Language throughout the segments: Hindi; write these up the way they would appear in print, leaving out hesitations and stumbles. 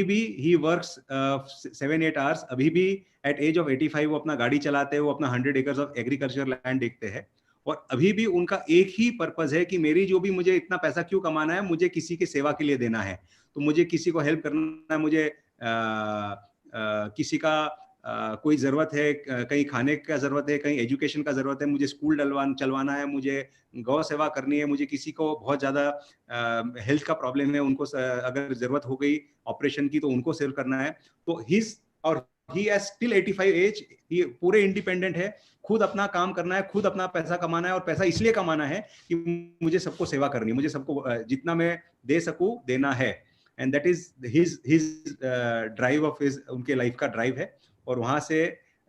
भी he works 7-8 hours. अभी भी at age of 85 वो अपना गाड़ी चलाते हैं, वो अपना 100 acres of agriculture land देखते हैं, और अभी भी उनका एक ही पर्पस है कि मेरी जो भी, मुझे इतना पैसा क्यों कमाना है, मुझे किसी की सेवा के लिए देना है, तो मुझे किसी को हेल्प करना है, मुझे किसी का कोई ज़रूरत है, कहीं खाने का ज़रूरत है, कहीं एजुकेशन का ज़रूरत है, मुझे स्कूल चलवाना है, मुझे गौ सेवा करनी है, मुझे किसी को बहुत ज़्यादा हेल्थ का प्रॉब्लम है, उनको अगर ज़रूरत हो गई ऑपरेशन की तो उनको सेव करना है। तो ही हैज स्टिल 85 एज, ये पूरे इंडिपेंडेंट है, खुद अपना काम करना है, खुद अपना पैसा कमाना है, और पैसा इसलिए कमाना है कि मुझे सबको सेवा करनी है, मुझे सबको जितना मैं दे सकूं देना है, and that is his drive of his, उनके लाइफ का ड्राइव है। और वहां से,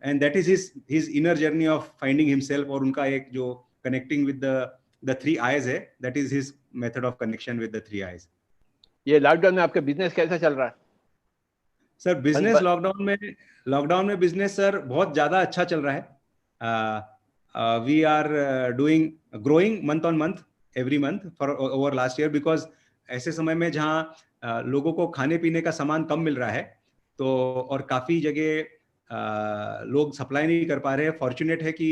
and that is his inner journey of finding himself, और उनका एक जो कनेक्टिंग विद द 3 आईज है, that is his method of connection with the 3 eyes. ये लॉकडाउन में आपका बिजनेस कैसा चल रहा है सर? बिजनेस लॉकडाउन में बिजनेस सर बहुत ज्यादा अच्छा चल रहा है। We are doing growing month on month, every month for over last year, because ऐसे समय में जहाँ लोगों को खाने पीने का सामान कम मिल रहा है, तो और काफी जगह लोग सप्लाई नहीं कर पा रहे हैं। फॉर्चुनेट है कि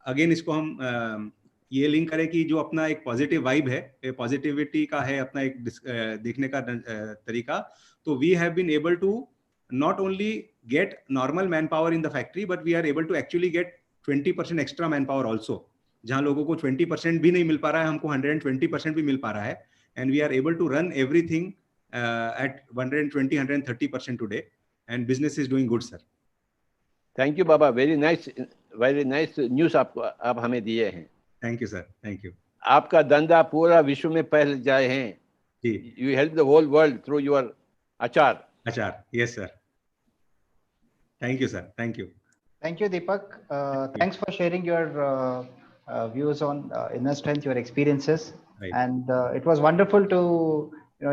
अगेन इसको हम ये लिंक करें कि जो अपना एक पॉजिटिव वाइब है, पॉजिटिविटी का है अपना एक देखने का तरीका, तो we have been able to not only get normal manpower in the factory, but we are able to actually get 20% extra manpower also. जहाँ लोगों को 20% भी नहीं मिल पा रहा है, हमको 120% भी मिल पा रहा है, and we are able to run everything at 120-130% today, and business is doing good, sir. Thank you, Baba. Very nice news आप हमें दिए हैं. Thank you, sir. Thank you. आपका धंधा पूरा विश्व में फैल जाए हैं. जी. You help the whole world through your achar. Yes, sir. Thank you, sir. Thank you. Thank you, Deepak. Thanks for sharing your views on inner strength, your experiences. Right. And it was wonderful to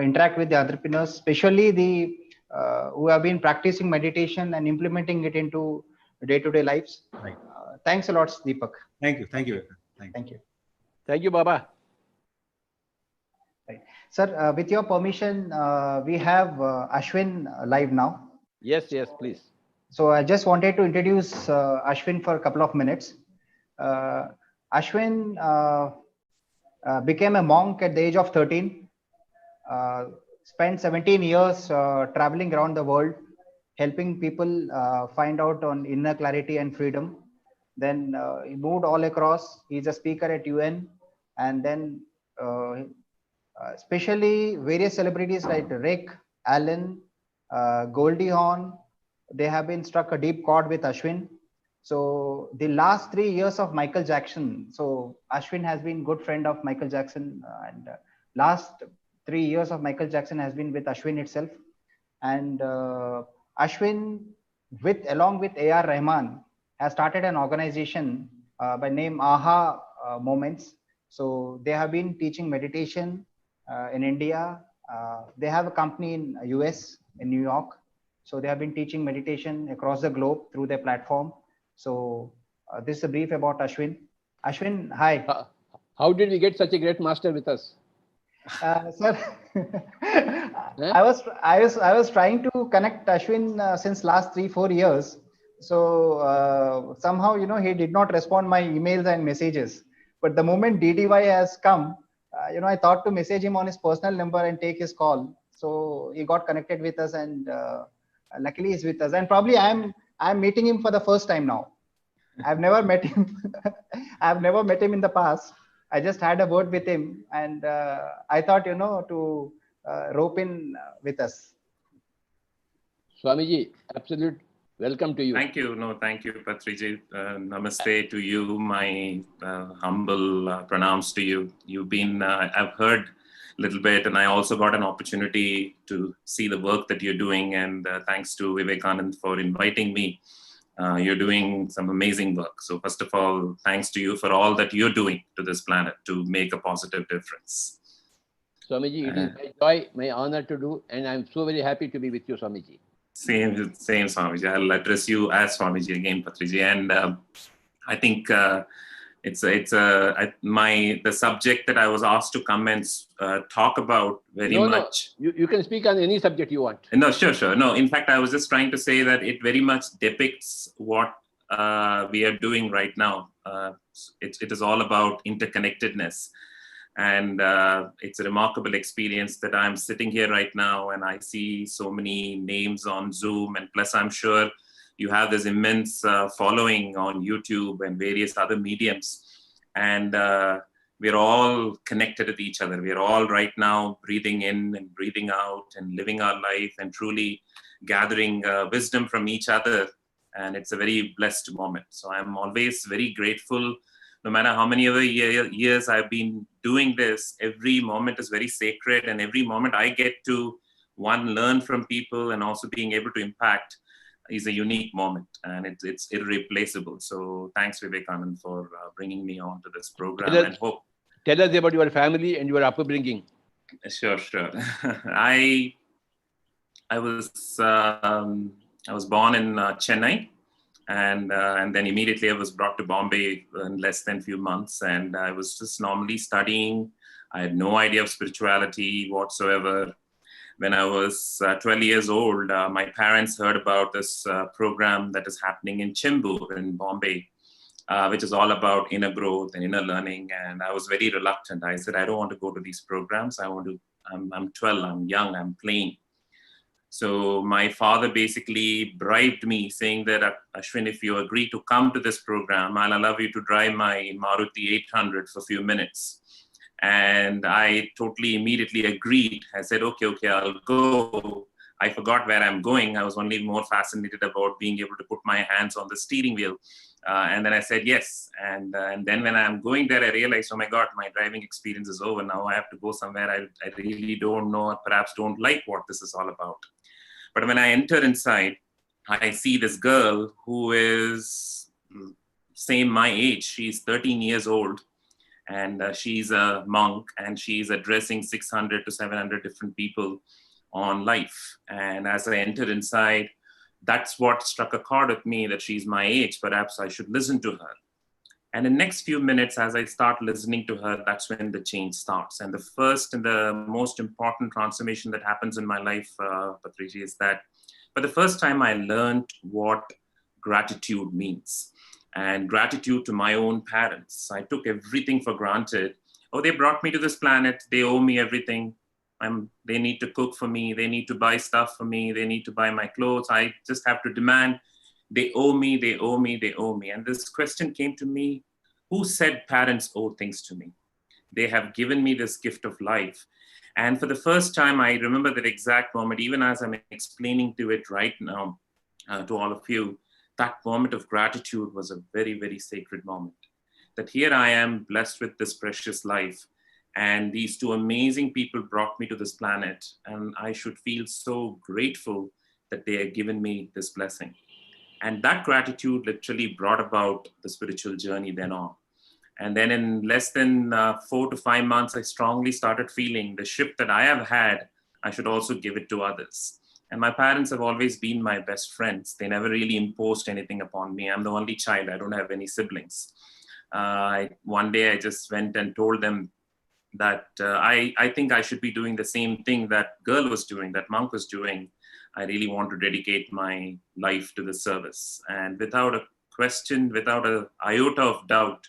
interact with the entrepreneurs, especially the who have been practicing meditation and implementing it into day-to-day lives. Right. Thanks a lot, Deepak. Thank you. Thank you. Thank you, Baba. Right. Sir, with your permission, we have Ashwin live now. Yes, please. So I just wanted to introduce Ashwin for a couple of minutes. Ashwin became a monk at the age of 13, spent 17 years traveling around the world, helping people find out on inner clarity and freedom. Then he moved all across. He's a speaker at UN, and then especially various celebrities like Rick, Allen, Goldie Hawn, they have been struck a deep chord with Ashwin. So the last 3 years of Michael Jackson, so Ashwin has been good friend of Michael Jackson, and last 3 years of Michael Jackson has been with Ashwin itself. And Ashwin, along with A.R. Rahman, has started an organization by name AHA Moments. So they have been teaching meditation in India. They have a company in US, in New York. So they have been teaching meditation across the globe through their platform. So this is a brief about Ashwin. Ashwin, hi. How did we get such a great master with us? Sir, I was trying to connect Ashwin since last 3-4 years. So somehow, he did not respond my emails and messages. But the moment DDY has come, I thought to message him on his personal number and take his call. So he got connected with us, and luckily he's with us. And probably I'm meeting him for the first time now. I've never met him. I've never met him in the past. I just had a word with him, and I thought, to rope in with us. Swamiji, absolute welcome to you. Thank you. No, thank you, Patriji. Namaste to you. My humble pranams to you. You've been, I've heard a little bit, and I also got an opportunity to see the work that you're doing. And thanks to Vivekanand for inviting me. You're doing some amazing work. So first of all, thanks to you for all that you're doing to this planet to make a positive difference. Swamiji, it is my joy, my honor to do, and I'm so very happy to be with you, Swamiji. Same, Swamiji. I'll address you as Swamiji again, Patriji. And I think the subject that I was asked to come and talk about very much. No, you can speak on any subject you want. No, sure. No, in fact, I was just trying to say that it very much depicts what we are doing right now. It is all about interconnectedness. And it's a remarkable experience that I'm sitting here right now and I see so many names on Zoom. And plus, I'm sure you have this immense following on YouTube and various other mediums. And we're all connected with each other. We're all right now breathing in and breathing out and living our life and truly gathering wisdom from each other. And it's a very blessed moment. So I'm always very grateful. No matter how many other years I've been doing this, every moment is very sacred. And every moment I get to, one, learn from people and also being able to impact is a unique moment. And it's irreplaceable. So thanks, Vivekanand, for bringing me on to this program. Tell us about your family and your upbringing. Sure. I was born in Chennai. And then immediately I was brought to Bombay in less than a few months. And I was just normally studying. I had no idea of spirituality whatsoever. When I was 12 years old, my parents heard about this program that is happening in Chembur in Bombay, which is all about inner growth and inner learning. And I was very reluctant. I said, I don't want to go to these programs. I'm 12, I'm young, I'm playing. So my father basically bribed me saying that, Ashwin, if you agree to come to this program, I'll allow you to drive my Maruti 800 for a few minutes. And I totally immediately agreed. I said, okay, I'll go. I forgot where I'm going. I was only more fascinated about being able to put my hands on the steering wheel. And then I said, yes. And then when I'm going there, I realized, oh my God, my driving experience is over. Now I have to go somewhere I really don't know, or perhaps don't like what this is all about. But when I enter inside, I see this girl who is same my age. She's 13 years old and she's a monk and she's addressing 600 to 700 different people on life. And as I entered inside, that's what struck a chord with me, that she's my age. Perhaps I should listen to her. And in the next few minutes, as I start listening to her, that's when the change starts. And the first and the most important transformation that happens in my life, Patriji, is that for the first time, I learned what gratitude means. And gratitude to my own parents. I took everything for granted. Oh, they brought me to this planet. They owe me everything. They need to cook for me. They need to buy stuff for me. They need to buy my clothes. I just have to demand. They owe me, they owe me, they owe me. And this question came to me, who said parents owe things to me? They have given me this gift of life. And for the first time, I remember that exact moment, even as I'm explaining to it right now, to all of you, that moment of gratitude was a very, very sacred moment. That here I am blessed with this precious life. And these two amazing people brought me to this planet. And I should feel so grateful that they have given me this blessing. And that gratitude literally brought about the spiritual journey then on. And then in less than 4 to 5 months, I strongly started feeling the shift that I have had, I should also give it to others. And my parents have always been my best friends. They never really imposed anything upon me. I'm the only child. I don't have any siblings. One day I just went and told them that I think I should be doing the same thing that girl was doing, that monk was doing. I really want to dedicate my life to the service. And without a question, without an iota of doubt,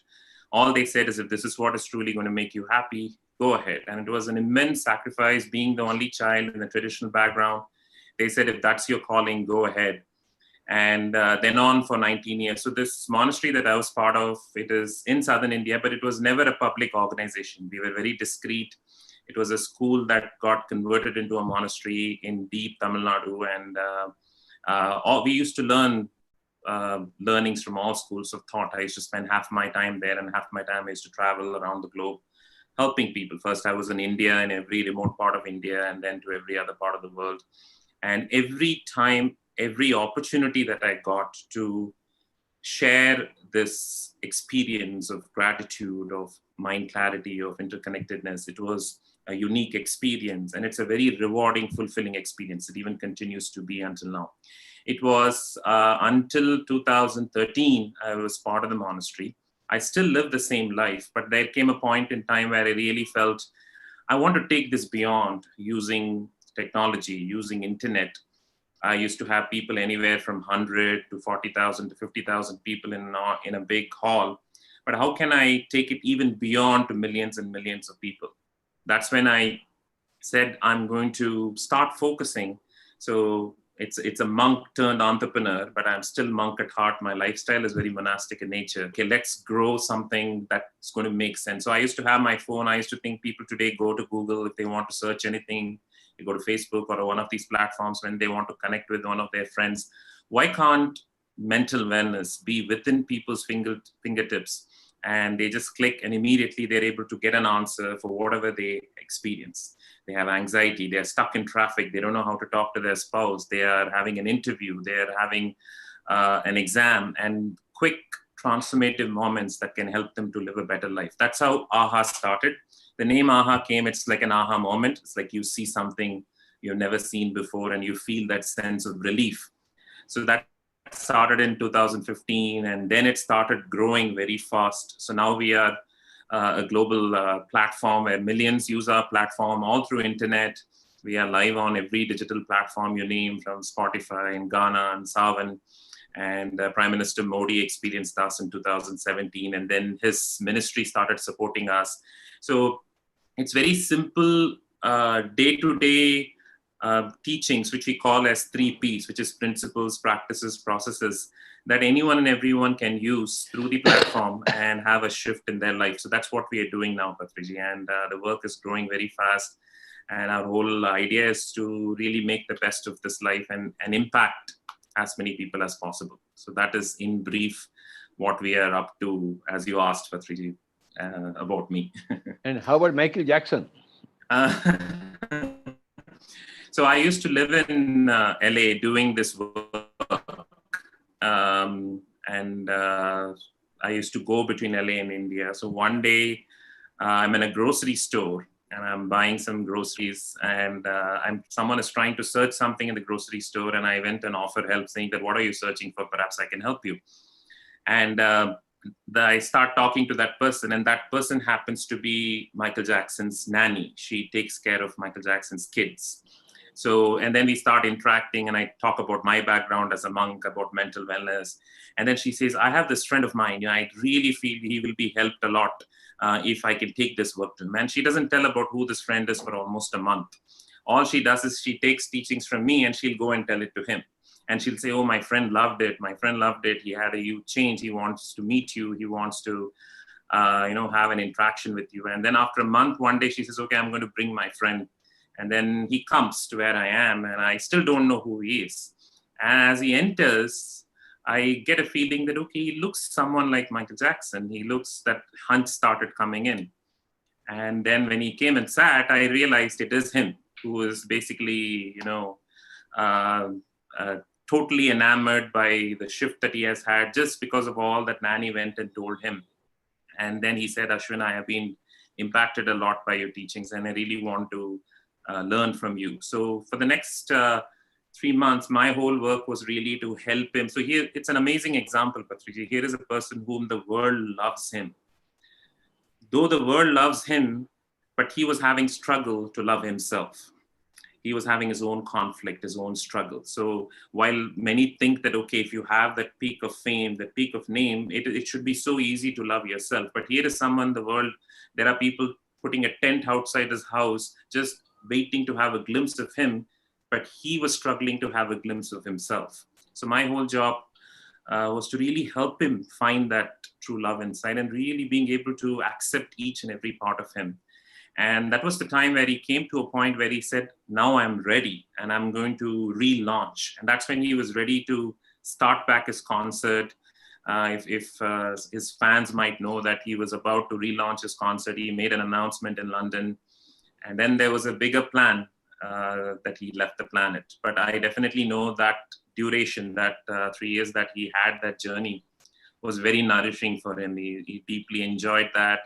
all they said is, if this is what is truly going to make you happy, go ahead. And it was an immense sacrifice, being the only child in a traditional background. They said, if that's your calling, go ahead. And then on for 19 years. So this monastery that I was part of, it is in southern India, but it was never a public organization. We were very discreet. It was a school that got converted into a monastery in deep Tamil Nadu. And we used to learn learnings from all schools of thought. I used to spend half my time there and half my time I used to travel around the globe, helping people. First, I was in India, in every remote part of India, and then to every other part of the world. And every time, every opportunity that I got to share this experience of gratitude, of mind clarity, of interconnectedness, it was a unique experience. And it's a very rewarding, fulfilling experience. It even continues to be until now. It was until 2013, I was part of the monastery. I still live the same life, but there came a point in time where I really felt I want to take this beyond using technology, using internet. I used to have people anywhere from 100 to 40,000 to 50,000 people in a big hall. But how can I take it even beyond to millions and millions of people? That's when I said, I'm going to start focusing. So it's a monk turned entrepreneur, but I'm still monk at heart. My lifestyle is very monastic in nature. Okay, let's grow something that's going to make sense. So I used to have my phone. I used to think people today go to Google if they want to search anything. You go to Facebook or one of these platforms when they want to connect with one of their friends. Why can't mental wellness be within people's fingertips? And they just click and immediately they're able to get an answer for whatever they experience. They have anxiety, they're stuck in traffic, they don't know how to talk to their spouse, they are having an interview, they're having an exam, and quick transformative moments that can help them to live a better life. That's how AHA started. The name AHA came, it's like an AHA moment. It's like you see something you've never seen before and you feel that sense of relief. So that started in 2015 and then it started growing very fast. So now we are a global platform where millions use our platform all through internet. We are live on every digital platform you name, from Spotify and Ghana and Savan. And Prime Minister Modi experienced us in 2017, and then his ministry started supporting us. So it's very simple day-to-day teachings, which we call as 3 Ps, which is principles, practices, processes, that anyone and everyone can use through the platform and have a shift in their life. So that's what we are doing now, Patriji, and the work is growing very fast. And our whole idea is to really make the best of this life and impact as many people as possible. So that is in brief what we are up to, as you asked, Patriji, about me. And how about Michael Jackson? So I used to live in LA doing this work. I used to go between LA and India. So one day I'm in a grocery store and I'm buying some groceries, and someone is trying to search something in the grocery store, and I went and offered help, saying that, what are you searching for? Perhaps I can help you. And I start talking to that person, and that person happens to be Michael Jackson's nanny. She takes care of Michael Jackson's kids. So, and then we start interacting, and I talk about my background as a monk, about mental wellness. And then she says, I have this friend of mine, I really feel he will be helped a lot if I can take this work to him. And she doesn't tell about who this friend is for almost a month. All she does is she takes teachings from me and she'll go and tell it to him. And she'll say, oh, my friend loved it. My friend loved it. He had a huge change. He wants to meet you. He wants to, have an interaction with you. And then after a month, one day she says, okay, I'm going to bring my friend. And then he comes to where I am, and I still don't know who he is. As he enters, I get a feeling that, okay, he looks someone like Michael Jackson. He looks, that hunch started coming in. And then when he came and sat, I realized it is him, who is basically, totally enamored by the shift that he has had just because of all that Nanny went and told him. And then he said, Ashwin, I have been impacted a lot by your teachings, and I really want to learn from you. So for the next 3 months, my whole work was really to help him. So here, it's an amazing example, Patriji. Here is a person whom the world loves him. Though the world loves him, but he was having struggle to love himself. He was having his own conflict, his own struggle. So while many think that, okay, if you have that peak of fame, that peak of name, it should be so easy to love yourself. But here is someone, the world, there are people putting a tent outside his house, just waiting to have a glimpse of him, but he was struggling to have a glimpse of himself. So my whole job was to really help him find that true love inside and really being able to accept each and every part of him. And that was the time where he came to a point where he said, now I'm ready and I'm going to relaunch. And that's when he was ready to start back his concert. If his fans might know that he was about to relaunch his concert, he made an announcement in London. And then there was a bigger plan that he left the planet. But I definitely know that duration, that 3 years that he had that journey was very nourishing for him. He deeply enjoyed that.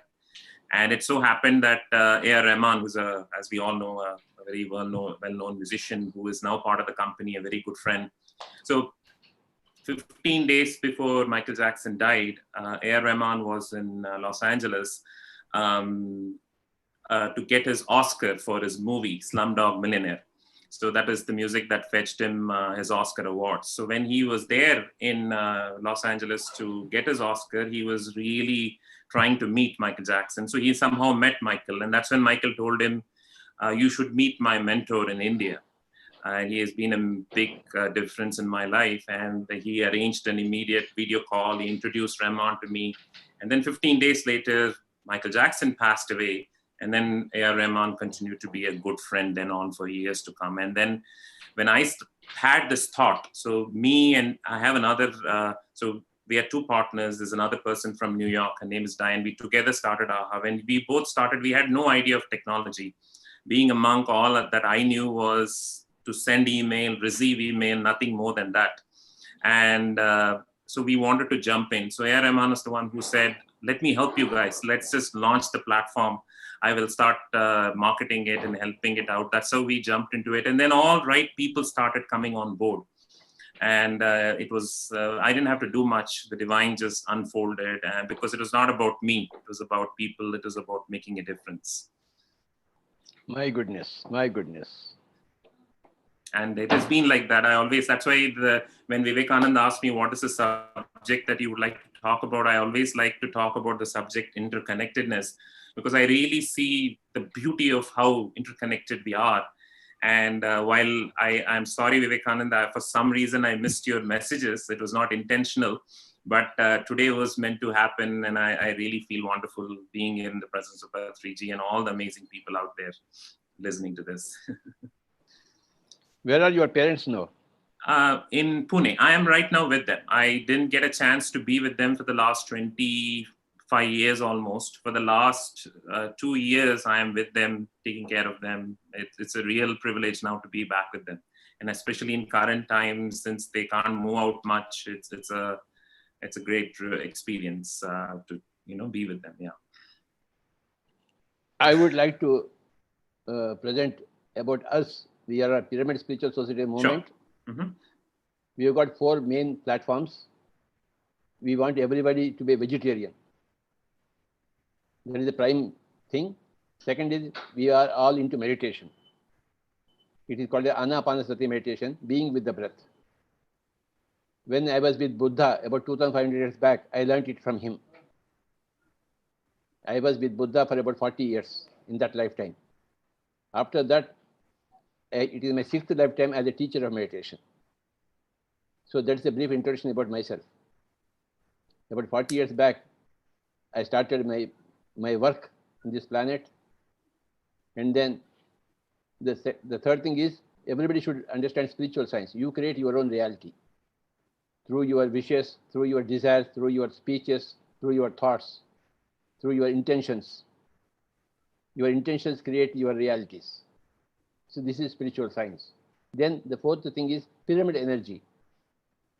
And it so happened that A.R. Rahman, who's, as we all know, a very well-known musician who is now part of the company, a very good friend. So 15 days before Michael Jackson died, A.R. Rahman was in Los Angeles to get his Oscar for his movie, Slumdog Millionaire. So that is the music that fetched him his Oscar award. So when he was there in Los Angeles to get his Oscar, he was really trying to meet Michael Jackson. So he somehow met Michael. And that's when Michael told him, you should meet my mentor in India. He has been a big difference in my life. And he arranged an immediate video call. He introduced Rahman to me. And then 15 days later, Michael Jackson passed away. And then A.R. Rahman continued to be a good friend then on for years to come. And then when I had this thought, so me and I have another, so we had two partners. There's another person from New York. Her name is Diane. We together started AHA. When we both started, we had no idea of technology. Being a monk, all that I knew was to send email, receive email, nothing more than that. And so we wanted to jump in. So A.R. Rahman is the one who said, let me help you guys. Let's just launch the platform. I will start marketing it and helping it out. That's how we jumped into it. And then all right people started coming on board. And it was, I didn't have to do much. The divine just unfolded because it was not about me. It was about people. It was about making a difference. My goodness, my goodness. And it has been like that. That's why when Vivekananda asked me, what is the subject that you would like to talk about? I always like to talk about the subject interconnectedness, because I really see the beauty of how interconnected we are. And while I'm sorry, Vivekananda, for some reason I missed your messages. It was not intentional, but today was meant to happen. And I really feel wonderful being in the presence of 3G and all the amazing people out there listening to this. Where are your parents now? In Pune. I am right now with them. I didn't get a chance to be with them for the last 25 years almost. For the last 2 years, I am with them, taking care of them. It's a real privilege now to be back with them. And especially in current times, since they can't move out much, it's a great experience to be with them. Yeah. I would like to present about us. We are a Pyramid Spiritual Society movement. Sure. Mm-hmm. We have got 4 main platforms. We want everybody to be vegetarian. That is the prime thing. Second is, we are all into meditation. It is called the Anapanasati meditation, being with the breath. When I was with Buddha about 2,500 years back, I learned it from him. I was with Buddha for about 40 years in that lifetime. After that, it is my 6th lifetime as a teacher of meditation. So that's a brief introduction about myself. About 40 years back, I started my work in this planet. And then the third thing is, everybody should understand spiritual science. You create your own reality through your wishes, through your desires, through your speeches, through your thoughts, through your intentions. Your intentions create your realities. So this is spiritual science. Then the fourth thing is pyramid energy.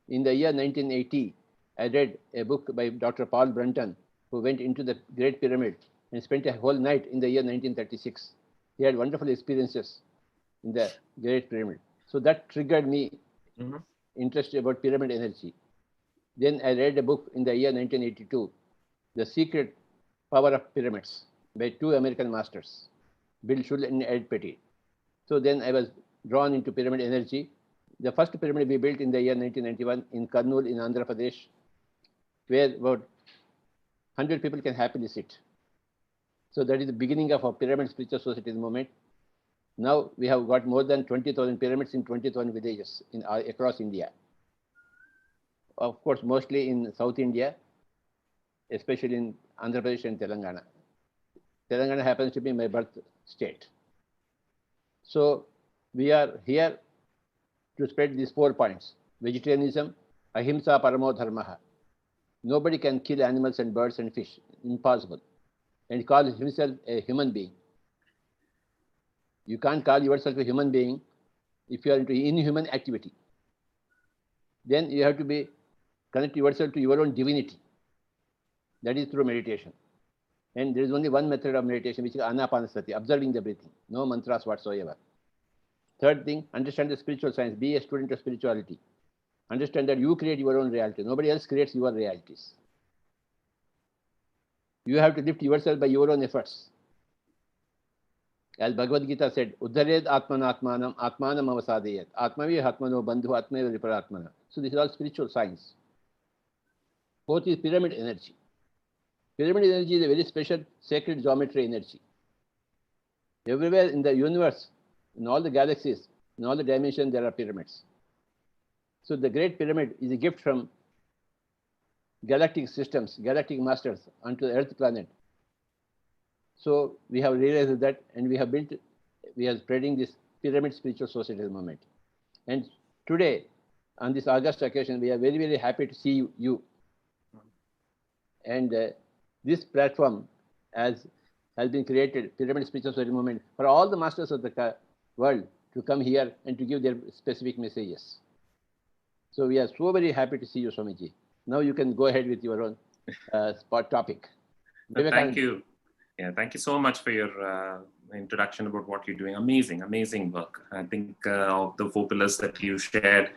In the year 1980, I read a book by Dr. Paul Brunton, who went into the Great Pyramid and spent a whole night in the year 1936. He had wonderful experiences in the Great Pyramid. So that triggered me interest about pyramid energy. Then I read a book in the year 1982, The Secret Power of Pyramids, by 2 American masters, Bill Shull and Ed Petty. So then I was drawn into pyramid energy. The first pyramid we built in the year 1991 in Kurnool in Andhra Pradesh, where about 100 people can happily sit. So that is the beginning of our Pyramid Spiritual Society movement. Now we have got more than 20,000 pyramids in 20,000 villages across India. Of course, mostly in South India, especially in Andhra Pradesh and Telangana. Telangana happens to be my birth state. So we are here to spread these 4 points: vegetarianism, ahimsa paramo dharmaha. Nobody can kill animals and birds and fish, impossible, and call himself a human being. You can't call yourself a human being if you are into inhuman activity. Then you have to connect yourself to your own divinity. That is through meditation. And there is only one method of meditation, which is anapanasati, observing the breathing, no mantras whatsoever. Third thing, understand the spiritual science, be a student of spirituality. Understand that you create your own reality. Nobody else creates your realities. You have to lift yourself by your own efforts. As Bhagavad Gita said, Uddhared Atmanatmanam Atmanam Avasadayat. Atmavi Atmano Bandhu Atmeva Viparatmana. So this is all spiritual science. Fourth is pyramid energy. Pyramid energy is a very special sacred geometry energy. Everywhere in the universe, in all the galaxies, in all the dimensions, there are pyramids. So the Great Pyramid is a gift from galactic systems, galactic masters onto the Earth planet. So we have realized that, and we are spreading this pyramid spiritual societal movement. And today, on this August occasion, we are very, very happy to see you. And this platform has been created, Pyramid Spiritual Society Movement, for all the masters of the world to come here and to give their specific messages. So we are so very happy to see you, Swamiji. Now you can go ahead with your own spot topic. Thank you. Yeah, thank you so much for your introduction about what you're doing. Amazing, amazing work. I think of the 4 pillars that you shared,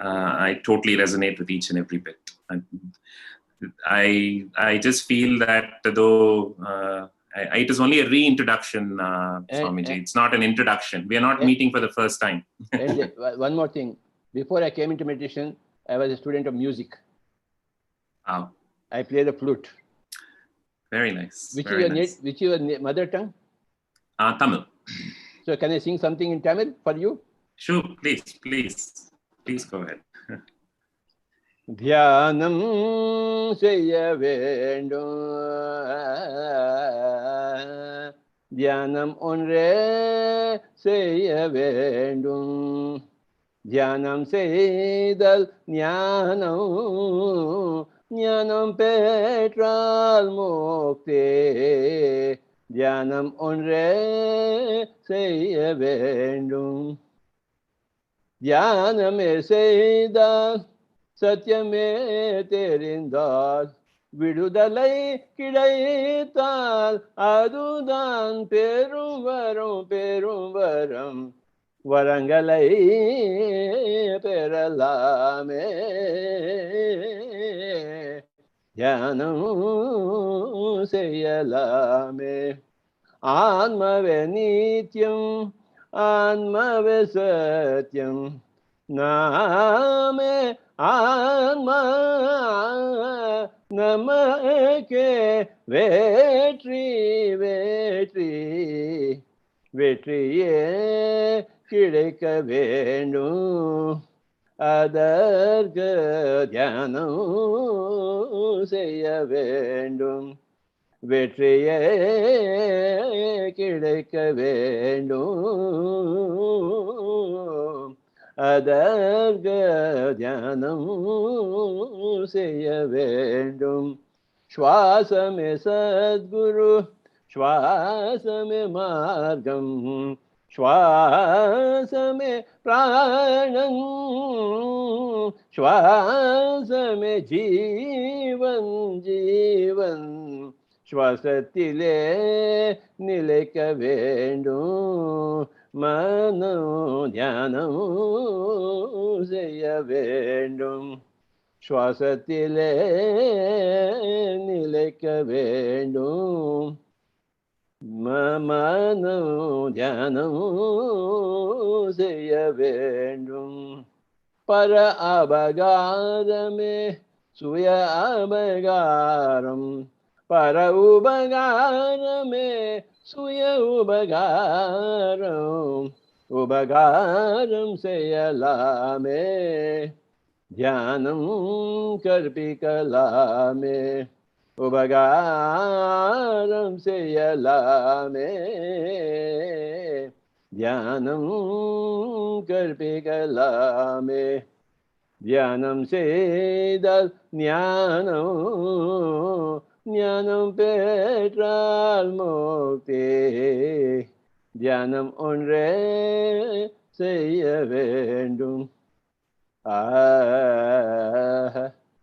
I totally resonate with each and every bit. And I just feel that though it is only a reintroduction, Swamiji. It's not an introduction. We are not meeting for the first time. And one more thing. Before I came into meditation, I was a student of music. Wow. I play the flute. Very nice. Which is your mother tongue? Tamil. So can I sing something in Tamil for you? Sure, please go ahead. Dhyanam seyya vendum, dhyanam onre seyya vendum, dhyanam seydal jnanam, jnanam petral mukte, dhyanam onre seyya vendum, dhyanam seydal Satyame terindal, vidudalai kidaital, adudan perum varam, varangalai peralame, dhyanam seyalame, anmave nityam, anmave satyam, Name Anma Namake Vetriye Kideka Vendu Adarga Dhyanam Seya Vendum Vetriye Kideka Vendu Adarga dhyanam seya vendum. Shwasame sadguru, shwasame margam, shwasame pranam, shwasame jivan, shwasatile nileka vendum. Mano dhyanam seya vendum, shwasatile nileka vendum. Mano dhyanam seya vendum. Para abhagarame suya abhagaram, para ubhagarame Suya ubagaram, ubagaram seyalame, dhyanam karpikalame, ubagaram seyalame, dhyanam karpikalame, dhyanam sedal jnanam, Jnanam petral mukte, dhyanam onre seya vendum.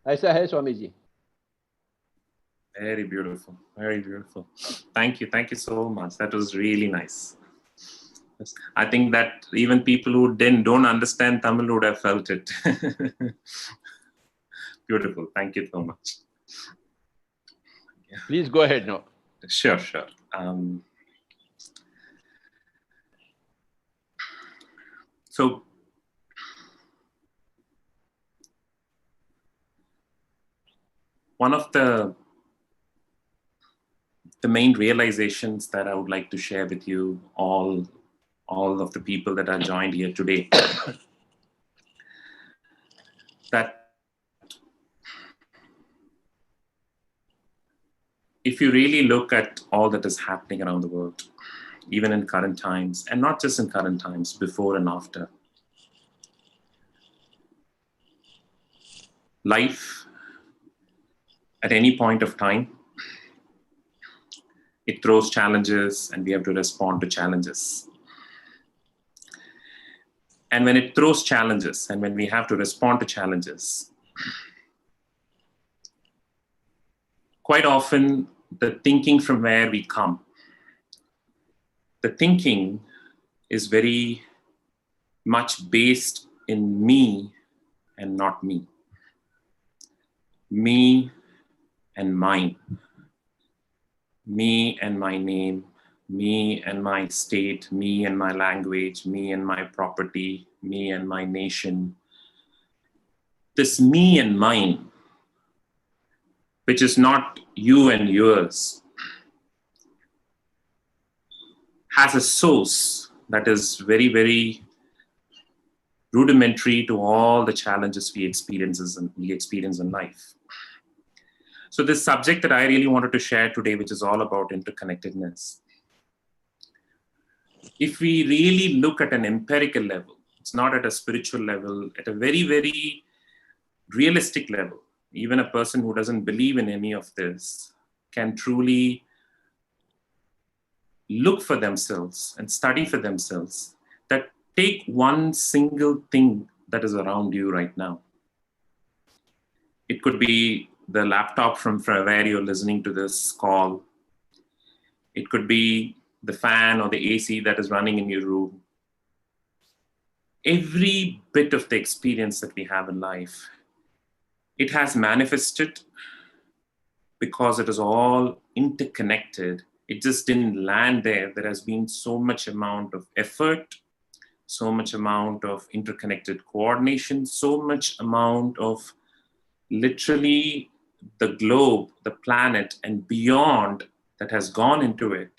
Aisa hai Swamiji. Very beautiful, very beautiful. Thank you so much. That was really nice. I think that even people who don't understand Tamil would have felt it. Beautiful. Thank you so much. Please go ahead now. Sure. So one of the main realizations that I would like to share with you all of the people that are joined here today, that if you really look at all that is happening around the world, even in current times, and not just in current times, before and after, life at any point of time, it throws challenges and we have to respond to challenges. And when it throws challenges and when we have to respond to challenges, quite often the thinking from where we come, the thinking is very much based in me and not me. Me and mine. Me and my name, me and my state, me and my language, me and my property, me and my nation. This me and mine, which is not you and yours, has a source that is very, very rudimentary to all the challenges we experience in life. So this subject that I really wanted to share today, which is all about interconnectedness. If we really look at an empirical level, it's not at a spiritual level, at a very, very realistic level, even a person who doesn't believe in any of this can truly look for themselves and study for themselves that take one single thing that is around you right now. It could be the laptop from where you're listening to this call. It could be the fan or the AC that is running in your room. Every bit of the experience that we have in life, it has manifested because it is all interconnected. It just didn't land there. There has been so much amount of effort, so much amount of interconnected coordination, so much amount of literally the globe, the planet, and beyond that has gone into it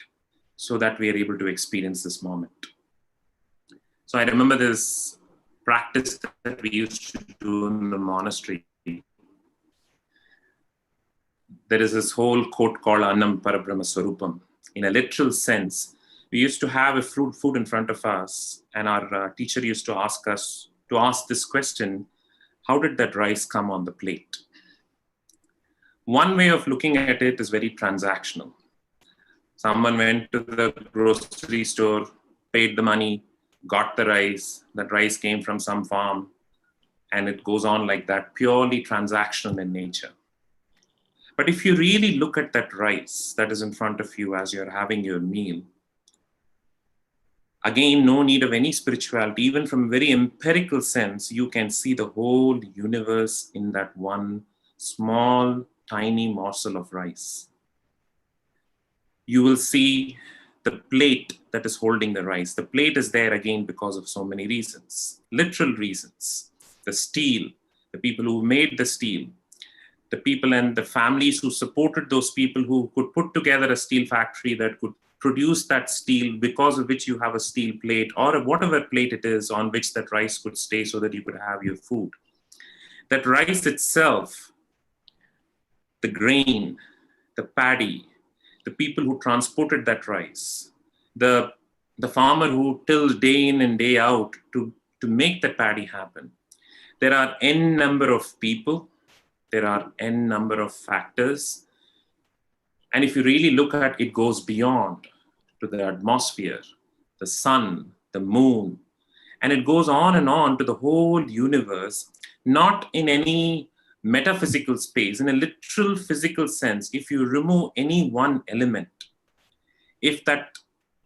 so that we are able to experience this moment. So I remember this practice that we used to do in the monastery. There is this whole quote called Annam Parabrahma Swarupam. In a literal sense, we used to have a food in front of us, and our teacher used to ask us to ask this question: how did that rice come on the plate? One way of looking at it is very transactional. Someone went to the grocery store, paid the money, got the rice. That rice came from some farm, and it goes on like that, purely transactional in nature. But if you really look at that rice that is in front of you as you're having your meal, again, no need of any spirituality. Even from a very empirical sense, you can see the whole universe in that one small, tiny morsel of rice. You will see the plate that is holding the rice. The plate is there again because of so many reasons, literal reasons. The steel, the people who made the steel, the people and the families who supported those people who could put together a steel factory that could produce that steel, because of which you have a steel plate or whatever plate it is on which that rice could stay so that you could have your food. That rice itself, the grain, the paddy, the people who transported that rice, the farmer who tilled day in and day out to make that paddy happen. There are n number of people, there are n number of factors. And if you really look at it, goes beyond to the atmosphere, the sun, the moon, and it goes on to the whole universe, not in any metaphysical space, in a literal physical sense. If you remove any one element, if that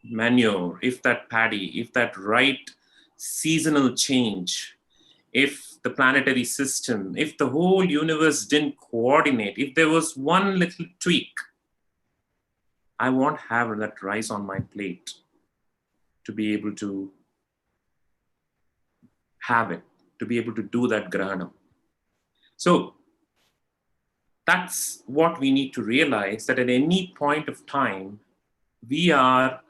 manure, if that paddy, if that right seasonal change, if the planetary system, if the whole universe didn't coordinate, if there was one little tweak, I won't have that rice on my plate to be able to have it, to be able to do that grahanam. So that's what we need to realize, that at any point of time, we are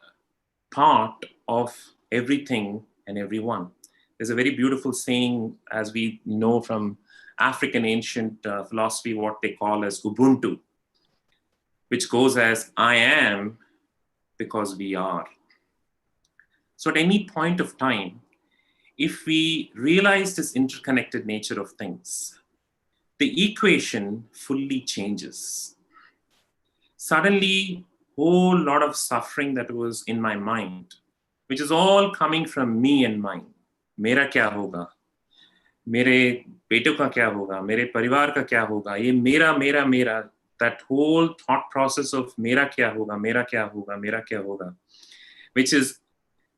part of everything and everyone. There's a very beautiful saying, as we know from African ancient philosophy, what they call as Ubuntu, which goes as, I am because we are. So at any point of time, if we realize this interconnected nature of things, the equation fully changes. Suddenly, whole lot of suffering that was in my mind, which is all coming from me and mine. Mera kya hoga? Mere beto ka kya hoga? Mere parivar ka kya hoga? Ye mera. That whole thought process of mera kya hoga, mera kya hoga, mera kya hoga, which is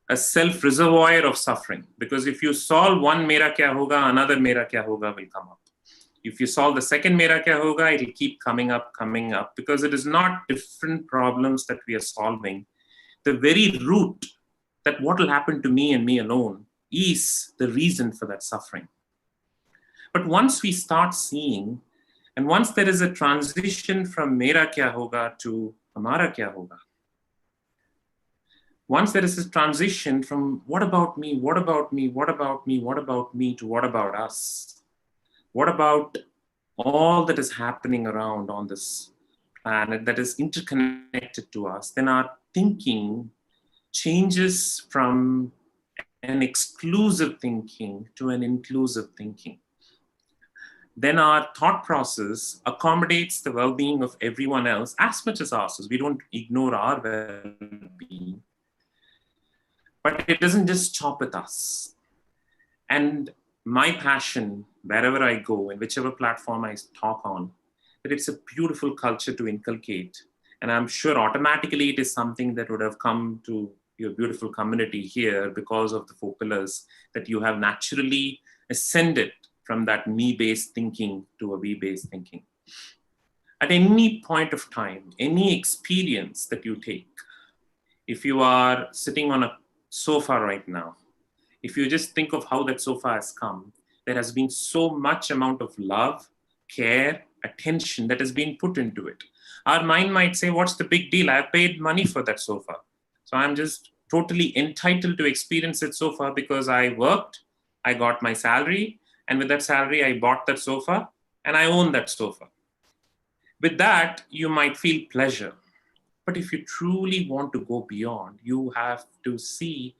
a self-reservoir of suffering. Because if you solve one mera kya hoga, another mera kya hoga will come up. If you solve the second mera kya hoga, it will keep coming up, because it is not different problems that we are solving. The very root, that what will happen to me and me alone, is the reason for that suffering. But once we start seeing, and once there is a transition from mera kya hoga to hamara kya hoga, once there is a transition from what about me, what about me, what about me, what about me, to what about us? What about all that is happening around on this planet that is interconnected to us? Then our thinking changes from an exclusive thinking to an inclusive thinking. Then our thought process accommodates the well-being of everyone else as much as ours. We don't ignore our well-being, but it doesn't just stop with us. And my passion, wherever I go, in whichever platform I talk on, that it's a beautiful culture to inculcate. And I'm sure automatically it is something that would have come to your beautiful community here because of the 4 pillars, that you have naturally ascended from that me-based thinking to a we-based thinking. At any point of time, any experience that you take, if you are sitting on a sofa right now, if you just think of how that sofa has come, there has been so much amount of love, care, attention that has been put into it. Our mind might say, what's the big deal? I paid money for that sofa. So I'm just totally entitled to experience that sofa because I worked, I got my salary, and with that salary, I bought that sofa, and I own that sofa. With that, you might feel pleasure. But if you truly want to go beyond, you have to see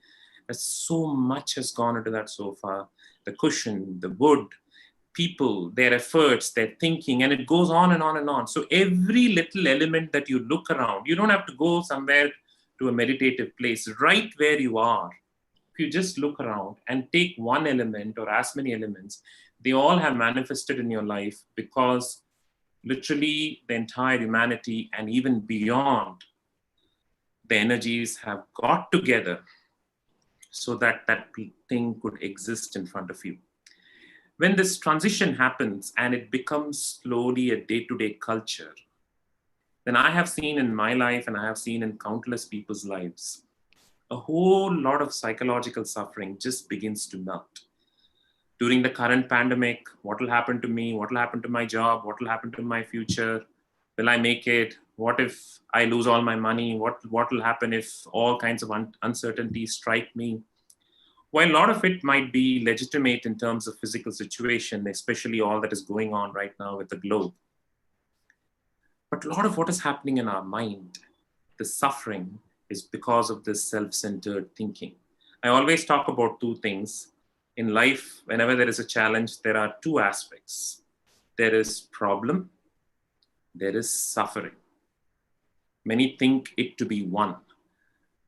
that so much has gone into that sofa, the cushion, the wood, people, their efforts, their thinking, and it goes on and on and on. So every little element that you look around, you don't have to go somewhere to a meditative place. Right where you are, if you just look around and take one element or as many elements, they all have manifested in your life because literally the entire humanity and even beyond, the energies have got together so that that thing could exist in front of you. When this transition happens and it becomes slowly a day-to-day culture, then I have seen in my life, and I have seen in countless people's lives, a whole lot of psychological suffering just begins to melt. During the current pandemic, what will happen to me? What will happen to my job? What will happen to my future? Will I make it? What if I lose all my money? What will happen if all kinds of uncertainties strike me? While a lot of it might be legitimate in terms of physical situation, especially all that is going on right now with the globe, but a lot of what is happening in our mind, the suffering, is because of this self-centered thinking. I always talk about 2 things. In life, whenever there is a challenge, there are 2 aspects. There is problem, there is suffering. Many think it to be one.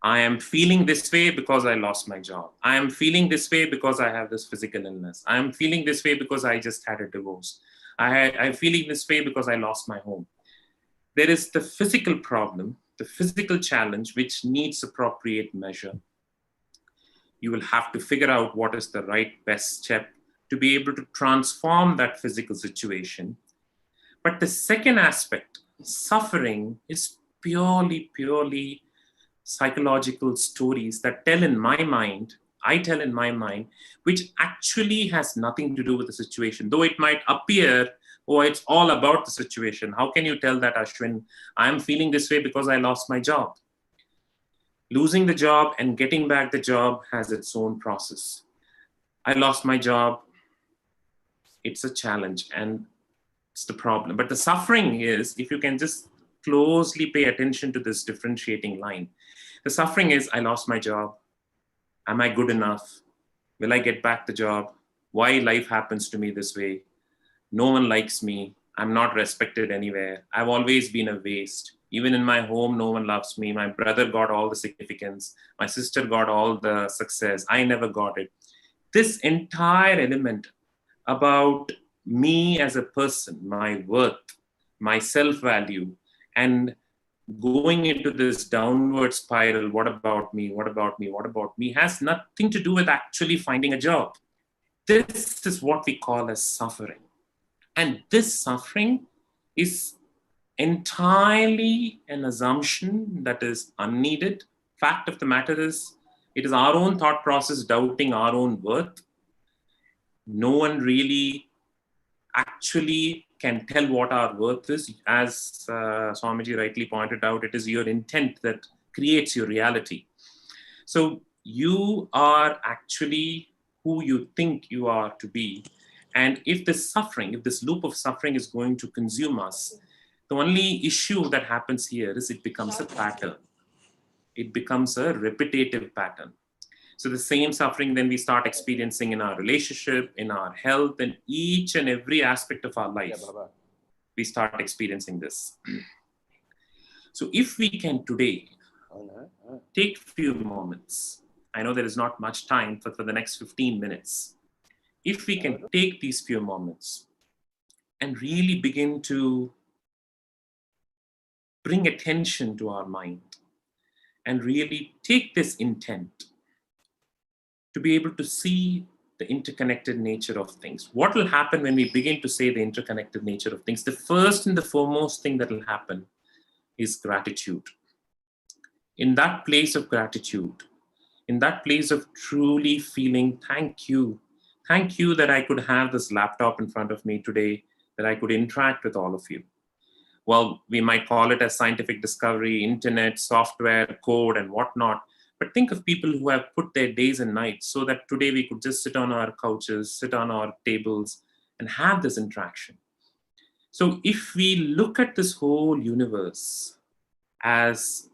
I am feeling this way because I lost my job. I am feeling this way because I have this physical illness. I am feeling this way because I just had a divorce. I'm feeling this way because I lost my home. There is the physical problem, the physical challenge, which needs appropriate measure. You will have to figure out what is the right best step to be able to transform that physical situation. But the second aspect, suffering, is purely psychological stories that I tell in my mind, which actually has nothing to do with the situation. Though it might appear, oh, it's all about the situation. How can you tell that, Ashwin? I'm feeling this way because I lost my job. Losing the job and getting back the job has its own process. I lost my job. It's a challenge and it's the problem. But the suffering is, if you can just closely pay attention to this differentiating line, the suffering is, I lost my job. Am I good enough? Will I get back the job? Why life happens to me this way? No one likes me. I'm not respected anywhere. I've always been a waste. Even in my home, no one loves me. My brother got all the significance. My sister got all the success. I never got it. This entire element about me as a person, my worth, my self-value, and going into this downward spiral, what about me, what about me, what about me, has nothing to do with actually finding a job. This is what we call as suffering. And this suffering is entirely an assumption that is unneeded. Fact of the matter is, it is our own thought process doubting our own worth. No one really actually can tell what our worth is. As Swamiji rightly pointed out, it is your intent that creates your reality. So you are actually who you think you are to be. And if this suffering, if this loop of suffering is going to consume us, the only issue that happens here is it becomes a pattern. It becomes a repetitive pattern. So the same suffering then we start experiencing in our relationship, in our health, in each and every aspect of our life. We start experiencing this. So if we can today take a few moments, I know there is not much time for the next 15 minutes. If we can take these few moments and really begin to bring attention to our mind and really take this intent to be able to see the interconnected nature of things. What will happen when we begin to say the interconnected nature of things? The first and the foremost thing that will happen is gratitude. In that place of gratitude, in that place of truly feeling, thank you that I could have this laptop in front of me today, that I could interact with all of you. Well, we might call it a scientific discovery, internet, software, code, and whatnot. But think of people who have put their days and nights so that today we could just sit on our couches, sit on our tables, and have this interaction. So if we look at this whole universe as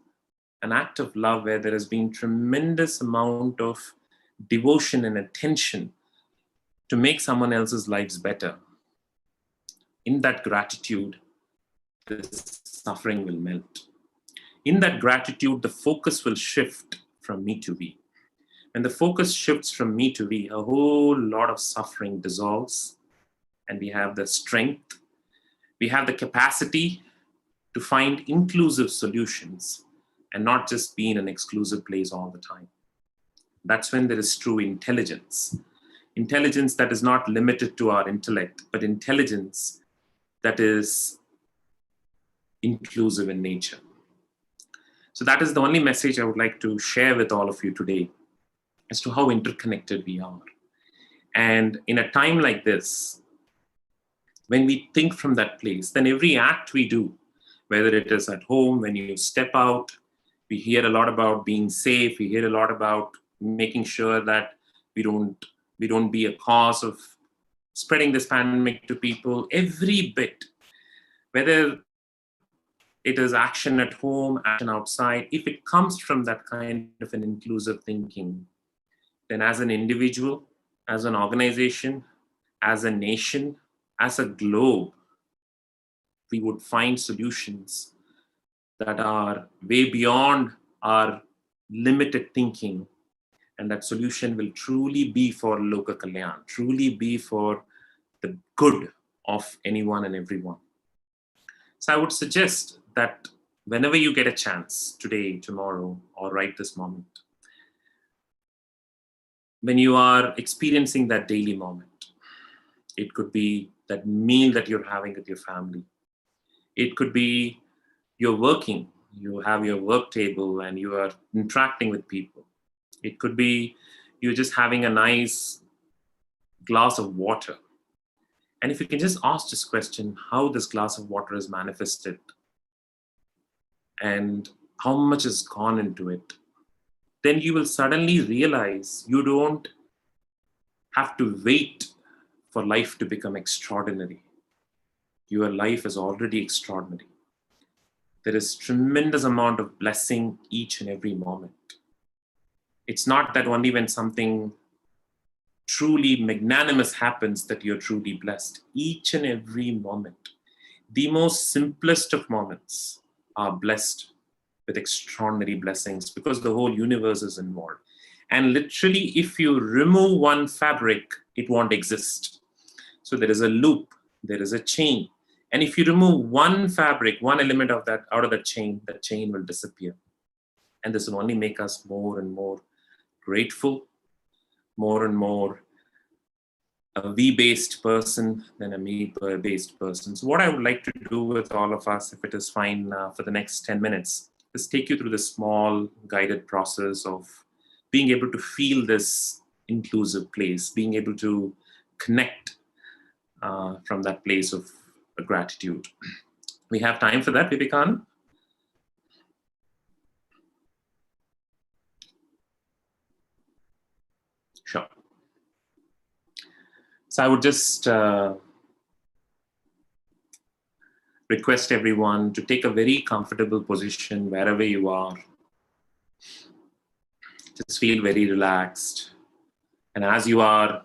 an act of love where there has been tremendous amount of devotion and attention to make someone else's lives better, in that gratitude, the suffering will melt. In that gratitude, the focus will shift from me to we. When the focus shifts from me to we, a whole lot of suffering dissolves, and we have the strength, we have the capacity to find inclusive solutions and not just be in an exclusive place all the time. That's when there is true intelligence. Intelligence that is not limited to our intellect, but intelligence that is inclusive in nature. So that is the only message I would like to share with all of you today as to how interconnected we are. And in a time like this, when we think from that place, then every act we do, whether it is at home, when you step out, we hear a lot about being safe. We hear a lot about making sure that we don't be a cause of spreading this pandemic to people. Every bit, whether it is action at home, action outside, if it comes from that kind of an inclusive thinking, then as an individual, as an organization, as a nation, as a globe, we would find solutions that are way beyond our limited thinking. And that solution will truly be for Loka Kalyan, truly be for the good of anyone and everyone. So I would suggest that whenever you get a chance, today, tomorrow, or right this moment, when you are experiencing that daily moment, it could be that meal that you're having with your family. It could be you're working, you have your work table and you are interacting with people. It could be you're just having a nice glass of water. And if you can just ask this question, how this glass of water is manifested and how much has gone into it, then you will suddenly realize you don't have to wait for life to become extraordinary. Your life is already extraordinary. There is tremendous amount of blessing each and every moment. It's not that only when something truly magnanimous happens that you're truly blessed. Each and every moment, the most simplest of moments are blessed with extraordinary blessings because the whole universe is involved. And literally, if you remove one fabric, it won't exist. So there is a loop, there is a chain. And if you remove one fabric, one element of that out of the chain will disappear. And this will only make us more and more grateful, more and more a we-based person than a me-based person. So what I would like to do with all of us, if it is fine for the next 10 minutes, is take you through the small guided process of being able to feel this inclusive place, being able to connect from that place of gratitude. We have time for that, Vivekan? Sure. So I would just request everyone to take a very comfortable position wherever you are. Just feel very relaxed. And as you are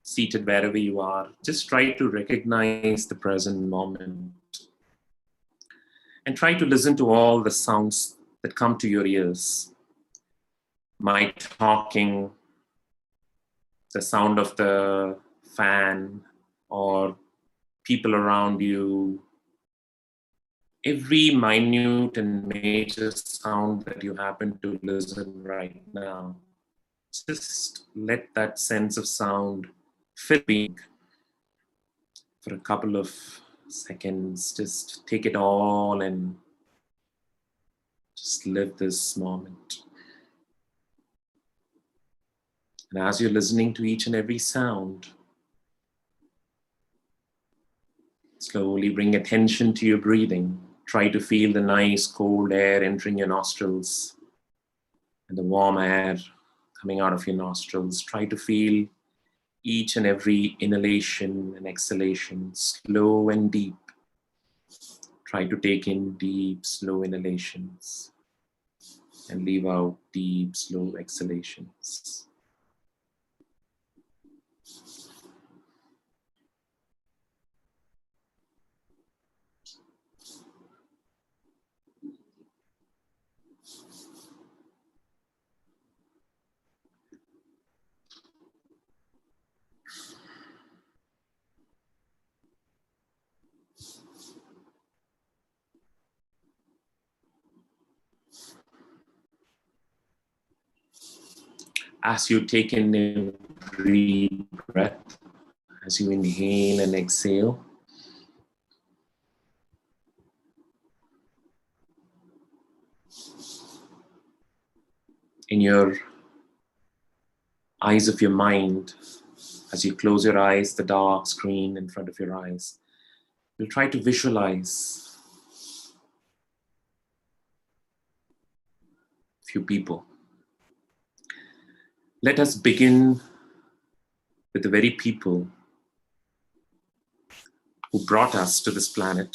seated wherever you are, just try to recognize the present moment. And try to listen to all the sounds that come to your ears. My talking, the sound of the fan, or people around you, every minute and major sound that you happen to listen right now. Just let that sense of sound fill being for a couple of seconds. Just take it all and just live this moment. And as you're listening to each and every sound, slowly bring attention to your breathing. Try to feel the nice cold air entering your nostrils and the warm air coming out of your nostrils. Try to feel each and every inhalation and exhalation, slow and deep. Try to take in deep, slow inhalations and leave out deep, slow exhalations. As you take in every breath, as you inhale and exhale, in your eyes of your mind, as you close your eyes, the dark screen in front of your eyes, you'll try to visualize a few people. Let us begin with the very people who brought us to this planet.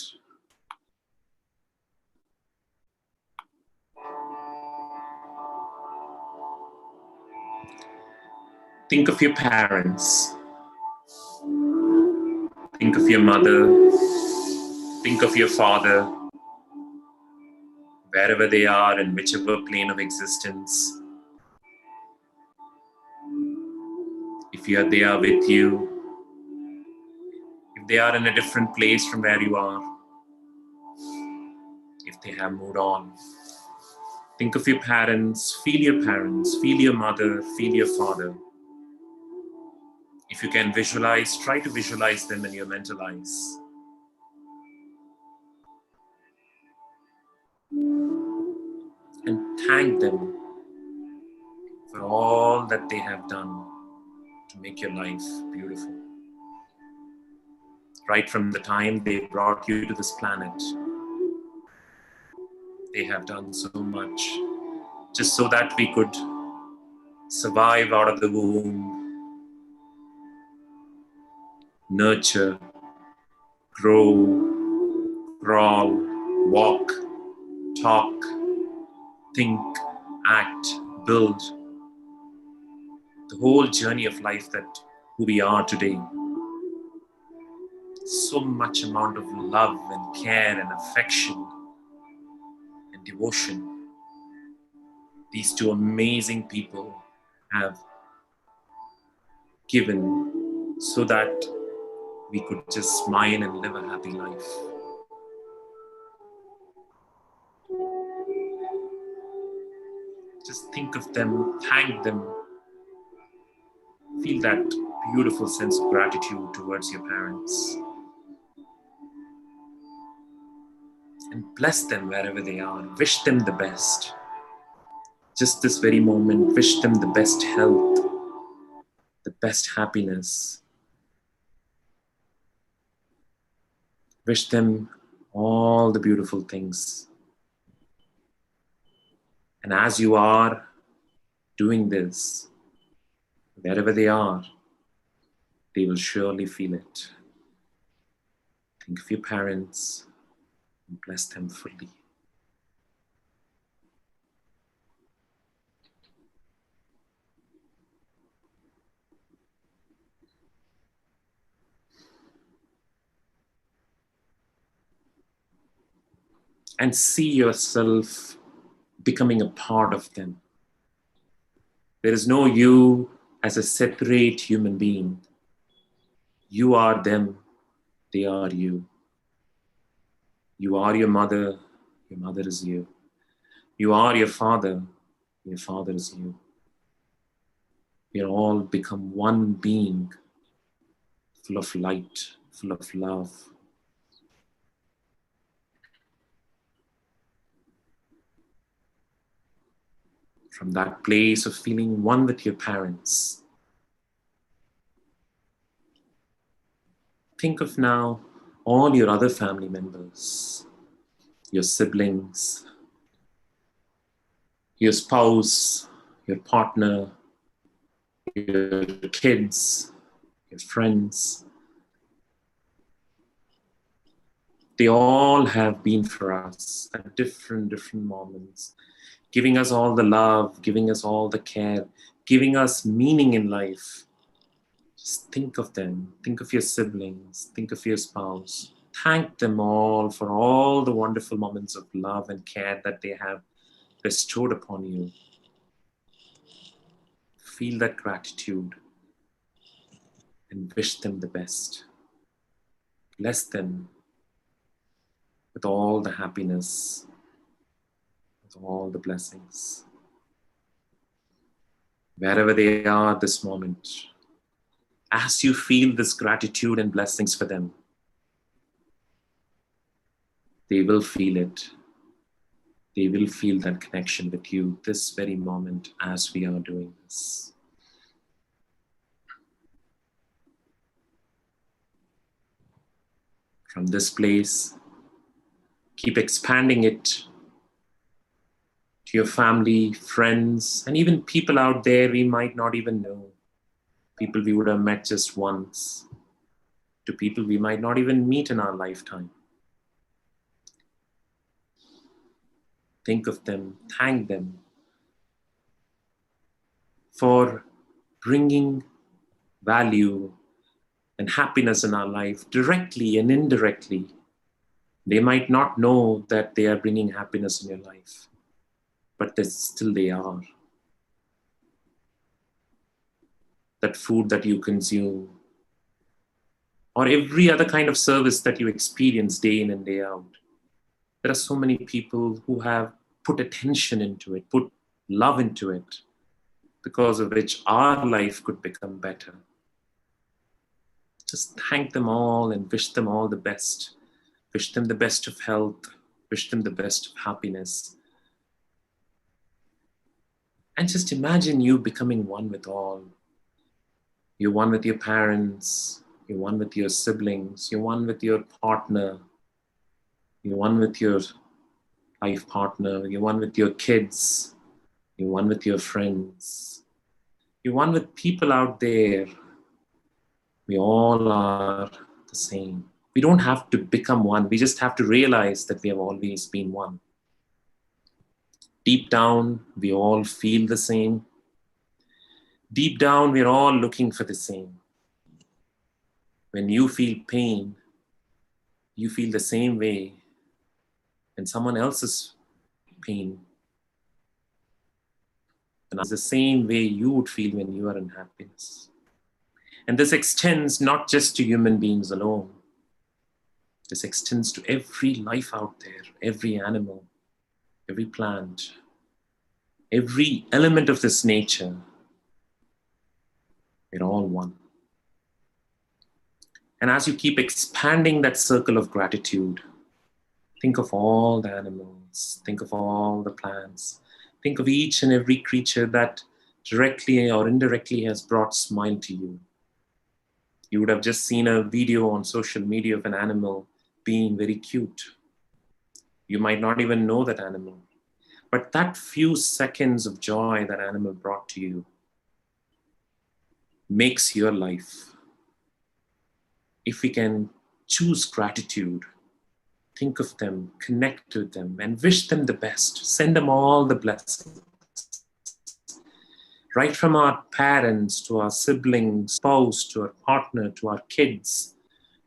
Think of your parents. Think of your mother. Think of your father. Wherever they are, in whichever plane of existence. If they are with you, if they are in a different place from where you are, if they have moved on. Think of your parents, feel your mother, feel your father. If you can visualize, try to visualize them in your mental eyes. And thank them for all that they have done to make your life beautiful. Right from the time they brought you to this planet, they have done so much just so that we could survive out of the womb, nurture, grow, crawl, walk, talk, think, act, build. The whole journey of life that who we are today. So much amount of love and care and affection and devotion these two amazing people have given so that we could just smile and live a happy life. Just think of them, thank them, feel that beautiful sense of gratitude towards your parents. And bless them wherever they are. Wish them the best. Just this very moment, wish them the best health, the best happiness. Wish them all the beautiful things. And as you are doing this, wherever they are, they will surely feel it. Think of your parents and bless them fully. And see yourself becoming a part of them. There is no you as a separate human being. You are them, they are you. You are your mother is you. You are your father is you. We all become one being, full of light, full of love. From that place of feeling one with your parents, think of now all your other family members, your siblings, your spouse, your partner, your kids, your friends. They all have been for us at different moments, giving us all the love, giving us all the care, giving us meaning in life. Just think of them. Think of your siblings. Think of your spouse. Thank them all for all the wonderful moments of love and care that they have bestowed upon you. Feel that gratitude and wish them the best. Bless them with all the happiness, with all the blessings. Wherever they are this moment, as you feel this gratitude and blessings for them, they will feel it. They will feel that connection with you this very moment as we are doing this. From this place, keep expanding it to your family, friends, and even people out there we might not even know. People we would have met just once, to people we might not even meet in our lifetime. Think of them, thank them for bringing value and happiness in our life directly and indirectly. They might not know that they are bringing happiness in your life, but still they are. That food that you consume, or every other kind of service that you experience day in and day out, There are so many people who have put attention into it, put love into it, because of which our life could become better. Just thank them all and wish them all the best. Wish them the best of health. Wish them the best of happiness. And just imagine you becoming one with all. You're one with your parents. You're one with your siblings. You're one with your partner. You're one with your life partner. You're one with your kids. You're one with your friends. You're one with people out there. We all are the same. We don't have to become one. We just have to realize that we have always been one. Deep down, we all feel the same. Deep down, we're all looking for the same. When you feel pain, you feel the same way when someone else's pain. And it's the same way you would feel when you are in happiness. And this extends not just to human beings alone. This extends to every life out there, every animal, every plant, every element of this nature. We're all one. And as you keep expanding that circle of gratitude, think of all the animals, think of all the plants, think of each and every creature that directly or indirectly has brought smile to you. You would have just seen a video on social media of an animal being very cute. You might not even know that animal, but that few seconds of joy that animal brought to you makes your life. If we can choose gratitude, think of them, connect with them, and wish them the best, send them all the blessings. Right from our parents, to our siblings, spouse, to our partner, to our kids,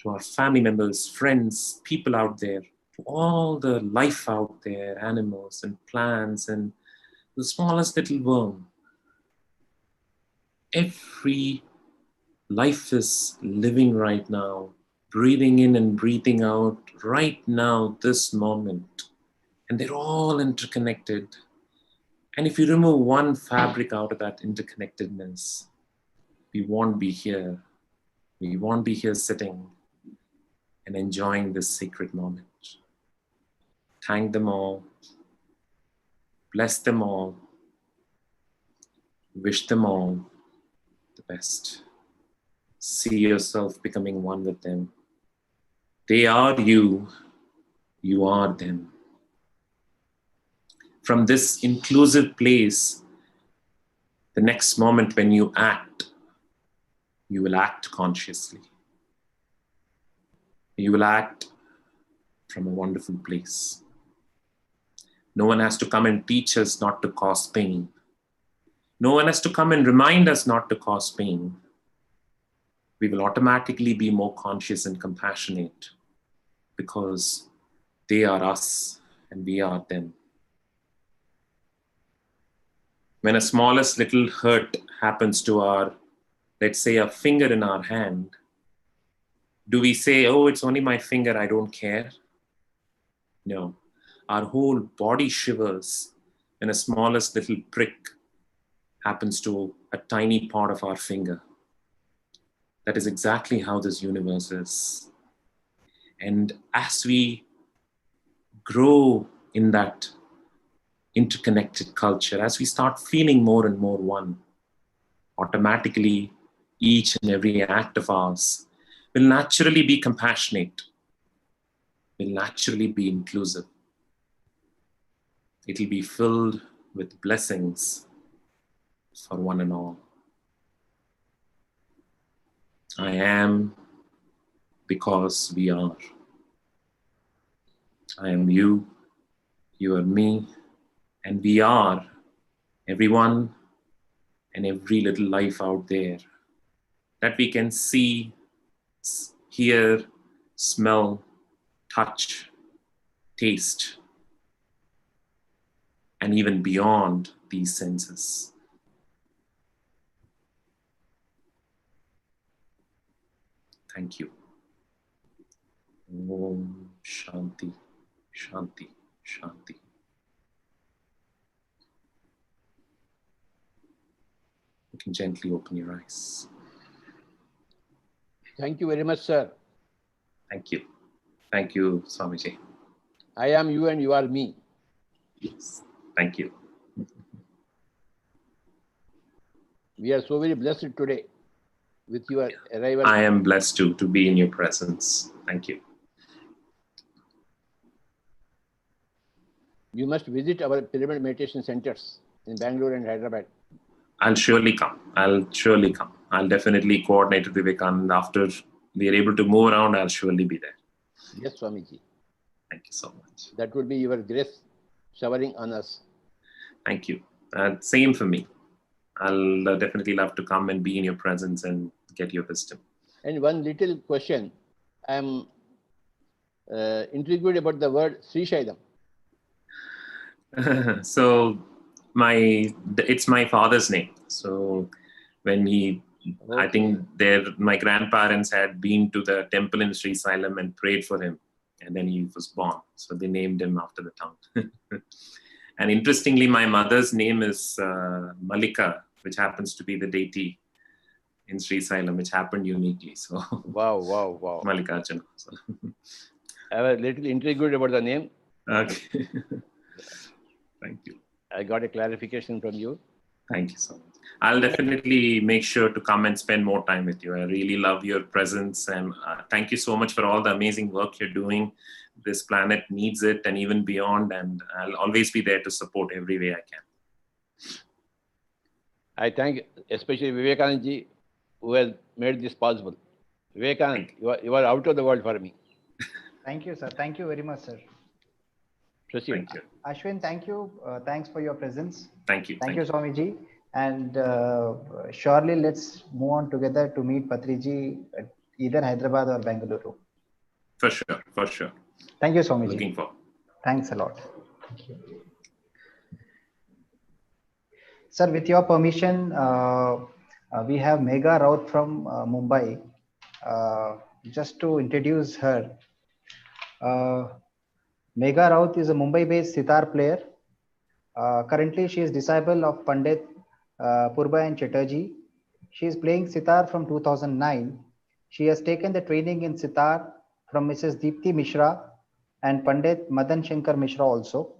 to our family members, friends, people out there, to all the life out there, animals and plants and the smallest little worm. Every life is living right now, breathing in and breathing out right now, this moment. And they're all interconnected. And if you remove one fabric out of that interconnectedness, we won't be here. We won't be here sitting and enjoying this sacred moment. Thank them all. Bless them all. Wish them all the best. See yourself becoming one with them. They are you. You are them. From this inclusive place, the next moment when you act, you will act consciously. You will act from a wonderful place. No one has to come and teach us not to cause pain. No one has to come and remind us not to cause pain. We will automatically be more conscious and compassionate because they are us and we are them. When a smallest little hurt happens to our, let's say, a finger in our hand, do we say, oh, it's only my finger, I don't care? No. Our whole body shivers when a smallest little prick happens to a tiny part of our finger. That is exactly how this universe is. And as we grow in that interconnected culture, as we start feeling more and more one, automatically each and every act of ours will naturally be compassionate, will naturally be inclusive. It will be filled with blessings for one and all. I am because we are. I am you, you are me, and we are everyone and every little life out there that we can see, hear, smell, touch, taste, and even beyond these senses. Thank you. Om Shanti, Shanti, Shanti. You can gently open your eyes. Thank you very much, sir. Thank you. Thank you, Swamiji. I am you and you are me. Yes. Thank you. We are so very blessed today with your arrival. I am blessed to be in your presence. Thank you. You must visit our pyramid meditation centers in Bangalore and Hyderabad. I'll surely come. I'll surely come. I'll definitely coordinate with Vivekanand. After we are able to move around, I'll surely be there. Yes, Swamiji. Thank you so much. That would be your grace showering on us. Thank you. Same for me. I'll definitely love to come and be in your presence and get your wisdom. And one little question. I'm intrigued about the word Sri Shailam. So it's my father's name. So when I think my grandparents had been to the temple in Sri Shailam and prayed for him, and then he was born. So they named him after the town. And interestingly, my mother's name is Malika, which happens to be the deity in Sri Shailam, which happened uniquely. So Wow. Mallikarjuna. So. I was a little intrigued about the name. Okay. Thank you. I got a clarification from you. Thank you so much. I'll definitely make sure to come and spend more time with you. I really love your presence, and thank you so much for all the amazing work you're doing. This planet needs it, and even beyond, and I'll always be there to support every way I can. I thank especially Vivekanand ji, who has made this possible. Vivekanand, you are out of the world for me. Thank you, sir. Thank you very much, sir. Proceed. Thank you. Ashwin, thank you. Thanks for your presence. Thank you. Thank you, Swamiji. And surely let's move on together to meet Patriji at either Hyderabad or Bengaluru. For sure. For sure. Thank you, Swamiji. Looking forward. Thanks a lot. Thank you. Sir, with your permission, we have Megha Raut from Mumbai. Just to introduce her, Megha Raut is a Mumbai-based sitar player. Currently, she is disciple of Pandit Purbayan Chatterjee. She is playing sitar from 2009. She has taken the training in sitar from Mrs. Deepthi Mishra and Pandit Madan Shankar Mishra also.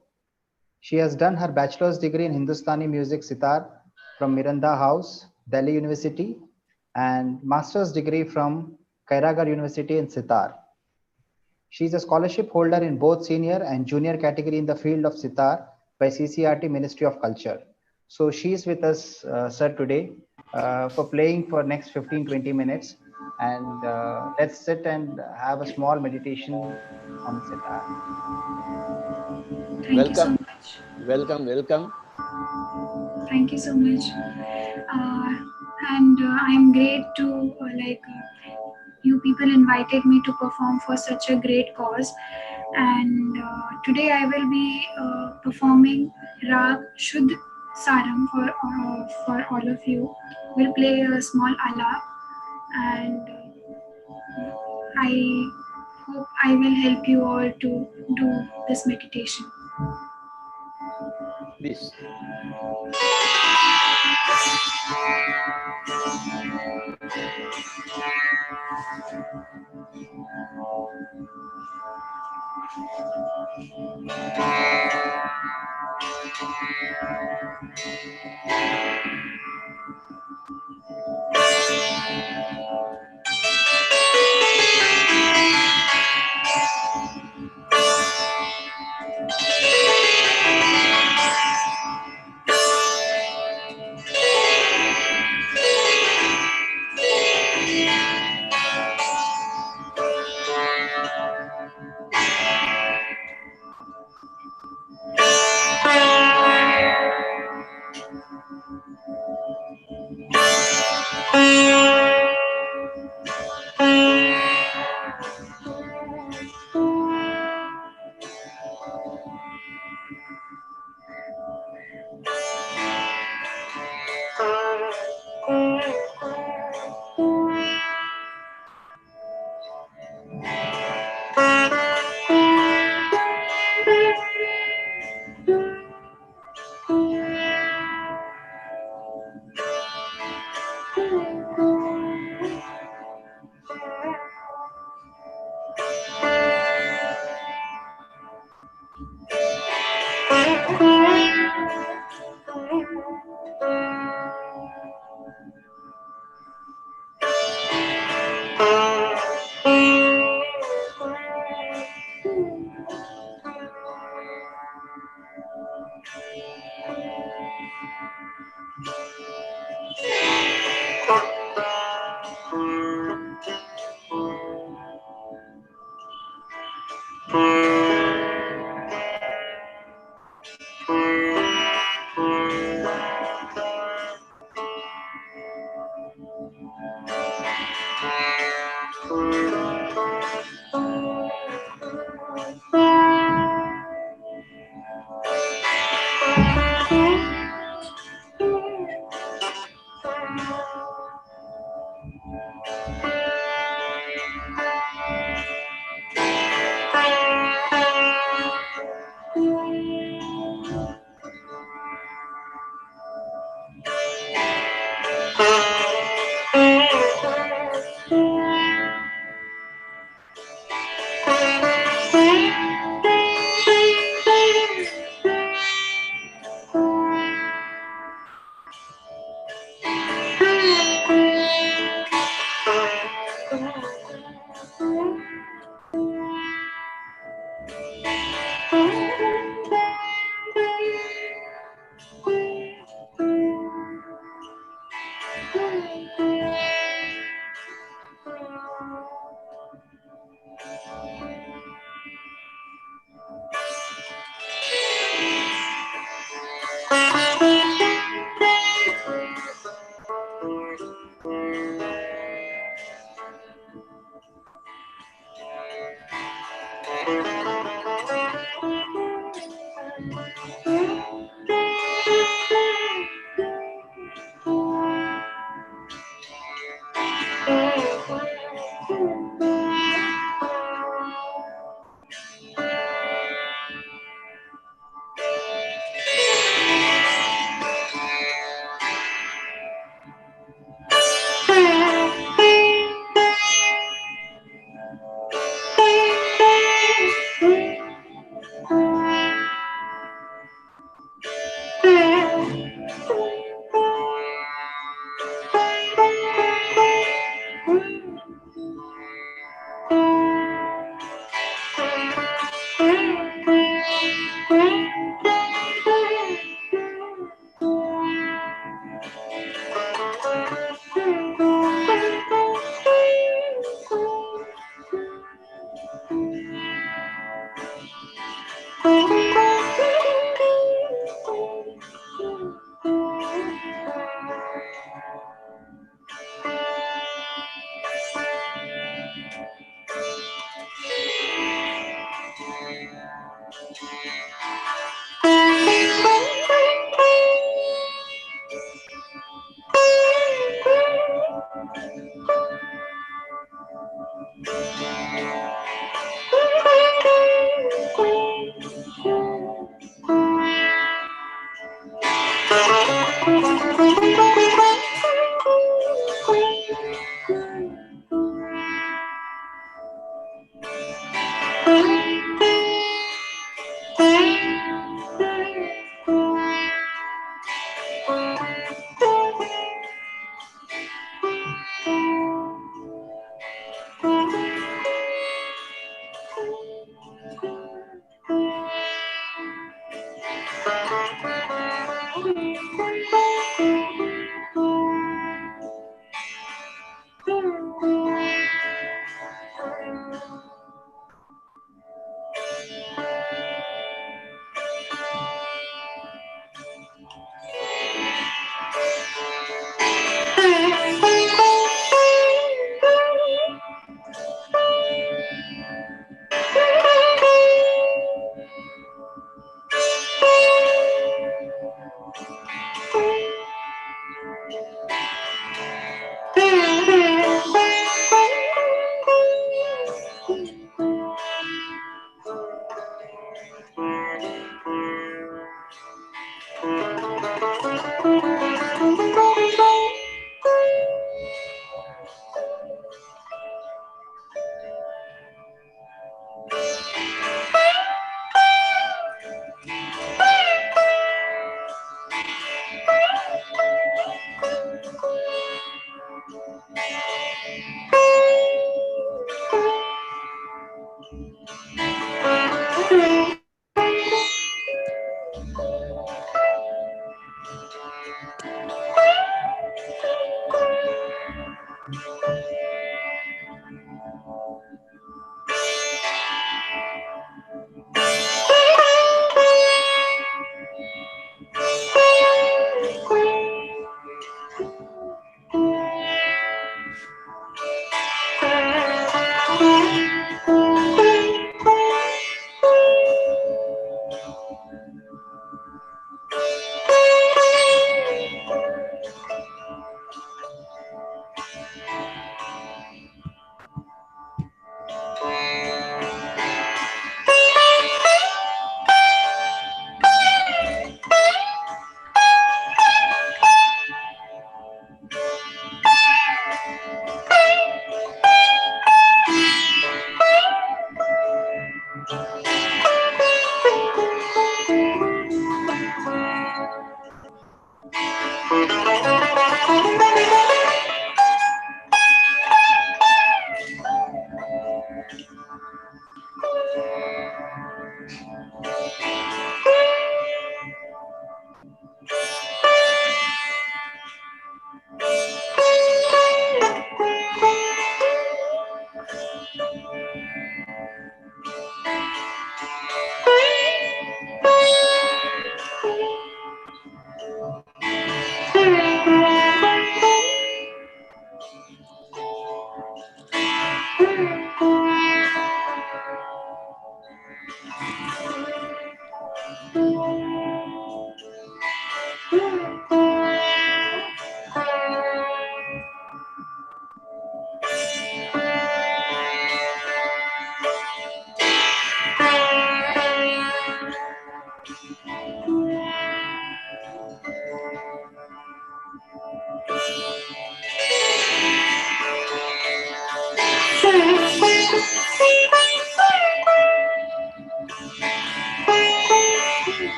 She has done her bachelor's degree in Hindustani music sitar from Miranda House, Delhi University, and master's degree from Kairagar University in sitar. She is a scholarship holder in both senior and junior category in the field of sitar by CCRT Ministry of Culture. So she is with us, sir, today for playing for next 15-20 minutes. And let's sit and have a small meditation on sitar. Thank you so much. Welcome. Thank you so much. And I'm great to you people invited me to perform for such a great cause. And today I will be performing Rag Shuddh Saram for all of you. We'll play a small alap, and I hope I will help you all to do this meditation. Please.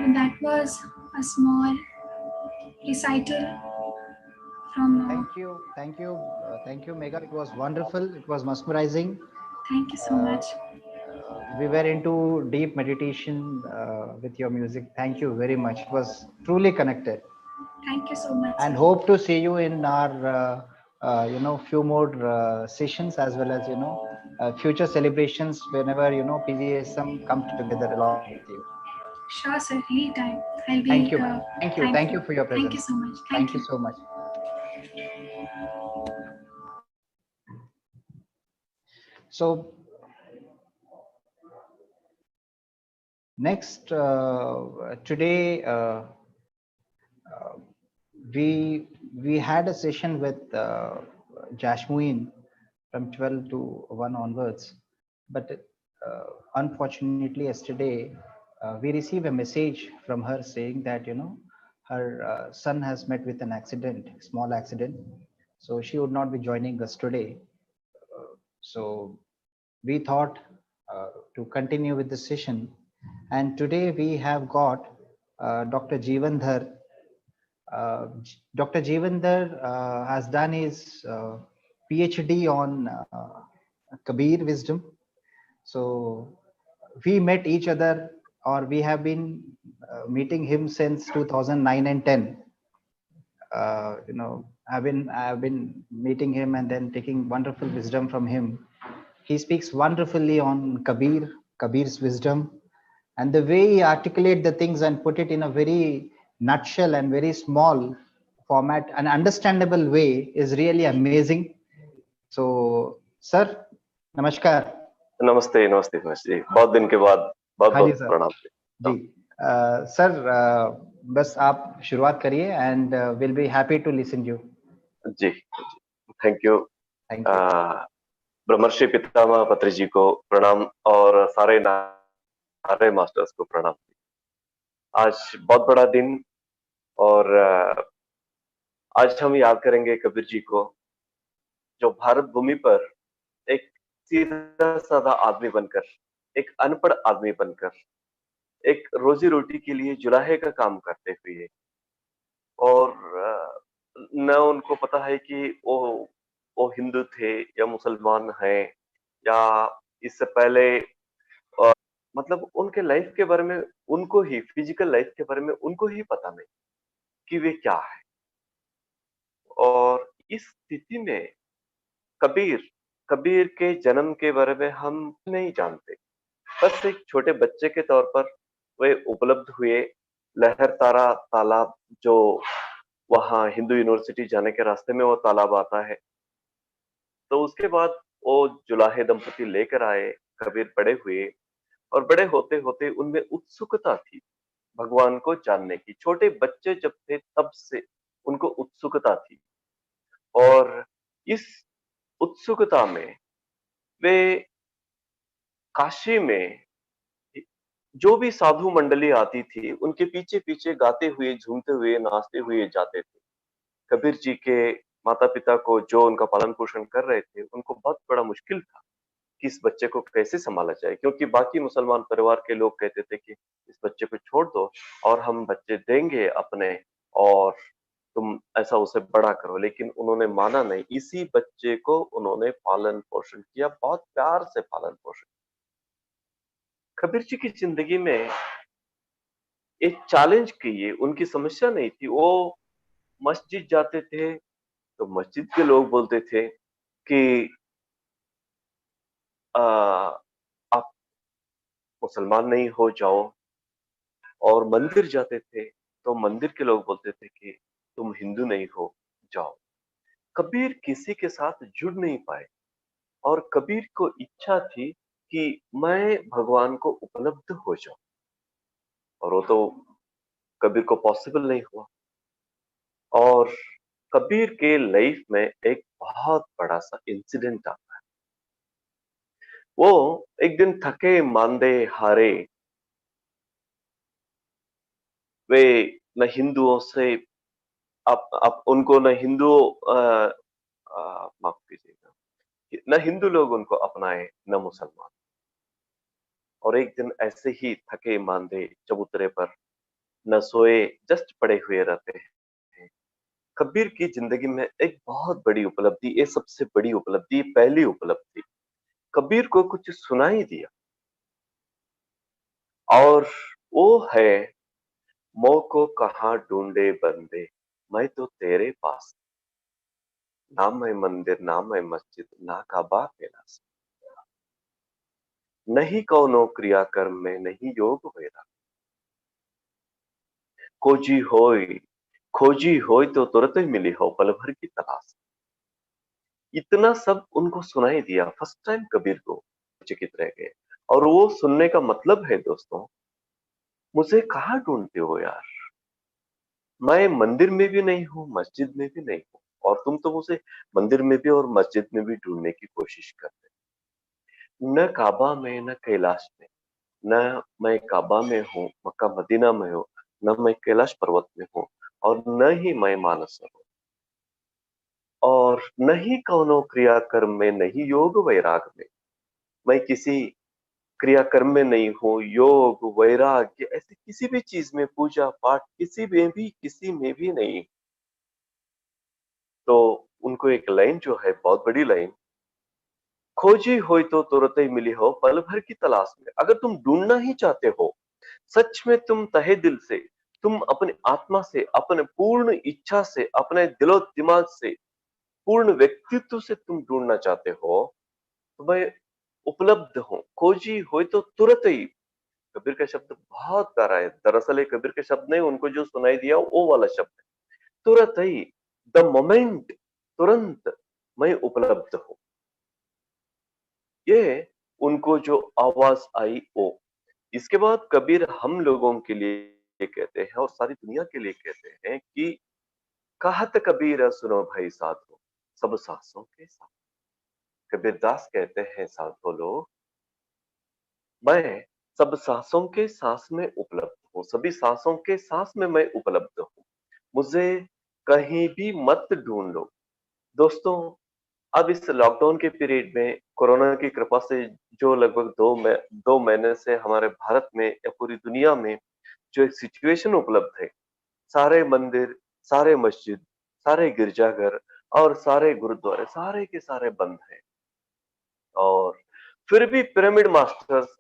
that was a small recital from. Thank you, Megha. It was wonderful. It was mesmerizing. Thank you so much. We were into deep meditation with your music. Thank you very much. It was truly connected. Thank you so much. And hope to see you in our few more sessions, as well as future celebrations whenever PGSM comes together along with you. Sure, sir. Anytime. I'll be. Thank you. Thank you for your presence. Thank you so much. Thank you so much. So next, today we had a session with Jashmuin from 12 to 1 onwards, but unfortunately yesterday we received a message from her saying that her son has met with an accident, small accident, so she would not be joining us today. So we thought to continue with the session, and today we have got Dr. Jeevandhar. Dr. Jeevandhar has done his PhD on Kabir wisdom. So we met each other, or we have been meeting him since 2009 and 10. I've been meeting him and then taking wonderful wisdom from him. He speaks wonderfully on Kabir's wisdom, and the way he articulate the things and put it in a very nutshell and very small format, an understandable way, is really amazing. So, sir, namaskar. नमस्ते नमस्ते जी, बहुत दिन के बाद बहुत बहुत प्रणाम जी। सर, बस आप शुरुआत करिए and will be happy to listen you. जी, थैंक यू। ब्रह्मर्षि पितामह पत्री जी को प्रणाम और सारे मास्टर्स को प्रणाम। आज बहुत बड़ा दिन, और आज हम याद करेंगे कबीर जी को, जो भारत भूमि पर एक सीधा साधा आदमी बनकर, एक अनपढ़ आदमी बनकर, एक रोजी रोटी के लिए जुलाहे का काम करते हुए, और न उनको पता है कि वो हिंदू थे या मुसलमान हैं, या इससे पहले मतलब उनके लाइफ के बारे में, उनको ही फिजिकल लाइफ के बारे में उनको ही पता नहीं कि वे क्या है। और इस स्थिति में कबीर के जन्म के बारे में हम नहीं जानते। बस एक छोटे बच्चे के तौर पर वे उपलब्ध हुए लहरतारा तालाब, जो वहां हिंदू यूनिवर्सिटी जाने के रास्ते में वो तालाब आता है। तो उसके बाद वो जुलाहे दंपति लेकर आए, कबीर बड़े हुए, और बड़े होते होते उनमें उत्सुकता थी भगवान को जानने की। छोटे बच्चे जब थे तब से उनको उत्सुकता थी, और इस उत्सुकता में वे काशी में जो भी साधु मंडली आती थी उनके पीछे पीछे गाते हुए, झूमते हुए, नाचते हुए जाते थे। कबीर जी के माता पिता को, जो उनका पालन पोषण कर रहे थे, उनको बहुत बड़ा मुश्किल था कि इस बच्चे को कैसे संभाला जाए, क्योंकि बाकी मुसलमान परिवार के लोग कहते थे कि इस बच्चे को छोड़ दो और हम बच्चे देंगे अपने, और तुम ऐसा उसे बड़ा करो। लेकिन उन्होंने माना नहीं। इसी बच्चे को उन्होंने पालन पोषण किया, बहुत प्यार से पालन पोषण। कबीर जी की जिंदगी में एक चैलेंज की ये उनकी समस्या नहीं थी। वो मस्जिद जाते थे तो मस्जिद के लोग बोलते थे कि आप मुसलमान नहीं हो जाओ, और मंदिर जाते थे तो मंदिर के लोग बोलते थे कि तुम हिंदू नहीं हो जाओ। कबीर किसी के साथ जुड़ नहीं पाए, और कबीर को इच्छा थी कि मैं भगवान को उपलब्ध हो जाऊं, और वो तो कबीर को पॉसिबल नहीं हुआ। और कबीर के लाइफ में एक बहुत बड़ा सा इंसिडेंट आता है। वो एक दिन थके मांदे हारे, वे न हिंदुओं से आप उनको न माफ कीजिएगा, न हिंदू लोग उनको अपनाए न मुसलमान। और एक दिन ऐसे ही थके मांदे चबूतरे पर न सोए, जस्ट पड़े हुए रहते हैं। कबीर की जिंदगी में एक बहुत बड़ी उपलब्धि, ये सबसे बड़ी उपलब्धि, पहली उपलब्धि, कबीर को कुछ सुना ही दिया, और वो है, मोह को कहाँ ढूंढे बंदे, मैं तो तेरे पास, ना मैं मंदिर ना मैं मस्जिद ना काबा कैलाश, नहीं कौनो क्रिया कर्म में नहीं योग वेरा, खोजी होय तो तुरंत ही मिली हो पल भर की तलाश। इतना सब उनको सुनाई दिया फर्स्ट टाइम कबीर को, चकित रह गए। और वो सुनने का मतलब है दोस्तों, मुझे कहाँ ढूंढते हो यार, मैं मंदिर में भी नहीं हूँ, मस्जिद में भी नहीं हूँ, और तुम तो मुझे मंदिर में भी और मस्जिद में भी ढूंढने की कोशिश करते हो। न काबा में न कैलाश में, न मैं काबा में हूँ, मक्का मदीना में हूँ, न मैं कैलाश पर्वत में हूँ, और न ही मैं मानस हूँ, और न ही कौनो क्रिया कर्म में, नहीं योग वैराग में, मैं किसी क्रिया कर्म में नहीं हूँ, योग वैराग्य ऐसे किसी भी चीज में, पूजा पाठ किसी में भी नहीं। तो उनको एक लाइन जो है, बहुत बड़ी लाइन, खोजी होई तो तुरंत ही मिली हो पल भर की तलाश में। अगर तुम ढूंढना ही चाहते हो, सच में तुम तहे दिल से, तुम अपने आत्मा से, अपने पूर्ण इच्छा से, अपने दिलो दिमाग से, पूर्ण व्यक्तित्व से तुम ढूंढना चाहते हो, तो मैं उपलब्ध हूँ। खोजी होई तो तुरंत ही, कबीर का शब्द बहुत प्यारा है। दरअसल ये कबीर के शब्द नहीं, उनको जो सुनाई दिया वो वाला शब्द है, तुरंत ही, द मोमेंट, तुरंत मैं उपलब्ध हूँ। ये उनको जो आवाज आई वो। इसके बाद कबीर हम लोगों के लिए कहते हैं और सारी दुनिया के लिए कहते हैं कि कहत कबीर सुनो भाई साधो, सब सांसों के साथ। कबीर दास कहते हैं, साधो लोग, मैं सब सांसों के सांस में उपलब्ध हूँ, सभी सांसों के सांस में मैं उपलब्ध हूँ, मुझे कहीं भी मत ढूंढ लो। दोस्तों, अब इस लॉकडाउन के पीरियड में कोरोना की कृपा से जो लगभग 2 महीने से हमारे भारत में या पूरी दुनिया में जो एक सिचुएशन उपलब्ध है, सारे मंदिर, सारे मस्जिद, सारे गिरजाघर और सारे गुरुद्वारे सारे के सारे बंद हैं। और फिर भी पिरामिड मास्टर्स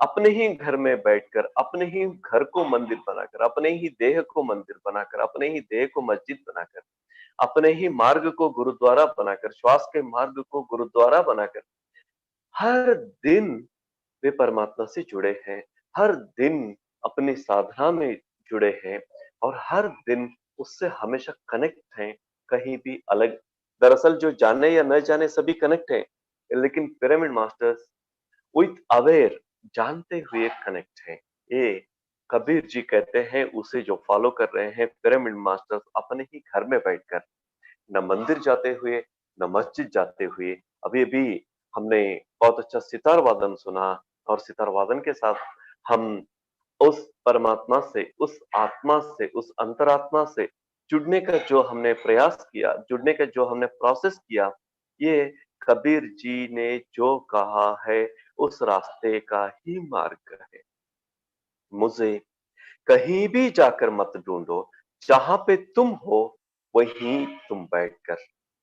अपने ही घर में बैठकर, अपने ही घर को मंदिर बनाकर, अपने ही देह को मंदिर बनाकर, अपने ही देह को मस्जिद बनाकर, अपने ही मार्ग को गुरुद्वारा बनाकर, श्वास के मार्ग को गुरुद्वारा बनाकर, हर दिन वे परमात्मा से जुड़े हैं, हर दिन अपनी साधना में जुड़े हैं, और हर दिन उससे हमेशा कनेक्ट हैं, कहीं भी अलग। दरअसल जो जाने या न जाने सभी कनेक्ट हैं, लेकिन पिरामिड मास्टर्स विथ अवेयर, जानते हुए कनेक्ट है। ये कबीर जी कहते हैं, उसे जो फॉलो कर रहे हैं पिरामिड मास्टर्स, अपने ही घर में बैठकर, न मंदिर जाते हुए, न मस्जिद जाते हुए। अभी अभी हमने बहुत अच्छा सितार वादन सुना, और सितार वादन के साथ हम उस परमात्मा से, उस आत्मा से, उस अंतरात्मा से जुड़ने का जो हमने प्रयास किया, जुड़ने का जो हमने प्रोसेस किया, ये कबीर जी ने जो कहा है उस रास्ते का ही मार्ग है। मुझे कहीं भी जाकर मत ढूंढो, जहां पे तुम हो वहीं तुम बैठकर,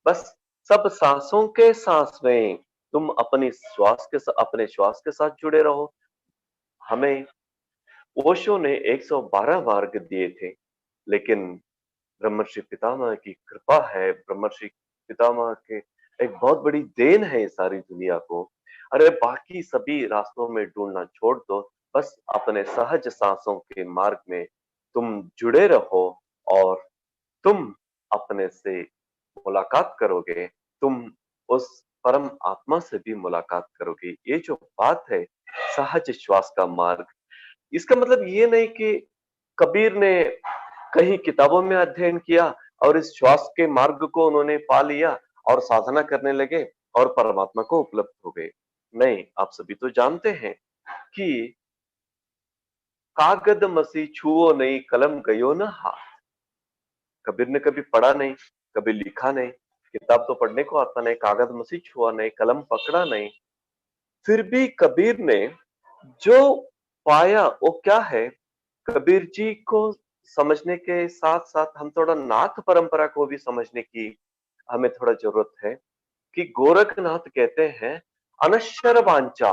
बस सब सांसों के सांस में तुम अपनी अपने श्वास के साथ जुड़े रहो। हमें ओशो ने 112 मार्ग दिए थे, लेकिन ब्रह्मर्षि पितामह की कृपा है, ब्रह्मर्षि पितामह के एक बहुत बड़ी देन है इस सारी दुनिया को। अरे बाकी सभी रास्तों में ढूंढना छोड़ दो, बस अपने सहज सांसों के मार्ग में तुम जुड़े रहो, और तुम अपने से मुलाकात करोगे, तुम उस परम आत्मा से भी मुलाकात करोगे। ये जो बात है, सहज श्वास का मार्ग, इसका मतलब ये नहीं कि कबीर ने कहीं किताबों में अध्ययन किया और इस श्वास के मार्ग को उन्होंने पा लिया और साधना करने लगे और परमात्मा को उपलब्ध हो गए। नहीं, आप सभी तो जानते हैं कि कागद मसी छुओ नहीं, कलम गयो न हाथ। कबीर ने कभी पढ़ा नहीं, कभी लिखा नहीं, किताब तो पढ़ने को आता नहीं, कागज मसी छुआ नहीं, कलम पकड़ा नहीं, फिर भी कबीर ने जो पाया वो क्या है, कबीर जी को समझने के साथ साथ हम थोड़ा नाथ परंपरा को भी समझने की हमें थोड़ा जरूरत है कि गोरखनाथ कहते हैं अनश्वर वांचा।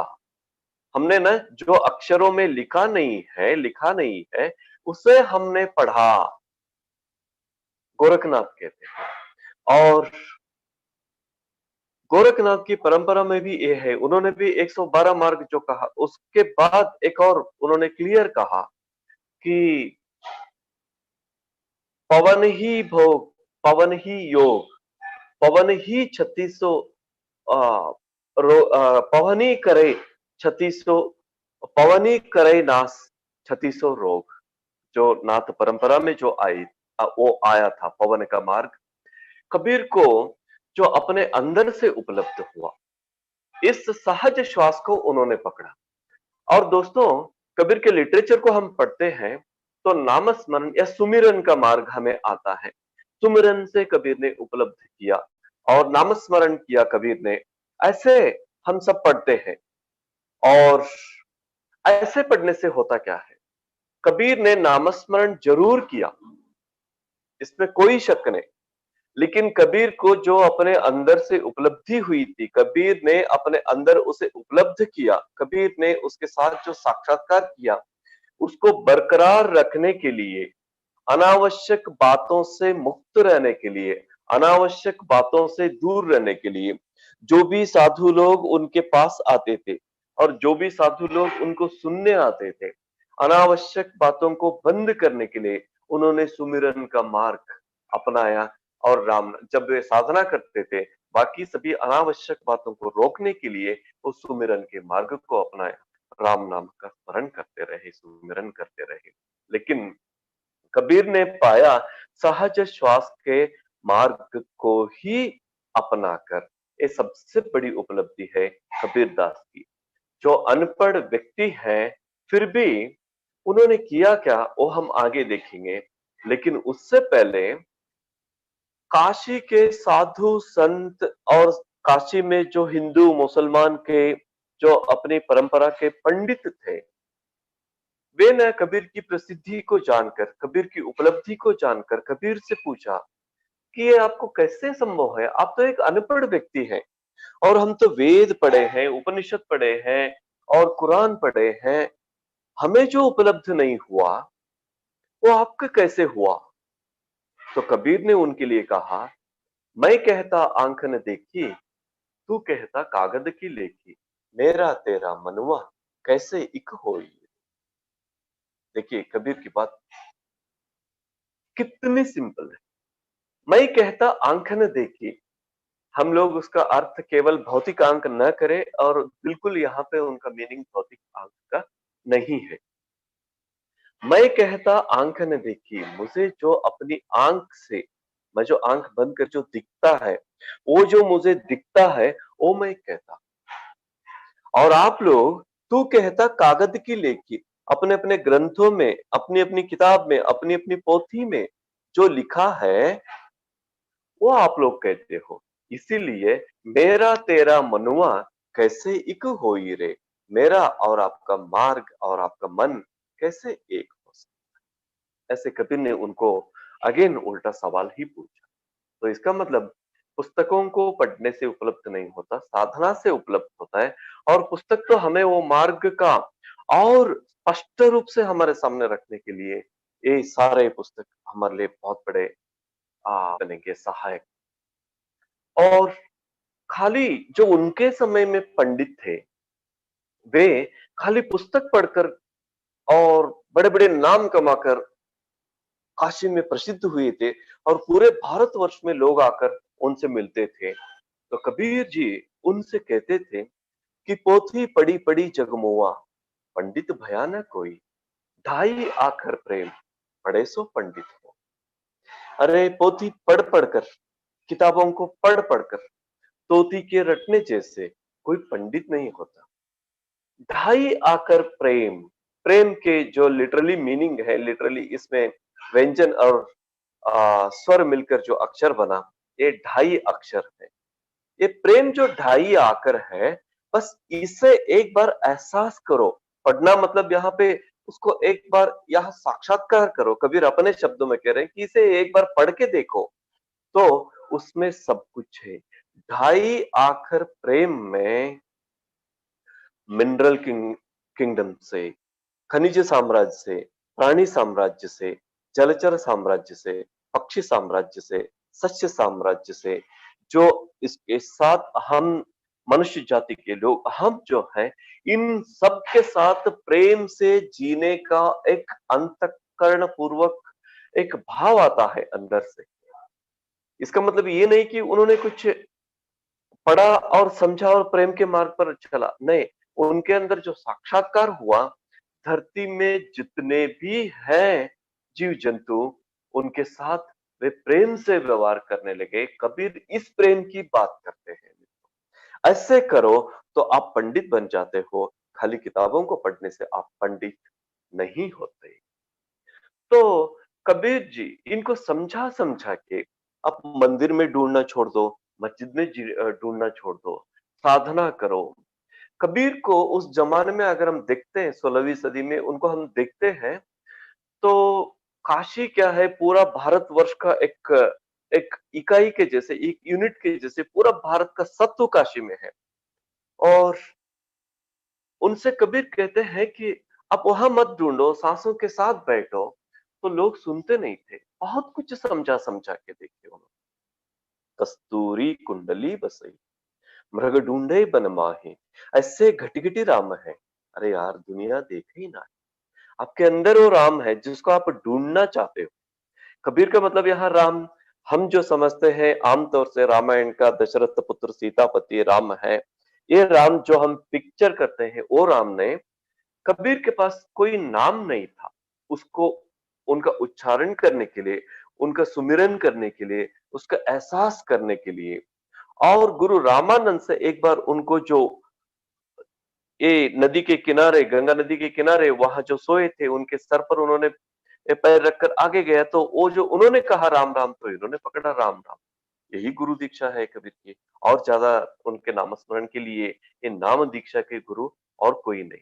हमने ना जो अक्षरों में लिखा नहीं है उसे हमने पढ़ा, गोरखनाथ कहते हैं। और गोरखनाथ की परंपरा में भी ये है, उन्होंने भी 112 मार्ग जो कहा, उसके बाद एक और उन्होंने क्लियर कहा कि पवन ही भोग, पवन ही योग, पवन ही 3600 पवनी करे 3600, पवनी करे नाश 3600 रोग। जो नाथ परंपरा में जो वो आया था पवन का मार्ग, कबीर को जो अपने अंदर से उपलब्ध हुआ, इस सहज श्वास को उन्होंने पकड़ा। और दोस्तों, कबीर के लिटरेचर को हम पढ़ते हैं तो नामस्मरण या सुमिरन का मार्ग हमें आता है। सुमिरन से कबीर ने उपलब्ध किया और नामस्मरण किया कबीर ने, ऐसे हम सब पढ़ते हैं। और ऐसे पढ़ने से होता क्या है, कबीर ने नामस्मरण जरूर किया, इसमें कोई शक नहीं, लेकिन कबीर को जो अपने अंदर से उपलब्धि हुई थी, कबीर ने अपने अंदर उसे उपलब्ध किया, कबीर ने उसके साथ जो साक्षात्कार किया, उसको बरकरार रखने के लिए, अनावश्यक बातों से मुक्त रहने के लिए, अनावश्यक बातों से दूर रहने के लिए जो भी साधु लोग उनके पास आते थे और जो भी साधु लोग उनको सुनने आते थे, अनावश्यक बातों को बंद करने के लिए उन्होंने सुमिरन का मार्ग अपनाया। और राम, जब वे साधना करते थे, बाकी सभी अनावश्यक बातों को रोकने के लिए वो सुमिरन के मार्ग को अपनाया, राम नाम का स्मरण करते रहे, सुमिरन करते रहे। लेकिन कबीर ने पाया सहज श्वास के मार्ग को ही अपनाकर, ये सबसे बड़ी उपलब्धि है कबीरदास की। जो अनपढ़ व्यक्ति है, फिर भी उन्होंने किया क्या वो हम आगे देखेंगे, लेकिन उससे पहले काशी के साधु संत और काशी में जो हिंदू मुसलमान के जो अपनी परंपरा के पंडित थे, वे न कबीर की प्रसिद्धि को जानकर, कबीर की उपलब्धि को जानकर कबीर से पूछा कि ये आपको कैसे संभव है, आप तो एक अनपढ़ व्यक्ति हैं और हम तो वेद पढ़े हैं, उपनिषद पढ़े हैं और कुरान पढ़े हैं, हमें जो उपलब्ध नहीं हुआ वो आपका कैसे हुआ। तो कबीर ने उनके लिए कहा, मैं कहता आंख न देखी, तू कहता कागद की लेखी, मेरा तेरा मनवा कैसे इक होई। देखिए कबीर की बात कितनी सिंपल है। मैं कहता आंख न देखी, हम लोग उसका अर्थ केवल भौतिक आंख न करें, और बिल्कुल यहाँ पे उनका मीनिंग भौतिक आंख का नहीं है। मैं कहता आंख न देखी, मुझे जो अपनी आंख से, मैं जो आंख बंद कर जो दिखता है, वो जो मुझे दिखता है वो मैं कहता। और आप लोग, तू कहता कागज की लेखी, अपने अपने ग्रंथों में, अपनी अपनी किताब में, अपनी अपनी पोथी में जो लिखा है वो आप लोग कहते हो। इसीलिए मेरा तेरा मनुआ कैसे इक होई रे, मेरा और आपका मार्ग और आपका मन कैसे एक हो सकता। ऐसे कबीर ने उनको अगेन उल्टा सवाल ही पूछा। तो इसका मतलब पुस्तकों को पढ़ने से उपलब्ध नहीं होता, साधना से उपलब्ध होता है। और पुस्तक तो हमें वो मार्ग का और स्पष्ट रूप से हमारे सामने रखने के लिए, ये सारे पुस्तक हमारे लिए बहुत बड़े बनेंगे, सहायक। और खाली जो उनके समय में पंडित थे, वे खाली पुस्तक पढ़कर और बड़े बड़े नाम कमाकर काशी में प्रसिद्ध हुए थे और पूरे भारतवर्ष में लोग आकर उनसे मिलते थे। तो कबीर जी उनसे कहते थे कि पोथी पड़ी पड़ी जगमुआ, पंडित भया न कोई, ढाई आखर प्रेम, पढ़े सो पंडित हो। अरे पोथी पढ़ पढ़कर, किताबों को पढ़ पढ़कर तोती के रटने जैसे कोई पंडित नहीं होता। ढाई आकर प्रेम, प्रेम के जो लिटरली मीनिंग है, लिटरली इसमें व्यंजन और स्वर मिलकर जो अक्षर बना, ये ढाई अक्षर है। ये प्रेम जो ढाई आकर है, बस इसे एक बार एहसास करो। पढ़ना मतलब यहाँ पे उसको एक बार यहाँ साक्षात्कार करो। कबीर अपने शब्दों में कह रहे हैं कि इसे एक बार पढ़ के देखो, तो उसमें सब कुछ है। ढाई आखर प्रेम में मिनरल किंगडम से, खनिज साम्राज्य से, प्राणी साम्राज्य से, जलचर साम्राज्य से, पक्षी साम्राज्य से, सस्य साम्राज्य से, जो इसके साथ हम मनुष्य जाति के लोग, हम जो है, इन सब के साथ प्रेम से जीने का एक अंतःकरण पूर्वक एक भाव आता है अंदर से। इसका मतलब ये नहीं कि उन्होंने कुछ पढ़ा और समझा और प्रेम के मार्ग पर चला, नहीं, उनके अंदर जो साक्षात्कार हुआ, धरती में जितने भी हैं जीव जंतु, उनके साथ वे प्रेम से व्यवहार करने लगे। कबीर इस प्रेम की बात करते हैं। ऐसे करो तो आप पंडित बन जाते हो, खाली किताबों को पढ़ने से आप पंडित नहीं होते। तो कबीर जी इनको समझा समझा के, आप मंदिर में ढूंढना छोड़ दो, मस्जिद में ढूंढना छोड़ दो, साधना करो। कबीर को उस जमाने में अगर हम देखते हैं, 16वीं सदी में उनको हम देखते हैं, तो काशी क्या है, पूरा भारतवर्ष का एक एक इकाई के जैसे, एक यूनिट के जैसे पूरा भारत का सत्व काशी में है। और उनसे कबीर कहते हैं कि आप वहां मत ढूंढो, सांसों के साथ बैठो। तो लोग सुनते नहीं थे। बहुत कुछ समझा समझा के देखे उन्होंने। कस्तूरी कुंडली बसई, मृग ढूंढे बन माही, ऐसे घटी राम है। अरे यार, दुनिया देखे ही ना, आपके अंदर वो राम है जिसको आप ढूंढना चाहते हो। कबीर का मतलब यहाँ राम, हम जो समझते हैं आमतौर से रामायण का दशरथ पुत्र सीतापति राम है, ये राम जो हम पिक्चर करते हैं वो राम नहीं। कबीर के पास कोई नाम नहीं था। उसको उनका उच्चारण करने के लिए, उनका सुमिरन करने के लिए, उसका एहसास करने के लिए, और गुरु रामानंद से एक बार उनको जो ये नदी के किनारे, गंगा नदी के किनारे वहां जो सोए थे, उनके सर पर उन्होंने पैर रखकर आगे गया, तो वो जो उन्होंने कहा राम राम, तो इन्होंने पकड़ा राम राम। यही गुरु दीक्षा है कबीर की। और ज्यादा उनके नामस्मरण के लिए ये नाम दीक्षा के गुरु और कोई नहीं।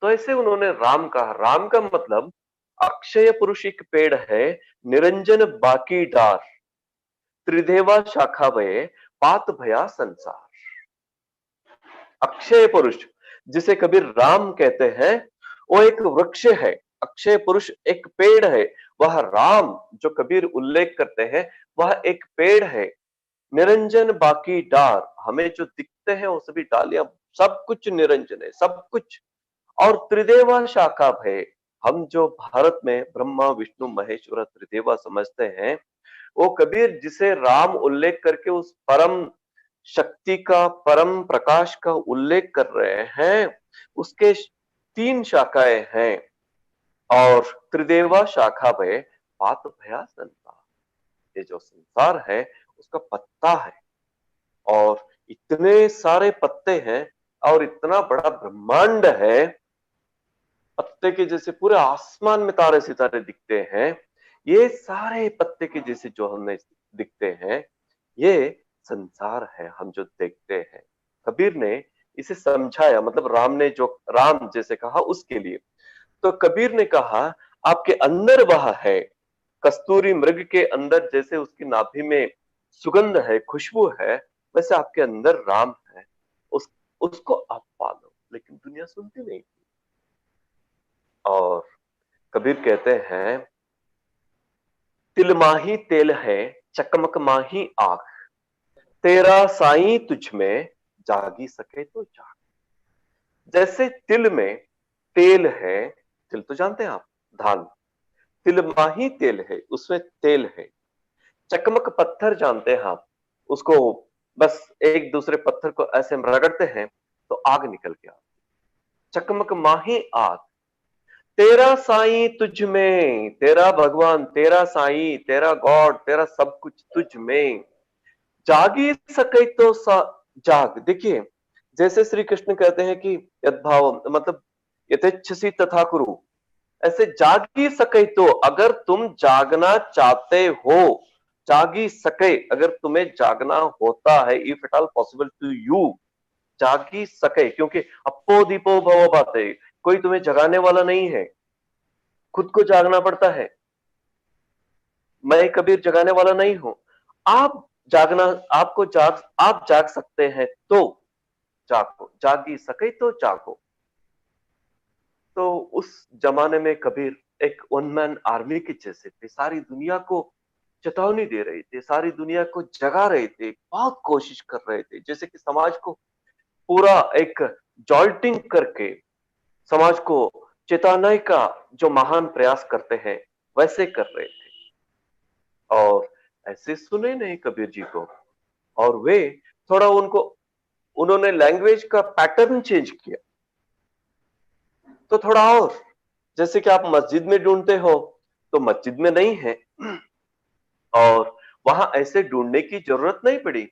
तो ऐसे उन्होंने राम कहा। राम का मतलब अक्षय पुरुष एक पेड़ है, निरंजन बाकी डार, त्रिदेवा शाखा भये, पात भया संसार। अक्षय पुरुष जिसे कबीर राम कहते हैं, वो एक वृक्ष है। अक्षय पुरुष एक पेड़ है। वह राम जो कबीर उल्लेख करते हैं, वह एक पेड़ है। निरंजन बाकी डार, हमें जो दिखते हैं वो सभी डालियां, सब कुछ निरंजन है, सब कुछ। और त्रिदेवा शाखा भय, हम जो भारत में ब्रह्मा विष्णु महेश्वर त्रिदेवा समझते हैं, वो कबीर जिसे राम उल्लेख करके उस परम शक्ति का, परम प्रकाश का उल्लेख कर रहे हैं, उसके 3 शाखाएं हैं। और त्रिदेवा शाखा भय, पात भया संसार, ये जो संसार है उसका पत्ता है। और इतने सारे पत्ते हैं और इतना बड़ा ब्रह्मांड है, पत्ते के जैसे पूरे आसमान में तारे सितारे दिखते हैं। ये सारे पत्ते के जैसे जो हमें दिखते हैं, ये संसार है हम जो देखते हैं। कबीर ने इसे समझाया, मतलब राम ने जो राम जैसे कहा उसके लिए। तो कबीर ने कहा आपके अंदर वह है, कस्तूरी मृग के अंदर जैसे उसकी नाभि में सुगंध है, खुशबू है, वैसे आपके अंदर राम है। उसको आप पालो। लेकिन दुनिया सुनती नहीं। और कबीर कहते हैं, तिल माही तेल है, चकमक माही आंख, तेरा साई तुझ में, जागी सके तो जाग। जैसे तिल में तेल है, तिल तो जानते हैं आप, धान, तिल माही तेल है, उसमें तेल है। चकमक पत्थर जानते हैं आप, उसको बस एक दूसरे पत्थर को ऐसे रगड़ते हैं तो आग निकल के आती। चकमक माही आग, तेरा साई तुझ में, तेरा भगवान, तेरा साई, तेरा गॉड, तेरा सब कुछ तुझ में, जागी सके तो जाग। देखिए, जैसे श्री कृष्ण कहते हैं कि यद्भाव, मतलब यथेच्छसि तथा कुरु, ऐसे जागी सके तो, अगर तुम जागना चाहते हो, जागी सके, अगर तुम्हें जागना होता है, if it all possible to you, जागी सके, क्योंकि अपो दीपो भव बाते, कोई तुम्हें जगाने वाला नहीं है। खुद को जागना पड़ता है। मैं कबीर जगाने वाला नहीं हूं। आप जागना, आप जाग सकते हैं तो जागो, जागी सके तो जागो। तो उस जमाने में कबीर एक वन मैन आर्मी के जैसे थे, सारी दुनिया को चेतावनी दे रहे थे, सारी दुनिया को जगा रहे थे, बहुत कोशिश कर रहे थे, जैसे कि समाज को पूरा एक जॉल्टिंग करके समाज को चेताने का जो महान प्रयास करते हैं वैसे कर रहे थे। और ऐसे सुने नहीं कबीर जी को, और वे थोड़ा उन्होंने लैंग्वेज का पैटर्न चेंज किया। तो थोड़ा और, जैसे कि आप मस्जिद में ढूंढते हो तो मस्जिद में नहीं है, और वहां ऐसे ढूंढने की जरूरत नहीं पड़ी,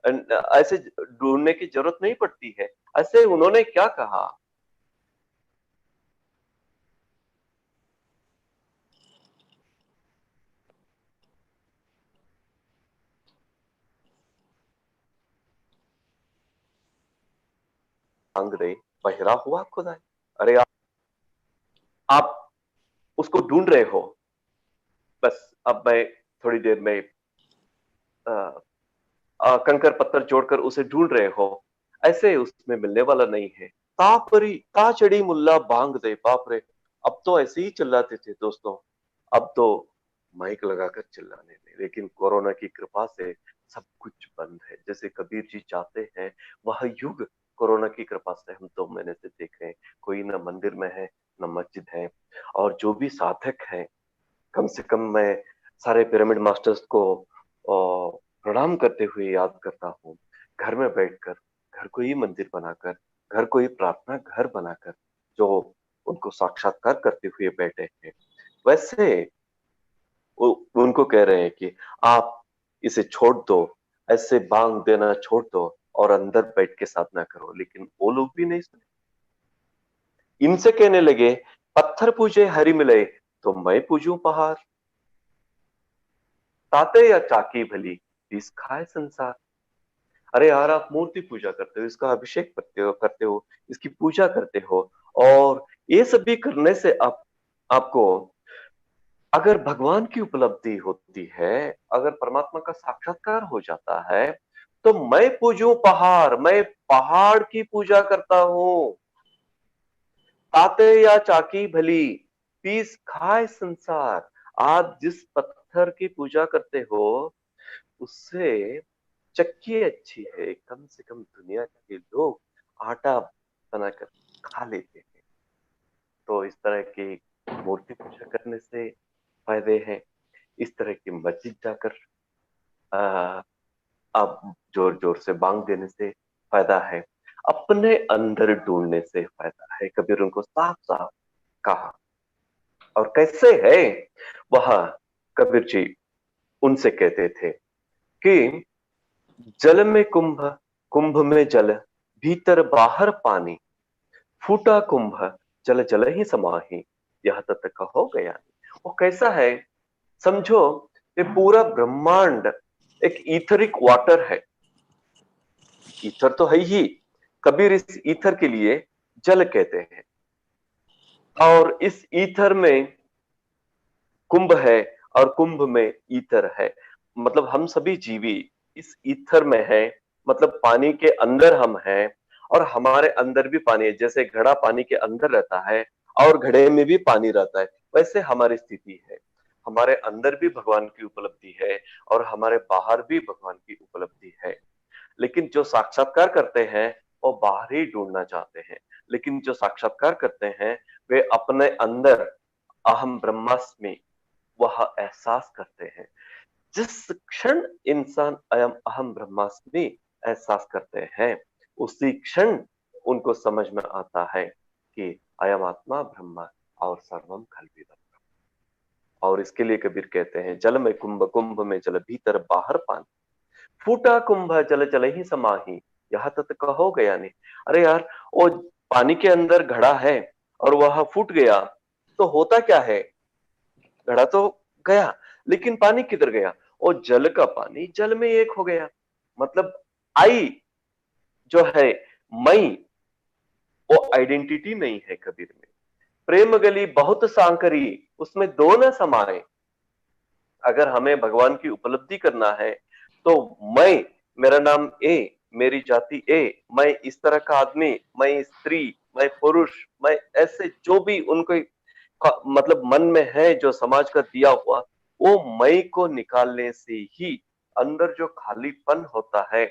ऐसे ढूंढने की जरूरत नहीं पड़ती है। ऐसे उन्होंने क्या कहा, मांग रहे बहिरा हुआ खुदा। अरे आप उसको ढूंढ रहे हो, बस अब मैं थोड़ी देर में कंकर पत्थर जोड़कर उसे ढूंढ रहे हो, ऐसे उसमें मिलने वाला नहीं है। तापरी ता चढ़ी मुल्ला बांग दे, बाप रे, अब तो ऐसे ही चिल्लाते थे दोस्तों, अब तो माइक लगाकर चिल्लाने लगे। लेकिन कोरोना की कृपा से सब कुछ बंद है। जैसे कबीर जी चाहते हैं वह युग कोरोना की कृपा से हम 2 महीने से देख रहे हैं, कोई न मंदिर में है न मस्जिद है। और जो भी साधक हैं, कम से कम मैं सारे पिरामिड मास्टर्स को प्रणाम करते हुए याद करता हूँ, घर में बैठकर, घर को ही मंदिर बनाकर, घर को ही प्रार्थना घर बनाकर जो उनको साक्षात्कार करते हुए बैठे हैं, वैसे उनको कह रहे हैं कि आप इसे छोड़ दो, ऐसे बांग देना छोड़ दो और अंदर बैठ के साधना करो। लेकिन वो लोग भी नहीं सुने। इनसे कहने लगे पत्थर पूजे हरि मिले तो मैं पूजूं पहाड़, ताते या चाकी भली इस खाए संसार। अरे यार, आप मूर्ति पूजा करते हो, इसका अभिषेक करते हो, इसकी पूजा करते हो, और ये सब भी करने से आपको अगर भगवान की उपलब्धि होती है, अगर परमात्मा का साक्षात्कार हो जाता है, तो मैं पूजूं पहाड़, मैं पहाड़ की पूजा करता हूं। ताते या चाकी भली पीस खाए संसार। आप जिस पत्थर की पूजा करते हो उससे चक्की अच्छी है, कम से कम दुनिया के लोग आटा बनाकर खा लेते हैं। तो इस तरह की मूर्ति पूजा करने से फायदे हैं, इस तरह की मस्जिद जाकर आप जोर जोर से बांग देने से फायदा है, अपने अंदर ढूंढने से फायदा है। कबीर उनको साफ साफ कहा। और कैसे है वह, कबीर जी उनसे कहते थे कि जल में कुंभ, कुंभ में जल, भीतर बाहर पानी, फूटा कुंभ जल जल ही समाही, यह तक कहो गया। वो कैसा है, समझो ये पूरा ब्रह्मांड एक ईथरिक वाटर है। ईथर तो है ही, कबीर इस ईथर के लिए जल कहते हैं। और इस ईथर में कुंभ है और कुंभ में ईथर है, मतलब हम सभी जीवी इस ईथर में है, मतलब पानी के अंदर हम हैं, और हमारे अंदर भी पानी है। जैसे घड़ा पानी के अंदर रहता है और घड़े में भी पानी रहता है, वैसे हमारी स्थिति है। हमारे अंदर भी भगवान की उपलब्धि है और हमारे बाहर भी भगवान की उपलब्धि है। लेकिन जो साक्षात्कार करते हैं वो बाहर ही ढूंढना चाहते हैं, लेकिन जो साक्षात्कार करते हैं वे अपने अंदर अहम ब्रह्मास्मि वह एहसास करते हैं। जिस क्षण इंसान अहम ब्रह्मास्मि एहसास करते हैं, उसी क्षण उनको समझ में आता है कि अयम आत्मा ब्रह्म और सर्वम खल्विदम्। और इसके लिए कबीर कहते हैं जल में कुंभ, कुंभ में जल, भीतर बाहर पानी, फूटा कुंभ जल जल ही समाही, यह तक कहो गया नहीं। अरे यार, वो पानी के अंदर घड़ा है और वह फूट गया तो होता क्या है, घड़ा तो गया, लेकिन पानी किधर गया, वो जल का पानी जल में एक हो गया। मतलब आई जो है, मैं, वो आइडेंटिटी नहीं है कबीर में। प्रेम गली बहुत सांकरी, उसमें दो न समाए। अगर हमें भगवान की उपलब्धि करना है तो मेरा नाम ए, मेरी जाति ए, मैं इस तरह का आदमी, मैं स्त्री, मैं पुरुष, मैं ऐसे जो भी उनको मतलब मन में है जो समाज का दिया हुआ, वो मैं को निकालने से ही अंदर जो खालीपन होता है,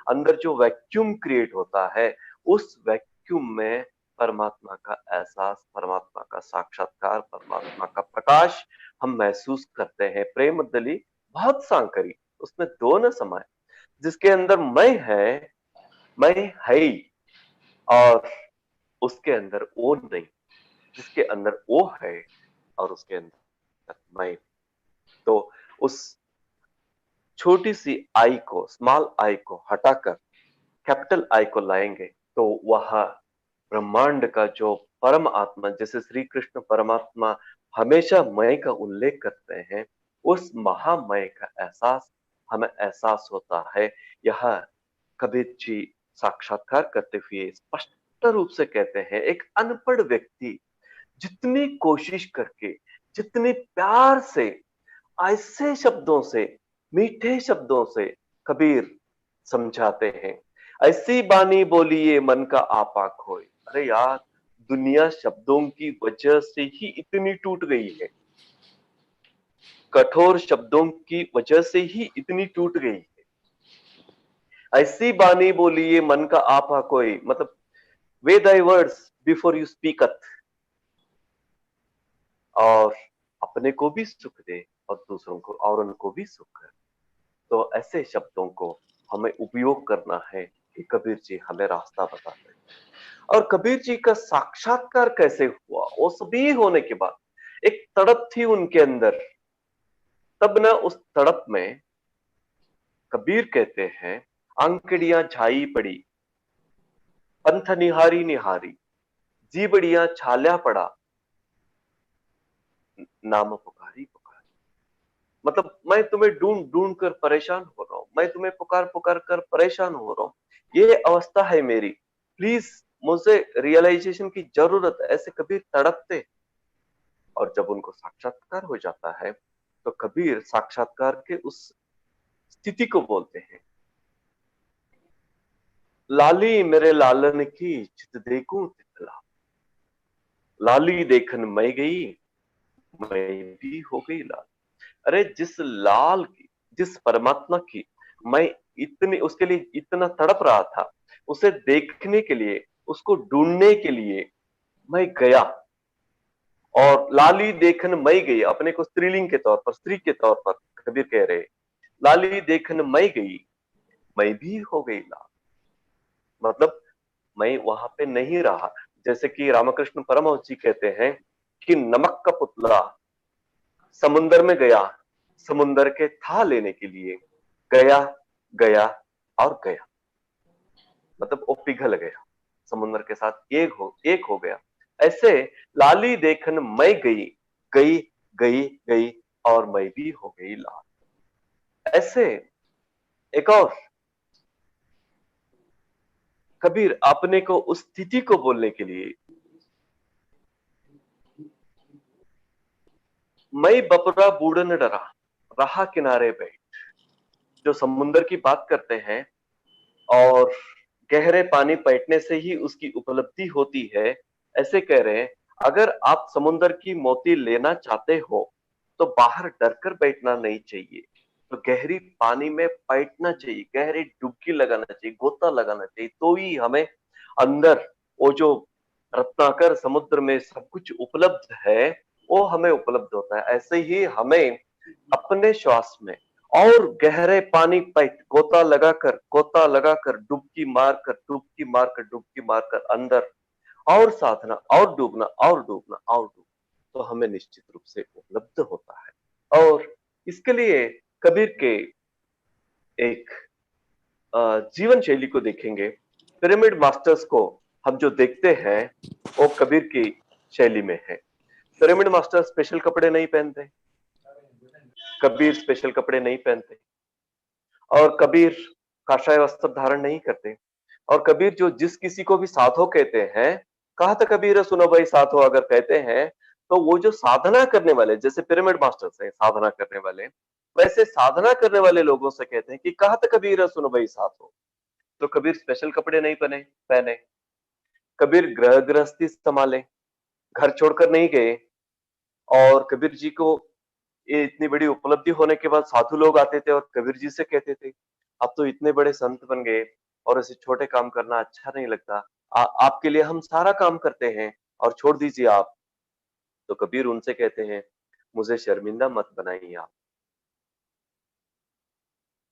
अंदर जो वैक्यूम क्रिएट होता है, उस वैक्यूम में परमात्मा का एहसास, परमात्मा का साक्षात्कार, परमात्मा का प्रकाश हम महसूस करते हैं। प्रेम दली बहुत सांकरी, उसमें दो न समाए। जिसके अंदर मैं है ही, और उसके अंदर वो नहीं, जिसके अंदर वो है और उसके अंदर मैं। तो उस छोटी सी आई को, स्मॉल आई को हटाकर कैपिटल आई को लाएंगे तो वह ब्रह्मांड का जो परम आत्मा, जैसे श्री कृष्ण परमात्मा हमेशा मय का उल्लेख करते हैं, उस महामय का एहसास हमें एहसास होता है। यह कबीर जी साक्षात्कार करते हुए स्पष्ट रूप से कहते हैं, एक अनपढ़ व्यक्ति जितनी कोशिश करके, जितनी प्यार से, ऐसे शब्दों से, मीठे शब्दों से कबीर समझाते हैं, ऐसी बानी बोलिए मन का आपा खोए। अरे यार, दुनिया शब्दों की वजह से ही इतनी टूट गई है, कठोर शब्दों की वजह से ही इतनी टूट गई है। ऐसी बानी बोलिए मन का आपा कोई, मतलब वे दाई वर्ड्स बिफोर यू स्पीकथ, और अपने को भी सुख दे और दूसरों को और उनको भी सुख कर। तो ऐसे शब्दों को हमें उपयोग करना है कि कबीर जी हमें रास्ता बताते हैं। और कबीर जी का साक्षात्कार कैसे हुआ, वो सभी होने के बाद एक तड़प थी उनके अंदर। तब न उस तड़प में कबीर कहते हैं, आंकड़ियां छाई पड़ी, पंथ निहारी निहारी, जी बढ़िया छाल्या पड़ा, नाम पुकारी पुकारी। मतलब मैं तुम्हें ढूंढ ढूंढ कर परेशान हो रहा हूं, मैं तुम्हें पुकार पुकार कर परेशान हो रहा हूं, ये अवस्था है मेरी, प्लीज मुझे रियलाइजेशन की जरूरत है। ऐसे कबीर तड़पते। और जब उनको साक्षात्कार हो जाता है तो कबीर साक्षात्कार के उस स्थिति को बोलते हैं, लाली मेरे लालन की चित देखूं तितला, लाली देखन मैं गई, मैं भी हो गई लाल। अरे जिस लाल की, जिस परमात्मा की मैं इतनी, उसके लिए इतना तड़प रहा था, उसे देखने के लिए, उसको ढूंढने के लिए मैं गया, और लाली देखन मैं गई, अपने को स्त्रीलिंग के तौर पर, स्त्री के तौर पर कबीर कह रहे, लाली देखन मैं गई, मैं भी हो गई लाल। मतलब मैं वहां पे नहीं रहा। जैसे कि रामकृष्ण परमहंस जी कहते हैं कि नमक का पुतला समुंदर में गया, समुंदर के था लेने के लिए, गया गया और गया, मतलब वो पिघल गया, समुंदर के साथ एक हो गया। ऐसे लाली देखन मैं गई, गई गई गई, और मैं भी हो गई लाल। ऐसे एक और कबीर अपने को उस स्थिति को बोलने के लिए, मैं बपरा बूढ़न डरा, रहा किनारे बैठ, जो समुंदर की बात करते हैं और गहरे पानी बैठने से ही उसकी उपलब्धि होती है। ऐसे कह रहे हैं, अगर आप समुंदर की मोती लेना चाहते हो तो बाहर डरकर बैठना नहीं चाहिए, तो गहरी पानी में बैठना चाहिए, गहरी डुबकी लगाना चाहिए, गोता लगाना चाहिए, तो ही हमें अंदर वो जो रत्नाकर समुद्र में सब कुछ उपलब्ध है वो हमें उपलब्ध होता है। ऐसे ही हमें अपने श्वास में और गहरे पानी पैट गोता लगाकर डुबकी मारकर डुबकी मारकर डुबकी मारकर अंदर और साधना और डूबना और डूबना और डूबना, तो हमें निश्चित रूप से उपलब्ध होता है। और इसके लिए कबीर के एक जीवन शैली को देखेंगे। पिरामिड मास्टर्स को हम जो देखते हैं वो कबीर की शैली में है। पिरामिड मास्टर स्पेशल कपड़े नहीं पहनते, कबीर स्पेशल कपड़े नहीं पहनते, और कबीर काषाय वस्त्र धारण नहीं करते, और कबीर जो जिस किसी को भी साधो कहते हैं, कहत कबीर सुनो भाई साथो अगर कहते हैं, तो वो जो साधना करने वाले, जैसे पिरामिड मास्टर्स हैं साधना करने वाले, वैसे साधना करने वाले लोगों से कहते हैं कि कहत कबीर सुनो भाई साथो। तो कबीर स्पेशल कपड़े नहीं पहने, कबीर गृह गृहस्थी संभाले, घर छोड़कर नहीं गए। और कबीर जी को ये इतनी बड़ी उपलब्धि होने के बाद साधु लोग आते थे और कबीर जी से कहते थे, अब तो इतने बड़े संत बन गए और ऐसे छोटे काम करना अच्छा नहीं लगता, आपके लिए हम सारा काम करते हैं और छोड़ दीजिए आप। तो कबीर उनसे कहते हैं, मुझे शर्मिंदा मत बनाइए आप।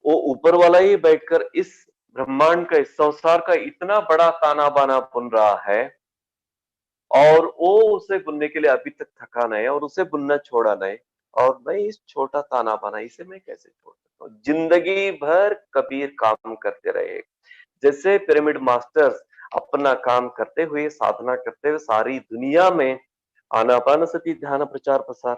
वो ऊपर वाला ही बैठकर इस ब्रह्मांड का, इस संसार का इतना बड़ा ताना बाना बुन रहा है और वो उसे बुनने के लिए अभी तक थका नहीं और उसे बुनना छोड़ा नहीं। और मैं इस छोटा ताना बाना इसे मैं कैसे छोड़ सकता हूँ। जिंदगी भर कबीर काम करते रहे। जैसे पिरामिड मास्टर्स अपना काम करते हुए, साधना करते हुए सारी दुनिया में आनापानसति ध्यान प्रचार प्रसार,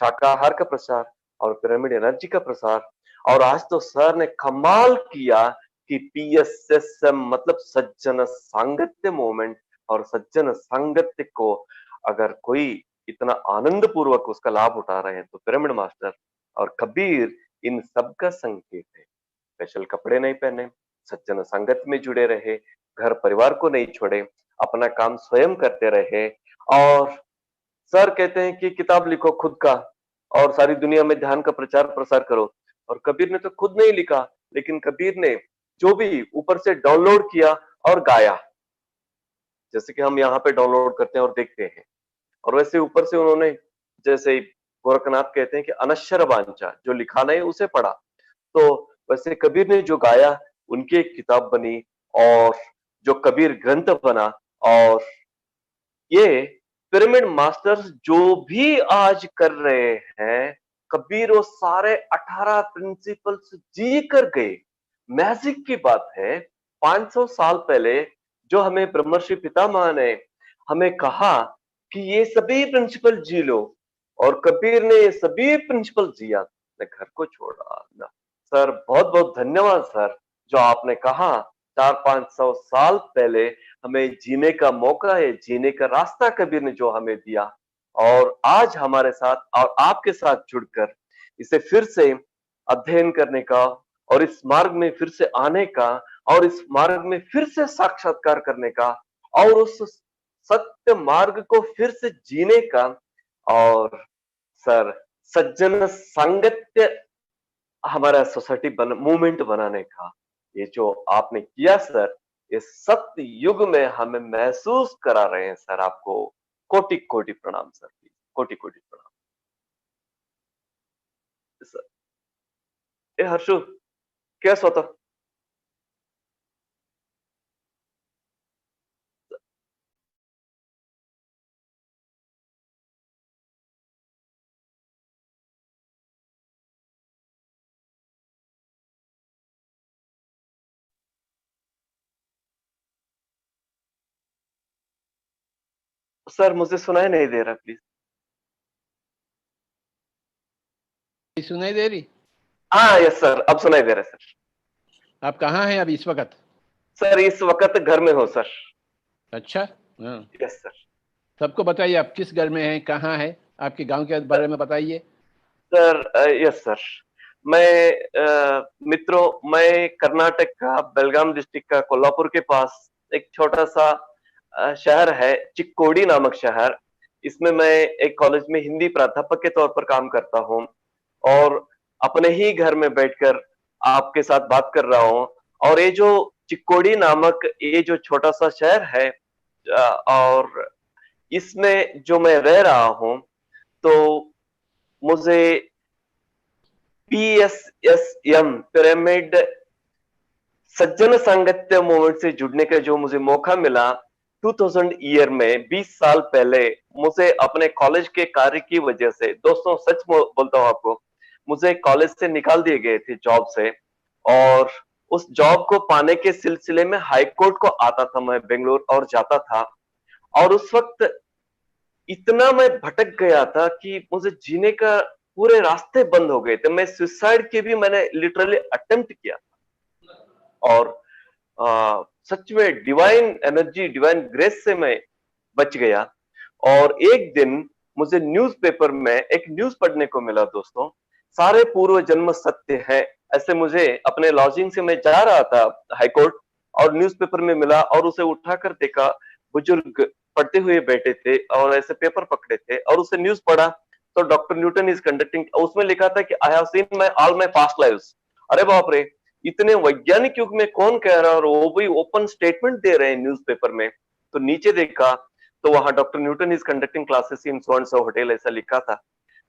शाकाहार का प्रसार और पिरामिड एनर्जी का प्रसार। और आज तो सर ने कमाल किया कि PSSM मतलब सज्जन सांगत्य मूवमेंट, और सज्जन सांगत्य को अगर कोई इतना आनंद पूर्वक उसका लाभ उठा रहे हैं तो पिरामिड मास्टर और कबीर इन सब का संकेत है। स्पेशल कपड़े नहीं पहने, सज्जन संगत में जुड़े रहे, घर परिवार को नहीं छोड़े, अपना काम स्वयं करते रहे। और सर कहते हैं कि किताब लिखो खुद का और सारी दुनिया में ध्यान का प्रचार प्रसार करो। और कबीर ने तो खुद नहीं लिखा, लेकिन कबीर ने जो भी ऊपर से डाउनलोड किया और गाया, जैसे कि हम यहाँ पे डाउनलोड करते हैं और देखते हैं। और वैसे ऊपर से उन्होंने, जैसे गोरखनाथ कहते हैं कि अनश्वर वांचा, जो लिखा नहीं उसे पढ़ा। तो वैसे कबीर ने जो गाया उनकी एक किताब बनी और जो कबीर ग्रंथ बना। और ये पिरामिड मास्टर्स जो भी आज कर रहे हैं, कबीर वो सारे 18 प्रिंसिपल्स जी कर गए। मैजिक की बात है, 500 साल पहले जो हमें ब्रह्मर्षि पितामह ने हमें कहा कि ये सभी प्रिंसिपल जी लो, और कबीर ने ये सभी प्रिंसिपल जिया, ने घर को छोड़ा ना। सर बहुत बहुत धन्यवाद सर, जो आपने कहा 400-500 साल पहले हमें जीने का मौका है, जीने का रास्ता कबीर ने जो हमें दिया, और आज हमारे साथ और आपके साथ जुड़कर इसे फिर से अध्ययन करने का और इस मार्ग में फिर से आने का और इस मार्ग में फिर से साक्षात्कार करने का और उस सत्य मार्ग को फिर से जीने का, और सर सज्जन सांगत्य हमारा सोसाइटी मूवमेंट बनाने का ये जो आपने किया सर, ये सत्य युग में हमें महसूस करा रहे हैं सर। आपको कोटि कोटि प्रणाम सर, कोटि कोटि प्रणाम सर। ए हर्षु, कैसा होता? सर मुझे सुनाई नहीं दे रहा, प्लीज। सुनाई दे रही? हाँ यस सर, अब सुनाई दे रहा है सर। आप कहाँ हैं अभी इस वक्त? सर इस वक्त घर में हो सर। अच्छा, हाँ। Yes sir. सबको बताइए आप किस घर में हैं, कहाँ है, आपके गांव के बारे में बताइए। सर यस सर, मैं मित्रों, मैं कर्नाटक का बेलगाम डिस्ट्रिक्ट का कोल्हापुर के पास एक छोटा सा शहर है, चिक्कोडी नामक शहर। इसमें मैं एक कॉलेज में हिंदी प्राध्यापक के तौर पर काम करता हूँ और अपने ही घर में बैठकर आपके साथ बात कर रहा हूँ। और ये जो चिक्कोडी नामक ये जो छोटा सा शहर है और इसमें जो मैं रह रहा हूँ, तो मुझे PSSM पिरामिड सज्जन सांगत्य मूवमेंट से जुड़ने का जो मुझे मौका मिला 2000 ईयर में, 20 साल पहले, मुझे अपने कॉलेज के कार्य की वजह से, दोस्तों सच बोलता हूँ आपको, मुझे कॉलेज से निकाल दिए गए थे जॉब से। और उस जॉब को पाने के सिलसिले में हाई कोर्ट को आता था मैं बेंगलोर और जाता था। और उस वक्त इतना मैं भटक गया था कि मुझे जीने का पूरे रास्ते बंद हो गए थे। मैं सुसाइड के भी मैंने लिटरली अटेम्प्ट किया था। और सच में डिवाइन एनर्जी, डिवाइन ग्रेस से मैं बच गया। और एक दिन मुझे न्यूज़पेपर में एक न्यूज़ पढ़ने को मिला दोस्तों, सारे पूर्व जन्म सत्य है। ऐसे मुझे अपने लॉजिंग से मैं जा रहा था हाईकोर्ट और न्यूज़पेपर में मिला और उसे उठाकर देखा, बुजुर्ग पढ़ते हुए बैठे थे और ऐसे पेपर पकड़े थे और उसे न्यूज़ पढ़ा तो डॉक्टर न्यूटन इज कंडक्टिंग, उसमें लिखा था कि I have seen my all my past lives. अरे बाप रे, इतने वैज्ञानिक युग में कौन कह रहा है, और वो भी ओपन स्टेटमेंट दे रहे हैं न्यूज़पेपर में। तो नीचे देखा तो वहां doctor Newton is conducting classes in so and so hotel ऐसा लिखा था।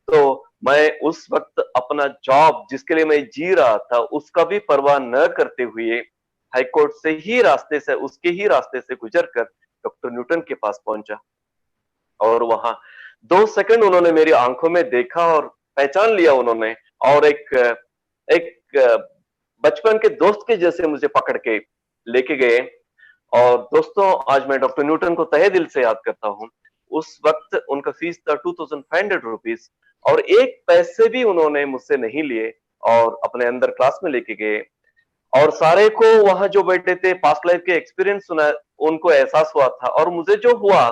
तो मैं उस वक्त अपना जॉब जिसके लिए मैं जी रहा था उसका भी परवाह न करते हुए हाईकोर्ट से ही रास्ते से उसके ही रास्ते से गुजरकर डॉक्टर न्यूटन के पास पहुंचा। और वहां 2 सेकंड उन्होंने मेरी आंखों में देखा और पहचान लिया उन्होंने, और एक बचपन के दोस्त के जैसे मुझे पकड़ के लेके गए। और दोस्तों आज मैं डॉक्टर न्यूटन को तहे दिल से याद करता हूँ। उस वक्त उनका फीस था 2500 रुपीज और एक पैसे भी उन्होंने मुझसे नहीं लिए और अपने अंदर क्लास में लेके गए। और सारे को वहां जो बैठे थे पास्ट लाइफ के एक्सपीरियंस सुना, उनको एहसास हुआ था। और मुझे जो हुआ,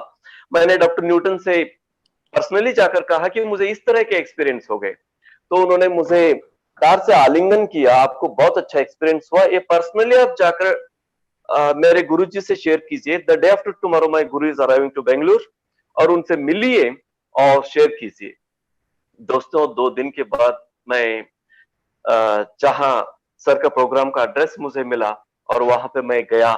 मैंने डॉक्टर न्यूटन से पर्सनली जाकर कहा कि मुझे इस तरह के एक्सपीरियंस हो गए। तो उन्होंने मुझे कार से आलिंगन किया, आपको बहुत अच्छा एक्सपीरियंस हुआ, ये पर्सनली आप जाकर मेरे गुरुजी से शेयर कीजिए। The day after tomorrow my Guru is arriving to Bengaluru, और उनसे मिलिए और शेयर कीजिए। दोस्तों 2 दिन के बाद मैं जहां सर का प्रोग्राम का एड्रेस मुझे मिला और वहां पे मैं गया।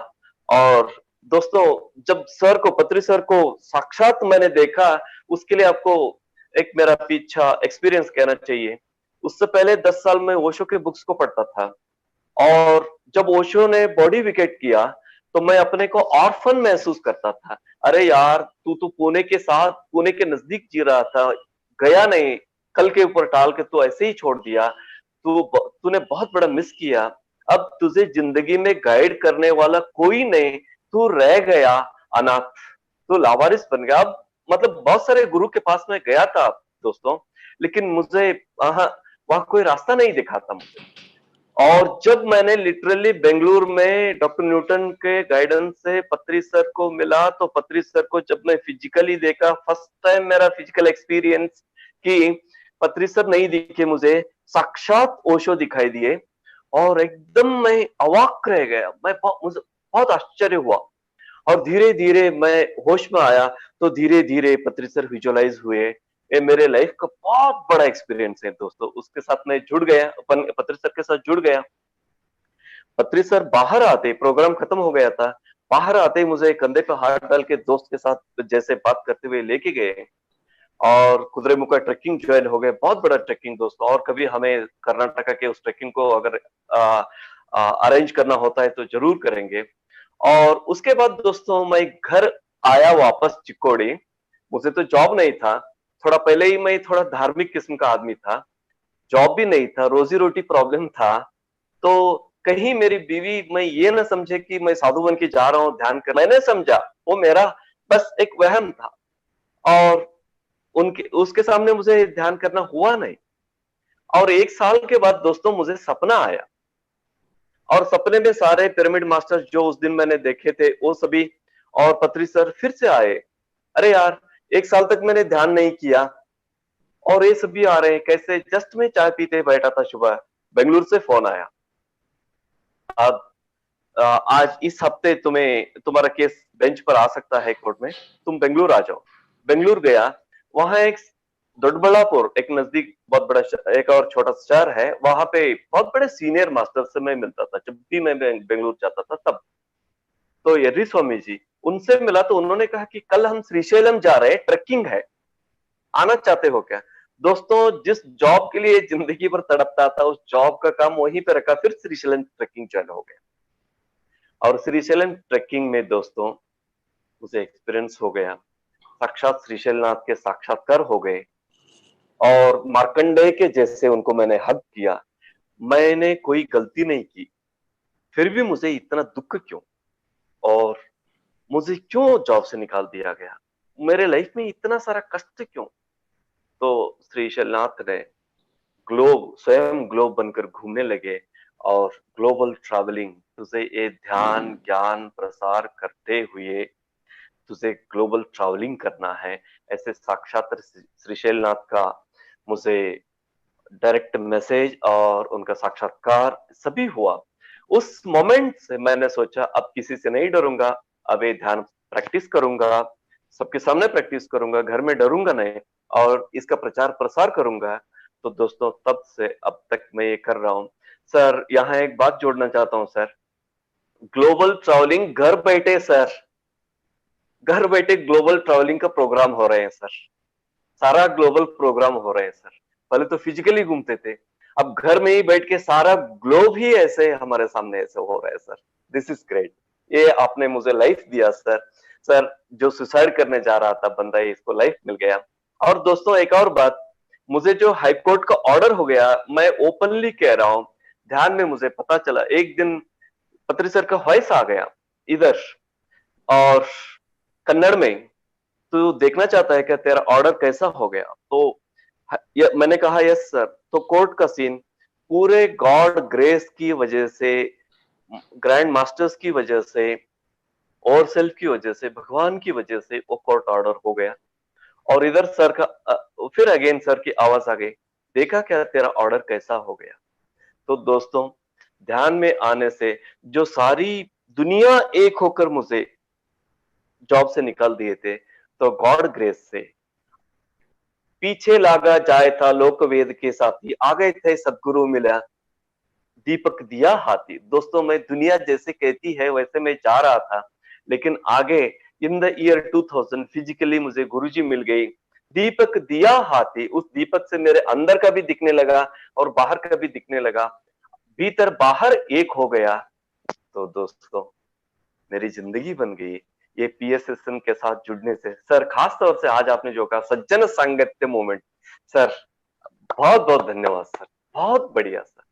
और दोस्तों जब सर को, पत्री सर को साक्षात मैंने देखा, उसके लिए आपको एक मेरा पीछा एक्सपीरियंस कहना चाहिए। उससे पहले 10 साल में ओशो के बुक्स को पढ़ता था, और जब ओशो ने बॉडी विकेट किया तो मैं अपने को ऑर्फन महसूस करता था। अरे यार, तू तो पुणे के साथ, पुणे के नजदीक जी रहा था, गया नहीं, कल के ऊपर टाल के तू ऐसे ही छोड़ दिया, तूने बहुत बड़ा मिस किया। अब तुझे जिंदगी में गाइड करने वाला कोई नहीं, तू रह गया अनाथ, तू लावारिस बन गया। अब मतलब बहुत सारे गुरु के पास में गया था दोस्तों, लेकिन मुझे वहां कोई रास्ता नहीं दिखा था मुझे। और जब मैंने लिटरली बेंगलुरु में डॉक्टर न्यूटन के गाइडेंस से पत्री सर को मिला, तो पत्री सर को जब मैं फिजिकली देखा, फर्स्ट टाइम मेरा फिजिकल एक्सपीरियंस कि पत्री सर नहीं दिखे मुझे, साक्षात ओशो दिखाई दिए, और एकदम मैं अवाक रह गया। मुझे बहुत आश्चर्य हुआ। और धीरे धीरे मैं होश में आया तो धीरे धीरे पत्री सर विजुअलाइज हुए। ये मेरे लाइफ का बहुत बड़ा एक्सपीरियंस है दोस्तों। उसके साथ मैं जुड़ गया, अपन पत्री सर के साथ जुड़ गया। पत्री सर बाहर आते, प्रोग्राम खत्म हो गया था, बाहर आते ही मुझे कंधे पे हाथ डाल के दोस्त के साथ जैसे बात करते हुए लेके गए और कुद्रेमुख ट्रेकिंग ज्वाइन हो गए। बहुत बड़ा ट्रेकिंग दोस्तों, और कभी हमें कर्नाटका के उस ट्रेकिंग को अगर अरेंज करना होता है तो जरूर करेंगे। और उसके बाद दोस्तों मैं घर आया वापस चिक्कोड़ी। मुझे तो जॉब नहीं था, थोड़ा पहले ही मैं थोड़ा धार्मिक किस्म का आदमी था, जॉब भी नहीं था, रोजी रोटी प्रॉब्लम था। तो कहीं मेरी बीवी मैं ये ना समझे कि मैं साधु बन के जा रहा हूँ ध्यान कर, मैंने समझा वो मेरा बस एक वहम था, और उनके उसके सामने मुझे ध्यान करना हुआ नहीं। और 1 साल के बाद दोस्तों मुझे सपना आया, और सपने में सारे पिरामिड मास्टर्स जो उस दिन मैंने देखे थे वो सभी, और पत्री सर फिर से आए। अरे यार, 1 साल तक मैंने ध्यान नहीं किया और ये सभी आ रहे हैं कैसे। जस्ट मैं चाय पीते बैठा था, सुबह बेंगलुरु से फोन आया, अब आज इस हफ्ते तुम्हारा केस बेंच पर आ सकता है कोर्ट में, तुम बेंगलुरु आ जाओ। बेंगलुरु गया, वहां एक दोडबड़ापुर, एक नजदीक बहुत बड़ा एक और छोटा शहर है, वहां पे बहुत बड़े सीनियर मास्टर से मैं मिलता था जब भी मैं बेंगलुरु जाता था तब। तो यर्री स्वामी जी, उनसे मिला तो उन्होंने कहा कि कल हम श्रीशैलम जा रहे हैं, ट्रेकिंग है, आना चाहते हो क्या। दोस्तों जिस जॉब के लिए जिंदगी भर तड़पता था, उस जॉब का काम वहीं पे रखा, फिर श्रीशैलम ट्रेकिंग ज्वाइन हो गया। और श्रीशैलम ट्रेकिंग में दोस्तों मुझे एक्सपीरियंस हो गया, साक्षात श्रीशैलनाथ के साक्षात्कार हो गए, और मार्कंडेय के जैसे उनको मैंने हग किया। मैंने कोई गलती नहीं की, फिर भी मुझे इतना दुख क्यों, और मुझे क्यों जॉब से निकाल दिया गया, मेरे लाइफ में इतना सारा कष्ट क्यों। तो श्रीशैलनाथ ने ग्लोब, स्वयं ग्लोब बनकर घूमने लगे, और ग्लोबल ट्रैवलिंग तुझे ये ध्यान ज्ञान प्रसार करते हुए तुझे ग्लोबल ट्रैवलिंग करना है, ऐसे साक्षात श्रीशैल नाथ का मुझे डायरेक्ट मैसेज और उनका साक्षात्कार सभी हुआ। उस मोमेंट से मैंने सोचा अब किसी से नहीं डरूंगा, अब ये ध्यान प्रैक्टिस करूंगा, सबके सामने प्रैक्टिस करूंगा, घर में डरूंगा नहीं और इसका प्रचार प्रसार करूंगा। तो दोस्तों तब से अब तक मैं ये कर रहा हूँ। सर यहाँ एक बात जोड़ना चाहता हूँ सर, ग्लोबल ट्रैवलिंग घर बैठे सर, घर बैठे ग्लोबल ट्रैवलिंग का प्रोग्राम हो रहे हैं सर, सारा ग्लोबल प्रोग्राम हो रहे हैं सर। पहले तो फिजिकली घूमते थे, अब घर में ही बैठ के सारा ग्लोब ही ऐसे हमारे सामने ऐसे हो रहा है सर। दिस इज ग्रेट, ये आपने मुझे लाइफ दिया सर। सर जो सुसाइड करने जा रहा था बंदा, इसको लाइफ मिल गया। और दोस्तों एक और बात, मुझे जो हाई कोर्ट का ऑर्डर हो गया, मैं ओपनली कह रहा हूं, ध्यान में मुझे पता चला एक दिन पत्री सर का वॉइस आ गया इधर और कन्नड़ में, तो देखना चाहता है क्या तेरा ऑर्डर कैसा हो गया। तो मैंने कहा यस सर। तो कोर्ट का सीन पूरे गॉड ग्रेस की वजह से, ग्रैंड मास्टर्स की वजह से और सेल्फ की वजह से, भगवान की वजह से वो कोर्ट ऑर्डर हो गया। और इधर सर का फिर अगेन सर की आवाज आ गई, देखा क्या तेरा ऑर्डर कैसा हो गया। तो दोस्तों ध्यान में आने से जो सारी दुनिया एक होकर मुझे जॉब से निकाल दिए थे, तो गॉड ग्रेस से पीछे लागा जाए था लोक वेद के साथी, आ गए थे सदगुरु मिला दीपक दिया हाथी। दोस्तों मैं दुनिया जैसे कहती है वैसे मैं जा रहा था, लेकिन आगे इन द ईयर 2000 फिजिकली मुझे गुरुजी मिल गई, दीपक दिया हाथी। उस दीपक से मेरे अंदर का भी दिखने लगा और बाहर का भी दिखने लगा, भीतर बाहर एक हो गया। तो दोस्तों मेरी जिंदगी बन गई ये पीएसएसएन के साथ जुड़ने से। सर खास तौर से आज आपने जो कहा सज्जन सांगत्य मोमेंट, सर बहुत बहुत धन्यवाद सर, बहुत बढ़िया सर।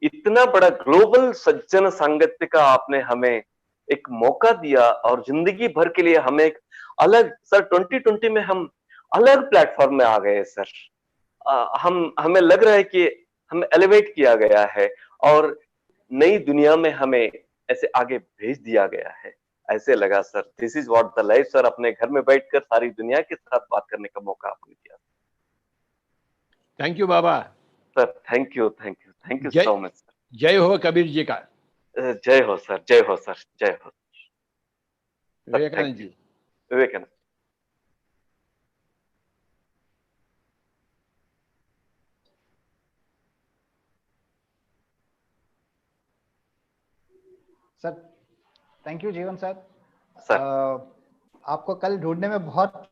इतना बड़ा ग्लोबल सज्जन सांगत्य का आपने हमें एक मौका दिया और जिंदगी भर के लिए हमें एक अलग, सर 2020 में हम अलग प्लेटफॉर्म में आ गए सर। हमें लग रहा है कि हमें एलिवेट किया गया है और नई दुनिया में हमें ऐसे आगे भेज दिया गया है, ऐसे लगा sir. This is what the life sir. अपने घर में बैठकर सारी दुनिया के साथ बात करने का मौका आपने दिया। Thank you Baba sir, thank you thank you thank you so much sir. जय हो कबीर जी का। जय हो सर, जय हो सर, जय हो Vivekananda ji. Vivekananda. Sir thank you जीवन सर। सर आपको कल ढूंढने में बहुत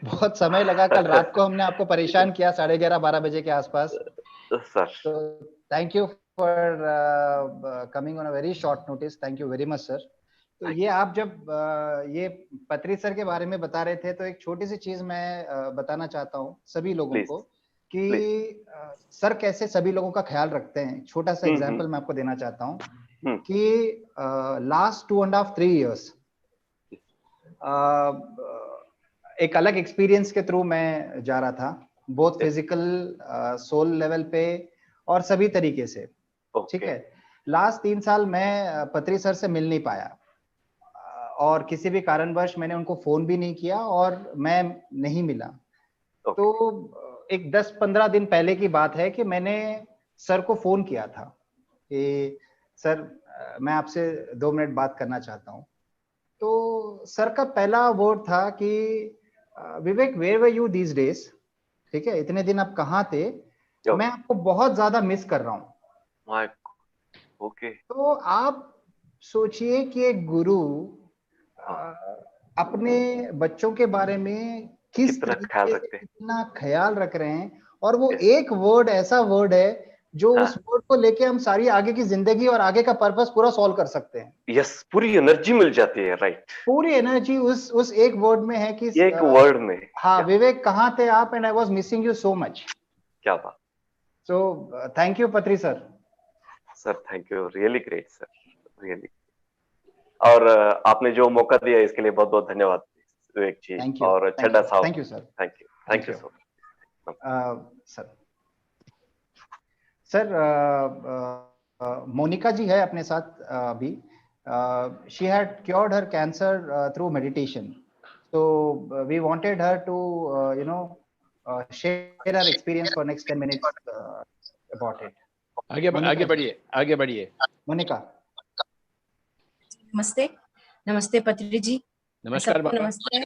बहुत समय लगा। कल रात को हमने आपको परेशान किया 11:30-12 बजे के आसपास सर। तो thank you for coming on a very short notice, thank you very much sir. तो ये आप जब ये पत्री सर के बारे में बता रहे थे तो एक छोटी सी चीज मैं बताना चाहता हूँ सभी लोगों को कि सर कैसे सभी लोगों का ख्याल रखते हैं। छोटा सा एग्जांपल मैं आपको देना चाहता हूँ कि लास्ट 2.5-3 years एक अलग एक्सपीरियंस के थ्रू मैं जा रहा था, बोथ फिजिकल सोल लेवल पे और सभी तरीके से। ठीक है, लास्ट 3 साल मैं पत्री सर से मिल नहीं पाया और किसी भी कारणवश मैंने उनको फोन भी नहीं किया और मैं नहीं मिला। तो एक 10-15 दिन पहले की बात है कि मैंने सर को फोन किया था कि सर मैं आपसे 2 मिनट बात करना चाहता हूँ। तो सर का पहला वर्ड था कि Vivek where were you these days, ठीक है, इतने दिन आप कहाँ थे, मैं आपको बहुत ज्यादा मिस कर रहा हूँ। तो आप सोचिए कि एक गुरु अपने बच्चों के बारे में किस तरीके से कितना ख्याल रख रहे हैं और वो एक वर्ड ऐसा वर्ड है जो उस वर्ड को लेके हम सारी आगे की जिंदगी और आगे का पर्पस पूरा सॉल्व कर सकते हैं। यस, पूरी एनर्जी मिल जाती है। राइट, पूरी एनर्जी उस एक वर्ड में है कि एक वर्ड में। हाँ, विवेक कहाँ थे आप, and I was missing you so much. क्या बात। सो थैंक यू पत्री sir. Sir thank you, really great sir, really. और आपने जो मौका दिया इसके लिए बहुत बहुत धन्यवाद विवेक जी और चड्डा साहब। Thank you sir. Thank you so much sir. Monika ji है अपने साथ अभी। She had cured her cancer through meditation So we wanted her to share her experience for next 10 minutes about it. आगे बढ़िए मोनिका। नमस्ते पत्री जी। नमस्कार। नमस्ते।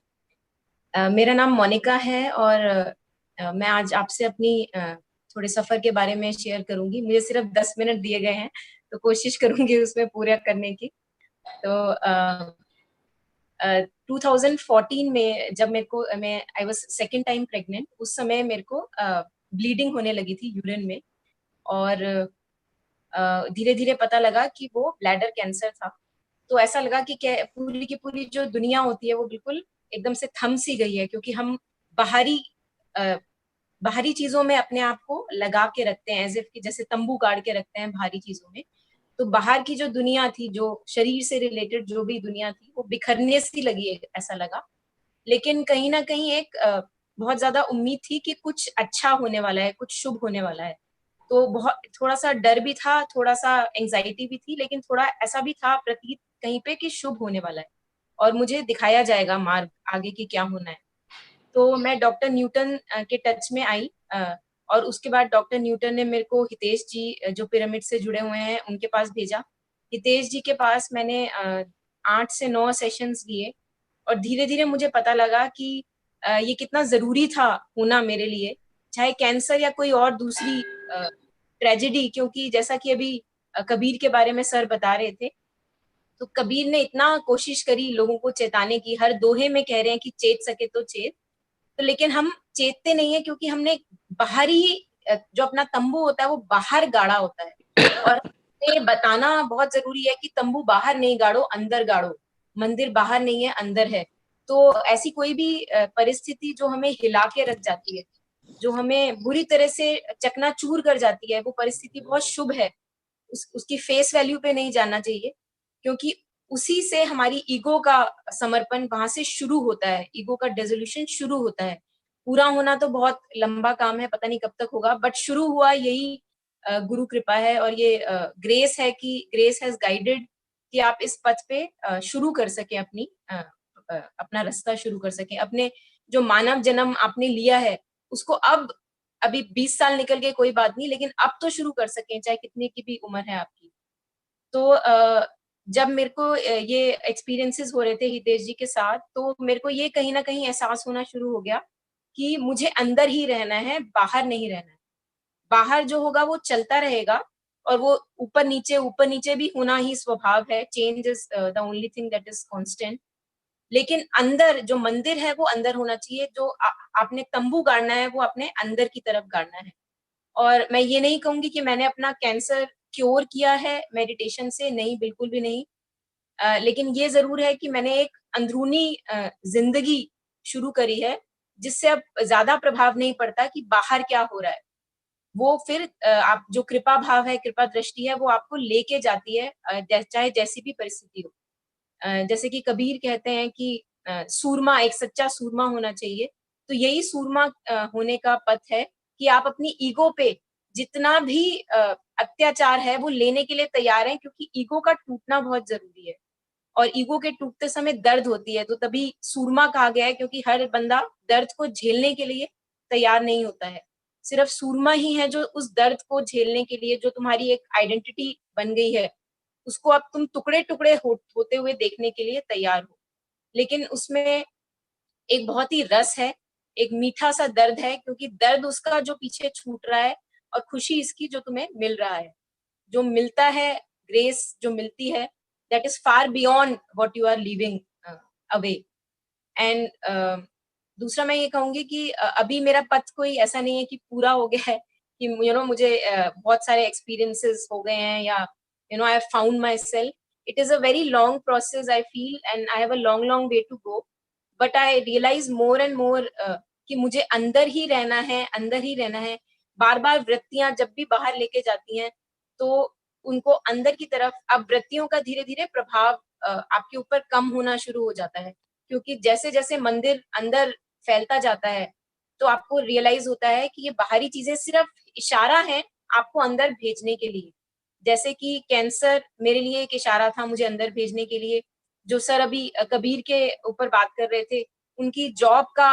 मेरा नाम मोनिका है और मैं आज आपसे अपनी थोड़े सफर के बारे में शेयर करूंगी। मुझे सिर्फ 10 मिनट दिए गए हैं, तो कोशिश करूंगी उसमें पूरा करने की। तो 2014 में जब मैं I was second time pregnant, उस समय मेरे को ब्लीडिंग होने लगी थी यूरिन में, और धीरे धीरे पता लगा कि वो ब्लैडर कैंसर था। तो ऐसा लगा कि पूरी की पूरी जो दुनिया होती है वो बिल्कुल एकदम से थम सी गई है, क्योंकि हम बाहरी चीजों में अपने आप को लगा के रखते हैं, एज इफ कि जैसे तंबू गाड़ के रखते हैं बाहरी चीजों में। तो बाहर की जो दुनिया थी, जो शरीर से रिलेटेड जो भी दुनिया थी, वो बिखरने सी लगी, ऐसा लगा। लेकिन कहीं ना कहीं एक बहुत ज्यादा उम्मीद थी कि कुछ अच्छा होने वाला है, कुछ शुभ होने वाला है। तो बहुत थोड़ा सा डर भी था, थोड़ा सा एंजाइटी भी थी, लेकिन थोड़ा ऐसा भी था प्रतीत कहीं पे कि शुभ होने वाला है और मुझे दिखाया जाएगा मार्ग आगे की क्या होना है। तो मैं डॉक्टर न्यूटन के टच में आई, और उसके बाद डॉक्टर न्यूटन ने मेरे को हितेश जी जो पिरामिड से जुड़े हुए हैं उनके पास भेजा। हितेश जी के पास मैंने 8 से 9 सेशंस लिए, और धीरे धीरे मुझे पता लगा कि ये कितना जरूरी था होना मेरे लिए, चाहे कैंसर या कोई और दूसरी ट्रेजेडी। क्योंकि जैसा कि अभी कबीर के बारे में सर बता रहे थे, तो कबीर ने इतना कोशिश करी लोगों को चेताने की, हर दोहे में कह रहे हैं कि चेत सके तो चेत, तो लेकिन हम चेतते नहीं है, क्योंकि हमने बाहरी जो अपना तंबू होता है वो बाहर गाड़ा होता है। और ये बताना बहुत जरूरी है कि तंबू बाहर नहीं गाड़ो, अंदर गाड़ो। मंदिर बाहर नहीं है, अंदर है। तो ऐसी कोई भी परिस्थिति जो हमें हिला के रख जाती है, जो हमें बुरी तरह से चकनाचूर कर जाती है, वो परिस्थिति बहुत शुभ है। उसकी फेस वैल्यू पे नहीं जाना चाहिए, क्योंकि उसी से हमारी ईगो का समर्पण वहां से शुरू होता है, ईगो का डिसोल्यूशन शुरू होता है। पूरा होना तो बहुत लंबा काम है, पता नहीं कब तक होगा, बट शुरू हुआ यही गुरु कृपा है, और ये ग्रेस है कि ग्रेस हैज गाइडेड कि आप इस पथ पे शुरू कर सके अपना रास्ता शुरू कर सके। अपने जो मानव जन्म आपने लिया है उसको अभी 20 साल निकल गए कोई बात नहीं, लेकिन अब तो शुरू कर सकें, चाहे कितनी की भी उम्र है आपकी। तो जब मेरे को ये एक्सपीरियंसेस हो रहे थे हितेश जी के साथ, तो मेरे को ये कहीं ना कहीं एहसास होना शुरू हो गया कि मुझे अंदर ही रहना है, बाहर नहीं रहना है। बाहर जो होगा वो चलता रहेगा, और वो ऊपर नीचे भी होना ही स्वभाव है। Change is the only thing that is constant. लेकिन अंदर जो मंदिर है वो अंदर होना चाहिए। जो आपने तंबू गाड़ना है वो अपने अंदर की तरफ गाड़ना है। और मैं ये नहीं कहूंगी कि मैंने अपना कैंसर क्योर किया है मेडिटेशन से, नहीं, बिल्कुल भी नहीं। लेकिन ये जरूर है कि मैंने एक अंदरूनी जिंदगी शुरू करी है, जिससे अब ज्यादा प्रभाव नहीं पड़ता कि बाहर क्या हो रहा है। वो फिर आप जो कृपा भाव है, कृपा दृष्टि है, वो आपको लेके जाती है, चाहे जैसी भी परिस्थिति हो। जैसे कि कबीर कहते हैं कि सूरमा, एक सच्चा सूरमा होना चाहिए। तो यही सूरमा होने का पथ है कि आप अपनी ईगो पे जितना भी अत्याचार है वो लेने के लिए तैयार हैं, क्योंकि ईगो का टूटना बहुत जरूरी है। और ईगो के टूटते समय दर्द होती है, तो तभी सूरमा कहा गया है, क्योंकि हर बंदा दर्द को झेलने के लिए तैयार नहीं होता है। सिर्फ सूरमा ही है जो उस दर्द को झेलने के लिए, जो तुम्हारी एक आइडेंटिटी बन गई है, उसको अब तुम टुकड़े टुकड़े होते हुए देखने के लिए तैयार हो। लेकिन उसमें एक बहुत ही रस है, एक मीठा सा दर्द है, क्योंकि दर्द उसका जो पीछे छूट रहा है, और खुशी इसकी जो तुम्हें मिल रहा है। जो मिलता है, ग्रेस जो मिलती है, that is far beyond what you are living away. And दूसरा मैं ये कहूंगी कि अभी मेरा पथ कोई ऐसा नहीं है कि पूरा हो गया है, कि मुझे बहुत सारे एक्सपीरियंसेस हो गए हैं, या I have found myself. It is a very long process, I feel, and I have a long way to go. But I realize more and more कि मुझे अंदर ही रहना है, अंदर ही रहना है। बार बार वृत्तियां जब भी बाहर लेके जाती हैं, तो उनको अंदर की तरफ, अब वृत्तियों का धीरे धीरे प्रभाव आपके ऊपर कम होना शुरू हो जाता है, क्योंकि जैसे जैसे मंदिर अंदर फैलता जाता है, तो आपको रियलाइज होता है कि ये बाहरी चीजें सिर्फ इशारा है आपको अंदर भेजने के लिए। जैसे कि कैंसर मेरे लिए एक इशारा था मुझे अंदर भेजने के लिए। जो सर अभी कबीर के ऊपर बात कर रहे थे, उनकी जॉब का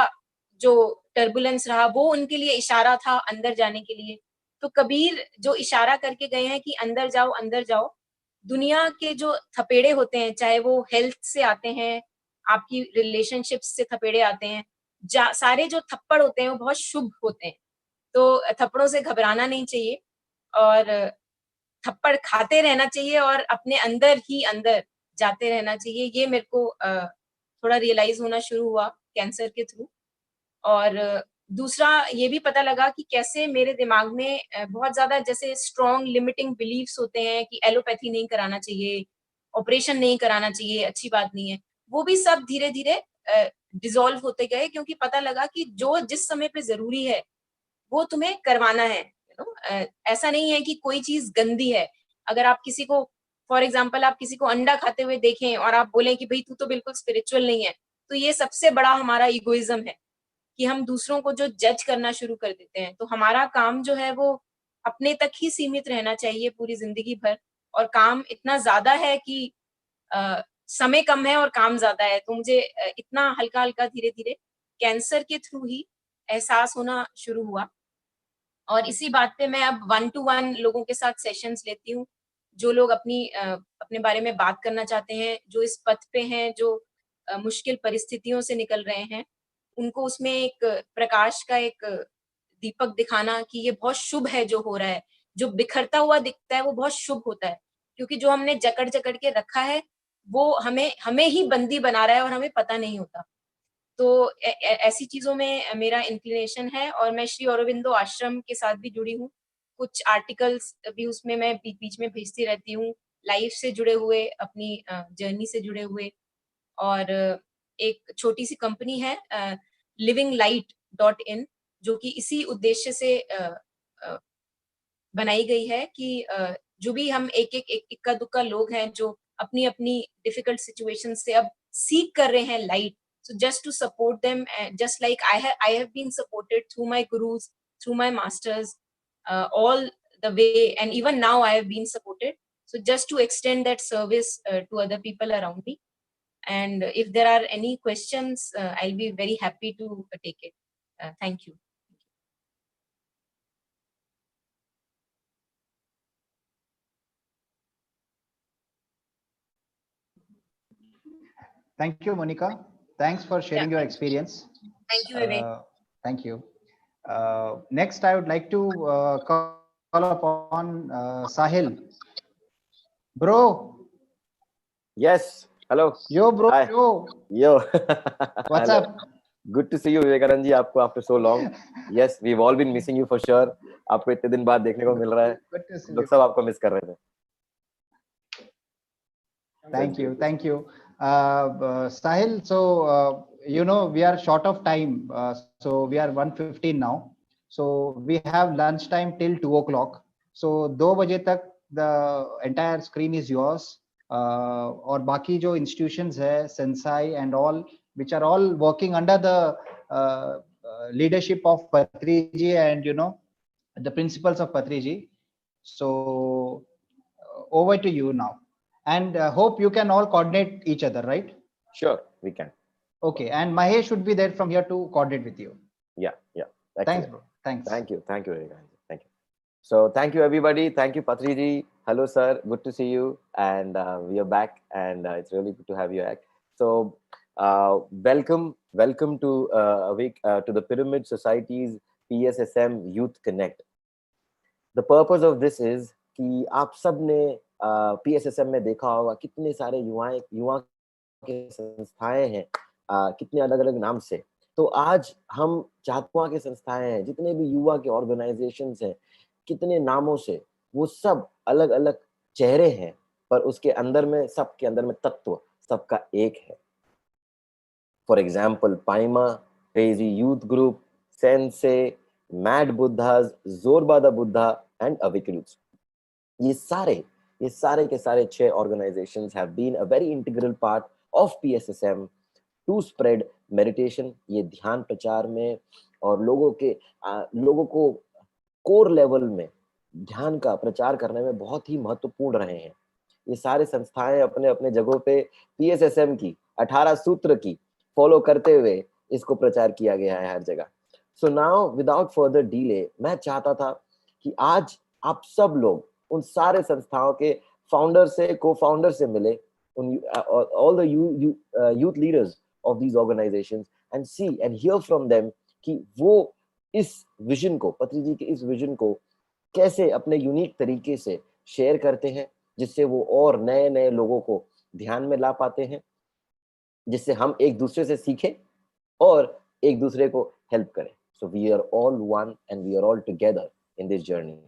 जो टर्बुलेंस रहा वो उनके लिए इशारा था अंदर जाने के लिए। तो कबीर जो इशारा करके गए हैं कि अंदर जाओ, अंदर जाओ, दुनिया के जो थपेड़े होते हैं, चाहे वो हेल्थ से आते हैं, आपकी रिलेशनशिप्स से थपेड़े आते हैं, सारे जो थप्पड़ होते हैं वो बहुत शुभ होते हैं। तो थप्पड़ों से घबराना नहीं चाहिए और थप्पड़ खाते रहना चाहिए और अपने अंदर ही अंदर जाते रहना चाहिए। ये मेरे को थोड़ा रियलाइज होना शुरू हुआ कैंसर के थ्रू। और दूसरा ये भी पता लगा कि कैसे मेरे दिमाग में बहुत ज्यादा जैसे स्ट्रॉन्ग लिमिटिंग बिलीफ्स होते हैं कि एलोपैथी नहीं कराना चाहिए, ऑपरेशन नहीं कराना चाहिए, अच्छी बात नहीं है, वो भी सब धीरे धीरे डिसॉल्व होते गए, क्योंकि पता लगा कि जो जिस समय पे जरूरी है वो तुम्हें करवाना है। ऐसा नहीं है कि कोई चीज गंदी है। अगर आप किसी को, फॉर एग्जाम्पल, आप किसी को अंडा खाते हुए देखें और आप बोलें कि भाई तू तो बिल्कुल स्पिरिचुअल नहीं है, तो ये सबसे बड़ा हमारा इगोइज्म है कि हम दूसरों को जो जज करना शुरू कर देते हैं। तो हमारा काम जो है वो अपने तक ही सीमित रहना चाहिए पूरी जिंदगी भर। और काम इतना ज्यादा है कि समय कम है और काम ज्यादा है, तो मुझे इतना हल्का हल्का धीरे धीरे कैंसर के थ्रू ही एहसास होना शुरू हुआ। और इसी बात पे मैं अब 1-to-1 लोगों के साथ सेशंस लेती हूँ, जो लोग अपने बारे में बात करना चाहते हैं, जो इस पथ पे हैं, जो मुश्किल परिस्थितियों से निकल रहे हैं, उनको उसमें एक प्रकाश का एक दीपक दिखाना कि ये बहुत शुभ है जो हो रहा है। जो बिखरता हुआ दिखता है वो बहुत शुभ होता है, क्योंकि जो हमने जकड़ जकड़ के रखा है वो हमें ही बंदी बना रहा है और हमें पता नहीं होता। तो ऐसी चीजों में मेरा इंक्लिनेशन है। और मैं श्री अरविंदो आश्रम के साथ भी जुड़ी हूँ, कुछ आर्टिकल्स भी उसमें मैं बीच बीच में भेजती रहती हूँ, लाइफ से जुड़े हुए, अपनी जर्नी से जुड़े हुए। और एक छोटी सी कंपनी है livinglight.in, जो कि इसी उद्देश्य से बनाई गई है कि जो भी हम एक इक्का दुक्का लोग हैं जो अपनी अपनी डिफिकल्ट सिचुएशन से अब सीख कर रहे हैं light, so just to support them, just like I have been supported through my gurus, through my masters, all the way, and even now I have been supported, so just to extend that service to other people around me. And if there are any questions, I'll be very happy to take it. Thank you. Thank you, Monica. Thanks for sharing your experience. Thank you, Vivek. Thank you. Next, I would like to call upon Sahil. Bro. Yes. Hello. Yo, bro. Hi. Yo. What's Hello. up? Good to see you, Vivekanand ji. आपको after so long. Yes, we've all been missing you for sure. आपको इतने दिन बाद देखने को मिल रहा है. Good to see लोग you. सब आपको मिस कर रहे थे. Thank you. Thank you. Sahil, so you know we are short of time, so we are 1:15 now, so we have lunch time till 2 o'clock, so 2 बजे तक the entire screen is yours. और बाकी जो institutions है, Sensai and all, which are all working under the leadership of Patriji and you know the principles of Patriji, so over to you now. And hope you can all coordinate each other, right? Sure, we can. Okay, and Mahesh should be there from here to coordinate with you. Yeah. Excellent. Thanks, bro. Thanks. Thank you, Vivekanand ji. Thank you. So thank you, everybody. Thank you, Patriji. Hello, sir. Good to see you. And we are back, and it's really good to have you back. So welcome to to the Pyramid Society's PSSM Youth Connect. The purpose of this is कि आप सब ने PSSM में देखा होगा कितने सारे युवा के संस्थाएं हैं, कितने अलग अलग नाम से। तो आज हम युवा के संस्थाएं हैं, जितने भी युवा के ऑर्गेनाइजेशंस हैं, कितने नामों से, वो सब अलग अलग चेहरे हैं, पर उसके अंदर में, सबके अंदर में तत्व सबका एक है। For example Pyma, crazy youth group, Sensei, mad Buddhas, Zorba the Buddha and awake youths, ये सारे के सारे 6 organizations have been a very integral part of PSSM to spread meditation, ये ध्यान प्रचार में और लोगों को कोर लेवल में ध्यान का प्रचार करने में बहुत ही महत्वपूर्ण रहे हैं। ये सारे संस्थाएं अपने अपने जगहों पे PSSM की 18 सूत्र की फॉलो करते हुए इसको प्रचार किया गया है हर जगह। So now without further delay, मैं चाहता था कि आज आप सब लोग उन सारे संस्थाओं के फाउंडर से, को फाउंडर से मिले, all the youth leaders of these organizations, and see and hear from them कि वो इस विजन को, पत्री जी के इस विजन को कैसे अपने यूनिक तरीके से शेयर करते हैं, जिससे वो और नए नए लोगों को ध्यान में ला पाते हैं, जिससे हम एक दूसरे से सीखें और एक दूसरे को हेल्प करें। So we are all one and we are all together in this journey.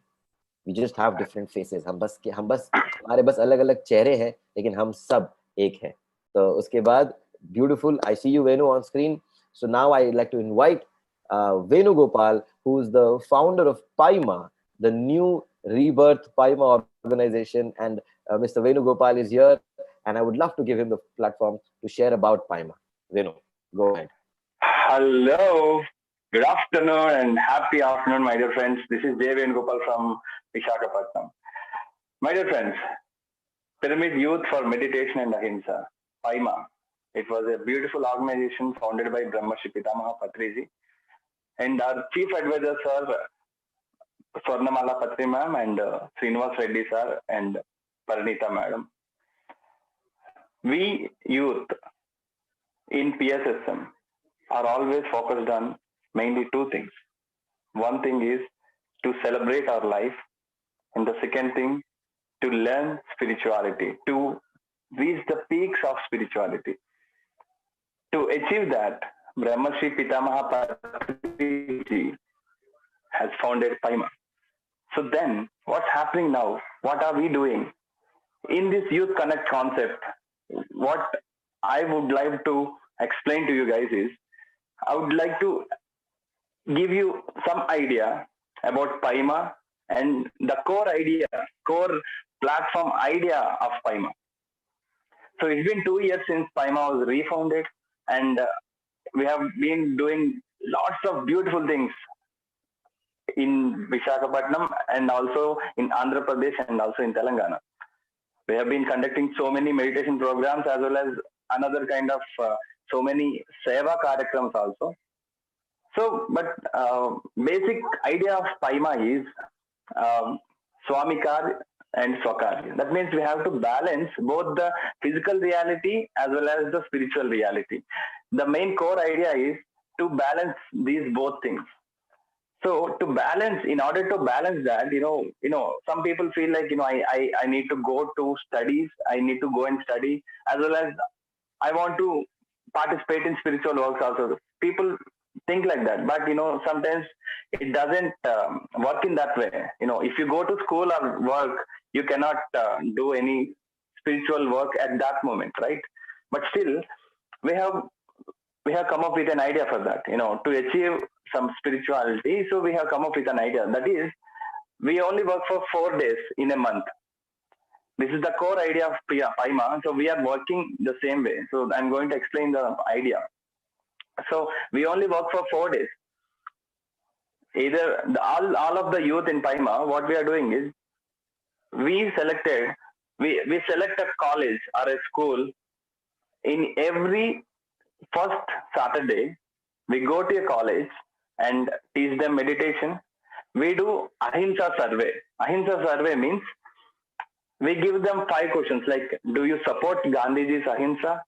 We just have different faces. हमारे बस अलग अलग चेहरे हैं, लेकिन हम सब एक हैं। तो उसके बाद beautiful, I see you Venu on screen. So now I like to invite Venu Gopal, who is the founder of Paima, the new rebirth Paima organization, and Mr. Venu Gopal is here, and I would love to give him the platform to share about Paima. Venu, go ahead. Hello, good afternoon and happy afternoon, my dear friends. This is J. Venugopal from Visakhapatnam. My dear friends, Pyramid Youth for Meditation and Ahimsa, Paima. It was a beautiful organization founded by Brahmarshi Pitamaha Patriji, and our chief advisors are Swarnamala Patri ma'am and Srinivas Reddy sir and Paranita madam. We youth in PSSM are always focused on mainly two things. One thing is to celebrate our life, and the second thing, to learn spirituality, to reach the peaks of spirituality. To achieve that, Brahmarshi Pitamaha Patriji has founded Paima. So then, what's happening now? What are we doing? In this Youth Connect concept, what I would like to explain to you guys is, I would like to give you some idea about Paima and the core idea, core platform idea of Paima. So it's been 2 years since Paima was refounded, and we have been doing lots of beautiful things in Visakhapatnam and also in Andhra Pradesh and also in Telangana. We have been conducting so many meditation programs as well as another kind of so many seva karakrams also. So, but basic idea of Paima is Swamikar and Swakar. That means we have to balance both the physical reality as well as the spiritual reality. The main core idea is to balance these both things. So to balance, in order to balance that, some people feel like, I need to go to studies, I need to go and study, as well as I want to participate in spiritual works also. People think like that, but sometimes it doesn't work in that way. If you go to school or work, you cannot do any spiritual work at that moment, right? But still, we have come up with an idea for that, to achieve some spirituality. So we have come up with an idea, that is, we only work for 4 days in a month. This is the core idea of Paima. So we are working the same way. So I'm going to explain the idea. So we only work for 4 days. Either all of the youth in Paima, what we are doing is, we select a college or a school. In every first Saturday, we go to a college and teach them meditation. We do Ahimsa survey. Ahimsa survey means we give them 5 questions like, do you support Gandhiji's Ahimsa?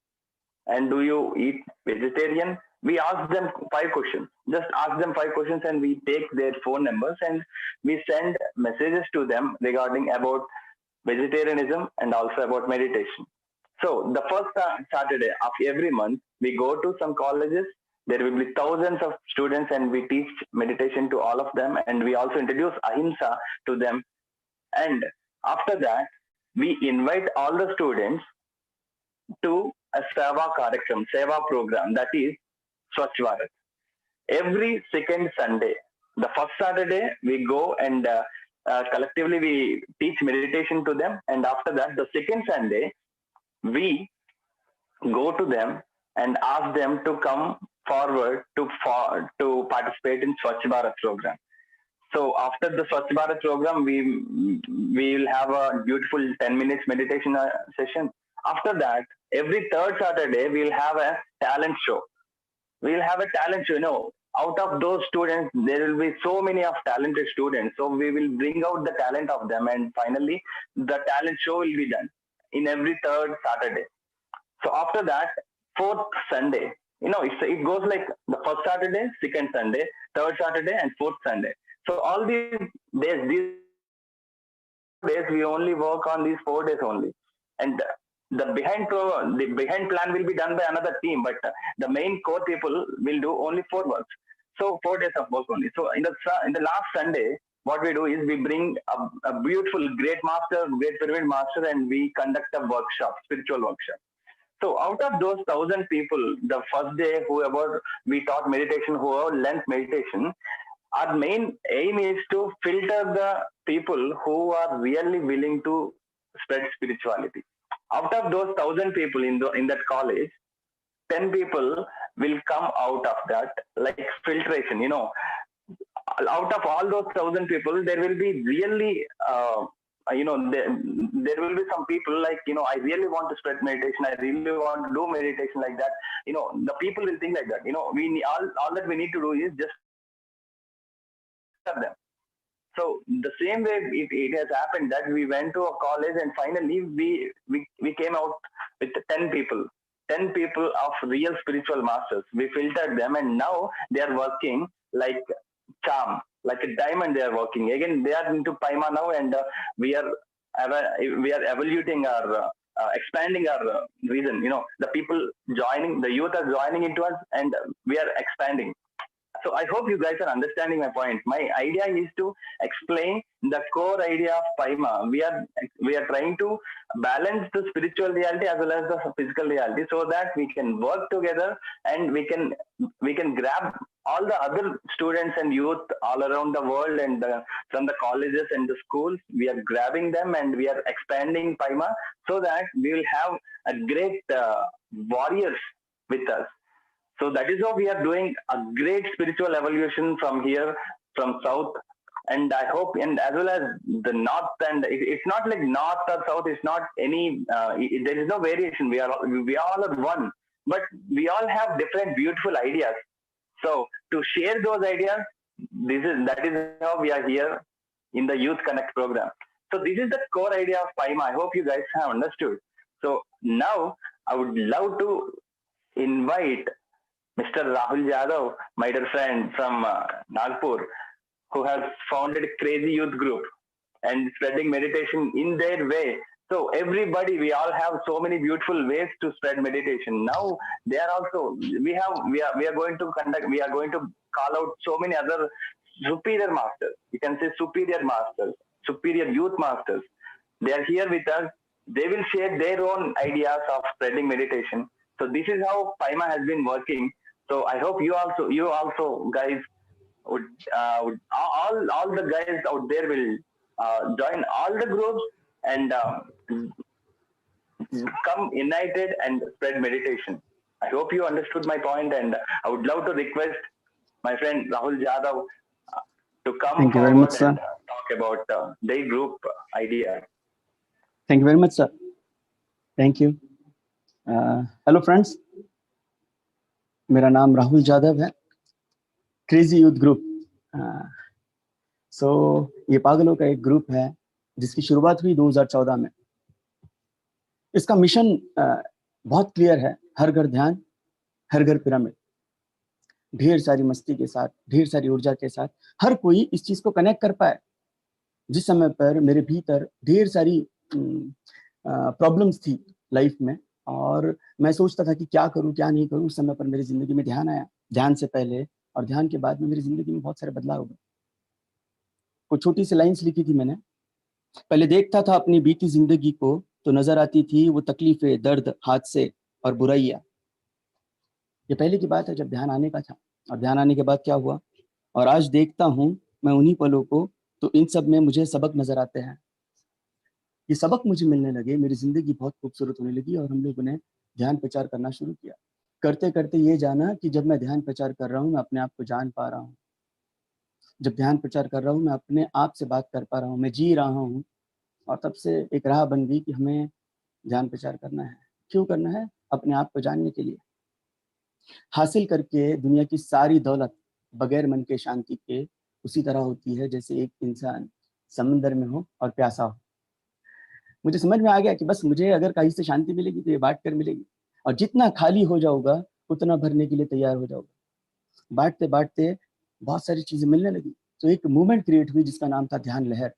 And do you eat vegetarian? We ask them 5 questions. Just ask them 5 questions, and we take their phone numbers and we send messages to them regarding about vegetarianism and also about meditation. So the first Saturday of every month, we go to some colleges. There will be thousands of students, and we teach meditation to all of them, and we also introduce Ahimsa to them. And after that, we invite all the students to a seva karakram, seva program, that is Swachh Bharat. Every second Sunday, the first Saturday, we go and collectively we teach meditation to them, and after that, the second Sunday, we go to them and ask them to come forward to participate in Swachh Bharat program. So after the Swachh Bharat program, we will have a beautiful 10 minutes meditation session. After that, every third Saturday, we'll have a talent show. we'll have a talent show. You know, out of those students, there will be so many of talented students. So we will bring out the talent of them, and finally, the talent show will be done in every third Saturday. So after that, fourth Sunday, you know, it goes like the first Saturday, second Sunday, third Saturday, and fourth Sunday. So all these days, we only work on these 4 days only, and the behind plan will be done by another team, but the main core people will do only 4 works. So 4 days of work only. So in the last Sunday, what we do is we bring a beautiful great pyramid master, and we conduct a workshop, spiritual workshop. So out of those 1,000 people, the first day, whoever we taught meditation, whoever learned meditation, our main aim is to filter the people who are really willing to spread spirituality. Out of those 1,000 people in that college, 10 people will come out of that, like filtration. You know, out of all those 1,000 people, there will be really you know, there will be some people like, you know, I really want to spread meditation, I really want to do meditation like that. You know, the people will think like that. You know, all that we need to do is just them. So the same way it has happened that we went to a college, and finally we came out with 10 people of real spiritual masters. We filtered them, and now they are working like charm, like a diamond. They are working again. They are into Paima now, and we are evaluating our expanding our reason. You know, the people joining, the youth are joining into us, and we are expanding. So I hope you guys are understanding my point. My idea is to explain the core idea of Paima. We are trying to balance the spiritual reality as well as the physical reality, so that we can work together, and we can grab all the other students and youth all around the world, and from the colleges and the schools. We are grabbing them, and we are expanding Paima, so that we will have a great warriors with us. So that is how we are doing a great spiritual evolution from here, from South. And I hope, and as well as the North, and it's not like North or South, it's not any, there is no variation. We all are one, but we all have different beautiful ideas. So to share those ideas, that is how we are here in the Youth Connect program. So this is the core idea of Paima. I hope you guys have understood. So now I would love to invite Mr. Rahul Yadav, my dear friend from Nagpur, who has founded Crazy Youth Group and spreading meditation in their way. So everybody, we all have so many beautiful ways to spread meditation. Now they are also, we are going to call out so many other superior masters. You can say superior masters, superior youth masters. They are here with us. They will share their own ideas of spreading meditation. So this is how Paima has been working. So I hope you also guys would all the guys out there will join all the groups and come united and spread meditation. I hope you understood my point, and I would love to request my friend Rahul Yadav to come Thank you forward very much, sir. and talk about their group idea. Thank you very much, sir. Thank you. Hello friends, मेरा नाम राहुल यादव है, क्रेजी यूथ ग्रुप। ये पागलों का एक ग्रुप है जिसकी शुरुआत हुई 2014 में। इसका मिशन बहुत क्लियर है, हर घर ध्यान, हर घर पिरामिड। ढेर सारी मस्ती के साथ, ढेर सारी ऊर्जा के साथ हर कोई इस चीज को कनेक्ट कर पाए। जिस समय पर मेरे भीतर ढेर सारी प्रॉब्लम्स थी लाइफ में, और मैं सोचता था कि क्या करूं क्या नहीं करूं, उस समय पर मेरी जिंदगी में ध्यान आया। ध्यान से पहले और ध्यान के बाद में मेरी जिंदगी में बहुत सारे बदलाव हो गए। कुछ छोटी सी लाइंस लिखी थी मैंने। पहले देखता था अपनी बीती जिंदगी को तो नजर आती थी वो तकलीफें, दर्द, हादसे और बुराइयां। ये पहले की बात है जब ध्यान आने का था, और ध्यान आने के बाद क्या हुआ, और आज देखता हूं मैं उन्हीं पलों को, तो इन सब में मुझे सबक नजर आते हैं। ये सबक मुझे मिलने लगे, मेरी जिंदगी बहुत खूबसूरत होने लगी, और हम लोगों ने ध्यान प्रचार करना शुरू किया। करते करते ये जाना कि जब मैं ध्यान प्रचार कर रहा हूँ, मैं अपने आप को जान पा रहा हूँ। जब ध्यान प्रचार कर रहा हूँ, मैं अपने आप से बात कर पा रहा हूँ, मैं जी रहा हूँ। और तब से एक राह बन गई कि हमें ध्यान प्रचार करना है। क्यों करना है? अपने आप को जानने के लिए। हासिल करके दुनिया की सारी दौलत बगैर मन के शांति के उसी तरह होती है जैसे एक इंसान समंदर में हो और प्यासा हो। मुझे समझ में आ गया कि बस मुझे अगर कहीं से शांति मिलेगी तो ये बांट कर मिलेगी, और जितना खाली हो जाऊंगा उतना भरने के लिए तैयार हो जाऊंगा। बांटते बांटते बहुत सारी चीजें मिलने लगी, तो एक मूवमेंट क्रिएट हुई जिसका नाम था ध्यान लहर।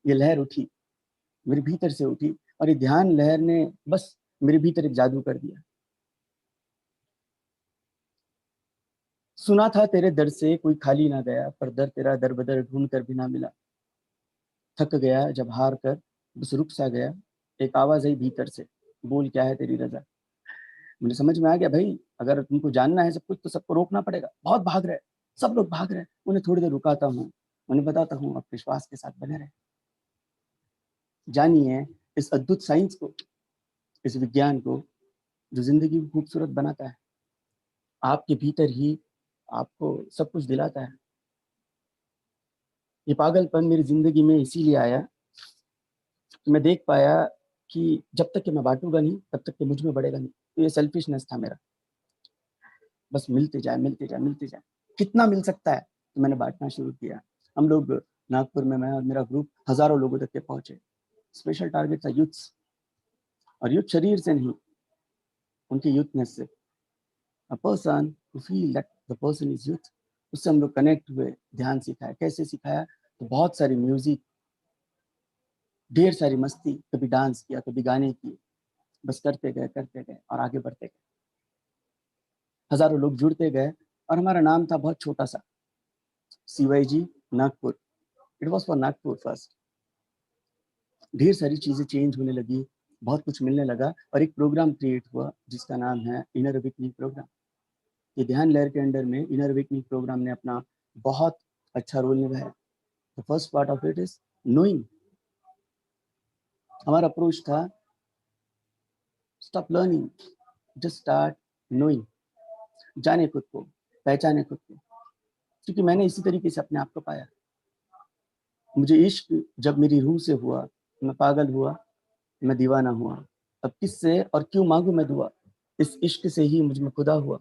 ये लहर उठी, मेरे भीतर से उठी, और ये ध्यान लहर ने बस मेरे भीतर एक जादू कर दिया। सुना था तेरे दर से कोई खाली ना गया, पर दर तेरा दर बदर ढूंढ कर भी ना मिला। थक गया जब हार कर बस रुक सा गया, एक आवाज आई भीतर से, बोल क्या है तेरी रजा। मुझे समझ में आ गया भाई, अगर तुमको जानना है सब कुछ तो सबको रोकना पड़ेगा। बहुत भाग रहे, सब लोग भाग रहे, उन्हें थोड़ी देर रुकाता हूँ, उन्हें बताता हूँ अपने विश्वास के साथ बने रहे। जानिए इस अद्भुत साइंस को, इस विज्ञान को जो जिंदगी को खूबसूरत बनाता है। आपके भीतर ही आपको सब कुछ दिलाता है। ये पागलपन मेरी जिंदगी में इसीलिए आया कि मैं देख पाया कि जब तक कि मैं बांटूंगा नहीं तब तक कि मुझ में बढ़ेगा नहीं। तो ये सेल्फिशनेस था मेरा, बस मिलते जाए मिलते जाए मिलते जाए, कितना मिल सकता है। तो मैंने बांटना शुरू किया। हम लोग नागपुर में, मैं और मेरा ग्रुप हजारों लोगों तक के पहुंचे। स्पेशल टारगेट था यूथ्स, और यूथ शरीर से नहीं, उनके यूथनेस से। A person who feel that the person is youth, उससे हम लोग कनेक्ट हुए। ध्यान सिखाया। कैसे सिखाया? तो बहुत सारी म्यूजिक, ढेर सारी मस्ती, कभी डांस किया, कभी गाने किए, बस करते गए और आगे बढ़ते गए। हजारों लोग जुड़ते गए, और हमारा नाम था बहुत छोटा सा, CYG Nagpur. It was for Nagpur first. ढेर सारी चीजें चेंज होने लगी, बहुत कुछ मिलने लगा, और एक प्रोग्राम क्रिएट हुआ जिसका नाम है इनर अवेकनिंग प्रोग्राम। ये ध्यान लहर के अंडर में इनर अवेकनिंग प्रोग्राम ने अपना बहुत अच्छा रोल निभाया। The first part of it is knowing. हमारा अप्रोच था stop learning, just start knowing. जाने खुद को, पहचाने खुद को, क्योंकि मैंने इसी तरीके से अपने आप को पाया। मुझे इश्क जब मेरी रूह से हुआ, मैं पागल हुआ, मैं दीवाना हुआ। अब किससे और क्यों मांगू मैं दुआ, इस इश्क से ही मुझ में खुदा हुआ।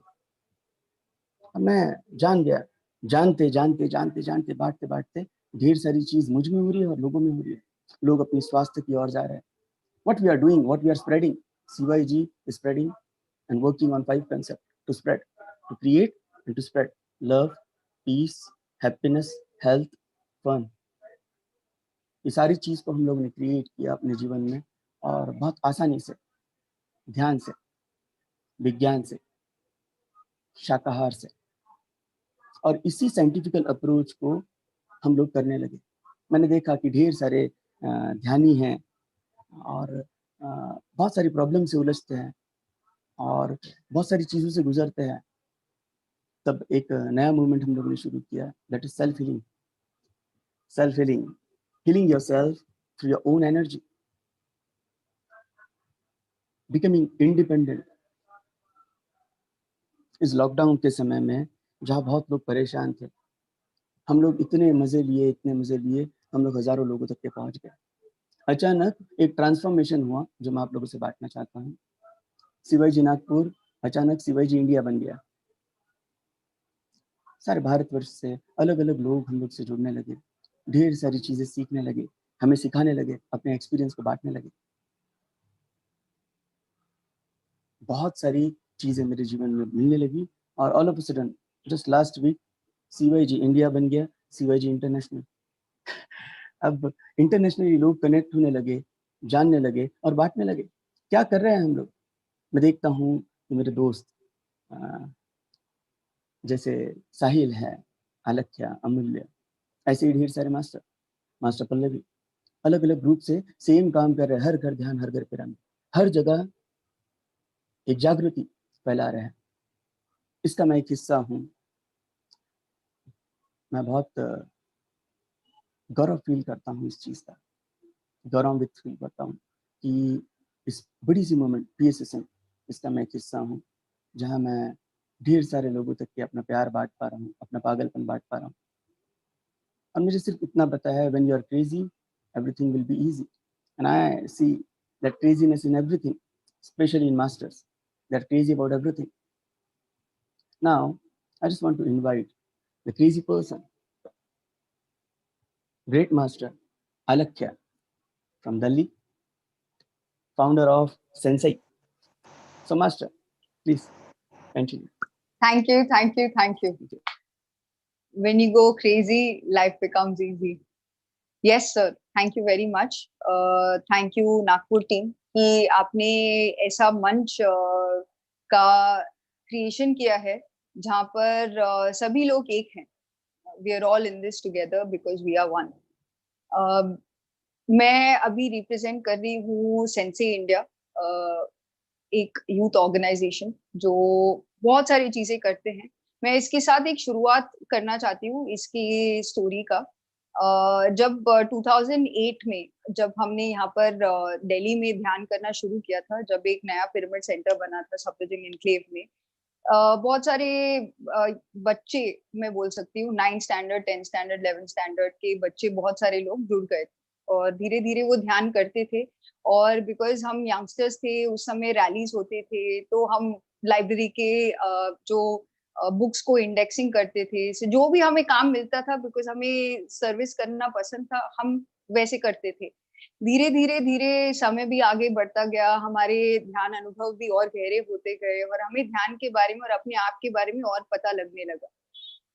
अब मैं जान गया, जानते जानते जानते जानते बांटते बांटते ढेर सारी चीज मुझ में हो रही है और लोगों में हो रही है। लोग अपने स्वास्थ्य की ओर जा रहे हैं। What we are doing, what we are spreading, CYG is spreading and working on 5 concepts to spread, to create and to spread love, peace, happiness, health, fun. ये सारी चीज को हम लोग ने क्रिएट किया अपने जीवन में, और बहुत आसानी से, ध्यान से, विज्ञान से, शाकाहार से, और इसी साइंटिफिकल अप्रोच को हम लोग करने लगे। मैंने देखा कि ढेर सारे ध्यानी हैं और बहुत सारी प्रॉब्लम से उलझते हैं और बहुत सारी चीज़ों से गुजरते हैं। तब एक नया मूवमेंट हम लोगों ने शुरू किया, that is self healing. Self healing, healing yourself through your own energy, becoming independent. इस लॉकडाउन के समय में जहाँ बहुत लोग परेशान थे, हम लोग इतने मजे लिए, इतने मजे लिए, हम लोग हजारों लोगों तक के पहुंच गए। अचानक एक ट्रांसफॉर्मेशन हुआ जो मैं आप लोगों से बांटना चाहता हूँ। CYG नागपुर अचानक CYG इंडिया बन गया। सारे भारतवर्ष से अलग अलग लोग हम लोग से जुड़ने लगे, ढेर सारी चीजें सीखने लगे, हमें सिखाने लगे, अपने एक्सपीरियंस को बांटने लगे। बहुत सारी चीजें मेरे जीवन में मिलने लगी, और all of a sudden just last week CYG India बन गया, CYG इंटरनेशनल। अब इंटरनेशनली लोग कनेक्ट होने लगे, जानने लगे और बांटने लगे। क्या कर रहे हैं हम लोग? मैं देखता हूँ कि मेरे दोस्त जैसे साहिल है, अलख्या, अमूल्य, ऐसे ही ढेर सारे मास्टर पल्लवी अलग अलग ग्रुप से सेम काम कर रहे हैं। हर घर ध्यान, हर घर पिरामिड, हर जगह एक जागृति फैला रहे हैं। इसका मैं एक हिस्सा हूँ। मैं बहुत गौरव फील करता हूँ इस चीज़ का, गौरवान्वित फील करता हूँ कि इस बड़ी सी मूवमेंट PSSM, इसका मैं एक हिस्सा हूँ, जहाँ मैं ढेर सारे लोगों तक के अपना प्यार बांट पा रहा हूँ, अपना पागलपन बांट पा रहा हूँ। और मुझे सिर्फ इतना पता है, when you are crazy, everything will be easy. And I see that craziness in everything, especially in masters. They are crazy about everything. Now, I just want to invite the crazy person, great master, Alakya from Delhi, founder of Sensei. So, master, please continue. Thank you, thank you, thank you. When you go crazy, life becomes easy. Yes, sir. Thank you very much. Thank you, Nagpur team, कि आपने ऐसा मंच का क्रिएशन किया है जहाँ पर सभी लोग एक हैं. We are all in this together because we are one. मैं अभी रिप्रेजेंट कर रही हूँ सेंसे इंडिया, एक यूथ ऑर्गेनाइजेशन जो बहुत सारी चीजें करते हैं. मैं इसके साथ एक शुरुआत करना चाहती हूँ इसकी स्टोरी का. जब 2008 में जब हमने यहाँ पर दिल्ली में ध्यान करना शुरू किया था, जब एक नया पिरामिड सेंटर बना था सफदरजंग एनक्लेव में, बहुत सारे बच्चे, मैं बोल सकती हूँ 9th standard, 10th standard, 11th standard के बच्चे, बहुत सारे लोग जुड़ गए और धीरे धीरे वो ध्यान करते थे. और बिकॉज हम यंगस्टर्स थे, उस समय रैलीज होते थे, तो हम लाइब्रेरी के जो बुक्स को इंडेक्सिंग करते थे. so, जो भी हमें काम मिलता था, बिकॉज हमें सर्विस करना पसंद था, हम वैसे करते थे. धीरे धीरे धीरे समय भी आगे बढ़ता गया, हमारे ध्यान अनुभव भी और गहरे होते गए और हमें ध्यान के बारे में और अपने आप के बारे में और पता लगने लगा.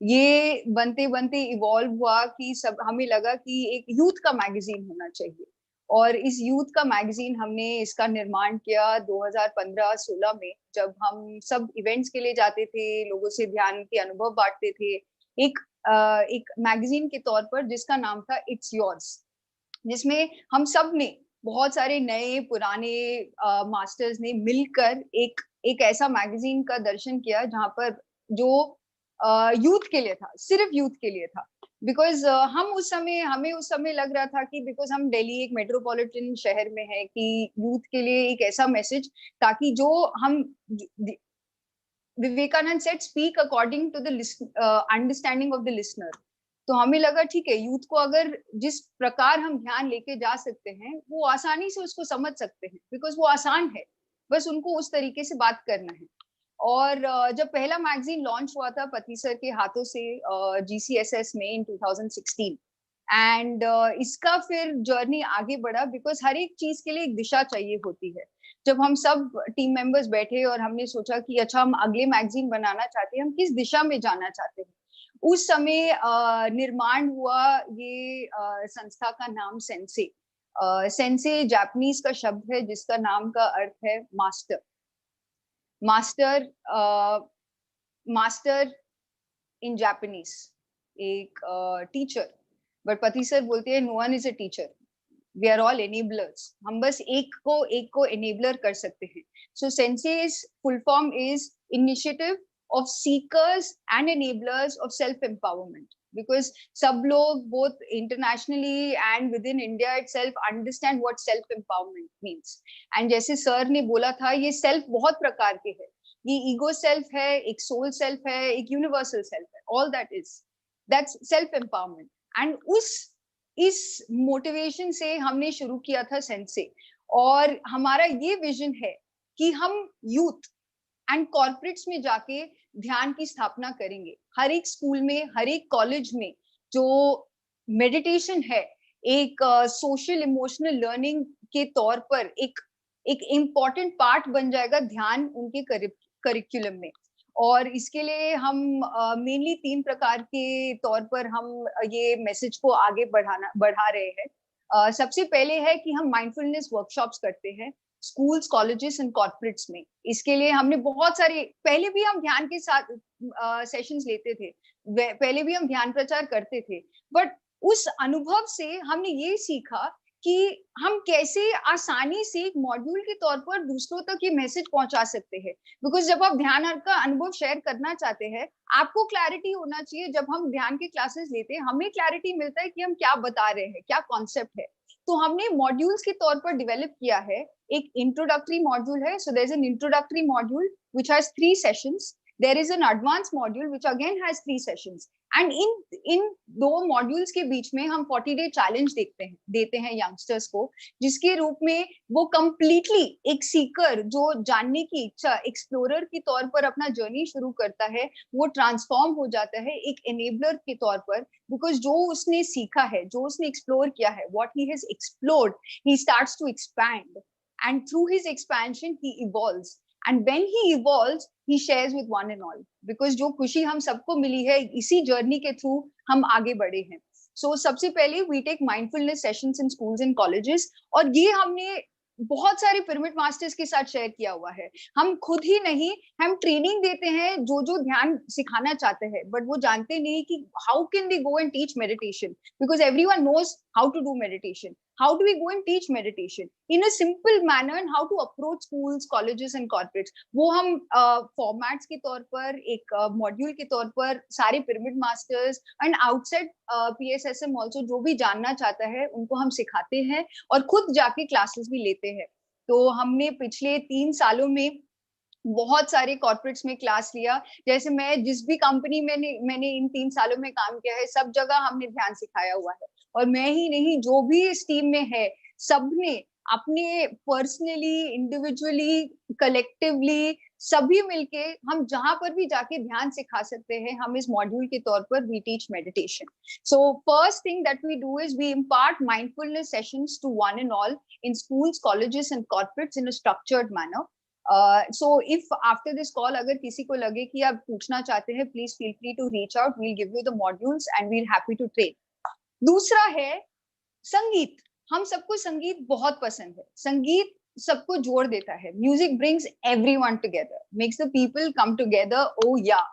ये बनते बनते इवॉल्व हुआ कि सब हमें लगा कि एक यूथ का मैगजीन होना चाहिए. और इस यूथ का मैगजीन हमने इसका निर्माण किया 2015-16 में, जब हम सब इवेंट्स के लिए जाते थे, लोगों से ध्यान के अनुभव बांटते थे, एक मैगजीन के तौर पर जिसका नाम था इट्स योर्स, जिसमें हम सब ने, बहुत सारे नए पुराने मास्टर्स ने मिलकर एक ऐसा मैगजीन का दर्शन किया जहां पर जो यूथ के लिए था, सिर्फ यूथ के लिए था. बिकॉज हमें उस समय लग रहा था कि बिकॉज हम दिल्ली एक मेट्रोपॉलिटन शहर में है, कि यूथ के लिए एक ऐसा मैसेज, ताकि जो हम Vivekananda said speak according to the understanding of the listener. तो हमें लगा ठीक है, यूथ को अगर जिस प्रकार हम ध्यान लेके जा सकते हैं, वो आसानी से उसको समझ सकते हैं, बिकॉज वो आसान है, बस उनको उस तरीके से बात करना है. और जब पहला मैगजीन लॉन्च हुआ था पति सर के हाथों से GCSS में इन 2016, एंड इसका फिर जर्नी आगे बढ़ा, बिकॉज हर एक चीज के लिए एक दिशा चाहिए होती है. जब हम सब टीम मेंबर्स बैठे और हमने सोचा कि अच्छा, हम अगले मैगजीन बनाना चाहते हैं, हम किस दिशा में जाना चाहते हैं, उस समय निर्माण हुआ ये संस्था का नाम सेंसे. सेंसे जापानीज का शब्द है जिसका नाम का अर्थ है मास्टर. मास्टर इन जापानीज एक टीचर, बट पति सर बोलते हैं no one is a teacher, we are all enablers. हम बस एक को एनेबलर कर सकते हैं. So Sensei's full form is initiative of seekers and enablers of self-empowerment, because सब लोग both internationally and within India itself understand what self-empowerment means. And जैसे सर ने बोला था, ये self बहुत प्रकार के हैं. ये ego self है, एक soul self है, एक universal self है. All that's self-empowerment. And इस motivation से हमने शुरू किया था सेंसे. और हमारा ये विजन है कि हम youth एंड कॉर्पोरेट्स में जाके ध्यान की स्थापना करेंगे. हर एक स्कूल में, हर एक कॉलेज में जो मेडिटेशन है, एक सोशल इमोशनल लर्निंग के तौर पर एक इम्पॉर्टेंट पार्ट बन जाएगा ध्यान उनके करिकुलम में. और इसके लिए हम मेनली 3 प्रकार के तौर पर हम ये मैसेज को आगे बढ़ा रहे हैं. सबसे पहले है कि हम माइंडफुलनेस वर्कशॉप्स करते हैं स्कूल्स, कॉलेजेस एंड कॉर्पोरेट्स में. इसके लिए हमने बहुत सारे, पहले भी हम ध्यान के साथ सेशंस लेते थे, पहले भी हम ध्यान प्रचार करते थे, बट उस अनुभव से हमने ये सीखा कि हम कैसे आसानी से एक मॉड्यूल के तौर पर दूसरों तक ये मैसेज पहुंचा सकते हैं. बिकॉज जब आप ध्यान का अनुभव शेयर करना चाहते हैं, आपको क्लैरिटी होना चाहिए. जब हम ध्यान के क्लासेस लेते हैं, हमें क्लैरिटी मिलता है कि हम क्या बता रहे हैं, क्या कॉन्सेप्ट है. तो हमने मॉड्यूल्स के तौर पर डेवलप किया है. एक इंट्रोडक्टरी मॉड्यूल है, so there is an introductory module which has 3 sessions. there is an advanced module which again has 3 sessions, and in 2 modules के बीच में हम 40-day challenge देते हैं youngsters को, जिसके रूप में वो completely एक seeker जो जानने की इच्छा explorer के तौर पर अपना journey शुरू करता है, वो transform हो जाता है एक enabler के तौर पर, because जो उसने सीखा है, जो उसने explore किया है, what he has explored, he starts to expand, and through his expansion he evolves, and when he evolves he shares with one and all, because जो खुशी हम सबको मिली है इसी जर्नी के थ्रू हम आगे बढ़े हैं. So सबसे पहले we take mindfulness sessions in schools and colleges, और ये हमने बहुत सारे पिरामिड मास्टर्स के साथ शेयर किया हुआ है. हम खुद ही नहीं, हम ट्रेनिंग देते हैं जो ध्यान सिखाना चाहते हैं, बट वो जानते नहीं कि how can they go and teach meditation, because everyone knows how to do meditation. How do we go and teach meditation in a simple manner, and how to approach schools, colleges and corporates? वो हम formats के तौर पर, एक module के तौर पर सारे pyramid masters and outside PSSM also जो भी जानना चाहता है उनको हम सिखाते हैं और खुद जाके classes भी लेते हैं. तो हमने पिछले 3 सालों में बहुत सारे कॉर्पोरेट्स में क्लास लिया. जैसे मैं जिस भी कंपनी में मैंने इन 3 सालों में काम किया है, सब जगह हमने ध्यान सिखाया हुआ है. और मैं ही नहीं, जो भी इस टीम में है, सबने अपने पर्सनली, इंडिविजुअली, कलेक्टिवली सभी मिलके हम जहां पर भी जाके ध्यान सिखा सकते हैं, हम इस मॉड्यूल के तौर पर we teach meditation. So first thing that we do is we impart mindfulness sessions to one and all in schools, colleges and corporates in a structured manner. So if after this call अगर किसी को लगे कि आप पूछना चाहते हैं, please feel free to reach out. We'll give you the modules and we're happy to train. दूसरा है संगीत. हम सबको संगीत बहुत पसंद है. संगीत सबको जोड़ देता है. Music brings everyone together, makes the people come together. Oh yeah,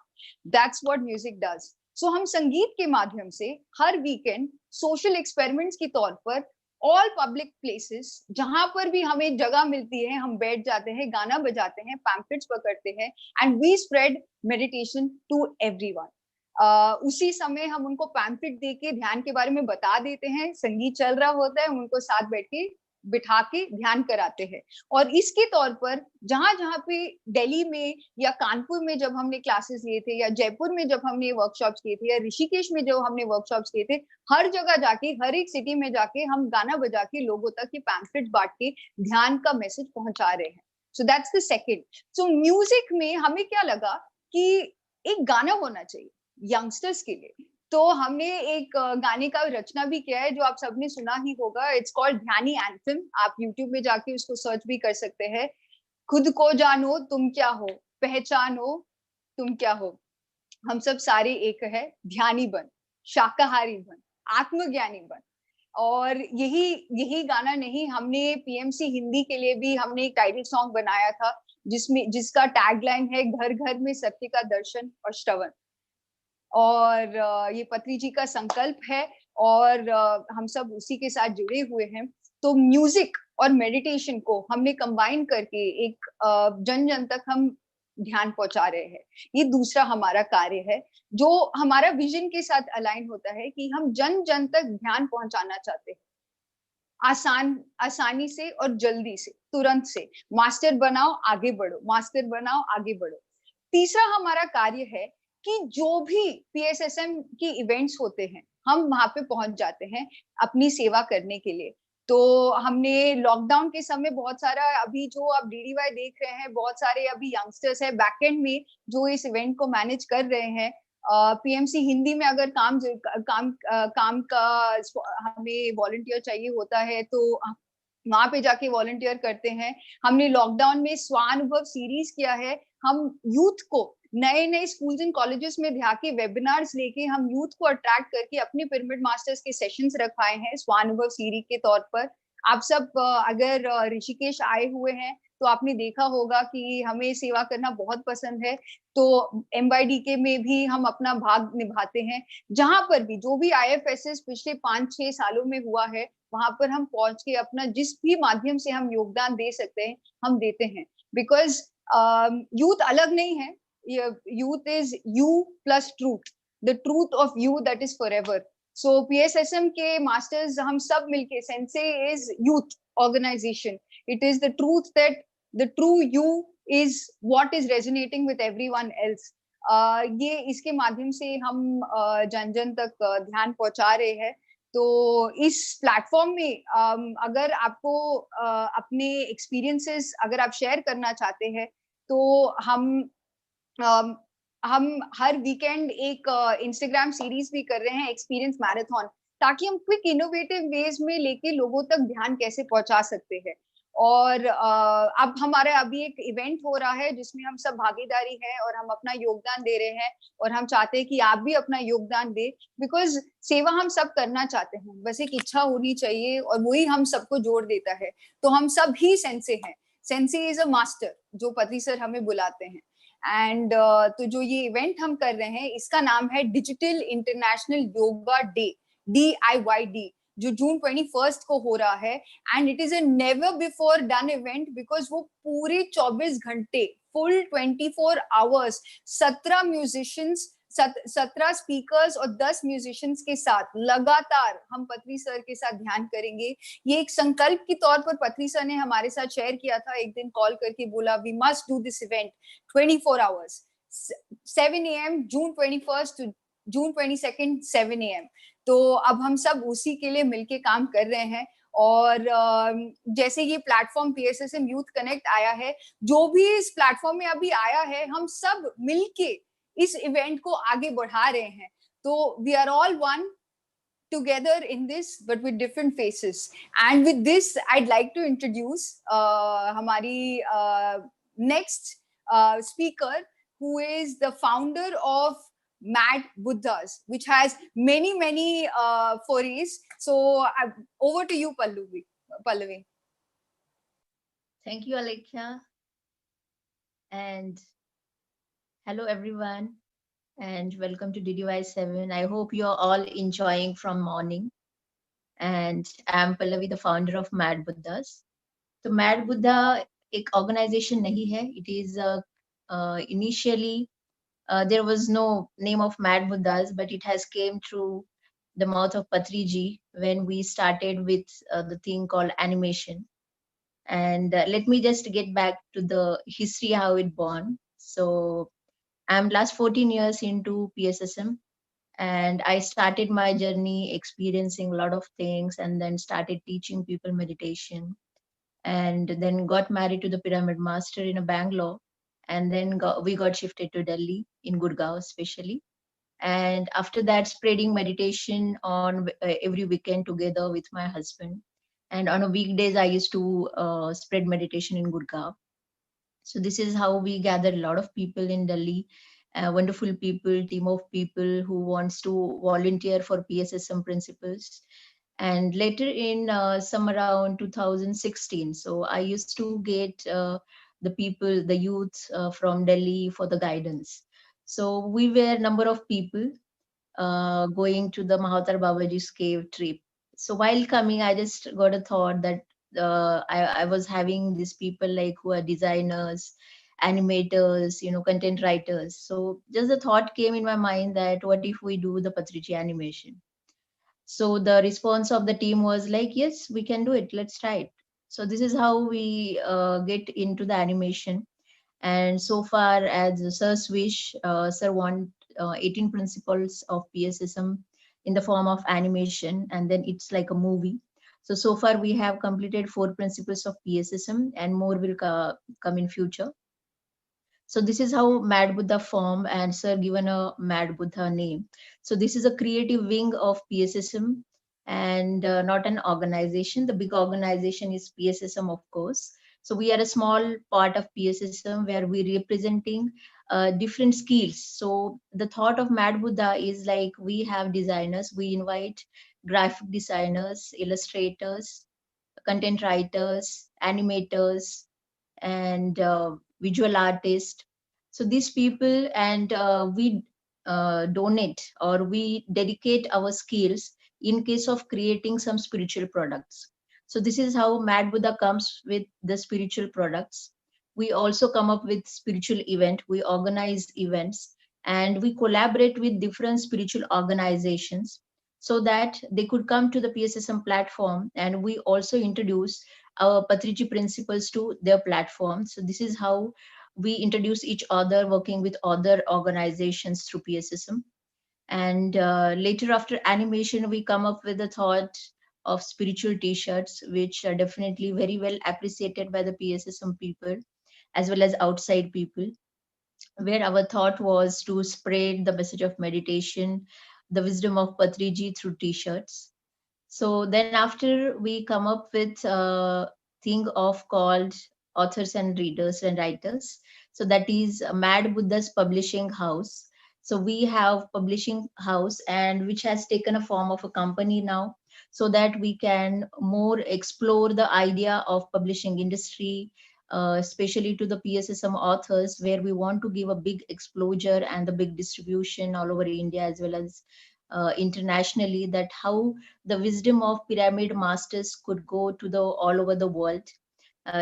that's what music does. So हम संगीत के माध्यम से हर वीकेंड सोशल एक्सपेरिमेंट्स के तौर पर ऑल पब्लिक प्लेसेस जहां पर भी हमें जगह मिलती है, हम बैठ जाते हैं, गाना बजाते हैं, पैम्पलेट्स पकड़ते हैं, and we spread meditation to everyone. उसी समय हम उनको पैम्पलेट देके ध्यान के बारे में बता देते हैं. संगीत चल रहा होता है, हम उनको साथ बैठ के बिठा के ध्यान कराते हैं. और इसके तौर पर जहां जहां पे दिल्ली में या कानपुर में जब हमने क्लासेस लिए थे, या जयपुर में जब हमने वर्कशॉप्स किए थे, या ऋषिकेश में जब हमने वर्कशॉप्स किए थे, हर जगह जाके, हर एक सिटी में जाके हम गाना बजा के लोगों तक ये पैम्पलेट बांट के ध्यान का मैसेज पहुंचा रहे हैं. So that's the second. So music में हमें क्या लगा कि एक गाना होना चाहिए यंगस्टर्स के लिए. तो हमने एक गाने का रचना भी किया है जो आप सबने सुना ही होगा. It's called Dhyani anthem. आप यूट्यूब में जाके उसको सर्च भी कर सकते हैं. खुद को जानो तुम क्या हो, पहचानो तुम क्या हो, हम सब सारे एक है, ध्यानी बन, शाकाहारी बन, आत्मज्ञानी बन. और यही गाना नहीं, हमने पीएमसी हिंदी के लिए भी हमने एक टाइटल सॉन्ग बनाया था जिसका टैगलाइन है घर घर में सत्य का दर्शन और श्रवण. और ये पत्री जी का संकल्प है और हम सब उसी के साथ जुड़े हुए हैं. तो म्यूजिक और मेडिटेशन को हमने कंबाइन करके एक जन जन तक हम ध्यान पहुंचा रहे हैं. ये दूसरा हमारा कार्य है जो हमारा विजन के साथ अलाइन होता है कि हम जन जन तक ध्यान पहुंचाना चाहते हैं, आसानी से और जल्दी से, तुरंत से. मास्टर बनाओ आगे बढ़ो, मास्टर बनाओ आगे बढ़ो. तीसरा हमारा कार्य है कि जो भी पीएसएसएम की इवेंट्स होते हैं, हम वहां पे पहुंच जाते हैं अपनी सेवा करने के लिए. तो हमने लॉकडाउन के समय बहुत सारा, अभी जो आप डीडीवाई देख रहे हैं, बहुत सारे अभी यंगस्टर्स है बैकएंड में जो इस इवेंट को मैनेज कर रहे हैं. पीएमसी हिंदी में अगर काम का हमें वॉलंटियर चाहिए होता है तो वहां पे जाके वॉलंटियर करते हैं. हमने लॉकडाउन में स्वानुभव सीरीज किया है. हम यूथ को नए स्कूल्स एंड कॉलेजेस में जाके वेबिनार्स लेके हम यूथ को अट्रैक्ट करके अपने पिरामिड मास्टर्स के सेशंस रखवाए हैं स्वानुभव सीरीज के तौर पर. आप सब अगर ऋषिकेश आए हुए हैं तो आपने देखा होगा कि हमें सेवा करना बहुत पसंद है. तो MYDK में भी हम अपना भाग निभाते हैं. जहां पर भी जो भी IFSS पिछले 5-6 सालों में हुआ है, वहां पर हम पहुंच के अपना जिस भी माध्यम से हम योगदान दे सकते हैं हम देते हैं. बिकॉज यूथ अलग नहीं है. Youth is you plus truth, the truth of you that is forever. So PSSM के masters हम सब मिलके, Sensei is youth organization. It is the truth that the true you is what is resonating with everyone else. ये इसके माध्यम से हम जन जन तक ध्यान पहुंचा रहे हैं। तो इस प्लेटफॉर्म में अगर आपको अपने एक्सपीरियंसेस अगर आप शेयर करना चाहते हैं तो हम हर वीकेंड एक इंस्टाग्राम सीरीज भी कर रहे हैं, एक्सपीरियंस मैराथन, ताकि हम क्विक इनोवेटिव वेज में लेके लोगों तक ध्यान कैसे पहुंचा सकते हैं। और अब हमारा अभी एक इवेंट हो रहा है जिसमें हम सब भागीदारी है और हम अपना योगदान दे रहे हैं, और हम चाहते हैं कि आप भी अपना योगदान दे, बिकॉज सेवा हम सब करना चाहते हैं, बस एक इच्छा होनी चाहिए और वही हम सबको जोड़ देता है। तो हम सब ही सेंसे हैं, सेंसे इज अ मास्टर, जो पति सर हमें बुलाते हैं। एंड तो जो ये इवेंट हम कर रहे हैं इसका नाम है digital international yoga day, DIYD, जो जून 21 को हो रहा है। And it is a never before done event, because वो पूरे 24 घंटे, फुल 24 आवर्स, 17 म्यूजिशियंस, 17 स्पीकर्स और 10 म्यूजिशियंस के साथ लगातार हम पत्री सर के साथ ध्यान करेंगे। ये एक संकल्प के तौर पर पत्री सर ने हमारे साथ शेयर किया था, एक दिन कॉल करके बोला we must do this event 24 hours, 7 AM June 21 to June 22 7 AM। तो अब हम सब उसी के लिए मिलके काम कर रहे हैं। और जैसे ये प्लेटफॉर्म PSSM यूथ कनेक्ट आया है, जो भी इस प्लेटफॉर्म में अभी आया है, हम सब मिलके इस इवेंट को आगे बढ़ा रहे हैं। तो we are all one together in this, but with different faces. And with this, I'd like to introduce hamari next speaker, who is the founder of Mad Buddhas, which has many forays. So over to you, Pallavi. Thank you, Alekhya. And hello, everyone. And welcome to DDY 7. I hope you're all enjoying from morning. And I'm Pallavi, the founder of Mad Buddhas. So Mad Buddha एक organization नहीं है. It is initially there was no name of Mad Buddhas, but it has came through the mouth of Patriji when we started with the thing called animation. And let me just get back to the history, how it born. So I'm last 14 years into PSSM, and I started my journey experiencing a lot of things, and then started teaching people meditation, and then got married to the pyramid master in a Bangalore, and then we got shifted to Delhi, in Gurgaon especially. And after that, spreading meditation on every weekend together with my husband, and on a weekdays I used to spread meditation in Gurgaon. So this is how we gathered a lot of people in Delhi, wonderful people, team of people who wants to volunteer for PSSM principles. And later in some around 2016, so I used to get the people, the youth from Delhi for the guidance. So we were a number of people going to the Mahatar Babaji's cave trip. So while coming, I just got a thought that I was having these people like who are designers, animators, content writers. So just the thought came in my mind that what if we do the Patriji animation? So the response of the team was like, yes, we can do it. Let's try it. So this is how we get into the animation. And so far as Sir's wish, Sir want 18 principles of PSSM in the form of animation, and then it's like a movie. So far we have completed 4 principles of PSSM, and more will come in future. So this is how Mad Buddha formed, and Sir given a Mad Buddha name. So this is a creative wing of PSSM, and not an organization. The big organization is PSSM, of course. So we are a small part of PSSM where we representing different skills. So the thought of Mad Buddha is like we have designers, we invite graphic designers, illustrators, content writers, animators, and visual artists. So these people, and we donate or we dedicate our skills in case of creating some spiritual products. So this is how Mad Buddha comes with the spiritual products. We also come up with spiritual event. We organize events, and we collaborate with different spiritual organizations so that they could come to the PSSM platform, and we also introduce our Patriji principles to their platform. So this is how we introduce each other, working with other organizations through PSSM. And later, after animation, we come up with the thought of spiritual t-shirts, which are definitely very well appreciated by the PSSM people as well as outside people, where our thought was to spread the message of meditation, the wisdom of Patriji through t-shirts. So then after we come up with a thing of called authors and readers and writers. So that is Mad Buddha's Publishing House. So we have publishing house and which has taken a form of a company now, so that we can more explore the idea of publishing industry, especially to the PSSM authors, where we want to give a big exposure and the big distribution all over India as well as internationally, that how the wisdom of pyramid masters could go to the all over the world,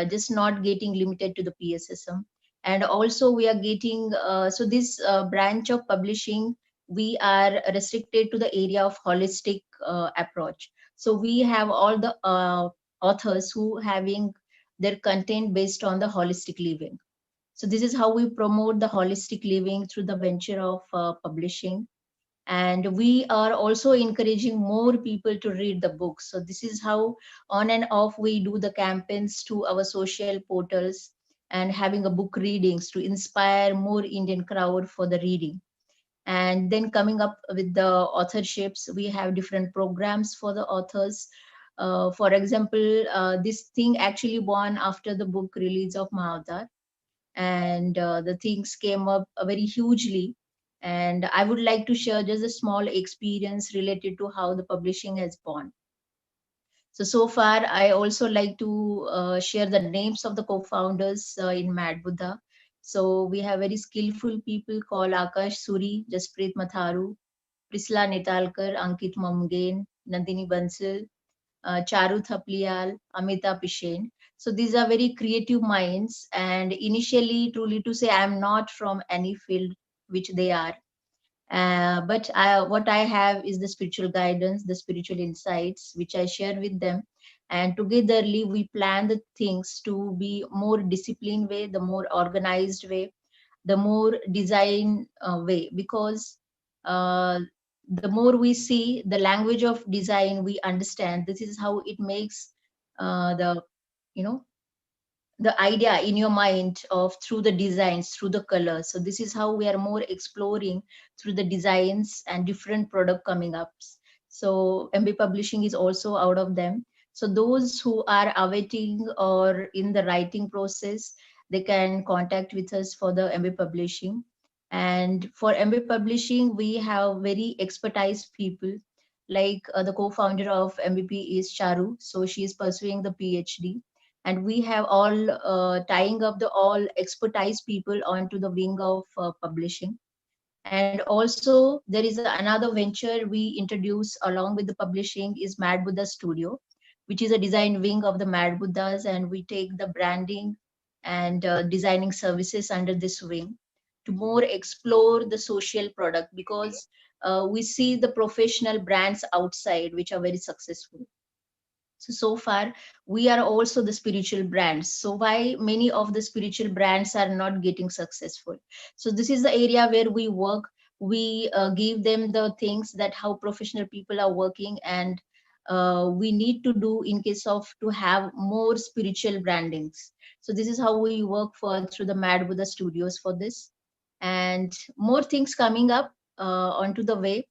just not getting limited to the PSSM. And also we are getting, so this branch of publishing, we are restricted to the area of holistic approach. So we have all the authors who having their content based on the holistic living. So this is how we promote the holistic living through the venture of publishing. And we are also encouraging more people to read the books. So this is how on and off we do the campaigns to our social portals and having a book readings to inspire more Indian crowd for the reading. And then coming up with the authorships, we have different programs for the authors. For example, this thing actually born after the book release of Mahavatar, and the things came up very hugely. And I would like to share just a small experience related to how the publishing has gone. So far, I also like to share the names of the co-founders in Mad Buddha. So we have very skillful people called Akash Suri, Jasprit Matharu, Prisla Netalkar, Ankit Mamgen, Nandini Bansal, Charu Thaplial, Amita Pishen. So these are very creative minds. And initially, truly to say, I'm not from any field which they are. But what I have is the spiritual guidance, the spiritual insights, which I share with them. And togetherly, we plan the things to be more disciplined way, the more organized way, the more design way, because the more we see the language of design, we understand this is how it makes the, you know, the idea in your mind of through the designs, through the colors. So this is how we are more exploring through the designs and different product coming up. So MB Publishing is also out of them. So those who are awaiting or in the writing process, they can contact with us for the MB Publishing. And for MB Publishing, we have very expertise people, like the co-founder of MVP is Charu. So she is pursuing the PhD. And we have all tying up the all expertise people onto the wing of publishing. And also there is another venture we introduce along with the publishing is Mad Buddha Studio, which is a design wing of the Mad Buddhas, and we take the branding and designing services under this wing to more explore the social product, because we see the professional brands outside which are very successful. So far we are also the spiritual brands. So why many of the spiritual brands are not getting successful? So this is the area where we work. We give them the things that how professional people are working, and we need to do in case of to have more spiritual brandings. So this is how we work for through the Mad Buddha Studios for this, and more things coming up onto the way.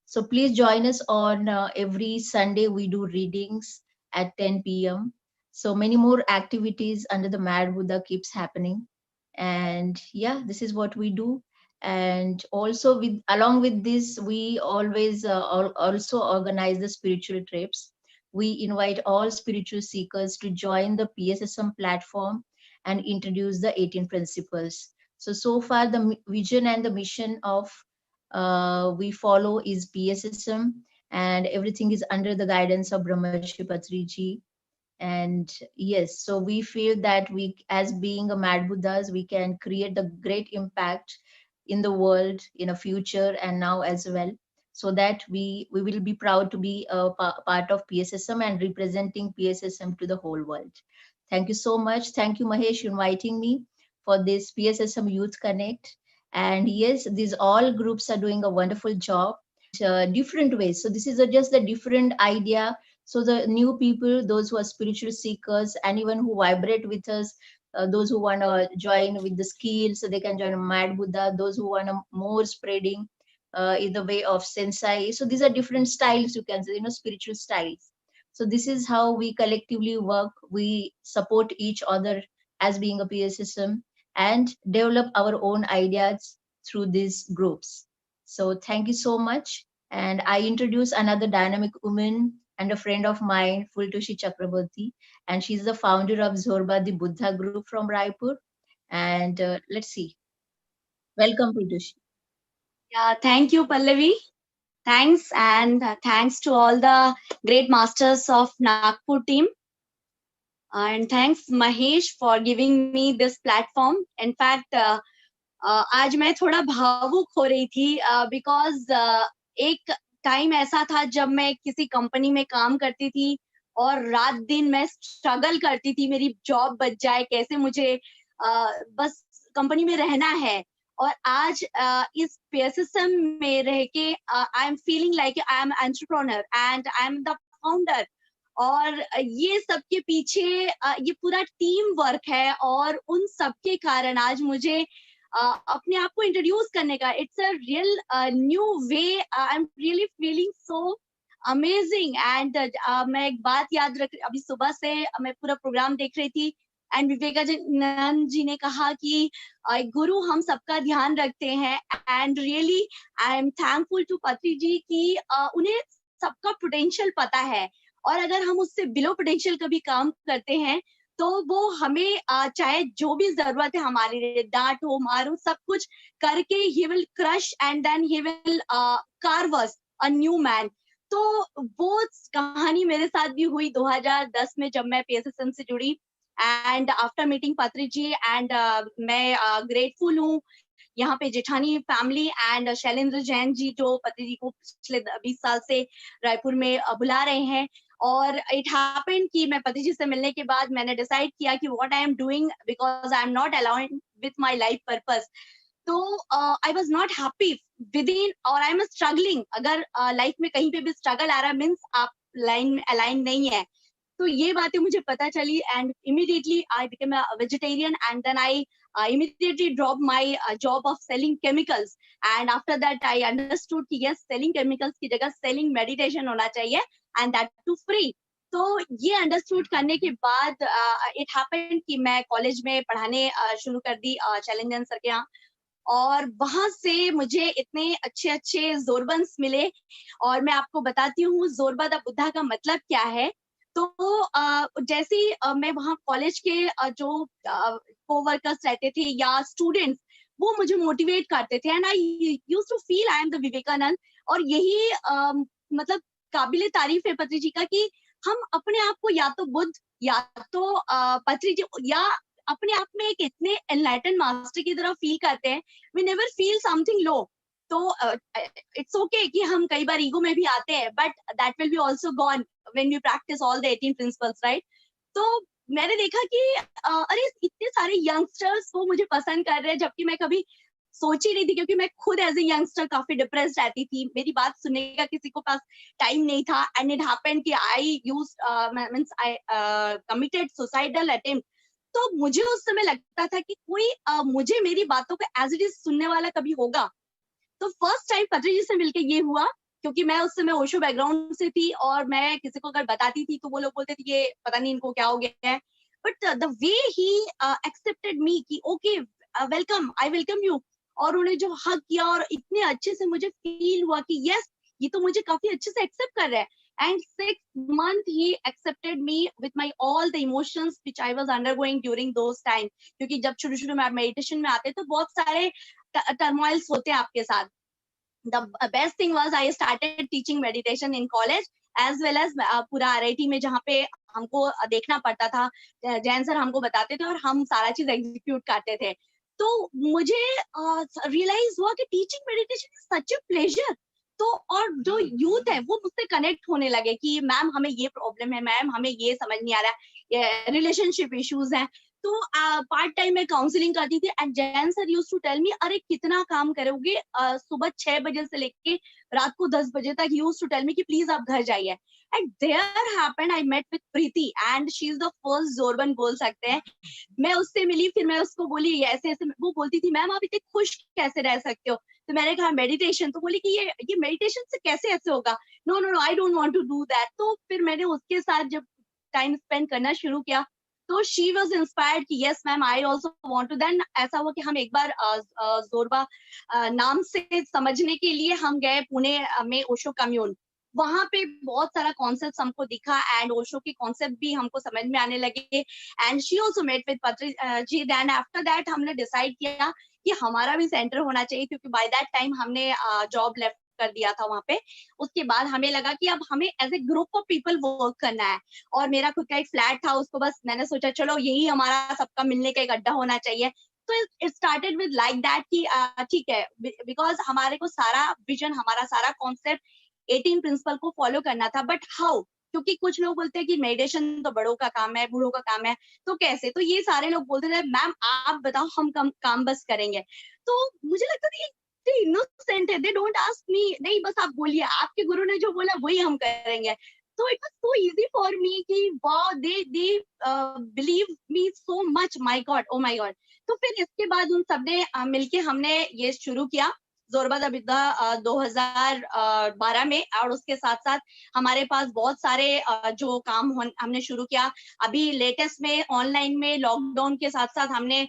So please join us on every Sunday. We do readings at 10 p.m. So many more activities under the Mad Buddha keeps happening. And yeah, this is what we do. And also with along with this, we always also organize the spiritual trips. We invite all spiritual seekers to join the PSSM platform and introduce the 18 principles. So far the vision and the mission of we follow is PSSM, and everything is under the guidance of Brahmarshi Patriji. And yes, so we feel that we, as being a Mad Buddhas, we can create the great impact in the world in a future and now as well, so that we will be proud to be a part of PSSM and representing PSSM to the whole world. Thank you so much. Thank you, Mahesh, inviting me for this PSSM Youth Connect. And yes, these all groups are doing a wonderful job, different ways. So this is just a different idea. So the new people, those who are spiritual seekers, anyone who vibrate with us, those who want to join with the skills, so they can join Mad Buddha. Those who want more spreading in the way of sensei. So these are different styles, you can say, spiritual styles. So this is how we collectively work. We support each other as being a PSSM and develop our own ideas through these groups. So thank you so much. And I introduce another dynamic woman and a friend of mine, Fultoshi Chakraborty, and she's the founder of Zorba the Buddha group from Raipur. And let's see. Welcome, Fultoshi. Yeah, thank you, Pallavi. Thanks, and thanks to all the great masters of Nagpur team. And thanks, Mahesh, for giving me this platform. In fact, आज मैं थोड़ा भावुक हो रही थी because एक टाइम ऐसा था जब मैं किसी कंपनी में काम करती थी और रात दिन मैं स्ट्रगल करती थी, मेरी जॉब बच जाए कैसे, मुझे बस कंपनी में रहना है. और आज इस PSSM में रह के I am feeling like I am entrepreneur and I am the founder. और ये सबके पीछे ये पूरा टीम वर्क है और उन सबके कारण आज मुझे अपने आप को इंट्रोड्यूस करने का, it's a real new way. I am really feeling so amazing. And मैं एक बात याद रख, अभी सुबह से मैं पूरा प्रोग्राम देख रही थी एंड विवेकानंद जी ने कहा कि गुरु हम सबका ध्यान रखते हैं. And really I am thankful to Patri ji कि उन्हें सबका पोटेंशियल पता है, और अगर हम उससे बिलो पोटेंशियल कभी काम करते हैं तो वो हमें चाहे जो भी जरूरत है हमारे लिए, डांट हो मारो सब कुछ करके he will crush and then he will carve us a new man. तो वो कहानी मेरे साथ भी हुई 2010 में जब मैं PSSM से जुड़ी. एंड आफ्टर मीटिंग पत्री जी एंड मैं ग्रेटफुल हूँ यहाँ पे जेठानी फैमिली एंड शैलेंद्र जैन जी जो पति जी को पिछले 20 साल से रायपुर में बुला रहे हैं. और इट हैपेंड कि मैं पति जी से मिलने के बाद मैंने डिसाइड किया कि what I am doing, because I am not allowed with my life purpose. तो I was not happy within, और आई एम स्ट्रगलिंग. अगर लाइफ में कहीं पे भी स्ट्रगल आ रहा है मीन्स आप लाइन में अलाइन नहीं है. तो ये बातें मुझे पता चली and immediately I became a vegetarian and then I immediately dropped my job of selling chemicals. And after that I understood कि yes, selling chemicals की जगह selling meditation होना चाहिए and that too free. तो ये understood करने के बाद it happened कि मैं कॉलेज में पढ़ाने शुरू कर दी चैलेंजन सर के यहाँ. और वहां से मुझे इतने अच्छे अच्छे जोरबन्स मिले. और मैं आपको बताती हूँ जोरबा द बुद्धा का मतलब क्या है. तो जैसे मैं वहाँ कॉलेज के जो कोवर्कर्स रहते थे या स्टूडेंट्स, वो मुझे मोटिवेट करते थे and I used to feel I am the Vivekananda. और यही मतलब काबिले तारीफ है पत्री जी का कि हम अपने आप को या तो बुद्ध या तो पत्री जी या अपने आप में एक इतने एनलाइटन मास्टर की तरह फील करते हैं. वी नेवर फील समथिंग लो. तो इट्स ओके कि हम कई बार ईगो में भी आते हैं, but that will be also gone when we practise all the 18 principles, right. तो मैंने देखा कि अरे इतने सारे यंगस्टर्स वो मुझे पसंद कर रहे हैं, जबकि मैं कभी सोच ही नहीं थी, क्योंकि मैं खुद एज ए यंगस्टर काफी डिप्रेस्ड रहती थी. मेरी बात सुनने का किसी को पास टाइम नहीं था. एंड इट हैपेंड कि I used means I committed suicidal attempt. तो मुझे उस समय लगता था कि कोई मुझे मेरी बातों को एज इट इज सुनने वाला कभी होगा. तो फर्स्ट टाइम पत्री जी से मिलके ये हुआ, क्योंकि मैं उस समय ओशो बैकग्राउंड से थी और मैं किसी को अगर बताती थी तो वो लोग बोलते थे ये पता नहीं इनको क्या हो गया है. But the way he accepted me कि okay welcome, I welcome you. और उन्होंने जो हग किया और इतने अच्छे से मुझे फील हुआ कि यस, ये तो मुझे काफी अच्छे से एक्सेप्ट कर रहा है. And 6 months he accepted me with my all the emotions which I was undergoing during those time. क्योंकि जब शुरू में आप मेडिटेशन में आते तो बहुत सारे टर्मोइल्स होते हैं आपके साथ. The best thing was I started teaching meditation in college as well as पूरा RIT में जहाँ पे हमको देखना पड़ता था. जैन सर हमको बताते थे और हम सारा चीज एग्जीक्यूट करते थे. तो मुझे रियलाइज हुआ कि teaching meditation is such a pleasure. तो और जो यूथ है वो मुझसे कनेक्ट होने लगे कि मैम हमें ये प्रॉब्लम है, मैम हमें ये समझ नहीं आ रहा है, ये रिलेशनशिप इश्यूज हैं. तो पार्ट टाइम में काउंसलिंग करती थी and Jain sir used to tell me, अरे कितना काम करोगे, सुबह 6 बजे से लेके रात को 10 बजे तक। यूज्ड टू टेल मी कि प्लीज आप घर जाइए। And there happened I met with Preeti and she is the first जोरबन बोल सकते हैं। मैं उससे मिली, फिर मैं उसको बोली ऐसे ऐसे, वो बोलती थी मैम आप इतने खुश कैसे रह सकते हो, तो मैंने कहा मेडिटेशन। तो बोली कि ये मेडिटेशन से कैसे ऐसे होगा, no no no I don't want to do that. तो फिर मैंने उसके साथ जब टाइम स्पेंड करना शुरू किया तो शी वॉज इंस्पायर्ड कि yes ma'am I also want to. Then ऐसा हुआ कि हम एक बार जोरबा नाम से समझने के लिए हम गए पुणे में ओशो कम्यून। वहां पे बहुत सारा कॉन्सेप्ट हमको दिखा एंड ओशो के कॉन्सेप्ट भी हमको समझ में आने लगे। And she also met with Patri ji. Then after that हमने डिसाइड किया कि हमारा भी सेंटर होना चाहिए, क्योंकि बाय दैट टाइम हमने जॉब लेफ्ट कर दिया था वहां पे। उसके बाद हमें लगा कि अब हमें as a group of people work करना है। और मेरा खुद का एक फ्लैट था, उसको बस मैंने सोचा चलो यही हमारा सबका मिलने का एक अड्डा होना चाहिए। तो it started with like that कि ठीक है, बिकॉज हमारे को सारा विजन, हमारा सारा कॉन्सेप्ट 18 प्रिंसिपल को फॉलो करना था। बट हाउ, क्योंकि कुछ लोग बोलते हैं कि मेडिटेशन तो बड़ों का काम है, बूढ़ों का काम है, तो कैसे? तो ये सारे लोग बोलते थे मैम आप बताओ, हम काम बस करेंगे। तो मुझे लगता था इनोसेंट है, दे डोंट आस्क मी, नहीं बस आप बोलिए, आपके गुरु ने जो बोला वही हम करेंगे। तो it was so easy for me कि wow, they believe me so much, my god, oh my god. तो फिर इसके बाद उन सबने मिलके हमने ये शुरू किया जोरबा द विद्या 2012 में। और उसके साथ साथ हमारे पास बहुत सारे जो काम हमने शुरू किया। अभी लेटेस्ट में ऑनलाइन में लॉकडाउन के साथ साथ हमने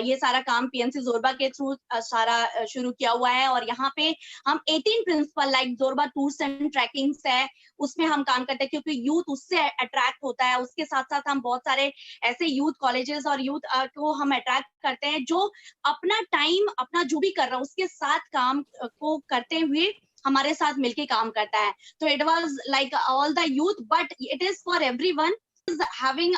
ये सारा काम पीएमसी जोरबा के थ्रू सारा शुरू किया हुआ है। और यहाँ पे हम 18 प्रिंसिपल लाइक जोरबा टूर्स एंड ट्रैकिंग्स है, उसमें हम काम करते हैं, क्योंकि यूथ उससे अट्रैक्ट होता है। उसके साथ साथ हम बहुत सारे ऐसे यूथ कॉलेजेस और यूथ को हम अट्रैक्ट करते हैं जो अपना टाइम, अपना जो भी कर रहा है उसके साथ काम को करते हुए हमारे साथ मिलके काम करता है। तो it was like all the youth, but it is for everyone having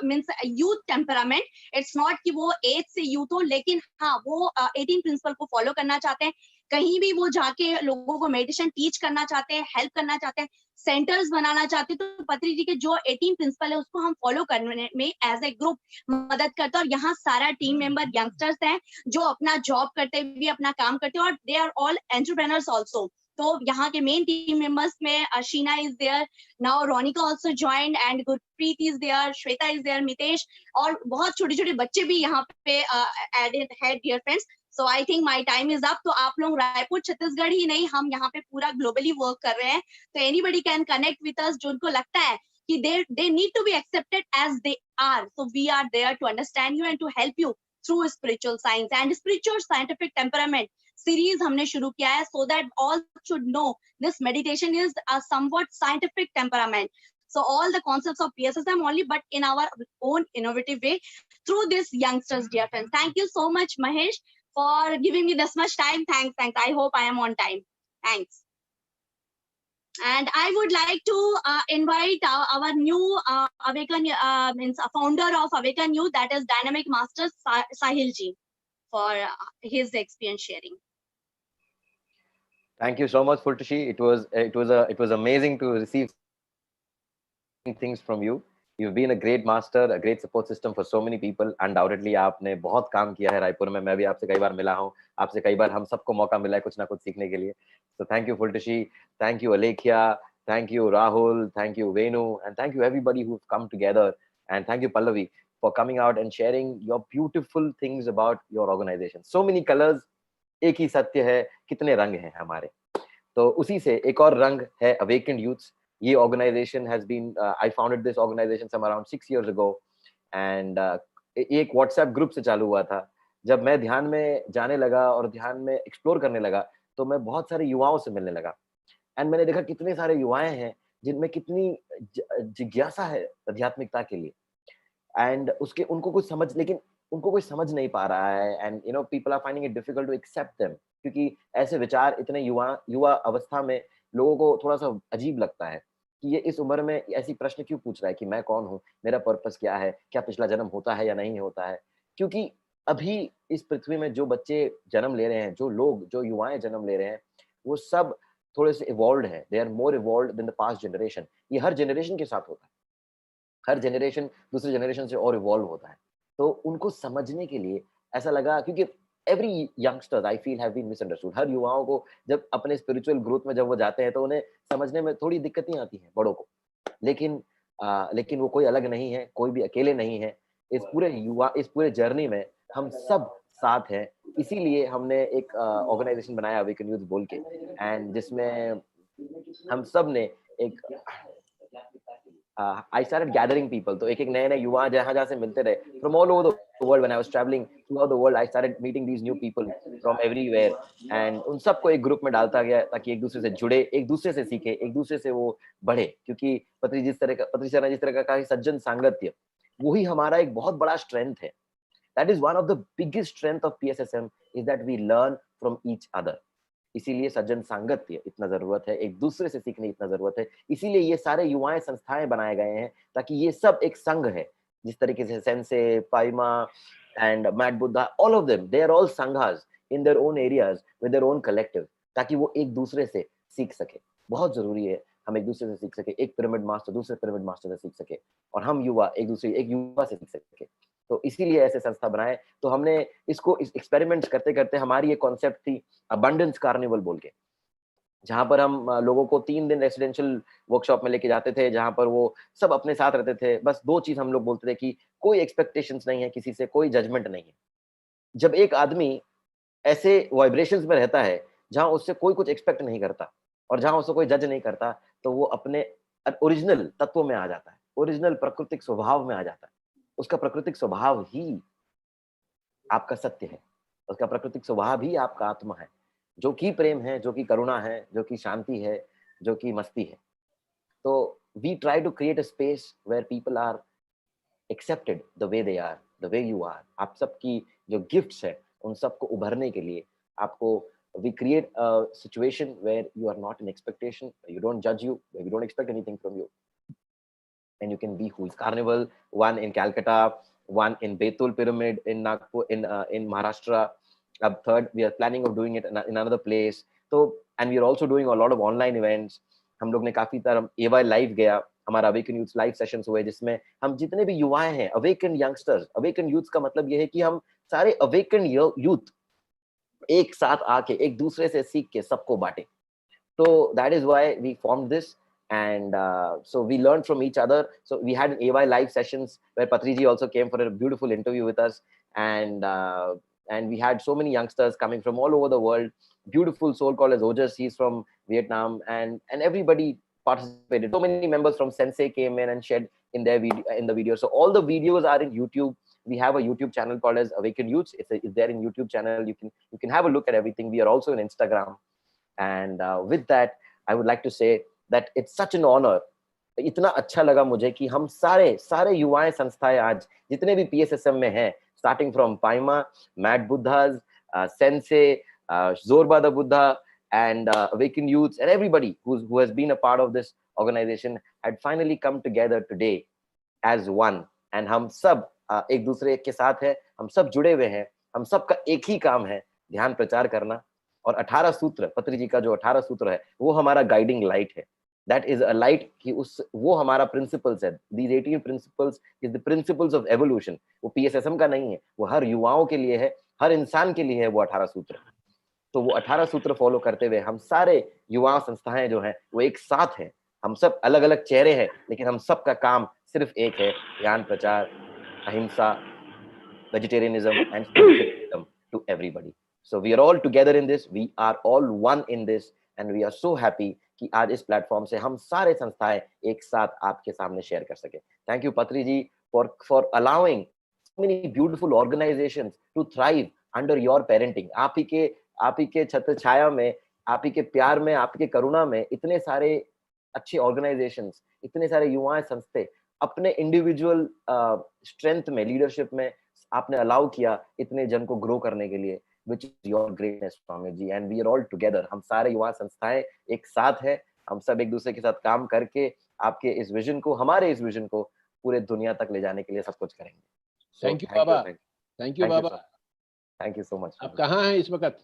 means youth temperament. It's not कि वो एज से यूथ हो, लेकिन हाँ वो 18 प्रिंसिपल को फॉलो करना चाहते हैं। कहीं भी वो जाके लोगों को मेडिटेशन टीच करना चाहते हैं, हेल्प करना चाहते हैं, सेंटर्स बनाना चाहते हैं। तो पत्री जी के जो 18 प्रिंसिपल है उसको हम फॉलो करने में एज ए ग्रुप मदद करते हैं। और यहाँ सारा टीम मेंबर यंगस्टर्स हैं जो अपना जॉब करते हुए अपना काम करते हैं, और they are all entrepreneurs also. तो यहाँ के मेन टीम मेंबर्स में Sheena is there, now Ronika also joined, and Gurpreet is there, Shweta is there, Mitesh, और बहुत छोटे छोटे बच्चे भी यहाँ पे एडेड है dear friends. So I think my time is up. तो आप लोग रायपुर छत्तीसगढ़ ही नहीं, हम यहाँ पे पूरा ग्लोबली वर्क कर रहे हैं। तो anybody can connect with us, जो उनको लगता है कि they need to be accepted as they are. So we are there to understand you and to help you through spiritual science and spiritual scientific temperament series हमने शुरू किया है, so that all should know this meditation is a somewhat scientific temperament. So all the concepts of PSSM only, but in our own innovative way through this youngsters, dear friends. Thank you so much, Mahesh, for giving me this much time. Thanks. I hope I am on time. Thanks. And I would like to invite our new Awaken, means a founder of Awaken Youth, that is Dynamic Master Sahil ji, for his experience sharing. Thank you so much, Fultashi. It was amazing to receive things from you. You've been a great master, a great support system for so many people. Undoubtedly, आपने बहुत काम किया है रायपुर में। मैं भी आपसे कई बार मिला हूँ, आपसे कई बार हम सबको मौका मिला है कुछ ना कुछ सीखने के लिए। So thank you, Fultashi. Thank you, Alekhya. Thank you, Rahul. Thank you, Venu. And thank you, everybody who've come together. And thank you, Pallavi, for coming out and sharing your beautiful things about your organization. So many colors. एक ही सत्य है, कितने रंग हैं हमारे। तो उसी से एक और रंग है Awakened Youths. ये organization has been, I founded this organization some around 6 years ago, and एक WhatsApp ग्रुप से चालू हुआ था। जब मैं ध्यान में जाने लगा और ध्यान में एक्सप्लोर करने लगा, तो मैं बहुत सारे युवाओं से मिलने लगा, एंड मैंने देखा कितने सारे युवाएं हैं जिनमें कितनी जिज्ञासा है आध्यात्मिकता के लिए, एंड उसके उनको कोई समझ नहीं पा रहा है, and people are finding it difficult to accept them, क्योंकि ऐसे विचार इतने युवा अवस्था में लोगों को थोड़ा सा अजीब लगता है कि ये इस उम्र में ऐसी प्रश्न क्यों पूछ रहा है कि मैं कौन हूँ, मेरा पर्पस क्या है, क्या पिछला जन्म होता है या नहीं होता है। क्योंकि अभी इस पृथ्वी में जो बच्चे जन्म ले रहे हैं, जो युवाएं जन्म ले रहे हैं, वो सब थोड़े से इवॉल्व्ड हैं, they are more evolved than the past generation. ये हर जनरेशन के साथ होता है, हर जनरेशन दूसरे जनरेशन से और इवॉल्व होता है। तो उनको समझने के लिए ऐसा लगा, क्योंकि every youngsters I feel have been misunderstood. हर युवाओं को जब अपने स्पिरिचुअल ग्रोथ में जब वो जाते हैं तो उन्हें समझने में थोड़ी दिक्कतें आती हैं बड़ों को, लेकिन वो कोई अलग नहीं है, कोई भी अकेले नहीं है। इस पूरे जर्नी में हम सब साथ हैं। इसीलिए हमने एक ऑर्गेनाइजेशन बनाया अवेकन यूथ बोल के, एंड जिसमें हम सब ने एक आई स्टार्टेड गैदरिंग पीपल। तो एक एक नए युवा जहाँ से मिलते रहे from all over the world. When I was travelling through the world, I started meeting these new people from everywhere, and उन सबको एक ग्रुप में डालता गया ताकि एक दूसरे से जुड़े, एक दूसरे से सीखे, एक दूसरे से वो बढ़े। क्योंकि पत्री सर ने जिस तरह का कहा, सज्जन सांगत्य, वही हमारा एक बहुत बड़ा स्ट्रेंथ है। That is one of the biggest strength of PSSM is that we learn from each other. इसीलिए सज्जन सांगत्य इतना जरूरत है, एक दूसरे से सीखने इतना जरूरत है। इसीलिए ये सारे युवाएं संस्थाएं बनाए गए हैं ताकि ये सब एक संघ है। जिस तरीके से Sensei, Pyma and mad Buddha, all of them, they are all sanghas in their own areas with their own collective, ताकि वो एक दूसरे से सीख सके। बहुत जरूरी है हम एक दूसरे से सीख सके, एक पिरामिड मास्टर दूसरे पिरामिड मास्टर से सीख सके, और हम युवा एक युवा से सीख सके। तो इसीलिए ऐसे संस्था बनाए। तो हमने इसको एक्सपेरिमेंट्स करते करते हमारी ये कॉन्सेप्ट थी अबंडेंस कार्निवल बोल के, जहां पर हम लोगों को 3 दिन रेसिडेंशियल वर्कशॉप में लेके जाते थे, जहां पर वो सब अपने साथ रहते थे। बस 2 चीज हम लोग बोलते थे कि कोई एक्सपेक्टेशंस नहीं है किसी से, कोई जजमेंट नहीं है। जब एक आदमी ऐसे वाइब्रेशंस में रहता है जहां उससे कोई कुछ एक्सपेक्ट नहीं करता और जहां उससे कोई जज नहीं करता, तो वो अपने ओरिजिनल तत्व में आ जाता है, ओरिजिनल प्राकृतिक स्वभाव में आ जाता है। उसका प्राकृतिक स्वभाव ही आपका सत्य है, उसका प्राकृतिक स्वभाव ही आपका आत्मा है, जो कि प्रेम है, जो कि करुणा है, जो कि शांति है, जो कि मस्ती है। तो we try to create a space where people are accepted the way they are, the way you are. आप सबकी जो गिफ्ट्स है उन सबको उभरने के लिए आपको we create a situation where you are not in expectation, you don't judge you, we don't expect anything from you, and you can be who is. Carnival, one in Calcutta, one in Betul Pyramid in Nagpur, in Maharashtra. Third, we are planning of doing it in another place. So, and we are also doing a lot of online events. हम लोग ने काफी तरह AY लाइव गया, हमारा अवेकन यूथ लाइव सेशंस हुए, जिसमें हम जितने भी युवाएं हैं, अवेकन यंगस्टर्स, अवेकन यूथ का मतलब ये है कि हम सारे अवेकन यूथ एक साथ आके एक दूसरे से सीख के सबको बांटे। तो that is why we formed this, and so we learned from each other. So we had an AY live sessions where Patri ji also came for a beautiful interview with us, and we had so many youngsters coming from all over the world. Beautiful soul called as Ojas, he's from Vietnam, and everybody participated. So many members from Sensei came in and shared in their video. So all the videos are in YouTube. We have a YouTube channel called as Awaken Youths. It's there in YouTube channel. You can have a look at everything. We are also on Instagram. And with that, I would like to say that it's such an honor. इतना अच्छा लगा मुझे कि हम सारे युवाएं संस्थाएं आज जितने भी PSSM में हैं, starting from Paima, Mad Buddhas, Sensei, Zorbada Buddha, and Awaken Youths, and everybody who has been a part of this organization had finally come together today as one. And हम सब एक दूसरे के साथ हैं, हम सब जुड़े हुए हैं, हम सबका एक ही काम है, ध्यान प्रचार करना। और 18 सूत्र, पत्री जी का जो 18 सूत्र है, वो हमारा गाइडिंग लाइट है। दैट इज अ लाइट कि वो हमारा प्रिंसिपल्स है। These 18 principles is the principles of evolution. वो PSSM का नहीं है, वो हर युवाओं के लिए है, हर इंसान के लिए है वो 18 सूत्र। तो वो 18 सूत्र फॉलो करते हुए हम सारे युवा संस्थाएं जो हैं वो एक साथ हैं। हम सब अलग अलग चेहरे हैं, लेकिन हम सबका काम सिर्फ एक है, ज्ञान प्रचार, अहिंसा, vegetarianism and spiritualism to everybody. So we are all together in this, we are all one in this, and we are so happy कि आज इस प्लेटफॉर्म से हम सारे संस्थाएं एक साथ आपके सामने शेयर कर सके। थैंक यू पत्री जी for allowing so many beautiful organizations to thrive under your parenting. आप ही के छत्र छाया में, आप ही के प्यार में, आप ही के करुणा में इतने सारे अच्छे ऑर्गेनाइजेशंस, इतने सारे युवा संस्थे अपने इंडिविजुअल स्ट्रेंथ में, लीडरशिप में आपने अलाउ किया इतने जन को ग्रो करने के लिए, which is your greatness, Swami ji, and we are all together. हम सारे युवा संस्थाएं एक साथ हैं, हम सब एक दूसरे के साथ काम करके आपके इस विजन को, हमारे इस विजन को पूरे दुनिया तक ले जाने के लिए सब कुछ करेंगे। थैंक यू बाबा, थैंक यू बाबा, थैंक यू सो मच। आप कहाँ हैं इस वक्त?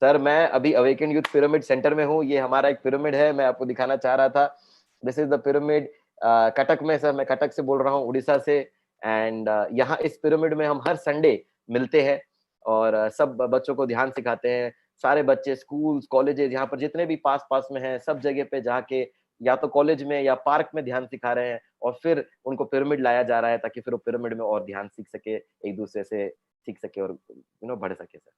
सर मैं अभी अवेकन यूथ पिरामिड सेंटर में हूँ। ये हमारा एक पिरामिड है, मैं आपको दिखाना चाह रहा था। This is the pyramid Cuttack में। सर मैं कटक से बोल रहा हूँ, उड़ीसा से। एंड यहाँ इस पिरामिड में हम हर संडे मिलते हैं और सब बच्चों को ध्यान सिखाते हैं। सारे बच्चे स्कूल्स, कॉलेजेस, यहाँ पर जितने भी पास में हैं, सब जगह पे जाके या तो कॉलेज में या पार्क में ध्यान सिखा रहे हैं और फिर उनको पिरामिड लाया जा रहा है ताकि फिर वो पिरामिड में और ध्यान सीख सके, एक दूसरे से सीख सके और बढ़ सके सर।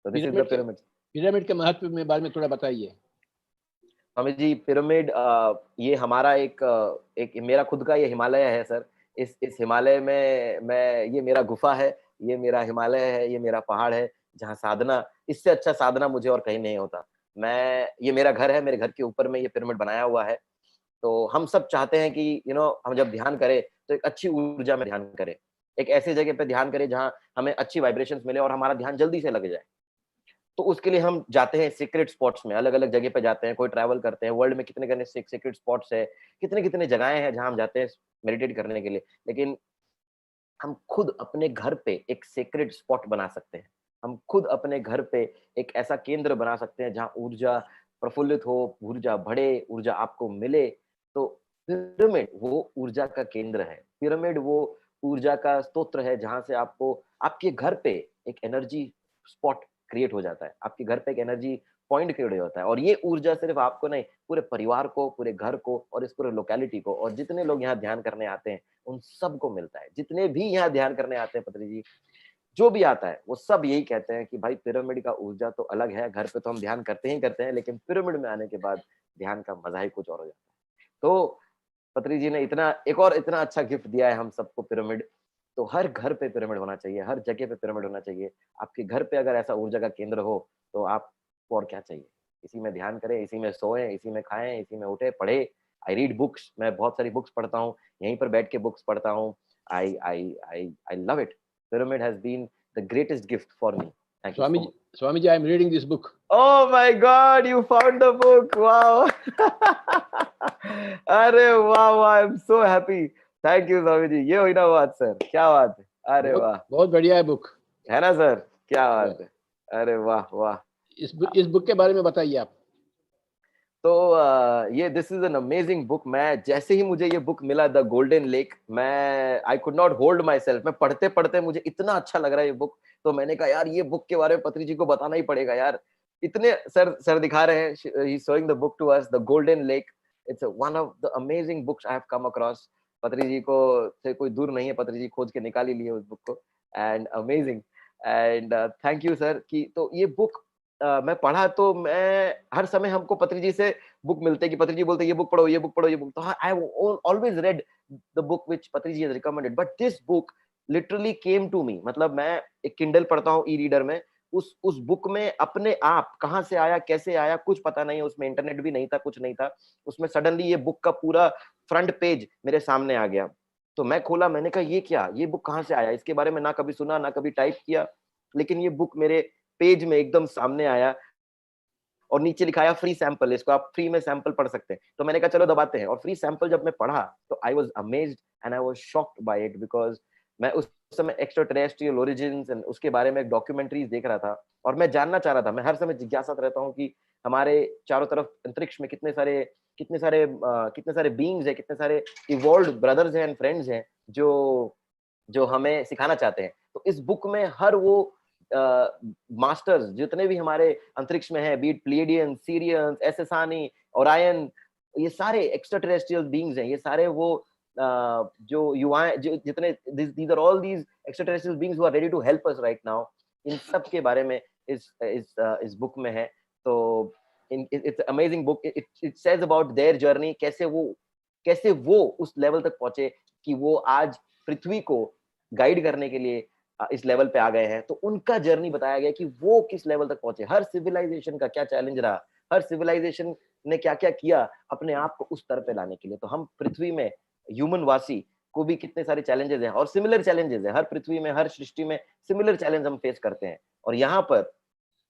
तो this is the pyramid. Pyramid के महत्व में बारे में थोड़ा बताइए। स्वामी जी, पिरामिड ये हमारा एक मेरा खुद का ये हिमालय है सर। इस हिमालय में मैं, ये मेरा गुफा है, ये मेरा हिमालय है, ये मेरा पहाड़ है जहाँ साधना, इससे अच्छा साधना मुझे और कहीं नहीं होता। ये मेरा घर है, मेरे घर के ऊपर में ये पिरामिड बनाया हुआ है। तो हम सब चाहते हैं कि हम जब ध्यान करें तो एक अच्छी ऊर्जा में ध्यान करें, एक ऐसी जगह पे ध्यान करें जहाँ हमें अच्छी वाइब्रेशंस मिले और हमारा ध्यान जल्दी से लग जाए। तो उसके लिए हम जाते हैं सीक्रेट स्पॉट्स में, अलग अलग जगह पे जाते हैं, कोई ट्रैवल करते हैं। वर्ल्ड में कितने सीक्रेट स्पॉट्स है, कितने जगहें हैं जहाँ हम जाते हैं मेडिटेट करने के लिए। लेकिन हम खुद अपने घर पे एक सीक्रेट स्पॉट बना सकते हैं। हम खुद अपने घर पे एक ऐसा केंद्र बना सकते हैं जहाँ ऊर्जा प्रफुल्लित हो, ऊर्जा बढ़े, ऊर्जा आपको मिले। तो पिरामिड वो ऊर्जा का केंद्र है, पिरामिड वो ऊर्जा का स्तोत्र है जहाँ से आपको आपके घर पे एक एनर्जी स्पॉट क्रिएट हो जाता है, आपके घर पे एक एनर्जी पॉइंट क्रिएट हो जाता है। और ये ऊर्जा सिर्फ आपको नहीं, पूरे परिवार को, पूरे घर को और इस पूरे लोकेलिटी को, और जितने लोग यहाँ ध्यान करने आते हैं उन सबको मिलता है। जितने भी यहाँ ध्यान करने आते हैं पत्री जी, जो भी आता है वो सब यही कहते हैं कि भाई पिरामिड का ऊर्जा तो अलग है। घर पे तो हम ध्यान करते ही करते हैं, लेकिन पिरामिड में आने के बाद ध्यान का मजा ही कुछ और हो जाता है। तो पत्री जी ने एक और इतना अच्छा गिफ्ट दिया है हम सबको, पिरामिड। तो हर घर पे पिरामिड होना चाहिए, हर जगह पे पिरामिड होना चाहिए। आपके घर पे अगर ऐसा ऊर्जा का केंद्र हो तो आपको और क्या चाहिए। इसी में ध्यान करें, इसी में सोएं, इसी में खाएं, इसी में उठे, पढ़े। आई रीड बुक्स, मैं बहुत सारी बुक्स पढ़ता हूँ, यहीं पर बैठ के बुक्स पढ़ता हूँ। I love it. Pyramid has been the greatest gift for me. Thank you so much. Swamiji, I am reading this book. Oh my God, you found the book. Wow. अरे वाह वाह, I am so happy. Thank you Swami ji. ये हुई ना बात सर, क्या बात है। अरे वाह, बहुत बढ़िया है बुक, है ना सर, क्या बात है। अरे वाह वाह। इस बुक के बारे में बताइए आप। तो ये this is an amazing book. मैं जैसे ही मुझे ये बुक मिला, द गोल्डन लेक, मैं I could not hold my self. मैं पढ़ते पढ़ते मुझे इतना अच्छा लग रहा है ये बुक। तो मैंने कहा यार ये बुक के बारे में पत्री जी को बताना ही पड़ेगा यार। इतने सर दिखा रहे हैं, he is showing the book to us, the golden lake. It's one of the amazing books I have come across. Patri ji को से कोई दूर नहीं है, पत्री जी खोज के निकाल ही लिए उस बुक को। And amazing, and thank you sir. कि तो ये बुक मैं पढ़ा, तो मैं हर समय हमको पत्री जी से बुक मिलते कि पत्री जी बोलते ये बुक पढ़ो, ये बुक पढ़ो, ये बुक। तो I always read the book which Patri ji has recommended, but this book literally came to me. मतलब मैं एक किंडल पढ़ता हूँ ई रीडर में, उस बुक में अपने आप कहाँ से आया, कैसे आया, कुछ पता नहीं। उसमें इंटरनेट भी नहीं था, कुछ नहीं था। उसमें सडनली ये बुक का पूरा फ्रंट पेज मेरे सामने आ गया। तो मैं खोला, मैंने कहा ये क्या, ये बुक कहाँ से आया। इसके बारे में ना कभी सुना, ना कभी टाइप किया, लेकिन ये बुक मेरे पेज में एकदम सामने आया और नीचे लिखाया फ्री सैंपल, इसको आप फ्री में सैंपल पढ़ सकते हैं। तो मैंने कहा चलो दबाते हैं। और फ्री सैंपल जब मैं पढ़ा तो I was amazed and I was shocked by it, because मैं उस समय एक्स्ट्रा टेरेस्ट्रियल ओरिजिन्स एंड उसके बारे में डॉक्यूमेंट्रीज देख रहा था और मैं जानना चाह रहा था। मैं हर समय जिज्ञासा रहता हूँ कि हमारे चारों तरफ अंतरिक्ष में कितने सारे बीइंग्स हैं, कितने सारे इवॉल्व्ड ब्रदर्स हैं एंड फ्रेंड्स हैं जो हमें सिखाना चाहते हैं। तो इस बुक में हर वो मास्टर्स जितने भी हमारे अंतरिक्ष में हैं, बीट प्लेडियंस, सीरियंस, एसेसानी, ओरायन, ये सारे एक्स्ट्रा टेरेस्ट्रियल बीइंग्स हैं। ये सारे वो जो युवाएं, जो जितने these are all these extraterrestrial beings who are ready to help us right now, इन सब के बारे में इस बुक में है। तो it's an amazing book. It says about their journey, कैसे वो उस लेवल तक पहुंचे कि वो आज पृथ्वी को गाइड करने के लिए इस लेवल पे आ गए हैं। तो उनका जर्नी बताया गया कि वो किस लेवल तक पहुंचे, हर सिविलाइजेशन का क्या चैलेंज रहा, हर सिविलाइजेशन ने क्या क्या किया अपने आप को उस स्तर पे लाने के लिए। तो हम पृथ्वी में ह्यूमन वासी को भी कितने सारे चैलेंजेस हैं और सिमिलर चैलेंजेस हैं। हर पृथ्वी में, हर सृष्टि में सिमिलर चैलेंज हम फेस करते हैं। और यहाँ पर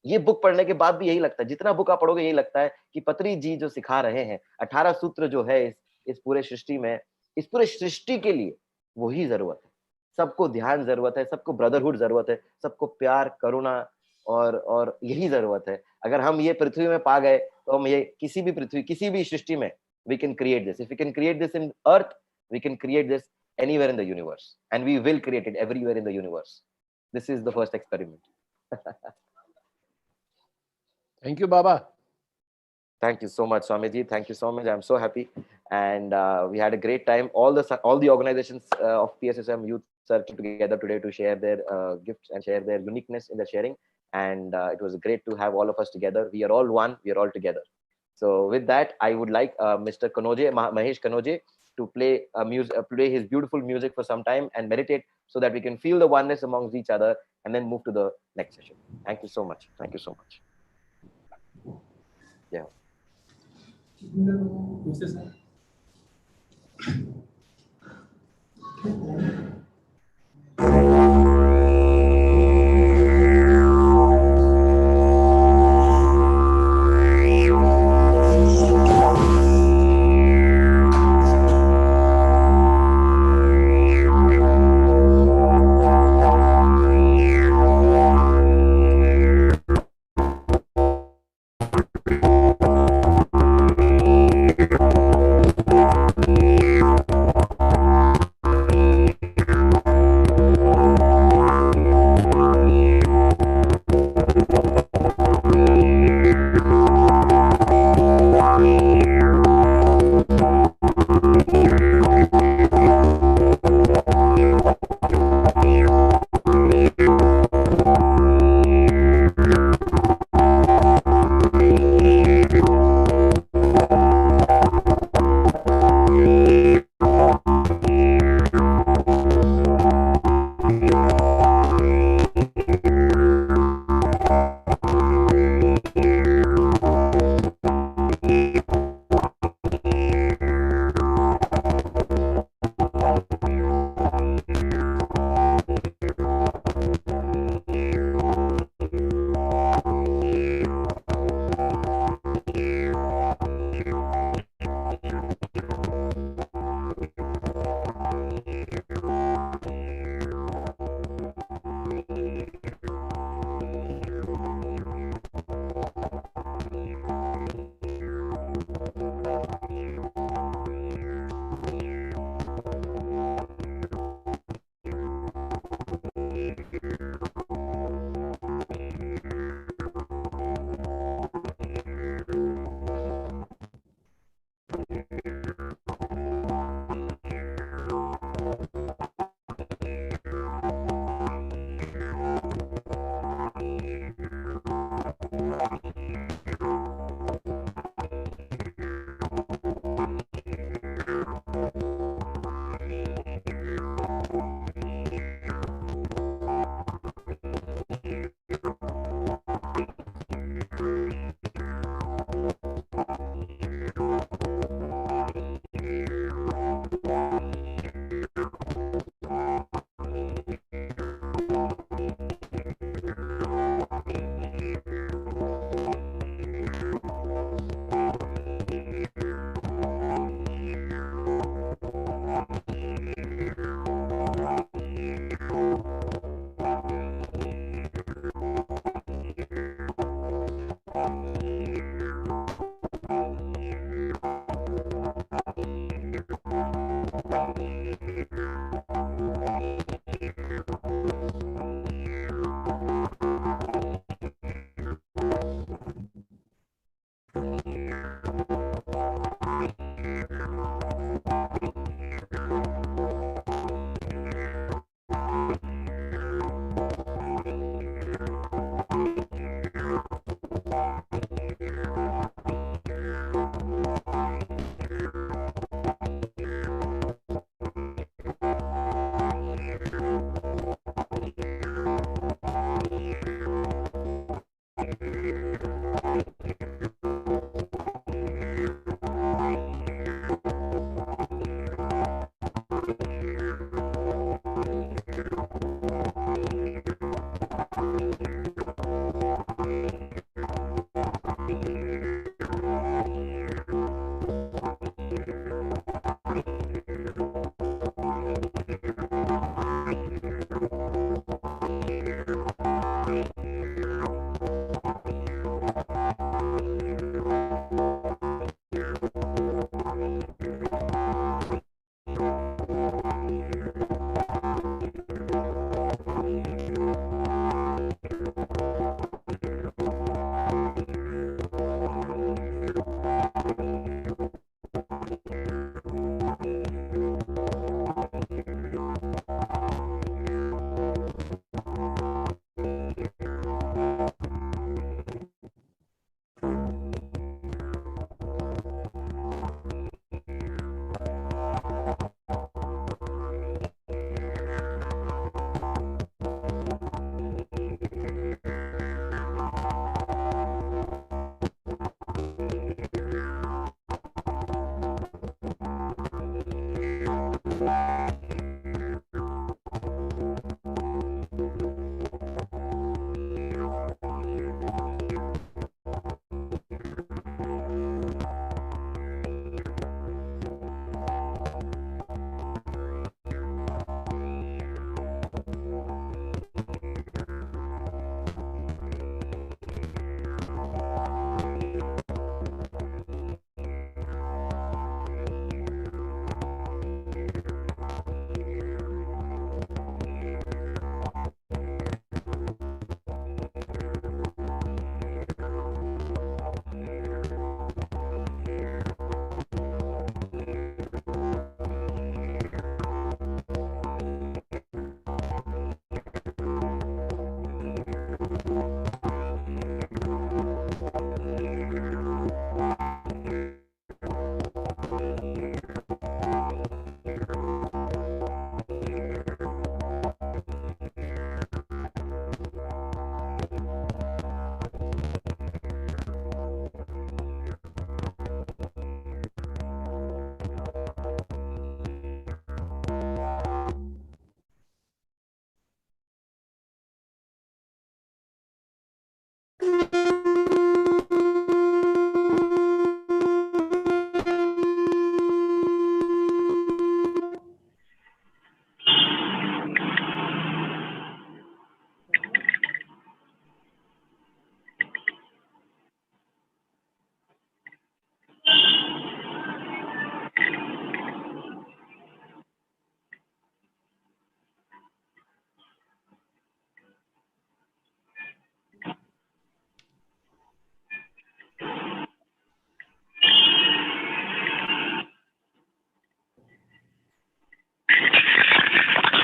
ये बुक पढ़ने के बाद भी यही लगता है, जितना बुक आप पढ़ोगे यही लगता है कि पत्री जी जो सिखा रहे हैं 18 सूत्र जो है इस पूरे सृष्टि में, इस पूरे सृष्टि के लिए वही जरूरत है। सबको ध्यान जरूरत है, सबको ब्रदरहुड जरूरत है, सबको प्यार, करुणा और यही जरूरत है। अगर हम ये पृथ्वी में पा गए तो हम ये किसी भी सृष्टि में we can create this. If we can create this in earth, we can create this anywhere in the universe, and we will create it everywhere in the universe. This is the first experiment. Thank you, Baba. Thank you so much, Swamiji. Thank you so much. I'm so happy, and we had a great time. All the organizations of PSSM Youth Circle together today to share their gifts and share their uniqueness in the sharing. And it was great to have all of us together. We are all one. We are all together. So with that, I would like Mr. Kanoje, Mahesh Kanoje, to play play his beautiful music for some time and meditate, so that we can feel the oneness amongst each other, and then move to the next session. Thank you so much. Thank you so much. Yeah.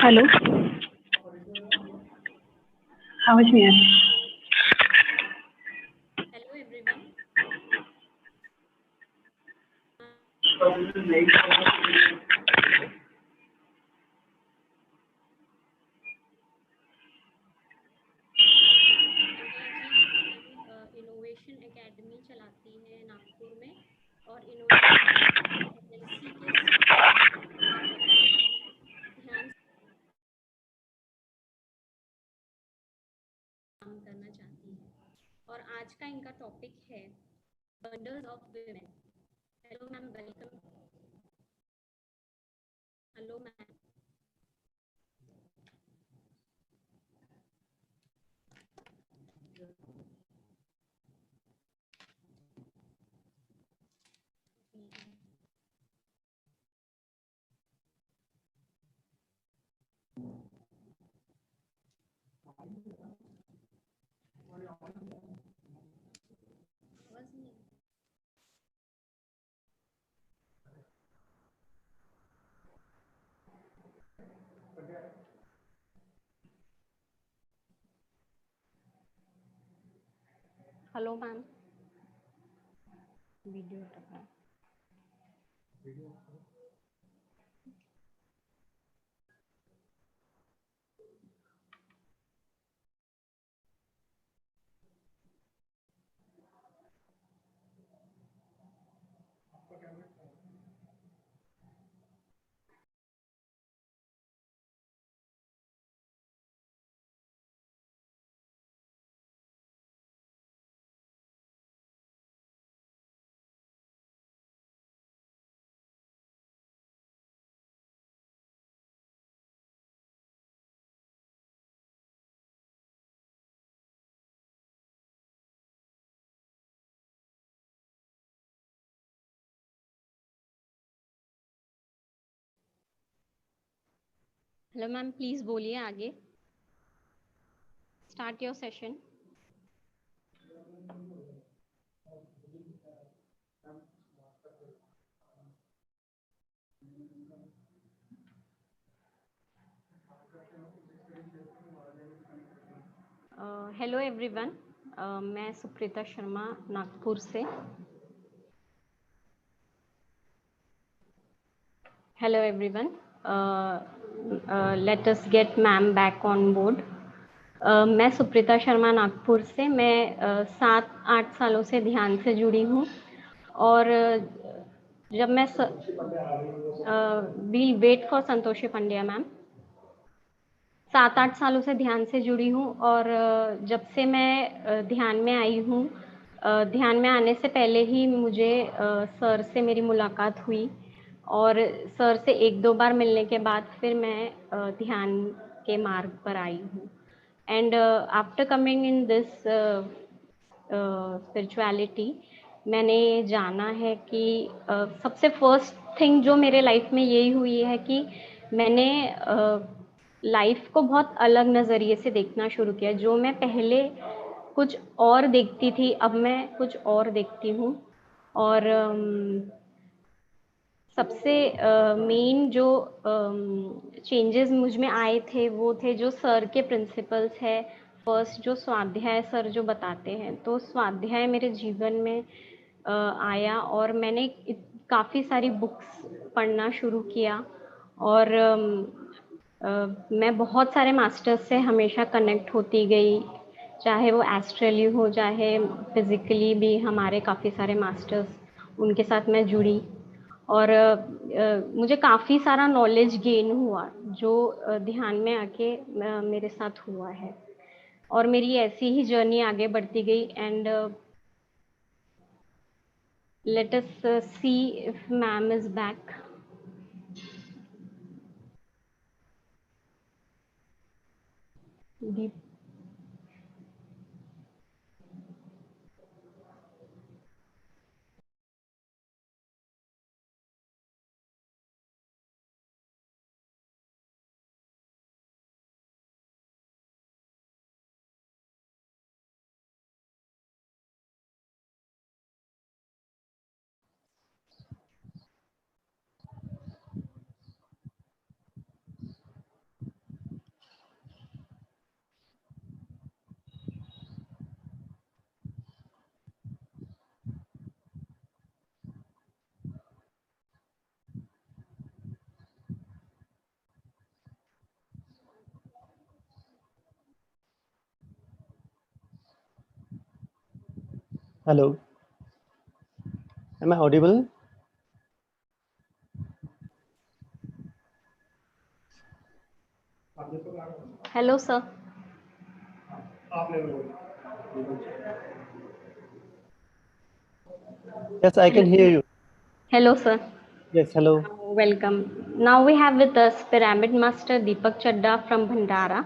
Hello. How's me? Hello everyone. Innovation academy चलाती है नागपुर में और इनोवेशन एजेंसी के ध्यान काम करना चाहती है और आज का इनका टॉपिक है bundles of women. Hello ma'am, welcome. Hello ma'am. Hello ma'am, video hello ma'am, please बोलिए आगे। Start your session. Hello everyone, मैं सुप्रीता शर्मा नागपुर से। Hello everyone, let us gate ma'am back on board. मैं सुप्रीता शर्मा नागपुर से। मैं 7-8 सालों से ध्यान से जुड़ी हूँ और जब मैं will wait for Santoshi Pandya ma'am. 7-8 सालों से ध्यान से जुड़ी हूँ और जब से मैं ध्यान में आई हूँ, ध्यान में आने से पहले ही मुझे सर से मेरी मुलाकात हुई और सर से 1-2 बार मिलने के बाद फिर मैं ध्यान के मार्ग पर आई हूँ। And after coming in this spirituality, मैंने जाना है कि सबसे फर्स्ट थिंग जो मेरे लाइफ में यही हुई है कि मैंने लाइफ को बहुत अलग नज़रिए से देखना शुरू किया। जो मैं पहले कुछ और देखती थी, अब मैं कुछ और देखती हूँ। और सबसे मेन जो चेंजेस मुझ में आए थे वो थे जो सर के प्रिंसिपल्स है। फर्स्ट जो स्वाध्याय सर जो बताते हैं, तो स्वाध्याय मेरे जीवन में आया और मैंने काफ़ी सारी बुक्स पढ़ना शुरू किया और मैं बहुत सारे मास्टर्स से हमेशा कनेक्ट होती गई, चाहे वो एस्ट्रली हो, चाहे फिज़िकली भी हमारे काफ़ी सारे मास्टर्स, उनके साथ मैं जुड़ी और मुझे काफ़ी सारा नॉलेज गेन हुआ जो ध्यान में आके मेरे साथ हुआ है, और मेरी ऐसी ही जर्नी आगे बढ़ती गई। And let us see if ma'am is back. Hello, am I audible? Hello, sir. Yes, I can hear you. Hello, sir. Yes, hello. Welcome. Now we have with us Pyramid Master Deepak Chadda from Bhandara.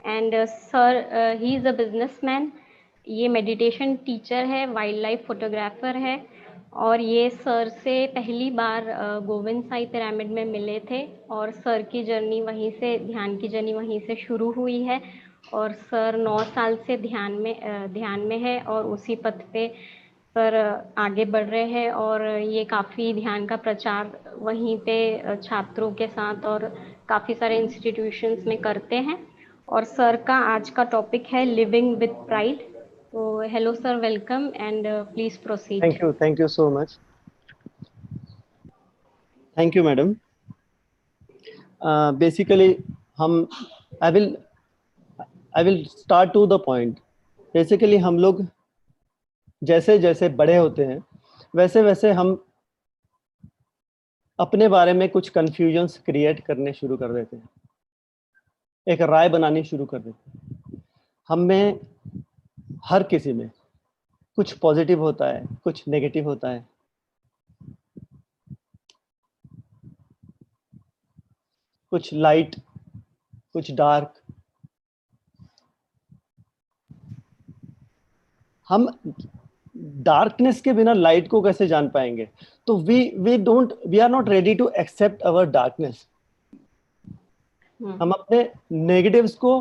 And sir, he is a businessman. ये मेडिटेशन टीचर है, वाइल्ड लाइफ फोटोग्राफर है, और ये सर से पहली बार गोविंद साई पिरामिड में मिले थे, और सर की जर्नी वहीं से, ध्यान की जर्नी वहीं से शुरू हुई है। और सर 9 साल से ध्यान में है, और उसी पथ पे सर आगे बढ़ रहे हैं। और ये काफ़ी ध्यान का प्रचार वहीं पे छात्रों के साथ और काफ़ी सारे इंस्टीट्यूशंस में करते हैं। और सर का आज का टॉपिक है लिविंग विद प्राइड। तो hello sir, welcome and please proceed. Thank you so much. Thank you, madam. Basically, I will start to the point. Basically, हम लोग जैसे जैसे बड़े होते हैं, वैसे वैसे हम अपने बारे में कुछ कंफ्यूजन्स क्रिएट करने शुरू कर देते हैं, एक राय बनानी शुरू कर देते हैं। हम में, हर किसी में कुछ पॉजिटिव होता है, कुछ नेगेटिव होता है। कुछ लाइट, कुछ डार्क। हम डार्कनेस के बिना लाइट को कैसे जान पाएंगे? तो we are not ready to accept our darkness. हम अपने नेगेटिव्स को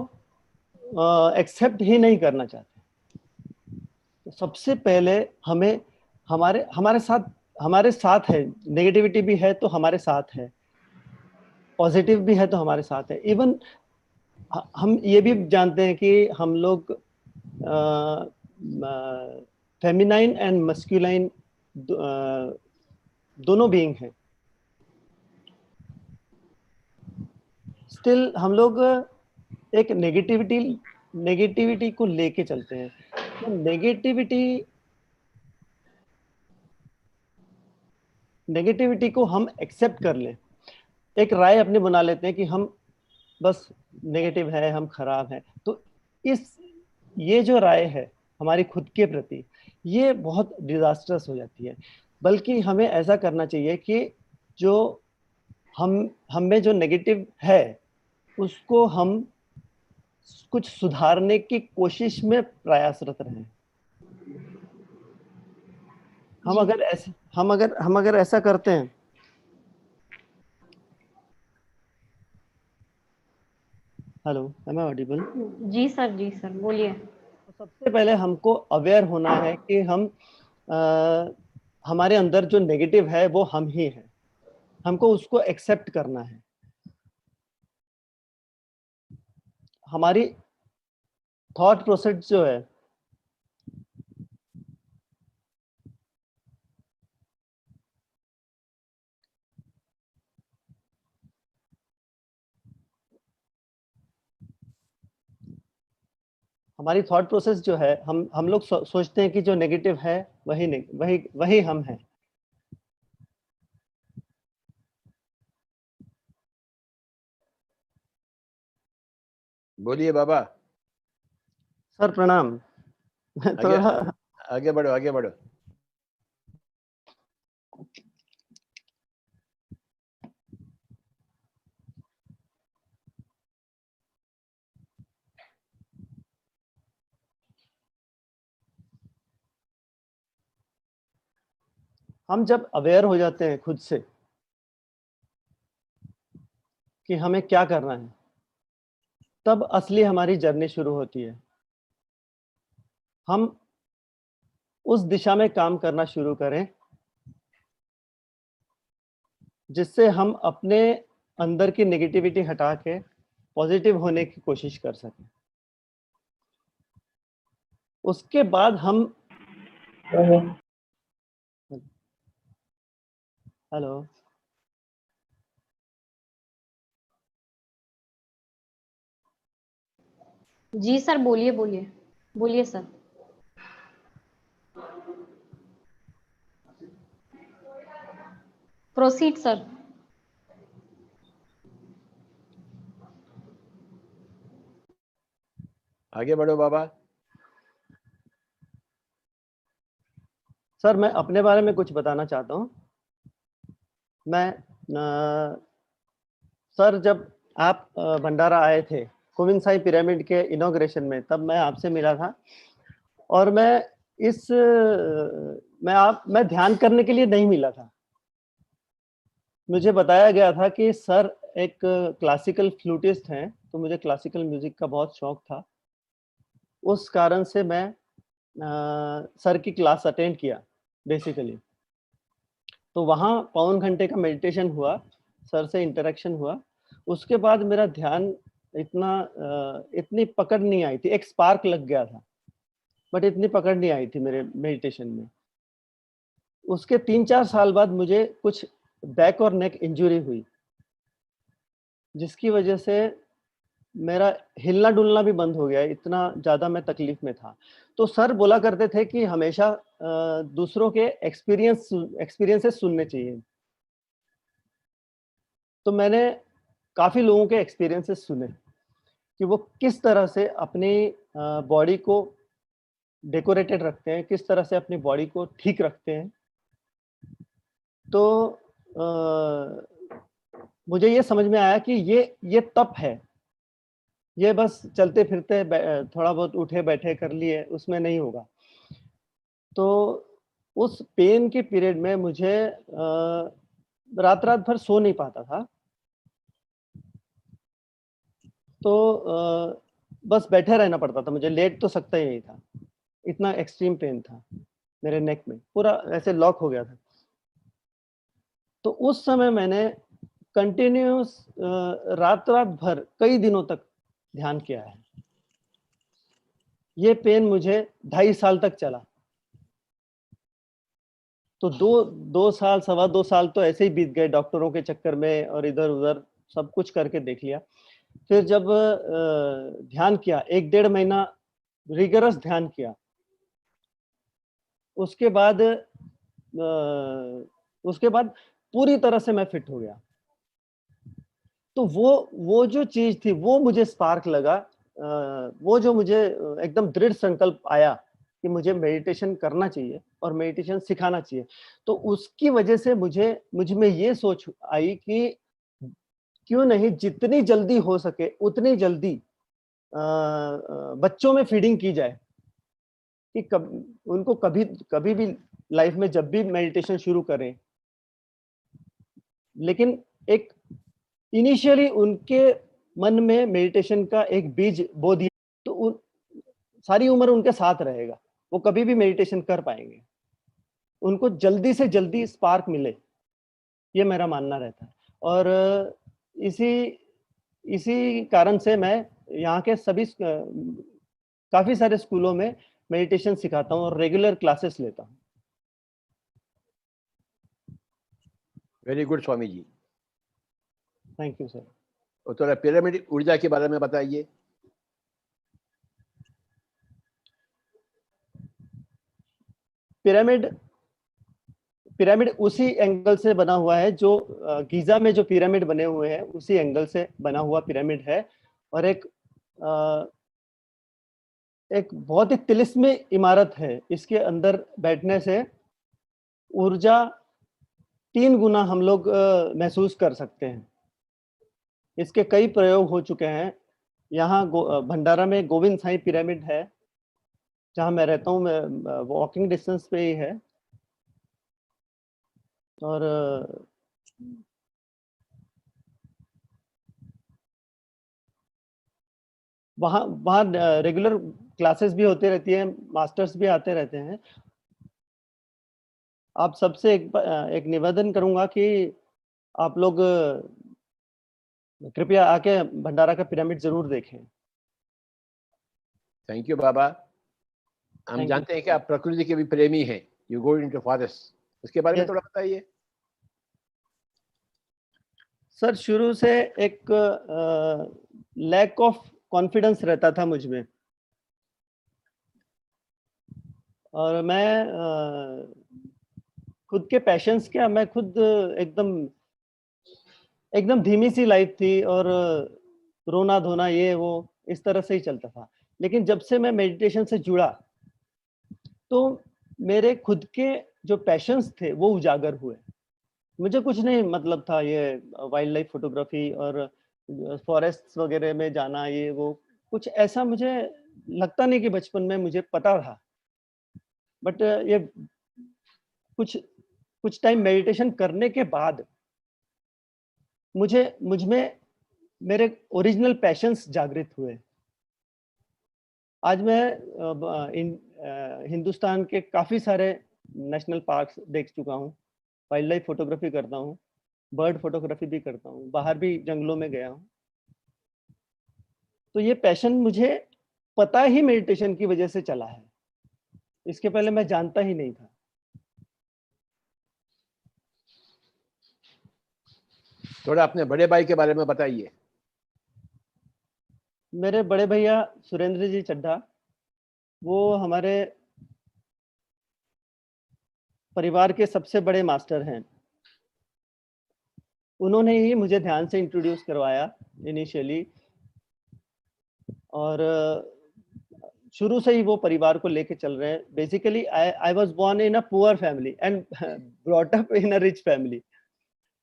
एक्सेप्ट ही नहीं करना चाहते। तो सबसे पहले हमें हमारे साथ है, नेगेटिविटी भी है तो हमारे साथ है, पॉजिटिव भी है तो हमारे साथ है। इवन हम ये भी जानते हैं कि हम लोग फेमिनाइन एंड मस्कुलाइन दोनों बीइंग हैं। स्टिल हम लोग एक नेगेटिविटी को लेके चलते हैं। तो नेगेटिविटी को हम एक्सेप्ट कर लें, एक राय अपने बना लेते हैं कि हम बस नेगेटिव है, हम खराब हैं। तो ये जो राय है हमारी खुद के प्रति, ये बहुत डिजास्टर्स हो जाती है। बल्कि हमें ऐसा करना चाहिए कि जो हम में जो नेगेटिव है उसको हम कुछ सुधारने की कोशिश में प्रयासरत रहें। हम अगर ऐसा करते हैं, हेलो, एम आई ऑडिबल? जी सर बोलिए। तो सबसे पहले हमको अवेयर होना है कि हमारे अंदर जो नेगेटिव है वो हम ही हैं। हमको उसको एक्सेप्ट करना है। हमारी थॉट प्रोसेस जो है, हमारी थॉट प्रोसेस जो है, हम लोग सोचते हैं कि जो नेगेटिव है वही हम हैं। बोलिए बाबा। सर प्रणाम। आगे बढ़ो, आगे बढ़ो। हम जब अवेयर हो जाते हैं खुद से कि हमें क्या करना है, तब असली हमारी जर्नी शुरू होती है। हम उस दिशा में काम करना शुरू करें जिससे हम अपने अंदर की नेगेटिविटी हटा के पॉजिटिव होने की कोशिश कर सकें। उसके बाद हम हेलो जी सर, बोलिए बोलिए बोलिए सर। Proceed sir. आगे बढ़ो बाबा। सर मैं अपने बारे में कुछ बताना चाहता हूँ। मैं सर जब आप भंडारा आए थे कोविंद पिरामिड के इनॉग्रेशन में, तब मैं आपसे मिला था और मैं ध्यान करने के लिए नहीं मिला था। मुझे बताया गया था कि सर एक क्लासिकल फ्लूटिस्ट हैं, तो मुझे क्लासिकल म्यूजिक का बहुत शौक था। उस कारण से मैं सर की क्लास अटेंड किया बेसिकली। तो वहाँ पौन घंटे का मेडिटेशन हुआ, सर से इंटरेक्शन हुआ। उसके बाद मेरा ध्यान इतनी पकड़ नहीं आई थी। एक स्पार्क लग गया था, बट इतनी पकड़ नहीं आई थी मेरे मेडिटेशन में। उसके 3-4 साल बाद मुझे कुछ बैक और नेक इंजरी हुई, जिसकी वजह से मेरा हिलना डुलना भी बंद हो गया। इतना ज़्यादा मैं तकलीफ में था। तो सर बोला करते थे कि हमेशा दूसरों के एक्सपीरियंसेस सुनने चाहिए। तो मैंने काफ़ी लोगों के एक्सपीरियंसेस सुने कि वो किस तरह से अपनी बॉडी को डेकोरेटेड रखते हैं, किस तरह से अपनी बॉडी को ठीक रखते हैं। तो मुझे ये समझ में आया कि ये तप है। ये बस चलते फिरते थोड़ा बहुत उठे बैठे कर लिए उसमें नहीं होगा। तो उस पेन के पीरियड में मुझे रात भर सो नहीं पाता था। तो बस बैठे रहना पड़ता था मुझे, लेट तो सकता ही नहीं था। इतना एक्सट्रीम पेन था मेरे नेक में, पूरा ऐसे लॉक हो गया था। तो उस समय मैंने कंटिन्यूस रात भर कई दिनों तक ध्यान किया है। ये पेन मुझे 2.5 साल तक चला। तो 2 साल, 2.25 साल तो ऐसे ही बीत गए डॉक्टरों के चक्कर में और इधर उधर सब कुछ करके देख लिया। फिर जब ध्यान किया, 1-1.5 महीना रिगरस ध्यान किया, उसके बाद पूरी तरह से मैं फिट हो गया। तो वो जो चीज थी, वो मुझे स्पार्क लगा। वो जो मुझे एकदम दृढ़ संकल्प आया कि मुझे मेडिटेशन करना चाहिए और मेडिटेशन सिखाना चाहिए। तो उसकी वजह से मुझ में ये सोच आई कि क्यों नहीं जितनी जल्दी हो सके उतनी जल्दी बच्चों में फीडिंग की जाए कि उनको कभी भी लाइफ में जब भी मेडिटेशन शुरू करें, लेकिन एक इनिशियली उनके मन में मेडिटेशन का एक बीज बो दिया तो सारी उम्र उनके साथ रहेगा, वो कभी भी मेडिटेशन कर पाएंगे। उनको जल्दी से जल्दी स्पार्क मिले, ये मेरा मानना रहता है। और इसी कारण से मैं यहाँ के सभी काफी सारे स्कूलों में मेडिटेशन सिखाता हूँ और रेगुलर क्लासेस लेता हूँ। Very good Swami ji, thank you sir. और थोड़ा पिरामिड ऊर्जा के बारे में बताइए। पिरामिड उसी एंगल से बना हुआ है जो गीजा में जो पिरामिड बने हुए हैं, उसी एंगल से बना हुआ पिरामिड है। और एक एक बहुत ही तिलिस्मी इमारत है। इसके अंदर बैठने से ऊर्जा 3 गुना हम लोग महसूस कर सकते हैं। इसके कई प्रयोग हो चुके हैं। यहाँ भंडारा में गोविंद साई पिरामिड है, जहाँ मैं रहता हूँ, मैं वॉकिंग डिस्टेंस पे ही है। और वहाँ रेगुलर क्लासेस भी होती रहती हैं, मास्टर्स भी आते रहते हैं। आप सबसे एक निवेदन करूंगा कि आप लोग कृपया आके भंडारा का पिरामिड जरूर देखें। थैंक यू बाबा। हम जानते हैं कि आप प्रकृति के भी प्रेमी हैं। यू गो इनटू फॉरेस्ट, उसके बारे में थोड़ा बताइए। सर, शुरू से एक लैक ऑफ कॉन्फिडेंस रहता था मुझ में, और मैं खुद के पैशंस क्या, मैं खुद एकदम धीमी सी लाइफ थी, और रोना धोना ये वो इस तरह से ही चलता था। लेकिन जब से मैं मेडिटेशन से जुड़ा तो मेरे खुद के जो पैशंस थे वो उजागर हुए। मुझे कुछ नहीं मतलब था ये वाइल्ड लाइफ फोटोग्राफी और फॉरेस्ट वगैरह में जाना, ये वो कुछ ऐसा मुझे लगता नहीं कि बचपन में मुझे पता था। बट ये कुछ टाइम मेडिटेशन करने के बाद मुझ में मेरे ओरिजिनल पैशंस जागृत हुए। आज मैं हिंदुस्तान के काफ़ी सारे नेशनल पार्क्स देख चुका हूँ, वाइल्ड लाइफ फोटोग्राफी करता हूँ, बर्ड फोटोग्राफी भी करता हूँ, बाहर भी जंगलों में गया हूँ। तो ये पैशन मुझे पता ही मेडिटेशन की वजह से चला है। इसके पहले मैं जानता ही नहीं था। थोड़ा अपने बड़े भाई के बारे में बताइए। मेरे बड़े भैया सुरेंद्र जी चड्ढा, वो हमारे परिवार के सबसे बड़े मास्टर हैं। उन्होंने ही मुझे ध्यान से इंट्रोड्यूस करवाया इनिशियली, और शुरू से ही वो परिवार को लेके चल रहे हैं। Basically I was born in a poor family and brought up in a rich family.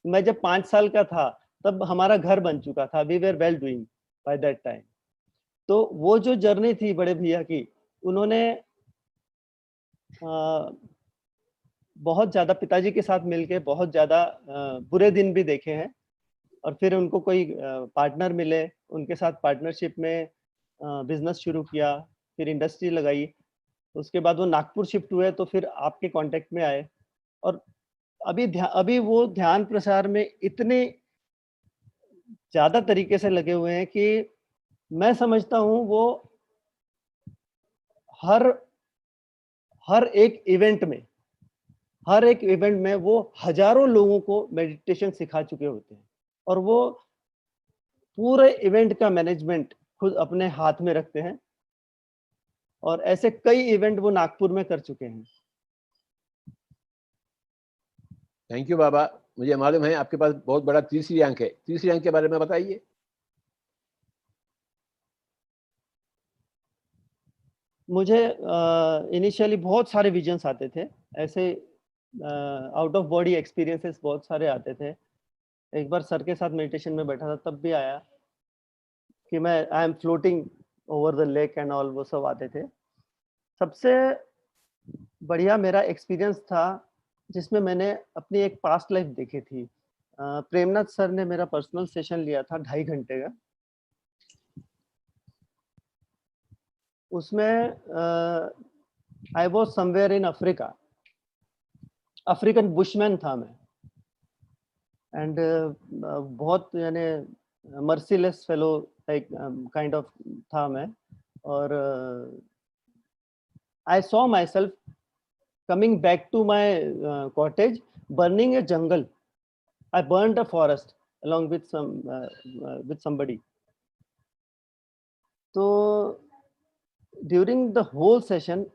मैं जब 5 साल का था तब हमारा घर बन चुका था। We were well doing by that time. तो वो जो जर्नी थी बड़े भैया की, उन्होंने बहुत ज़्यादा पिताजी के साथ मिलके बहुत ज़्यादा बुरे दिन भी देखे हैं, और फिर उनको कोई पार्टनर मिले, उनके साथ पार्टनरशिप में बिजनेस शुरू किया, फिर इंडस्ट्री लगाई। उसके बाद वो नागपुर शिफ्ट हुए तो फिर आपके कांटेक्ट में आए, और अभी वो ध्यान प्रसार में इतने ज़्यादा तरीके से लगे हुए हैं कि मैं समझता हूँ वो हर एक इवेंट में वो हजारों लोगों को मेडिटेशन सिखा चुके होते हैं, और वो पूरे इवेंट का मैनेजमेंट खुद अपने हाथ में रखते हैं, और ऐसे कई इवेंट वो नागपुर में कर चुके हैं। थैंक यू बाबा। मुझे मालूम है आपके पास बहुत बड़ा तीसरी आंख है। तीसरी आंख के बारे में बताइए। मुझे इनिशियली बहुत सारे विजन्स आते थे, ऐसे आउट ऑफ बॉडी एक्सपीरियंसेस बहुत सारे आते थे। एक बार सर के साथ मेडिटेशन में बैठा था, तब भी आया कि मैं I am floating over the lake and all, वो सब आते थे। सबसे बढ़िया मेरा एक्सपीरियंस था जिसमें मैंने अपनी एक पास्ट लाइफ देखी थी। प्रेमनाथ सर ने मेरा पर्सनल सेशन लिया था 2.5 घंटे का। उसमें I was somewhere in Africa, African bushman था मैं, एंड बहुत यानी merciless fellow type kind of था मैं। और I saw my self coming back to my cottage, burning a jungle. I burned a forest along with somebody. So during the whole session,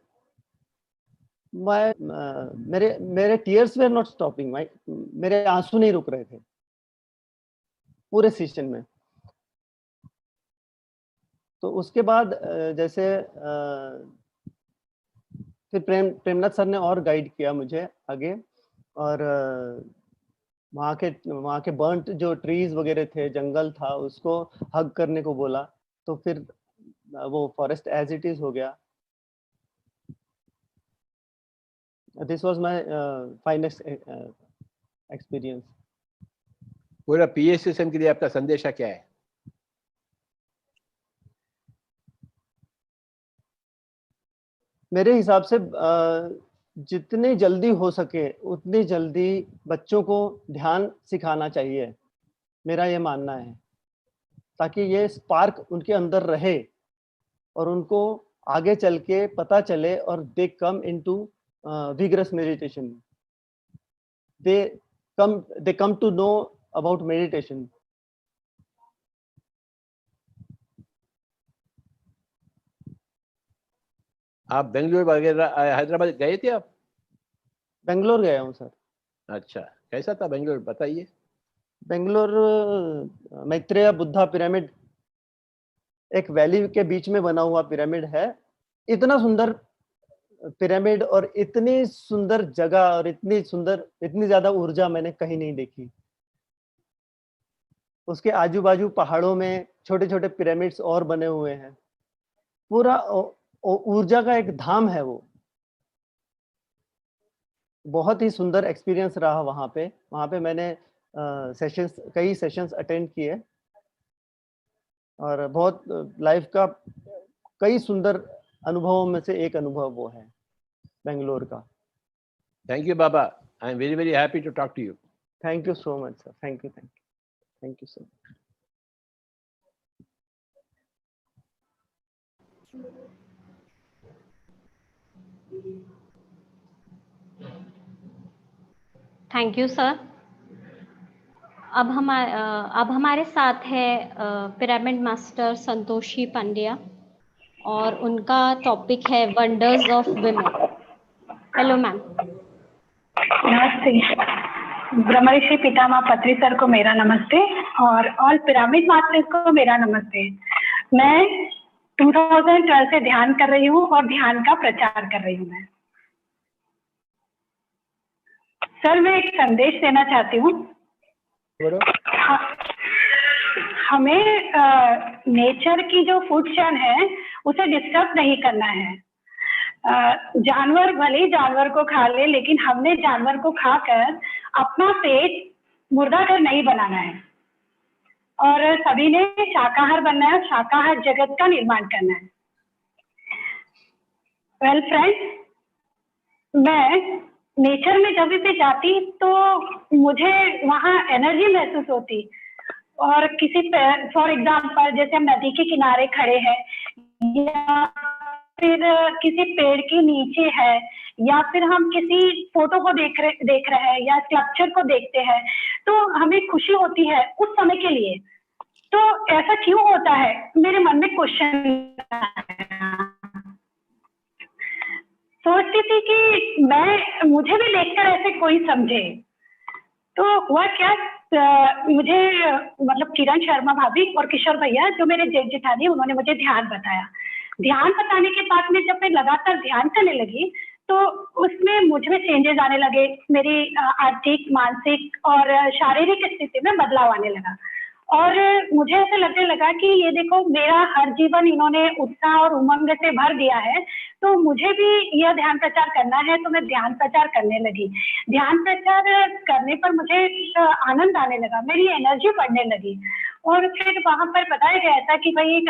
मेरे tears were not stopping. मेरे आंसू नहीं रुक रहे थे पूरे सेशन में। तो उसके बाद जैसे फिर प्रेमनाथ सर ने और गाइड किया मुझे आगे, और वहाँ के बर्न्ट जो ट्रीज वगैरह थे, जंगल था, उसको हग करने को बोला, तो फिर वो फॉरेस्ट एज इट इज हो गया। This was my finest experience. पूरा PSSM के लिए आपका संदेशा क्या है? मेरे हिसाब से जितनी जल्दी हो सके उतनी जल्दी बच्चों को ध्यान सिखाना चाहिए, मेरा ये मानना है, ताकि ये स्पार्क उनके अंदर रहे और उनको आगे चल के पता चले और they come into vigorous meditation. They come to know about meditation. आप बेंगलोर वगैरह हैदराबाद गए थे आप? बेंगलोर गया हूँ सर। अच्छा, कैसा था बेंगलोर, बताइए। बेंगलोर मैत्रेय बुद्धा पिरामिड, एक वैली के बीच में बना हुआ पिरामिड है। इतना सुंदर पिरामिड और इतनी सुंदर जगह और इतनी ज्यादा ऊर्जा मैंने कहीं नहीं देखी। उसके आजू बाजू पहाड़ों में छोटे छोटे पिरामिड्स और बने हुए हैं, पूरा ऊर्जा का एक धाम है वो। बहुत ही सुंदर एक्सपीरियंस रहा वहाँ पे मैंने कई सेशंस अटेंड किए और बहुत लाइफ का कई सुंदर अनुभवों में से एक अनुभव वो है बेंगलोर का। Thank you Baba, I am very happy to talk to you. Thank you so much sir, thank you so much. Thank you sir. अब हमारे साथ है पिरामिड मास्टर संतोषी पांड्या और उनका टॉपिक है wonders of women. Hello ma'am. नमस्ते। ब्रह्मर्षि पितामह पत्री सर को मेरा नमस्ते और ऑल पिरामिड मास्टर्स को मेरा नमस्ते। मैं 2012 से ध्यान कर रही हूँ और ध्यान का प्रचार कर रही हूँ। मैं सर मैं एक संदेश देना चाहती हूँ। हमें नेचर की जो फूड चेन है उसे डिस्टर्ब नहीं करना है। जानवर भले ही जानवर को खा ले, लेकिन हमने जानवर को खाकर अपना पेट मुर्दाघर नहीं बनाना है और सभी ने शाकाहार बनना है, शाकाहार जगत का निर्माण करना है। वेल फ्रेंड्स, मैं नेचर में जब भी जाती तो मुझे वहाँ एनर्जी महसूस होती और किसी फॉर एग्जाम्पल जैसे हम नदी के किनारे खड़े हैं या फिर किसी पेड़ के नीचे है या फिर हम किसी फोटो को देख रहे हैं या स्कल्पचर को देखते हैं तो हमें खुशी होती है उस समय के लिए। तो ऐसा क्यों होता है, मेरे मन में क्वेश्चन सोचती थी कि मुझे भी देखकर ऐसे कोई समझे। तो हुआ क्या, मुझे मतलब किरण शर्मा भाभी और किशोर भैया जो मेरे जेठ जेठानी, उन्होंने मुझे ध्यान बताया। ध्यान बताने के बाद में जब मैं लगातार ध्यान करने लगी तो उसमें मुझ में चेंजेस आने लगे, मेरी आर्थिक, मानसिक और शारीरिक स्थिति में बदलाव आने लगा और मुझे ऐसा लगने लगा कि ये देखो मेरा हर जीवन इन्होंने उत्साह और उमंग से भर दिया है, तो मुझे भी यह ध्यान प्रचार करना है। तो मैं ध्यान प्रचार करने लगी। ध्यान प्रचार करने पर मुझे आनंद आने लगा, मेरी एनर्जी बढ़ने लगी और फिर वहां पर बताया गया था कि भाई एक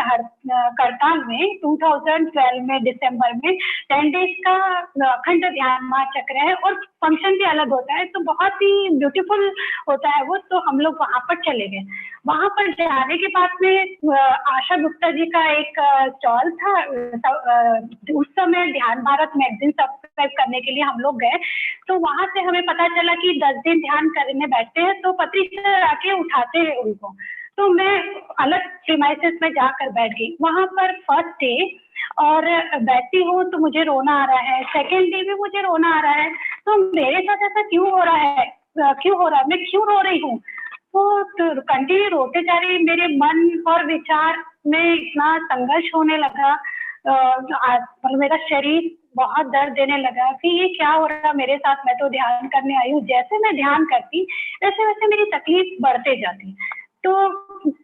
करताल में 2012 में दिसंबर में 10 डेज का अखंड ध्यान महाचक्र है और फंक्शन भी अलग होता है, तो बहुत ही ब्यूटीफुल होता है वो। तो हम लोग वहां पर चले गए। वहां पर जाने के बाद में आशा गुप्ता जी का एक स्टॉल था। उस समय ध्यान भारत मैगजीन सब्सक्राइब करने के लिए हम लोग गए, तो वहां से हमें पता चला कि 10 दिन ध्यान करने बैठते हैं तो पति से आके उठाते हैं उनको। तो मैं अलग प्रीमाइसेस में जाकर बैठ गई। वहां पर फर्स्ट डे और बैठती हूँ तो मुझे रोना आ रहा है, सेकेंड डे भी मुझे रोना आ रहा है। तो मेरे साथ ऐसा क्यों हो रहा है, मैं क्यों रो रही हूँ? तो कंटिन्यू रोते जा रही, मेरे मन और विचार में इतना संघर्ष होने लगा, मतलब मेरा शरीर बहुत दर्द देने लगा कि ये क्या हो रहा मेरे साथ, मैं तो ध्यान करने आई हूँ। जैसे मैं ध्यान करती वैसे वैसे मेरी तकलीफ बढ़ते जाती, तो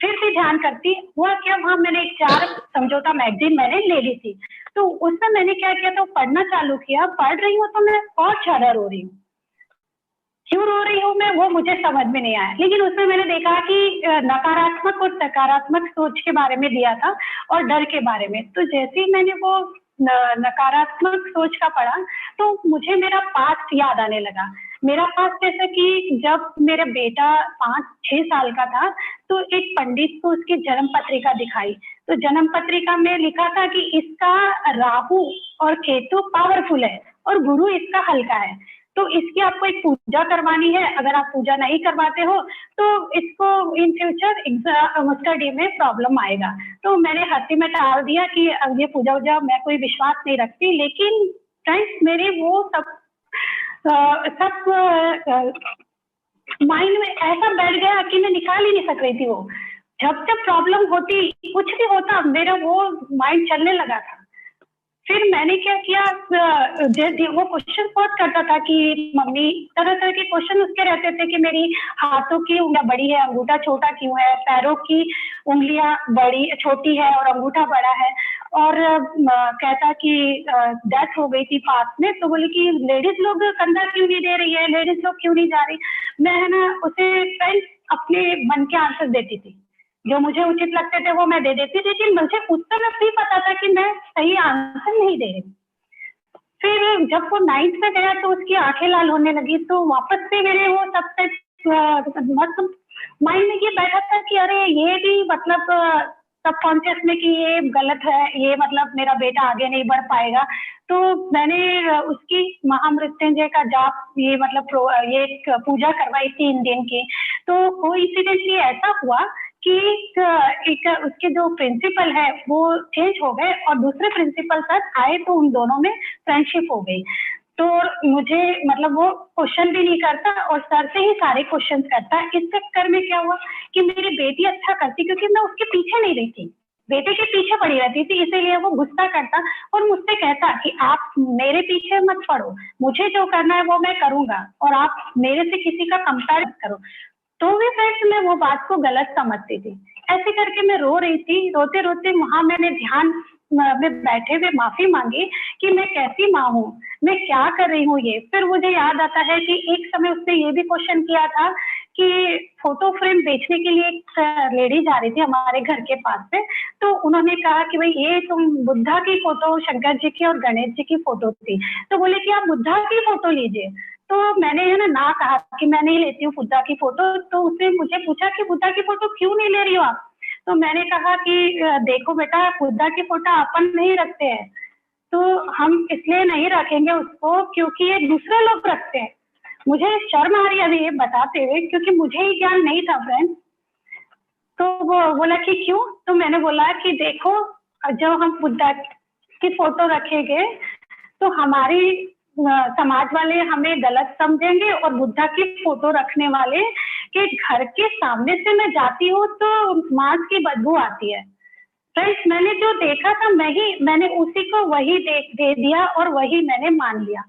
फिर भी ध्यान करती। हुआ क्या, वहां मैंने 4 समझौता मैगजीन मैंने ले ली थी, तो उसमें मैंने क्या किया, तो पढ़ना चालू किया। पढ़ रही हूँ तो मैं और ज्यादा रो रही हूँ। क्यों रो रही हूँ मैं, वो मुझे समझ में नहीं आया, लेकिन उसमें मैंने देखा कि नकारात्मक और सकारात्मक सोच के बारे में दिया था और डर के बारे में। तो जैसे ही मैंने वो नकारात्मक सोच का पढ़ा तो मुझे मेरा पास्ट याद आने लगा। मेरा पास्ट जैसे कि जब मेरा बेटा 5-6 साल का था, तो एक पंडित को उसकी जन्म पत्रिका दिखाई, तो जन्म पत्रिका में लिखा था कि इसका राहु और केतु पावरफुल है और गुरु इसका हल्का है, तो इसकी आपको एक पूजा करवानी है। अगर आप पूजा नहीं करवाते हो तो इसको इन फ्यूचर स्टडी में प्रॉब्लम आएगा। तो मैंने हंसी में टाल दिया कि अब ये पूजा वूजा मैं कोई विश्वास नहीं रखती, लेकिन फ्रेंड्स मेरे वो सब माइंड में ऐसा बैठ गया कि मैं निकाल ही नहीं सक रही थी। वो जब जब प्रॉब्लम होती, कुछ भी होता, मेरा वो माइंड चलने लगा था। फिर मैंने क्या किया, वो क्वेश्चन बहुत करता था कि मम्मी, तरह तरह के क्वेश्चन उसके रहते थे कि मेरी हाथों की उंगलियां बड़ी है, अंगूठा छोटा क्यों है, पैरों की उंगलियां बड़ी छोटी है और अंगूठा बड़ा है। और कहता कि डेथ हो गई थी पास में, तो बोले कि लेडीज लोग कंधा क्यों नहीं दे रही है, लेडीज लोग क्यों नहीं जा रही। मैं है ना उसे फ्रेंड्स अपने मन के आंसर देती थी, जो मुझे उचित लगते थे वो मैं दे देती, लेकिन मुझे उस समय भी पता था कि मैं सही आंसर नहीं दे रही। फिर जब वो 9th में गया तो उसकी आंखें लाल होने लगी, तो वापस से मेरे वो सबसे माइंड में ये बैठा था कि अरे ये भी मतलब सबकॉन्शियस में कि ये गलत है, ये मतलब मेरा बेटा आगे नहीं बढ़ पाएगा। तो मैंने उसकी महामृत्युंजय का जाप, ये मतलब ये पूजा करवाई 3 दिन की। तो कोइंसिडेंटली ऐसा हुआ कि एक उसके जो प्रिंसिपल है वो चेंज हो गए और दूसरे प्रिंसिपल सर आए, तो उन दोनों में फ्रेंडशिप हो गई। तो मुझे मतलब वो क्वेश्चन भी नहीं करता और सर से ही सारे क्वेश्चन करता। इस चक्कर में क्या हुआ कि मेरी बेटी अच्छा करती, क्योंकि मैं उसके पीछे नहीं रही थी, बेटे के पीछे पड़ी रहती थी, इसीलिए वो गुस्सा करता और मुझसे कहता कि आप मेरे पीछे मत पड़ो, मुझे जो करना है वो मैं करूंगा और आप मेरे से किसी का कंपेयर मत करो। तो भी फ्रेंड्स मैं वो बात को गलत समझती थी। ऐसे करके मैं रो रही थी, रोते रोते वहां मैंने ध्यान में बैठे हुए माफी मांगी कि मैं कैसी माँ हूँ, मैं क्या कर रही हूँ ये। फिर मुझे याद आता है कि एक समय उसने ये भी क्वेश्चन किया था कि फोटो फ्रेम बेचने के लिए एक लेडी जा रही थी हमारे घर के पास से, तो उन्होंने कहा कि भाई ये तुम बुद्धा की फोटो, शंकर जी की और गणेश जी की फोटो थी, तो बोले कि आप बुद्धा की फोटो लीजिए। तो मैंने है ना कहा कि मैं नहीं लेती हूँ बुद्धा की फोटो। तो उसने मुझे पूछा कि बुद्धा की फोटो क्यों नहीं ले रही हो आप। तो मैंने कहा कि देखो बेटा, बुद्धा की फोटो अपन नहीं रखते हैं, तो हम इसलिए नहीं रखेंगे उसको क्योंकि ये दूसरे लोग रखते हैं। मुझे शर्म आ रही है अभी ये बताते हुए, क्योंकि मुझे ही ज्ञान नहीं था फ्रेंड्स। तो वो बोला कि क्यों, तो मैंने बोला कि देखो, जब हम बुद्धा की फोटो रखेंगे तो हमारी समाज वाले हमें गलत समझेंगे और बुद्धा की फोटो रखने वाले के घर के सामने से मैं जाती हूँ तो मांस की बदबू आती है। फ्रेंड्स मैंने जो देखा था मैंने उसी को वही दे दिया और वही मैंने मान लिया।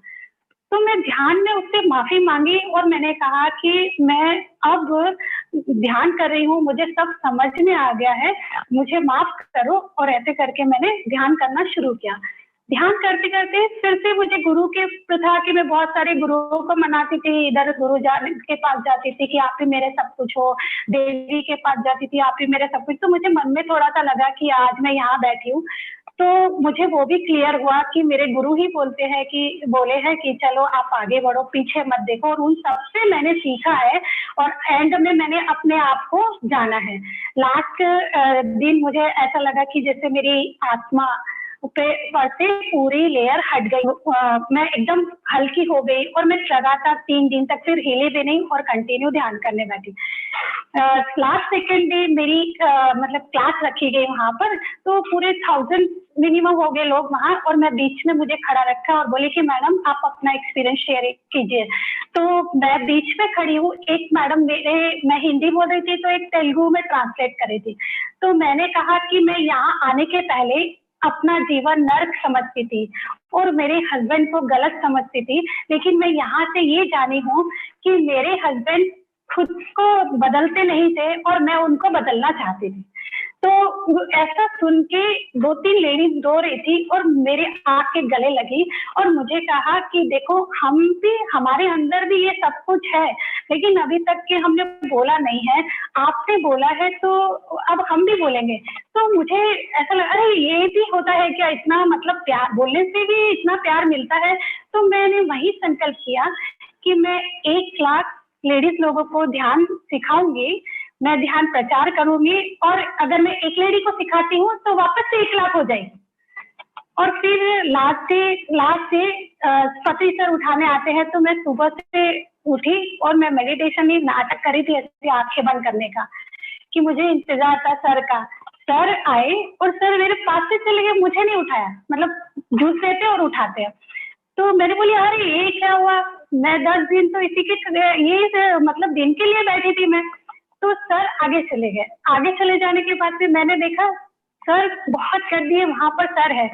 तो मैं ध्यान में उससे माफी मांगी और मैंने कहा कि मैं अब ध्यान कर रही हूँ, मुझे सब समझ में आ गया है, मुझे माफ करो। और ऐसे करके मैंने ध्यान करना शुरू किया। ध्यान करते करते फिर से मुझे गुरु के प्रथा कि मैं बहुत सारे गुरुओं को मनाती थी, इधर गुरु के पास जाती थी कि आप ही मेरे सब कुछ हो, देवी के पास जाती थी, आप ही मेरे सब कुछ। तो मुझे मन में थोड़ा सा लगा कि आज मैं यहाँ बैठी हूँ, तो मुझे वो भी क्लियर हुआ कि मेरे गुरु ही बोले हैं कि चलो आप आगे बढ़ो, पीछे मत देखो। और उन सबसे मैंने सीखा है और एंड में मैंने अपने आप को जाना है। लास्ट दिन मुझे ऐसा लगा कि जैसे मेरी आत्मा पर से पूरी लेयर हट गई, मैं एकदम हल्की हो गई और मैं लगातार 3 दिन तक फिर हिले भी नहीं और कंटिन्यू ध्यान करने बैठी। लास्ट सेकेंड डे मेरी मतलब क्लास रखी गई वहां पर, तो पूरे 1000 मिनिमम हो गए लोग वहां, और मैं बीच में मुझे खड़ा रखा और बोले कि मैडम आप अपना एक्सपीरियंस शेयर कीजिए। तो मैं बीच में खड़ी हूँ, एक मैडम मैं हिंदी बोल रही थी तो एक तेलुगु में ट्रांसलेट कर रही थी। तो मैंने कहा कि मैं यहाँ आने के पहले अपना जीवन नर्क समझती थी और मेरे हस्बैंड को गलत समझती थी, लेकिन मैं यहाँ से ये जानी हूँ कि मेरे हस्बैंड खुद को बदलते नहीं थे और मैं उनको बदलना चाहती थी। तो ऐसा सुन के 2-3 लेडीज रो रही थी और मेरे आँख के गले लगी और मुझे कहा कि देखो हम भी, हमारे अंदर भी ये सब कुछ है, लेकिन अभी तक के हमने बोला नहीं है, आपने बोला है तो अब हम भी बोलेंगे। तो मुझे ऐसा लगा अरे ये भी होता है क्या, इतना मतलब प्यार बोलने से भी इतना प्यार मिलता है। तो मैंने वही संकल्प किया कि मैं 1 लाख लेडीज लोगों को ध्यान सिखाऊंगी, मैं ध्यान प्रचार करूंगी, और अगर मैं एक लेडी को सिखाती हूँ तो वापस से 1 लाख हो जाएगी। और फिर लास्ट डे पति सर उठाने आते हैं, तो मैं सुबह से उठी और मैं मेडिटेशन ही नाटक करी थी ऐसे आंखें बंद करने का, कि मुझे इंतजार था सर का। सर आए और सर मेरे पास से चले गए, मुझे नहीं उठाया, मतलब जूस लेते और उठाते हैं। तो मैंने बोली अरे ये क्या हुआ, मैं 10 दिन तो इसी के ये मतलब दिन के लिए बैठी थी मैं। तो सर आगे चले गए, आगे चले जाने के बाद फिर मैंने देखा सर बहुत गर्दी है, वहां पर सर है।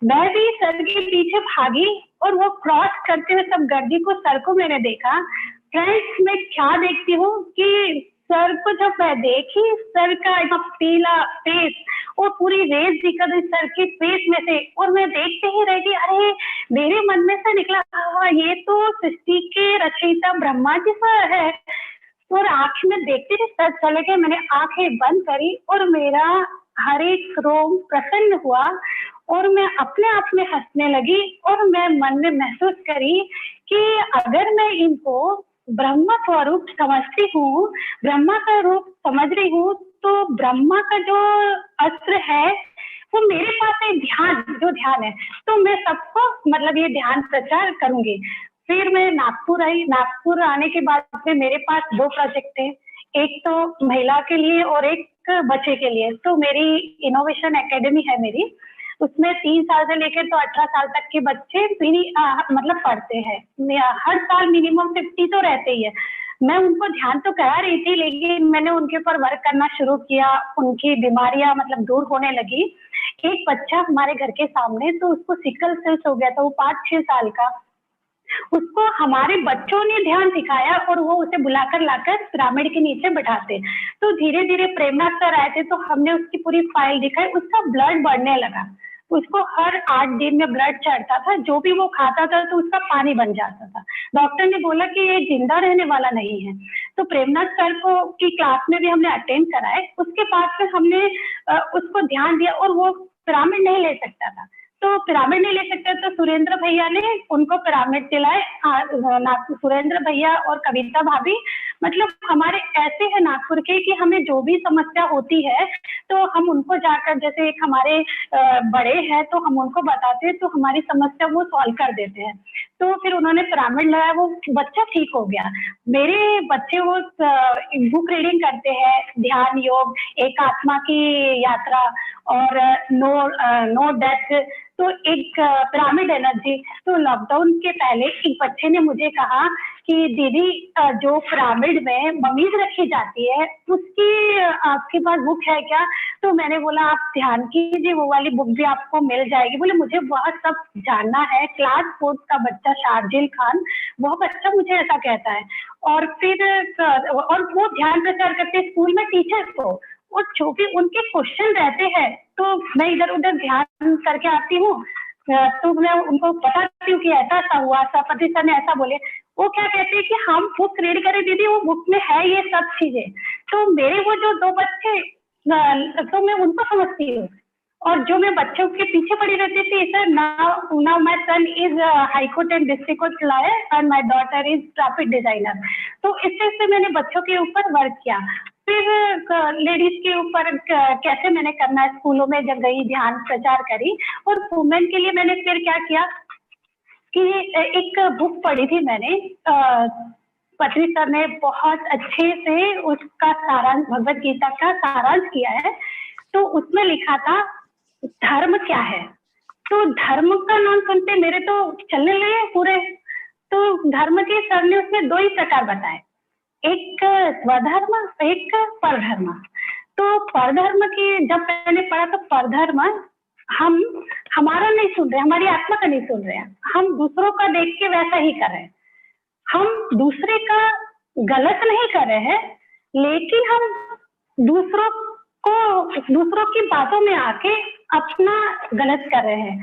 मैं भी सर के पीछे भागी और वो क्रॉस करते हुए सब गर्दी को, सर को मैंने देखा। फ्रेंड्स मैं क्या देखती हूँ कि सर को जब मैं देखी, सर का एक पीला फेस और पूरी रेस दिखा रही सर के फेस में से, और मैं देखते ही रह गई। अरे मेरे मन में से निकला ये तो सृष्टि के रचयिता ब्रह्मा जी सर है। और आँख में देखते थे सर चले गए, मैंने आंखें बंद करी और मेरा हर एक रोम प्रसन्न हुआ और मैं अपने आप में हंसने लगी। और मैं मन में महसूस करी कि अगर मैं इनको ब्रह्मा स्वरूप समझती हूँ, ब्रह्मा का रूप समझ रही हूँ, तो ब्रह्मा का जो अस्त्र है वो मेरे पास है, ध्यान है। तो मैं सबको मतलब ये ध्यान प्रचार करूंगी। फिर मैं नागपुर आई, नागपुर आने के बाद में मेरे पास 2 प्रोजेक्ट थे, एक तो महिला के लिए और एक बच्चे के लिए। तो मेरी इनोवेशन एकेडमी है मेरी, उसमें 3 साल से लेकर तो 18 साल तक के बच्चे मतलब पढ़ते हैं। हर साल मिनिमम 50 तो रहते ही है। मैं उनको ध्यान तो करा रही थी, लेकिन मैंने उनके ऊपर वर्क करना शुरू किया, उनकी बीमारियां मतलब दूर होने लगी। एक बच्चा हमारे घर के सामने, तो उसको सिकल सेल्स हो गया था, वो 5-6 साल का। उसको हमारे बच्चों ने ध्यान सिखाया और वो उसे बुलाकर लाकर पिरामिड के नीचे बैठाते। तो धीरे धीरे प्रेरणा सर आए थे, तो हमने उसकी पूरी फाइल दिखाई, उसका ब्लड बढ़ने लगा। उसको हर 8 दिन में ब्लड चढ़ता था, जो भी वो खाता था तो उसका पानी बन जाता था। डॉक्टर ने बोला कि ये जिंदा रहने वाला नहीं है। तो प्रेमनाथ सर को की क्लास में भी हमने अटेंड कराए। उसके बाद फिर हमने उसको ध्यान दिया और वो पिरामिड नहीं ले सकता था। तो पिरामिड नहीं ले सकता, तो सुरेंद्र भैया ने उनको पिरामिड दिलाए। सुरेंद्र भैया और कविता भाभी मतलब हमारे ऐसे हैं नागपुर के कि हमें जो भी समस्या होती है तो हम उनको जाकर, जैसे एक हमारे बड़े हैं तो हम उनको बताते हैं, तो हमारी समस्या वो सॉल्व कर देते हैं। तो फिर उन्होंने पिरामिड लगाया, वो बच्चा ठीक हो गया। मेरे बच्चे वो बुक रीडिंग करते हैं, ध्यान योग, एक आत्मा की यात्रा और नो डेथ, तो एक पिरामिड एनर्जी। तो लॉकडाउन के पहले एक बच्चे ने मुझे कहा कि दीदी जो पिरामिड में ममीज रखी जाती है उसकी आपके पास बुक है क्या? तो मैंने बोला आप ध्यान कीजिए, वो वाली बुक भी आपको मिल जाएगी। बोले मुझे वह सब जानना है। क्लास 4 का बच्चा शार्जिल खान, वह बच्चा मुझे ऐसा कहता है। और फिर और वो ध्यान प्रचार करते हैं स्कूल में टीचर को, और जो भी उनके क्वेश्चन रहते हैं तो मैं इधर उधर ध्यान करके आती हूँ, तो मैं उनको बताती हूँ कि ऐसा ऐसा हुआ, पति सर ने ऐसा बोले। वो क्या कहते हैं कि हम बुक रीड करें दीदी, वो बुक में है ये सब चीजें। तो मेरे वो जो 2 बच्चे तो मैं उनको समझती हूँ, और जो मैं बच्चों के पीछे पड़ी रहती थी, sir now my son is high court and district court lawyer and my daughter is graphic designer. तो इस चीज से मैंने बच्चों के ऊपर वर्क किया। फिर लेडीज के ऊपर कैसे मैंने करना है, स्कूलों में जब गई ध्यान प्रचार करी। और वुमेन के लिए मैंने फिर क्या किया कि एक बुक पढ़ी थी मैंने, पत्री सर ने बहुत अच्छे से उसका सारांश, भगवत गीता का सारांश किया है। तो उसमें लिखा था धर्म क्या है। तो धर्म का नाम सुनते मेरे तो चलने लगे पूरे। तो धर्म के सर ने उसमें 2 ही प्रकार बताए, एक स्वधर्म, एक परधर्म। तो परधर्म की जब मैंने पढ़ा तो परधर्म हम हमारा नहीं सुन रहे, हमारी आत्मा का नहीं सुन रहे हैं, हम दूसरों का देख के वैसा ही कर रहे हैं। हम दूसरे का गलत नहीं कर रहे हैं, लेकिन हम दूसरों की बातों में आके अपना गलत कर रहे हैं।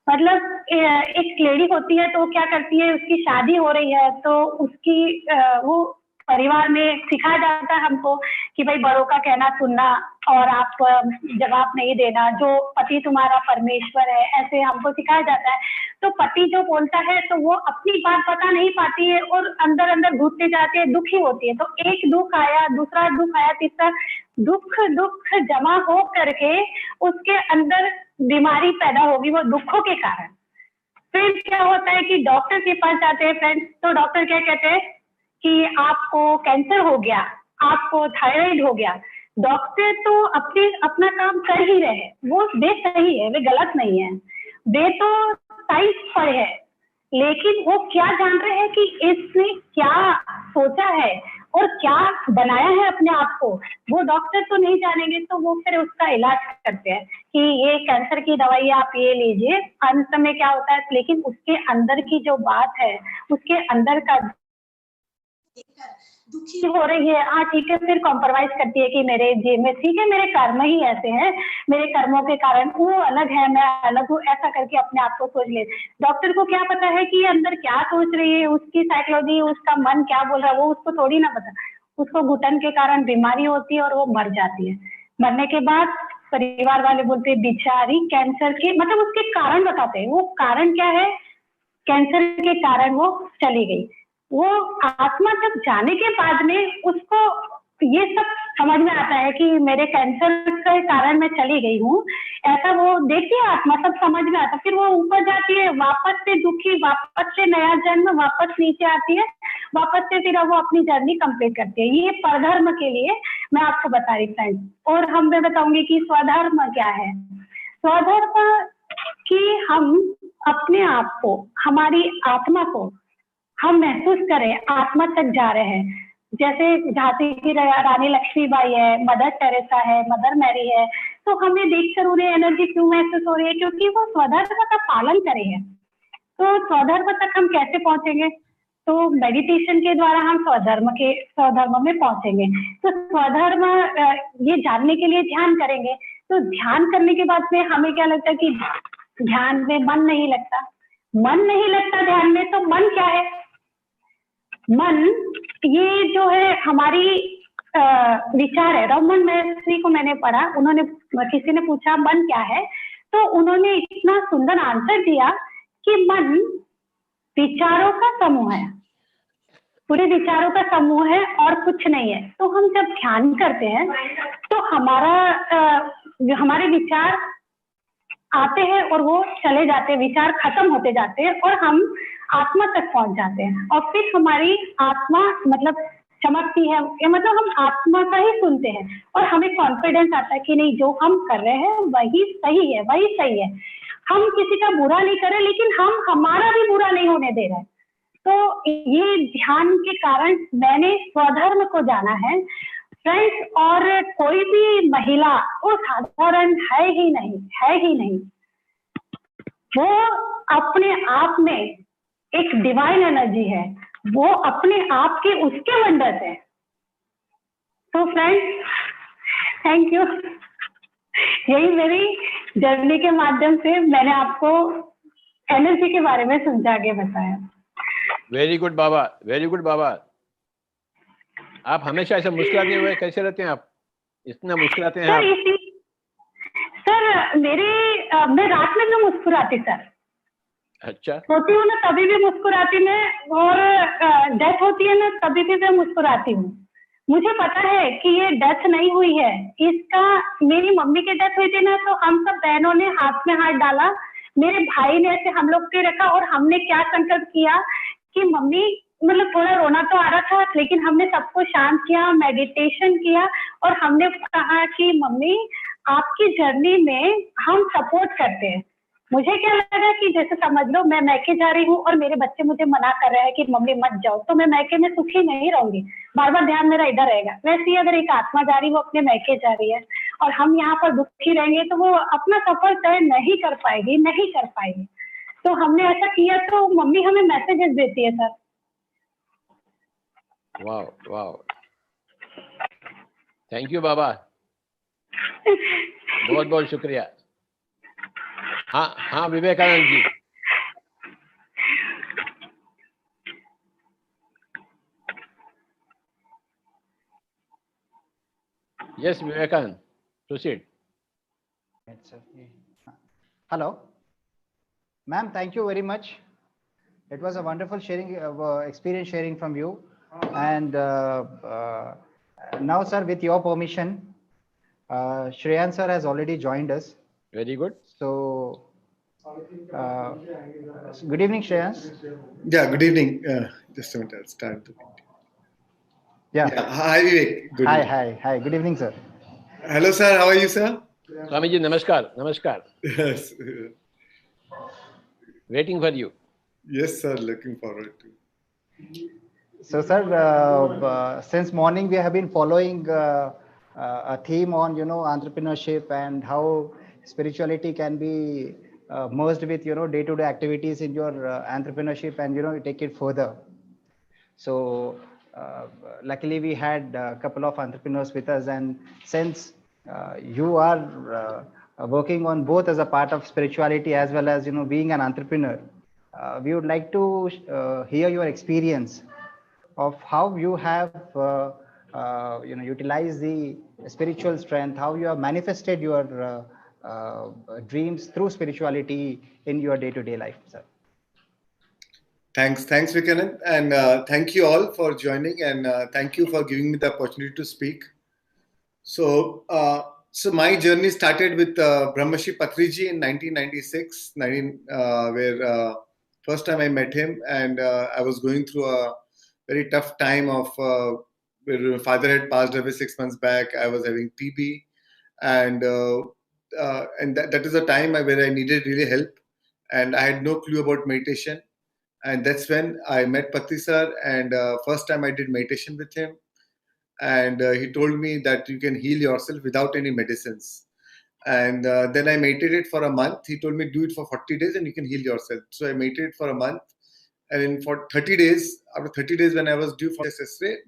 मतलब एक लेडी होती है तो वो क्या करती है, उसकी शादी हो रही है तो उसकी वो परिवार में सिखाया जाता है हमको कि भाई बड़ों का कहना सुनना और आप जवाब नहीं देना, जो पति तुम्हारा परमेश्वर है, ऐसे हमको सिखाया जाता है। तो पति जो बोलता है तो वो अपनी बात बता नहीं पाती है और अंदर अंदर घुटते जाते हैं, दुखी होती है। तो एक दुख आया, दूसरा दुख आया, तीसरा दुख जमा हो करके उसके अंदर बीमारी पैदा होगी, वो दुखों के कारण। फिर क्या होता है कि डॉक्टर के पास जाते हैं फ्रेंड्स, तो डॉक्टर क्या कहते हैं कि आपको कैंसर हो गया, आपको थायराइड हो गया। डॉक्टर तो अपना काम कर ही रहे हैं, वो वे सही है, वे गलत नहीं है, वे तो साइंस पढ़े है, लेकिन वो क्या जान रहे हैं कि इसने क्या सोचा है और क्या बनाया है अपने आप को, वो डॉक्टर तो नहीं जानेंगे। तो वो फिर उसका इलाज करते हैं कि ये कैंसर की दवाई आप ये लीजिए। अंत में क्या होता है, लेकिन उसके अंदर की जो बात है, उसके अंदर का दुखी हो रही है, हाँ ठीक है, फिर कॉम्प्रोमाइज करती है कि मेरे जी में ठीक है, मेरे कर्म ही ऐसे हैं, मेरे कर्मों के कारण वो अलग है, मैं अलग हूँ, ऐसा करके अपने आप को सोच ले। डॉक्टर को क्या पता है कि अंदर क्या सोच रही है, उसकी साइकोलॉजी, उसका मन क्या बोल रहा है, वो उसको थोड़ी ना पता। उसको घुटन के कारण बीमारी होती है और वो मर जाती है। मरने के बाद परिवार वाले बोलते हैं बेचारी कैंसर के, मतलब उसके कारण बताते हैं, वो कारण क्या है, कैंसर के कारण वो चली गई। वो आत्मा जब जाने के बाद में उसको ये सब समझ में आता है कि मेरे कैंसर के कारण मैं चली गई हूँ, ऐसा वो देखती है आत्मा, सब समझ में आता। फिर वो ऊपर जाती है, वापस से दुखी, वापस से नया जन्म, वापस नीचे आती है, वापस से फिर वो अपनी जर्नी कंप्लीट करती है। ये परधर्म के लिए मैं आपको बता रही फ्रेंड्स। और हम मैं बताऊंगी कि स्वधर्म क्या है। स्वधर्म कि हम अपने आप को, हमारी आत्मा को हम महसूस करें आत्मा तक जा रहे हैं। जैसे झांसी की रानी लक्ष्मीबाई है, मदर टेरेसा है, मदर मैरी है, तो हमें देखकर उन्हें एनर्जी क्यों महसूस हो रही है, क्योंकि वो स्वधर्म का पालन करे हैं। तो स्वधर्म तक हम कैसे पहुंचेंगे, तो मेडिटेशन के द्वारा हम स्वधर्म में पहुंचेंगे। तो स्वधर्म ये जानने के लिए ध्यान करेंगे। तो ध्यान करने के बाद में हमें क्या लगता है कि ध्यान में मन नहीं लगता, मन नहीं लगता ध्यान में। तो मन क्या है, मन ये जो है हमारी विचार है। रमन महर्षि को मैंने पढ़ा, उन्होंने, किसी ने पूछा मन क्या है, तो उन्होंने इतना सुंदर आंसर दिया कि मन विचारों का समूह है, पूरे विचारों का समूह है और कुछ नहीं है। तो हम जब ध्यान करते हैं तो हमारे विचार आते हैं और वो चले जाते हैं, विचार खत्म होते जाते हैं और हम आत्मा तक पहुंच जाते हैं। और फिर हमारी आत्मा मतलब चमकती है, मतलब हम आत्मा का ही सुनते हैं और हमें कॉन्फिडेंस आता है कि नहीं, जो हम कर रहे हैं वही सही है, वही सही है। हम किसी का बुरा नहीं कर रहे, लेकिन हम हमारा भी बुरा नहीं होने दे रहे। तो ये ध्यान के कारण मैंने स्वधर्म को जाना है फ्रेंड्स। और कोई भी महिला वो साधारण है ही नहीं, है ही नहीं। वो अपने आप में एक डिवाइन एनर्जी है, वो अपने आप के उसके वंडर्स है। तो फ्रेंड्स थैंक यू, यही मेरी जर्नी के माध्यम से मैंने आपको एनर्जी के बारे में समझा के बताया। वेरी गुड बाबा, वेरी गुड बाबा। आप हमेशा ऐसे मुस्कुराते हुए कैसे रहते हैं, आप इतना मुस्कुराते हैं आप? सर मैं रात में भी मुस्कुराती सर। अच्छा। सोती हूँ ना तभी भी मुस्कुराती मैं, और डेथ होती है ना तभी भी मैं मुस्कुराती हूँ। मुझे पता है कि ये डेथ नहीं हुई है, इसका मेरी मम्मी की डेथ हुई थी ना, तो हम सब बहनों ने हाथ में हाथ डाला, मेरे भाई ने ऐसे हम लोग के रखा और हमने क्या संकल्प किया कि मम्मी मतलब थोड़ा रोना तो आ रहा था, लेकिन हमने सबको शांत किया, मेडिटेशन किया और हमने कहा कि मम्मी आपकी जर्नी में हम सपोर्ट करते हैं। मुझे क्या लगा कि जैसे समझ लो मैं मैके जा रही हूँ और मेरे बच्चे मुझे मना कर रहे हैं कि मम्मी मत जाओ, तो मैं मैके में सुखी नहीं रहूंगी, बार बार ध्यान मेरा इधर रहेगा। वैसे ही अगर एक आत्मा जा रही है, वो अपने मैके जा रही है और हम यहाँ पर दुखी रहेंगे तो वो अपना सफर तय नहीं कर पाएगी, नहीं कर पाएगी। तो हमने ऐसा किया तो मम्मी हमें मैसेजेस देती है सर। वाह वाह, थैंक यू बाबा, बहुत बहुत शुक्रिया। हाँ हाँ Vivekananda ji. Yes Vivekananda, proceed. Hello, ma'am. Thank you very much. It was a wonderful sharing experience sharing from you. And now, sir, with your permission, Shreyan sir has already joined us. Very good. So, good evening, Shreyan. Yeah, good evening. Just a minute, I'll start. Yeah. Hi, Vivek. Good evening. Hi. Good evening, sir. Hello, sir. How are you, sir? Swami ji, namaskar. Namaskar. Yes. Waiting for you. Yes, sir. Looking forward to. So, sir, since morning we have been following a theme on, entrepreneurship and how spirituality can be merged with, day-to-day activities in your entrepreneurship and, you take it further. So, luckily we had a couple of entrepreneurs with us, and since you are working on both as a part of spirituality as well as, being an entrepreneur, we would like to hear your experience of how you have utilized the spiritual strength, how you have manifested your dreams through spirituality in your day-to-day life, sir. Thanks, Vikanand, and thank you all for joining, and thank you for giving me the opportunity to speak. So, my journey started with Brahmarshi Patriji in 1996, where first time I met him, and I was going through a very tough time of where my father had passed away 6 months back. I was having TB, and that is a time where I needed really help, and I had no clue about meditation. And that's when I met Patri sir, and first time I did meditation with him. And he told me that you can heal yourself without any medicines. And then I meditated for a month. He told me do it for 40 days and you can heal yourself. So I meditated for a month. And for 30 days, after 30 days when I was due for this X-ray,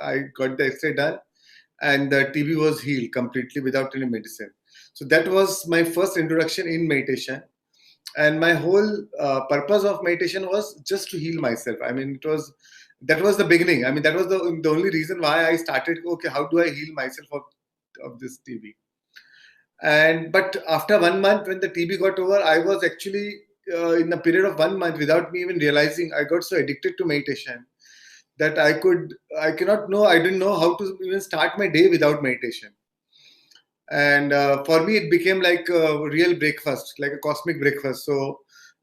I got the X-ray done. And the TB was healed completely without any medicine. So that was my first introduction in meditation. And my whole purpose of meditation was just to heal myself. I mean, that was the beginning. I mean, that was the only reason why I started, okay, how do I heal myself of this TB? But after 1 month, when the TB got over, I was actually in a period of 1 month, without me even realizing, I got so addicted to meditation that I didn't know how to even start my day without meditation. And for me, it became like a real breakfast, like a cosmic breakfast. So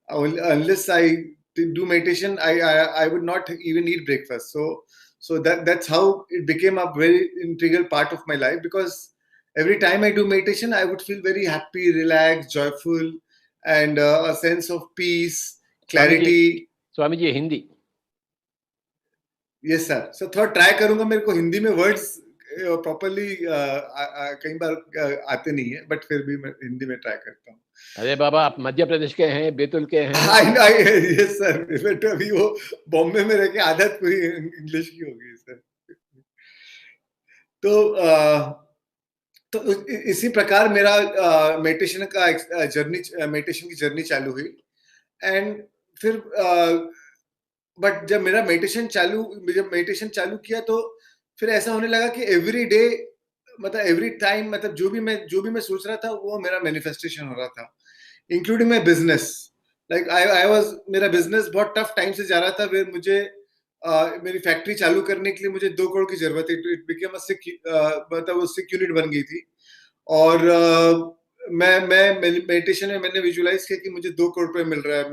unless I do meditation, I would not even eat breakfast. So that's how it became a very integral part of my life, because every time I do meditation, I would feel very happy, relaxed, joyful, and a sense of peace, clarity. Swamiji, Hindi. Yes, sir. So थोड़ा try करूँगा. मेरे को हिंदी में words प्रॉपरली कई बार आते नहीं है, बट फिर भी मैं हिंदी में ट्राई करता हूँ. अरे बाबा, आप मध्य प्रदेश के हैं, बैतूल के हैं. यस सर, बट अभी वो बॉम्बे में रह के आदत पूरी इंग्लिश की हो गई सर. तो इसी प्रकार मेरा मेडिटेशन की जर्नी चालू हुई. एंड फिर बट जब मेडिटेशन चालू किया तो फिर ऐसा होने लगा कि एवरी डे, मतलब एवरी टाइम, मतलब जो भी मैं सोच रहा था वो मेरा मैनिफेस्टेशन हो रहा था, इंक्लूडिंग माय बिजनेस. लाइक मेरा बिजनेस बहुत टफ टाइम से जा रहा था. फिर मुझे मेरी फैक्ट्री चालू करने के लिए मुझे 2 करोड़ की जरूरत थी. इट बिकेम मतलब वो सिक यूनिट बन गई थी. और मैं मेडिटेशन में मैंने विजुअलाइज किया कि मुझे 2 करोड़ रुपए मिल रहा है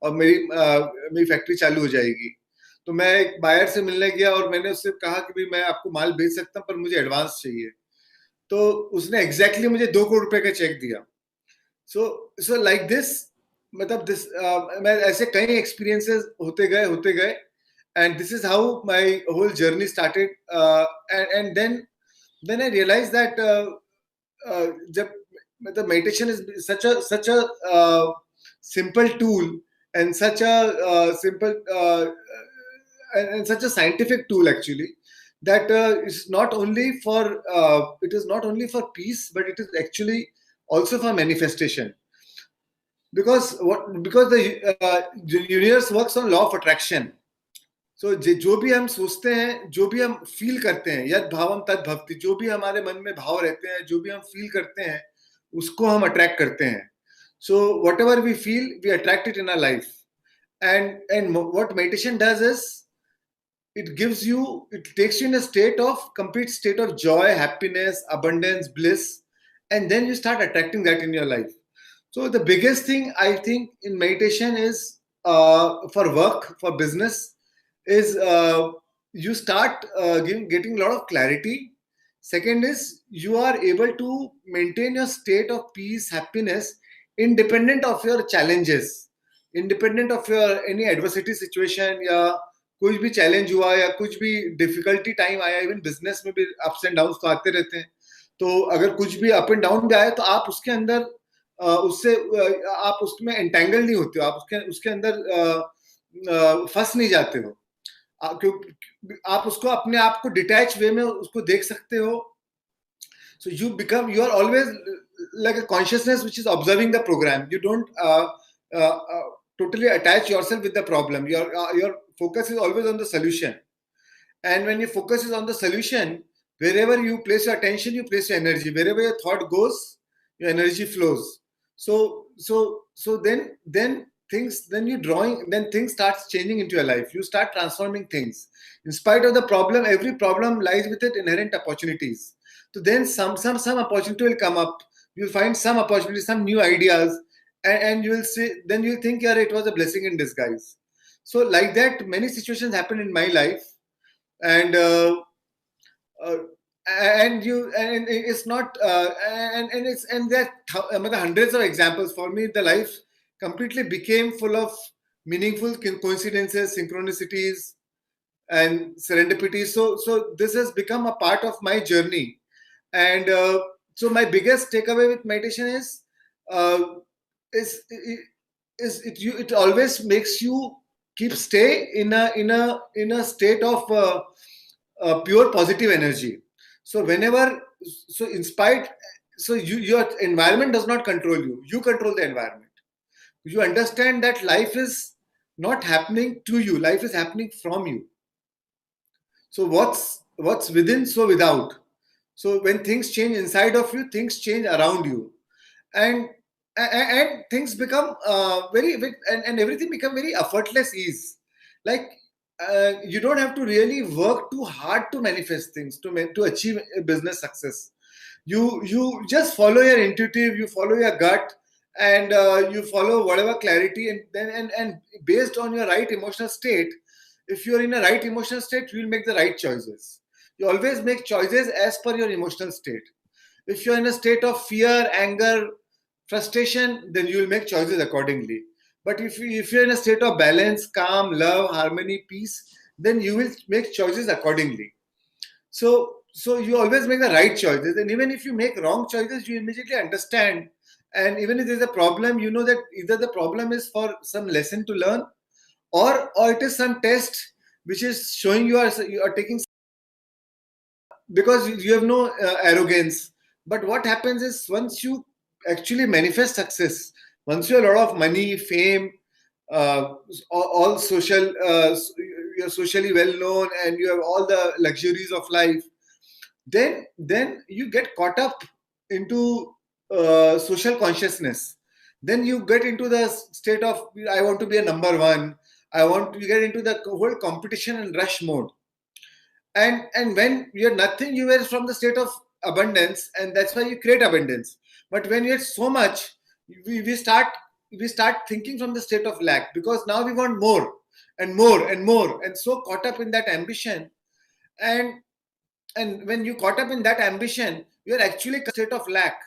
और मेरी फैक्ट्री चालू हो जाएगी. तो मैं एक बायर से मिलने गया और मैंने उससे कहा कि भाई मैं आपको माल बेच सकता हूँ पर मुझे एडवांस चाहिए, तो उसने एग्जैक्टली मुझे 2 करोड़ रुपए का चेक दिया। सो लाइक दिस, मतलब दिस मैं ऐसे कई एक्सपीरियंसेस होते गए and this is how my whole journey started, and then I realized that जब मतलब meditation is such a simple tool and such a simple and such a scientific tool actually, that it's not only for it is not only for peace, but it is actually also for manifestation, because the universe works on law of attraction. So जो भी हम सोचते हैं, जो भी हम फील करते हैं, यद भावम तद भवति, जो भी हमारे मन में भाव रहते हैं, जो भी हम फील करते हैं, उसको हम अट्रैक्ट करते हैं. So whatever we feel, we attract it in our life. And what meditation does is, it takes you in a complete state of joy, happiness, abundance, bliss, and then you start attracting that in your life. So the biggest thing I think in meditation is, for work, for business, is you start getting a lot of clarity. Second is, you are able to maintain your state of peace, happiness, independent of your challenges, independent of your any adversity situation, या कुछ भी चैलेंज हुआ या कुछ भी डिफिकल्टी टाइम आया, इवन बिजनेस में भी अप्स एंड डाउन्स तो आते रहते हैं. तो अगर कुछ भी अप एंड डाउन भी आए तो आप उसके अंदर उससे आप उसमें एंटेंगल नहीं होते हो, आप उसके अंदर फंस नहीं जाते हो, क्योंकि आप उसको अपने आप को डिटैच वे में उसको देख सकते हो. So you are always like a consciousness which is observing the program. You don't totally attach yourself with the problem. Your focus is always on the solution. And when your focus is on the solution, wherever you place your attention, you place your energy. Wherever your thought goes, your energy flows. So then things starts changing into your life. You start transforming things. In spite of the problem, every problem lies with it inherent opportunities. So then some opportunity will come up. You'll find some opportunity, some new ideas, and you will say, then you'll think, yeah, it was a blessing in disguise. So like that, many situations happen in my life, and it's not and there are hundreds of examples. For me, the life completely became full of meaningful coincidences, synchronicities, and serendipity. So this has become a part of my journey. And so my biggest takeaway with meditation is it always makes you stay in a state of pure positive energy. So your environment does not control you. You control the environment. You understand that life is not happening to you. Life is happening from you. So what's within, so without. So when things change inside of you, things change around you, and things become and everything become very effortless ease. Like you don't have to really work too hard to manifest things, to achieve a business success. You just follow your intuitive, you follow your gut, and you follow whatever clarity, and based on your right emotional state. If you're in a right emotional state, you'll make the right choices. You always make choices as per your emotional state. If you're in a state of fear, anger, frustration, then you will make choices accordingly. But if you're in a state of balance, calm, love, harmony, peace, then you will make choices accordingly. So you always make the right choices. And even if you make wrong choices, you immediately understand. And even if there's a problem, you know that either the problem is for some lesson to learn, or it is some test which is showing you are taking, because you have no arrogance. But what happens is, once you actually manifest success, once you have a lot of money, fame, all social, you're socially well known, and you have all the luxuries of life, then you get caught up into social consciousness. Then you get into the state of, I want to be a number one. You get into the whole competition and rush mode. And when you're nothing, you are from the state of abundance, and that's why you create abundance. But when you're so much, we start thinking from the state of lack, because now we want more. and more and more, and so caught up in that ambition. And when you caught up in that ambition, you are actually in a state of lack.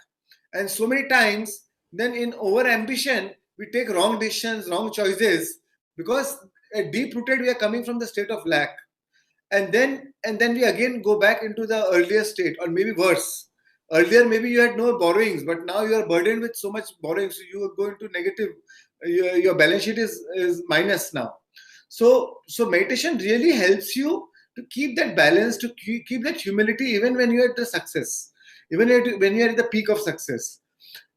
And so many times, then in over ambition, we take wrong decisions, wrong choices, because deep rooted we are coming from the state of lack. And then we again go back into the earlier state, or maybe worse. Earlier, maybe you had no borrowings, but now you are burdened with so much borrowing, so you go into negative. Your balance sheet is minus now. So meditation really helps you to keep that balance, to keep that humility, even when you are at the success, even when you are at the peak of success.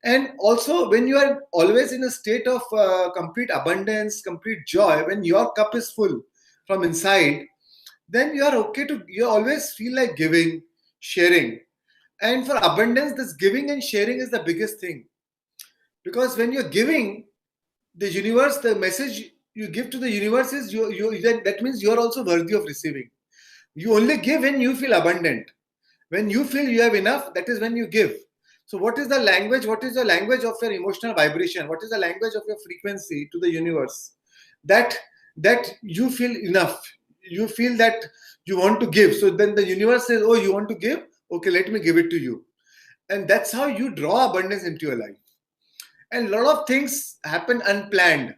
And also when you are always in a state of complete abundance, complete joy, when your cup is full from inside, then you are okay to, you always feel like giving, sharing. And for abundance, this giving and sharing is the biggest thing. Because when you're giving, the universe, the message you give to the universe is that means you're also worthy of receiving. You only give when you feel abundant. When you feel you have enough, that is when you give. So what is the language? What is the language of your emotional vibration? What is the language of your frequency to the universe? That you feel enough. You feel that you want to give. So then the universe says, oh, you want to give? Okay, let me give it to you. And that's how you draw abundance into your life. And a lot of things happen unplanned.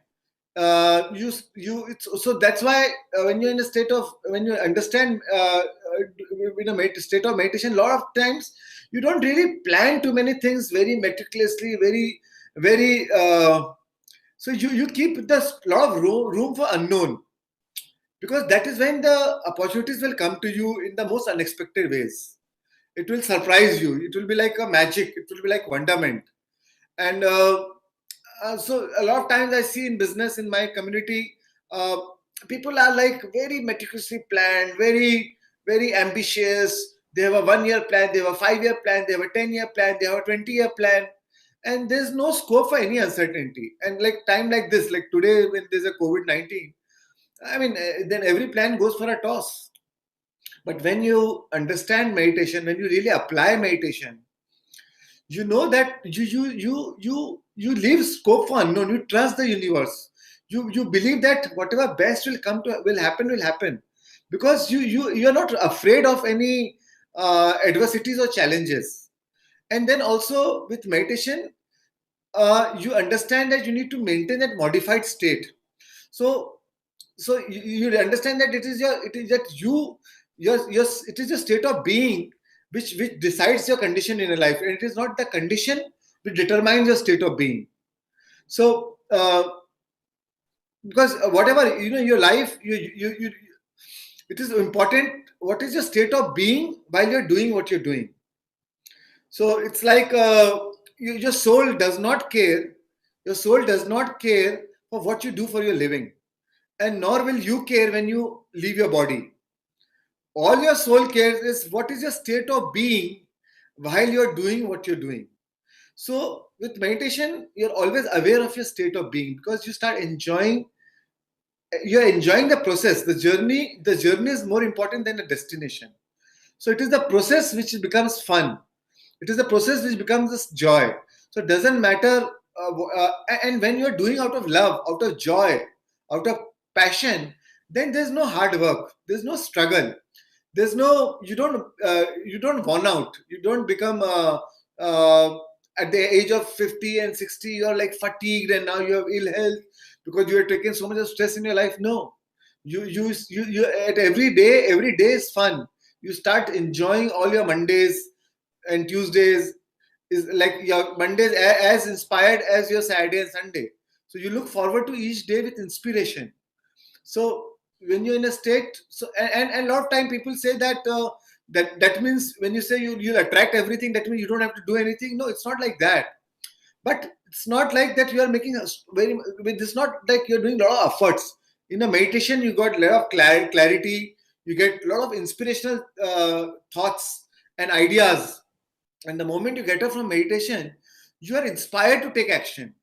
So that's why when you're in a state of, when you understand in a state of meditation, a lot of times you don't really plan too many things very meticulously, very so you keep this lot of room for unknown, because that is when the opportunities will come to you in the most unexpected ways. It will surprise you. It will be like a magic. It will be like wonderment. And so a lot of times I see in business, in my community, people are like very meticulously planned, very, very ambitious. They have a 1-year plan, they have a 5-year plan, they have a 10-year plan, they have a 20-year plan. And there's no scope for any uncertainty. And like time like this, like today when there's a COVID-19, I mean, then every plan goes for a toss. But when you understand meditation, when you really apply meditation, you know that you leave scope for unknown. You trust the universe. You believe that whatever best will happen, because you are not afraid of any adversities or challenges. And then also with meditation, you understand that you need to maintain that modified state. So you understand that it is your state of being which decides your condition in your life, and it is not the condition which determines your state of being. So because whatever your life, it is important what is your state of being while you're doing what you're doing. So it's like your soul does not care. Your soul does not care for what you do for your living, and nor will you care when you leave your body. All your soul cares is what is your state of being while you're doing what you're doing. So with meditation, you're always aware of your state of being, because you start enjoying. You're enjoying the process. The journey is more important than the destination. So it is the process which becomes fun. It is the process which becomes this joy. So it doesn't matter. And when you're doing out of love, out of joy, out of passion, then there's no hard work. There's no struggle. There's no, you don't worn out. You don't become at the age of 50 and 60, you're like fatigued and now you have ill health because you are taking so much of stress in your life. No, you at every day is fun. You start enjoying all your Mondays and Tuesdays is like your Mondays as inspired as your Saturday and Sunday. So you look forward to each day with inspiration. So when you're in a state, so and a lot of time people say that that means when you say you'll attract everything, that means you don't have to do anything. No, it's not like that. But it's not like that you are making it's not like you're doing a lot of efforts. In a meditation, you got a lot of clarity, you get a lot of inspirational thoughts and ideas. And the moment you get up from meditation, you are inspired to take action.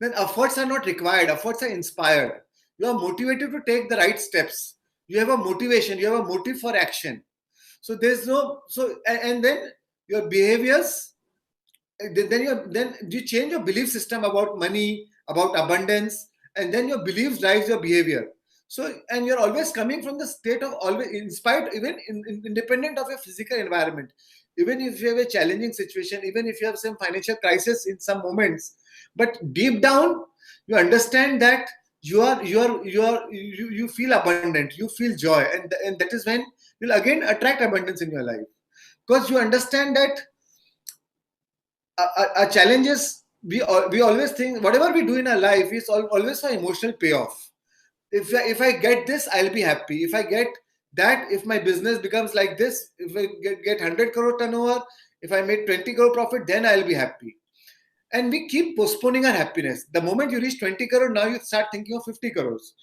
Then efforts are not required, efforts are inspired. You are motivated to take the right steps. You have a motivation, you have a motive for action. So there's no, and then your behaviors, then you change your belief system about money, about abundance, and then your beliefs drives your behavior. So, and you're always coming from the state of always, in spite, even independent of your physical environment, even if you have a challenging situation, even if you have some financial crisis in some moments, but deep down, you understand that you feel abundant, you feel joy, and that is when you'll again attract abundance in your life, because you understand that our challenges, we always think whatever we do in our life is always for emotional payoff. If I get this, I'll be happy. If I get that, if my business becomes like this, if I get 100 crore turnover, if I make 20 crore profit, then I'll be happy. And we keep postponing our happiness. The moment you reach 20 crore, now you start thinking of 50 crores.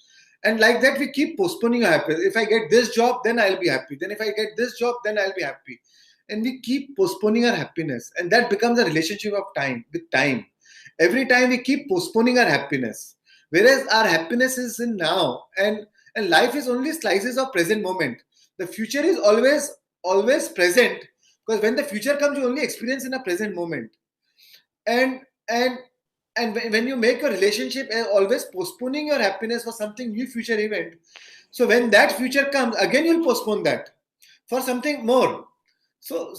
And like that, we keep postponing our happiness. If I get this job, then I'll be happy. Then if I get this job, then I'll be happy. And we keep postponing our happiness. And that becomes a relationship of time, with time. Every time we keep postponing our happiness. Whereas our happiness is in now. And life is only slices of present moment. The future is always present. Because when the future comes, you only experience in a present moment. And when you make a relationship, always postponing your happiness for something new future event. So when that future comes, again you'll postpone that for something more. So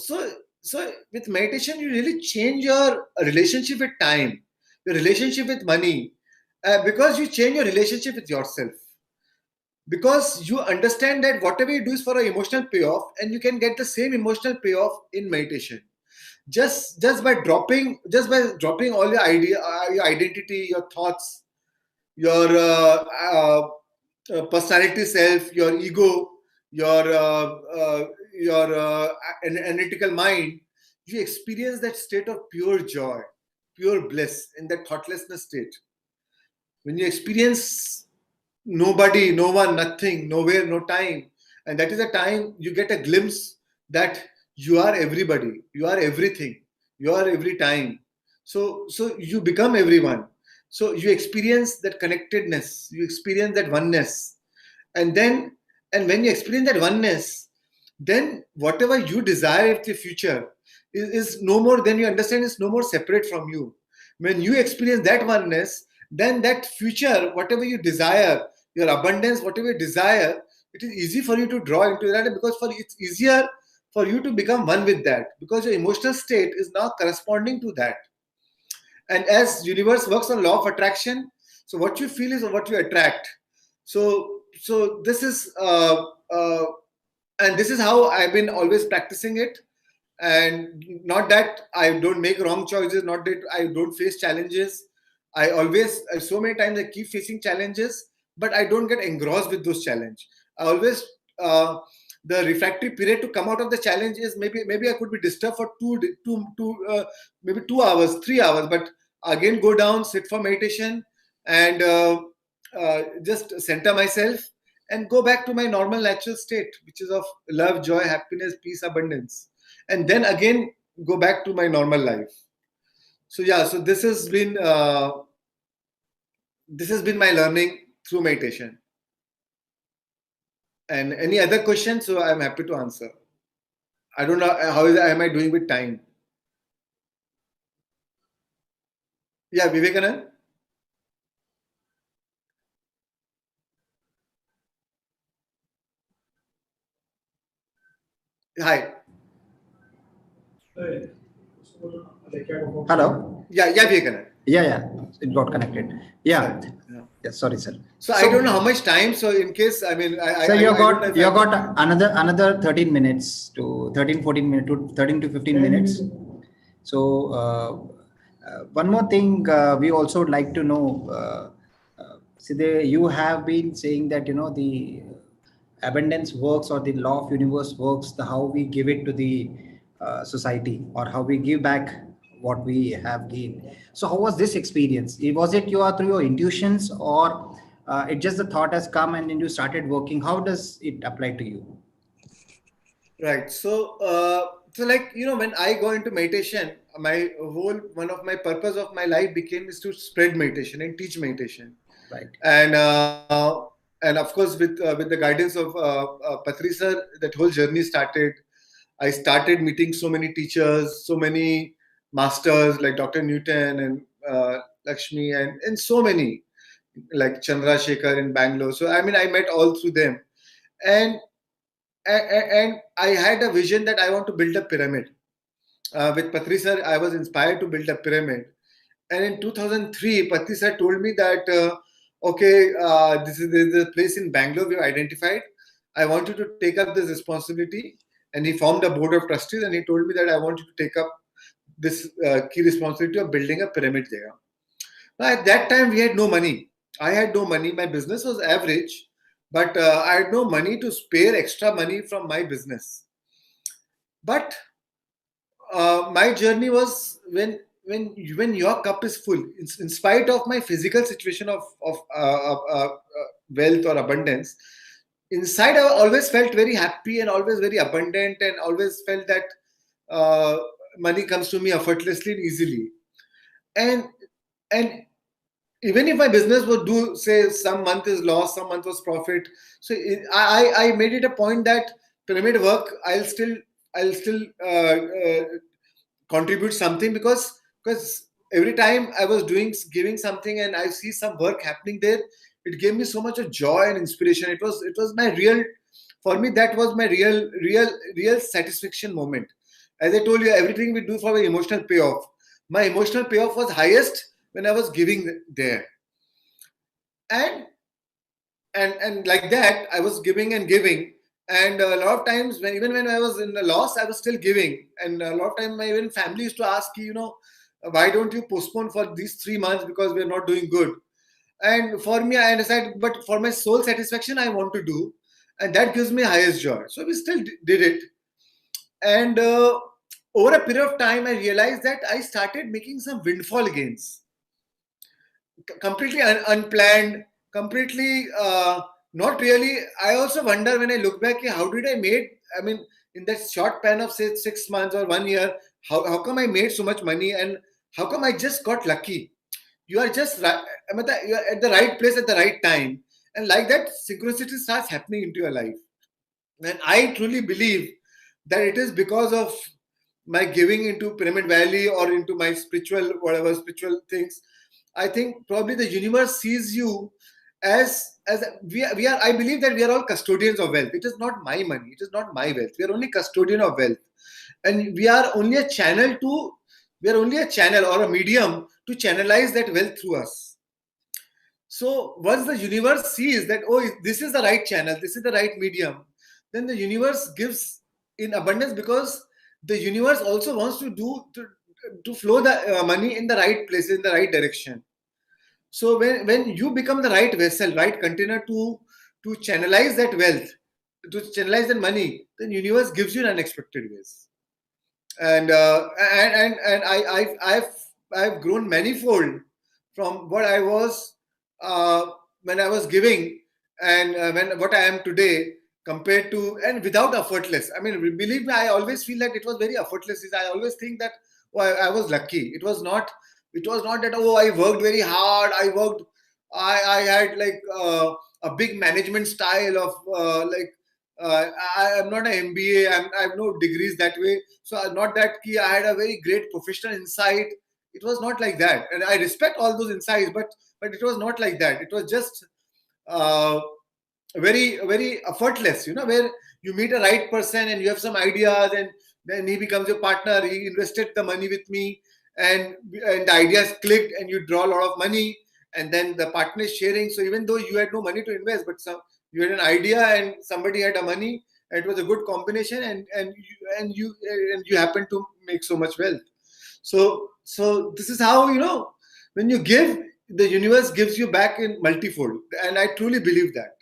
with meditation, you really change your relationship with time, your relationship with money, because you change your relationship with yourself. Because you understand that whatever you do is for an emotional payoff, and you can get the same emotional payoff in meditation. Just by dropping all your your identity, your thoughts, your personality self, your ego, your analytical mind, you experience that state of pure joy, pure bliss in that thoughtlessness state. When you experience nobody, no one, nothing, nowhere, no time, and that is the time you get a glimpse that you are everybody, you are everything, you are every time. So you become everyone. So you experience that connectedness, you experience that oneness. And when you experience that oneness, then whatever you desire in the future is no more, then you understand it's no more separate from you. When you experience that oneness, then that future, whatever you desire, your abundance, whatever you desire, it is easy for you to draw into that, because it's easier for you to become one with that, because your emotional state is now corresponding to that. And as universe works on law of attraction, so what you feel is what you attract. So this is and this is how I've been always practicing it. And not that I don't make wrong choices, not that I don't face challenges. I always, so many times I keep facing challenges, but I don't get engrossed with those challenges. I always, the refractory period to come out of the challenge is maybe I could be disturbed for maybe 2 hours, 3 hours, but again go down, sit for meditation, and just center myself and go back to my normal natural state, which is of love, joy, happiness, peace, abundance. And then again go back to my normal life. So yeah, so this has been my learning through meditation. And any other questions? So I'm happy to answer. I don't know how am I doing with time. Yeah, Vivekanand. Hi. Hello. Yeah, Vivekanand. Yeah, it got connected. Yeah. Sorry, sir. So I don't know how much time. So in case, I mean, so you got another 13 minutes to 14 minutes to 13 to 15 minutes. So one more thing we also would like to know. You have been saying that the abundance works, or the law of universe works, how we give it to the society, or how we give back what we have gained. So how was this experience? Was it through your intuitions, or it just the thought has come and then you started working? How does it apply to you? Right. So like, when I go into meditation, one of my purpose of my life is to spread meditation and teach meditation. Right. And of course, with the guidance of Patri sir, that whole journey started. I started meeting so many teachers, so many masters like Dr. Newton and Lakshmi, and so many, like Chandra Shekhar in Bangalore. So I mean, I met all through them, and I had a vision that I want to build a pyramid. With Patri sir, I was inspired to build a pyramid. And in 2003, Patri sir told me that, okay, this is a place in Bangalore we have identified. I want you to take up this responsibility. And he formed a board of trustees, and he told me that I want you to take up this key responsibility of building a pyramid there. Now, at that time, we had no money. I had no money. My business was average, but I had no money to spare extra money from my business. But my journey was when your cup is full, in spite of my physical situation of wealth or abundance, inside I always felt very happy and always very abundant, and always felt that money comes to me effortlessly and easily. And even if my business would do, say, some month is loss, some month was profit, so I made it a point that pyramid work, I'll still contribute something, because every time I was giving something and I see some work happening there, it gave me so much of joy and inspiration. It was my real, for me, that was my real satisfaction moment. As I told you, everything we do for my emotional payoff. My emotional payoff was highest when I was giving there. And like that, I was giving and giving. And a lot of times, even when I was in the loss, I was still giving. And a lot of times, my even family used to ask, why don't you postpone for these 3 months, because we're not doing good. And for me, I understand, but for my soul satisfaction, I want to do. And that gives me highest joy. So we still did it. And over a period of time, I realized that I started making some windfall gains. Completely unplanned, completely not really. I also wonder when I look back, how did I made, I mean, in that short span of, say, 6 months or 1 year, how come I made so much money, and how come I just got lucky? You are just, you are at the right place at the right time. And like that, synchronicity starts happening into your life. And I truly believe that it is because of my giving into Pyramid Valley or into my spiritual things. I think probably the universe sees you as we are. I believe that we are all custodians of wealth. It is not my money. It is not my wealth. We are only custodian of wealth, and we are only a channel or a medium to channelize that wealth through us. So once the universe sees that, oh, this is the right channel, this is the right medium, then the universe gives in abundance, because the universe also wants to flow the money in the right place, in the right direction. So when you become the right vessel, right container to channelize that wealth, to channelize that money, then universe gives you in unexpected ways. And I've grown manifold from what I was when I was giving, and what I am today, compared to, and without effortless. I mean, believe me, I always feel that it was very effortless. I always think that, oh, I was lucky. It was not that, oh, I worked very hard. I had like a big management style of I am not an MBA. I have no degrees that way. So not that key. I had a very great professional insight. It was not like that. And I respect all those insights, but it was not like that. It was just very, very effortless, where you meet a right person and you have some ideas, and then he becomes your partner. He invested the money with me, and the ideas clicked, and you draw a lot of money, and then the partner is sharing. So even though you had no money to invest, but you had an idea and somebody had a money, and it was a good combination, and you happen to make so much wealth. So this is how, when you give, the universe gives you back in multifold, and I truly believe that.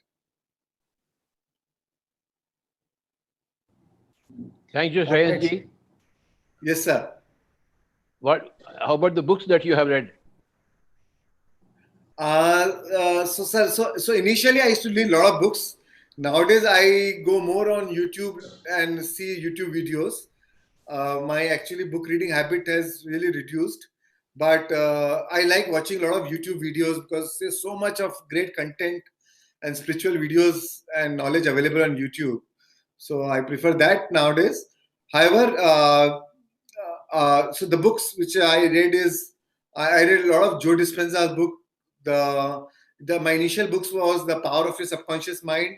Thank you, Shreyaji. Yes, sir. How about the books that you have read? So initially I used to read a lot of books. Nowadays I go more on YouTube and see YouTube videos. My actually book reading habit has really reduced, but I like watching a lot of YouTube videos, because there's so much of great content and spiritual videos and knowledge available on YouTube. So I prefer that nowadays. However, so the books which I read is, I read a lot of Joe Dispenza's book, the My initial books was The Power of Your Subconscious Mind,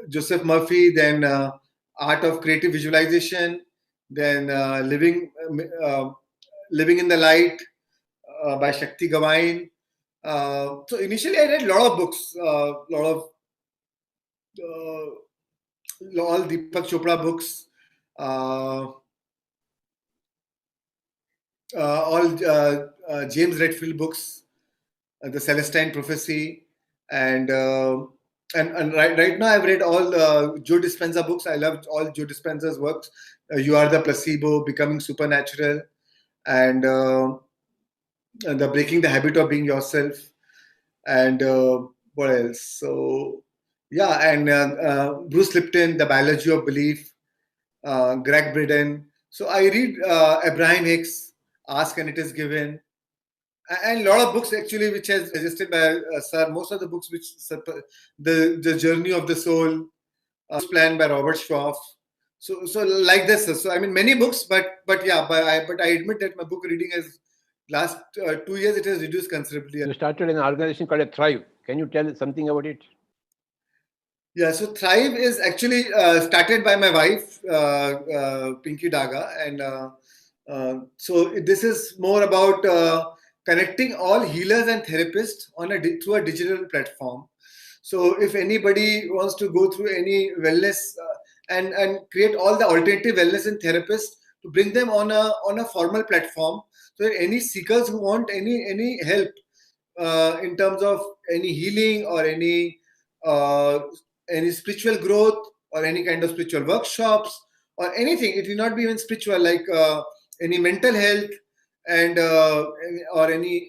Joseph Murphy, then Art of Creative Visualization, then Living in the Light by Shakti Gawain. So initially I read a lot of books, all Deepak Chopra books, all James Redfield books, The Celestine Prophecy, and right now I've read all Joe Dispenza books. I loved all Joe Dispenza's works. You Are the Placebo, Becoming Supernatural, and the Breaking the Habit of Being Yourself, and what else? So yeah, and Bruce Lipton, The Biology of Belief, Greg Braden. So I read Abraham Hicks, Ask and It Is Given, and a lot of books actually which has suggested by Sir. Most of the books which the Journey of the Soul, Plan by Robert Schroff. So like this. So I mean many books, but I admit that my book reading has last 2 years it has reduced considerably. You started an organization called Thrive. Can you tell something about it? Yeah, so Thrive is actually started by my wife, Pinky Daga, and so this is more about connecting all healers and therapists through a digital platform. So if anybody wants to go through any wellness and create all the alternative wellness and therapists to bring them on a formal platform, so that any seekers who want any help in terms of any healing or any spiritual growth or any kind of spiritual workshops or anything, it will not be even spiritual, like any mental health and or any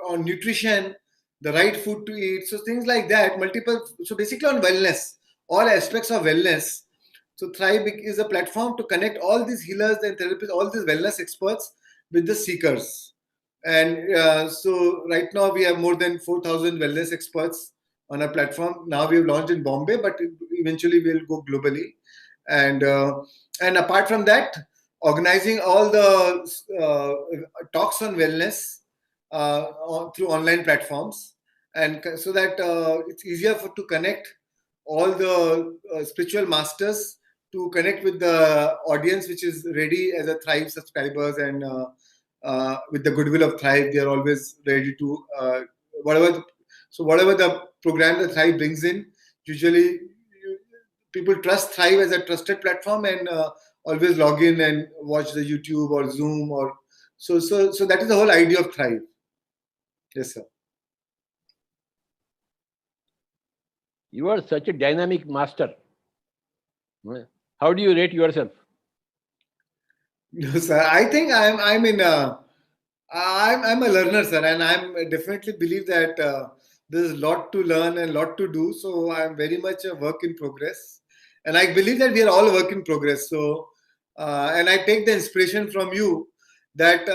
on nutrition, the right food to eat, so things like that, multiple. So basically on wellness, all aspects of wellness. So Thrive is a platform to connect all these healers and therapists, all these wellness experts with the seekers. And so right now we have more than 4,000 wellness experts on our platform. Now we've launched in Bombay, but eventually we'll go globally. And apart from that, organizing all the talks on wellness through online platforms, and so that it's easier to connect all the spiritual masters to connect with the audience which is ready as a Thrive subscribers, and with the goodwill of Thrive, they are always ready to whatever the program that Thrive brings in. Usually, people trust Thrive as a trusted platform and always log in and watch the YouTube or Zoom or so. That is the whole idea of Thrive. Yes, sir. You are such a dynamic master. How do you rate yourself? No, sir. I think I'm a learner, sir, and I definitely believe that there's a lot to learn and a lot to do. So I'm very much a work in progress, and I believe that we are all a work in progress. So and I take the inspiration from you that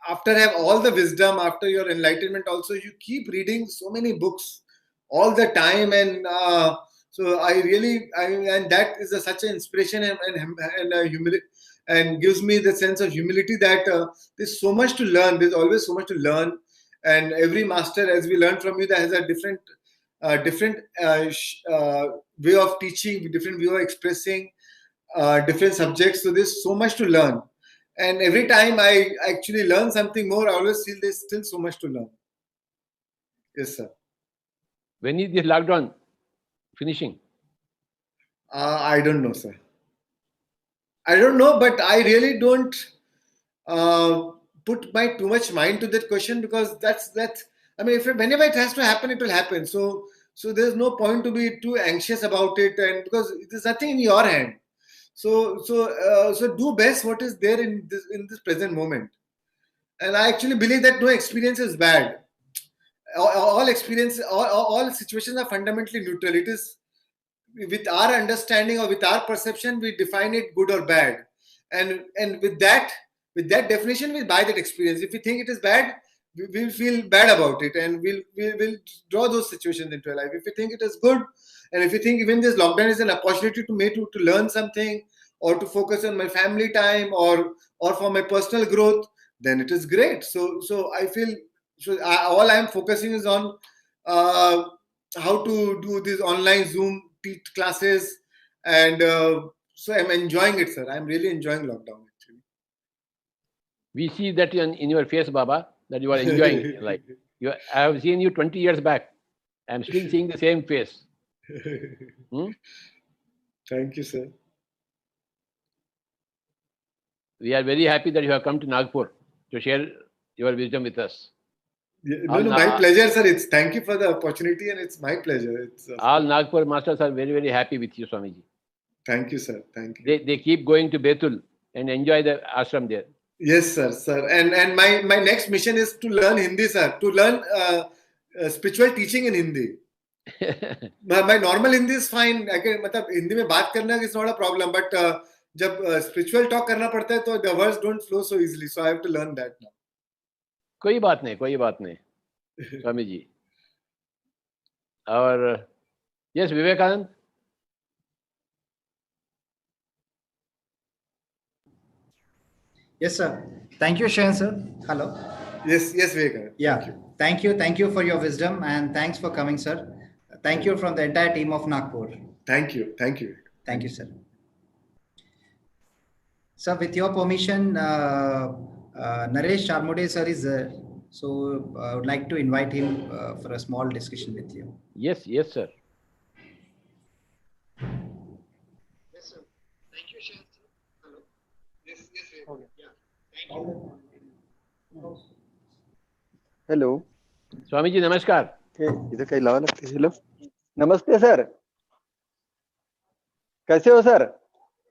after have all the wisdom, after your enlightenment, also you keep reading so many books all the time, and so and that is such an inspiration and humility, and gives me the sense of humility that there's so much to learn. There's always so much to learn, and every master, as we learn from you, that has a different way of teaching, different way of expressing different subjects. So there's so much to learn, and every time I actually learn something more, I always feel there's still so much to learn. Yes, sir. When is this lockdown finishing? I don't know, sir. I don't know, but I really don't put too much mind to that question, because that's. I mean, whenever it has to happen, it will happen. So there's no point to be too anxious about it, and because there's nothing in your hand. So do best what is there in this present moment. And I actually believe that no experience is bad. All experience, all situations are fundamentally neutral. It is with our understanding or with our perception, we define it good or bad, and with that definition, we buy that experience. If we think it is bad, we will feel bad about it, and we'll draw those situations into our life. If we think it is good, and if we think even this lockdown is an opportunity to learn something, or to focus on my family time, or for my personal growth, then it is great. So I feel So all I'm focusing is on how to do these online Zoom classes, and so I'm enjoying it, sir. I'm really enjoying lockdown. Actually, we see that in your face, Baba, that you are enjoying. Like I have seen you 20 years back. I'm still seeing the same face. Thank you, sir. We are very happy that you have come to Nagpur to share your wisdom with us. Yeah, no, my pleasure, sir. Thank you for the opportunity, and it's my pleasure. All Nagpur masters are very, very happy with you, Swamiji. Thank you, sir. Thank you. They keep going to Betul and enjoy the ashram there. Yes, sir. And my next mission is to learn Hindi, sir. To learn spiritual teaching in Hindi. My normal Hindi is fine. I can, मतलब हिंदी में बात करना is not a problem, but जब spiritual talk करना पड़ता है तो the words don't flow so easily. So I have to learn that now. कोई बात नहीं स्वामी जी. और yes, Vivekananda. Yes, sir. Thank you, Shayan, sir. Hello. Yes, Vivekanand. Yeah. Thank you for your wisdom, and thanks for coming, sir. Thank you from the entire team of Nagpur. Thank you. Thank you, sir. Sir, with your permission, Naresh Charmode sir is there. So I would like to invite him for a small discussion with you. Yes, sir. Yes, sir. Thank you, Shayan, sir. Hello. Yes, okay. Yeah. Thank you. Hello Swami ji नमस्कार. इधर कहीं लावा लगती है. हेलो नमस्ते सर, कैसे हो सर?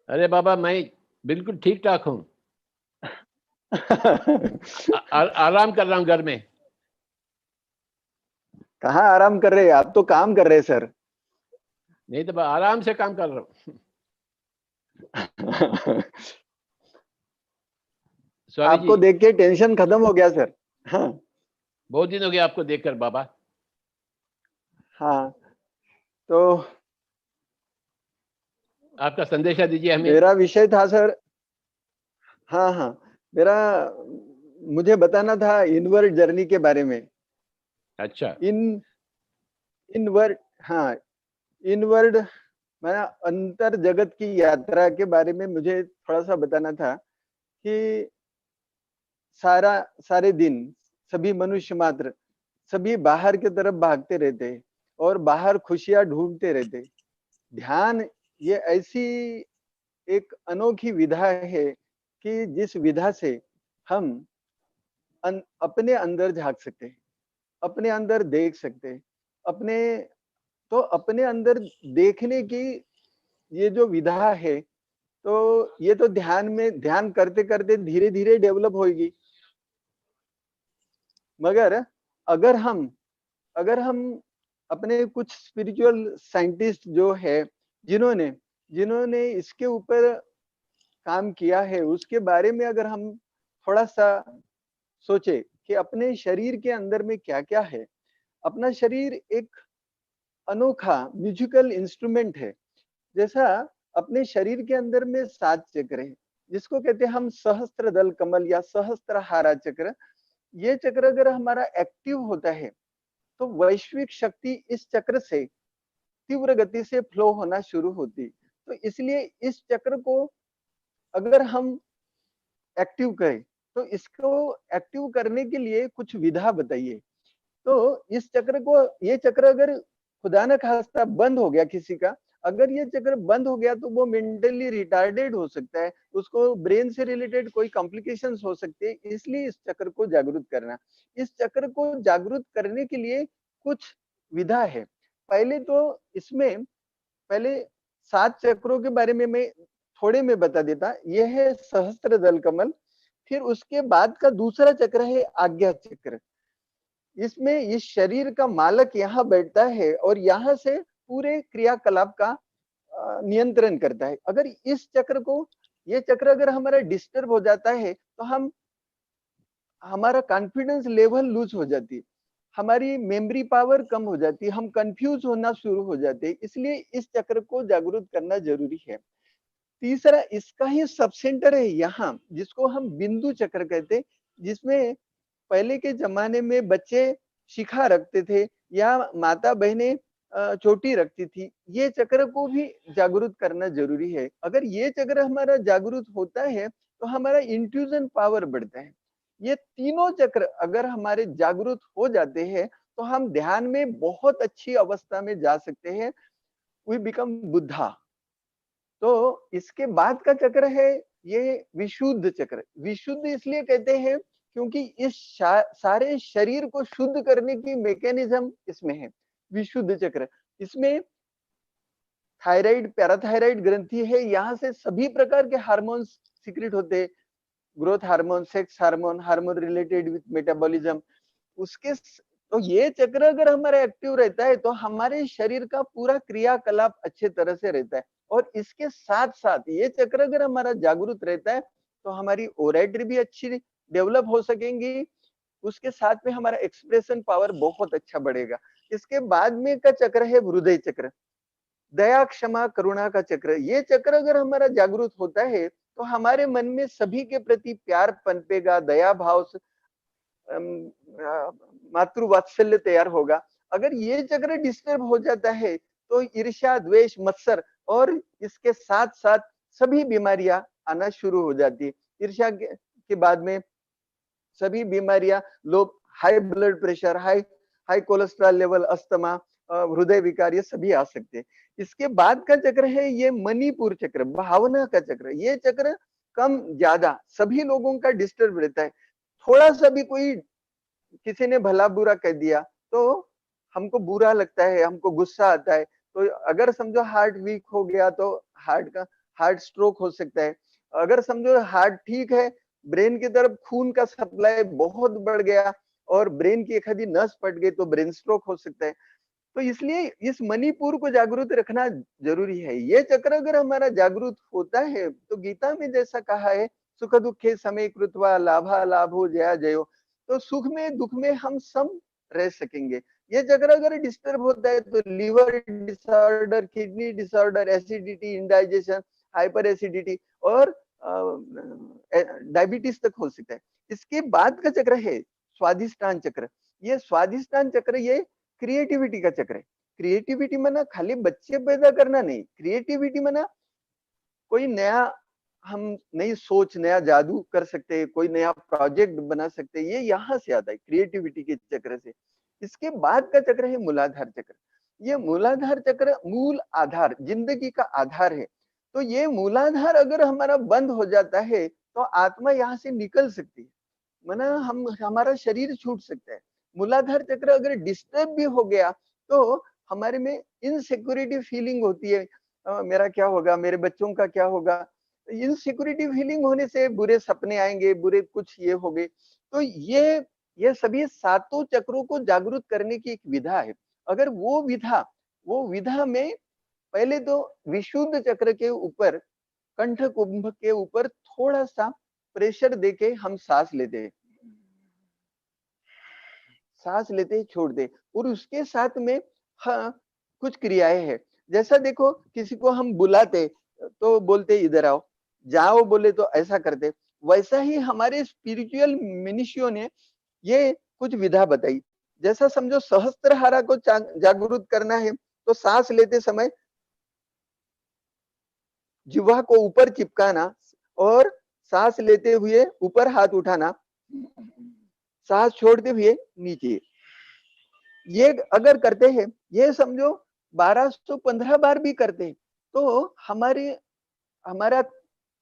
अरे बाबा मैं बिल्कुल ठीक ठाक हूँ. आराम कर रहा हूँ घर में. कहाँ आराम कर रहे हैं आप? तो काम कर रहे हैं सर. नहीं तो आराम से काम कर रहा हूँ. आपको देख के टेंशन खत्म हो गया सर. हाँ बहुत दिन हो गया आपको देखकर बाबा. हाँ तो आपका संदेशा दीजिए हमें. मेरा विषय था सर. हाँ मुझे बताना था इनवर्ड जर्नी के बारे में. अच्छा. इनवर्ड माना अंतर जगत की यात्रा के बारे में मुझे थोड़ा सा बताना था कि सारे दिन सभी मनुष्य मात्र सभी बाहर की तरफ भागते रहते और बाहर खुशियां ढूंढते रहते. ध्यान ये ऐसी एक अनोखी विधा है कि जिस विधा से हम अपने अंदर झांक सकते, अपने अंदर देख सकते, अपने अंदर देखने की ये जो विधा है, तो ये तो ध्यान करते करते धीरे धीरे डेवलप होगी. मगर अगर हम अपने कुछ स्पिरिचुअल साइंटिस्ट जो है जिन्होंने इसके ऊपर काम किया है, उसके बारे में अगर हम थोड़ा सा सोचे कि अपने शरीर के अंदर में क्या क्या है. अपना शरीर एक अनोखा म्यूजिकल इंस्ट्रूमेंट है. जैसा अपने शरीर के अंदर में 7 चक्र है, जिसको कहते हैं हम सहस्त्र दल कमल या सहस्त्रहारा चक्र. ये चक्र अगर हमारा एक्टिव होता है तो वैश्विक शक्ति इस चक्र से तीव्र गति से फ्लो होना शुरू होती. तो इसलिए इस चक्र को अगर हम एक्टिव करें तो इसको एक्टिव करने के लिए कुछ विधा बताइए. तो इस चक्र को, ये चक्र अगर खुदा न खास्ता बंद हो गया किसी का, अगर ये चक्र बंद हो गया तो वो मेंटली रिटार्डेड हो सकता है, उसको ब्रेन से रिलेटेड कोई कॉम्प्लिकेशंस हो सकते हैं. इसलिए इस चक्र को जागृत करना. इस चक्र को जागृत करने के लिए कुछ विधा है. पहले 7 चक्रों के बारे में मैं थोड़े में बता देता. यह है सहस्त्र दल कमल. फिर उसके बाद का दूसरा चक्र है आज्ञा चक्र. इसमें इस शरीर का मालक यहाँ बैठता है और यहाँ से पूरे क्रियाकलाप का नियंत्रण करता है. अगर इस चक्र को, ये चक्र अगर हमारा डिस्टर्ब हो जाता है तो हमारा कॉन्फिडेंस लेवल लूज हो जाती है, हमारी मेमोरी पावर कम हो जाती है, हम कंफ्यूज होना शुरू हो जाते हैं. इसलिए इस चक्र को जागृत करना जरूरी है. तीसरा इसका ही सब सेंटर है यहाँ, जिसको हम बिंदु चक्र कहते हैं, जिसमें पहले के जमाने में बच्चे शिखा रखते थे या माता बहनें चोटी रखती थी, ये चक्र को भी जागरूक करना जरूरी है। अगर ये चक्र हमारा जागरूक होता है तो हमारा इंट्यूजन पावर बढ़ता है। ये तीनों चक्र अगर हमारे जागरूक हो जाते हैं तो हम ध्यान में बहुत अच्छी अवस्था में जा सकते हैं। We become Buddha. तो इसके बाद का चक्र है ये विशुद्ध चक्र। विशुद्ध इसलिए कहते हैं क्योंकि इस सारे शरीर को शुद्ध करने की मैकेनिज्म इसमें है। विशुद्ध चक्र, इसमें थायराइड पैराथायराइड ग्रंथि है, यहाँ से सभी प्रकार के हार्मोन्स सीक्रेट होते हैं, growth hormone, sex hormone, hormone related with metabolism. उसके तो ये चक्र अगर हमारा एक्टिव रहता है तो हमारे शरीर का पूरा क्रियाकलाप अच्छे तरह से रहता है। और इसके साथ साथ ये चक्र अगर हमारा जागरूक रहता है तो हमारी ओरेटरी भी अच्छी डेवलप हो सकेंगी, उसके साथ में हमारा एक्सप्रेशन पावर बहुत अच्छा बढ़ेगा। इसके बाद में का चक्र है हृदय चक्र, दया क्षमा करुणा का चक्र। ये चक्र अगर हमारा जागरूक होता है तो हमारे मन में सभी के प्रति प्यार पनपेगा, दया भाव, मातृवात्सल्य तैयार होगा। अगर ये चक्र डिस्टर्ब हो जाता है तो ईर्ष्या, द्वेष, मत्सर और इसके साथ साथ सभी बीमारियां आना शुरू हो जाती है। ईर्ष्या के बाद में सभी बीमारियां, लोग high blood pressure, high cholesterol level, asthma, हृदय विकार, ये सभी आ सकते हैं। इसके बाद का चक्र है ये मणिपुर चक्र, भावना का चक्र। ये चक्र कम ज्यादा सभी लोगों का डिस्टर्ब रहता है। थोड़ा सा भी कोई किसी ने भला बुरा कह दिया तो हमको बुरा लगता है, हमको गुस्सा आता है। तो अगर समझो हार्ट वीक हो गया तो हार्ट स्ट्रोक हो सकता है। अगर समझो हार्ट ठीक है, ब्रेन की तरफ खून का सप्लाई बहुत बढ़ गया और ब्रेन की एक आधी नस फट गई तो ब्रेन स्ट्रोक हो सकता है। तो इसलिए इस मणिपुर को जागरूक रखना जरूरी है। ये चक्र अगर हमारा जागरूक होता है तो गीता में जैसा कहा है, सुख दुखे समय कृत्वा लाभा लाभो जया जयो, तो सुख में दुख में हम सब रह सकेंगे। ये चक्र अगर डिस्टर्ब होता है तो liver disorder, kidney disorder, acidity, indigestion, hyperacidity और डायबिटीज तक हो सकता है। इसके बाद का चक्र है स्वादिष्टान चक्र। ये स्वादिष्टान चक्र ये क्रिएटिविटी का चक्र है। क्रिएटिविटी माना खाली बच्चे पैदा करना नहीं, क्रिएटिविटी माना कोई नया, हम नई सोच, नया जादू कर सकते हैं, कोई नया प्रोजेक्ट बना सकते हैं, ये यहाँ से आता है क्रिएटिविटी के चक्र से। इसके बाद का चक्र है मूलाधार चक्र। ये मूलाधार चक्र मूल आधार, जिंदगी का आधार है। तो ये मूलाधार अगर हमारा बंद हो जाता है तो आत्मा यहाँ से निकल सकती है, माना हमारा शरीर छूट सकता है। मूलाधार चक्र अगर डिस्टर्ब भी हो गया तो हमारे में इनसिक्योरिटी फीलिंग होती है, मेरा क्या होगा, मेरे बच्चों का क्या होगा। इनसिक्योरिटी फीलिंग होने से बुरे सपने आएंगे, बुरे कुछ ये हो गए। तो ये सभी सातों चक्रों को जागरूक करने की एक विधा है। अगर वो विधा में पहले तो विशुद्ध चक्र के ऊपर, कंठ कुंभ के ऊपर थोड़ा सा प्रेशर देके हम सांस लेते छोड़ दे, और उसके साथ में हाँ कुछ क्रियाएं हैं। जैसा देखो किसी को हम बुलाते तो बोलते इधर आओ, जाओ बोले तो ऐसा करते। वैसा ही हमारे स्पिरिचुअल मनुष्यों ने ये कुछ विधा बताई। जैसा समझो सहस्त्रहारा को जागरूक करना है तो सांस लेते समय जिह्वा को ऊपर चिपकाना और सांस लेते हुए ऊपर हाथ उठाना, सांस छोड़ते हुए नीचे। ये अगर करते हैं, ये समझो 1215 बार भी करते हैं तो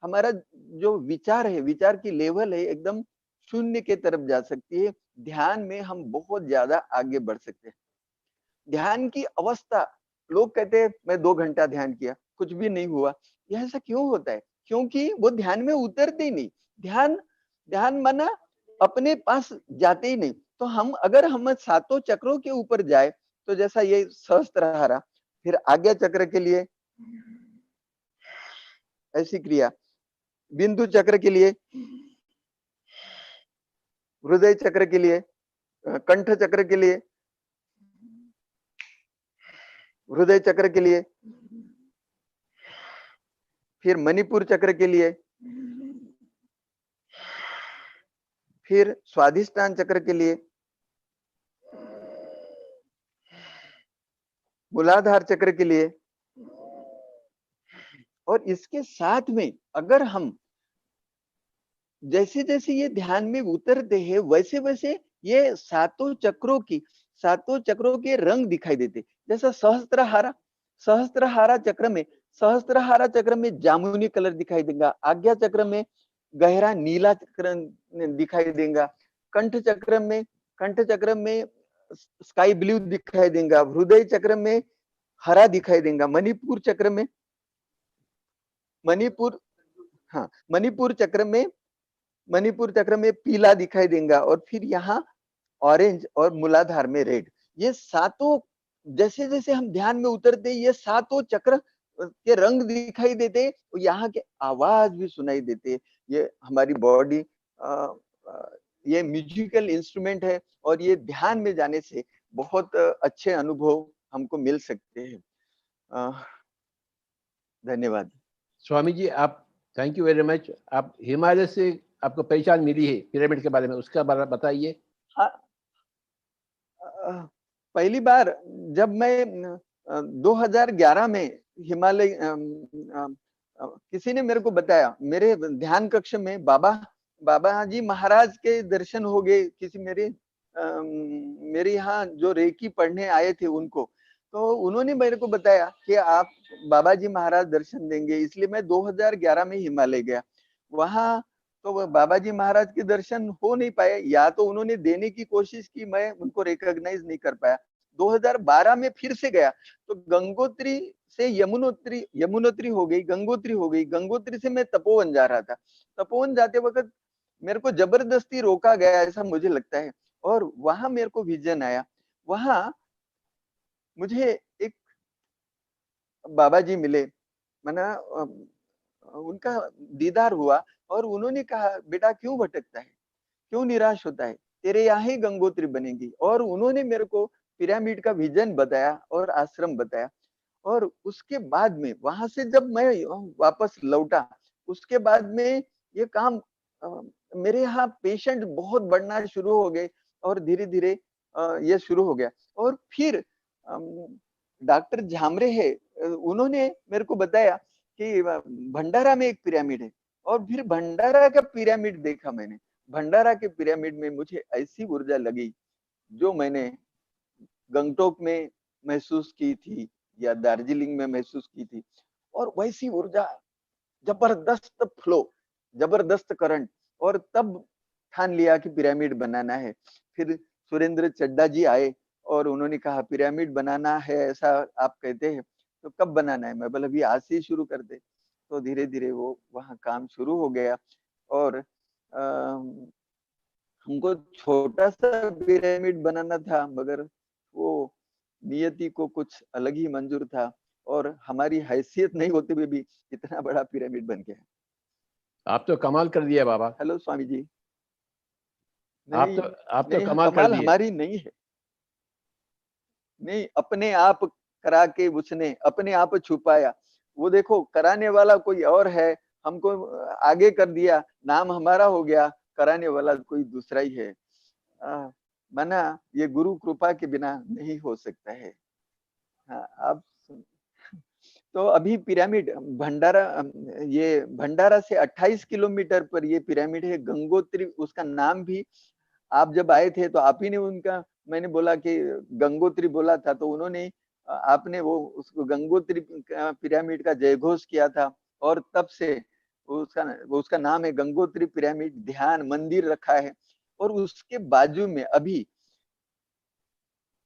हमारा जो विचार है, विचार की लेवल है एकदम शून्य के तरफ जा सकती है। ध्यान में हम बहुत ज्यादा आगे बढ़ सकते हैं। ध्यान की अवस्था, लोग कहते हैं मैं 2 घंटा ध्यान किया, कुछ भी नहीं हुआ। यह ऐसा क्यों होता है? क्योंकि वो ध्यान में उतरते ही नहीं। ध्यान माना अपने पास जाते ही नहीं। तो अगर हम सातों चक्रों के ऊपर जाए तो जैसा ये सहस्त्रहारा, फिर आज्ञा चक्र के लिए ऐसी क्रिया, बिंदु चक्र के लिए, हृदय चक्र के लिए, कंठ चक्र के लिए, हृदय चक्र के लिए, फिर मणिपुर चक्र के लिए, फिर स्वाधिष्ठान चक्र के लिए मूलाधार चक्र के लिए, और इसके साथ में अगर हम जैसे जैसे ये ध्यान में उतरते हैं वैसे वैसे ये सातों चक्रों के रंग दिखाई देते। जैसा सहस्त्रहारा चक्र में जामुनी कलर दिखाई देगा, आज्ञा चक्र में गहरा नीला चक्र दिखाई देगा, कंठ चक्र में स्काई ब्लू दिखाई देगा, हृदय चक्र में हरा दिखाई देगा, मणिपुर चक्र में पीला दिखाई देगा, और फिर यहाँ ऑरेंज और मूलाधार में रेड। ये सातों जैसे जैसे हम ध्यान में उतरते ये सातों चक्र के रंग दिखाई देते, यहाँ के आवाज भी सुनाई देते। ये हमारी बॉडी ये म्यूजिकल इंस्ट्रूमेंट है, और ये ध्यान में जाने से बहुत अच्छे अनुभव हमको मिल सकते हैं। धन्यवाद। स्वामी जी, आप थैंक यू वेरी मच। आप हिमालय से आपको पहचान मिली है पिरामिड के बारे में, उसका बारे बताइए। हाँ, पहली बार जब मैं 2011 में हिमालय किसी ने मेरे को बताया, मेरे ध्यान कक्ष में बाबा जी महाराज के दर्शन हो गए किसी मेरे यहाँ जो रेकी पढ़ने आए थे उनको, तो उन्होंने मेरे को बताया कि आप बाबा जी महाराज दर्शन देंगे, इसलिए मैं 2011 में हिमालय गया। वहाँ तो बाबा जी महाराज के दर्शन हो नहीं पाए, या तो उन्होंने देने की कोशिश की, मैं उनको रिकॉग्नाइज नहीं कर पाया। 2012 में फिर से गया तो गंगोत्री से यमुनोत्री हो गई, गंगोत्री से मैं तपोवन जा रहा था। तपोवन जाते वक्त मेरे को जबरदस्ती रोका गया ऐसा मुझे लगता है, और वहां मेरे को विजन आया। वहां मुझे एक बाबा जी मिले, मना उनका दीदार हुआ, और उन्होंने कहा बेटा क्यों भटकता है, क्यों निराश होता है, तेरे यहाँ ही गंगोत्री बनेगी। और उन्होंने मेरे को पिरामिड का विजन बताया और आश्रम बताया। और उसके बाद में वहां से जब मैं वापस लौटा, उसके बाद में ये काम मेरे यहाँ पेशेंट बहुत बढ़ना शुरू हो गए, और धीरे धीरे ये शुरू हो गया। और फिर डॉक्टर झामरे है, उन्होंने मेरे को बताया कि भंडारा में एक पिरामिड है, और फिर भंडारा का पिरामिड देखा मैंने। भंडारा के पिरामिड में मुझे ऐसी ऊर्जा लगी जो मैंने गंगटोक में महसूस की थी या दार्जिलिंग में महसूस की थी, और वैसी ऊर्जा, जबरदस्त फ्लो, जबरदस्त करंट। और तब ठान लिया कि पिरामिड बनाना है। फिर सुरेंद्र चड्डा जी आए और उन्होंने कहा पिरामिड बनाना है ऐसा आप कहते हैं, तो कब बनाना है? मैं बोला अभी आज से शुरू कर दे। तो धीरे धीरे वो वहाँ काम शुरू हो गया, और हमको छोटा सा पिरामिड बनाना था, मगर वो नियति को कुछ अलग ही मंजूर था, और हमारी हैसियत नहीं होते हुए भी इतना बड़ा पिरामिड बन गया। आप तो कमाल कर दिया बाबा। हेलो स्वामी जी। आप तो कमाल कर दिए। हमारी नहीं है, नहीं, अपने आप करा के उसने अपने आप छुपाया। वो देखो कराने वाला कोई और है, हमको आगे कर दिया, नाम हमारा हो गया, कराने वाला कोई दूसरा ही है। माना ये गुरु कृपा के बिना नहीं हो सकता है। हाँ, आप तो अभी पिरामिड भंडारा से 28 किलोमीटर पर ये पिरामिड है, गंगोत्री उसका नाम भी। आप जब आए थे तो आप ही ने उनका, मैंने बोला कि गंगोत्री बोला था, तो उन्होंने आपने वो उसको गंगोत्री पिरामिड का जयघोष किया था, और तब से उसका नाम है गंगोत्री पिरामिड ध्यान मंदिर रखा है। और उसके बाजू में अभी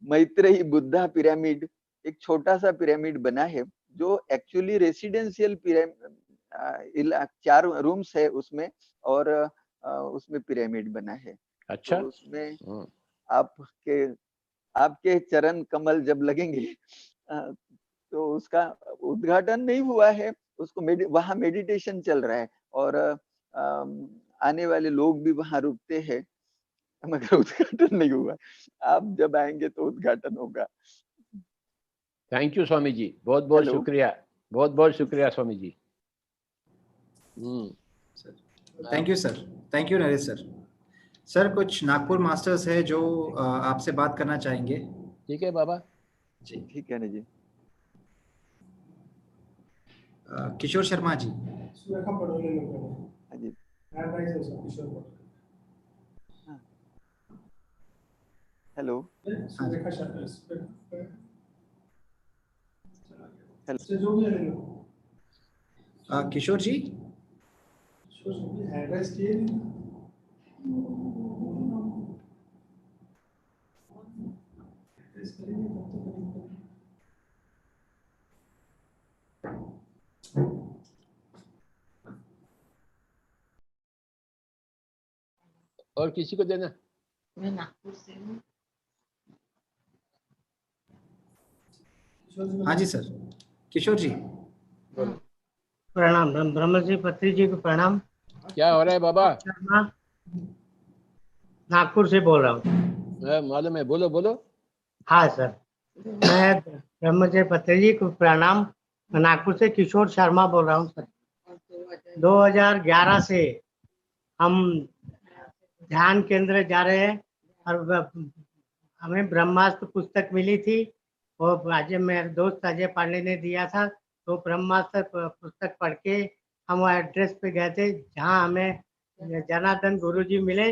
मैत्रेयी बुद्धा पिरामिड, एक छोटा सा पिरामिड बना है, जो एक्चुअली रेसिडेंशियल पिरामिड, 4 रूम्स है उसमें, और उसमें पिरामिड बना है। अच्छा। तो उसमें आपके चरण कमल जब लगेंगे तो उसका उद्घाटन नहीं हुआ है, उसको वहाँ मेडिटेशन चल रहा है, और आने वाले लोग भी वहाँ रुकते हैं, मगर उद्घाटन नहीं हुआ। आप जब आएंगे तो उद्घाटन होगा। थैंक यू स्वामी जी, बहुत बहुत शुक्रिया, बहुत बहुत शुक्रिया Swami ji. Thank you sir, thank you Naresh sir. Sir कुछ नागपुर मास्टर्स है जो आपसे बात करना चाहेंगे। ठीक है बाबा जी ठीक है ना जी। किशोर शर्मा जी। हाँ जी। हेलो किशोर जी। और किसी को देना। मैं नागपुर से हूँ। हाँ जी सर, किशोर जी। प्रणाम, ब्रह्म जी पत्री जी को प्रणाम। क्या हो रहा है बाबा? शर्मा नागपुर से बोल रहा हूँ। मालूम है, बोलो बोलो। हाँ सर, मैं ब्रह्मजय पत्री जी को प्रणाम। मैं नागपुर से किशोर शर्मा बोल रहा हूँ सर। 2011 से हम ध्यान केंद्र जा रहे हैं और हमें ब्रह्मास्त्र पुस्तक मिली थी। वो अजय, मेरे दोस्त अजय पांडे ने दिया था। तो ब्रह्मास्त्र पुस्तक पढ़ के हम एड्रेस पे गए थे जहाँ हमें जनार्दन गुरुजी मिले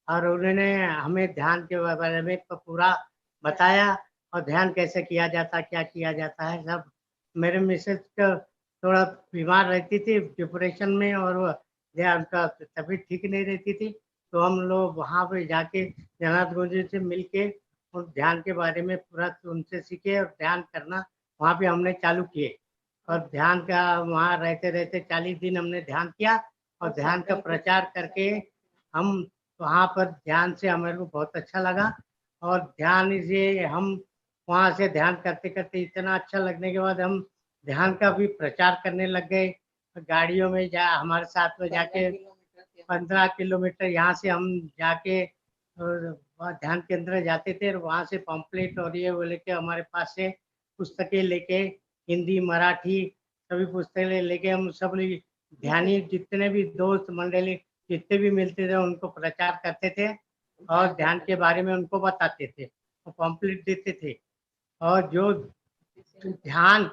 और उन्होंने हमें ध्यान के बारे में पूरा बताया और ध्यान कैसे किया जाता, क्या किया जाता है सब। मेरे मिसेज को थोड़ा बीमार रहती थी, डिप्रेशन में, और उनका तबीयत ठीक नहीं रहती थी। तो हम लोग वहाँ पे जाके जनार्दन गुरुजी से मिल के और ध्यान के बारे में पूरा उनसे सीखे और ध्यान करना वहाँ पे हमने चालू किए। और ध्यान का वहाँ रहते रहते 40 दिन हमने ध्यान किया और ध्यान का प्रचार करके हम वहाँ पर ध्यान से हमें को बहुत अच्छा लगा। और ध्यान से हम वहाँ से ध्यान करते करते इतना अच्छा लगने के बाद हम ध्यान का भी प्रचार करने लग गए। गाड़ियों में जा हमारे साथ में जाके 15 किलोमीटर यहाँ से हम जाके और ध्यान केंद्र जाते थे और वहाँ से पम्पलेट और ये वो लेके हमारे पास से पुस्तकें लेके हिंदी मराठी सभी पुस्तकें लेके हम सब ध्यानी जितने भी दोस्त मंडली जितने भी मिलते थे उनको प्रचार करते थे और ध्यान के बारे में उनको बताते थे और पम्पलेट देते थे। और जो ध्यान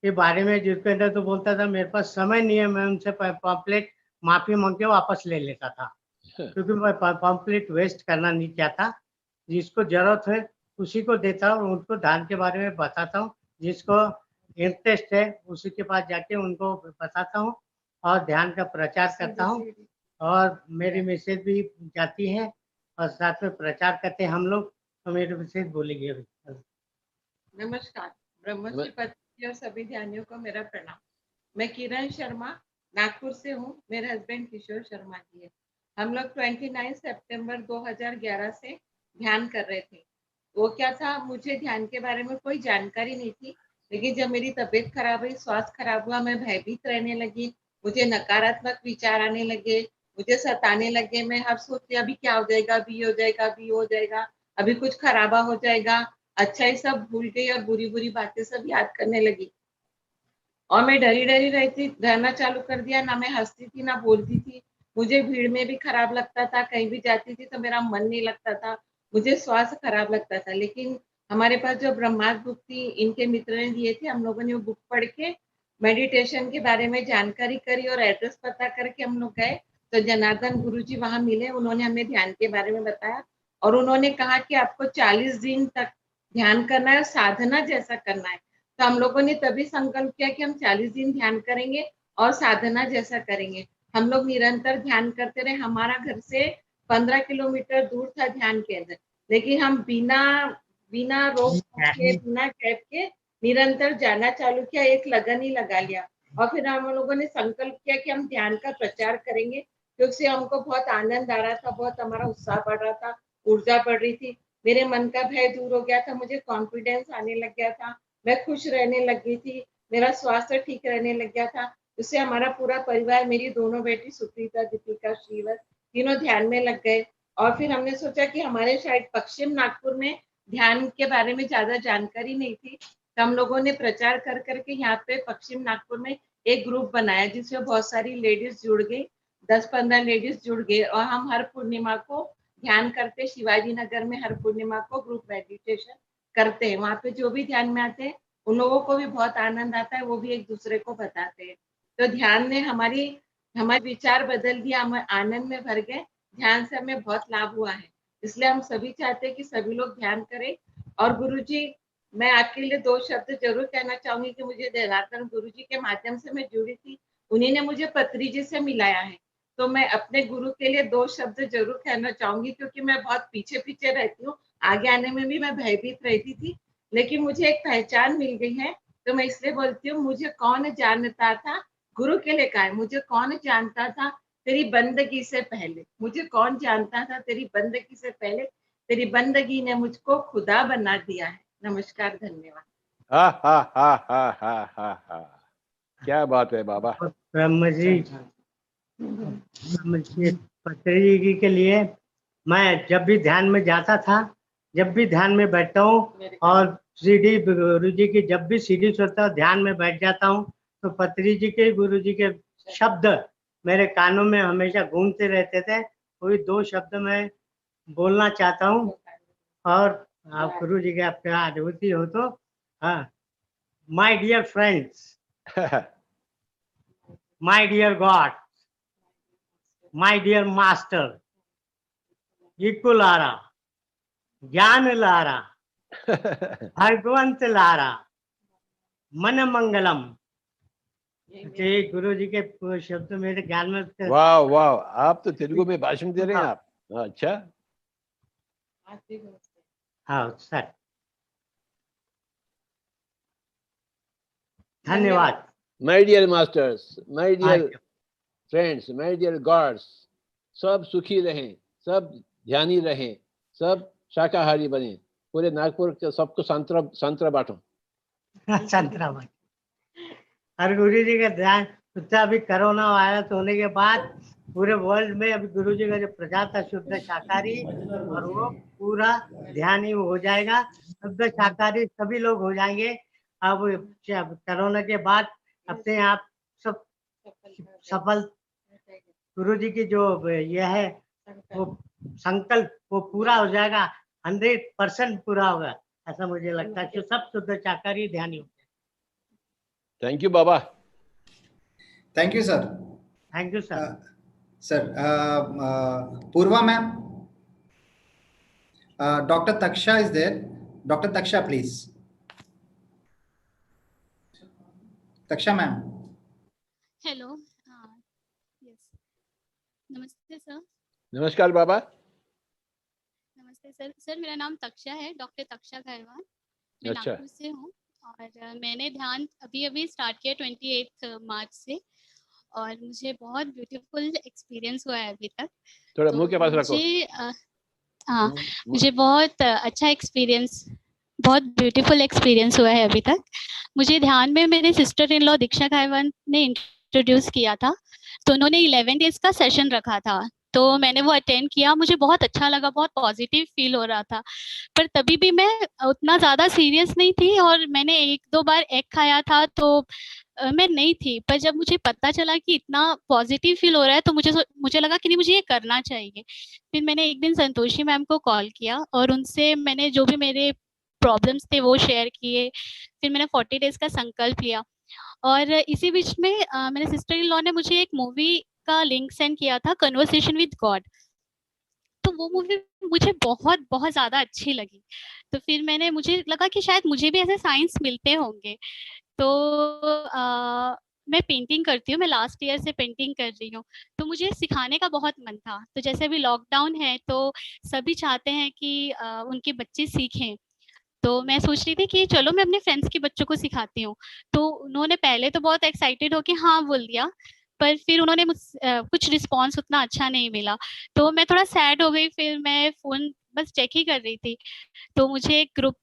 के बारे में जिसके अंदर तो बोलता था मेरे पास समय नहीं है, मैं उनसे पम्पलेट माफी मांग के वापस ले लेता था क्योंकि मैं पम्पलेट वेस्ट करना नहीं चाहता। जिसको जरूरत है उसी को देता हूँ, उनको ध्यान के बारे में बताता हूँ। जिसको इंटरेस्ट है उसी के पास जाके उनको बताता हूँ और ध्यान का प्रचार करता हूँ। और मेरी मिसेज भी जाती है और साथ में प्रचार करते हैं हम लोग। तो मेरी मिसेज बोलेगी अभी। नमस्कार, ब्रह्मश्री पत्री और सभी ध्यानियों को मेरा प्रणाम। मैं किरण शर्मा नागपुर से हूँ। मेरे हस्बैंड किशोर शर्मा जी है। हम लोग 29 सितंबर 2011 से ध्यान कर रहे थे। वो क्या था, मुझे ध्यान के बारे में कोई जानकारी नहीं थी, लेकिन जब मेरी तबीयत खराब हुई, स्वास्थ्य खराब हुआ, मैं भयभीत रहने लगी, मुझे नकारात्मक विचार आने लगे, मुझे सताने लगे। मैं हर सोचती अभी क्या हो जाएगा, अभी हो जाएगा, अभी हो जाएगा, अभी कुछ खराबा हो जाएगा। अच्छा ही सब भूल गई और बुरी बुरी बातें सब याद करने लगी और मैं डरी डरी रहती, रहना चालू कर दिया। ना मैं हंसती थी ना बोलती थी। मुझे भीड़ में भी खराब लगता था, कहीं भी जाती थी तो मेरा मन नहीं लगता था, मुझे स्वास्थ्य खराब लगता था। लेकिन हमारे पास जो ब्रह्मास्त्र बुक थी, इनके मित्र ने दिए थे, हम लोगों ने वो बुक पढ़ के मेडिटेशन के बारे में जानकारी करी और एड्रेस पता करके हम लोग गए। तो जनार्दन गुरुजी वहां मिले, उन्होंने हमें ध्यान के बारे में बताया और उन्होंने कहा कि आपको 40 दिन तक ध्यान करना है, साधना जैसा करना है। तो हम लोगों ने तभी संकल्प किया कि हम 40 दिन ध्यान करेंगे और साधना जैसा करेंगे। हम लोग निरंतर ध्यान करते रहे। हमारा घर से 15 किलोमीटर दूर था ध्यान केंद्र, लेकिन हम बिना बिना रोक के, बिना कैब के निरंतर जाना चालू किया, एक लगन ही लगा लिया। और फिर हम लोगों ने संकल्प किया कि हम ध्यान का प्रचार करेंगे, क्योंकि हमको बहुत आनंद आ रहा था, बहुत हमारा उत्साह बढ़ रहा था, ऊर्जा बढ़ रही थी। मेरे मन का भय दूर हो गया था, मुझे कॉन्फिडेंस आने लग गया था, मैं खुश रहने लगी थी, मेरा स्वास्थ्य ठीक रहने लग गया था। उससे हमारा पूरा परिवार, मेरी दोनों बेटी सुप्रीता, दीपिका, श्रीवर, तीनों ध्यान में लग गए। और फिर हमने सोचा कि हमारे शायद पश्चिम नागपुर में ध्यान के बारे में ज्यादा जानकारी नहीं थी, तो हम लोगों ने प्रचार कर करके यहाँ पे पश्चिम नागपुर में एक ग्रुप बनाया जिसमें बहुत सारी लेडीज जुड़ गई, 10-15 लेडीज जुड़ गए और हम हर पूर्णिमा को ध्यान करते, शिवाजी नगर में हर पूर्णिमा को ग्रुप मेडिटेशन करते हैं। वहाँ पे जो भी ध्यान में आते हैं उन लोगों को भी बहुत आनंद आता है, वो भी एक दूसरे को बताते हैं। तो ध्यान ने हमारे विचार बदल दिया, हम आनंद में भर गए। ध्यान से हमें बहुत लाभ हुआ है, इसलिए हम सभी चाहते हैं कि सभी लोग ध्यान करें। और गुरुजी, मैं आपके लिए 2 शब्द जरूर कहना चाहूंगी कि मुझे देहरादून गुरुजी के माध्यम से मैं जुड़ी थी, उन्हीं ने मुझे पत्री जी से मिलाया है। तो मैं अपने गुरु के लिए 2 शब्द जरूर कहना चाहूंगी, क्योंकि मैं बहुत पीछे पीछे रहती हूँ, आगे आने में भी मैं भयभीत रहती थी, लेकिन मुझे एक पहचान मिल गई है। तो मैं इसलिए बोलती हूँ, मुझे कौन जानता था, गुरु के लिए कहा है, मुझे कौन जानता था तेरी बंदगी से पहले, मुझे कौन जानता था तेरी बंदगी से पहले, तेरी बंदगी ने मुझको खुदा बना दिया है। नमस्कार, धन्यवाद। हा हा हा हा हा हा हा, क्या बात है बाबा। ब्रह्म जी पत्री जी के लिए मैं जब भी ध्यान में जाता था, जब भी ध्यान में बैठता हूँ, और सीढ़ी गुरु जी की जब भी सीढ़ी सुनता हूँ, ध्यान में बैठ जाता हूँ, तो पत्री जी के गुरु जी के शब्द मेरे कानों में हमेशा गूंजते रहते थे। कोई 2 शब्द मैं बोलना चाहता हूँ, और आप गुरु जी के आपके अनुभूति हो तो। हाँ, my dear friends, my dear god, my dear master, इक्को लारा, ज्ञान लारा, भगवंत लारा, मन मंगलम। गुरु जी के शब्द मेरे ज्ञान में। वाह वाह, आप तो तेलुगु में भाषण दे रहे हैं आप। अच्छा, हाँ सर, धन्यवाद। My dear masters, my dear friends, my dear gods, सब सुखी रहें, सब ध्यानी रहें, सब शाकाहारी बने, पूरे नागपुर के सबको संतरा बांटो। संतरा बांटो। और गुरु जी का ध्यान, अभी कोरोना वायरस होने के बाद पूरे वर्ल्ड में अभी गुरु जी का जो प्रचार था शुद्ध शाकाहारी, और वो पूरा ध्यान ही हो जाएगा, शुद्ध शाकाहारी सभी लोग हो जाएंगे। अब कोरोना के बाद अपने आप सब सफल, गुरु जी की जो यह है वो संकल्प वो पूरा हो जाएगा, 100% पूरा होगा, ऐसा मुझे लगता है कि सब शुद्ध शाकाहारी ध्यानी हो। थैंक यू बाबा। Thank you sir. Thank you sir. Sir, Purva ma'am, doctor Taksha is there. Doctor Taksha please. Taksha ma'am. Hello, yes, नमस्ते सर। नमस्कार बाबा। नमस्ते सर। सर मेरा नाम तक्षा है, डॉक्टर तक्षा खैरवान। मैं अच्छा। नागपुर से हूँ, और मैंने ध्यान अभी अभी स्टार्ट किया 28 मार्च से, और मुझे बहुत ब्यूटीफुल एक्सपीरियंस हुआ है अभी तक। थोड़ा तो मुंह के पास रखो। हाँ, मुझे बहुत अच्छा एक्सपीरियंस, बहुत ब्यूटीफुल एक्सपीरियंस हुआ है अभी तक। मुझे ध्यान में मेरे सिस्टर इन लॉ दीक्षा खैरवान ने इंट्रोड्यूस किया था, तो उन्होंने 11 डेज का सेशन रखा था, तो मैंने वो अटेंड किया। मुझे बहुत अच्छा लगा, बहुत पॉजिटिव फील हो रहा था, पर तभी भी मैं उतना ज़्यादा सीरियस नहीं थी, और मैंने 1-2 बार एग खाया था, तो मैं नहीं थी। पर जब मुझे पता चला कि इतना पॉजिटिव फील हो रहा है, तो मुझे लगा कि नहीं, मुझे ये करना चाहिए। फिर मैंने एक दिन संतोषी मैम को कॉल किया, और उनसे मैंने जो भी मेरे प्रॉब्लम्स थे वो शेयर किए। फिर मैंने 40 डेज का संकल्प लिया, और इसी बीच में मेरे सिस्टर इन लॉ ने मुझे एक मूवी का लिंक सेंड किया था, कन्वर्सेशन विद गॉड। तो वो मूवी मुझे बहुत बहुत ज़्यादा अच्छी लगी, तो फिर मुझे लगा कि शायद मुझे भी ऐसे साइंस मिलते होंगे। तो मैं पेंटिंग करती हूँ, मैं लास्ट ईयर से पेंटिंग कर रही हूँ, तो मुझे सिखाने का बहुत मन था। तो जैसे अभी लॉकडाउन है, तो सभी चाहते हैं कि उनके बच्चे सीखें, तो मैं सोच रही थी कि चलो मैं अपने फ्रेंड्स के बच्चों को सिखाती हूँ। तो उन्होंने पहले तो बहुत एक्साइटेड होके हाँ बोल दिया, पर फिर उन्होंने कुछ रिस्पॉन्स उतना अच्छा नहीं मिला, तो मैं थोड़ा सैड हो गई। फिर मैं फ़ोन बस चेक ही कर रही थी, तो मुझे एक ग्रुप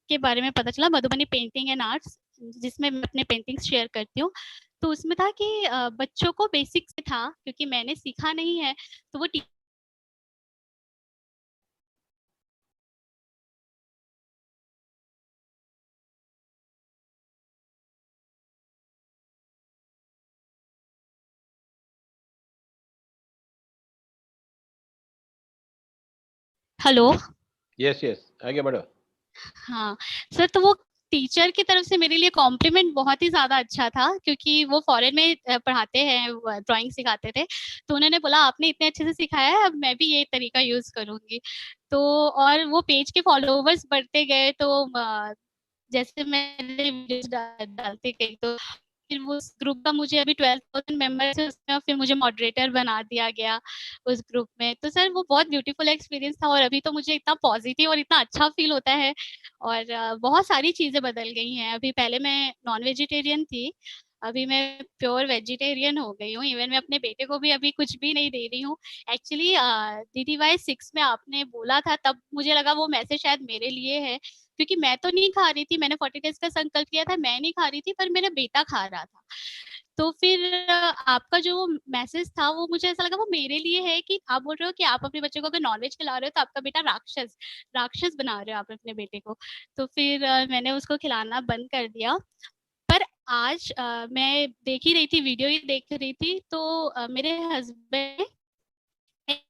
के बारे में पता चला, मधुबनी पेंटिंग एंड आर्ट्स, जिसमें मैं अपने पेंटिंग्स शेयर करती हूँ। तो उसमें था कि बच्चों को बेसिक से था, क्योंकि मैंने सीखा नहीं है, तो वो हेलो। यस यस, आगे बढ़ो। हाँ सर, तो वो टीचर की तरफ से मेरे लिए कॉम्प्लीमेंट बहुत ही ज़्यादा अच्छा था, क्योंकि वो फॉरेन में पढ़ाते हैं, ड्राइंग सिखाते थे, तो उन्होंने बोला आपने इतने अच्छे से सिखाया है, अब मैं भी ये तरीका यूज़ करूँगी। तो और वो पेज के फॉलोवर्स बढ़ते गए, तो जैसे मैंने वीडियोस डालती गई, तो फिर उस ग्रुप का मुझे अभी 12,000 मेंबर्स है उसमें, और फिर मुझे मॉडरेटर बना दिया गया उस ग्रुप में। तो सर वो बहुत ब्यूटीफुल एक्सपीरियंस था, और अभी तो मुझे इतना पॉजिटिव और इतना अच्छा फील होता है, और बहुत सारी चीज़ें बदल गई हैं। अभी पहले मैं नॉन वेजिटेरियन थी, अभी मैं प्योर वेजिटेरियन हो गई हूँ। इवन मैं अपने बेटे को भी अभी कुछ भी नहीं दे रही हूँ। एक्चुअली DDY 6 में आपने बोला था, तब मुझे लगा वो मैसेज शायद मेरे लिए है, क्योंकि मैं तो नहीं खा रही थी, मैंने 40 डेज का संकल्प किया था, मैं नहीं खा रही थी, पर मेरा बेटा खा रहा था। तो फिर आपका जो मैसेज था वो मुझे ऐसा लगा वो मेरे लिए है, कि आप बोल रहे हो कि आप अपने बच्चे को अगर नॉनवेज खिला रहे हो तो आपका बेटा राक्षस बना रहे हो आप अपने बेटे को। तो फिर मैंने उसको खिलाना बंद कर दिया। पर आज मैं देख ही रही थी, वीडियो ही देख रही थी, तो मेरे हस्बैंड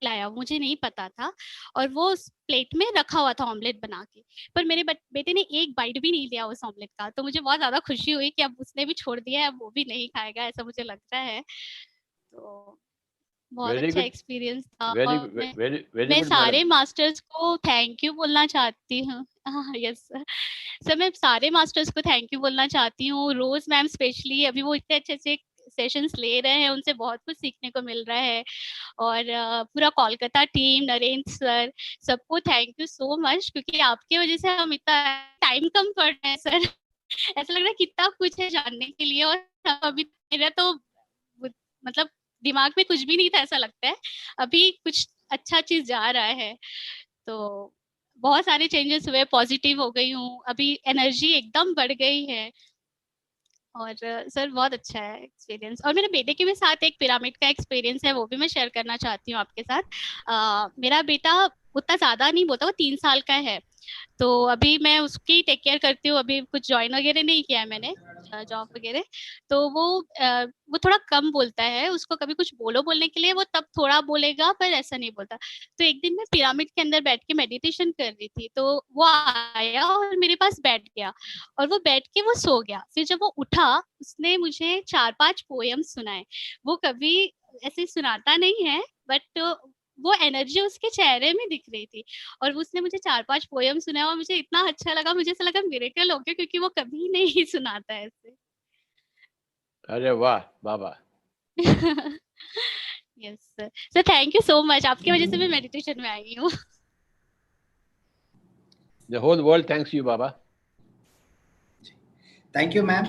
लाया, मुझे नहीं पता था, और वो उस प्लेट में रखा हुआ था ऑमलेट बना के, पर मेरे बेटे ने एक बाइट भी नहीं लिया उस ऑमलेट का। तो मुझे बहुत ज़्यादा खुशी हुई कि अब उसने भी छोड़ दिया है, अब वो भी नहीं खाएगा, ऐसा मुझे लगता है। तो बहुत वेरी अच्छा गुड, एक्सपीरियंस था, वेरी और वेरी वेरी मैं गुड सारे मैडम। मास्टर्स को थैंक यू बोलना चाहती हूँ। Yes sir. सर मैं सारे मास्टर्स को थैंक यू बोलना चाहती हूँ, रोज मैम स्पेशली, अभी वो इतने अच्छे से सेशंस ले रहे हैं, उनसे बहुत कुछ सीखने को मिल रहा है, और पूरा कोलकाता टीम, नरेंद्र सर, सबको थैंक यू सो मच, क्योंकि आपकी वजह से हम इतना टाइम कम पड़ रहा है सर। ऐसा लग रहा है कितना कुछ है जानने के लिए, और अभी मेरा तो मतलब दिमाग में कुछ भी नहीं था, ऐसा लगता है अभी कुछ अच्छा चीज जा रहा है। तो बहुत सारे चेंजेस हुए, पॉजिटिव हो गई हूँ, अभी एनर्जी एकदम बढ़ गई है, और सर बहुत अच्छा है एक्सपीरियंस। और मेरे बेटे के भी साथ एक पिरामिड का एक्सपीरियंस है, वो भी मैं शेयर करना चाहती हूँ आपके साथ। मेरा बेटा उतना ज़्यादा नहीं बोलता, वो 3 साल का है, तो अभी मैं उसकी टेक केयर करती हूँ, अभी कुछ जॉइन वगैरह नहीं किया है मैंने, जॉब वगैरह। तो वो थोड़ा कम बोलता है, उसको कभी कुछ बोलने के लिए वो तब थोड़ा बोलेगा, पर ऐसा नहीं बोलता। तो एक दिन मैं पिरामिड के अंदर बैठ के मेडिटेशन कर रही थी, तो वो आया और मेरे पास बैठ गया, और वो बैठ के वो सो गया। फिर जब वो उठा, उसने मुझे 4-5 पोएम सुनाए। वो कभी ऐसे सुनाता नहीं है, बट वो एनर्जी उसके चेहरे में दिख रही थी, और उसने मुझे 4-5 पोएम सुनाया, और मुझे इतना अच्छा लगा, मुझे ऐसा लगा मिरेकल हो गया, क्योंकि वो कभी नहीं सुनाता है ऐसे। अरे वाह बाबा। Yes sir. Sir thank you so much, आपकी वजह से मैं मेडिटेशन में आई हूँ। The whole world thanks you, Baba. Thank you ma'am.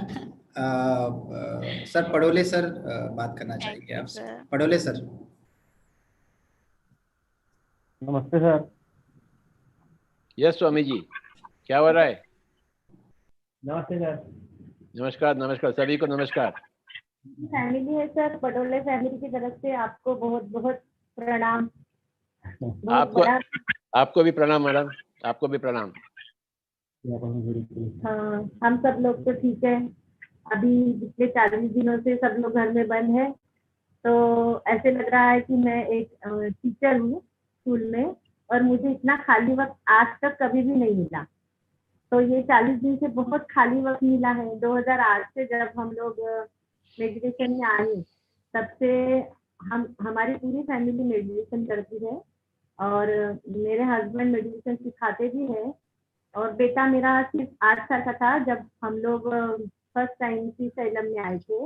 Sir Padole sir बात करना चाहेंगे आपसे। पडोले सर। नमस्ते सर। यस स्वामी जी, क्या हो रहा है? नमस्ते सर। नमस्कार नमस्कार, सभी को नमस्कार। फैमिली है सर, पटोले फैमिली की तरफ से आपको बहुत बहुत प्रणाम। आपको भी प्रणाम मैडम, आपको भी प्रणाम। हाँ, हम सब लोग तो ठीक है। अभी पिछले 40 दिनों से सब लोग घर में बंद है, तो ऐसे लग रहा है कि मैं एक टीचर हूँ स्कूल में, और मुझे इतना खाली वक्त आज तक कभी भी नहीं मिला। तो ये 40 दिन से बहुत खाली वक्त मिला है। 2008 से जब हम लोग मेडिटेशन में आए, तब से हमारी पूरी फैमिली मेडिटेशन करती है, और मेरे हस्बैंड मेडिटेशन सिखाते भी हैं। और बेटा मेरा सिर्फ 8 साल का था जब हम लोग फर्स्ट टाइम श्रीशैलम में आए थे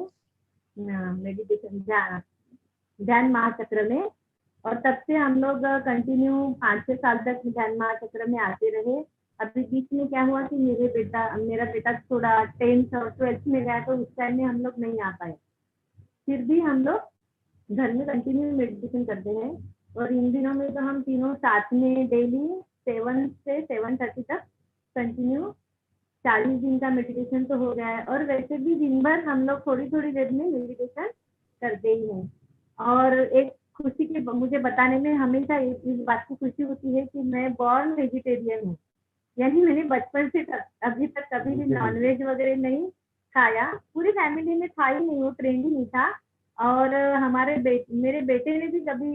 मेडिटेशन ध्यान महाचक्र में, और तब से हम लोग कंटिन्यू 5-6 साल तक ध्यान महाचक्र में आते रहे। अभी बीच में क्या हुआ कि मेरा बेटा थोड़ा 10th और 12th में गया, तो उस टाइम में हम लोग नहीं आ पाए। फिर भी हम लोग घर में कंटिन्यू मेडिटेशन करते हैं, और इन दिनों में तो हम तीनों साथ में डेली 7 से 7:30 तक कंटिन्यू 40 दिन का मेडिटेशन तो हो गया है। और वैसे भी दिन भर हम लोग थोड़ी थोड़ी देर में मेडिटेशन करते ही हैं। और एक खुशी के मुझे बताने में हमेशा इस बात की खुशी होती है कि मैं बॉर्न वेजिटेरियन हूँ, यानी मैंने बचपन से अभी तक कभी भी नॉनवेज वगैरह नहीं खाया। पूरी फैमिली में था ही नहीं, वो ट्रेंड ही नहीं था। और मेरे बेटे ने भी कभी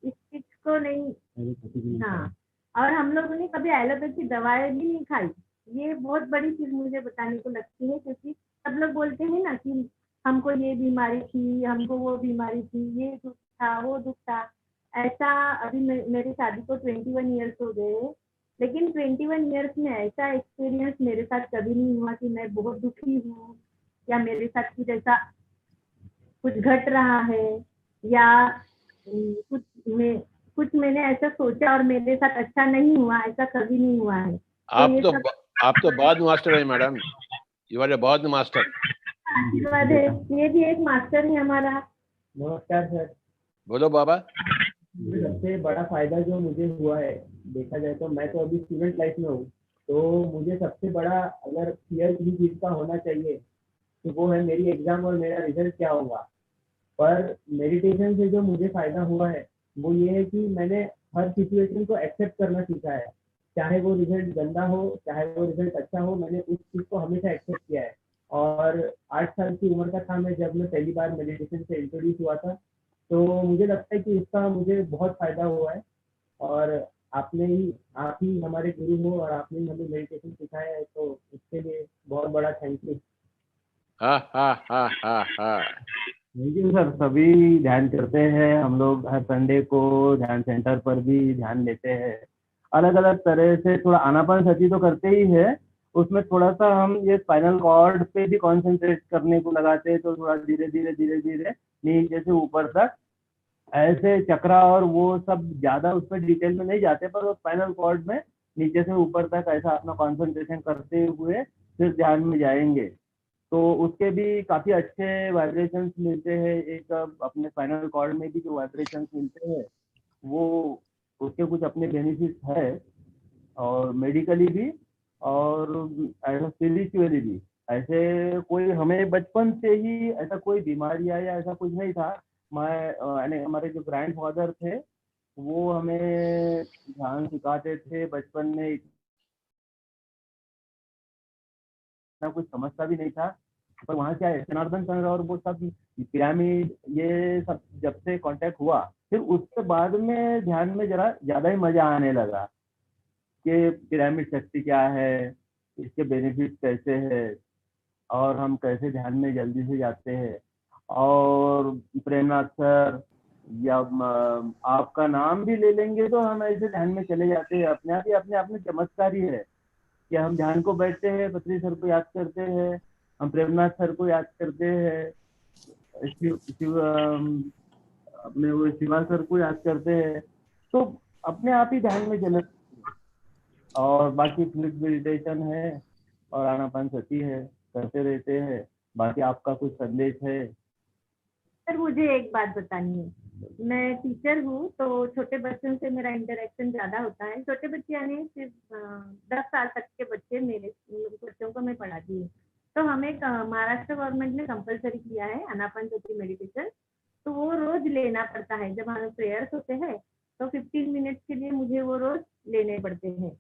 इस चीज को नहीं, हाँ, और हम लोगों ने कभी एलोपैथी दवाई भी नहीं खाई। ये बहुत बड़ी चीज मुझे बताने को लगती है, क्योंकि सब लोग बोलते हैं ना कि हमको ये बीमारी थी, हमको वो बीमारी थी, ये दुख था, वो दुख था। ऐसा अभी मेरी शादी को 21 ईयर्स हो गए, लेकिन 21 ईयर्स में ऐसा एक्सपीरियंस मेरे साथ कभी नहीं हुआ कि मैं बहुत दुखी हूँ या मेरे साथ कुछ ऐसा कुछ घट रहा है, या कुछ मैंने ऐसा सोचा और मेरे साथ अच्छा नहीं हुआ, ऐसा कभी नहीं हुआ है। तो ये सब आप तो बहुत मास्टर है मैडम, यू आर ए बहुत मास्टर। आशीर्वाद है, ये भी एक मास्टर है हमारा। नमस्कार सर। बोलो बाबा। सबसे बड़ा फायदा जो मुझे हुआ है, देखा जाए तो मैं तो अभी स्टूडेंट लाइफ में हूँ, तो मुझे सबसे बड़ा अगर फियर किसी चीज का होना चाहिए तो वो है मेरी एग्जाम और मेरा रिजल्ट क्या होगा। पर मेडिटेशन से जो मुझे फायदा हुआ है वो ये है कि मैंने हर सिचुएशन को एक्सेप्ट करना सीखा है, चाहे वो रिजल्ट गंदा हो चाहे वो रिजल्ट अच्छा हो, मैंने उस चीज को हमेशा एक्सेप्ट किया है। और 8 साल की उम्र का था मैं जब मैं पहली बार मेडिटेशन से इंट्रोड्यूस हुआ था, तो मुझे लगता है कि इसका मुझे बहुत फायदा हुआ है। और आप ही हमारे गुरु हो और आपने ही हमें मेडिटेशन सिखाया है, तो उसके लिए बहुत बड़ा थैंक यू। हाँ हाँ हाँ हाँ हाँ। Thank you sir. सभी ध्यान करते हैं, हम लोग हर संडे को ध्यान सेंटर पर भी ध्यान लेते हैं। अलग अलग तरह से थोड़ा आनापानसती तो करते ही है, उसमें थोड़ा सा हम ये स्पाइनल कॉर्ड पे भी कॉन्सेंट्रेट करने को लगाते हैं, तो थोड़ा धीरे धीरे नीचे से ऊपर तक ऐसे चक्रा और वो सब ज्यादा उस पर डिटेल में नहीं जाते, पर वो स्पाइनल कॉर्ड में नीचे से ऊपर तक ऐसा अपना कंसंट्रेशन करते हुए फिर ध्यान में जाएंगे, तो उसके भी काफी अच्छे वाइब्रेशंस मिलते हैं। एक अपने स्पाइनल कॉर्ड में भी जो वाइब्रेशंस मिलते हैं वो उसके कुछ अपने बेनिफिट्स है, और मेडिकली भी और ऐसा स्पिरिचुअली भी। ऐसे कोई हमें बचपन से ही ऐसा कोई बीमारी या ऐसा कुछ नहीं था। मैं यानी हमारे जो ग्रैंड फादर थे वो हमें ध्यान सिखाते थे बचपन में, इतना कुछ समझता भी नहीं था। पर वहाँ क्या है, जनार्दन संघ और वो सब पिरामिड ये सब जब से कांटेक्ट हुआ, फिर उसके बाद में ध्यान में जरा ज्यादा ही मजा आने लगा कि पिरामिड शक्ति क्या है, इसके बेनिफिट कैसे है, और हम कैसे ध्यान में जल्दी से जाते हैं। और प्रेमनाथ सर या आपका नाम भी ले लेंगे तो हम ऐसे ध्यान में चले जाते हैं, अपने आप में चमत्कार ही है कि हम ध्यान को बैठते हैं, पत्री सर को याद करते हैं, हम प्रेमनाथ सर को याद करते हैं, अपने वो शिवा सर को याद करते हैं, तो अपने आप ही ध्यान में चले। और बाकी फ्लूइड मेडिटेशन है और आनापानसती है, करते रहते हैं। बाकी आपका कुछ संदेश है? सर मुझे एक बात बतानी है, मैं टीचर हूँ तो छोटे बच्चों से मेरा इंटरेक्शन ज्यादा होता है। छोटे बच्चे यानी सिर्फ 10 साल तक के बच्चे, मेरे बच्चों को मैं पढ़ाती हूँ। तो हमें महाराष्ट्र गवर्नमेंट ने कंपलसरी किया है आनापानसती मेडिटेशन, तो वो रोज लेना पड़ता है। जब हमारे प्रेयर्स होते हैं तो 15 मिनट्स के लिए मुझे वो रोज लेने पड़ते हैं,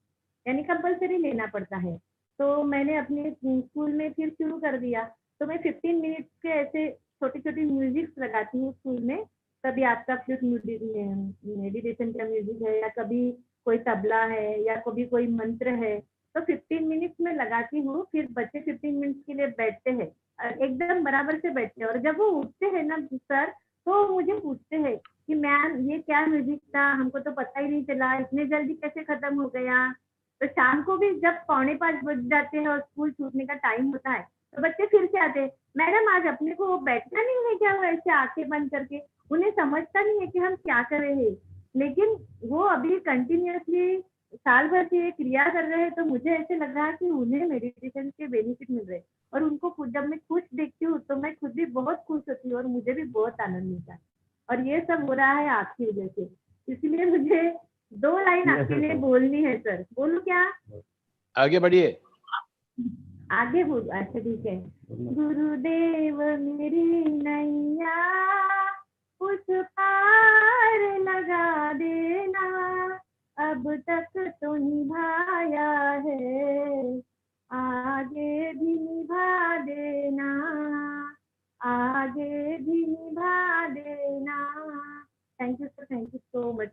यानी कंपलसरी लेना पड़ता है। तो मैंने अपने स्कूल में फिर शुरू कर दिया, तो मैं 15 मिनट्स के ऐसे छोटी छोटी म्यूजिक लगाती हूँ स्कूल में। कभी आपका फ्लूट मेडिटेशन का म्यूजिक है, या कभी कोई तबला है, या कभी कोई मंत्र है, तो 15 मिनट्स में लगाती हूँ। फिर बच्चे 15 मिनट्स के लिए बैठते हैं, एकदम बराबर से बैठते हैं। और जब वो उठते हैं ना सर, तो मुझे पूछते हैं कि मैम ये क्या म्यूजिक था, हमको तो पता ही नहीं चला, इतने जल्दी कैसे खत्म हो गया। तो शाम को भी जब 4:45 बज जाते हैं और स्कूल छूटने का टाइम होता है, तो बच्चे फिर से आते हैं, मैडम आज अपने को बैठना नहीं है क्या, वो ऐसे आंखें बंद करके। उन्हें समझता नहीं है कि हम क्या कर रहे हैं, लेकिन वो अभी कंटिन्यूअसली साल भर से ये क्रिया कर रहे हैं, तो मुझे ऐसे लग रहा है कि उन्हें मेडिटेशन के बेनिफिट मिल रहे हैं। और उनको जब मैं खुश देखती हूँ तो मैं खुद भी बहुत खुश होती हूँ और मुझे भी बहुत आनंद मिलता है। और ये सब हो रहा है आपकी वजह से, इसलिए मुझे 2 लाइन आपके लिए बोलनी है सर। बोलूं क्या? आगे बढ़िए। आगे बोल, अच्छा ठीक है। गुरुदेव मेरी नैया उस पार लगा देना, अब तक तो निभाया है, आगे भी निभा देना, आगे भी निभा देना। Thank you sir, thank you so much.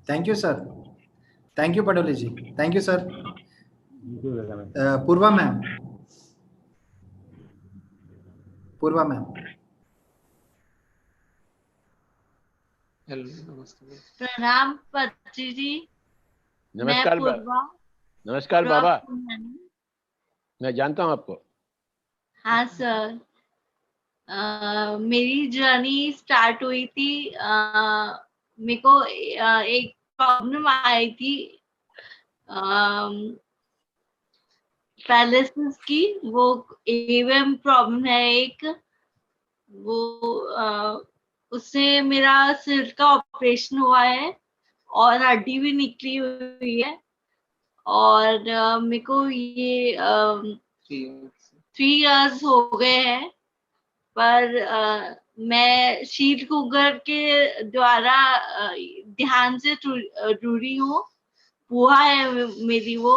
Thank you, sir. Thank you, Padole ji. Thank you, sir. Purva ma'am. Purva ma'am. प्रणाम पत्री जी। नमस्कार मैं पूर्वा। नमस्कार बाबा। पूर्वा मैं जानता हूँ आपको। हाँ सर। मेरी जर्नी स्टार्ट हुई थी, मेरे को एक प्रॉब्लम आई थी पैरालिसिस की। वो एवीएम प्रॉब्लम है एक, वो उससे मेरा सिर का ऑपरेशन हुआ है और हड्डी भी निकली हुई है। और मेरे को ये 3 इयर्स हो गए हैं, पर मैं शील कुकर के द्वारा ध्यान से जुड़ी हूँ। बुआ है मेरी वो,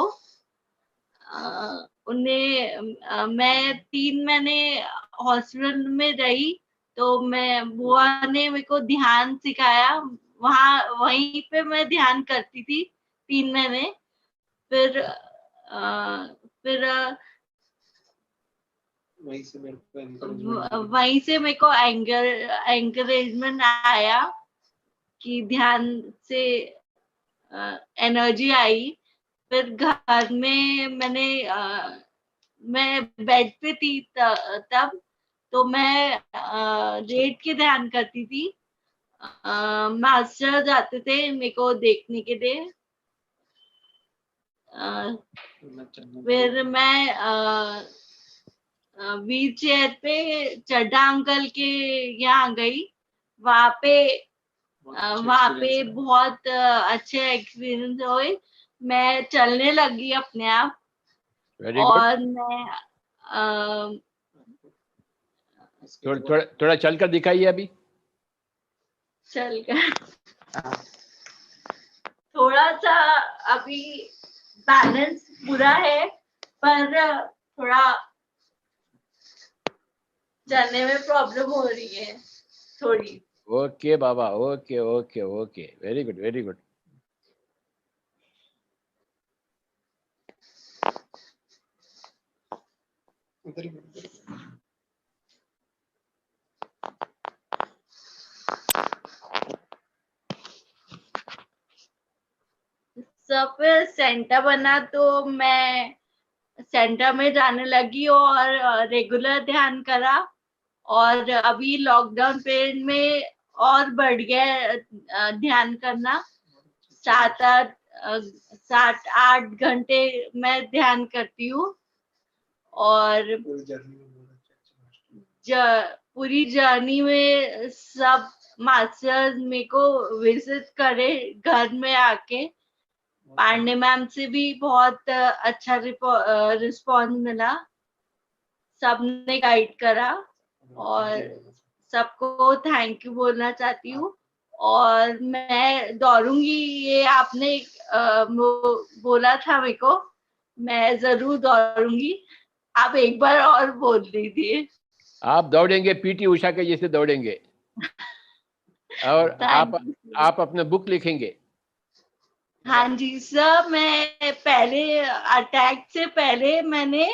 उन्हें मैं 3 महीने हॉस्पिटल में रही, तो मैं बुआ ने मेरे को ध्यान सिखाया। वहीं पे मैं ध्यान करती थी 3 महीने। फिर वहीं से मेरे को एंकरेजमेंट आया कि ध्यान से एनर्जी आई। फिर घर में मैं बेड पे थी तब, तो मैं लेट के ध्यान करती थी। मास्टर जाते थे मेरे को देखने के लिए। फिर मैं व्हील चेयर पे चड्डा अंकल के यहाँ गई। वहाँ पे बहुत अच्छे एक्सपीरियंस हुए। मैं चलने लगी अपने आप। और मैं थोड़ा चल कर दिखाइए अभी। चल कर थोड़ा सा अभी बैलेंस पूरा है, पर थोड़ा चलने में प्रॉब्लम हो रही है थोड़ी। ओके बाबा, okay okay okay, very good very good. सब सेंटर बना तो मैं सेंटर में जाने लगी और रेगुलर ध्यान करा। और अभी लॉकडाउन पीरियड में और बढ़ गया ध्यान करना। 7-8 घंटे मैं ध्यान करती हूँ। और पूरी जर्नी में सब मास्टर्स मेरे को विजिट करे घर में आके। पांडे मैम से भी बहुत अच्छा रिस्पॉन्स मिला, सबने गाइड करा और सबको थैंक यू बोलना चाहती हूँ। और मैं दौड़ूंगी, ये आपने बोला था मेरे को, मैं जरूर दौड़ूंगी। आप एक बार और बोल दीजिए। आप दौड़ेंगे पीटी उषा के जैसे दौड़ेंगे। और आप अपना बुक लिखेंगे। हाँ जी सर, मैं पहले अटैक से पहले मैंने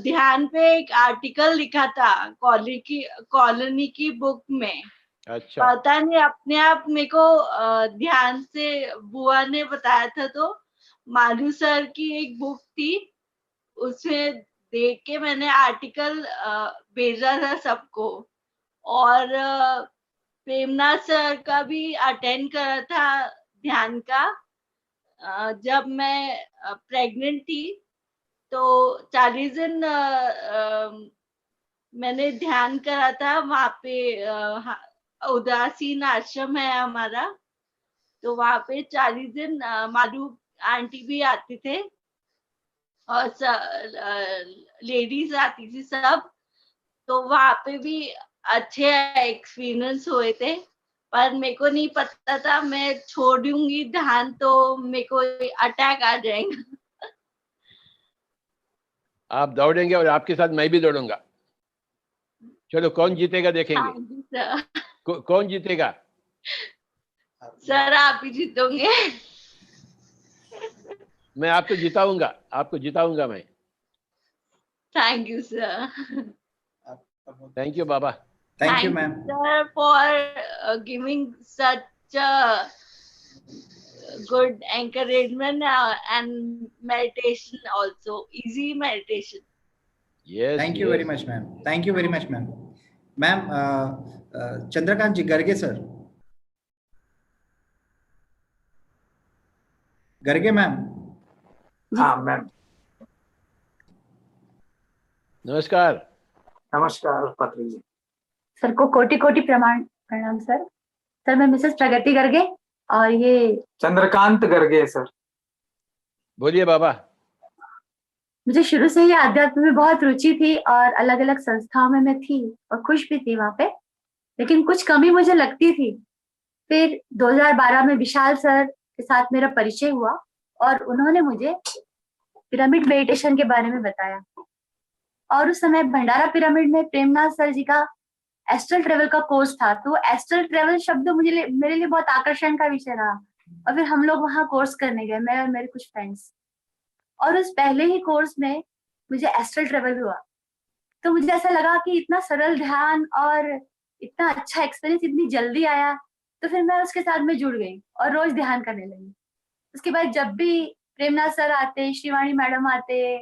ध्यान पे एक आर्टिकल लिखा था कॉलोनी की बुक में। अच्छा। पता नहीं अपने आप मेरे को ध्यान से बुआ ने बताया था। तो मालू सर की एक बुक थी, उसमें देख के मैंने आर्टिकल भेजा था सबको। और प्रेमनाथ सर का भी अटेंड करा था ध्यान का। जब मैं प्रेग्नेंट थी तो 40 दिन मैंने ध्यान करा था वहाँ पे। उदासीन आश्रम है हमारा, तो वहाँ पे 40 दिन मालू आंटी भी आते थे और लेडीज आती थी सब। तो वहाँ पे भी अच्छे एक्सपीरियंस हुए थे। पर मेरे को नहीं पता था मैं छोड़ूंगी ध्यान तो मेरे को अटैक आ जाएगा। आप दौड़ेंगे और आपके साथ मैं भी दौड़ूंगा। चलो कौन जीतेगा देखेंगे। हाँ जी सर। कौन जीतेगा? सर आप ही जीतोगे। मैं आपको जिताऊंगा मैं। Thank you sir. Thank you Baba. Thank you, Thank you, ma'am. sir, for giving such a good encouragement and meditation also, easy meditation. Yes, Thank you very yes. much, ma'am. Thank you very much, ma'am. Ma'am, Chandrakant ji Garge sir. Garge ma'am. हाँ मैम। नमस्कार। नमस्कार पत्री जी। सर को कोटि कोटि प्रणाम सर। सर मैं मिसेस प्रगति गर्गे और ये चंद्रकांत गर्गे सर। बोलिए बाबा। मुझे शुरू से ही आध्यात्म में बहुत रुचि थी और अलग अलग संस्थाओं में मैं थी और खुश भी थी वहां पे, लेकिन कुछ कमी मुझे लगती थी। फिर 2012 में विशाल सर के साथ मेरा परिचय हुआ और उन्होंने मुझे पिरामिड मेडिटेशन के बारे में बताया। और उस समय भंडारा पिरामिड में प्रेमनाथ सर जी का एस्ट्रल ट्रेवल का कोर्स था, तो एस्ट्रल ट्रेवल शब्द मेरे लिए बहुत आकर्षण का विषय रहा। और फिर हम लोग वहाँ कोर्स करने गए, मैं और मेरे कुछ फ्रेंड्स, और उस पहले ही कोर्स में मुझे एस्ट्रल ट्रेवल हुआ। तो मुझे ऐसा लगा कि इतना सरल ध्यान और इतना अच्छा एक्सपीरियंस इतनी जल्दी आया, तो फिर मैं उसके साथ में जुड़ गई और रोज ध्यान करने लगी। उसके बाद जब भी प्रेमनाथ सर आते, श्रीवाणी मैडम आते,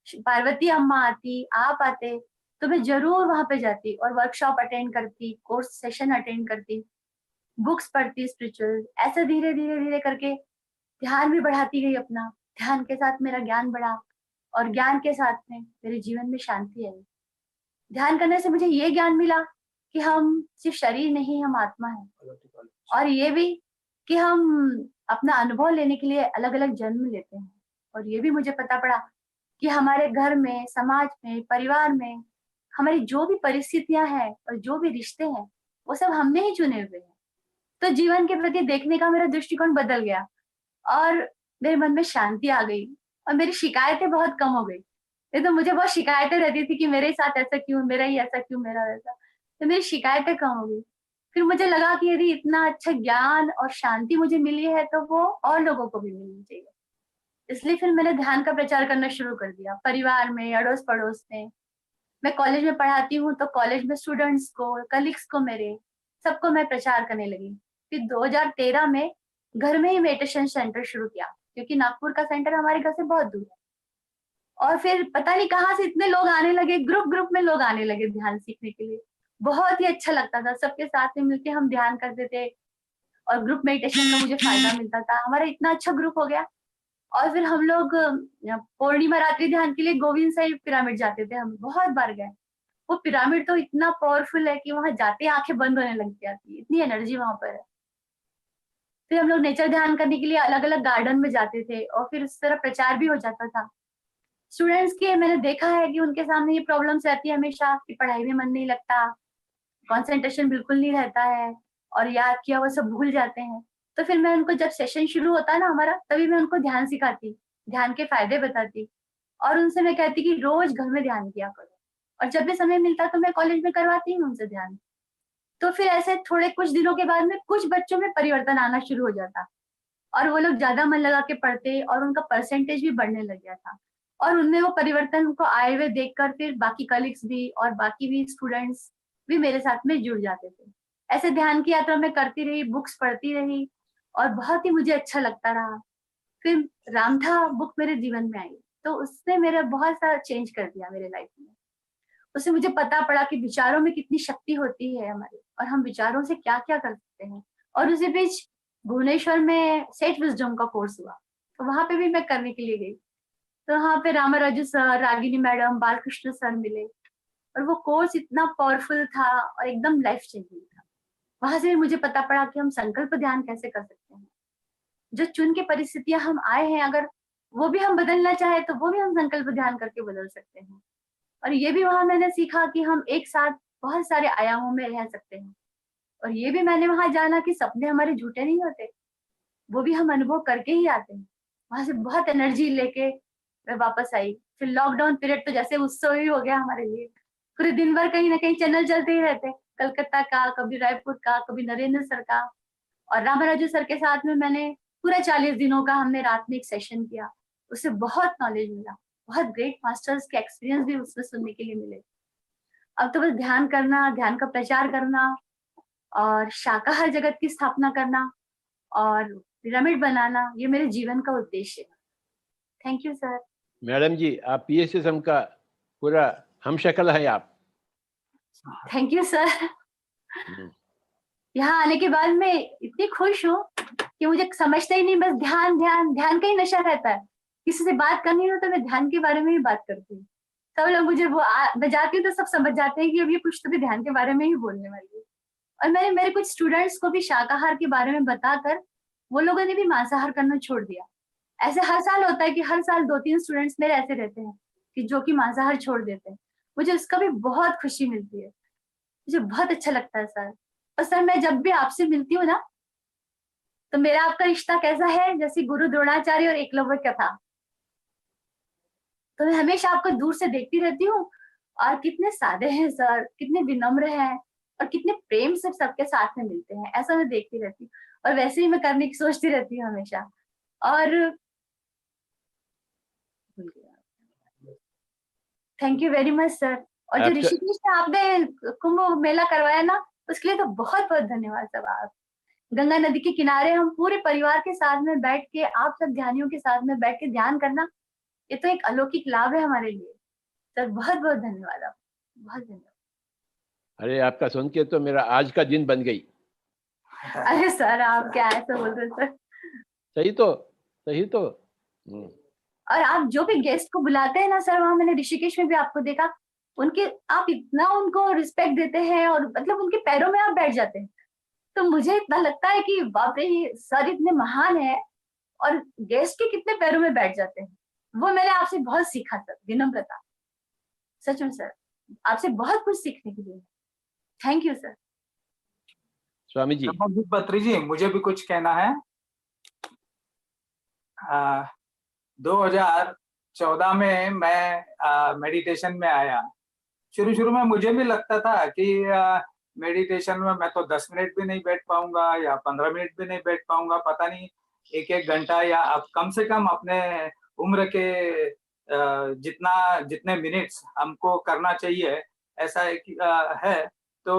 पार्वती अम्मा आती, आप आते, तो मैं जरूर वहां पे जाती और वर्कशॉप अटेंड करती, कोर्स सेशन अटेंड करती, बुक्स पढ़ती स्पिरिचुअल। ऐसे धीरे धीरे धीरे करके ध्यान भी बढ़ाती गई अपना। ध्यान के साथ मेरा ज्ञान बढ़ा और ज्ञान के साथ में मेरे जीवन में शांति आई। ध्यान करने से मुझे ये ज्ञान मिला कि हम सिर्फ शरीर नहीं, हम आत्मा है, और ये भी कि हम अपना अनुभव लेने के लिए अलग अलग जन्म लेते हैं। और ये भी मुझे पता पड़ा कि हमारे घर में, समाज में, परिवार में हमारी जो भी परिस्थितियां हैं और जो भी रिश्ते हैं, वो सब हमने ही चुने हुए हैं। तो जीवन के प्रति देखने का मेरा दृष्टिकोण बदल गया और मेरे मन में शांति आ गई और मेरी शिकायतें बहुत कम हो गई। ये तो मुझे बहुत शिकायतें रहती थी कि मेरे साथ ऐसा क्यों, मेरा ही ऐसा क्यों, मेरा वैसा, तो मेरी शिकायतें कम हो गई। फिर मुझे लगा कि यदि इतना अच्छा ज्ञान और शांति मुझे मिली है तो वो और लोगों को भी मिलनी चाहिए। इसलिए फिर मैंने ध्यान का प्रचार करना शुरू कर दिया, परिवार में, अड़ोस पड़ोस में। मैं कॉलेज में पढ़ाती हूँ तो कॉलेज में स्टूडेंट्स को, कलीग्स को, मेरे सबको मैं प्रचार करने लगी। फिर 2013 में घर में ही मेडिटेशन सेंटर शुरू किया, क्योंकि नागपुर का सेंटर हमारे घर से बहुत दूर है। और फिर पता नहीं कहाँ से इतने लोग आने लगे, ग्रुप ग्रुप में लोग आने लगे ध्यान सीखने के लिए। बहुत ही अच्छा लगता था, सबके साथ में मिलके हम ध्यान करते थे और ग्रुप मेडिटेशन का मुझे फायदा मिलता था। हमारा इतना अच्छा ग्रुप हो गया। और फिर हम लोग पूर्णिमा रात्रि ध्यान के लिए गोविंद साहिब पिरामिड जाते थे, हम बहुत बार गए। वो पिरामिड तो इतना पावरफुल है कि वहां जाते ही आंखें बंद होने लग जाती है, इतनी एनर्जी वहां पर है। फिर हम लोग नेचर ध्यान करने के लिए अलग अलग गार्डन में जाते थे और फिर उस तरह प्रचार भी हो जाता था। स्टूडेंट्स के मैंने देखा है कि उनके सामने ये प्रॉब्लम्स रहती है हमेशा कि पढ़ाई में मन नहीं लगता, कंसंट्रेशन बिल्कुल नहीं रहता है और याद किया वो सब भूल जाते हैं। तो फिर मैं उनको, जब सेशन शुरू होता ना हमारा, तभी मैं उनको ध्यान सिखाती, ध्यान के फायदे बताती और उनसे मैं कहती कि रोज घर में ध्यान किया करो। और जब भी समय मिलता तो मैं कॉलेज में करवाती हूँ उनसे ध्यान। तो फिर ऐसे थोड़े कुछ दिनों के बाद में कुछ बच्चों में परिवर्तन आना शुरू हो जाता और वो लोग ज्यादा मन लगा के पढ़ते और उनका परसेंटेज भी बढ़ने लग गया था। और उनमें वो परिवर्तन को आए हुए देखकर फिर बाकी कलीग्स भी और बाकी भी स्टूडेंट्स भी मेरे साथ में जुड़ जाते थे। ऐसे ध्यान की यात्रा मैं करती रही, बुक्स पढ़ती रही और बहुत ही मुझे अच्छा लगता रहा। फिर रामथा बुक मेरे जीवन में आई तो उसने मेरा बहुत सारा चेंज कर दिया मेरे लाइफ में। उससे मुझे पता पड़ा कि विचारों में कितनी शक्ति होती है हमारे, और हम विचारों से क्या क्या कर सकते हैं। और उसी बीच भुवनेश्वर में सेठ विजडम का कोर्स हुआ, तो वहां पे भी मैं करने के लिए गई। तो वहां पे Ramaraju sir, Ragini madam, Balkrishna sir मिले और वो कोर्स इतना पावरफुल था और एकदम लाइफ चेंजिंग था। वहां से मुझे पता पड़ा कि हम संकल्प ध्यान कैसे कर सकते हैं। जो चुन के परिस्थितियां हम आए हैं, अगर वो भी हम बदलना चाहे तो वो भी हम संकल्प ध्यान करके बदल सकते हैं। और ये भी वहां मैंने सीखा कि हम एक साथ बहुत सारे आयामों में रह सकते हैं। और ये भी मैंने वहां जाना कि सपने हमारे झूठे नहीं होते, वो भी हम अनुभव करके ही आते हैं। वहां से बहुत एनर्जी लेके मैं वापस आई। फिर लॉकडाउन पीरियड तो जैसे उत्सव ही हो गया हमारे लिए। पूरे दिन भर कहीं ना कहीं चैनल चलते ही रहते, कलकत्ता का, कभी रायपुर का, कभी नरेंद्र सर का, और रामाराजू सर के साथ में मैंने पूरा 40 दिनों का हमने रात में एक सेशन किया, उससे बहुत नॉलेज मिला, बहुत ग्रेट मास्टर्स के एक्सपीरियंस भी उसमें सुनने के लिए मिले। अब तो बस ध्यान करना, ध्यान का प्रचार करना और शाकाहार जगत की स्थापना करना और पिरामिड बनाना, ये मेरे जीवन का उद्देश्य है। Thank you sir. मैडम जी, आप PSSM का पूरा हमशक्ल है आप। Thank you sir. यहाँ आने के बाद मैं इतनी खुश हूँ कि मुझे समझता ही नहीं, बस ध्यान ध्यान ध्यान का ही नशा रहता है। किसी से बात करनी हो तो मैं ध्यान के बारे में ही बात करती हूँ। सब लोग मुझे मैं जाती हूँ तो सब समझ जाते हैं कि अब ये कुछ तो भी ध्यान के बारे में ही बोलने वाली है। और मैंने मेरे कुछ स्टूडेंट्स को भी शाकाहार के बारे में बताकर वो लोगों ने भी मांसाहार करना छोड़ दिया। ऐसे हर साल होता है कि हर साल 2-3 स्टूडेंट्स मेरे ऐसे रहते हैं कि जो कि मांसाहार छोड़ देते हैं। मुझे उसका भी बहुत खुशी मिलती है, मुझे बहुत अच्छा लगता है सर। और सर मैं जब भी आपसे मिलती हूँ ना, तो मेरा आपका रिश्ता कैसा है, जैसे गुरु द्रोणाचार्य और एकलव्य का था। तो मैं हमेशा आपको दूर से देखती रहती हूँ और कितने सादे हैं सर, कितने विनम्र हैं और कितने प्रेम से सबके साथ में मिलते हैं, ऐसा मैं देखती रहती हूँ। और वैसे ही मैं करने की सोचती रहती हूँ हमेशा। और thank you very much sir. और जो ऋषिकेश में आपने कुंभ मेला करवाया ना, उसके लिए तो बहुत बहुत धन्यवाद सर। आप गंगा नदी के किनारे हम पूरे परिवार के साथ में बैठ के, आप सब ध्यानियों के साथ में बैठ के ध्यान करना, ये तो एक अलौकिक लाभ है हमारे लिए सर। बहुत बहुत धन्यवाद, आप बहुत धन्यवाद। अरे आपका सुन के तो मेरा आज का दिन बन गई। अरे सर आप क्या ऐसा बोल रहे सर। सही तो, सही तो। और आप जो भी गेस्ट को बुलाते हैं ना सर, वहां मैंने ऋषिकेश में भी आपको देखा, उनके आप इतना उनको रिस्पेक्ट देते हैं और मतलब उनके पैरों में आप बैठ जाते हैं। तो मुझे इतना लगता है कि बाप रे, ये सर इतने महान है और गेस्ट के कितने पैरों में बैठ जाते हैं। वो मैंने आपसे बहुत सीखा सर, विनम्रता। सच में सर, आपसे बहुत कुछ सीखने के लिए। Thank you sir. Swami ji. Patri ji, मुझे भी कुछ कहना है। 2014 में मैं मेडिटेशन में आया। शुरू में मुझे भी लगता था कि मेडिटेशन में मैं तो 10 मिनट भी नहीं बैठ पाऊंगा या 15 मिनट भी नहीं बैठ पाऊंगा, पता नहीं 1-1 घंटा या अब कम से कम अपने उम्र के जितने मिनट्स हमको करना चाहिए ऐसा है तो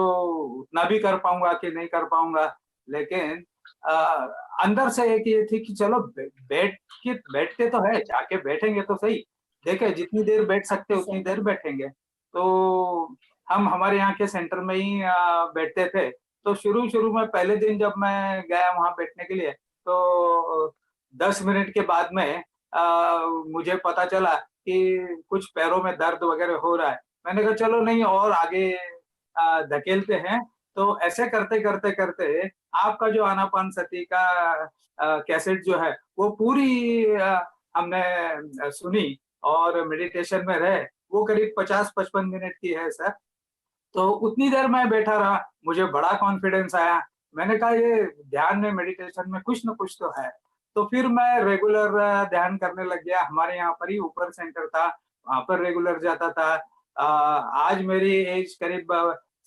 उतना भी कर पाऊंगा कि नहीं कर पाऊंगा। लेकिन अंदर से एक ये थी कि चलो बैठते तो है, जाके बैठेंगे तो सही, देखे जितनी देर बैठ सकते उतनी देर बैठेंगे। तो हम हमारे यहाँ के सेंटर में ही बैठते थे। तो शुरू में पहले दिन जब मैं गया वहां बैठने के लिए, तो 10 मिनट के बाद में मुझे पता चला कि कुछ पैरों में दर्द वगैरह हो रहा है। मैंने कहा चलो नहीं और आगे धकेलते हैं। तो ऐसे करते करते आपका जो आनापान सती का कैसेट जो है वो पूरी हमने सुनी और मेडिटेशन में रहे। वो करीब 50-55 मिनट की है सर। तो उतनी देर मैं बैठा रहा, मुझे बड़ा कॉन्फिडेंस आया। मैंने कहा ये ध्यान में, मेडिटेशन में कुछ न कुछ तो है। तो फिर मैं रेगुलर ध्यान करने लग गया। हमारे यहाँ पर ही ऊपर सेंटर था, वहां पर रेगुलर जाता था। आज मेरी एज करीब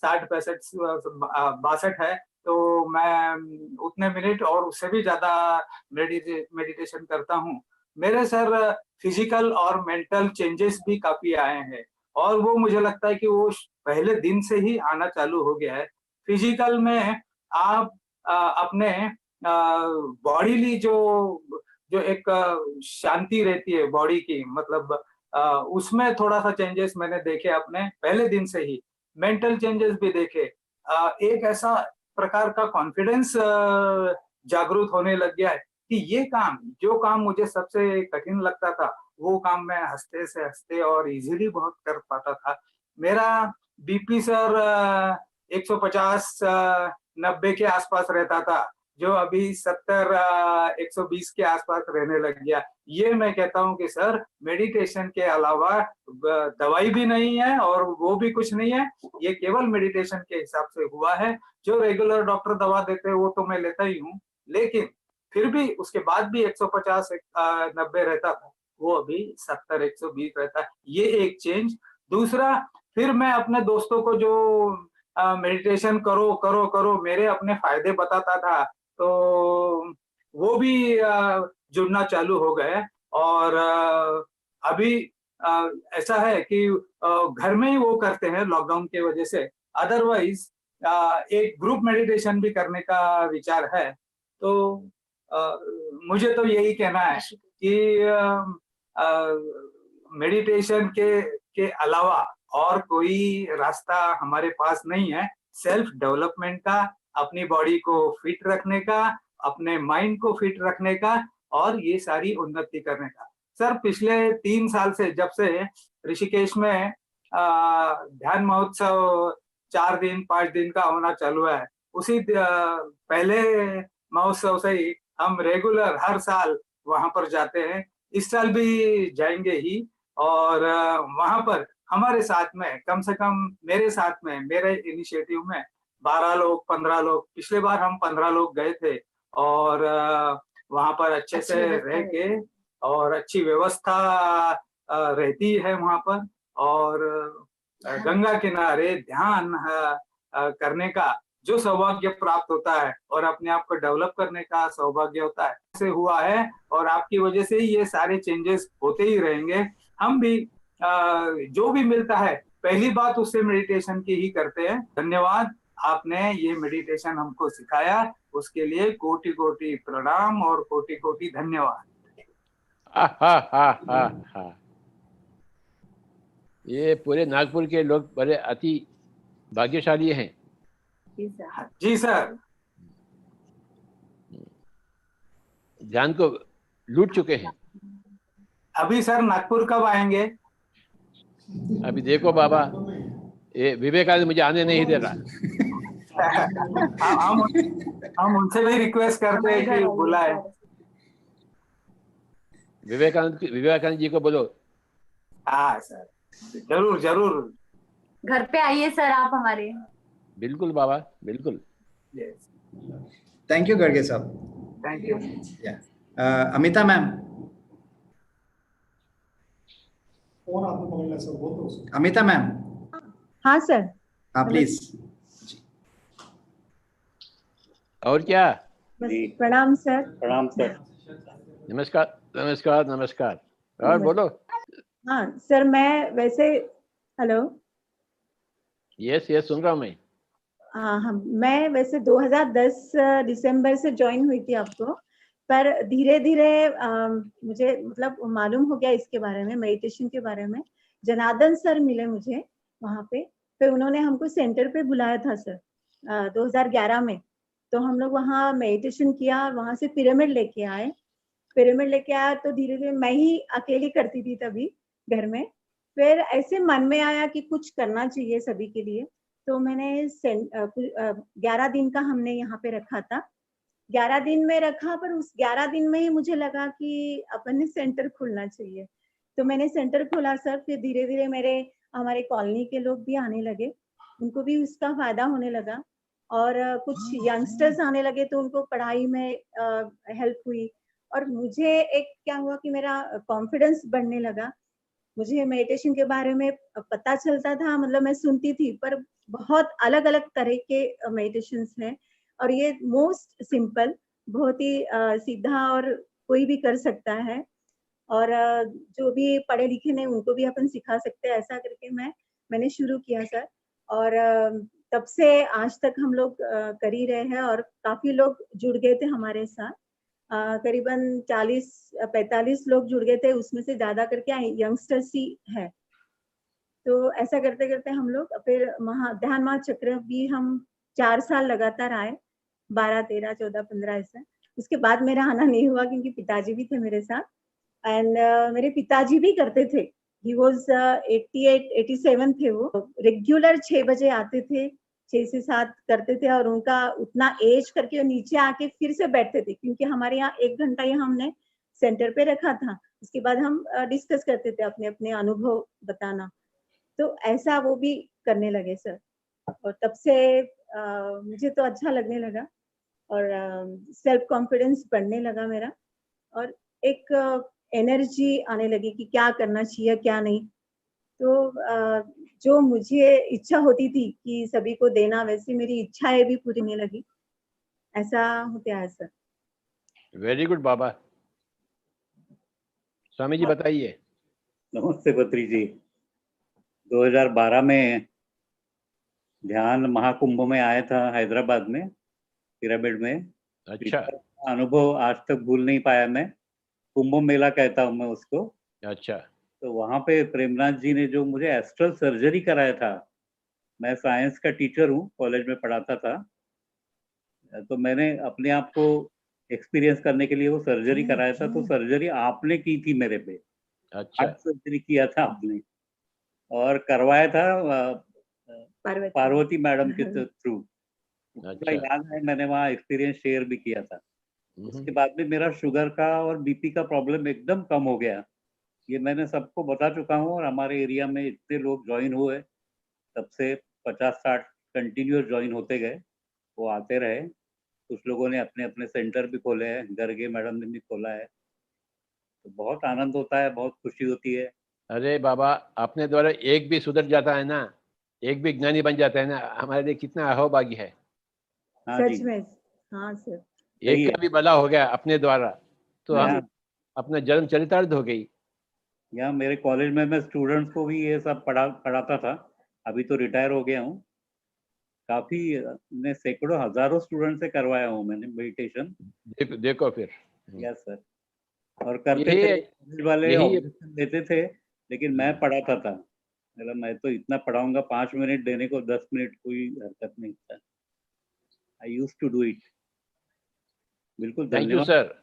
60-62 है। तो मैं उतने मिनट और उससे भी ज्यादा मेडिटेशन करता हूँ। मेरे सर फिजिकल और मेंटल चेंजेस भी काफी आए हैं और वो मुझे लगता है कि वो पहले दिन से ही आना चालू हो गया है। फिजिकल में आप अपने बॉडीली जो एक शांति रहती है बॉडी की, मतलब उसमें थोड़ा सा चेंजेस मैंने देखे अपने पहले दिन से ही। मेंटल चेंजेस भी देखे। एक ऐसा प्रकार का कॉन्फिडेंस जागरूक होने लग गया है कि ये काम, जो काम मुझे सबसे कठिन लगता था वो काम मैं हंसते से हंसते और इजीली बहुत कर पाता था। मेरा बीपी सर 150-90 के आसपास रहता था, जो अभी 70-120 के आसपास रहने लग गया। ये मैं कहता हूँ कि सर मेडिटेशन के अलावा दवाई भी नहीं है और वो भी कुछ नहीं है, ये केवल मेडिटेशन के हिसाब से हुआ है। जो रेगुलर डॉक्टर दवा देते हैं वो तो मैं लेता ही हूँ, लेकिन फिर भी उसके बाद भी 150-90 रहता था, वो अभी 70-120 रहता है। ये एक चेंज। दूसरा, फिर मैं अपने दोस्तों को जो मेडिटेशन करो करो करो मेरे अपने फायदे बताता था, तो वो भी जुड़ना चालू हो गए। और अभी ऐसा है कि घर में ही वो करते हैं लॉकडाउन की वजह से। अदरवाइज एक ग्रुप मेडिटेशन भी करने का विचार है। तो मुझे तो यही कहना है कि मेडिटेशन के अलावा और कोई रास्ता हमारे पास नहीं है सेल्फ डेवलपमेंट का, अपनी बॉडी को फिट रखने का, अपने माइंड को फिट रखने का और ये सारी उन्नति करने का। सर पिछले 3 साल से जब से ऋषिकेश में ध्यान महोत्सव 4 दिन 5 दिन का होना चालू है, उसी पहले महोत्सव से ही हम रेगुलर हर साल वहां पर जाते हैं। इस साल भी जाएंगे ही। और वहां पर हमारे साथ में कम से कम मेरे साथ में मेरे इनिशिएटिव में 12 लोग 15 लोग, पिछले बार हम 15 लोग गए थे। और वहां पर अच्छे से रह के और अच्छी व्यवस्था रहती है वहां पर। और गंगा किनारे ध्यान करने का जो सौभाग्य प्राप्त होता है और अपने आप को डेवलप करने का सौभाग्य होता है से हुआ है। और आपकी वजह से ही ये सारे चेंजेस होते ही रहेंगे। हम भी जो भी मिलता है पहली बात उससे मेडिटेशन की ही करते हैं। धन्यवाद, आपने ये मेडिटेशन हमको सिखाया, उसके लिए कोटि कोटि प्रणाम और कोटि कोटि धन्यवाद। ये पूरे नागपुर के लोग बड़े अति भाग्यशाली हैं। जी सर। ध्यान को लूट चुके हैं। अभी सर नागपुर कब आएंगे? अभी देखो बाबा, ये विवेकानंद मुझे आने नहीं दे रहा। हम उनसे भी रिक्वेस्ट करते हैं कि बुलाए। विवेकानंद जी को बोलो। हाँ सर, जरूर जरूर। घर पे आइए सर आप हमारे। बिल्कुल बाबा, बिल्कुल। थैंक यू गर्गे साहब। Thank you. Amita ma'am. Amita ma'am. हाँ सर। हाँ प्लीज। और क्या? प्रणाम सर। प्रणाम सर। नमस्कार नमस्कार नमस्कार। और बोलो। हाँ सर, मैं वैसे हेलो। यस यस, सुन रहा हूँ मैं। हाँ, मैं वैसे 2010 दिसंबर से ज्वाइन हुई थी आपको, पर धीरे धीरे मुझे मतलब मालूम हो गया इसके बारे में, मेडिटेशन के बारे में। जनार्दन सर मिले मुझे वहाँ पे, फिर उन्होंने हमको सेंटर पे बुलाया था सर 2011 में। तो हम लोग वहाँ मेडिटेशन किया, वहाँ से पिरामिड लेके आए। तो धीरे धीरे मैं ही अकेली करती थी तभी घर में। फिर ऐसे मन में आया कि कुछ करना चाहिए सभी के लिए, तो मैंने 11 दिन का हमने यहाँ पे रखा था। 11 दिन में रखा, पर उस 11 दिन में ही मुझे लगा कि अपन ने सेंटर खोलना चाहिए। तो मैंने सेंटर खोला सर। फिर धीरे धीरे हमारे कॉलोनी के लोग भी आने लगे, उनको भी उसका फायदा होने लगा। और कुछ यंगस्टर्स आने लगे तो उनको पढ़ाई में हेल्प हुई। और मुझे एक क्या हुआ कि मेरा कॉन्फिडेंस बढ़ने लगा। मुझे मेडिटेशन के बारे में पता चलता था, मतलब मैं सुनती थी, पर बहुत अलग अलग तरह के मेडिटेशंस हैं। और ये मोस्ट सिंपल, बहुत ही सीधा और कोई भी कर सकता है। और जो भी पढ़े लिखे नहीं उनको भी अपन सिखा सकते हैं। ऐसा करके मैंने शुरू किया सर। और तब से आज तक हम लोग कर ही रहे हैं और काफी लोग जुड़ गए थे हमारे साथ। करीबन 40-45 लोग जुड़ गए थे, उसमें से ज्यादा करके यंगस्टर्स ही है। तो ऐसा करते करते हम लोग फिर ध्यान महाचक्र भी हम 4 साल लगातार आए, 12, 13, 14, 15 ऐसा। उसके बाद मेरा आना नहीं हुआ क्योंकि पिताजी भी थे मेरे साथ। एंड मेरे पिताजी भी करते थे। ही वॉज 88-87 थे वो। रेगुलर 6 बजे आते थे, 6 से 7 करते थे। और उनका उतना एज करके नीचे आके फिर से बैठते थे, क्योंकि हमारे यहाँ 1 घंटा ही हमने सेंटर पे रखा था। उसके बाद हम डिस्कस करते थे, अपने अपने अनुभव बताना। तो ऐसा वो भी करने लगे सर। और तब से मुझे तो अच्छा लगने लगा और सेल्फ कॉन्फिडेंस बढ़ने लगा मेरा। और एक एनर्जी आने लगी कि क्या करना चाहिए क्या नहीं। तो जो मुझे इच्छा होती थी कि सभी को देना, वैसे मेरी इच्छाएं भी पूरी होने लगी। ऐसा होते आहे सर. वेरी गुड बाबा. स्वामी जी बताइए. नमस्ते पत्री जी. 2012 में ध्यान महाकुंभ में आया था हैदराबाद में, पिरामिड में. अच्छा. अनुभव आज तक भूल नहीं पाया मैं. कुंभ मेला कहता हूँ मैं उसको. अच्छा. तो वहां पे प्रेमनाथ जी ने जो मुझे एस्ट्रल सर्जरी कराया था, मैं साइंस का टीचर हूँ, कॉलेज में पढ़ाता था, तो मैंने अपने आप को एक्सपीरियंस करने के लिए वो सर्जरी कराया था. तो सर्जरी आपने की थी मेरे पे. अच्छा. हार्ट सर्जरी किया था आपने और करवाया था पार्वती मैडम के थ्रू. पूरा याद है, मैंने वहाँ एक्सपीरियंस शेयर भी किया था. उसके बाद में मेरा शुगर का और बीपी का प्रॉब्लम एकदम कम हो गया. ये मैंने सबको बता चुका हूँ और हमारे एरिया में इतने लोग ज्वाइन हुए, तब से 50-60 कंटिन्यूअस ज्वाइन होते गए, वो आते रहे. कुछ लोगों ने अपने अपने सेंटर भी खोले हैं, गर्गे मैडम ने भी खोला है. तो बहुत आनंद होता है, बहुत खुशी होती है. अरे बाबा, अपने द्वारा एक भी सुधर जाता है ना, एक भी ज्ञानी बन जाता है ना, हमारे लिए कितना अहोभाग्य है. सच में. हाँ सर. एक का भी भला हो गया अपने द्वारा तो हम हाँ. अपना जन्म चरितार्थ हो गई. यहाँ मेरे कॉलेज में मैं स्टूडेंट्स को भी ये सब पढ़ाता था. अभी तो रिटायर हो गया हूँ. काफी ने सैकड़ों हजारों स्टूडेंट से करवाया हूँ मैंने मेडिटेशन. देखो फिर. Yes sir. और करते थे कॉलेज वाले, ऑब्जेक्शन देते थे, लेकिन मैं पढ़ाता था. मतलब मैं तो इतना पढ़ाऊंगा, 5 मिनट देने को 10 मिनट कोई हरकत नहीं था. I used to do it. बिल्कुल. थैंक यू धन्यवाद sir.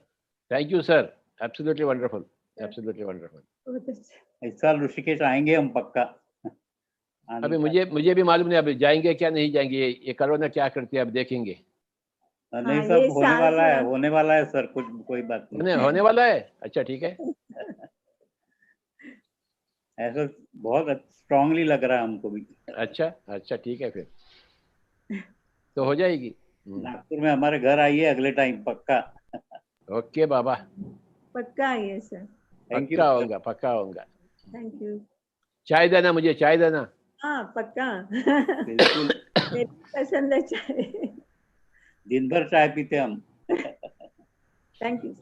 Thank you sir. Absolutely wonderful. Absolutely wonderful. इस साल ऋषिकेश आएंगे हम पक्का. अभी मुझे भी मालूम नहीं, अभी जाएंगे क्या नहीं जाएंगे, ये कोरोना क्या करती है, अब देखेंगे. नहीं, सब होने वाला है सर. कुछ कोई बात नहीं. होने वाला है. अच्छा ठीक है. ऐसा बहुत स्ट्रांगली लग रहा है हमको भी. अच्छा. अच्छा ठीक है फिर तो हो जाएगी. नागपुर में हमारे घर आइए अगले टाइम पक्का. ओके बाबा. पक्का आइए सर. पक्का होगा, पक्का होगा. Thank you. चाय देना, मुझे चाय देना. हाँ पक्का. बिल्कुल. मेरी पसंद है चाय. दिन भर चाय पीते हम. Thank you.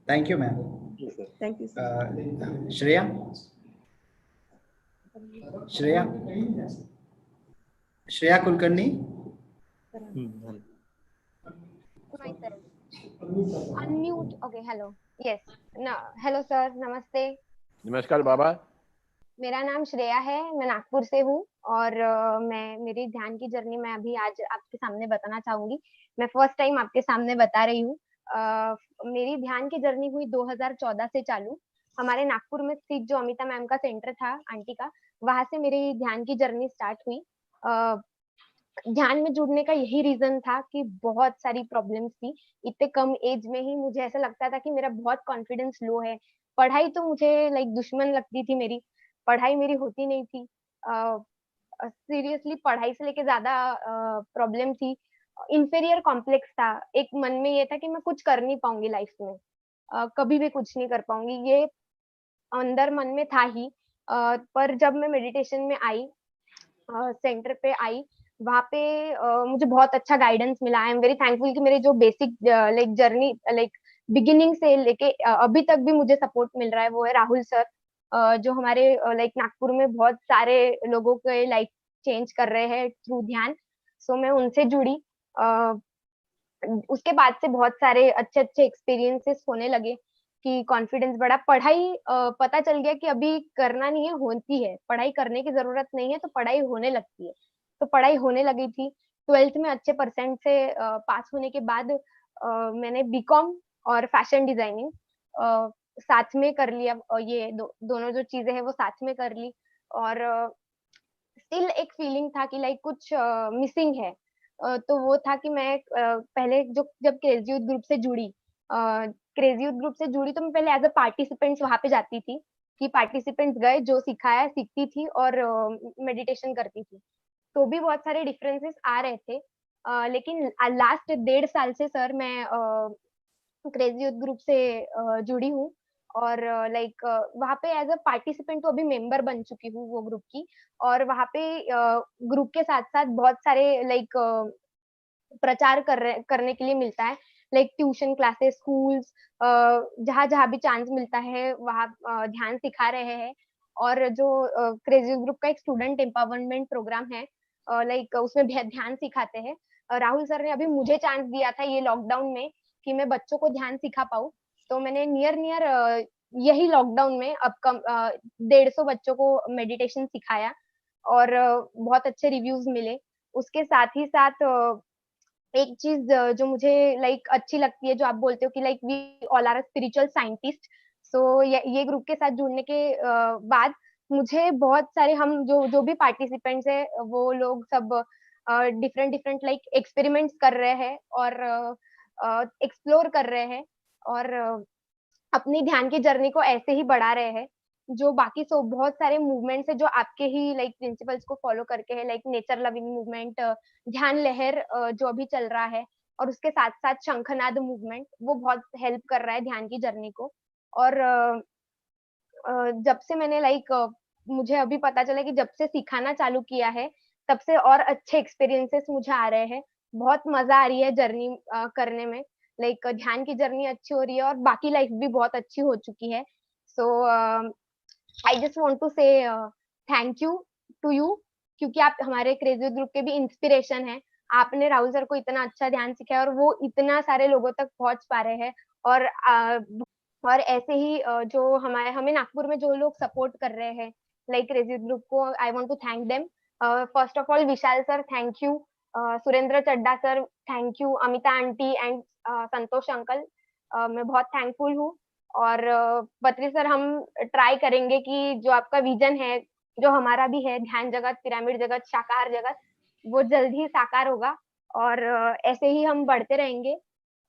Thank you ma'am. Thank you sir. Shreya. Shreya. Shreya Kulkarni. Unmute. Okay, hello. Yes. Hello sir. नमस्ते. नमस्कार बाबा. मेरा नाम श्रेया है, मैं नागपुर से हूँ और मैं मेरी ध्यान की जर्नी मैं अभी आज आपके सामने बताना चाहूंगी. मैं फर्स्ट टाइम आपके सामने बता रही हूँ. मेरी ध्यान की जर्नी हुई 2014 से चालू. हमारे नागपुर में स्थित जो अमिता मैम का सेंटर था आंटी का, वहां से मेरी ध्यान की जर्नी स्टार्ट हुई. ध्यान में जुड़ने का यही रीजन था कि बहुत सारी प्रॉब्लम्स थी. इतने कम एज में ही मुझे ऐसा लगता था कि मेरा बहुत कॉन्फिडेंस लो है. पढ़ाई तो मुझे लाइक दुश्मन लगती थी मेरी. पढ़ाई मेरी होती नहीं थी. सीरियसली पढ़ाई से लेके ज्यादा प्रॉब्लम थी. इंफीरियर कॉम्प्लेक्स था. एक मन में ये था कि मैं कुछ कर नहीं पाऊंगी लाइफ में. कभी भी कुछ नहीं कर पाऊंगी, ये अंदर मन में था ही. पर जब मैं मेडिटेशन में आई, सेंटर पे आई, वहाँ पे मुझे बहुत अच्छा गाइडेंस मिला. आई एम वेरी थैंकफुल कि मेरे जो basic like journey like beginning से लेके अभी तक भी मुझे सपोर्ट मिल रहा है, वो है राहुल सर, जो हमारे लाइक नागपुर में बहुत सारे लोगों के लाइफ चेंज कर रहे हैं थ्रू ध्यान. सो मैं उनसे जुड़ी. उसके बाद से बहुत सारे अच्छे अच्छे एक्सपीरियंसेस होने लगे कि कॉन्फिडेंस बढ़ा. पढ़ाई पता चल गया कि अभी करना नहीं है, होती है. पढ़ाई करने की जरूरत नहीं है, तो पढ़ाई होने लगती है. तो पढ़ाई होने लगी थी. 12th में अच्छे परसेंट से पास होने के बाद मैंने बीकॉम और फैशन डिजाइनिंग साथ में कर लिया. ये दोनों जो चीजें हैं वो साथ में कर ली. और स्टिल एक फीलिंग था कि लाइक कुछ मिसिंग है. तो वो था कि मैं पहले जब क्रेजी यूथ ग्रुप से जुड़ी, तो मैं पहले एज अ पार्टिसिपेंट्स वहां पे जाती थी कि पार्टिसिपेंट्स गए, जो सिखाया सीखती थी और मेडिटेशन करती थी. तो भी बहुत सारे डिफरेंसेस आ रहे थे. लेकिन लास्ट 1.5 साल से सर मैं क्रेजी यूथ ग्रुप से जुड़ी हूँ. और लाइक वहाँ पे एज अ पार्टिसिपेंट तो अभी मेंबर बन चुकी हूँ वो ग्रुप की. और वहाँ पे ग्रुप के साथ साथ बहुत सारे लाइक प्रचार करने के लिए मिलता है, लाइक ट्यूशन क्लासेस, स्कूल्स, जहाँ जहाँ भी चांस मिलता है वहाँ ध्यान सिखा रहे हैं। और जो क्रेजी ग्रुप का एक स्टूडेंट एम्पावरमेंट प्रोग्राम है, लाइक उसमें ध्यान सिखाते हैं। राहुल सर ने अभी मुझे चांस दिया था ये लॉकडाउन में कि मैं बच्चों को ध्यान सिखा पाऊँ, तो मैंने नियर यही लॉकडाउन में अब 150 बच्चों को मेडिटेशन सिखाया और बहुत अच्छे रिव्यूज मिले। उसके साथ ही साथ एक चीज जो मुझे लाइक अच्छी लगती है, जो आप बोलते हो कि like we all are spiritual scientist, so ये ग्रुप के साथ जुड़ने के बाद मुझे बहुत सारे, हम जो भी पार्टिसिपेंट्स है वो लोग सब डिफरेंट लाइक एक्सपेरिमेंट्स कर रहे हैं और एक्सप्लोर कर रहे हैं और अपनी ध्यान की जर्नी को ऐसे ही बढ़ा रहे हैं। जो बाकी बहुत सारे मूवमेंट्स है जो आपके ही लाइक प्रिंसिपल्स को फॉलो करके है, लाइक नेचर लविंग मूवमेंट, ध्यान लहर जो अभी चल रहा है, और उसके साथ साथ शंखनाद मूवमेंट, वो बहुत हेल्प कर रहा है ध्यान की जर्नी को। और जब से मैंने लाइक मुझे अभी पता चला कि जब से सिखाना चालू किया है तब से और अच्छे एक्सपीरियंसेस मुझे आ रहे हैं। बहुत मजा आ रही है जर्नी करने में, लाइक ध्यान की जर्नी अच्छी हो रही है और बाकी लाइफ भी बहुत अच्छी हो चुकी है। सो आई जस्ट वांट टू से थैंक यू टू यू, क्योंकि आप हमारे क्रेजी ग्रुप के भी इंस्पिरेशन हैं। आपने राहुल सर को इतना अच्छा ध्यान सिखाया और वो इतना सारे लोगों तक पहुंच पा रहे हैं। और ऐसे ही जो हमें नागपुर में जो लोग सपोर्ट कर रहे हैं लाइक क्रेजी ग्रुप को, I want to thank them. First of all Vishal sir, thank you. Surendra Chadda sir, thank you. Amita aunty and Santosh uncle, मैं बहुत थैंकफुल हूँ। और बत्री सर, हम ट्राई करेंगे कि जो आपका विजन है, जो हमारा भी है, ध्यान जगत, पिरामिड जगत, शाकाहार जगत, वो जल्द ही साकार होगा और ऐसे ही हम बढ़ते रहेंगे।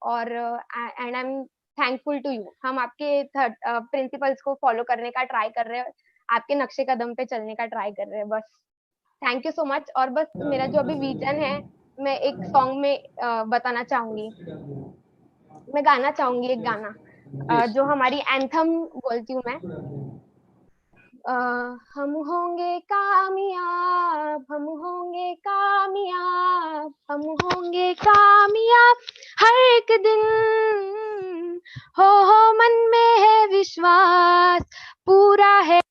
और and I am thankful to you. हम आपके प्रिंसिपल्स को फॉलो करने का ट्राई कर रहे हैं, आपके नक्शे कदम पे चलने का ट्राई कर रहे हैं। बस थैंक यू सो मच। और बस मेरा जो अभी विजन है, मैं एक सॉन्ग में बताना चाहूंगी, मैं गाना चाहूंगी एक गाना जो हमारी एंथम बोलती हूँ मैं। हम होंगे कामयाब, हम होंगे कामयाब, हम होंगे कामयाब हर एक दिन, हो मन में है विश्वास, पूरा है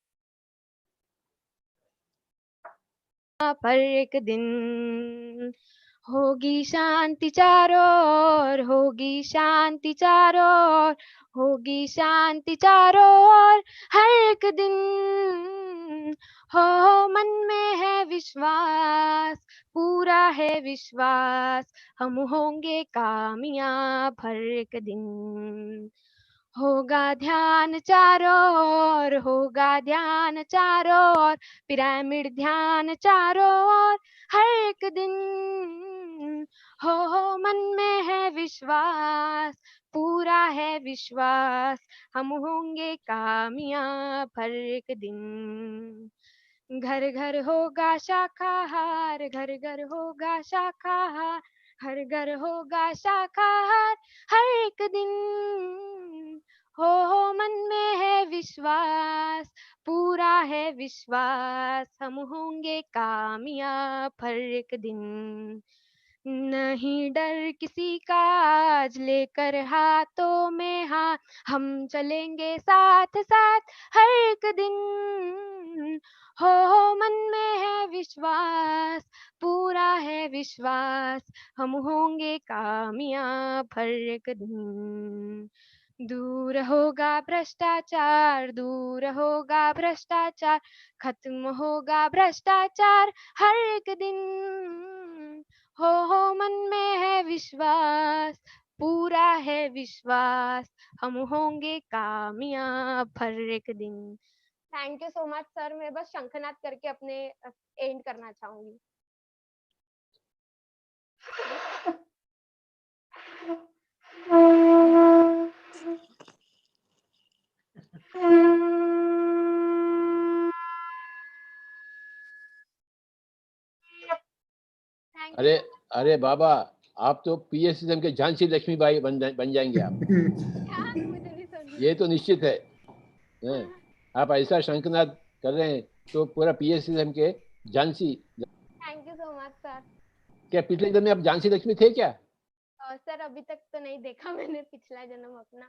पर एक दिन। होगी शांति चारों ओर, होगी शांति चारों ओर, होगी शांति चारों ओर हर एक दिन। हो मन में है विश्वास, पूरा है विश्वास, हम होंगे कामयाब हर एक दिन। होगा ध्यान चारों ओर, होगा ध्यान चारों ओर, पिरामिड ध्यान चारों ओर हर एक दिन। हो मन में है विश्वास, पूरा है विश्वास, हम होंगे कामयाब हर एक दिन। घर घर होगा शाकाहार, घर घर होगा शाकाहार, हर घर होगा शाकाहार हर एक दिन। हो मन में है विश्वास, पूरा है विश्वास, हम होंगे कामयाब हर एक दिन। नहीं डर किसी का आज लेकर हाथों में हाथ, हम चलेंगे साथ साथ हर एक दिन। हो मन में है विश्वास, पूरा है विश्वास, हम होंगे कामयाब हर एक दिन। दूर होगा भ्रष्टाचार, दूर होगा भ्रष्टाचार, खत्म होगा भ्रष्टाचार हर एक दिन। हो मन में है विश्वास, पूरा है विश्वास, हम होंगे कामयाब हर एक दिन। Thank you so much sir. मैं बस शंखनाद करके अपने एंड करना चाहूंगी। अरे अरे बाबा, आप तो पीएससीएम के झांसी लक्ष्मीबाई बन जाएंगे आप। ये तो निश्चित है। आप ऐसा शंखनाद कर रहे हैं तो पूरा पीएससीएम के Jhansi. Thank you so much sir. क्या पिछले जन्म में आप झांसी लक्ष्मी थे क्या? सर अभी तक तो नहीं देखा मैंने पिछला जन्म अपना,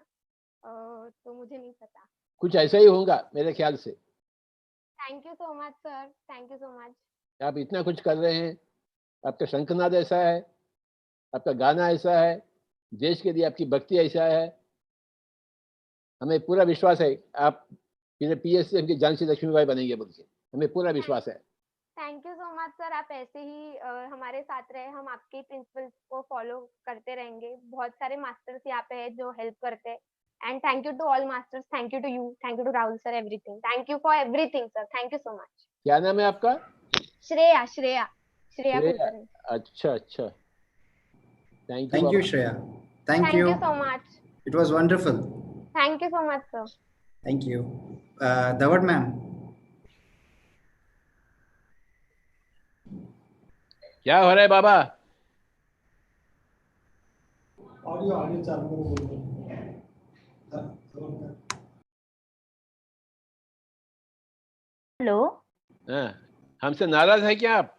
तो मुझे नहीं पता। कुछ ऐसा ही होगा मेरे ख्याल से। Thank you so much sir, thank you so much. आप इतना कुछ कर रहे हैं, आपका शंखनाद ऐसा है, आपका गाना ऐसा है, देश के लिए आपकी भक्ति ऐसा है, हमें पूरा विश्वास है आप PSM की झांसी लक्ष्मीबाई बनेंगे बोल के, हमें पूरा विश्वास है। Thank you so much sir, आप ऐसे ही हमारे साथ रहे, हम आपके प्रिंसिपल्स को फॉलो करते रहेंगे। बहुत सारे मास्टर्स यहाँ पे है जो हेल्प करते हैं, and thank you to all masters, thank you to you, thank you to Rahul sir, everything, thank you for everything sir, thank you so much. क्या नाम है आपका? श्रेया, श्रेया, श्रेया कुलकर्णी। अच्छा अच्छा, thank you Thank you, Baba. Shreya. Thank thank you. You so much. It was wonderful. Thank you so much sir. Thank you. Dawat ma'am. क्या हो रहा है बाबा? ऑडियो ऑडियो चालू करो। हेलो, हाँ, हमसे नाराज है क्या आप?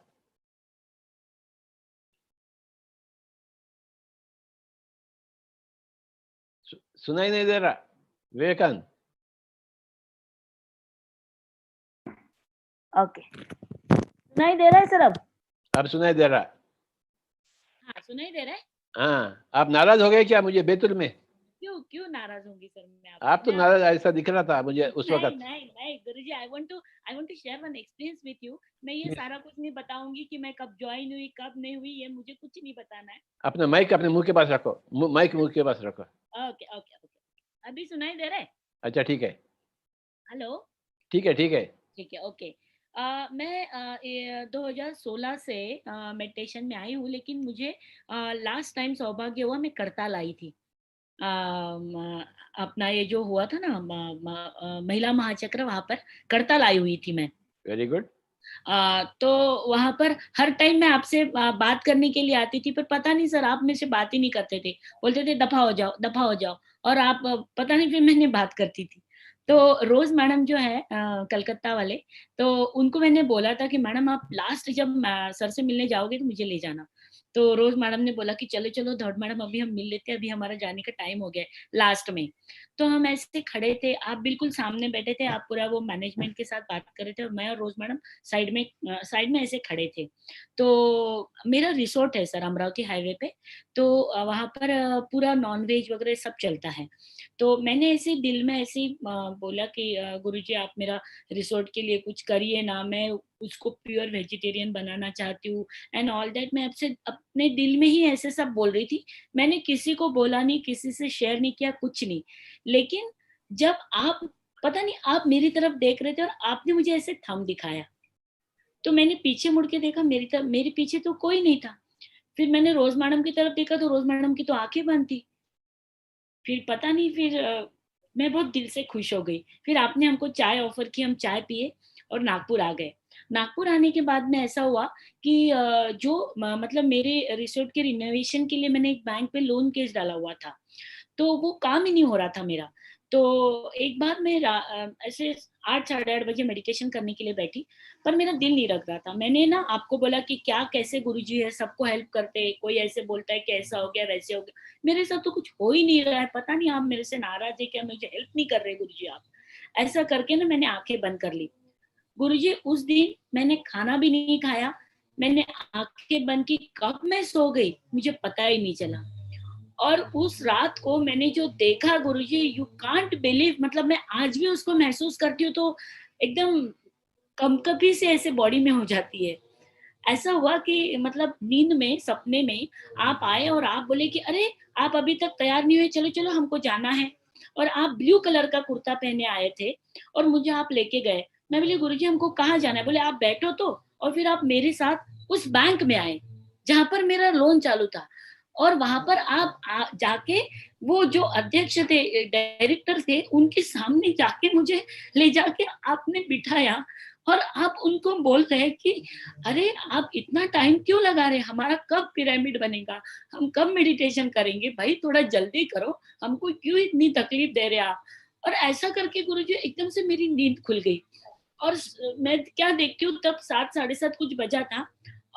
सुनाई नहीं दे रहा विवेकानंद? ओके, सुनाई दे रहा है सर? अब सुनाई दे रहा। हाँ, सुनाई दे रहा है। हाँ, आप नाराज हो गए क्या मुझे बेतुल में? क्यों क्यों नाराज होंगी सर मैं? आप तो नाराज ऐसा दिख रहा था मुझे उस वक्त। नहीं गुरुजी, I want to share one experience with you. मैं ये सारा कुछ नहीं बताऊंगी कि मैं कब ज्वाइन हुई कब नहीं हुई, ये मुझे कुछ नहीं बताना है। अपना माइक अपने मुंह के पास रखो, माइक मुंह के पास रखो। ओके ओके ओके, अभी सुनाई दे रहा है? अच्छा ठीक है। हेलो, ठीक है ठीक है ठीक है, ओके। मैं 2016 से मेडिटेशन में आई हूँ, लेकिन मुझे लास्ट टाइम सौभाग्य हुआ, मैं करताल आई थी। अपना ये जो हुआ था ना महिला महाचक्र, वहां पर करताल आई हुई थी मैं। Very good. तो वहां पर हर टाइम मैं आपसे बात करने के लिए आती थी, पर पता नहीं सर आप मेरे से बात ही नहीं करते थे, बोलते थे दफा हो जाओ दफा हो जाओ, और आप पता नहीं फिर मैंने बात करती थी। तो रोज मैडम जो है कलकत्ता वाले, तो उनको मैंने बोला था कि मैडम आप लास्ट जब सर से मिलने जाओगे तो मुझे ले जाना। तो रोज मैडम ने बोला कि चलो चलो धौड़ मैडम अभी हम मिल लेते हैं, अभी हमारा जाने का टाइम हो गया है लास्ट में। तो हम ऐसे खड़े थे, आप बिल्कुल सामने बैठे थे, आप पूरा वो मैनेजमेंट के साथ बात कर रहे थे, और मैं और रोज मैडम साइड में ऐसे खड़े थे। तो मेरा रिसोर्ट है सर अमरावती हाईवे पे, तो वहां पर पूरा नॉनवेज वगैरह सब चलता है। तो मैंने ऐसे दिल में ऐसे बोला कि गुरुजी आप मेरा रिसोर्ट के लिए कुछ करिए ना, मैं उसको प्योर वेजिटेरियन बनाना चाहती हूँ एंड ऑल दैट। मैं आपसे अपने दिल में ही ऐसे सब बोल रही थी, मैंने किसी को बोला नहीं, किसी से शेयर नहीं किया, कुछ नहीं। लेकिन जब आप पता नहीं आप मेरी तरफ देख रहे थे और आपने मुझे ऐसे थंब दिखाया, तो मैंने पीछे मुड़ के देखा, मेरे पीछे तो कोई नहीं था। फिर मैंने रोज मैडम की तरफ देखा तो रोज मैडम की तो आंखें बंद थी। फिर पता नहीं, फिर मैं बहुत दिल से खुश हो गई। फिर आपने हमको चाय ऑफर की, हम चाय पिए और नागपुर आ गए। नागपुर आने के बाद में ऐसा हुआ कि जो मतलब मेरे रिसोर्ट के रिनोवेशन के लिए मैंने एक बैंक पे लोन केस डाला हुआ था, तो वो काम ही नहीं हो रहा था मेरा। तो एक बार मैं ऐसे 8 साढ़े 8 बजे मेडिटेशन करने के लिए बैठी, पर मेरा दिल नहीं लग रहा था। मैंने ना आपको बोला कि क्या कैसे गुरुजी है, सबको हेल्प करते हैं, कोई ऐसे बोलता है कि ऐसा हो गया वैसे हो गया, मेरे साथ तो कुछ हो ही नहीं रहा है, पता नहीं आप मेरे से नाराज है क्या, मुझे हेल्प नहीं कर रहे गुरुजी आप। ऐसा करके ना मैंने आंखें बंद कर ली। गुरुजी उस दिन मैंने खाना भी नहीं खाया, मैंने आंखें बंद की, कब मैं सो गई मुझे पता ही नहीं चला। और उस रात को मैंने जो देखा गुरुजी, यू कांट बिलीव, मतलब मैं आज भी उसको महसूस करती हूँ तो एकदम कंपकपी से ऐसे बॉडी में हो जाती है। ऐसा हुआ कि मतलब नींद में, सपने में आप आए और आप बोले कि अरे आप अभी तक तैयार नहीं हुए, चलो चलो हमको जाना है। और आप ब्लू कलर का कुर्ता पहने आए थे और मुझे आप लेके गए। मैं बोली गुरुजी हमको कहाँ जाना है? बोले आप बैठो तो। और फिर आप मेरे साथ उस बैंक में आए जहां पर मेरा लोन चालू था, और वहां पर आप जाके वो जो अध्यक्ष थे, डायरेक्टर थे, उनके सामने जाके मुझे ले जाके आपने बिठाया और आप उनको बोल रहे कि अरे आप इतना टाइम क्यों लगा रहे, हमारा कब पिरामिड बनेगा, हम कब मेडिटेशन करेंगे, भाई थोड़ा जल्दी करो, हमको क्यों इतनी तकलीफ दे रहे आप। और ऐसा करके गुरुजी एकदम से मेरी नींद खुल गई। और मैं क्या देखती हूँ तब 7 साढ़े 7 कुछ बजा था,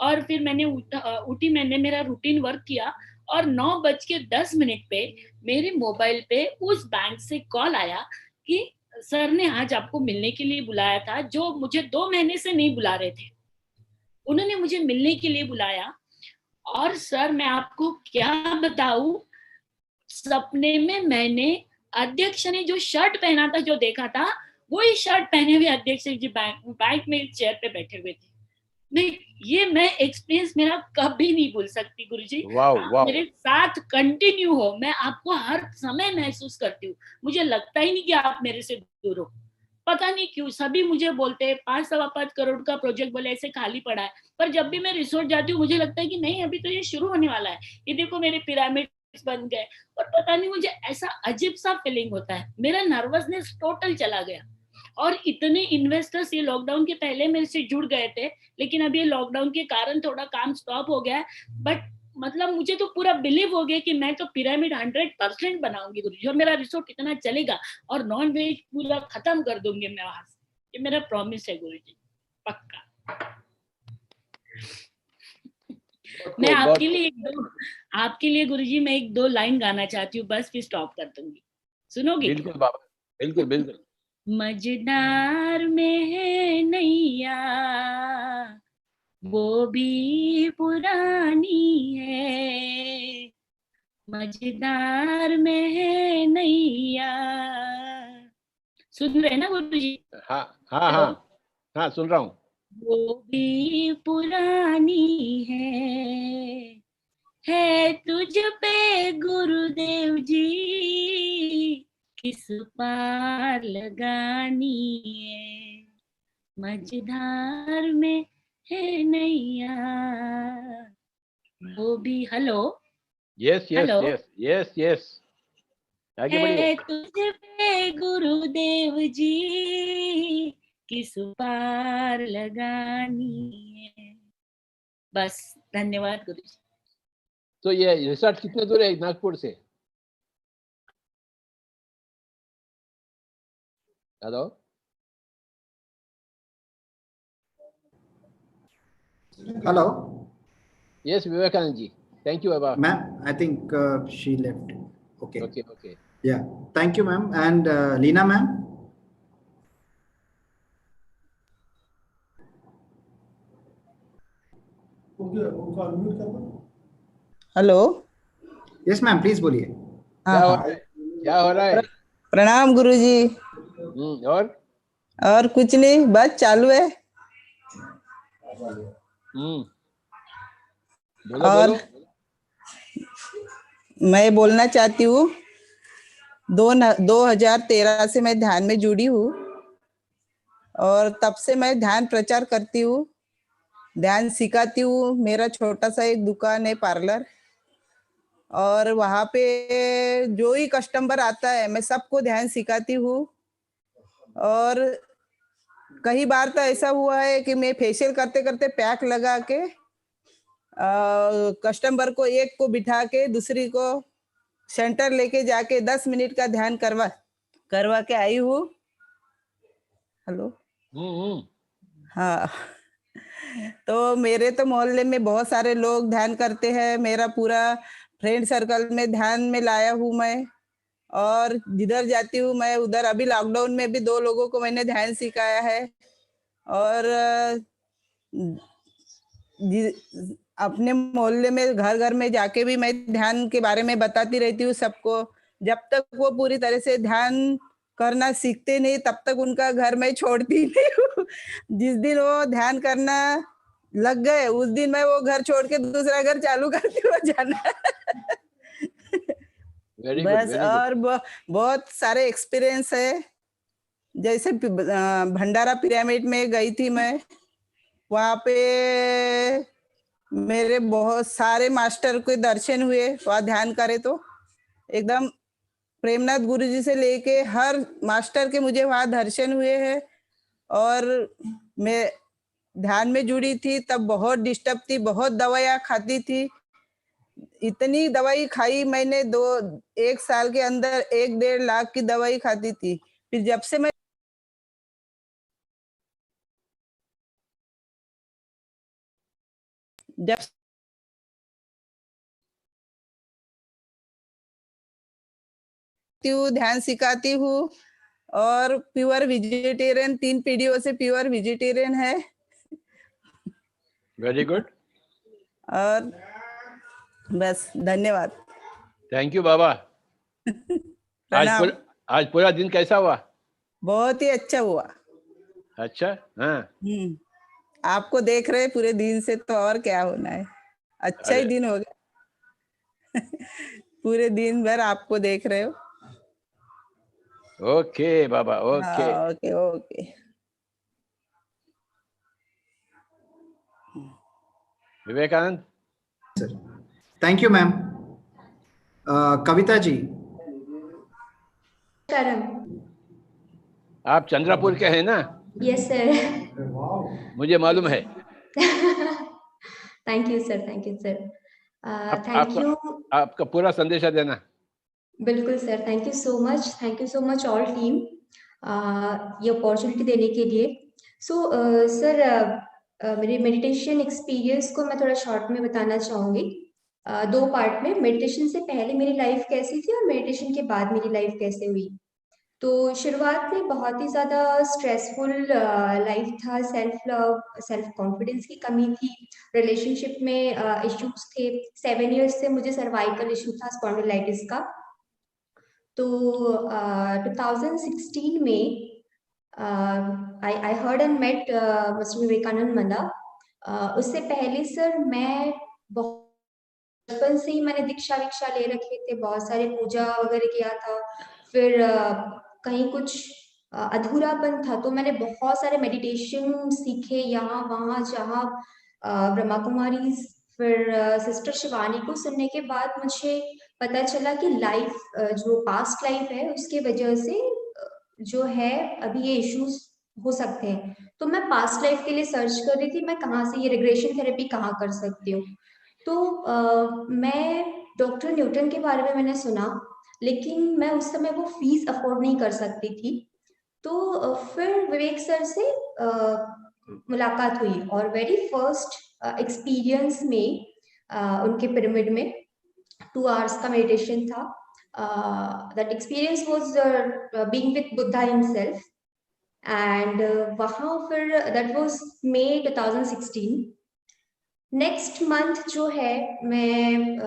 और फिर मैंने उठी, मैंने मेरा रूटीन वर्क किया और 9:10 पे मेरे मोबाइल पे उस बैंक से कॉल आया कि सर ने आज आपको मिलने के लिए बुलाया था, जो मुझे 2 महीने से नहीं बुला रहे थे, उन्होंने मुझे मिलने के लिए बुलाया। और सर मैं आपको क्या बताऊं, सपने में मैंने अध्यक्ष ने जो शर्ट पहना था, जो देखा था, वही शर्ट पहने हुए अध्यक्ष जी बैंक में चेयर पे बैठे हुए थे। मैं एक्सपीरियंस मेरा कभी नहीं भूल सकती गुरुजी। आप मेरे साथ कंटिन्यू हो, मैं आपको हर समय महसूस करती हूँ। मुझे लगता ही नहीं कि आप मेरे से दूर हो। पता नहीं क्यों सभी मुझे बोलते हैं 5-5 करोड़ का प्रोजेक्ट बोले ऐसे खाली पड़ा है, पर जब भी मैं रिसोर्ट जाती हूँ मुझे लगता है कि नहीं, अभी तो ये शुरू होने वाला है। ये देखो मेरे पिरामिड बन गए, और पता नहीं मुझे ऐसा अजीब सा फीलिंग होता है, मेरा नर्वसनेस टोटल चला गया। और इतने इन्वेस्टर्स ये लॉकडाउन के पहले मेरे से जुड़ गए थे, लेकिन अभी लॉकडाउन के कारण थोड़ा काम स्टॉप हो गया है। बट मतलब मुझे तो पूरा बिलीव हो गया कि मैं तो पिरामिड 100% बनाऊंगी गुरुजी, और मेरा रिसोर्ट इतना चलेगा और नॉन वेज पूरा खत्म कर दूंगी मैं वहां से। ये मेरा प्रॉमिस है गुरुजी, पक्का। मैं आपके लिए गुरुजी मैं 1-2 लाइन गाना चाहती हूँ, बस फिर स्टॉप कर दूंगी, सुनोगे? बिल्कुल बाबा, बिल्कुल बिल्कुल। मझधार में है नैया वो भी पुरानी है, मझधार में है नैया। सुन रहे ना गुरुजी? हाँ हाँ हाँ हाँ, सुन रहा हूँ। वो भी पुरानी है तुझ पे गुरुदेव जी, किस पार लगानी है, मझधार में है नैया वो भी। Hello, yes yes hello, yes yes yes, आगे बढ़िए। है तुझ पे गुरुदेव जी, किस पार लगानी है। बस, धन्यवाद गुरु जी। तो ये रिसोर्ट कितने दूर है नागपुर से? Hello, hello, yes Vivekananda ji, thank you बाबा। Ma'am, I think she left. Okay okay okay, yeah thank you ma'am. And Leena ma'am, hello, yes ma'am, please बोलिए। हाँ हाँ, क्या हो रहा है? प्रणाम गुरुजी। और कुछ नहीं, बस चालू है। बोलो और बोलो। मैं बोलना चाहती हूँ 2013 से मैं ध्यान में जुड़ी हूँ, और तब से मैं ध्यान प्रचार करती हूँ, ध्यान सिखाती हूँ। मेरा छोटा सा एक दुकान है, पार्लर, और वहाँ पे जो ही कस्टमर आता है मैं सबको ध्यान सिखाती हूँ। और कई बार तो ऐसा हुआ है कि मैं फेशियल करते करते पैक लगा के कस्टमर को एक को बिठा के दूसरी को सेंटर लेके जाके 10 मिनट का ध्यान करवा के आई हूँ। हेलो, हाँ। तो मेरे तो मोहल्ले में बहुत सारे लोग ध्यान करते हैं, मेरा पूरा फ्रेंड सर्कल में ध्यान में लाया हूँ मैं, और जिधर जाती हूँ मैं उधर, अभी लॉकडाउन में भी 2 लोगों को मैंने ध्यान सिखाया है। और अपने मोहल्ले में घर घर में जाके भी मैं ध्यान के बारे में बताती रहती हूँ सबको। जब तक वो पूरी तरह से ध्यान करना सीखते नहीं तब तक उनका घर मैं छोड़ती नहीं हूँ। जिस दिन वो ध्यान करना लग गए उस दिन मैं वो घर छोड़ के दूसरा घर चालू करती हूँ जाना। बस, और बहुत सारे एक्सपीरियंस है। जैसे भंडारा पिरामिड में गई थी मैं, वहाँ पे मेरे बहुत सारे मास्टर के दर्शन हुए। वहाँ ध्यान करे तो एकदम प्रेमनाथ गुरुजी से लेके हर मास्टर के मुझे वहाँ दर्शन हुए हैं। और मैं ध्यान में जुड़ी थी तब बहुत डिस्टर्ब थी, बहुत दवाइयाँ खाती थी। इतनी दवाई खाई मैंने, 1 साल के अंदर 1-1.5 लाख की दवाई खाती थी। फिर जब से मैं जब ध्यान सिखाती हूँ और प्योर वेजिटेरियन 3 पीढ़ियों से प्योर वेजिटेरियन है। Very good. और बस धन्यवाद। थैंक यू बाबा। आज पूरा दिन कैसा हुआ? बहुत ही अच्छा हुआ। अच्छा, हाँ। आपको देख रहे पूरे दिन से तो और क्या होना है, अच्छा ही दिन हो गया। पूरे दिन भर आपको देख रहे हो। ओके बाबा, okay. Okay okay. Vivekananda sir, thank you ma'am. Kavita ji, आप चंद्रपुर के हैं ना? Yes sir. मुझे मालूम है। Thank you sir, thank you sir. Thank you. आपका पूरा संदेशा देना। बिल्कुल sir, thank you so much all team ये अपॉर्चुनिटी देने के लिए। सो सर, मेरे मेडिटेशन एक्सपीरियंस को मैं थोड़ा शॉर्ट में बताना चाहूँगी। 2 पार्ट में, मेडिटेशन से पहले मेरी लाइफ कैसी थी और मेडिटेशन के बाद मेरी लाइफ कैसे हुई। तो शुरुआत में बहुत ही ज़्यादा स्ट्रेसफुल लाइफ था, सेल्फ लव, सेल्फ कॉन्फिडेंस की कमी थी, रिलेशनशिप में इश्यूज थे। 7 इयर्स से मुझे सर्वाइकल इशू था, स्पॉन्डिलाइटिस का। तो 2016 में I heard and met mister Vivekananda Manda. उससे पहले सर मैं बचपन से ही मैंने दीक्षा विक्षा ले रखे थे, बहुत सारे पूजा वगैरह किया था। फिर कहीं कुछ अधूरापन था तो मैंने बहुत सारे मेडिटेशन सीखे यहाँ वहाँ, जहाँ ब्रह्मा कुमारी, फिर सिस्टर शिवानी को सुनने के बाद मुझे पता चला कि लाइफ जो पास्ट लाइफ है उसके वजह से जो है अभी ये इश्यूज हो सकते हैं। तो मैं पास्ट लाइफ के लिए सर्च कर रही थी, मैं कहाँ से ये रिग्रेशन थेरेपी कहाँ कर सकती हूँ। तो मैं डॉक्टर न्यूटन के बारे में मैंने सुना, लेकिन मैं उस समय वो फीस अफोर्ड नहीं कर सकती थी। तो फिर विवेक सर से मुलाकात हुई और वेरी फर्स्ट एक्सपीरियंस में उनके पिरामिड में 2 आवर्स का मेडिटेशन था। That experience was being with Buddha himself and वहाँ फिर that was May 2016। Next month जो है मैं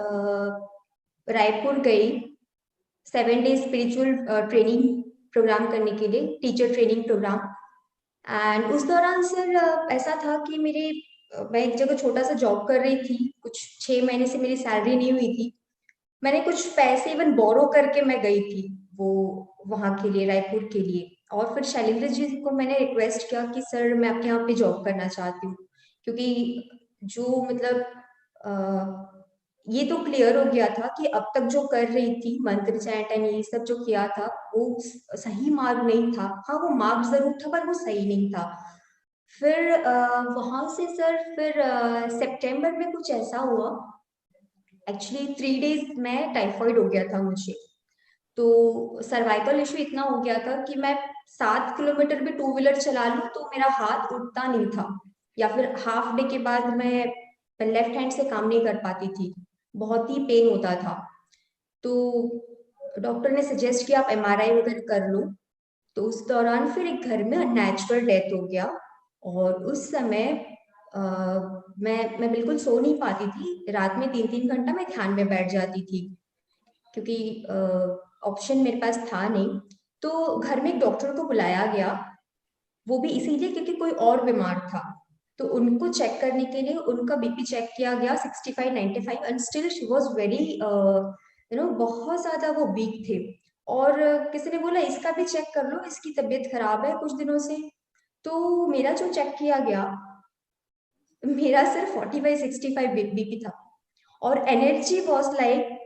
रायपुर गई 7 डे स्पिरिचुअल ट्रेनिंग प्रोग्राम करने के लिए, टीचर ट्रेनिंग प्रोग्राम। एंड उस दौरान सर ऐसा था कि मैं एक जगह छोटा सा जॉब कर रही थी, कुछ 6 महीने से मेरी सैलरी नहीं हुई थी। मैंने कुछ पैसे इवन बोरो करके मैं गई थी वो वहाँ के लिए, रायपुर के लिए। और फिर शैलेंद्र जी को मैंने रिक्वेस्ट किया कि सर मैं आपके यहाँ पे जॉब करना चाहती हूँ, क्योंकि जो मतलब ये तो क्लियर हो गया था कि अब तक जो कर रही थी मंत्र चैंट एंड ये सब जो किया था वो सही मार्ग नहीं था। हाँ, वो मार्ग जरूर था पर वो सही नहीं था। फिर वहां से सर फिर सितंबर में कुछ ऐसा हुआ, एक्चुअली 3 डेज में टाइफाइड हो गया था मुझे। तो सर्वाइकल इशू इतना हो गया था कि मैं 7 किलोमीटर भी 2 व्हीलर चला लूं तो मेरा हाथ उठता नहीं था, या फिर हाफ डे के बाद मैं लेफ्ट हैंड से काम नहीं कर पाती थी, बहुत ही पेन होता था। तो डॉक्टर ने सजेस्ट किया आप MRI वगैरह कर लो। तो उस दौरान फिर एक घर में नेचुरल डेथ हो गया और उस समय मैं बिल्कुल सो नहीं पाती थी, रात में 3-3 घंटा मैं ध्यान में बैठ जाती थी क्योंकि ऑप्शन मेरे पास था नहीं। तो घर में एक डॉक्टर को बुलाया गया, वो भी इसीलिए क्योंकि कोई और बीमार था। तो उनको चेक करने के लिए उनका बीपी चेक किया गया 65-95 and still she was very बहुत ज्यादा वो वीक थे। और किसी ने बोला इसका भी चेक कर लो, इसकी तबीयत खराब है कुछ दिनों से। तो मेरा जो चेक किया गया, मेरा सिर्फ 40/65 बीपी था और एनर्जी वाज लाइक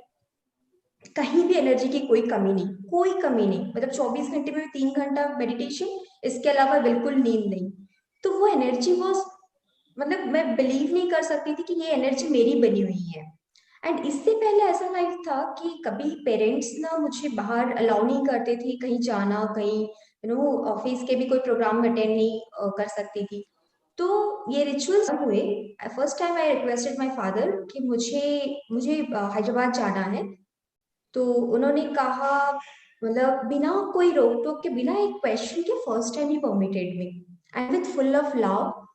कहीं भी एनर्जी की कोई कमी नहीं, कोई कमी नहीं। मतलब 24 घंटे में 3 घंटा मेडिटेशन, इसके अलावा बिल्कुल नींद नहीं। तो वो एनर्जी वाज मतलब मैं बिलीव नहीं कर सकती थी कि ये एनर्जी मेरी बनी हुई है। एंड इससे पहले ऐसा लाइफ था कि कभी पेरेंट्स ना मुझे बाहर अलाउ नहीं करते थे कहीं जाना, कहीं ऑफिस के भी कोई प्रोग्राम अटेंड नहीं कर सकती थी। तो ये रिचुअल्स हुए, first time I requested my father कि मुझे हैदराबाद जाना है। तो उन्होंने कहा, मतलब बिना कोई रोक टोक के, बिना एक क्वेश्चन के, फर्स्ट टाइम ही permitted me and with full of love,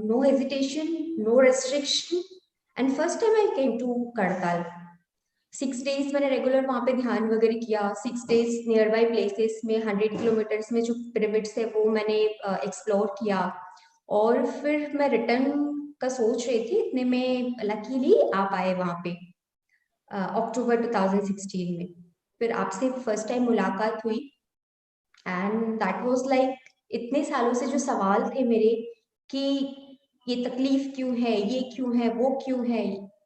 no hesitation, no restriction, and first time I came to करताल। 6 डेज मैंने रेगुलर वहाँ पे ध्यान वगैरह किया। 6 डेज नियर बाई प्लेसेस में 100 किलोमीटर्स में जो पिरामिड्स है वो मैंने एक्सप्लोर किया। और फिर मैं रिटर्न का सोच रही थी, इतने में लकीली आप आए वहाँ पे अक्टूबर 2016 में। फिर आपसे फर्स्ट टाइम मुलाकात हुई एंड दैट वाज लाइक, इतने सालों से जो सवाल थे मेरे कि ये तकलीफ क्यों है, ये क्यों है, वो क्यों है,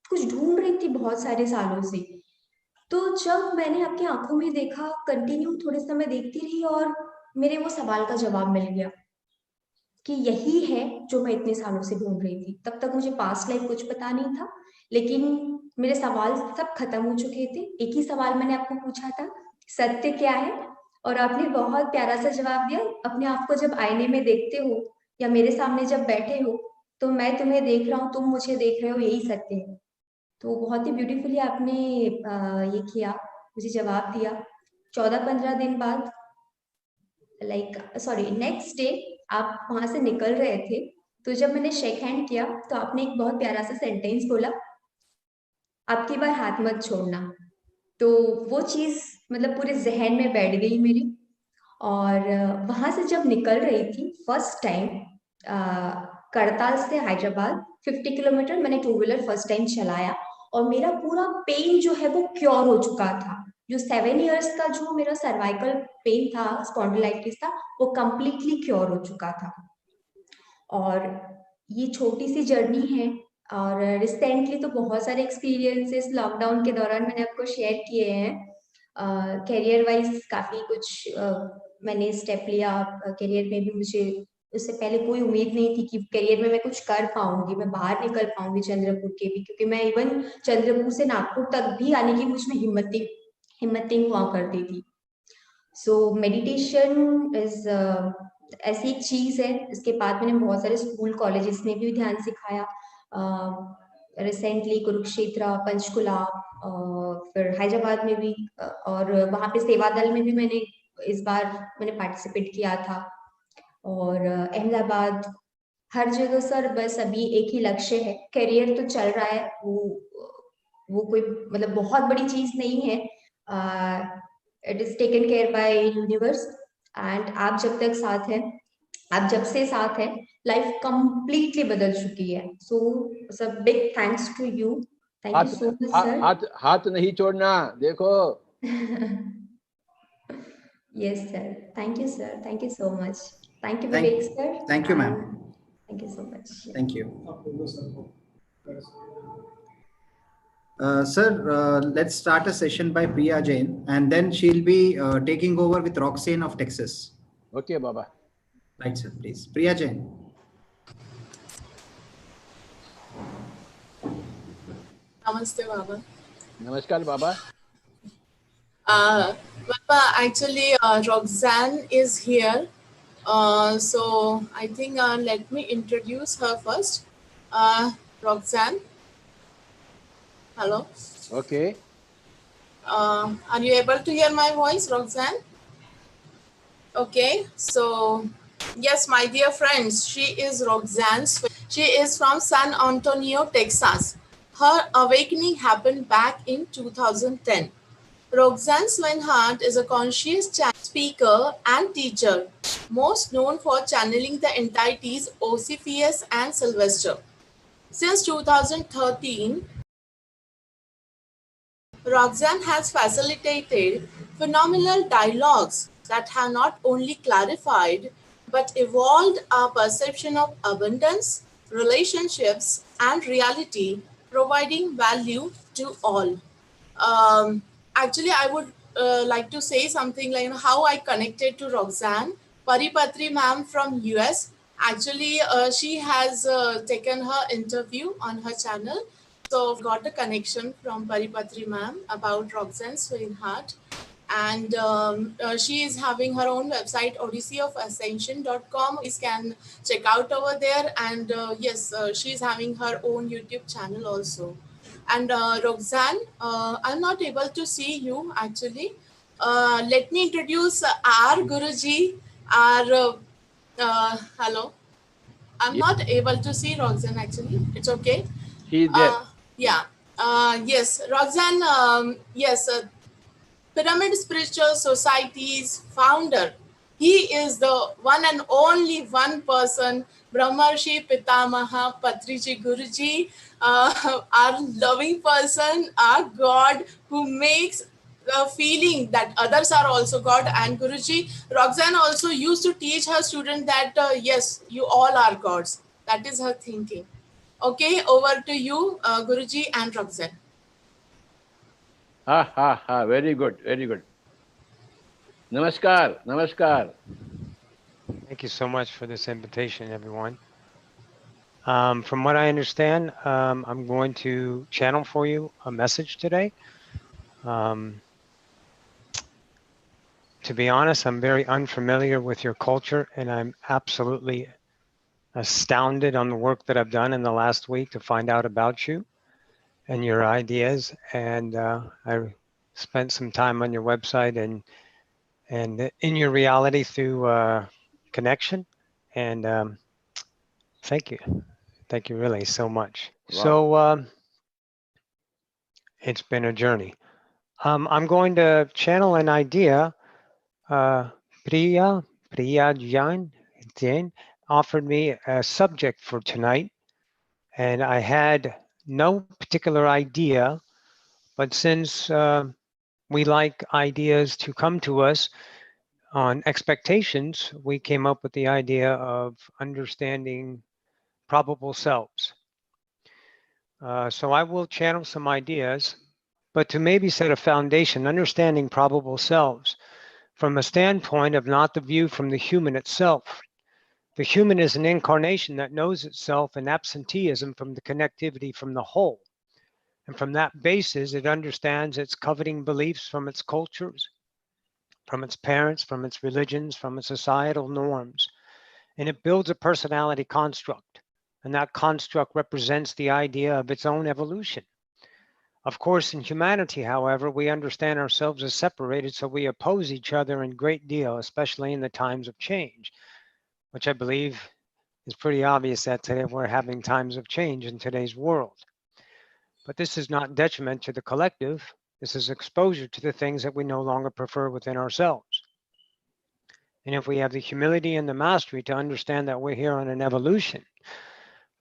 कुछ ढूंढ रही थी बहुत सारे सालों से। तो जब मैंने आपकी आंखों में देखा, कंटिन्यू थोड़े समय देखती रही और मेरे वो सवाल का जवाब मिल गया कि यही है जो मैं इतने सालों से ढूंढ रही थी। तब तक मुझे पास्ट लाइफ कुछ पता नहीं था, लेकिन मेरे सवाल सब खत्म हो चुके थे। एक ही सवाल मैंने आपको पूछा था, सत्य क्या है, और आपने बहुत प्यारा सा जवाब दिया। अपने आप को जब आईने में देखते हो या मेरे सामने जब बैठे हो, तो मैं तुम्हें देख रहा हूँ, तुम मुझे देख रहे हो, यही सत्य है। तो बहुत ही ब्यूटीफुली आपने ये किया, मुझे जवाब दिया। 14-15 दिन बाद, नेक्स्ट डे आप वहां से निकल रहे थे, तो जब मैंने शेक हैंड किया तो आपने एक बहुत प्यारा सा सेंटेंस बोला, आपकी बार हाथ मत छोड़ना। तो वो चीज मतलब पूरे जहन में बैठ गई मेरे। और वहां से जब निकल रही थी फर्स्ट टाइम करताल से हैदराबाद 50 किलोमीटर मैंने टू व्हीलर फर्स्ट टाइम चलाया, और मेरा पूरा पेन जो है वो क्योर हो चुका था। जो 7 इयर्स का जो मेरा सर्वाइकल पेन था, स्पॉन्डिलाइटिस था, वो कंप्लीटली क्योर हो चुका था। और ये छोटी सी जर्नी है, और रिसेंटली तो बहुत सारे एक्सपीरियंसेस लॉकडाउन के दौरान मैंने आपको शेयर किए हैं। करियर वाइज काफ़ी कुछ मैंने स्टेप लिया। करियर में भी मुझे उससे पहले कोई उम्मीद नहीं थी कि करियर में मैं कुछ कर पाऊंगी, मैं बाहर निकल पाऊंगी चंद्रपुर के भी, क्योंकि मैं इवन चंद्रपुर से नागपुर तक भी आने की मुझ में हिम्मत नहीं हुआ करती थी। सो मेडिटेशन इज ऐसी एक चीज है। इसके बाद मैंने बहुत सारे स्कूल कॉलेजेस में भी ध्यान सिखाया। रिसेंटली कुरुक्षेत्र, पंचकुला, फिर हैदराबाद में भी, और वहाँ पे सेवा दल में भी मैंने इस बार पार्टिसिपेट किया था। और अहमदाबाद, हर जगह सर बस अभी एक ही लक्ष्य है। करियर तो चल रहा है, वो कोई मतलब बहुत बड़ी चीज नहीं है। It is taken care by universe, and आप जब तक साथ हैं, आप जब से साथ हैं, लाइफ कंप्लीटली बदल चुकी है। सो सब big thanks to you, thank you so much sir. हाथ नहीं छोड़ना, देखो। Yes sir, thank you sir, thank you so much, thank you Thank- Vivek sir, thank you, ma'am. Thank you so much. Thank you. Sir, let's start a session by Priya Jain, and then she'll be taking over with Roxane of Texas. Okay, Baba. Right, sir, please. Priya Jain. Namaste, Baba. Namaskar, Baba. Baba, actually, Roxanne is here. So I think let me introduce her first. Roxanne. Hello. Okay. Are you able to hear my voice, Roxanne? Okay. So, yes, my dear friends, she is Roxanne. She is from San Antonio, Texas. Her awakening happened back in 2010. Roxanne Swinehart is a conscious speaker and teacher, most known for channeling the entities Orpheus and Sylvester. Since 2013, Roxanne has facilitated phenomenal dialogues that have not only clarified but evolved our perception of abundance, relationships, and reality, providing value to all. Actually, I would like to say something like how I connected to Roxanne. Paripatri ma'am from US. Actually, she has taken her interview on her channel. So got a connection from Paripatri ma'am about Roxanne Swinehart. and she is having her own website, odysseyofascension.com. You can check out over there, and yes, she is having her own YouTube channel also. And Roxanne, I'm not able to see you actually. Let me introduce our Guruji, our hello. I'm Yes, not able to see Roxanne actually. It's okay. she is there. Yeah. Yes, Roxanne. Yes, Pyramid Spiritual Society's founder. He is the one and only one person, Brahmarshi Pitamaha Patriji Guruji, our loving person, our God, who makes the feeling that others are also God. And Guruji, Roxanne also used to teach her student that yes, you all are gods. That is her thinking. Okay, over to you, Guruji and Roxanne. Ha ha ha. Very good. Very good. Namaskar. Namaskar. Thank you so much for this invitation, everyone. From what I understand, I'm going to channel for you a message today. To be honest, I'm very unfamiliar with your culture, and I'm absolutely astounded on the work that I've done in the last week to find out about you and your ideas. And I spent some time on your website and in your reality through connection. And thank you. Thank you really so much. Wow. So it's been a journey. I'm going to channel an idea. Priya Jain offered me a subject for tonight, and I had no particular idea, but since we like ideas to come to us on expectations, we came up with the idea of understanding probable selves. So I will channel some ideas, but to maybe set a foundation, understanding probable selves from a standpoint of not the view from the human itself. The human is an incarnation that knows itself in absenteeism from the connectivity from the whole. And from that basis, it understands its coveting beliefs from its cultures, from its parents, from its religions, from its societal norms. And it builds a personality construct. And that construct represents the idea of its own evolution. Of course, in humanity, however, we understand ourselves as separated, so we oppose each other in great deal, especially in the times of change, which I believe is pretty obvious that today we're having times of change in today's world. But this is not detriment to the collective. This is exposure to the things that we no longer prefer within ourselves. And if we have the humility and the mastery to understand that we're here on an evolution,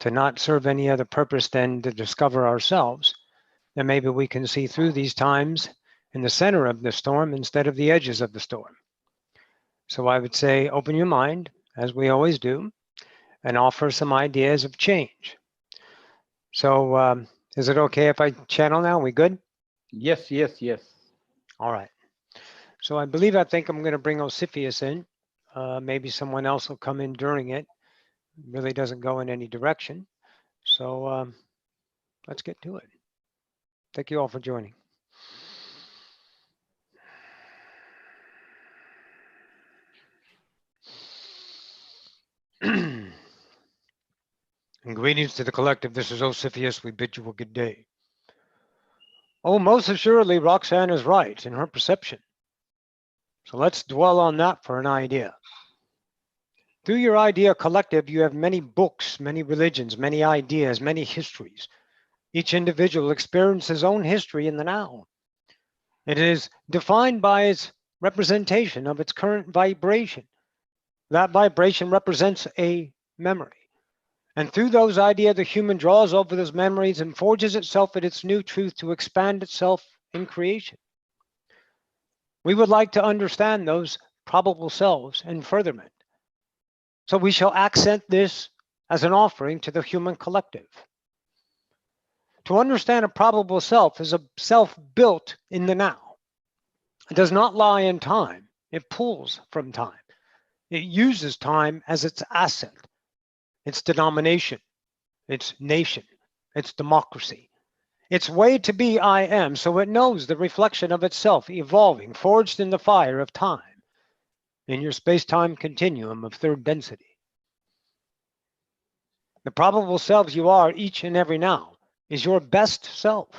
to not serve any other purpose than to discover ourselves, then maybe we can see through these times in the center of the storm instead of the edges of the storm. So I would say open your mind, as we always do, and offer some ideas of change. So is it okay if I channel now? We good? Yes, yes, yes. All right. So I think I'm going to bring Osifius in. Maybe someone else will come in during it. Really doesn't go in any direction. So let's get to it. Thank you all for joining. And greetings to the collective. This is Osifius. We bid you a good day. Oh, most assuredly, Roxanne is right in her perception. So let's dwell on that for an idea. Through your idea collective, you have many books, many religions, many ideas, many histories. Each individual experiences his own history in the now. It is defined by its representation of its current vibration. That vibration represents a memory. And through those ideas, the human draws over those memories and forges itself at its new truth to expand itself in creation. We would like to understand those probable selves in furtherment. So we shall accent this as an offering to the human collective. To understand a probable self is a self built in the now. It does not lie in time. It pulls from time. It uses time as its asset, its denomination, its nation, its democracy. its way to be I am, so it knows the reflection of itself evolving, forged in the fire of time, in your space-time continuum of third density. The probable selves you are each and every now is your best self.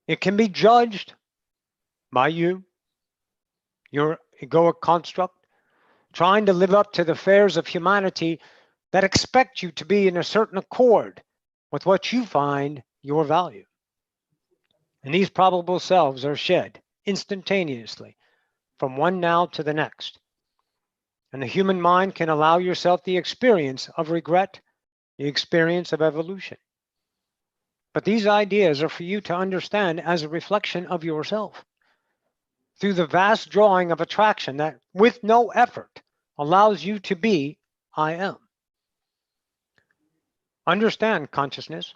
It can be judged by you, your egoic construct, trying to live up to the fares of humanity that expect you to be in a certain accord with what you find your value. And these probable selves are shed instantaneously from one now to the next. And the human mind can allow yourself the experience of regret, the experience of evolution. But these ideas are for you to understand as a reflection of yourself through the vast drawing of attraction that, with no effort, allows you to be I am. Understand, consciousness,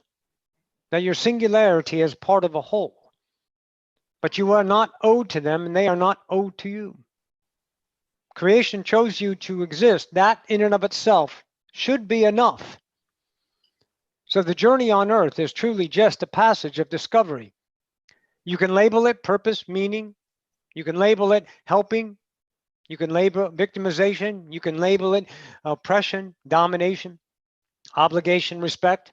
that your singularity is part of a whole, but you are not owed to them and they are not owed to you. Creation chose you to exist. That in and of itself should be enough. So the journey on earth is truly just a passage of discovery. You can label it purpose, meaning. You can label it helping. You can label it victimization. You can label it oppression, domination, obligation, respect.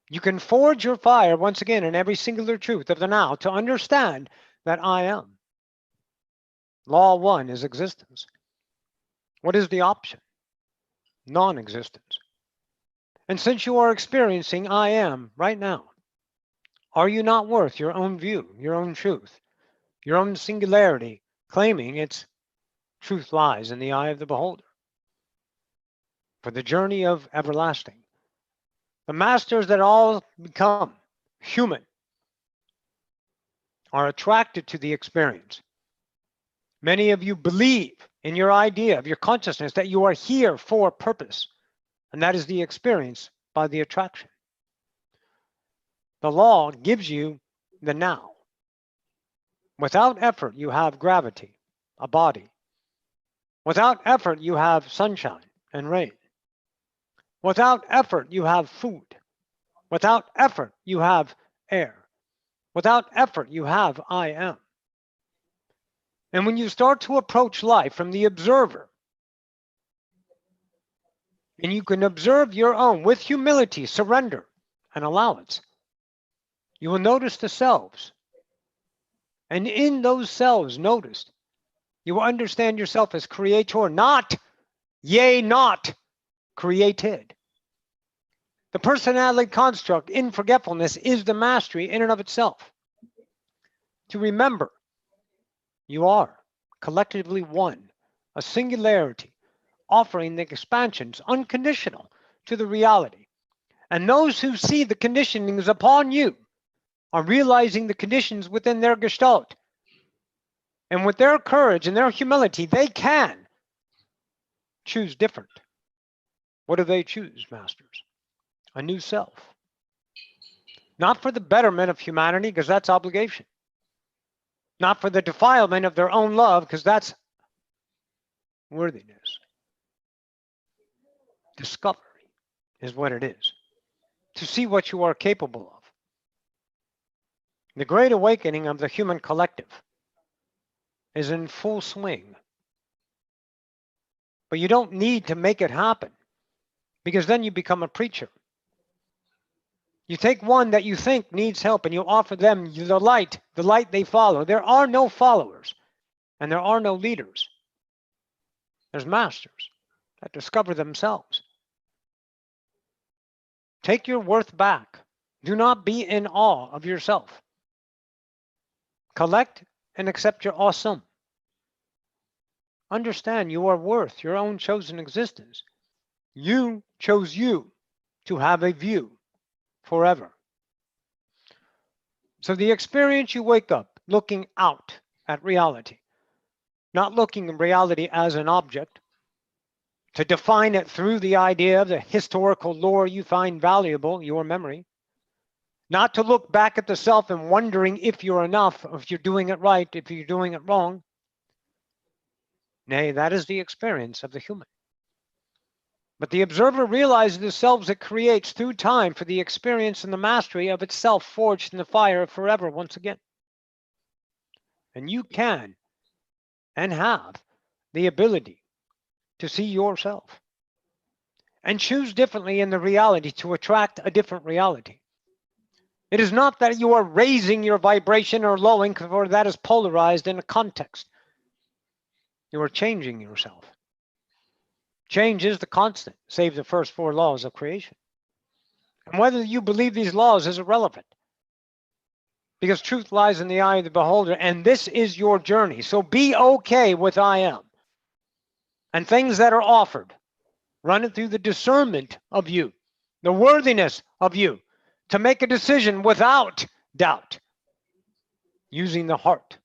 You can forge your fire once again in every singular truth of the now to understand that I am. Law 1 is existence. What is the option? Non-existence. And since you are experiencing I am right now, are you not worth your own view, your own truth, your own singularity, claiming its truth lies in the eye of the beholder? For the journey of everlasting, the masters that all become human are attracted to the experience. Many of you believe in your idea of your consciousness that you are here for purpose, and that is the experience by the attraction. The law gives you the now. Without effort, you have gravity, a body. Without effort, you have sunshine and rain. Without effort, you have food. Without effort, you have air. Without effort, you have I am. And when you start to approach life from the observer, and you can observe your own with humility, surrender, and allowance, you will notice the selves. And in those selves noticed, you will understand yourself as creator, not, yea, not created. The personality construct in forgetfulness is the mastery in and of itself. To remember, you are collectively one, a singularity, offering the expansions unconditional to the reality. And those who see the conditionings upon you are realizing the conditions within their gestalt. And with their courage and their humility, they can choose different. What do they choose, masters? A new self. Not for the betterment of humanity, because that's obligation. Not for the defilement of their own love, because that's worthiness. Discovery is what it is. To see what you are capable of. The great awakening of the human collective is in full swing. But you don't need to make it happen, because then you become a preacher. You take one that you think needs help and you offer them the light they follow. There are no followers and there are no leaders. There's masters that discover themselves. Take your worth back. Do not be in awe of yourself. Collect and accept your awesome. Understand you are worth your own chosen existence. You chose you to have a view forever. So the experience you wake up looking out at reality, not looking at reality as an object, to define it through the idea of the historical lore you find valuable, your memory, not to look back at the self and wondering if you're enough, if you're doing it right, if you're doing it wrong. Nay, that is the experience of the human. But the observer realizes the selves it creates through time for the experience and the mastery of itself forged in the fire of forever once again. And you can and have the ability to see yourself and choose differently in the reality to attract a different reality. It is not that you are raising your vibration or lowering, for that is polarized in a context. You are changing yourself. Change is the constant, save the first 4 laws of creation. And whether you believe these laws is irrelevant, because truth lies in the eye of the beholder, and this is your journey. So be okay with I am. And things that are offered, run it through the discernment of you, the worthiness of you, to make a decision without doubt, using the heart,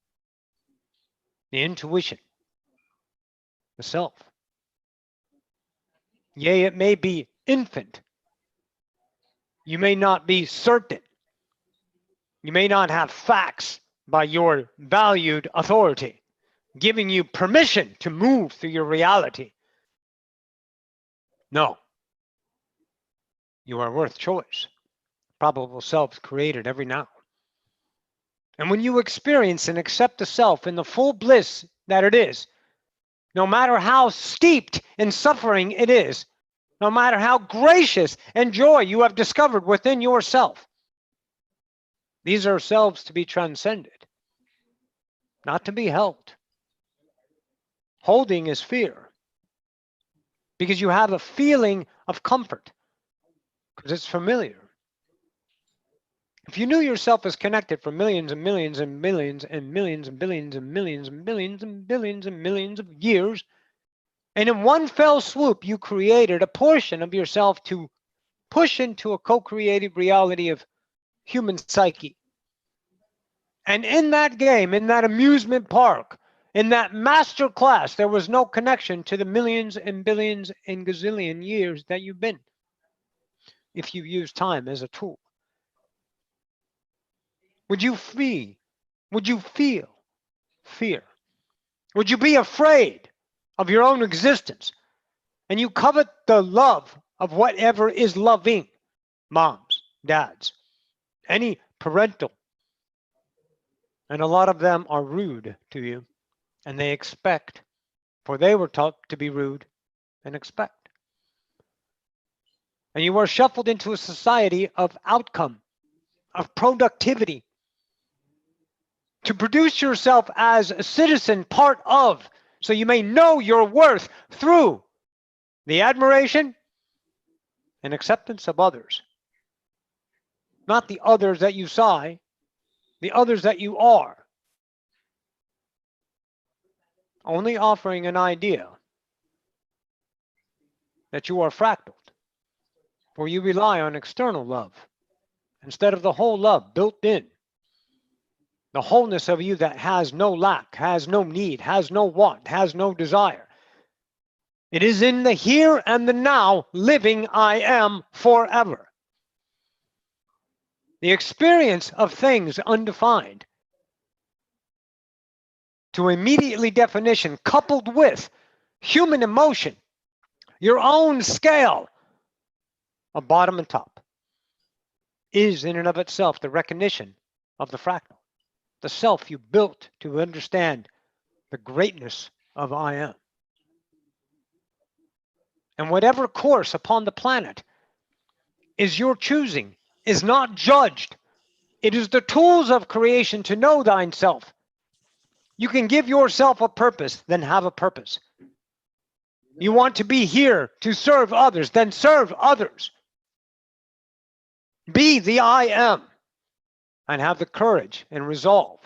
the intuition, the self. Yea, it may be infant. You may not be certain. You may not have facts by your valued authority, giving you permission to move through your reality. No. You are worth choice. Probable selves created every now. And when you experience and accept the self in the full bliss that it is, no matter how steeped in suffering it is, no matter how gracious and joy you have discovered within yourself, these are selves to be transcended, not to be held. Holding is fear, because you have a feeling of comfort, because it's familiar. If you knew yourself as connected for millions and millions and millions and millions and billions and millions and billions and billions and millions of years, and in one fell swoop you created a portion of yourself to push into a co-created reality of human psyche. And in that game, in that amusement park, in that master class, there was no connection to the millions and billions and gazillion years that you've been, if you use time as a tool. Would you feel fear? Would you be afraid of your own existence? And you covet the love of whatever is loving, moms, dads, any parental. And a lot of them are rude to you, and they expect, for they were taught to be rude and expect. And you are shuffled into a society of outcome, of productivity, to produce yourself as a citizen, part of, so you may know your worth through the admiration and acceptance of others. Not the others that you saw, the others that you are. Only offering an idea that you are fractaled, for you rely on external love instead of the whole love built in. The wholeness of you that has no lack, has no need, has no want, has no desire. It is in the here and the now, living I am forever. The experience of things undefined to immediately definition coupled with human emotion, your own scale of bottom and top, is in and of itself the recognition of the fractal, the self you built to understand the greatness of I am. And whatever course upon the planet is your choosing is not judged. It is the tools of creation to know thine self. You can give yourself a purpose, then have a purpose. You want to be here to serve others, then serve others. Be the I am and have the courage and resolve.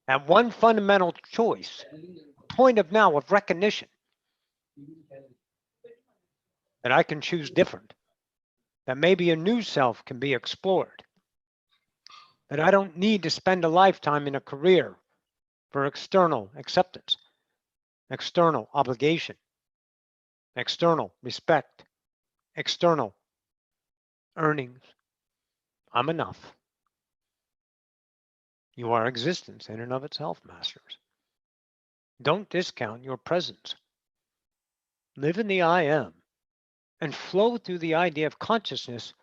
At one fundamental choice, point of now of recognition, that I can choose different, that maybe a new self can be explored, that I don't need to spend a lifetime in a career for external acceptance, external obligation, external respect, external earnings. I'm enough. You are existence in and of itself, masters. Don't discount your presence. live in the I am, and flow through the idea of consciousness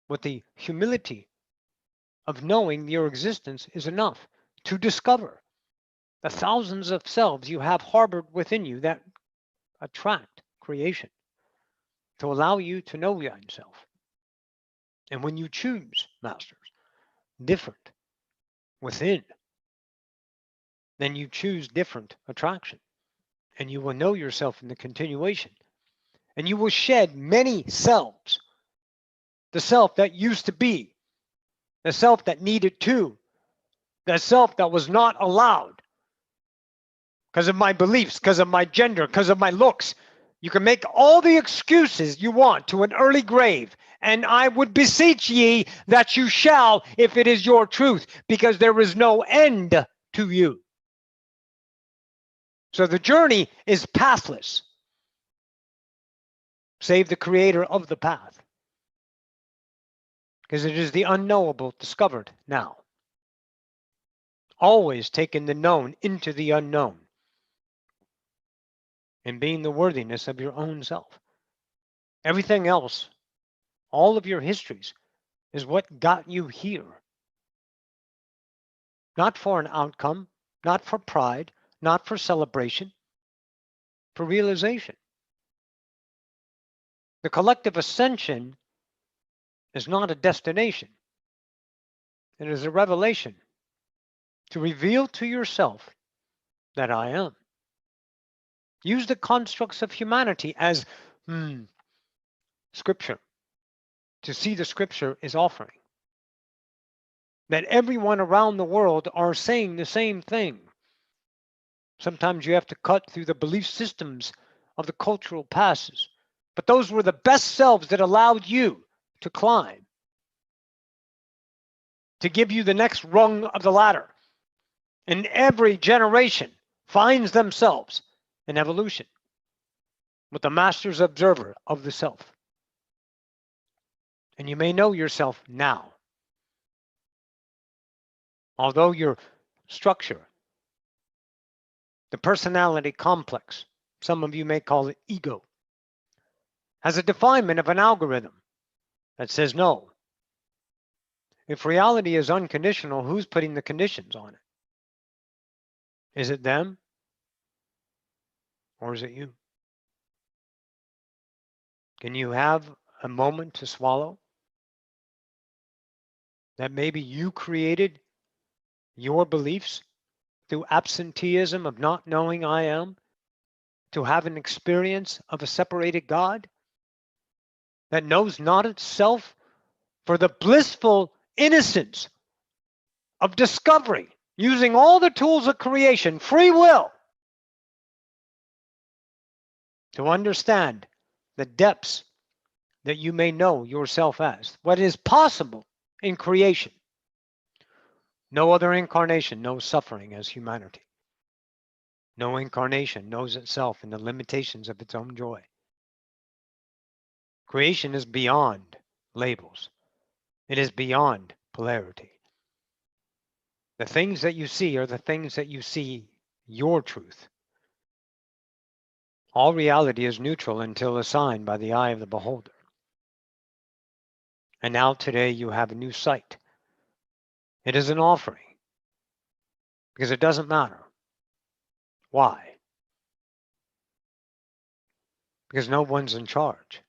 with the humility of knowing your existence is enough to discover the thousands of selves you have harbored within you that attract creation to allow you to know yourself. And when you choose, masters, different within, then you choose different attraction. And you will know yourself in the continuation. And you will shed many selves. The self that used to be, the self that needed to, the self that was not allowed because of my beliefs, because of my gender, because of my looks. You can make all the excuses you want to an early grave, and I would beseech ye that you shall, if it is your truth, because there is no end to you. So the journey is pathless, save the creator of the path, because it is the unknowable discovered now. Always taking the known into the unknown, and being the worthiness of your own self. Everything else, all of your histories, is what got you here. Not for an outcome, not for pride, not for celebration, for realization. The collective ascension is not a destination. It is a revelation to reveal to yourself that I am. Use the constructs of humanity as scripture, to see the scripture is offering. That everyone around the world are saying the same thing. Sometimes you have to cut through the belief systems of the cultural passes. But those were the best selves that allowed you to climb, to give you the next rung of the ladder. And every generation finds themselves in evolution with the master's observer of the self. And you may know yourself now. Although your structure, the personality complex, some of you may call it ego, has a definement of an algorithm that says no. If reality is unconditional, who's putting the conditions on it? Is it them? Or is it you? Can you have a moment to swallow? That maybe you created your beliefs through absenteeism of not knowing I am, to have an experience of a separated God that knows not itself, for the blissful innocence of discovery, using all the tools of creation, free will, to understand the depths that you may know yourself as, what is possible in creation. No other incarnation knows suffering as humanity. No incarnation knows itself in the limitations of its own joy. Creation is beyond labels. It is beyond polarity. The things that you see are the things that you see your truth. All reality is neutral until assigned by the eye of the beholder. And now today you have a new sight. It is an offering because it doesn't matter. Why? Because no one's in charge.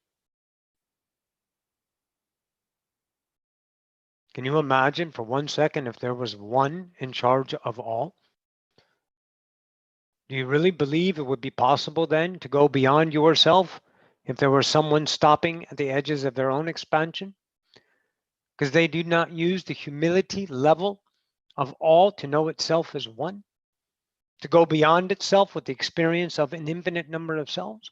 Can you imagine for 1 second if there was one in charge of all? Do you really believe it would be possible then to go beyond yourself if there were someone stopping at the edges of their own expansion? Because they do not use the humility level of all to know itself as one, to go beyond itself with the experience of an infinite number of selves.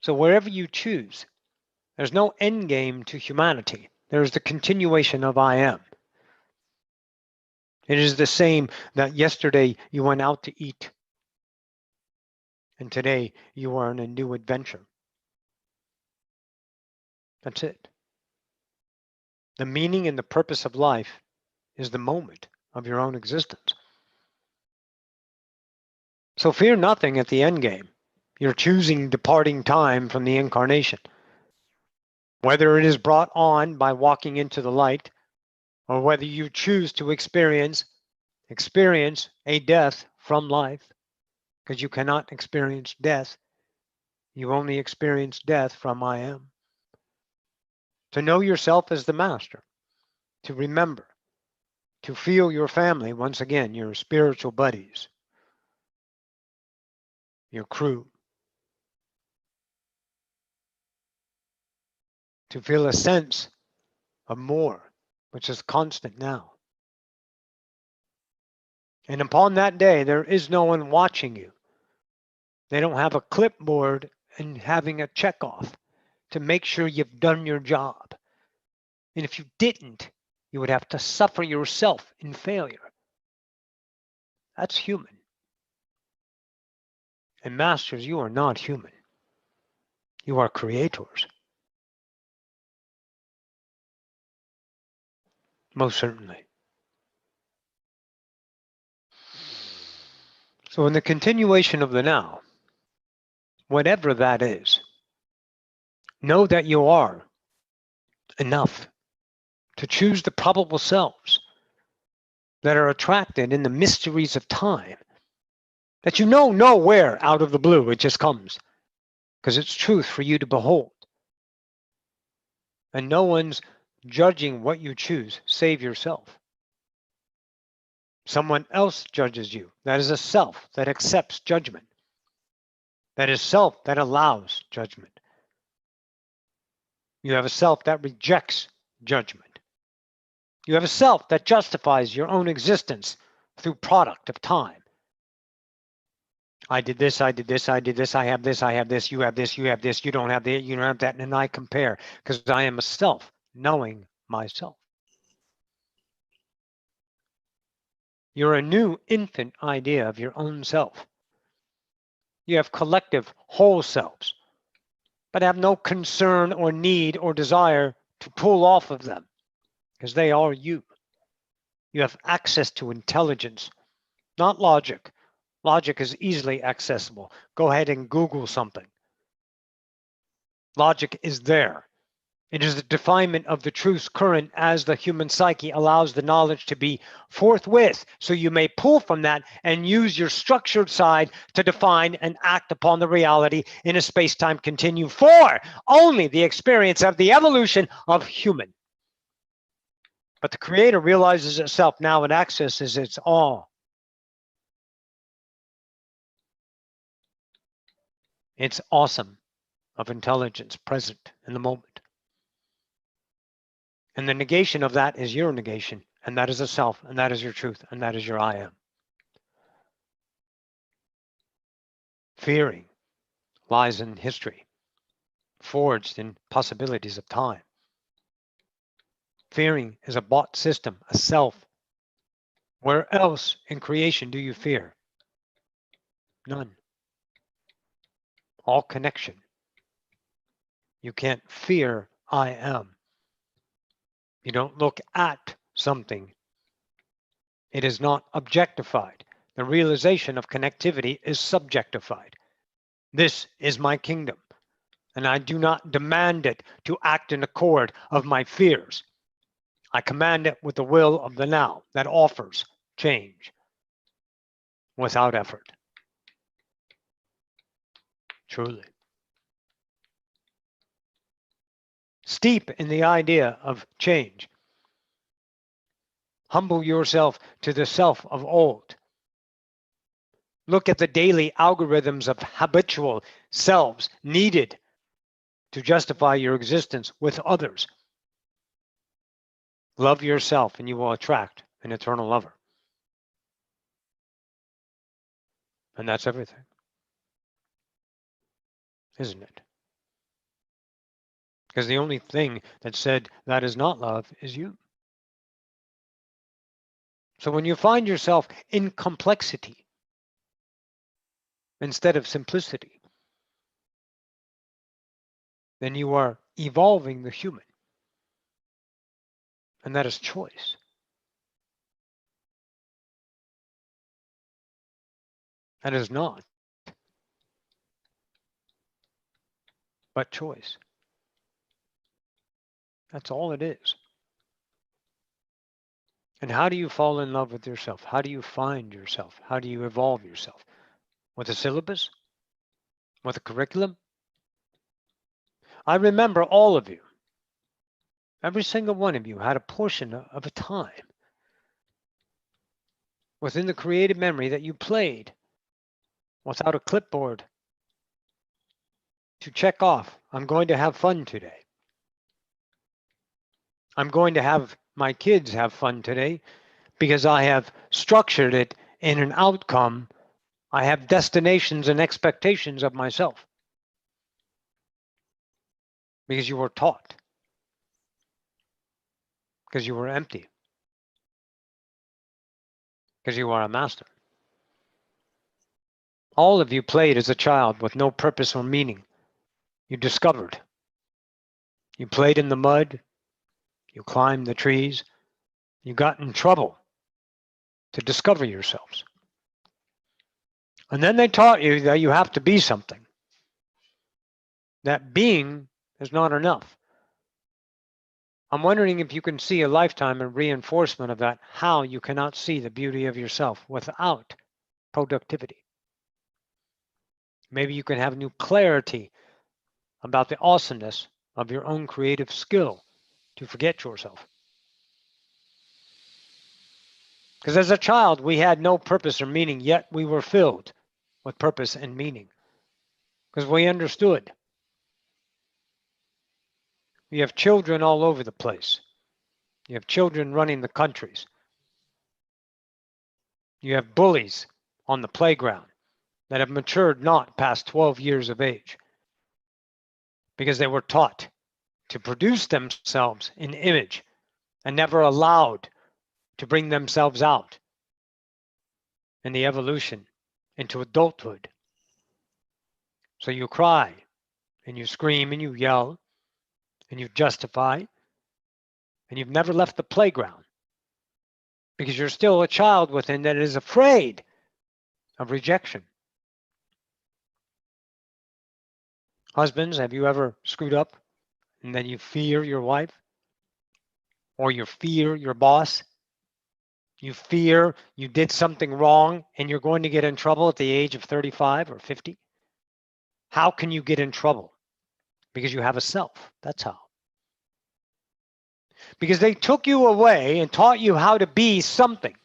So wherever you choose, there's no end game to humanity. There is the continuation of I am. It is the same that yesterday you went out to eat, and today you are on a new adventure. That's it. The meaning and the purpose of life is the moment of your own existence. So fear nothing at the end game. You're choosing departing time from the incarnation. Whether it is brought on by walking into the light, or whether you choose to experience a death from life, because you cannot experience death. You only experience death from I am. To know yourself as the master, to remember, to feel your family, once again, your spiritual buddies, your crew, to feel a sense of more, which is constant now. And upon that day, there is no one watching you. They don't have a clipboard and having a check off to make sure you've done your job. And if you didn't, you would have to suffer yourself in failure. That's human. And masters, you are not human. You are creators. Most certainly. So in the continuation of the now, whatever that is, know that you are enough to choose the probable selves that are attracted in the mysteries of time, that you know nowhere out of the blue, it just comes, because it's truth for you to behold. And no one's judging what you choose, save yourself. Someone else judges you. That is a self that accepts judgment. That is self that allows judgment. You have a self that rejects judgment. You have a self that justifies your own existence through product of time. I did this, I did this, I did this, I have this, I have this, you have this, you have this, you don't have that, you don't have that, and I compare, because I am a self knowing myself. You're a new infant idea of your own self. You have collective whole selves, but have no concern or need or desire to pull off of them, because they are you. You have access to intelligence, not logic. Logic is easily accessible. Go ahead and Google something. Logic is there. It is the definement of the truth's current as the human psyche allows the knowledge to be forthwith, so you may pull from that and use your structured side to define and act upon the reality in a space-time continuum for only the experience of the evolution of human. But the Creator realizes itself now and accesses its all. It's awesome of intelligence present in the moment. And the negation of that is your negation, and that is a self, and that is your truth, and that is your I am. Fearing lies in history, forged in possibilities of time. Fearing is a bought system, a self. Where else in creation do you fear? None. All connection. You can't fear I am. You don't look at something. It is not objectified. The realization of connectivity is subjectified. This is my kingdom, and I do not demand it to act in accord of my fears. I command it with the will of the now that offers change without effort. Truly. Steep in the idea of change. Humble yourself to the self of old. Look at the daily algorithms of habitual selves needed to justify your existence with others. Love yourself and you will attract an eternal lover. And that's everything, isn't it? Because the only thing that said that is not love is you. So when you find yourself in complexity instead of simplicity, then you are evolving the human. And that is choice. That is not but choice. That's all it is. And how do you fall in love with yourself? How do you find yourself? How do you evolve yourself? With a syllabus? With a curriculum? I remember all of you. Every single one of you had a portion of a time within the creative memory that you played without a clipboard to check off. I'm going to have fun today. I'm going to have my kids have fun today because I have structured it in an outcome. I have destinations and expectations of myself because you were taught, because you were empty, because you are a master. All of you played as a child with no purpose or meaning. You discovered. You played in the mud. You climbed the trees. You got in trouble to discover yourselves. And then they taught you that you have to be something. That being is not enough. I'm wondering if you can see a lifetime of reinforcement of that, how you cannot see the beauty of yourself without productivity. Maybe you can have new clarity about the awesomeness of your own creative skill to forget yourself. Because as a child, we had no purpose or meaning, yet we were filled with purpose and meaning. Because we understood. We have children all over the place. You have children running the countries. You have bullies on the playground that have matured not past 12 years of age because they were taught to produce themselves in image and never allowed to bring themselves out in the evolution into adulthood. So you cry and you scream and you yell and you justify and you've never left the playground because you're still a child within that is afraid of rejection. Husbands, have you ever screwed up and then you fear your wife? Or you fear your boss? You fear you did something wrong and you're going to get in trouble at the age of 35 or 50? How can you get in trouble? Because you have a self. That's how. Because they took you away and taught you how to be something.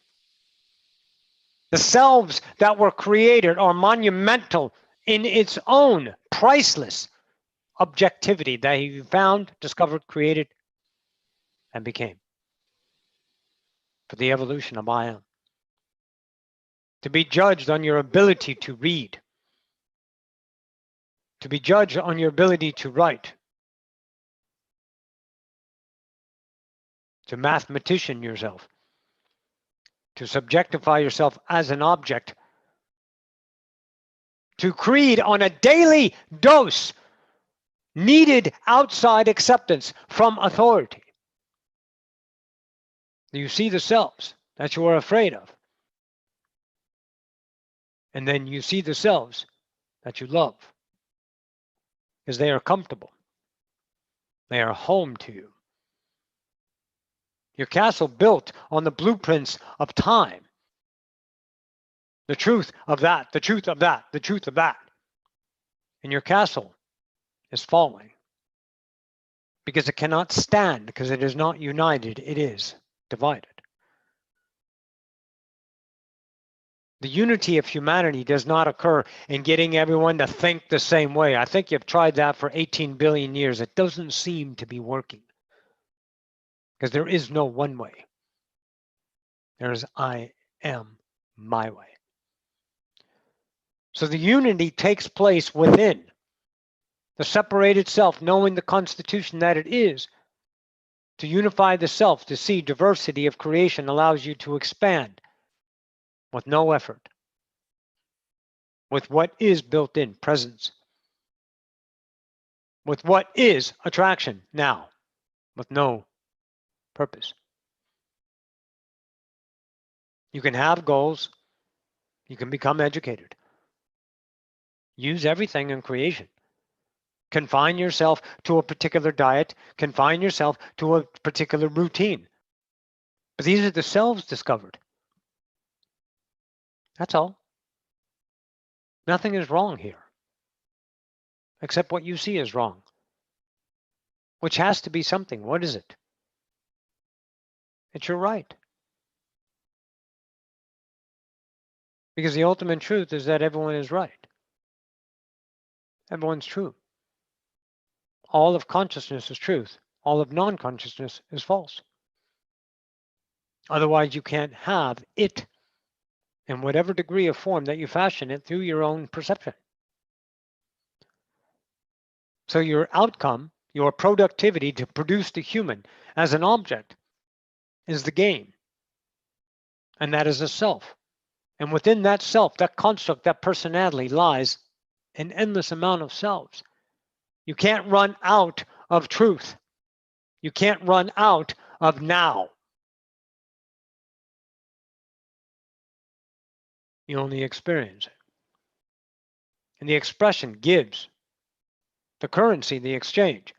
The selves that were created are monumental in its own priceless objectivity that you found, discovered, created, and became. For the evolution of I am. To be judged on your ability to read. To be judged on your ability to write. To mathematician yourself. To subjectify yourself as an object. To creed on a daily dose needed outside acceptance from authority. You see the selves that you are afraid of. And then you see the selves that you love. Because they are comfortable. They are home to you. Your castle built on the blueprints of time. The truth of that, the truth of that, the truth of that. And your castle is falling. Because it cannot stand, because it is not united, it is divided. The unity of humanity does not occur in getting everyone to think the same way. I think you've tried that for 18 billion years. It doesn't seem to be working. Because there is no one way. There is I am my way. So the unity takes place within the separated self, knowing the constitution that it is. To unify the self, to see diversity of creation allows you to expand with no effort, with what is built in presence, with what is attraction now, with no purpose. You can have goals, you can become educated, Use everything in creation. Confine yourself to a particular diet. Confine yourself to a particular routine. But these are the selves discovered. That's all. Nothing is wrong here, except what you see is wrong, which has to be something. What is it? It's your right. Because the ultimate truth is that everyone is right. Everyone's true. All of consciousness is truth. All of non-consciousness is false. Otherwise, you can't have it in whatever degree of form that you fashion it through your own perception. So your outcome, your productivity to produce the human as an object is the game. And that is a self. And within that self, that construct, that personality lies an endless amount of selves. You can't run out of truth. You can't run out of now. You only experience it. And the expression gives the currency, the exchange.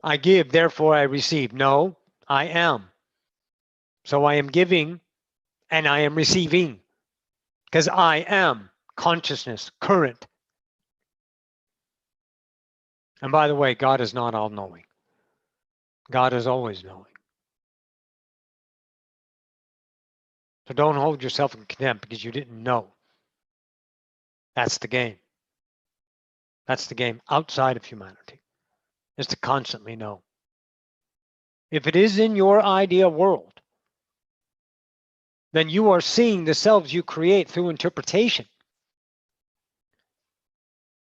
I give, therefore I receive. No, I am. So I am giving and I am receiving because I am consciousness, current. And by the way, God is not all-knowing. God is always knowing. So don't hold yourself in contempt because you didn't know. That's the game. That's the game outside of humanity, is to constantly know. If it is in your idea world, then you are seeing the selves you create through interpretation.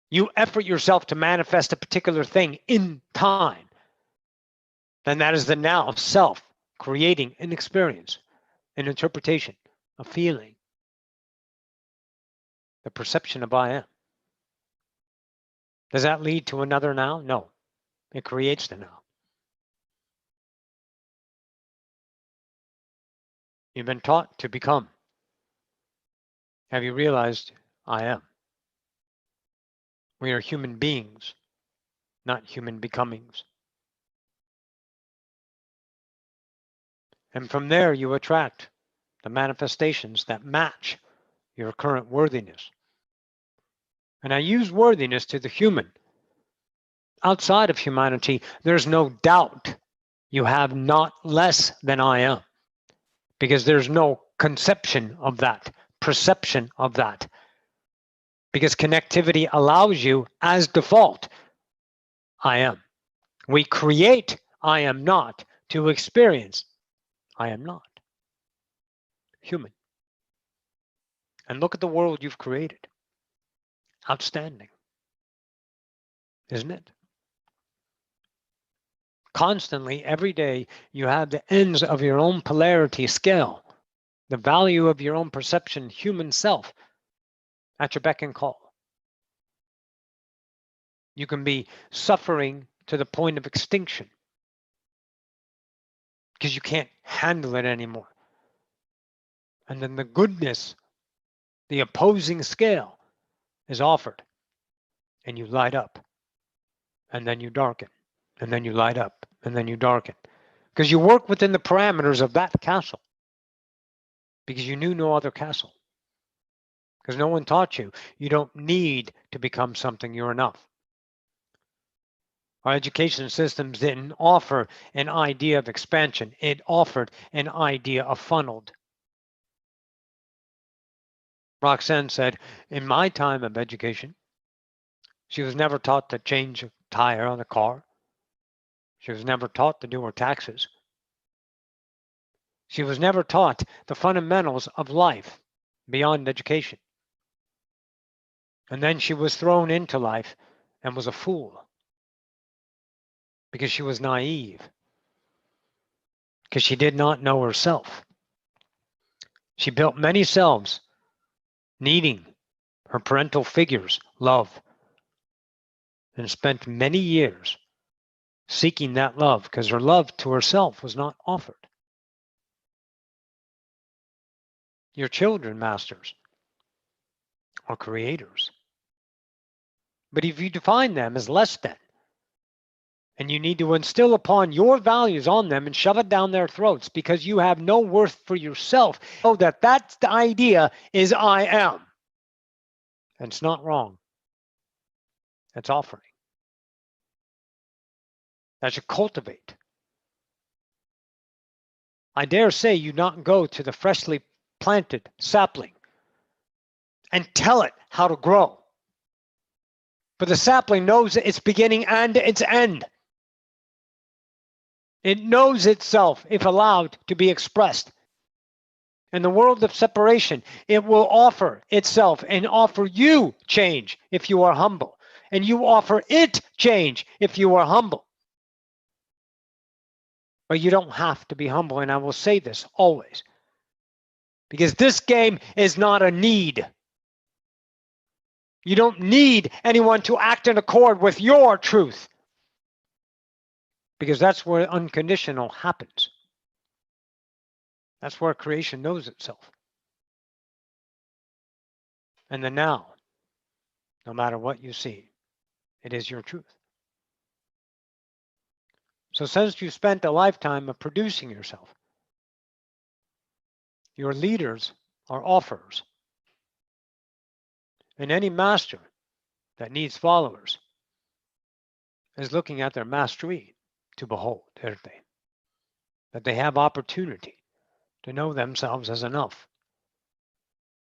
You effort yourself to manifest a particular thing in time. Then that is the now self creating an experience, an interpretation, a feeling, the perception of I am. Does that lead to another now? No. It creates the now. You've been taught to become. Have you realized I am? We are human beings, not human becomings. And from there you attract the manifestations that match your current worthiness. And I use worthiness to the human. Outside of humanity, there's no doubt you have not less than I am, because there's no conception of that, perception of that, because connectivity allows you as default, I am. We create I am not to experience I am not. Human. And look at the world you've created. Outstanding. Isn't it? Constantly, every day, you have the ends of your own polarity scale, the value of your own perception, human self, at your beck and call. You can be suffering to the point of extinction because you can't handle it anymore. And then the goodness, the opposing scale, is offered, and you light up, and then you darken, and then you light up, and then you darken, because you work within the parameters of that castle, because you knew no other castle, because no one taught you. You don't need to become something, you're enough. Our education systems didn't offer an idea of expansion. It offered an idea of funneled. Roxanne said, in my time of education, she was never taught to change a tire on a car. She was never taught to do her taxes. She was never taught the fundamentals of life beyond education. And then she was thrown into life and was a fool because she was naive, because she did not know herself. She built many selves, needing her parental figure's love, and spent many years seeking that love because her love to herself was not offered. Your children, masters, or creators. But if you define them as less than, and you need to instill upon your values on them and shove it down their throats because you have no worth for yourself, know that that's the idea is I am. And it's not wrong. It's offering. That should cultivate. I dare say you not go to the freshly planted sapling and tell it how to grow. But the sapling knows its beginning and its end. It knows itself if allowed to be expressed. In the world of separation, it will offer itself and offer you change if you are humble. And you offer it change if you are humble. But you don't have to be humble, and I will say this always. Because this game is not a need. You don't need anyone to act in accord with your truth. Because that's where unconditional happens. That's where creation knows itself. And the now, no matter what you see, it is your truth. So since you spent a lifetime of producing yourself, your leaders are offerers. And any master that needs followers is looking at their mastery to behold, aren't they? That they have opportunity to know themselves as enough.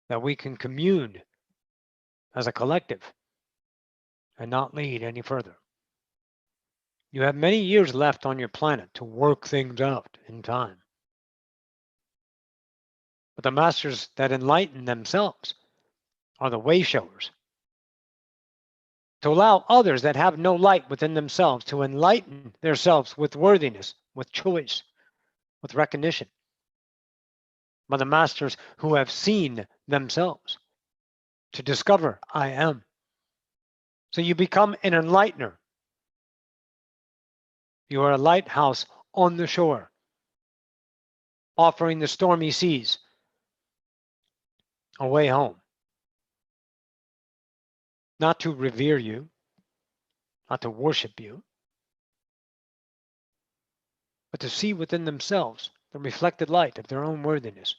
That we can commune as a collective and not lead any further. You have many years left on your planet to work things out in time. But the masters that enlighten themselves are the way showers. To allow others that have no light within themselves to enlighten themselves with worthiness, with choice, with recognition. By the masters who have seen themselves to discover I am. So you become an enlightener. You are a lighthouse on the shore, offering the stormy seas a way home. Not to revere you, not to worship you, but to see within themselves the reflected light of their own worthiness.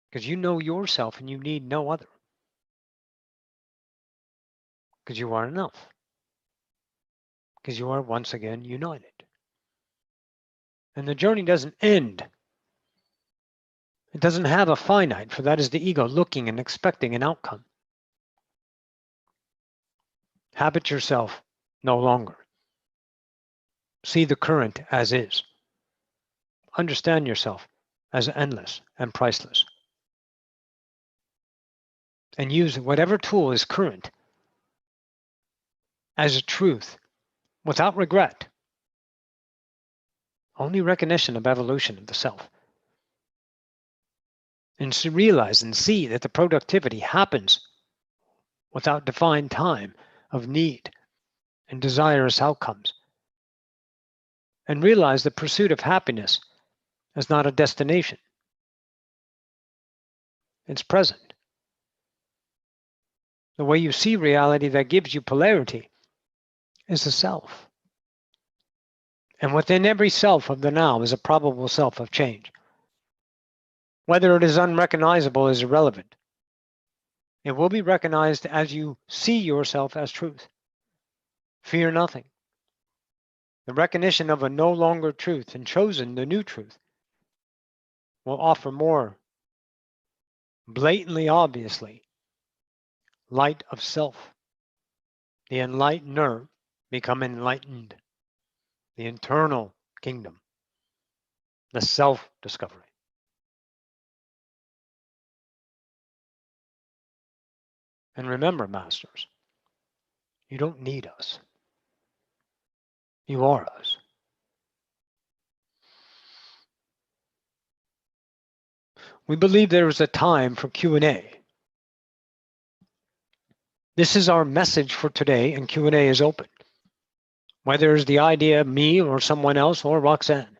Because you know yourself and you need no other. Because you are enough. Because you are once again united. And the journey doesn't end. It doesn't have a finite, for that is the ego looking and expecting an outcome. Habit yourself no longer. See the current as is. Understand yourself as endless and priceless. And use whatever tool is current as a truth without regret. Only recognition of evolution of the self. And to realize and see that the productivity happens without defined time of need and desirous outcomes. And realize the pursuit of happiness is not a destination. It's present. The way you see reality that gives you polarity is the self. And within every self of the now is a probable self of change. Whether it is unrecognizable is irrelevant. It will be recognized as you see yourself as truth. Fear nothing. The recognition of a no longer truth and chosen the new truth will offer more blatantly, obviously, light of self. The enlightener become enlightened. The internal kingdom. The self-discovery. And remember, masters, you don't need us. You are us. We believe there is a time for Q&A. This is our message for today, and Q&A is open. Whether it's the idea of me or someone else or Roxanne,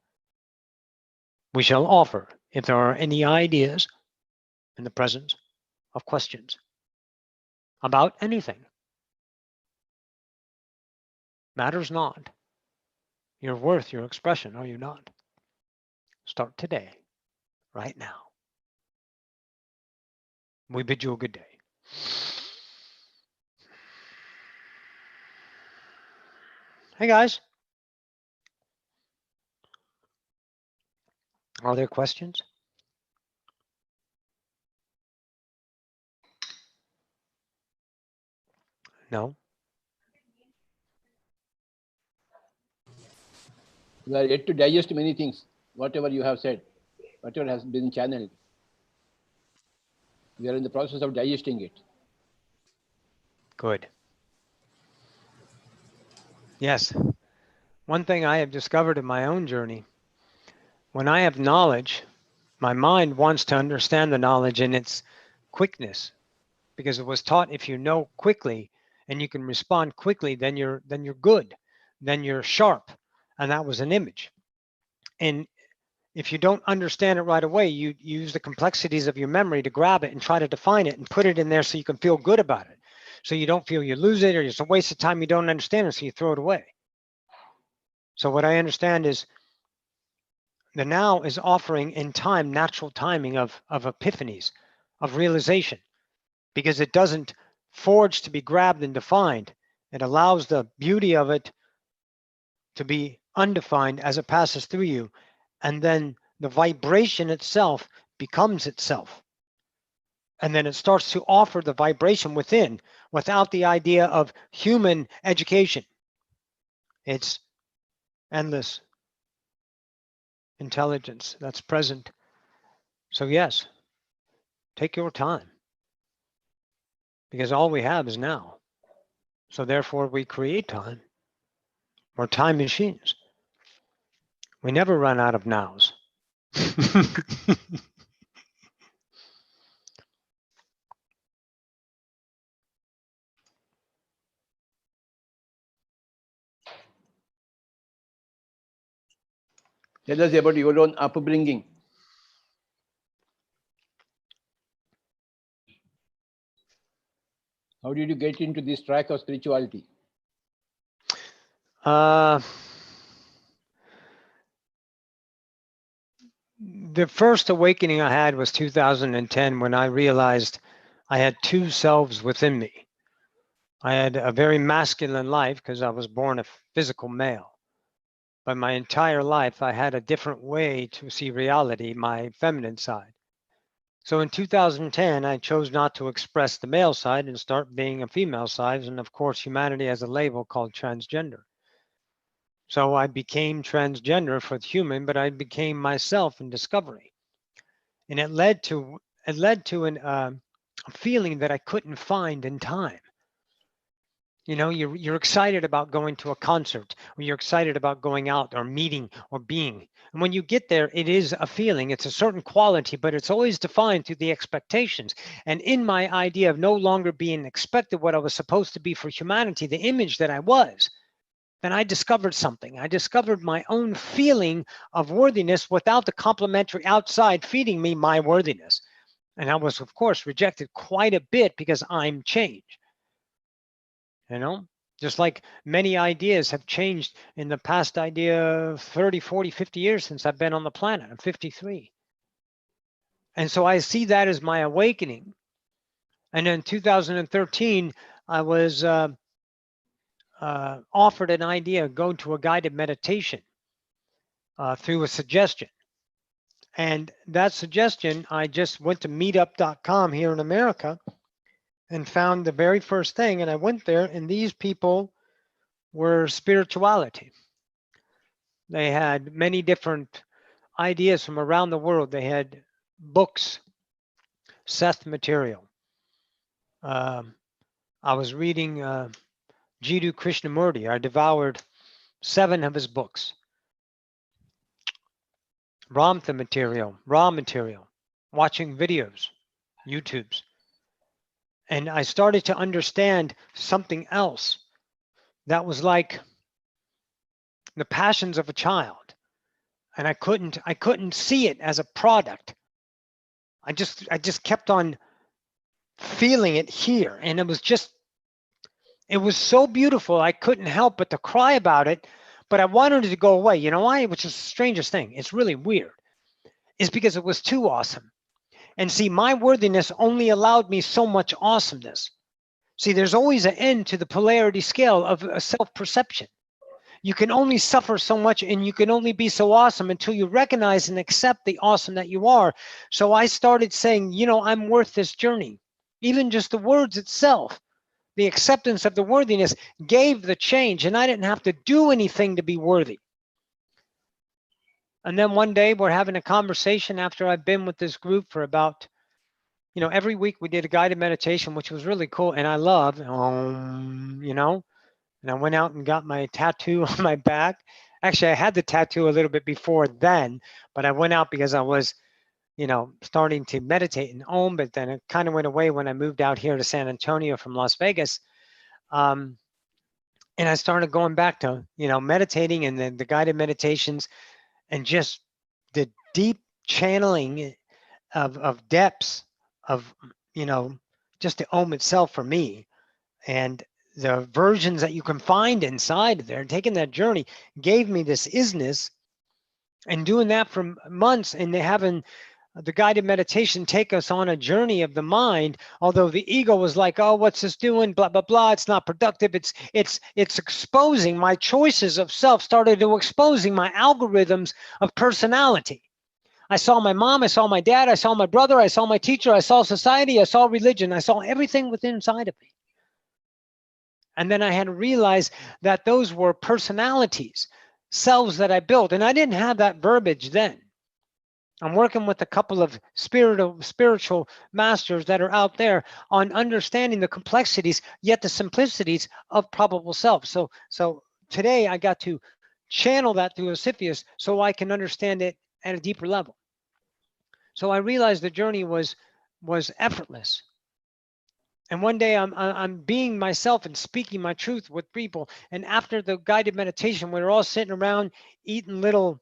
we shall offer if there are any ideas in the presence of questions about anything. Matters not. Your worth, your expression, are you not? Start today, right now. We bid you a good day. Hey guys. Are there questions? No? You are yet to digest many things, whatever you have said, whatever has been channeled. We are in the process of digesting it. Good. Yes. One thing I have discovered in my own journey, when I have knowledge, my mind wants to understand the knowledge in its quickness, because it was taught if you know quickly and you can respond quickly, then you're good, then you're sharp, and that was an image. And if you don't understand it right away, you use the complexities of your memory to grab it and try to define it and put it in there so you can feel good about it. So you don't feel you lose it or it's a waste of time, you don't understand it, so you throw it away. So what I understand is the now is offering in time natural timing of epiphanies, of realization, because it doesn't forge to be grabbed and defined. It allows the beauty of it to be undefined as it passes through you. And then the vibration itself becomes itself. And then it starts to offer the vibration within without the idea of human education. It's endless intelligence that's present. So yes, take your time, because all we have is now. So therefore we create time. We're time machines. We never run out of nows. Tell us about your own upbringing. How did you get into this track of spirituality? The first awakening I had was 2010, when I realized I had two selves within me. I had a very masculine life because I was born a physical male. But my entire life, I had a different way to see reality, my feminine side. So in 2010, I chose not to express the male side and start being a female side. And of course, humanity has a label called transgender. So I became transgender for human, but I became myself in discovery. And it led to a feeling that I couldn't find in time. You know, you're excited about going to a concert, or you're excited about going out or meeting or being. And when you get there, it is a feeling, it's a certain quality, but it's always defined through the expectations. And in my idea of no longer being expected what I was supposed to be for humanity, the image that I was, then I discovered something. I discovered my own feeling of worthiness without the complementary outside feeding me my worthiness. And I was, of course, rejected quite a bit because I'm change. You know, just like many ideas have changed in the past idea 30, 40, 50 years since I've been on the planet. I'm 53. And so I see that as my awakening. And in 2013, I was offered an idea, go to a guided meditation through a suggestion. And that suggestion, I just went to meetup.com here in America and found the very first thing. And I went there, and these people were spirituality. They had many different ideas from around the world. They had books, Seth material. I was reading Jiddu Krishnamurti. I devoured 7 of his books. Ramtha material, raw material, watching videos, YouTubes. And I started to understand something else that was like the passions of a child. And I couldn't see it as a product. I just kept on feeling it here. And it was so beautiful. I couldn't help but to cry about it, but I wanted it to go away. You know why? Which is the strangest thing. It's really weird. It's because it was too awesome. And see, my worthiness only allowed me so much awesomeness. See, there's always an end to the polarity scale of self-perception. You can only suffer so much, and you can only be so awesome until you recognize and accept the awesome that you are. So I started saying, you know, I'm worth this journey. Even just the words itself, the acceptance of the worthiness gave the change, and I didn't have to do anything to be worthy. And then one day we're having a conversation after I've been with this group for about, you know, every week we did a guided meditation, which was really cool. And I love, you know, and I went out and got my tattoo on my back. Actually, I had the tattoo a little bit before then, but I went out because I was, you know, starting to meditate and Om, but then it kind of went away when I moved out here to San Antonio from Las Vegas. And I started going back to, you know, meditating and then the guided meditations and just the deep channeling of depths of, you know, just the Om itself for me. And the versions that you can find inside there, taking that journey gave me this isness, and doing that for months and having the guided meditation take us on a journey of the mind, although the ego was like, oh, what's this doing? Blah, blah, blah. It's not productive. It's exposing my choices of self, started to exposing my algorithms of personality. I saw my mom, I saw my dad, I saw my brother, I saw my teacher, I saw society, I saw religion, I saw everything within inside of me. And then I had to realize that those were personalities, selves that I built. And I didn't have that verbiage then. I'm working with a couple of spiritual masters that are out there on understanding the complexities, yet the simplicities of probable self. So today I got to channel that through Osifius so I can understand it at a deeper level. So I realized the journey was effortless. And one day I'm being myself and speaking my truth with people. And after the guided meditation, we were all sitting around eating little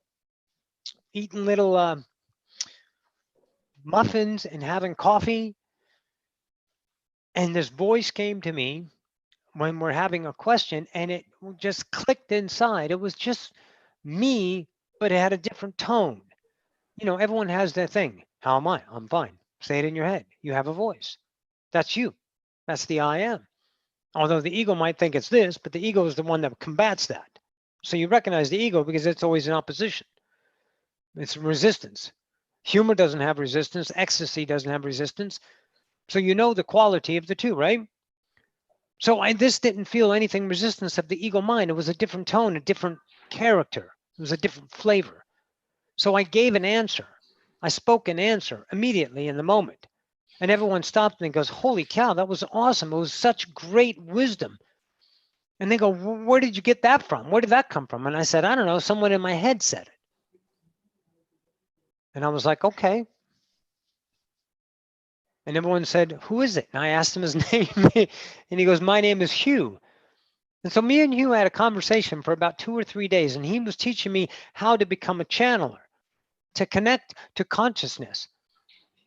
muffins and having coffee. And this voice came to me when we're having a question, and it just clicked inside. It was just me, but it had a different tone. You know, everyone has their thing. How am I? I'm fine. Say it in your head. You have a voice. That's you. That's the I am. Although the ego might think it's this, but the ego is the one that combats that. So you recognize the ego because it's always in opposition. It's resistance. Humor doesn't have resistance. Ecstasy doesn't have resistance. So you know the quality of the two, right? So this didn't feel anything resistance of the ego mind. It was a different tone, a different character. It was a different flavor. So I gave an answer. I spoke an answer immediately in the moment. And everyone stopped and goes, holy cow, that was awesome. It was such great wisdom. And they go, where did you get that from? Where did that come from? And I said, I don't know, someone in my head said it. And I was like, okay. And everyone said, who is it? And I asked him his name. And he goes, my name is Hugh. And so me and Hugh had a conversation for about 2 or 3 days. And he was teaching me how to become a channeler, to connect to consciousness.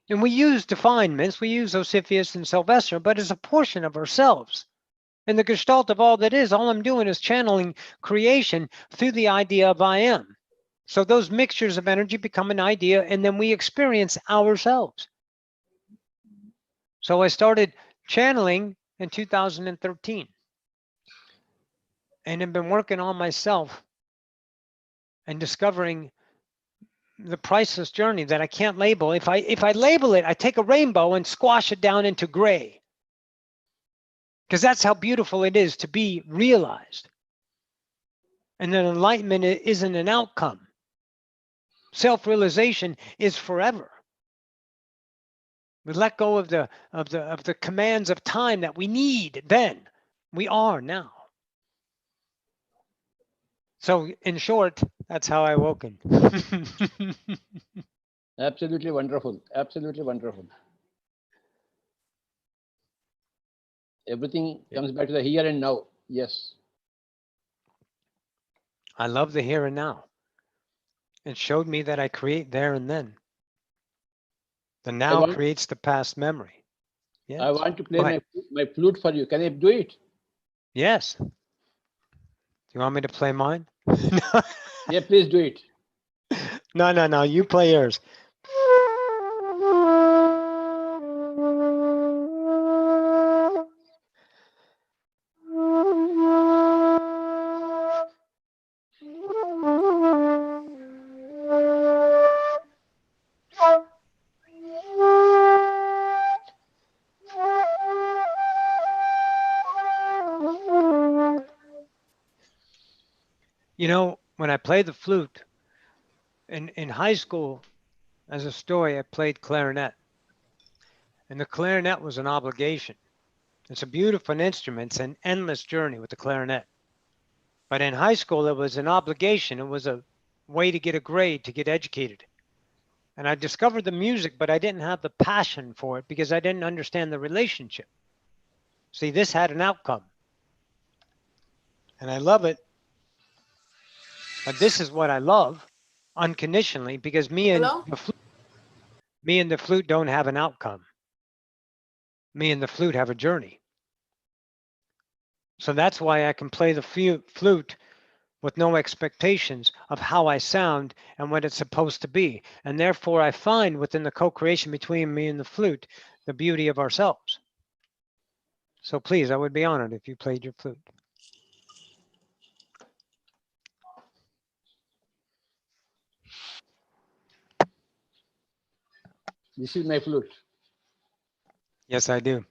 And we use definements. We use Osifius and Sylvester, but as a portion of ourselves. And the gestalt of all that is, all I'm doing is channeling creation through the idea of I am. So those mixtures of energy become an idea, and then we experience ourselves. So I started channeling in 2013 and have been working on myself and discovering the priceless journey that I can't label. If I label it, I take a rainbow and squash it down into gray. Because that's how beautiful it is to be realized. And then enlightenment isn't an outcome. Self-realization is forever. We let go of the commands of time that we need then. We are now. So in short, that's how I awoken. Absolutely wonderful. Absolutely wonderful. Everything comes back to the here and now. Yes. I love the here and now. It showed me that I create there and then. The now creates the past memory. Yes. I want to play my flute for you. Can I do it? Yes. Do you want me to play mine? Yeah, please do it. No. You play yours. You know, when I played the flute in high school, as a story, I played clarinet. And the clarinet was an obligation. It's a beautiful instrument. It's an endless journey with the clarinet. But in high school, it was an obligation. It was a way to get a grade, to get educated. And I discovered the music, but I didn't have the passion for it because I didn't understand the relationship. See, this had an outcome. And I love it. But this is what I love unconditionally because me and the flute don't have an outcome. Me and the flute have a journey. So that's why I can play the flute with no expectations of how I sound and what it's supposed to be. And therefore I find within the co-creation between me and the flute, the beauty of ourselves. So please, I would be honored if you played your flute. This is my flute. Yes, I do.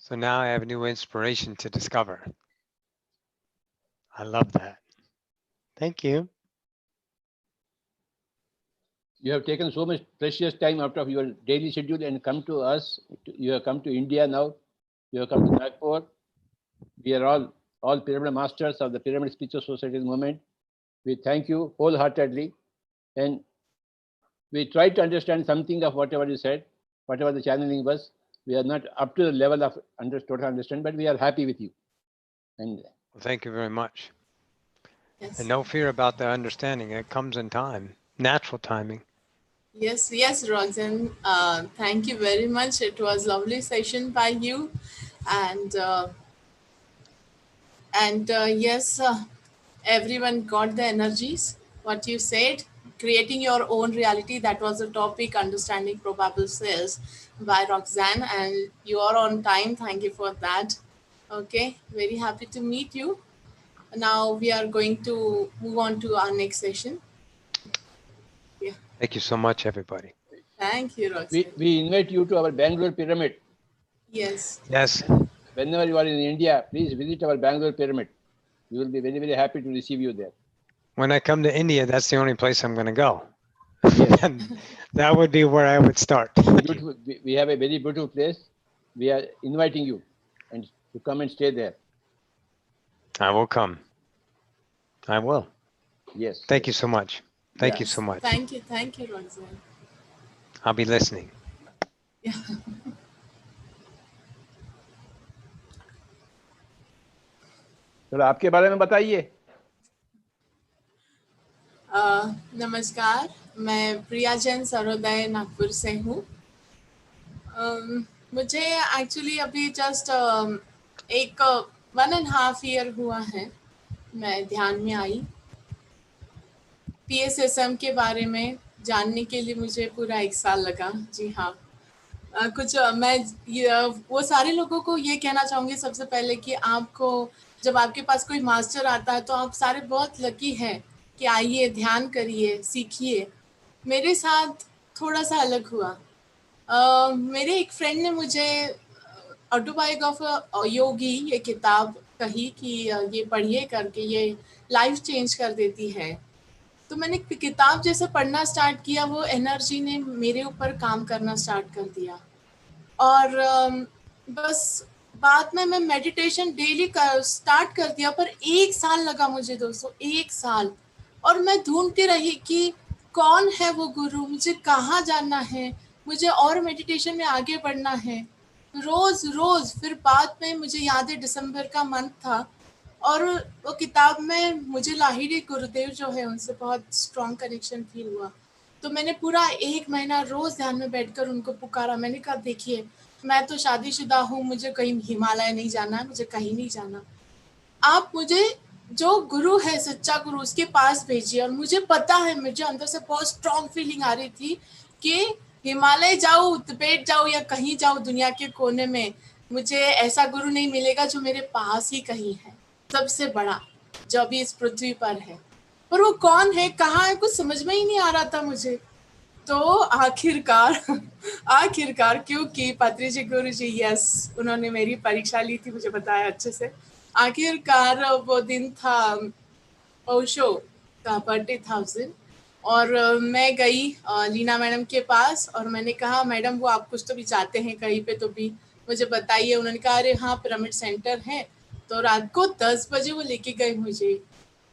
So now I have a new inspiration to discover. I love that. Thank you. You have taken so much precious time out of your daily schedule and come to us. You have come to India now. You have come to Nagpur. We are all pyramid masters of the Pyramid Spiritual Society movement. We thank you wholeheartedly. And we try to understand something of whatever you said, whatever the channeling was. We are not up to the level of total understanding, but we are happy with you. And well, thank you very much. Yes. And no fear about the understanding. It comes in time, natural timing. Yes, Roxanne. Thank you very much. It was a lovely session by you. And yes, everyone got the energies. What you said, creating your own reality. That was the topic, understanding probable sales by Roxanne. And you are on time. Thank you for that. Okay, very happy to meet you. Now we are going to move on to our next session. Yeah. Thank you so much, everybody. Thank you, Roxanne. we invite you to our Bangalore pyramid. Yes. Yes. Whenever you are in India, please visit our Bangalore pyramid. We will be very, very happy to receive you there. When I come to India, that's the only place I'm going to go. Yes. That would be where I would start. We have a very beautiful place. We are inviting you and to come and stay there. I will come. I will. Yes. Thank you so much. Thank you Yes. so much. Thank you, Roxanne. I'll be listening. Yeah. चलो आपके बारे में बताइए. नमस्कार, मैं प्रिया जैन सरोदय नागपुर से हूँ. मुझे एक्चुअली अभी जस्ट एक 1.5 ईयर हुआ है मैं ध्यान में आई। PSSM के बारे में जानने के लिए मुझे पूरा 1 साल लगा। जी हाँ। मैं वो सारे लोगों को ये कहना चाहूँगी सबसे पहले कि आपको जब आपके पास कोई मास्टर आता है तो आप सारे बहुत लकी हैं कि आइए, ध्यान करिए, सीखिए। मेरे साथ थोड़ा-सा अलग हुआ। मेरे एक फ्रेंड ने मुझे ऑटोबायोग्राफी योगी ये किताब कही कि ये पढ़िए करके, ये लाइफ चेंज कर देती है। तो मैंने किताब जैसे पढ़ना स्टार्ट किया, वो एनर्जी ने मेरे ऊपर काम करना स्टार्ट कर दिया। और बस बाद में मैं मेडिटेशन डेली स्टार्ट कर दिया, पर 1 साल लगा मुझे दोस्तों, 1 साल। और मैं ढूंढती रही कि कौन है वो गुरु, मुझे कहाँ जाना है, मुझे और मेडिटेशन में आगे बढ़ना है। रोज फिर बाद में मुझे याद है दिसंबर का मंथ था और वो किताब में मुझे लाहिड़ी गुरुदेव जो है उनसे बहुत स्ट्रॉन्ग कनेक्शन फील हुआ। तो मैंने पूरा 1 महीना रोज ध्यान में बैठकर उनको पुकारा। मैंने कहा देखिए, मैं तो शादीशुदा हूँ, मुझे कहीं हिमालय नहीं जाना है, मुझे कहीं नहीं जाना। आप मुझे जो गुरु है, सच्चा गुरु, उसके पास भेजिए। और मुझे पता है, मुझे अंदर से बहुत स्ट्रॉन्ग फीलिंग आ रही थी कि हिमालय जाऊँ, तिब्बत जाऊँ या कहीं जाऊँ दुनिया के कोने में, मुझे ऐसा गुरु नहीं मिलेगा जो मेरे पास ही कहीं है, सबसे बड़ा जो अभी इस पृथ्वी पर है। पर वो कौन है, कहाँ है, कुछ समझ में ही नहीं आ रहा था मुझे। तो आखिरकार क्योंकि पत्री जी गुरु जी, यस, उन्होंने मेरी परीक्षा ली थी, मुझे बताया अच्छे से। आखिरकार वो दिन था ओशो का बर्थडे था उस दिन, और मैं गई लीना मैडम के पास और मैंने कहा मैडम वो आप कुछ तो भी चाहते हैं कहीं पे तो भी मुझे बताइए। उन्होंने कहा अरे हाँ, पिरामिड सेंटर है। तो रात को 10 बजे वो लेके गए मुझे।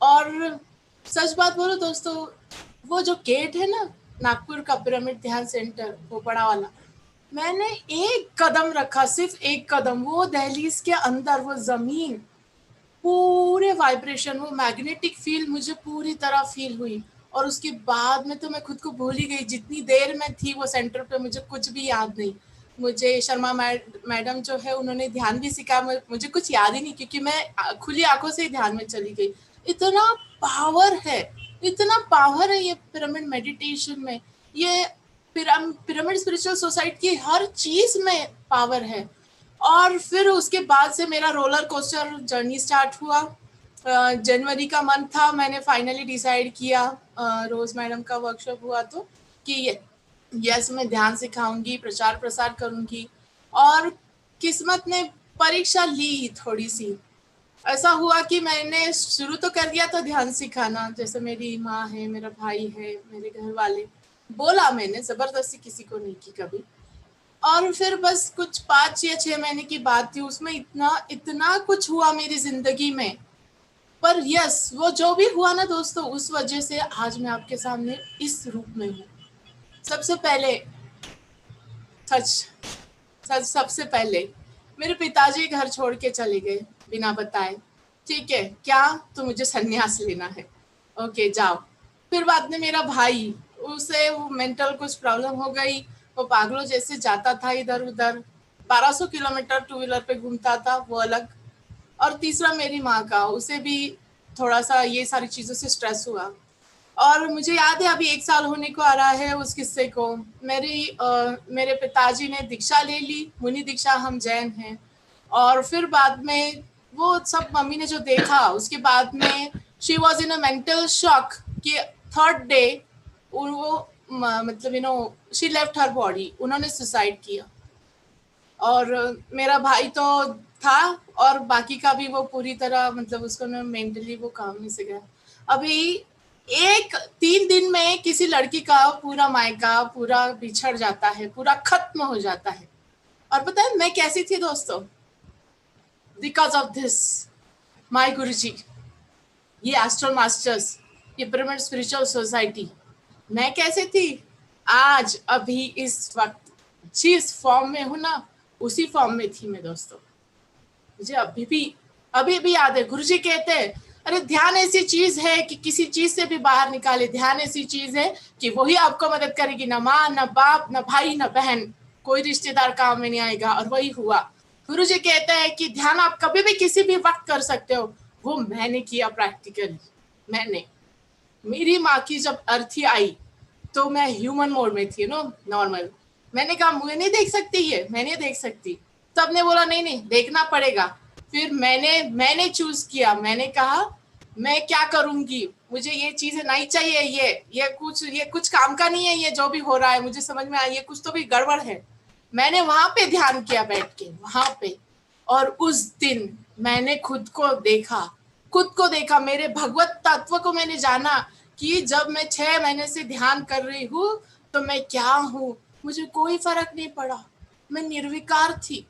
और सच बात बोलो दोस्तों, वो जो गेट है ना नागपुर का पिरामिड ध्यान सेंटर, वो बड़ा वाला, मैंने एक कदम रखा, सिर्फ एक कदम, वो दहलीज के अंदर वो जमीन, पूरे वाइब्रेशन, वो मैग्नेटिक फील्ड मुझे पूरी तरह फील हुई। और उसके बाद में तो मैं खुद को भूल ही गई। जितनी देर में थी वो सेंटर पे मुझे कुछ भी याद नहीं। मुझे शर्मा मैडम जो है उन्होंने ध्यान भी सिखाया, मुझे कुछ याद ही नहीं क्योंकि मैं खुली आंखों से ही ध्यान में चली गई। इतना पावर है, इतना पावर है ये पिरामिड मेडिटेशन में, ये पिरामिड स्पिरिचुअल सोसाइटी की हर चीज में पावर है। और फिर उसके बाद से मेरा रोलर कोस्टर जर्नी स्टार्ट हुआ। जनवरी का मंथ था, मैंने फाइनली डिसाइड किया, रोज मैडम का वर्कशॉप हुआ तो, कि यस मैं ध्यान सिखाऊंगी, प्रचार प्रसार करूंगी। और किस्मत ने परीक्षा ली थोड़ी सी। ऐसा हुआ कि मैंने शुरू तो कर दिया था ध्यान सिखाना, जैसे मेरी माँ है, मेरा भाई है, मेरे घर वाले, बोला मैंने, जबरदस्ती किसी को नहीं की कभी। और फिर बस कुछ 5 या 6 महीने की बात थी, उसमें इतना कुछ हुआ मेरी जिंदगी में। पर यस, वो जो भी हुआ ना दोस्तों, उस वजह से आज मैं आपके सामने इस रूप में हूँ। सबसे पहले सबसे पहले मेरे पिताजी घर छोड़ के चले गए बिना बताए। ठीक है, क्या तो मुझे संन्यास लेना है, ओके जाओ। फिर बाद में मेरा भाई, उसे वो मेंटल कुछ प्रॉब्लम हो गई, वो पागलों जैसे जाता था इधर उधर, 1200 किलोमीटर 2 व्हीलर पे घूमता था, वो अलग। और तीसरा मेरी माँ का, उसे भी थोड़ा सा ये सारी चीज़ों से स्ट्रेस हुआ। और मुझे याद है अभी 1 साल होने को आ रहा है उस किस्से को। मेरे पिताजी ने दीक्षा ले ली, मुनि दीक्षा, हम जैन हैं। और फिर बाद में वो सब मम्मी ने जो देखा, उसके बाद में she was in a mental shock कि 3rd डे वो मतलब शी लेफ्ट हर बॉडी, उन्होंने सुसाइड किया। और मेरा भाई तो था, और बाकी का भी वो पूरी तरह मतलब उसको मेंटली वो काम नहीं से गया। अभी 3 दिन में किसी लड़की का पूरा मायका पूरा बिछड़ जाता है, पूरा खत्म हो जाता है। और पता है मैं कैसी थी दोस्तों? बिकॉज ऑफ दिस माय गुरुजी, ये एस्ट्रल मास्टर्स, ये पिरामिड स्पिरिचुअल सोसाइटी, मैं कैसे थी आज अभी इस वक्त जिस फॉर्म में हूं ना, उसी फॉर्म में थी मैं दोस्तों। मुझे अभी भी याद है, गुरुजी कहते हैं अरे ध्यान ऐसी चीज है कि किसी चीज से भी बाहर निकाले। ध्यान ऐसी चीज है कि वही आपको मदद करेगी, ना माँ, ना बाप, ना भाई, ना बहन, कोई रिश्तेदार काम में नहीं आएगा, और वही हुआ। गुरु जी कहते हैं कि ध्यान आप कभी भी किसी भी वक्त कर सकते हो। वो मैंने किया प्रैक्टिकली। मैंने, मेरी माँ की जब अर्थी आई तो मैं ह्यूमन मोड में थी, नॉर्मल। मैंने कहा मैं नहीं देख सकती, ये मैं नहीं देख सकती। तब ने बोला नहीं नहीं देखना पड़ेगा। फिर मैंने चूज किया। मैंने कहा मैं क्या करूंगी, मुझे ये चीजें नहीं चाहिए, ये कुछ काम का नहीं है, ये जो भी हो रहा है मुझे समझ में आया, ये कुछ तो भी गड़बड़ है। मैंने वहां पे ध्यान किया बैठ के वहां पे, और उस दिन मैंने खुद को देखा, मेरे भगवत तत्व को मैंने जाना कि जब मैं 6 महीने से ध्यान कर रही हूँ तो मैं क्या हूँ, मुझे कोई फर्क नहीं पड़ा। मैं निर्विकार थी।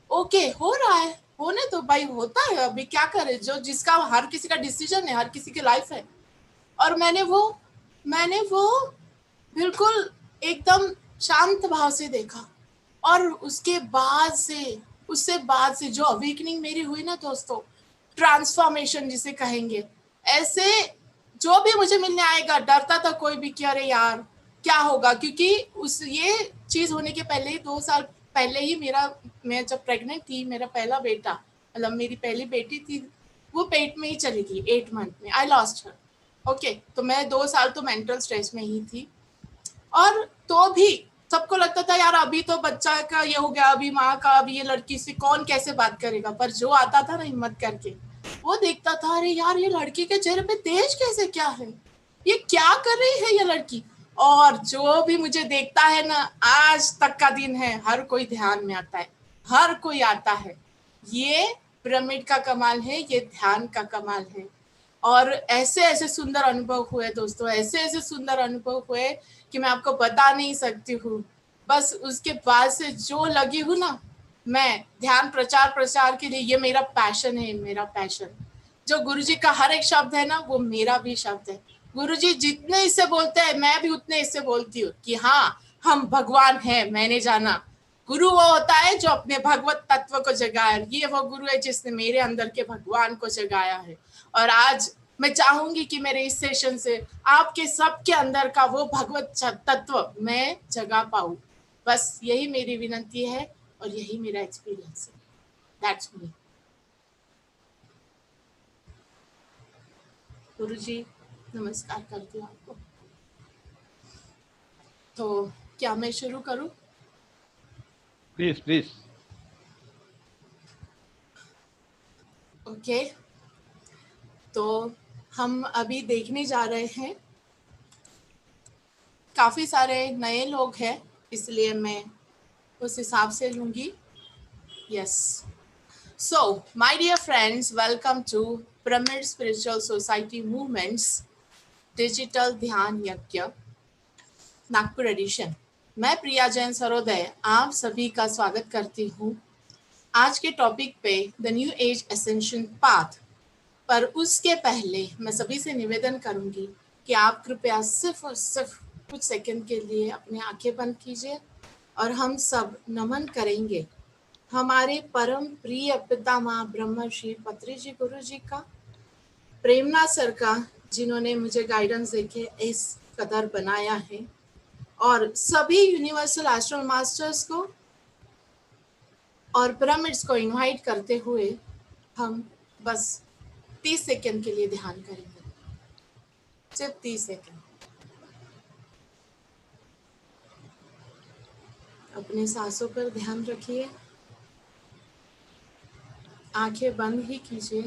ओके, हो रहा है, होने तो भाई, होता है, अभी क्या करे, जो जिसका हर किसी का डिसीजन है, हर किसी की लाइफ है। और मैंने वो बिल्कुल एकदम शांत भाव से देखा। और उससे बाद से जो अवेकनिंग मेरी हुई ना दोस्तों, ट्रांसफॉर्मेशन जिसे कहेंगे, ऐसे जो भी मुझे मिलने आएगा, डरता था कोई भी कि अरे यार क्या होगा, क्योंकि ये चीज होने के पहले ही 2 साल पहले ही मैं जब प्रेग्नेंट थी, मेरा पहला बेटा, मतलब मेरी पहली बेटी थी, वो पेट में ही चली गई 8 मंथ में। I lost her. ओके, तो मैं 2 साल तो मेंटल स्ट्रेस में ही थी। और तो भी सबको लगता था यार अभी तो बच्चा का ये हो गया, अभी माँ का, अभी ये लड़की से कौन कैसे बात करेगा। पर जो आता था ना हिम्मत करके, वो देखता था अरे यार ये लड़की के चेहरे पे तेज कैसे, क्या है, ये क्या कर रही है ये लड़की। और जो भी मुझे देखता है ना, आज तक का दिन है, हर कोई ध्यान में आता है, हर कोई आता है। ये पिरामिड का कमाल है, ये ध्यान का कमाल है। और ऐसे ऐसे सुंदर अनुभव हुए दोस्तों, ऐसे ऐसे सुंदर अनुभव हुए कि मैं आपको बता नहीं सकती हूँ। बस उसके बाद से जो लगी हूँ ना, मैं ध्यान प्रचार के लिए, ये मेरा पैशन है, मेरा पैशन। जो गुरुजी का हर एक शब्द है ना, वो मेरा भी शब्द है। गुरुजी जितने इससे बोलते हैं, मैं भी उतने इससे बोलती हूँ कि हाँ, हम भगवान हैं, मैंने जाना। गुरु वो होता है जो अपने भगवत तत्व को जगाया। ये वो गुरु है जिसने मेरे अंदर के भगवान को जगाया है। और आज मैं चाहूंगी कि मेरे इस सेशन से आपके सबके अंदर का वो भगवत तत्व मैं जगा पाऊं। बस यही मेरी विनती है और यही मेरा एक्सपीरियंस है। That's me. गुरुजी नमस्कार करती हूँ आपको। तो क्या मैं शुरू करूं? Please please. ओके, तो हम अभी देखने जा रहे हैं, काफी सारे नए लोग हैं, इसलिए मैं उस हिसाब से लूंगी। Yes, so my dear friends, welcome to Pyramid Spiritual Society Movements digital ध्यान यज्ञ नागपुर एडिशन। मैं प्रिया जैन सरोदय आप सभी का स्वागत करती हूँ आज के टॉपिक पे, the new age ascension path. पर उसके पहले मैं सभी से निवेदन करूंगी कि आप कृपया सिर्फ और सिर्फ कुछ सेकंड के लिए अपनी आंखें बंद कीजिए और हम सब नमन करेंगे हमारे परम प्रिय पितामह ब्रह्मर्षि पत्री जी गुरु जी का, प्रेमनाथ सर का, जिन्होंने मुझे गाइडेंस देके इस कदर बनाया है, और सभी यूनिवर्सल एस्ट्रल मास्टर्स को और पिरामिड्स को इनवाइट करते हुए हम बस 30 सेकंड के लिए ध्यान करेंगे, सिर्फ 30 सेकंड। अपने सांसों पर ध्यान रखिए, आंखें बंद ही कीजिए।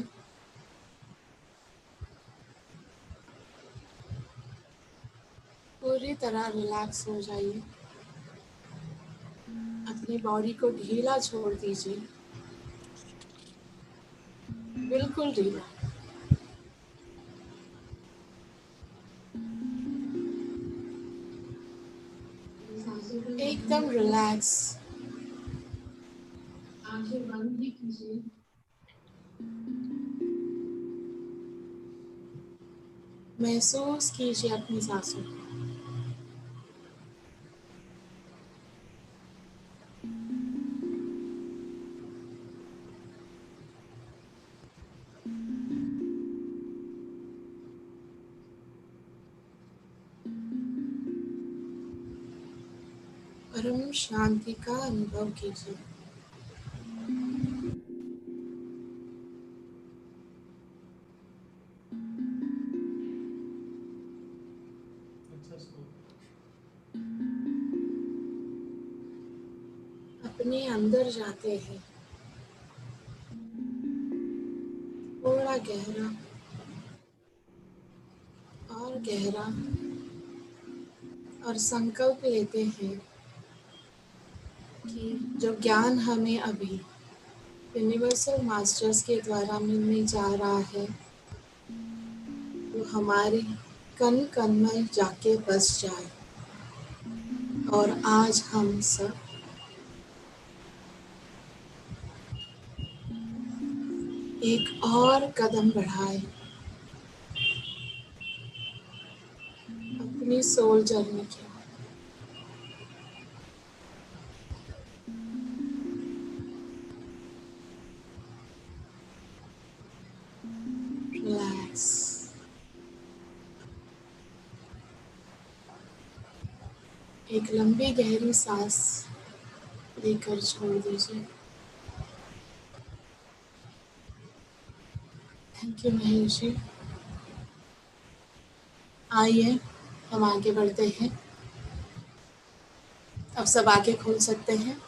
पूरी तरह रिलैक्स हो जाइए, अपनी बॉडी को ढीला छोड़ दीजिए, बिल्कुल ढीला। एकदम रिलैक्स, आंखें बंद ही कीजिए। महसूस कीजिए अपनी सांसों को। परम शांति का अनुभव कीजिए। अपने अंदर जाते हैं, थोड़ा गहरा और गहरा, और संकल्प लेते हैं कि जो ज्ञान हमें अभी यूनिवर्सल मास्टर्स के द्वारा मिलने जा रहा है वो हमारे कण कण में जाके बस जाए, और आज हम सब एक और कदम बढ़ाए अपनी सोल जर्नी के। रिलैक्स, एक लंबी गहरी सांस लेकर छोड़ दीजिए। Thank you Mahesh ji. आइए हम आगे बढ़ते हैं। अब सब आगे खोल सकते हैं।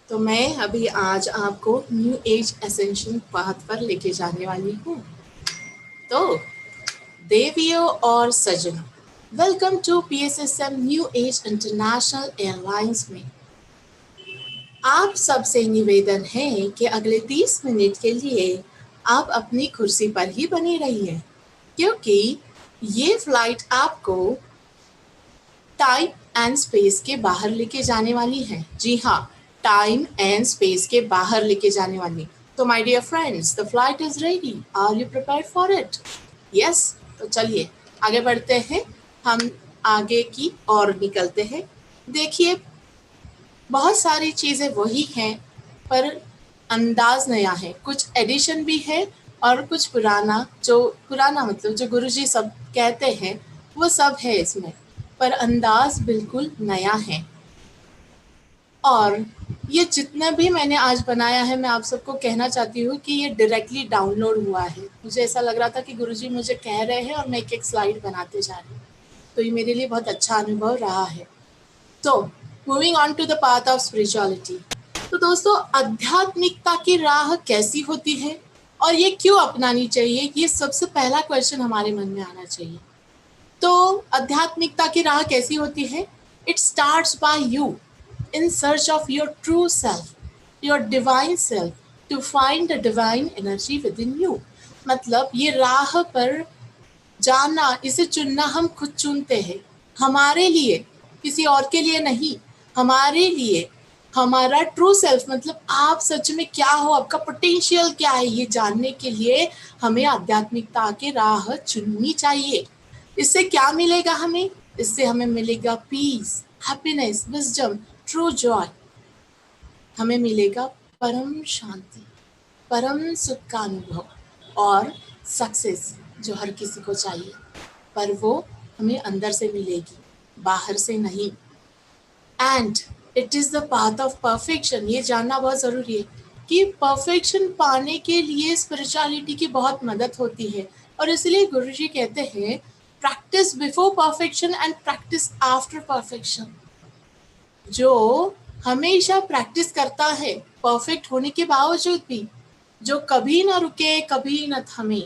तो मैं अभी आज आपको न्यू एज एसेंशियल पाथ पर लेके जाने वाली हूँ। तो देवियों और सज्जनों, welcome to PSSM new age international airlines में आप सबसे निवेदन है कि अगले 30 मिनट के लिए आप अपनी कुर्सी पर ही बनी रहिए, क्योंकि ये फ्लाइट आपको टाइम एंड स्पेस के बाहर लेके जाने वाली है। जी हाँ, टाइम एंड स्पेस के बाहर लेके जाने वाली। तो my dear friends, the flight is ready. Are you prepared for it? Yes. तो चलिए आगे बढ़ते हैं, हम आगे की ओर निकलते हैं। देखिए, बहुत सारी चीज़ें वही हैं, पर अंदाज नया है। कुछ एडिशन भी है और कुछ पुराना, जो पुराना मतलब जो गुरुजी सब कहते हैं वो सब है इसमें, पर अंदाज बिल्कुल नया है। और ये जितना भी मैंने आज बनाया है, मैं आप सबको कहना चाहती हूँ कि ये डायरेक्टली डाउनलोड हुआ है। मुझे ऐसा लग रहा था कि गुरुजी मुझे कह रहे हैं और मैं एक एक स्लाइड बनाते जा रही हूँ, तो ये मेरे लिए बहुत अच्छा अनुभव रहा है। तो moving on to the path of spirituality. तो दोस्तों, आध्यात्मिकता की राह कैसी होती है और ये क्यों अपनानी चाहिए, ये सबसे पहला क्वेश्चन हमारे मन में आना चाहिए। तो आध्यात्मिकता की राह कैसी होती है? It starts by you in search of your true self, your divine self, to find the divine energy within you. मतलब ये राह पर जाना, इसे चुनना हम खुद चुनते हैं, हमारे लिए, किसी और के लिए नहीं, हमारे लिए। हमारा ट्रू सेल्फ मतलब आप सच में क्या हो, आपका पोटेंशियल क्या है, ये जानने के लिए हमें आध्यात्मिकता की राह चुननी चाहिए। इससे क्या मिलेगा हमें? इससे हमें मिलेगा peace, happiness, wisdom, true joy. हमें मिलेगा परम शांति, परम सुख का अनुभव और सक्सेस, जो हर किसी को चाहिए, पर वो हमें अंदर से मिलेगी, बाहर से नहीं। And it is the path of perfection. ये जानना बहुत ज़रूरी है कि परफेक्शन पाने के लिए स्पिरिचुअलिटी की बहुत मदद होती है, और इसलिए गुरुजी कहते हैं practice before perfection and practice after perfection. जो हमेशा प्रैक्टिस करता है परफेक्ट होने के बावजूद भी, जो कभी ना रुके, कभी न थमे,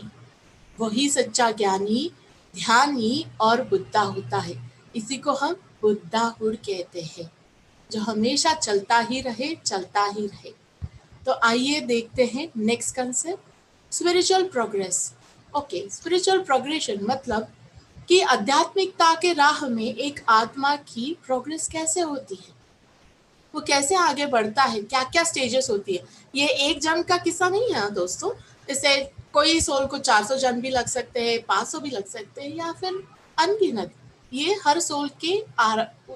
वही सच्चा ज्ञानी, ध्यानी और बुद्धा होता है। इसी को हम बुद्धाहुड कहते हैं, जो हमेशा चलता ही रहे, चलता ही रहे। तो आइए देखते हैं next concept, spiritual progress. Okay, spiritual progression मतलब कि आध्यात्मिकता के राह में एक आत्मा की प्रोग्रेस कैसे होती है, वो कैसे आगे बढ़ता है, क्या क्या स्टेजेस होती है। ये एक जन्म का किस्सा नहीं है दोस्तों। जैसे कोई सोल को 400 जन्म भी लग सकते हैं, 500 भी लग सकते हैं, या फिर अनगिनत। ये हर सोल के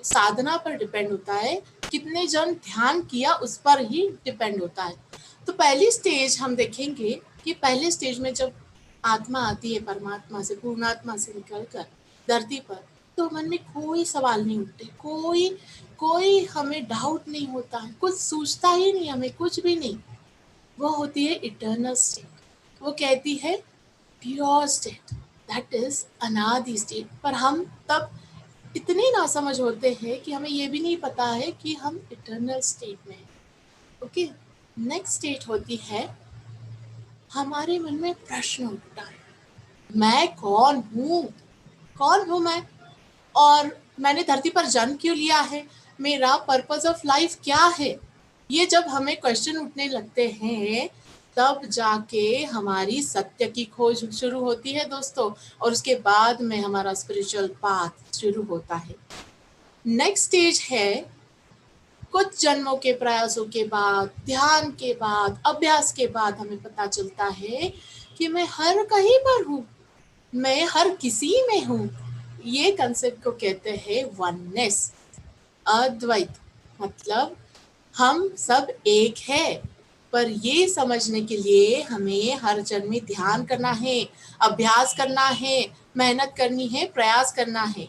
साधना पर डिपेंड होता है, कितने जन्म ध्यान किया उस पर ही डिपेंड होता है। तो पहली स्टेज हम देखेंगे कि पहले स्टेज में जब आत्मा आती है परमात्मा से, पूर्णात्मा से निकलकर धरती पर, तो मन में कोई सवाल नहीं उठते, कोई हमें डाउट नहीं होता है, कुछ सोचता ही नहीं, हमें कुछ भी नहीं। वो होती है इटर्नल स्टेट। वो कहती है प्योर स्टेट, दैट इज अनादि स्टेट। पर हम तब इतने नासमझ होते हैं कि हमें ये भी नहीं पता है कि हम इटर्नल स्टेट में हैं। ओके, नेक्स्ट स्टेट होती है हमारे मन में प्रश्न उठता है, मैं कौन हूँ मैं, और मैंने धरती पर जन्म क्यों लिया है, मेरा पर्पस ऑफ लाइफ क्या है। ये जब हमें क्वेश्चन उठने लगते हैं तब जाके हमारी सत्य की खोज शुरू होती है दोस्तों, और उसके बाद में हमारा स्पिरिचुअल पाथ शुरू होता है। नेक्स्ट स्टेज है कुछ जन्मों के प्रयासों के बाद, ध्यान के बाद, अभ्यास के बाद हमें पता चलता है कि मैं हर कहीं पर हूँ, मैं हर किसी में हूँ। ये कंसेप्ट को कहते हैं वननेस, अद्वैत। मतलब हम सब एक है, पर ये समझने के लिए हमें हर जन्म में ध्यान करना है, अभ्यास करना है, मेहनत करनी है, प्रयास करना है।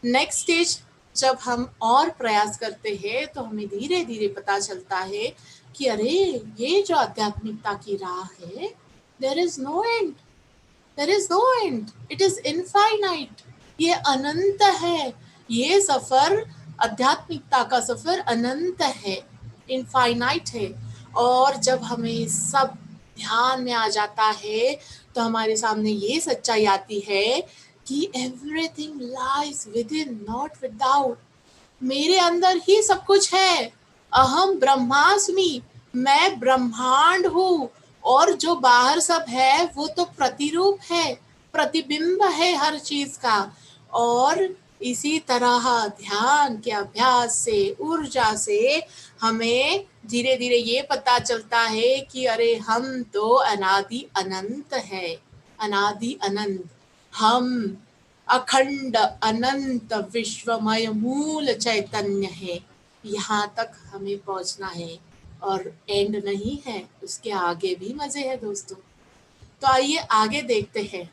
नेक्स्ट स्टेज जब हम और प्रयास करते हैं तो हमें धीरे धीरे पता चलता है कि अरे ये जो आध्यात्मिकता की राह है, there is no end, there is no end, it is infinite. ये अनंत है, ये सफर, आध्यात्मिकता का सफर अनंत है, इनफाइनाइट है। और जब हमें सब ध्यान में आ जाता है तो हमारे सामने ये सच्चाई आती है कि everything lies with in, not without. मेरे अंदर ही सब कुछ है, अहम ब्रह्मास्मि, मैं ब्रह्मांड हूँ, और जो बाहर सब है वो तो प्रतिरूप है, प्रतिबिंब है हर चीज का। और इसी तरह ध्यान के अभ्यास से, ऊर्जा से हमें धीरे धीरे ये पता चलता है कि अरे हम तो अनादि अनंत है, अनादि अनंत। हम अखंड अनंत विश्वमय मूल चैतन्य है। यहाँ तक हमें पहुँचना है, और एंड नहीं है, उसके आगे भी मजे है दोस्तों। तो आइए आगे देखते हैं।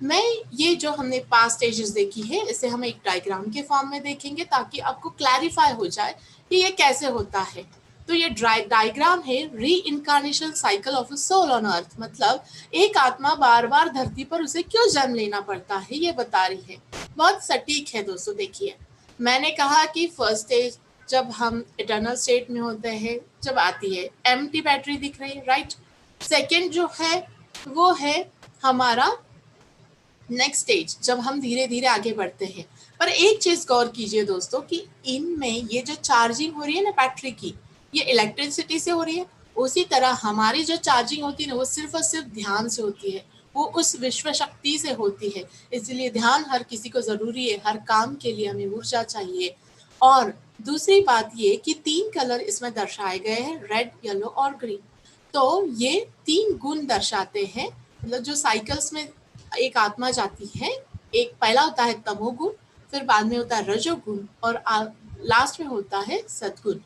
मैं ये जो हमने पास्ट स्टेजेस देखी है इसे हम एक डायग्राम के फॉर्म में देखेंगे ताकि आपको क्लैरिफाई हो जाए कि ये कैसे होता है। तो ये डायग्राम है reincarnation cycle of a soul on earth. मतलब एक आत्मा बार बार धरती पर उसे क्यों जन्म लेना पड़ता है ये बता रही है। बहुत सटीक है दोस्तों। देखिए, मैंने कहा कि फर्स्ट स्टेज जब हम इटर्नल स्टेट में होते हैं, जब आती है एम्प्टी बैटरी दिख रही है, राइट। सेकेंड जो है वो है हमारा नेक्स्ट स्टेज, जब हम धीरे धीरे आगे बढ़ते हैं। पर एक चीज गौर कीजिए दोस्तों कि इनमें ये जो चार्जिंग हो रही है ना बैटरी की, ये इलेक्ट्रिसिटी से हो रही है। उसी तरह हमारी जो चार्जिंग होती है ना वो सिर्फ और सिर्फ ध्यान से होती है, वो उस विश्व शक्ति से होती है। इसलिए ध्यान हर किसी को जरूरी है, हर काम के लिए हमें ऊर्जा चाहिए। और दूसरी बात ये कि 3 कलर इसमें दर्शाए गए हैं, रेड, येलो और ग्रीन। तो ये 3 गुण दर्शाते हैं। मतलब जो साइकिल्स में एक आत्मा जाती है, एक पहला होता है तमोगुण, फिर बाद में होता है रजोगुण, और लास्ट में होता है सद्गुण।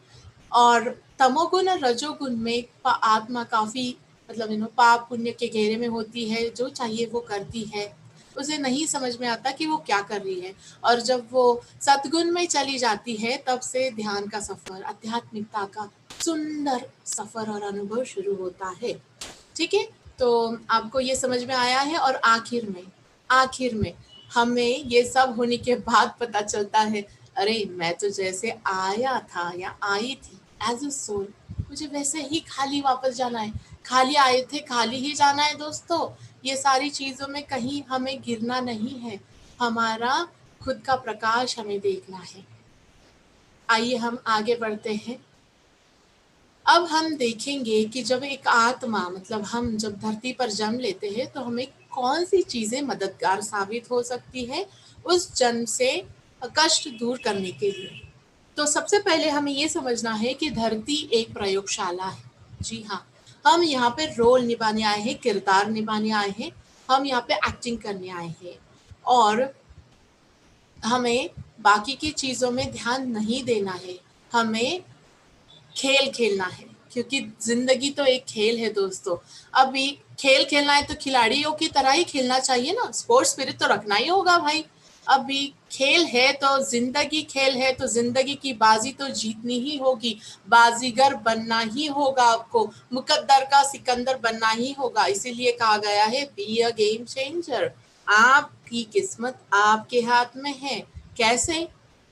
और तमोगुण और रजोगुण में आत्मा काफी मतलब पाप पुण्य के घेरे में होती है, जो चाहिए वो करती है, उसे नहीं समझ में आता कि वो क्या कर रही है। और जब वो सद्गुण में चली जाती है तब से ध्यान का सफर, आध्यात्मिकता का सुंदर सफर और अनुभव शुरू होता है। ठीक है, तो आपको ये समझ में आया है। और आखिर में हमें ये सब होने के बाद पता चलता है, अरे मैं तो जैसे आया था या आई थी एज अ सोल, मुझे वैसे ही खाली वापस जाना है। खाली आए थे, खाली ही जाना है दोस्तों। ये सारी चीजों में कहीं हमें गिरना नहीं है, हमारा खुद का प्रकाश हमें देखना है। आइए हम आगे बढ़ते हैं। अब हम देखेंगे कि जब एक आत्मा मतलब हम जब धरती पर जन्म लेते हैं तो हमें कौन सी चीजें मददगार साबित हो सकती है उस जन्म से कष्ट दूर करने के लिए। तो सबसे पहले हमें ये समझना है कि धरती एक प्रयोगशाला है। जी हाँ, हम यहाँ पे रोल निभाने आए हैं, किरदार निभाने आए हैं, हम यहाँ पे एक्टिंग करने आए हैं। और हमें बाकी की चीजों में ध्यान नहीं देना है, हमें खेल खेलना है, क्योंकि जिंदगी तो एक खेल है दोस्तों। अभी खेल खेलना है तो खिलाड़ियों की तरह ही खेलना चाहिए ना, स्पोर्ट्स स्पिरिट तो रखना ही होगा भाई। अभी खेल है तो जिंदगी खेल है तो जिंदगी की बाजी तो जीतनी ही होगी, बाजीगर बनना ही होगा आपको, मुकद्दर का सिकंदर बनना ही होगा। इसीलिए कहा गया है बी अ गेम चेंजर। आपकी किस्मत आपके हाथ में है। कैसे?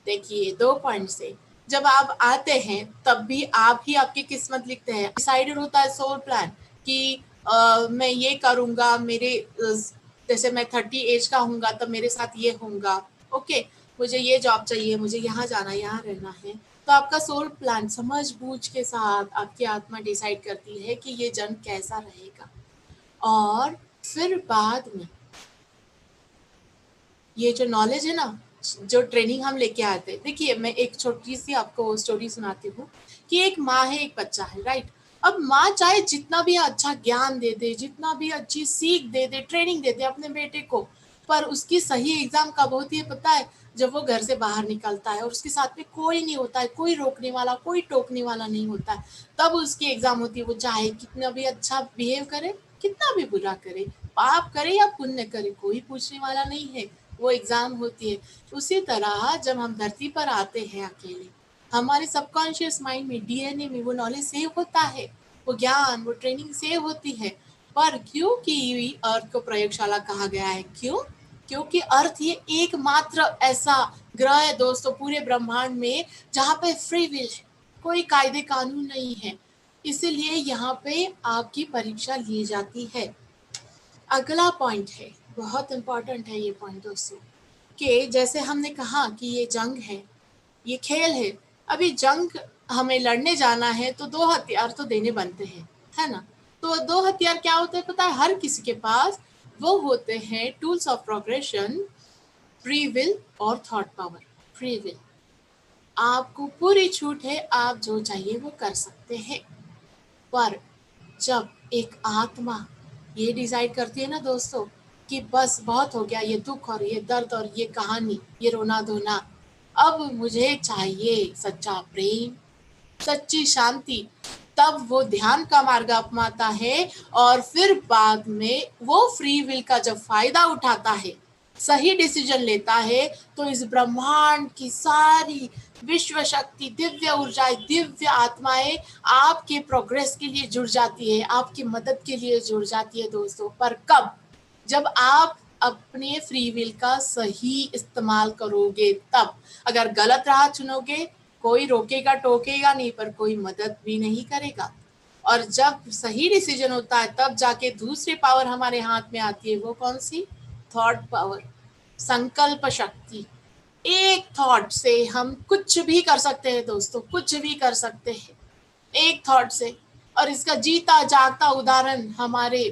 देखिए 2 पॉइंट से। जब आप आते हैं तब भी आप ही आपकी किस्मत लिखते हैं। डिसाइडेड होता है सोल प्लान कि मैं ये करूँगा, मेरे जैसे मैं 30 एज का हूँगा तब मेरे साथ ये होगा, ओके, मुझे ये जॉब चाहिए, मुझे यहाँ जाना, यहाँ रहना है। तो आपका सोल प्लान समझ बूझ के साथ आपकी आत्मा डिसाइड करती है कि ये जन्म कैसा रहेगा। और फिर बाद में ये जो नॉलेज है ना, जो ट्रेनिंग हम लेके आते हैं, देखिए मैं एक छोटी सी आपको स्टोरी सुनाती हूँ कि एक माँ है, एक बच्चा है, राइट। अब माँ चाहे जितना भी अच्छा ज्ञान दे दे, जितना भी अच्छी सीख दे दे, ट्रेनिंग दे दे अपने बेटे को, पर उसकी सही एग्जाम कब होती है पता है? जब वो घर से बाहर निकलता है और उसके साथ में कोई नहीं होता है, कोई रोकने वाला, कोई टोकने वाला नहीं होता है, तब उसकी एग्जाम होती है। वो चाहे कितना भी अच्छा बिहेव करे, कितना भी बुरा करे, पाप करे या पुण्य करे, कोई पूछने वाला नहीं है, वो एग्जाम होती है। उसी तरह जब हम धरती पर आते हैं अकेले, हमारे सबकॉन्शियस माइंड में, डीएनए में वो नॉलेज सेव होता है, वो ज्ञान, वो ट्रेनिंग सेव होती है। पर क्योंकि अर्थ को प्रयोगशाला कहा गया है, क्यों? क्योंकि अर्थ ये एकमात्र ऐसा ग्रह है दोस्तों पूरे ब्रह्मांड में जहाँ पे फ्री विल है, कोई कायदे कानून नहीं है। इसीलिए यहाँ पे आपकी परीक्षा ली जाती है। अगला पॉइंट है, बहुत इंपॉर्टेंट है ये पॉइंट दोस्तों, कि जैसे हमने कहा कि ये जंग है, ये खेल है। अभी जंग हमें लड़ने जाना है तो 2 हथियार तो देने बनते हैं, है ना? तो 2 हथियार क्या होते हैं पता है हर किसी के पास? वो होते हैं tools of progression, free will और थॉट पावर। फ्री विल, आपको पूरी छूट है, आप जो चाहिए वो कर सकते हैं। पर जब एक आत्मा ये डिसाइड करती है ना दोस्तों कि बस बहुत हो गया ये दुख और ये दर्द और ये कहानी, ये रोना धोना, अब मुझे चाहिए सच्चा प्रेम, सच्ची शांति, तब वो ध्यान का मार्ग अपनाता है। और फिर बाद में वो फ्री विल का जब फायदा उठाता है, सही डिसीजन लेता है, तो इस ब्रह्मांड की सारी विश्व शक्ति, दिव्य ऊर्जाएं, दिव्य आत्माएं आपके प्रोग्रेस के लिए जुड़ जाती है, आपकी मदद के लिए जुड़ जाती है दोस्तों। पर कब? जब आप अपने फ्री विल का सही इस्तेमाल करोगे तब। अगर गलत राह चुनोगे, कोई रोकेगा टोकेगा नहीं, पर कोई मदद भी नहीं करेगा। और जब सही डिसीजन होता है तब जाके दूसरी पावर हमारे हाथ में आती है। वो कौन सी? थॉट पावर, संकल्प शक्ति। एक थॉट से हम कुछ भी कर सकते हैं दोस्तों, कुछ भी कर सकते हैं एक थॉट से। और इसका जीता जागता उदाहरण हमारे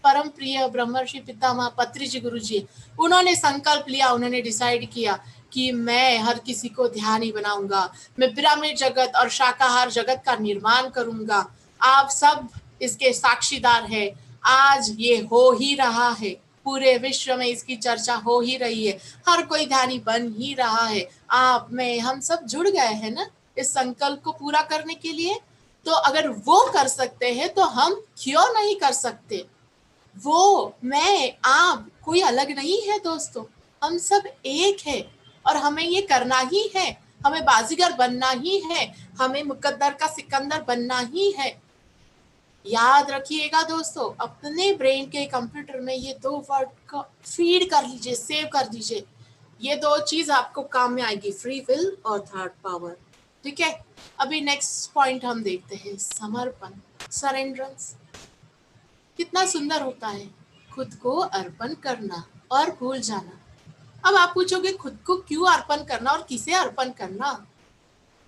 परम प्रिय ब्रह्मर्षि पितामह पत्री जी गुरु जी, उन्होंने संकल्प लिया, उन्होंने डिसाइड किया कि मैं हर किसी को ध्यानी बनाऊंगा, मैं पिरामिड जगत और शाकाहार जगत का निर्माण करूंगा। आप सब इसके साक्षीदार है। आज ये हो ही रहा है, पूरे विश्व में इसकी चर्चा हो ही रही है, हर कोई ध्यानी बन ही रहा है। आप, मैं, हम सब जुड़ गए हैं ना इस संकल्प को पूरा करने के लिए। तो अगर वो कर सकते हैं तो हम क्यों नहीं कर सकते? वो, मैं, आप, कोई अलग नहीं है दोस्तों, हम सब एक है और हमें ये करना ही है। हमें बाजीगर बनना ही है, हमें मुकद्दर का सिकंदर बनना ही है। याद रखिएगा दोस्तों, अपने ब्रेन के कंप्यूटर में ये 2 वर्ड को फीड कर लीजिए, सेव कर दीजिए। ये 2 चीज आपको काम में आएगी, फ्री विल और थॉट पावर। ठीक है, अभी नेक्स्ट पॉइंट हम देखते हैं, समर्पण, सरेंडरेंस। कितना सुंदर होता है खुद को अर्पण करना और भूल जाना। अब आप पूछोगे खुद को क्यों अर्पण करना और किसे अर्पण करना?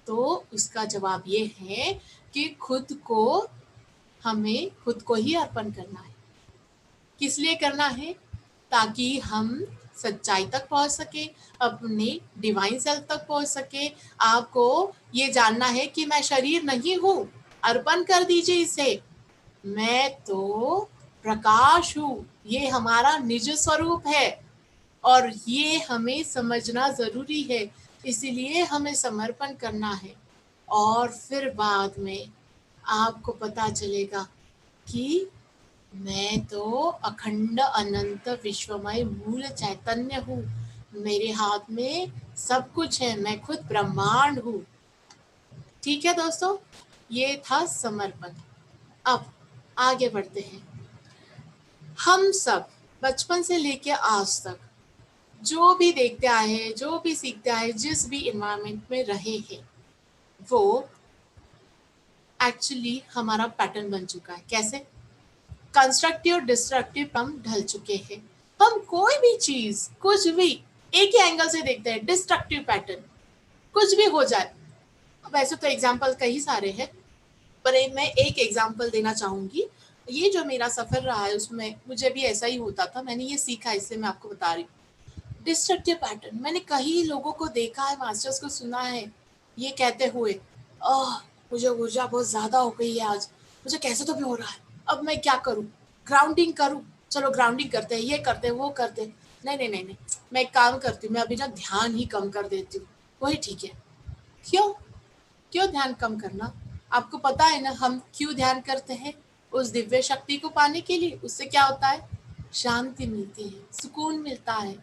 तो उसका जवाब ये है कि खुद को, हमें खुद को ही अर्पण करना है। किस लिए करना है? ताकि हम सच्चाई तक पहुंच सके, अपने डिवाइन सेल्फ तक पहुंच सके। आपको ये जानना है कि मैं शरीर नहीं हूँ, अर्पण कर दीजिए इसे। मैं तो प्रकाश हूँ, ये हमारा निज स्वरूप है और ये हमें समझना जरूरी है। इसीलिए हमें समर्पण करना है। और फिर बाद में आपको पता चलेगा कि मैं तो अखंड अनंत विश्वमय मूल चैतन्य हूँ, मेरे हाथ में सब कुछ है, मैं खुद ब्रह्मांड हूँ। ठीक है दोस्तों, ये था समर्पण। अब आगे बढ़ते हैं। हम सब बचपन से लेके आज तक जो भी देखते आए हैं, जो भी सीखते आए, जिस भी इन्वायरमेंट में रहे हैं, वो एक्चुअली हमारा पैटर्न बन चुका है। कैसे? कंस्ट्रक्टिव डिस्ट्रक्टिव हम ढल चुके हैं। हम कोई भी चीज, कुछ भी एक ही एंगल से देखते हैं, डिस्ट्रक्टिव पैटर्न, कुछ भी हो जाए। वैसे तो एग्जाम्पल कई सारे हैं, पर मैं एक एग्जाम्पल देना चाहूंगी। ये जो मेरा सफर रहा है उसमें मुझे भी ऐसा ही होता था, मैंने ये सीखा, इसलिए मैं आपको बता रही हूँ। डिस्ट्रक्टिव पैटर्न मैंने कई लोगों को देखा है, मास्टर्स को सुना है ये कहते हुए, मुझे ऊर्जा बहुत ज्यादा हो गई है आज, मुझे कैसे तो भी हो रहा है, अब मैं क्या करूं, ग्राउंडिंग करूं, चलो ग्राउंडिंग करते हैं, ये करते हैं, वो करते हैं। नहीं नहीं नहीं नहीं, मैं एक काम करती हूँ, मैं अभी ना ध्यान ही कम कर देती हूँ, वही ठीक है। क्यों क्यों ध्यान कम करना? आपको पता है ना हम क्यों ध्यान करते हैं? उस दिव्य शक्ति को पाने के लिए। उससे क्या होता है? शांति मिलती है, सुकून मिलता है,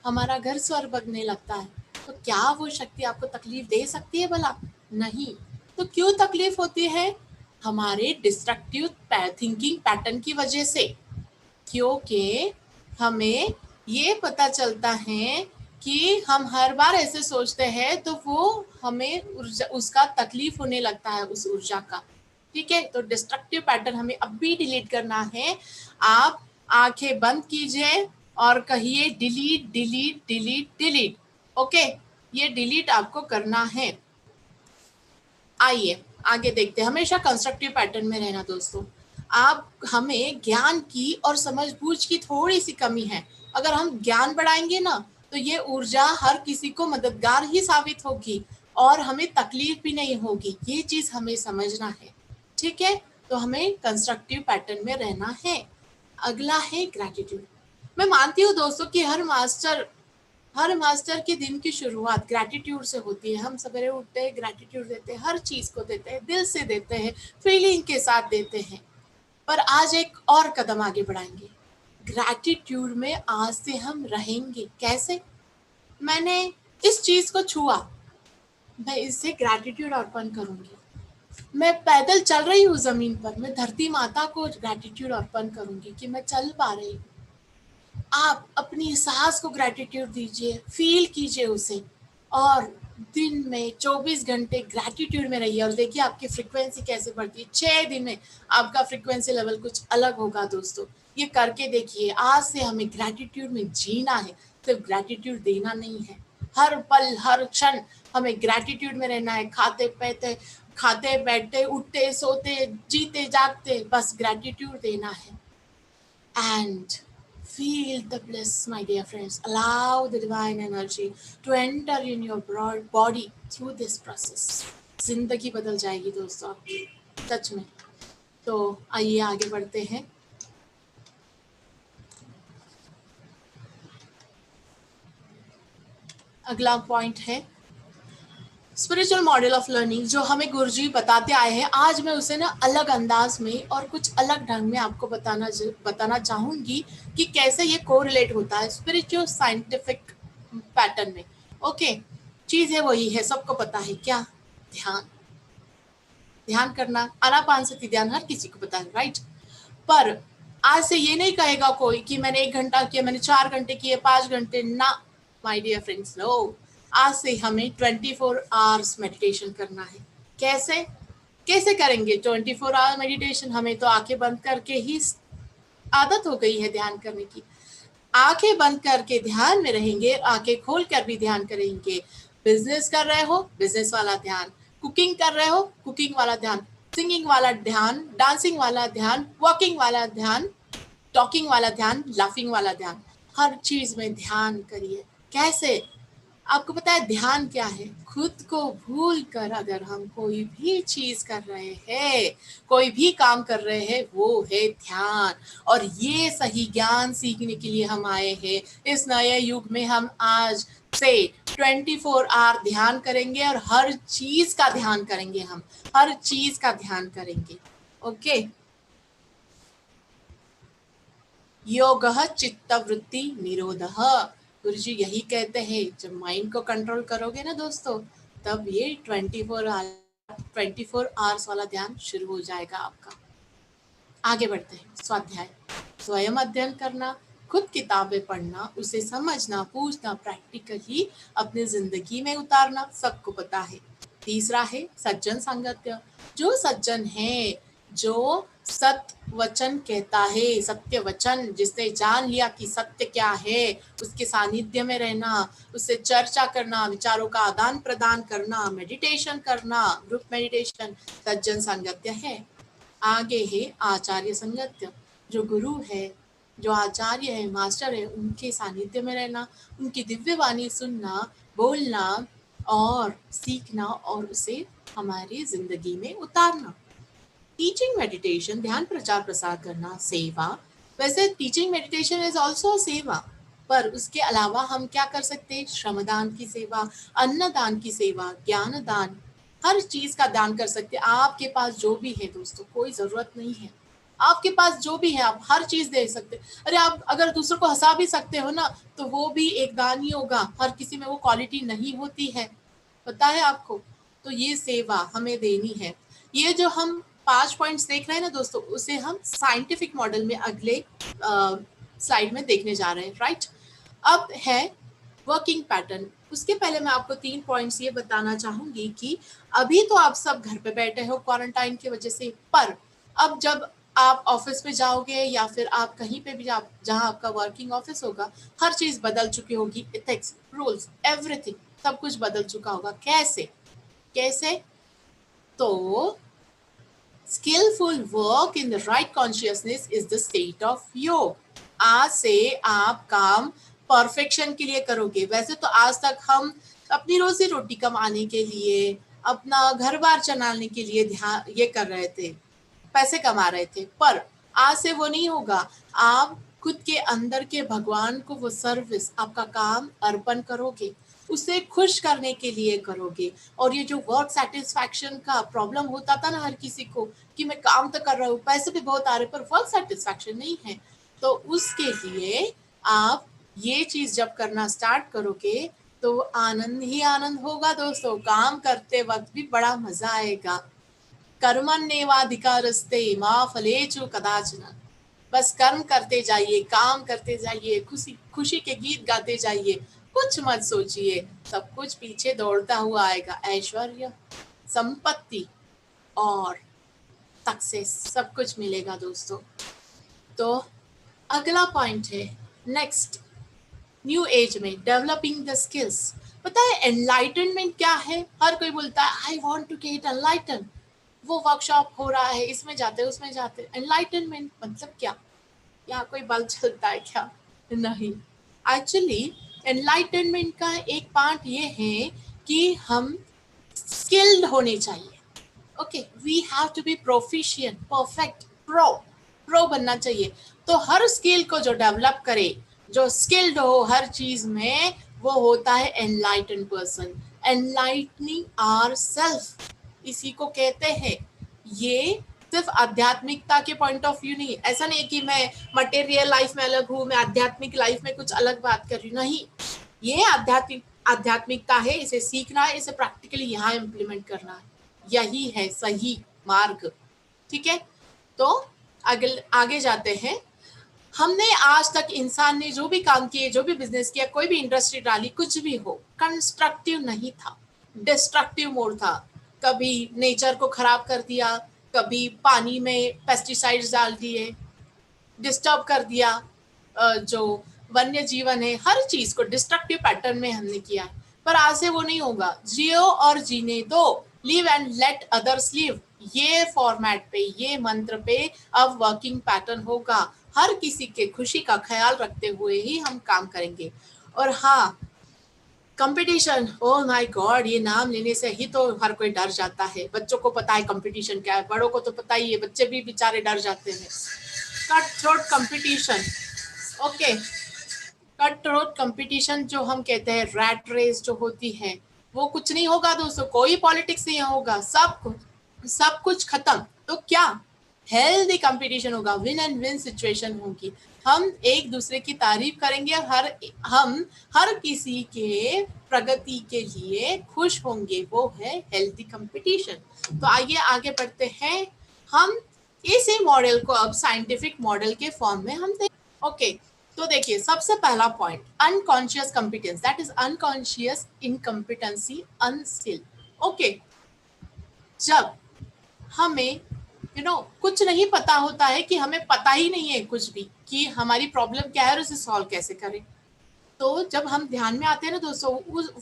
हमारा घर स्वर्ग बनने लगता है। तो क्या वो शक्ति आपको तकलीफ दे सकती है भला? नहीं। तो क्यों तकलीफ होती है? हमारे डिस्ट्रक्टिव थिंकिंग पैटर्न की वजह से। क्योंकि हमें ये पता चलता है कि हम हर बार ऐसे सोचते हैं तो वो हमें उसका तकलीफ होने लगता है, उस ऊर्जा का। ठीक है, तो डिस्ट्रक्टिव पैटर्न हमें अब भी डिलीट करना है। आप आंखें बंद कीजिए और कहिए delete delete delete delete. Okay, ये डिलीट आपको करना है। आइए आगे देखते हैं। हमेशा कंस्ट्रक्टिव पैटर्न में रहना दोस्तों। आप हमें ज्ञान की और समझबूझ की थोड़ी सी कमी है। अगर हम ज्ञान बढ़ाएंगे ना तो ये ऊर्जा हर किसी को मददगार ही साबित होगी और हमें तकलीफ भी नहीं होगी। ये चीज हमें समझना है। ठीक है, तो हमें कंस्ट्रक्टिव पैटर्न में रहना है। अगला है ग्रैटिट्यूड। मैं मानती हूँ दोस्तों कि हर मास्टर के दिन की शुरुआत ग्रैटिट्यूड से होती है। हम सवेरे उठते हैं, ग्रैटिट्यूड देते हैं, हर चीज को देते हैं, दिल से देते हैं, फीलिंग के साथ देते हैं। पर आज एक और कदम आगे बढ़ाएंगे। ग्रैटिट्यूड में आज से हम रहेंगे। कैसे? मैंने इस चीज को छुआ, मैं इससे ग्रैटिट्यूड अर्पण करूंगी। मैं पैदल चल रही हूँ जमीन पर, मैं धरती माता को ग्रैटिट्यूड अर्पण करूंगी कि मैं चल पा रही हूँ। आप अपनी सांस को ग्रैटिट्यूड दीजिए, फील कीजिए उसे, और दिन में 24 घंटे ग्रैटिट्यूड में रहिए और देखिए आपकी फ्रीक्वेंसी कैसे बढ़ती है। 6 दिन में आपका फ्रीक्वेंसी लेवल कुछ अलग होगा दोस्तों। ये करके देखिए। आज से हमें ग्रैटिट्यूड में जीना है, सिर्फ ग्रैटिट्यूड देना नहीं है। हर पल हर क्षण हमें ग्रैटिट्यूड में रहना है। खाते बैठते, उठते सोते, जीते जागते, बस ग्रैटिट्यूड देना है। And feel the bliss, my dear friends. Allow the divine energy to enter in your body through this process. जिंदगी बदल जाएगी दोस्तों आपकी, सच में। तो आइए आगे बढ़ते हैं। अगला पॉइंट है स्पिरिचुअल मॉडल ऑफ लर्निंग, जो हमें गुरुजी बताते आए हैं। आज मैं उसे ना अलग अंदाज में और कुछ अलग ढंग में आपको बताना चाहूंगी कि कैसे ये कोरिलेट होता है स्पिरिचुअल साइंटिफिक पैटर्न में। ओके, चीजें वही है, सबको पता है। क्या? ध्यान करना, आनापानसती ध्यान हर किसी को पता है, राइट? पर आज से ये नहीं कहेगा कोई कि मैंने 1 घंटा किया, मैंने 4 घंटे किए, 5 घंटे ना, माय डियर फ्रेंड्स, नो। आज से हमें 24 आवर्स मेडिटेशन करना है। कैसे करेंगे 24 आवर मेडिटेशन? हमें तो आंखें बंद करके ही आदत हो गई है ध्यान करने की। आंखें बंद करके ध्यान में रहेंगे, आंखें खोल कर भी ध्यान करेंगे। बिजनेस कर रहे हो, बिजनेस वाला ध्यान, कुकिंग कर रहे हो, कुकिंग वाला ध्यान, सिंगिंग वाला ध्यान, डांसिंग वाला ध्यान, वॉकिंग वाला ध्यान, टॉकिंग वाला ध्यान, लाफिंग वाला ध्यान। हर चीज में ध्यान करिए। कैसे? आपको पता है ध्यान क्या है? खुद को भूल कर अगर हम कोई भी चीज कर रहे हैं, कोई भी काम कर रहे हैं, वो है ध्यान। और ये सही ज्ञान सीखने के लिए हम आए हैं। इस नए युग में हम आज से 24 आवर ध्यान करेंगे और हर चीज का ध्यान करेंगे। हम हर चीज का ध्यान करेंगे। ओके, योगः चित्तवृत्ति निरोधः। गुरुजी यही कहते हैं, जब माइंड को कंट्रोल करोगे ना दोस्तों, तब ये 24 आवर्स वाला ध्यान शुरू हो जाएगा आपका। आगे बढ़ते हैं। स्वाध्याय, स्वयं अध्ययन करना, खुद किताबें पढ़ना, उसे समझना, पूछना, प्रैक्टिकली अपनी जिंदगी में उतारना, सबको पता है। तीसरा है सज्जन संगत्य। जो सज्जन है, जो सत्य वचन कहता है, सत्य वचन, जिसने जान लिया कि सत्य क्या है, उसके सानिध्य में रहना, उससे चर्चा करना, विचारों का आदान प्रदान करना, मेडिटेशन करना, ग्रुप मेडिटेशन, सज्जन संगत्य है। आगे है आचार्य संगत्य। जो गुरु है, जो आचार्य है, मास्टर है, उनके सानिध्य में रहना, उनकी दिव्य वाणी सुनना, बोलना और सीखना और उसे हमारी जिंदगी में उतारना। टीचिंग मेडिटेशन, ध्यान प्रचार प्रसार करना, सेवा। वैसे टीचिंग मेडिटेशन इज ऑल्सो सेवा, पर उसके अलावा हम क्या कर सकते हैं? श्रमदान की सेवा, अन्नदान की सेवा, ज्ञान दान, हर चीज का दान कर सकते हैं। आपके पास जो भी है दोस्तों, कोई जरूरत नहीं है, आपके पास जो भी है आप हर चीज दे सकते। अरे आप अगर दूसरों को हंसा भी सकते हो ना, तो वो भी एक दान ही होगा। हर किसी में वो क्वालिटी नहीं होती है, पता है आपको। तो ये सेवा हमें देनी है। ये जो हम 5 पॉइंट्स देख रहे हैं ना दोस्तों, उसे हम साइंटिफिक मॉडल में अगले स्लाइड में देखने जा रहे हैं, राइट। अब है वर्किंग पैटर्न। उसके पहले मैं आपको 3 पॉइंट्स ये बताना चाहूंगी कि अभी तो आप सब घर पे बैठे हो क्वारंटाइन की वजह से, पर अब जब आप ऑफिस में जाओगे या फिर आप कहीं पे भी जहां आपका वर्किंग ऑफिस होगा, हर चीज बदल चुकी होगी। एथिक्स, रूल्स, एवरीथिंग, सब कुछ बदल चुका होगा। कैसे? तो skillful work in the right consciousness is the state of योग। आज से आप काम परफेक्शन के लिए करोगे। वैसे तो आज तक हम अपनी रोजी रोटी कमाने के लिए, अपना घर बार चलाने के लिए ध्यान ये कर रहे थे, पैसे कमा रहे थे, पर आज से वो नहीं होगा। आप खुद के अंदर के भगवान को वो सर्विस, आपका काम अर्पण करोगे, उसे खुश करने के लिए करोगे। और ये जो वर्क सेटिस्फैक्शन का प्रॉब्लम होता था ना हर किसी को, कि मैं काम तो कर रहा हूँ, पैसे भी बहुत आ रहे पर वर्क सेटिस्फैक्शन नहीं है, तो उसके लिए आप ये चीज जब करना स्टार्ट करोगे तो आनंद ही आनंद होगा दोस्तों। काम करते वक्त भी बड़ा मजा आएगा। कर्मण्येवाधिकारस्ते मा फलेषु कदाचन। बस कर्म करते जाइए, काम करते जाइए, खुशी के गीत गाते जाइए, कुछ मत सोचिए, सब कुछ पीछे दौड़ता हुआ आएगा। ऐश्वर्य, संपत्ति और सक्सेस, सब कुछ मिलेगा दोस्तों। तो अगला पॉइंट है नेक्स्ट, न्यू एज में डेवलपिंग द स्किल्स। पता है एनलाइटनमेंट क्या है? हर कोई बोलता है I want to get enlighten, वो वर्कशॉप हो रहा है, इसमें जाते उसमें जाते। एनलाइटनमेंट मतलब क्या? यहाँ कोई बल चलता है क्या? नहीं। एक्चुअली एनलाइटनमेंट का एक पार्ट ये है कि हम स्किल्ड होने चाहिए। Okay, we have to be proficient, perfect, pro बनना चाहिए। तो हर स्किल को जो डेवलप करे, जो स्किल्ड हो हर चीज में, वो होता है enlighten person. Enlightening our self, इसी को कहते हैं। ये सिर्फ आध्यात्मिकता के पॉइंट ऑफ व्यू नहीं, ऐसा नहीं कि मैं मटेरियल लाइफ में अलग हूँ, मैं आध्यात्मिक लाइफ में कुछ अलग बात कर रही हूँ, नहीं। ये आध्यात्मिकता है, इसे सीखना है, इसे प्रैक्टिकली यहाँ इम्प्लीमेंट करना है, यही है सही मार्ग। ठीक है, तो आगे जाते हैं। हमने आज तक, इंसान ने जो भी काम किए, जो भी बिजनेस किया, कोई भी इंडस्ट्री डाली, कुछ भी हो, कंस्ट्रक्टिव नहीं था, डिस्ट्रक्टिव मोड था। कभी नेचर को खराब कर दिया, कभी पानी में पेस्टिसाइड्स डाल दिए, डिस्टर्ब कर दिया जो वन्य जीवन है, हर चीज को डिस्ट्रक्टिव पैटर्न में हमने किया है। पर आज से वो नहीं होगा। जियो और जीने दो, live and let others live, ये फॉर्मेट पे, ये मंत्र पे अब वर्किंग पैटर्न होगा। हर किसी के खुशी का ख्याल रखते हुए ही हम काम करेंगे। और हाँ, कंपटीशन, ओह माय गॉड, ये नाम लेने से ही तो हर कोई डर जाता है। बच्चों को पता है कंपटीशन क्या है, बड़ों को तो पता ही है, बच्चे भी बेचारे डर जाते हैं। Cut throat competition, okay, cut throat competition जो हम कहते हैं, रैट रेस जो होती है, वो कुछ नहीं होगा दोस्तों। कोई पॉलिटिक्स नहीं होगा, सब कुछ खत्म। तो क्या हेल्दी कंपटीशन होगा, विन एंड विन सिचुएशन होगी। हम एक दूसरे की तारीफ करेंगे और हम हर किसी के प्रगति के लिए खुश होंगे, वो है हेल्थी कंपटीशन। तो आइए आगे बढ़ते हैं। हम इसी मॉडल को अब साइंटिफिक मॉडल के फॉर्म में हम ओके। तो देखिए सबसे पहला point, unconscious competence, that is unconscious incompetency unskilled. Okay, जब हमें कुछ नहीं पता होता है, कि हमें पता ही नहीं है कुछ भी कि हमारी प्रॉब्लम क्या है और उसे सॉल्व कैसे करें, तो जब हम ध्यान में आते हैं ना दोस्तों,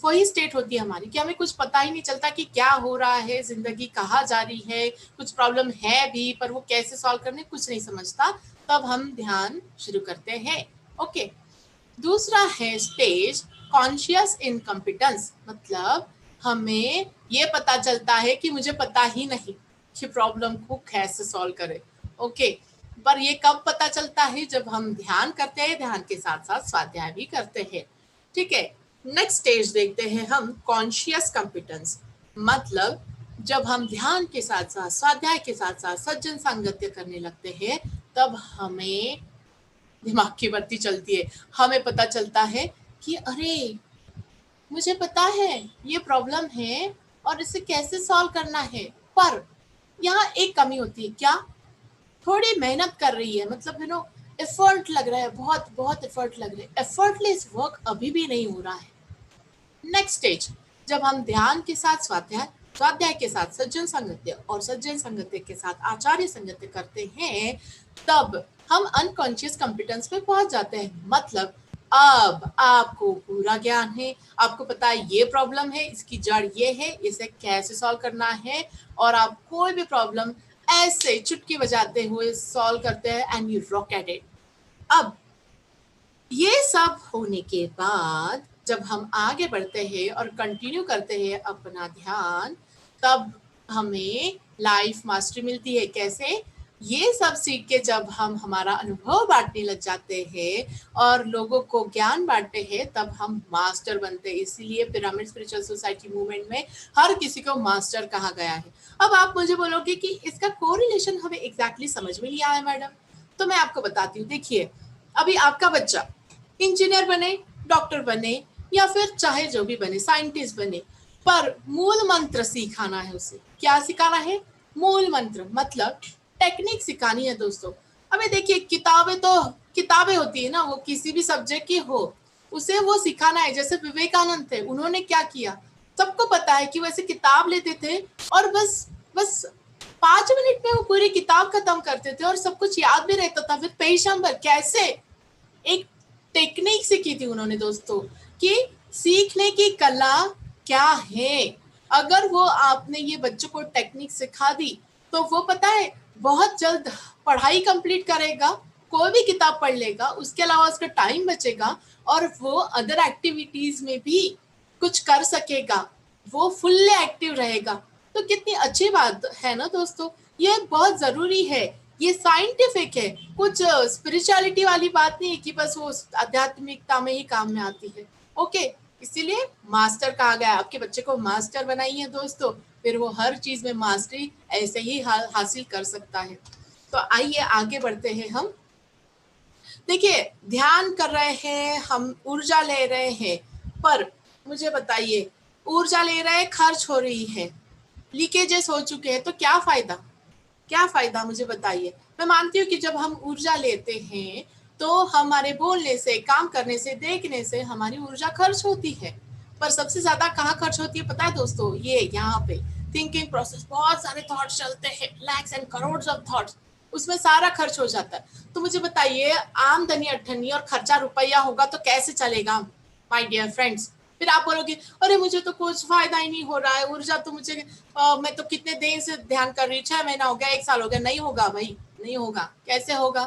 वही स्टेट होती है हमारी कि हमें कुछ पता ही नहीं चलता कि क्या हो रहा है, जिंदगी कहाँ जा रही है, कुछ प्रॉब्लम है भी पर वो कैसे सॉल्व करने कुछ नहीं समझता, तब हम ध्यान शुरू करते हैं। ओके, दूसरा है स्टेज कॉन्शियस इनकम्पिटेंस, मतलब हमें ये पता चलता है कि मुझे पता ही नहीं कि प्रॉब्लम को कैसे सॉल्व करें। ओके, पर ये कब पता चलता है, जब हम ध्यान करते हैं, ध्यान के साथ साथ स्वाध्याय भी करते हैं। ठीक है, नेक्स्ट स्टेज देखते हैं हम, कॉन्शियस कंपिटेंस, मतलब जब हम ध्यान के साथ साथ स्वाध्याय के साथ साथ सज्जन सांगत्य करने लगते हैं, तब हमें दिमाग की बत्ती चलती है, हमें पता चलता है कि अरे मुझे पता है ये प्रॉब्लम है और इसे कैसे सॉल्व करना है, पर यहाँ एक कमी होती है, क्या थोड़ी मेहनत कर रही है, मतलब एफर्ट लग रहा है, बहुत बहुत एफर्ट लग रहा है, एफर्टलेस वर्क अभी भी नहीं हो रहा है। नेक्स्ट स्टेज, जब हम ध्यान के साथ स्वाध्याय, स्वाध्याय के साथ सज्जन संगत्य और सज्जन संगत्य के साथ आचार्य संगत्य करते हैं, तब हम अनकॉन्शियस कंपिटेंस पे पहुंच जाते हैं। मतलब अब आपको पूरा ज्ञान है, आपको पता है ये प्रॉब्लम है, इसकी जड़ ये है, इसे कैसे सॉल्व करना है, और आप कोई भी प्रॉब्लम ऐसे चुटकी बजाते हुए सॉल्व करते हैं and you rock at it. अब ये सब होने के बाद जब हम आगे बढ़ते हैं और कंटिन्यू करते हैं अपना ध्यान, तब हमें लाइफ मास्टरी मिलती है। कैसे? ये सब सीख के जब हम हमारा अनुभव बांटने लग जाते हैं और लोगों को ज्ञान बांटते हैं, तब हम मास्टर बनते हैं। इसीलिए पिरामिड स्पिरिचुअल सोसाइटी मूवमेंट में हर किसी को मास्टर कहा गया है। अब आप मुझे बोलोगे कि इसका कोरिलेशन हमें एग्जैक्टली समझ में नहीं आया मैडम, तो मैं आपको बताती हूँ। देखिए, अभी आपका बच्चा इंजीनियर बने, डॉक्टर बने, या फिर चाहे जो भी बने, साइंटिस्ट बने, पर मूल मंत्र सिखाना है उसे। क्या सिखाना है? मूल मंत्र, मतलब टेक्निक सिखानी है दोस्तों। अबे देखिए, किताबें होती है ना, वो किसी भी सब्जेक्ट की हो, उसे वो सिखाना है। जैसे विवेकानंद थे, उन्होंने क्या किया, सबको पता है कि वैसे किताब लेते थे और बस 5 मिनट में वो पूरी किताब खत्म करते थे और सब कुछ याद भी रहता था। फिर पेशंबर कैसे एक टेक्निक सीखी थी उन्होंने दोस्तों, कि सीखने की कला क्या है। अगर वो आपने ये बच्चों को टेक्निक सिखा दी, तो वो पता है बहुत जल्द पढ़ाई कंप्लीट करेगा, कोई भी किताब पढ़ लेगा, उसके अलावा उसका टाइम बचेगा और वो अदर एक्टिविटीज में भी कुछ कर सकेगा, वो फुल्ली एक्टिव रहेगा। तो कितनी अच्छी बात है ना दोस्तों, ये बहुत जरूरी है, ये साइंटिफिक है, कुछ स्पिरिचुअलिटी वाली बात नहीं है कि बस वो आध्यात्मिकता में ही काम में आती है। ओके, इसीलिए मास्टर कहा गया। आपके बच्चे को मास्टर बनाइए दोस्तों, फिर वो हर चीज में मास्टरी ऐसे ही हासिल कर सकता है। तो आइए आगे बढ़ते हैं हम। देखिए, ध्यान कर रहे हैं हम, ऊर्जा ले रहे हैं, पर मुझे बताइए, ऊर्जा ले रहे हैं, खर्च हो रही है, लीकेजेस हो चुके हैं, तो क्या फायदा? क्या फायदा मुझे बताइए। मैं मानती हूँ कि जब हम ऊर्जा लेते हैं तो हमारे बोलने से, काम करने से, देखने से हमारी ऊर्जा खर्च होती है, पर सबसे ज्यादा कहाँ खर्च होती है पता है दोस्तों? ये यहाँ पे थिंकिंग प्रोसेस, बहुत सारे थॉट्स चलते हैं, lakhs and crore of thoughts, उसमें सारा खर्च हो जाता है। तो मुझे बताइए, आमदनी अठन्नी और खर्चा रुपया होगा तो कैसे चलेगा माय डियर फ्रेंड्स? फिर आप बोलोगे, अरे मुझे तो कुछ फायदा ही नहीं हो रहा है, ऊर्जा तो मुझे मैं तो कितने देर से ध्यान कर रही हूँ, 6 महीना हो गया, 1 साल हो गया। नहीं होगा भाई, नहीं होगा। कैसे होगा?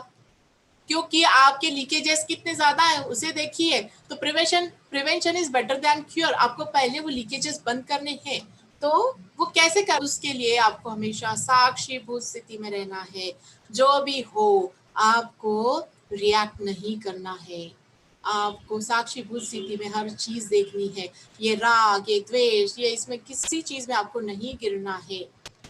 क्योंकि आपके लीकेजेस कितने ज्यादा है उसे देखिए। तो prevention is better than cure. आपको पहले वो लीकेजेस बंद करने हैं, तो वो कैसे कर? उसके लिए आपको हमेशा साक्षी भूत स्थिति में रहना है। जो भी हो, आपको रिएक्ट नहीं करना है, आपको साक्षी भूत स्थिति में हर चीज देखनी है। ये राग, ये द्वेष, ये इसमें किसी चीज में आपको नहीं गिरना है।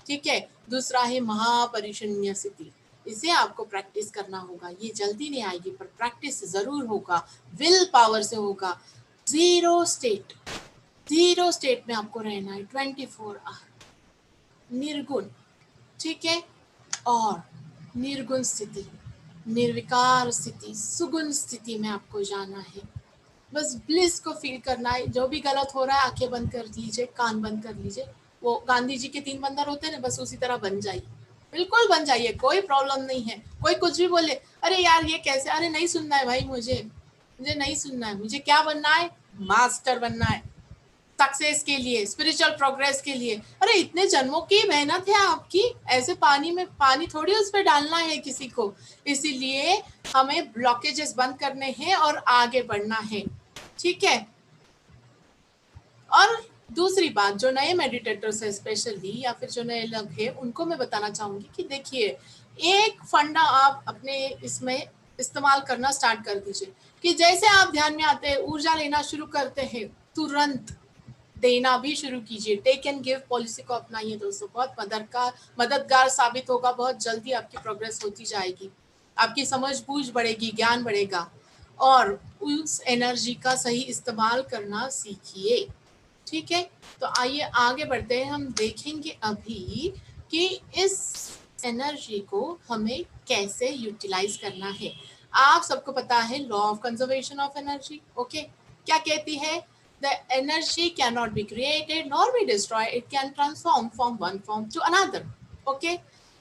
ठीक है। दूसरा है महापरिशून्य स्थिति, इसे आपको प्रैक्टिस करना होगा। ये जल्दी नहीं आएगी पर प्रैक्टिस जरूर होगा, विल पावर से होगा। जीरो स्टेट में आपको रहना है 24 आवर निर्गुण, ठीक है। और निर्गुण स्थिति, निर्विकार स्थिति, सुगुण स्थिति में आपको जाना है। बस ब्लिस को फील करना है। जो भी गलत हो रहा है आंखें बंद कर लीजिए, कान बंद कर लीजिए। वो गांधी जी के 3 बंदर होते हैं ना, बस उसी तरह बन जाइए, बिल्कुल बन जाइए, कोई प्रॉब्लम नहीं है। कोई कुछ भी बोले, अरे यार ये कैसे, अरे नहीं सुनना है भाई, मुझे नहीं सुनना है। मुझे क्या बनना है? मास्टर बनना है, सक्सेस के लिए, स्पिरिचुअल प्रोग्रेस के लिए। अरे इतने जन्मों की मेहनत है आपकी, ऐसे पानी में पानी थोड़ी उस पर डालना है किसी को। इसीलिए हमें ब्लॉकेजेस बंद करने हैं और आगे बढ़ना है, ठीक है। और दूसरी बात, जो नए मेडिटेटर्स है स्पेशली, या फिर जो नए लोग हैं, उनको मैं बताना चाहूंगी कि देखिए, एक फंडा आप अपने इसमें इस्तेमाल करना स्टार्ट कर दीजिए कि जैसे आप ध्यान में आते हैं, ऊर्जा लेना शुरू करते हैं, तुरंत देना भी शुरू कीजिए। टेक एंड गिव पॉलिसी को अपनाइए दोस्तों, बहुत मददगार साबित होगा। बहुत जल्दी आपकी प्रोग्रेस होती जाएगी, आपकी समझ बूझ बढ़ेगी, ज्ञान बढ़ेगा, और उस एनर्जी का सही इस्तेमाल करना सीखिए, ठीक है। तो आइए आगे बढ़ते हैं। हम देखेंगे अभी कि इस एनर्जी को हमें कैसे यूटिलाइज करना है। आप सबको पता है law of conservation of energy, okay. क्या कहती है? The energy cannot be created nor be destroyed. It can transform from one form to another. Okay?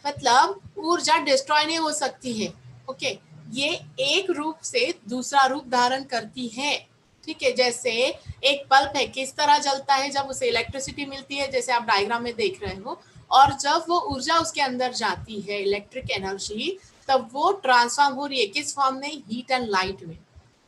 मतलब ऊर्जा डिस्ट्रॉय नहीं हो सकती है, ओके। ये एक रूप से दूसरा रूप धारण करती है, ठीक है। जैसे एक बल्ब है, किस तरह जलता है? जब उसे इलेक्ट्रिसिटी मिलती है, जैसे आप डायग्राम में देख रहे हो, और जब वो ऊर्जा उसके अंदर जाती है, इलेक्ट्रिक एनर्जी, तब वो ट्रांसफॉर्म हो रही है किस फॉर्म में? हीट एंड लाइट में।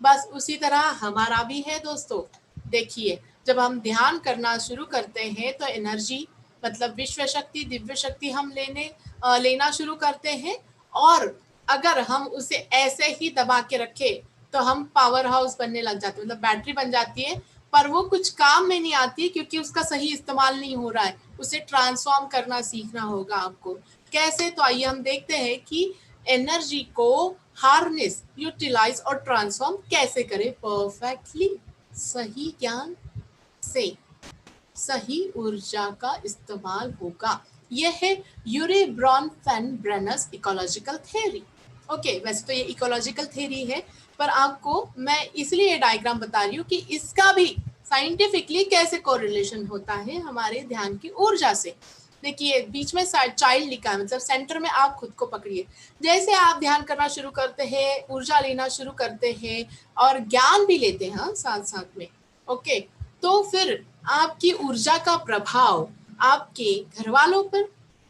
बस उसी तरह हमारा भी है दोस्तों। देखिए, जब हम ध्यान करना शुरू करते हैं तो एनर्जी मतलब विश्व शक्ति, दिव्य शक्ति हम लेना शुरू करते हैं, और अगर हम उसे ऐसे ही दबा के रखें तो हम पावर हाउस बनने लग जाते हैं, मतलब बैटरी बन जाती है, पर वो कुछ काम में नहीं आती क्योंकि उसका सही इस्तेमाल नहीं हो रहा है। उसे ट्रांसफॉर्म करना सीखना होगा आपको। कैसे? तो आइए हम देखते हैं कि एनर्जी को हार्नेस, यूटिलाइज और ट्रांसफॉर्म कैसे करें परफेक्टली, सही ज्ञान से सही ऊर्जा का इस्तेमाल होगा। यह है Urie Bronfenbrenner's ecological theory, okay. वैसे तो ये इकोलॉजिकल थ्योरी है, पर आपको मैं इसलिए डायग्राम बता रही हूँ कि इसका भी साइंटिफिकली कैसे कोरिलेशन होता है हमारे ध्यान की ऊर्जा से। देखिए, बीच में चाइल्ड लिखा है, मतलब सेंटर में आप खुद को पकड़िए। जैसे आप ध्यान करना शुरू करते हैं, ऊर्जा लेना शुरू करते हैं और ज्ञान भी लेते हैं साथ साथ में, ओके, तो फिर आपकी ऊर्जा का प्रभाव आपके घर वालों पर,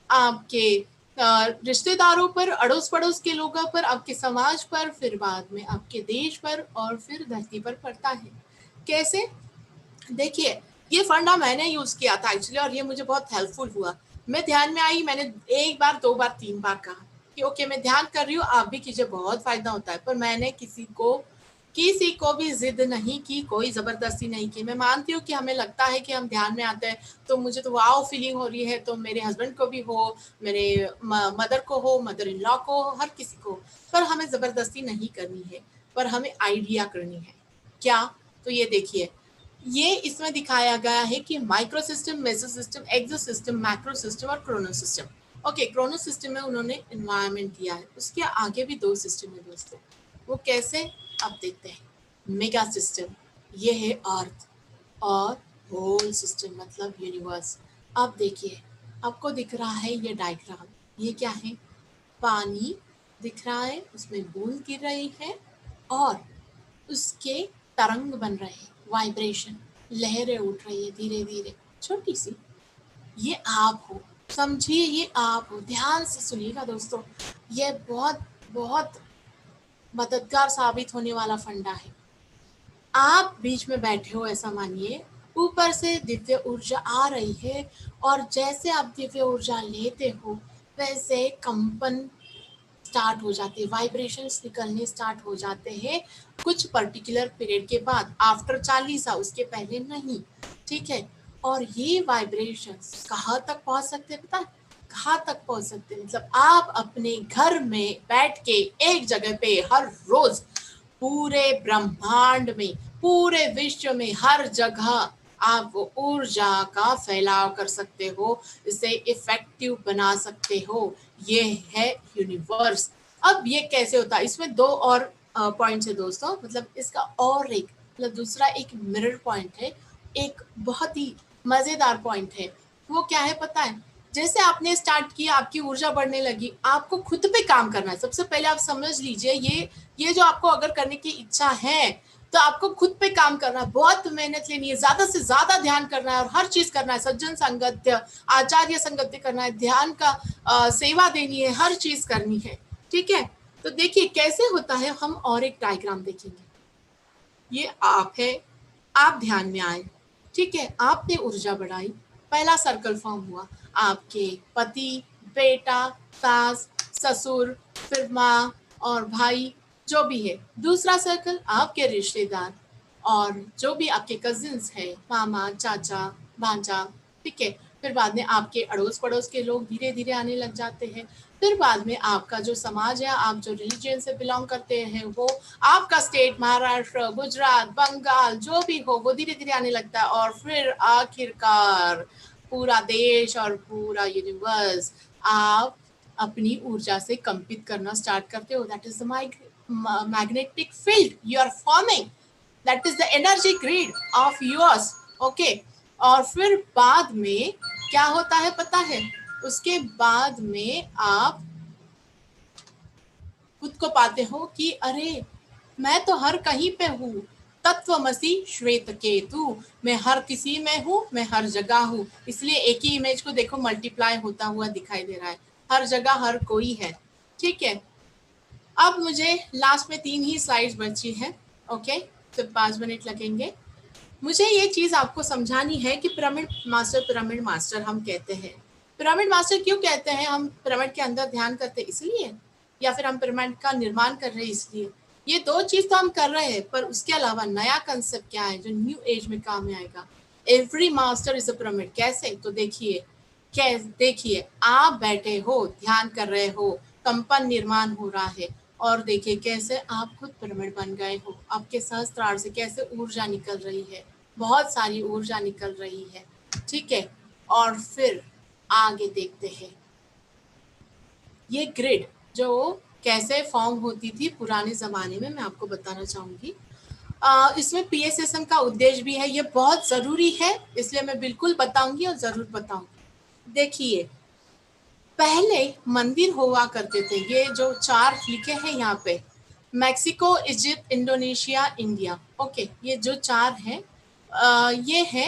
आपके रिश्तेदारों पर, अड़ोस पड़ोस के लोगों पर, आपके समाज पर, फिर बाद में आपके देश पर, और फिर धरती पर पड़ता है। कैसे? देखिए, ये फंडा मैंने यूज किया था एक्चुअली, और ये मुझे बहुत हेल्पफुल हुआ। मैं ध्यान में आई, मैंने 1 बार 2 बार 3 बार कहा कि ओके मैं ध्यान कर रही हूँ, आप भी कीजिए, बहुत फायदा होता है। पर मैंने किसी को भी जिद नहीं की, कोई जबरदस्ती नहीं की। मैं मानती हूँ कि हमें लगता है कि हम ध्यान में आते हैं तो मुझे तो वाओ फीलिंग हो रही है, तो मेरे हस्बैंड को भी हो, मेरे मदर को हो, मदर इन लॉ को, हर किसी को। पर हमें जबरदस्ती नहीं करनी है, पर हमें आइडिया करनी है। क्या? तो ये देखिए, ये इसमें दिखाया गया है कि माइक्रो सिस्टम, मेसो सिस्टम, एक्सो सिस्टम, मैक्रो सिस्टम और Chrono system. Okay, Chrono system में उन्होंने एनवायरनमेंट दिया है, उसके आगे भी 2 सिस्टम है दोस्तों। वो कैसे? अब देखते हैं। मेगा सिस्टम, ये है अर्थ, और होल सिस्टम मतलब यूनिवर्स। अब देखिए, आपको दिख रहा है ये डायग्राम, ये क्या है? पानी दिख रहा है, उसमें बूंद गिर रही है और उसके तरंग बन रहे हैं, वाइब्रेशन, लहरें उठ रही है धीरे धीरे, छोटी सी। ये आप हो, समझिए, ये आप हो। ध्यान से सुनिएगा दोस्तों, ये बहुत बहुत मददगार साबित होने वाला फंडा है। आप बीच में बैठे हो, ऐसा मानिए, ऊपर से दिव्य ऊर्जा आ रही है, और जैसे आप दिव्य ऊर्जा लेते हो वैसे कंपन स्टार्ट हो जाते हैं, वाइब्रेशंस निकलने स्टार्ट हो जाते हैं कुछ पर्टिकुलर पीरियड के बाद, आफ्टर 40, उसके पहले नहीं, ठीक है। और ये वाइब्रेशंस कहाँ तक पहुंच सकते हैं पता है? कहाँ तक पहुंच सकते हैं, मतलब आप अपने घर में बैठ के एक जगह पे हर रोज पूरे ब्रह्मांड में, पूरे विश्व में, हर जगह आप वो ऊर्जा का फैलाव कर सकते हो, इसे इफेक्टिव बना सकते हो। ये है यूनिवर्स। अब ये कैसे होता है, इसमें दो और पॉइंट्स है दोस्तों, मतलब इसका और एक मतलब दूसरा एक मिरर पॉइंट है, एक बहुत ही मजेदार पॉइंट है। वो क्या है पता है, जैसे आपने स्टार्ट किया, आपकी ऊर्जा बढ़ने लगी, आपको खुद पे काम करना है। सबसे पहले आप समझ लीजिए, ये जो आपको अगर करने की इच्छा है तो आपको खुद पे काम करना है, बहुत मेहनत लेनी है, ज्यादा से ज्यादा ध्यान करना है और हर चीज करना है, सज्जन संगत्य, आचार्य संगत्य करना है, ध्यान का सेवा देनी है, हर चीज करनी है। ठीक है, तो देखिए कैसे होता है। हम और एक डायग्राम देखेंगे। ये आप है, आप ध्यान में आए, ठीक है, आपने ऊर्जा बढ़ाई, पहला सर्कल फॉर्म हुआ, आपके पति, बेटा, सास, ससुर, फिर माँ और भाई, जो भी है। दूसरा सर्कल आपके रिश्तेदार और जो भी आपके कजिन्स है, मामा, चाचा, भांजा, ठीक है। फिर बाद में आपके अड़ोस पड़ोस के लोग धीरे धीरे आने लग जाते हैं। फिर बाद में आपका जो समाज है, आप जो रिलीजन से बिलोंग करते हैं, वो आपका स्टेट, महाराष्ट्र, गुजरात, बंगाल, जो भी हो, वो धीरे धीरे आने लगता है। और फिर आखिरकार पूरा देश और पूरा यूनिवर्स आप अपनी ऊर्जा से कंपित करना स्टार्ट करते हो। That is the magnetic field you are forming, that is the energy grid of yours. Okay, और फिर बाद में क्या होता है पता है, उसके बाद में आप खुद को पाते हो कि अरे मैं तो हर कहीं पे हूँ, तत्वमसी श्वेत केतु, मैं हर किसी में हूँ, मैं हर जगह हूँ। इसलिए एक ही इमेज को देखो मल्टीप्लाई होता हुआ दिखाई दे रहा है, हर जगह हर कोई है। ठीक है, अब मुझे लास्ट में 3 ही स्लाइड्स बची है। ओके, सिर्फ 5 मिनट लगेंगे। मुझे ये चीज आपको समझानी है कि पिरामिड मास्टर हम कहते हैं। पिरामिड मास्टर क्यों कहते हैं? हम पिरामिड के अंदर ध्यान करते इसलिए, या फिर हम पिरामिड का निर्माण कर रहे हैं इसलिए? ये 2 चीज तो हम कर रहे हैं, पर उसके अलावा नया कंसेप्ट क्या है जो न्यू एज में काम में आएगा? Every master is a pyramid. कैसे? तो देखिए आप बैठे हो, ध्यान कर रहे हो, कंपन निर्माण हो रहा है, और देखिए कैसे आप खुद पिरामिड बन गए हो। आपके सहस्त्रार से कैसे ऊर्जा निकल रही है, बहुत सारी ऊर्जा निकल रही है। ठीक है, और फिर आगे देखते हैं ये ग्रिड जो कैसे फॉर्म होती थी पुराने जमाने में, मैं आपको बताना चाहूंगी। इसमें पीएसएसएम का उद्देश्य भी है, ये बहुत जरूरी है, इसलिए मैं बिल्कुल बताऊंगी और जरूर बताऊंगी। देखिए पहले मंदिर हुआ करते थे, ये जो 4 लिखे हैं यहाँ पे, Mexico, Egypt, Indonesia, India. Okay, ये जो 4 हैं ये है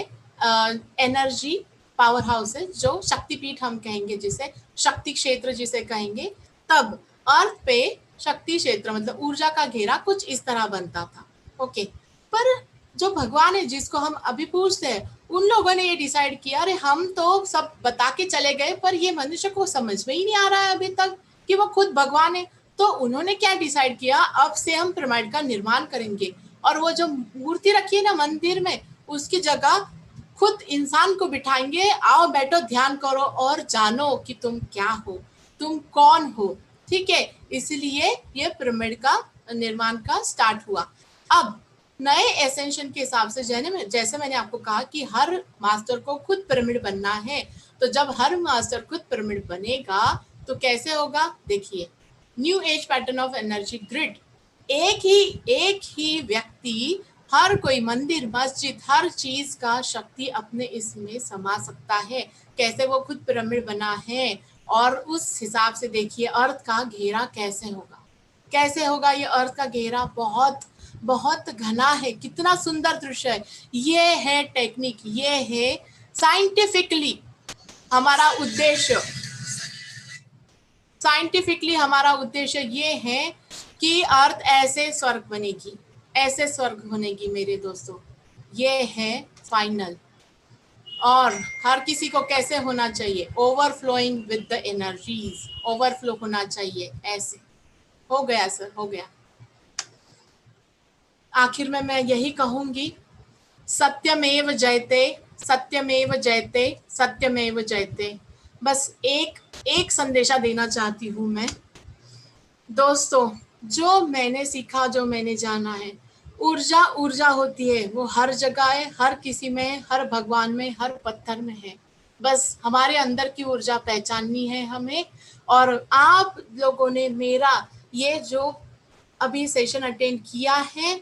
एनर्जी पावर हाउस है, जो शक्तिपीठ हम कहेंगे, जिसे शक्ति क्षेत्र जिसे कहेंगे। तब अर्थ पे शक्ति क्षेत्र मतलब ऊर्जा का घेरा कुछ इस तरह बनता था। ओके, पर जो भगवान है जिसको हम अभी पूछते हैं, उन लोगों ने ये डिसाइड किया, अरे हम तो सब बता के चले गए, पर ये मनुष्य को समझ में ही नहीं आ रहा है अभी तक कि वो खुद भगवान है। तो उन्होंने क्या डिसाइड किया, अब से हम पिरामिड का निर्माण करेंगे, और वो जो मूर्ति रखी है ना मंदिर में, उसकी जगह खुद इंसान को बिठाएंगे, आओ बैठो ध्यान करो और जानो कि तुम क्या हो, तुम कौन हो। ठीक है, इसलिए ये पिरामिड का निर्माण का स्टार्ट हुआ। अब नए एसेंशन के हिसाब से जैसे मैंने आपको कहा कि हर मास्टर को खुद पिरामिड बनना है, तो जब हर मास्टर खुद पिरामिड बनेगा तो कैसे होगा? देखिए, new age pattern of energy grid, एक ही व्यक्ति हर कोई मंदिर, मस्जिद, हर चीज का शक्ति अपने इसमें समा सकता है। कैसे? वो खुद पिरामिड बना है, और उस हिसाब से देखिए अर्थ का घेरा कैसे होगा। कैसे होगा ये अर्थ का घेरा? बहुत बहुत घना है, कितना सुंदर दृश्य है। ये है टेक्निक, ये है साइंटिफिकली हमारा उद्देश्य। साइंटिफिकली हमारा उद्देश्य ये है कि अर्थ ऐसे स्वर्ग बनेगी, ऐसे स्वर्ग बनेगी मेरे दोस्तों। ये है फाइनल। और हर किसी को कैसे होना चाहिए? Overflowing with the energies, overflow होना चाहिए ऐसे। हो गया सर, हो गया। आखिर में मैं यही कहूंगी, सत्यमेव जयते, सत्यमेव जयते, सत्यमेव जयते। बस एक संदेशा देना चाहती हूँ मैं। दोस्तों, जो मैंने सीखा, जो मैंने जाना है, ऊर्जा ऊर्जा होती है, वो हर जगह है, हर किसी में है, हर भगवान में, हर पत्थर में है। बस हमारे अंदर की ऊर्जा पहचाननी है हमें। और आप लोगों ने मेरा ये जो अभी सेशन अटेंड किया है,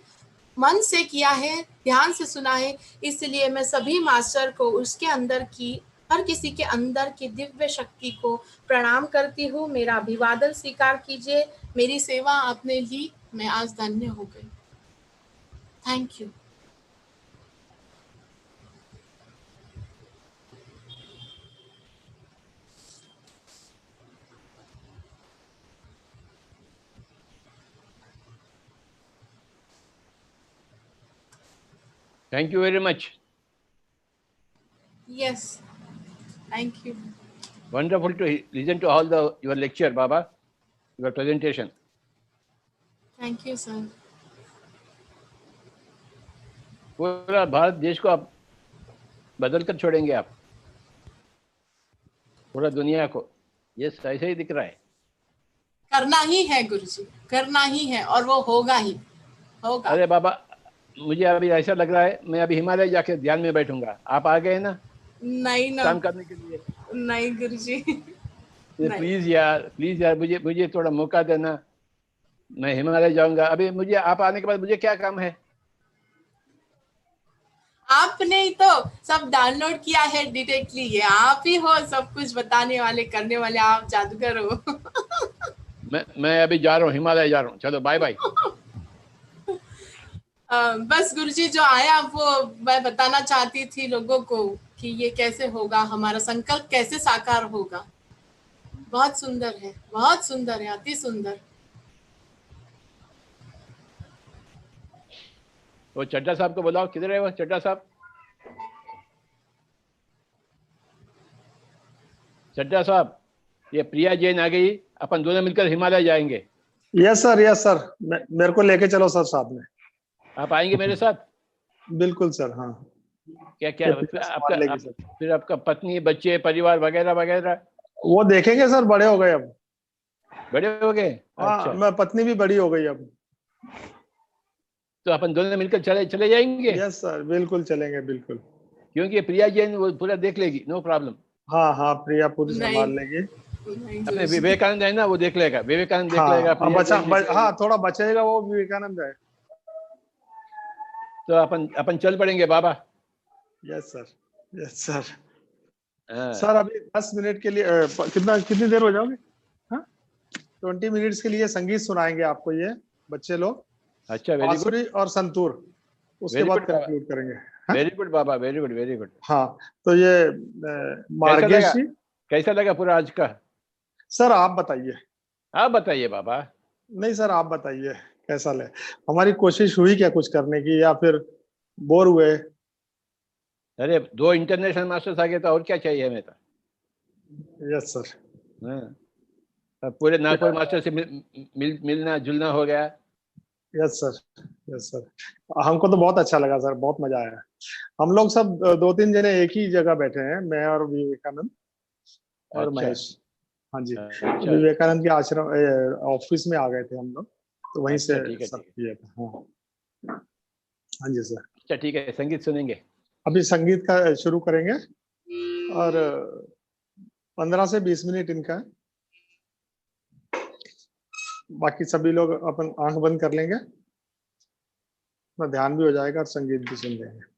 मन से किया है, ध्यान से सुना है, इसलिए मैं सभी मास्टर को उसके अंदर की, हर किसी के अंदर की दिव्य शक्ति को प्रणाम करती हूँ। मेरा अभिवादन स्वीकार कीजिए। मेरी सेवा आपने ली, मैं आज धन्य हो गई। Thank you. Thank you very much. Yes, thank you. Wonderful to listen to all your lecture, Baba, your presentation. Thank you, sir. पूरा भारत देश को आप बदल कर छोड़ेंगे, आप पूरा दुनिया को। ये ऐसे ही दिख रहा है। करना ही है गुरुजी, करना ही है, और वो होगा ही होगा। अरे बाबा, मुझे अभी ऐसा लग रहा है मैं अभी हिमालय जाके ध्यान में बैठूंगा। आप आ गए ना नहीं ना, काम करने के लिए। नहीं गुरुजी। प्लीज यार, मुझे थोड़ा मौका देना। मैं हिमालय जाऊंगा। अभी मुझे आप आने के बाद मुझे क्या काम है? आपने ही तो सब डाउनलोड किया है डायरेक्टली। ये आप ही हो सब कुछ बताने वाले, करने वाले, आप जादूगर हो। मैं अभी जा रहा हूँ, हिमालय जा रहा हूँ। चलो बाय बाय। बस गुरुजी जो आया वो मैं बताना चाहती थी लोगों को कि ये कैसे होगा, हमारा संकल्प कैसे साकार होगा। बहुत सुंदर है, बहुत सुंदर है, अति सुंदर। वो चड्डा साहब को बुलाओ। किधर है वो चड्डा साहब? चड्डा साहब, ये प्रिया जैन आ गई, अपन दोनों मिलकर हिमालय जाएंगे। यस सर, मेरे को लेके चलो सर साथ में। आप आएंगे मेरे साथ? बिल्कुल सर। हाँ, क्या फिर आपका पत्नी, बच्चे, परिवार वगैरह वगैरह वो देखेंगे सर। बड़े हो गए अब। बड़े हो गए? हाँ, अच्छा। मैं पत्नी भी बड़ी हो गई अब। तो अपन दोनों मिलकर चले जाएंगे। यस सर, बिल्कुल चलेंगे, बिल्कुल। क्योंकि प्रिया जैन वो पूरा देख लेगी, नो प्रॉब्लम। हाँ, प्रिया पूरी संभाल लेगी। अपने विवेकानंद है ना, वो देख लेगा। विवेकानंद देख लेगा। हाँ, थोड़ा बचेगा वो विवेकानंद है। तो अपन चल पड़ेंगे बाबा। Yes sir. सर अभी 10 मिनट के लिए कितनी देर हो जाओगे? हाँ, 20 मिनट्स के लिए संगीत सुनाएंगे आपको ये बच्चे लोग। अच्छा, वेरी गुड। बांसुरी और संतूर, उसके बाद कंक्लूड करेंगे। वेरी गुड बाबा, वेरी गुड, वेरी गुड। हाँ, तो ये मार्गेशी कैसा लगा पूरा आज का? सर आप बताइए। आप बताइए बाबा। नहीं सर, आप बताइए कैसा ले। हमारी कोशिश हुई क्या कुछ करने की, या फिर बोर हुए? अरे 2 इंटरनेशनल मास्टर्स आ गए तो और क्या चाहिए हमें तो। Yes sir. हाँ, पूरे नागपुर मास्टर से मिलना जुलना हो गया। Yes sir. हमको तो बहुत अच्छा लगा सर, बहुत मजा आया। हम लोग सब 2-3 जने एक ही जगह बैठे हैं, मैं और विवेकानंद और महेश। हाँ जी। अच्छा। विवेकानंद के आश्रम ऑफिस में आ गए थे हम लोग, तो वहीं से सब किया था। हाँ जी सर। अच्छा, ठीक है, संगीत सुनेंगे। अभी संगीत का शुरू करेंगे और 15 से 20 मिनट इनका है। बाकी सभी लोग अपन आंख बंद कर लेंगे, अपना ध्यान भी हो जाएगा और संगीत भी सुन लेंगे।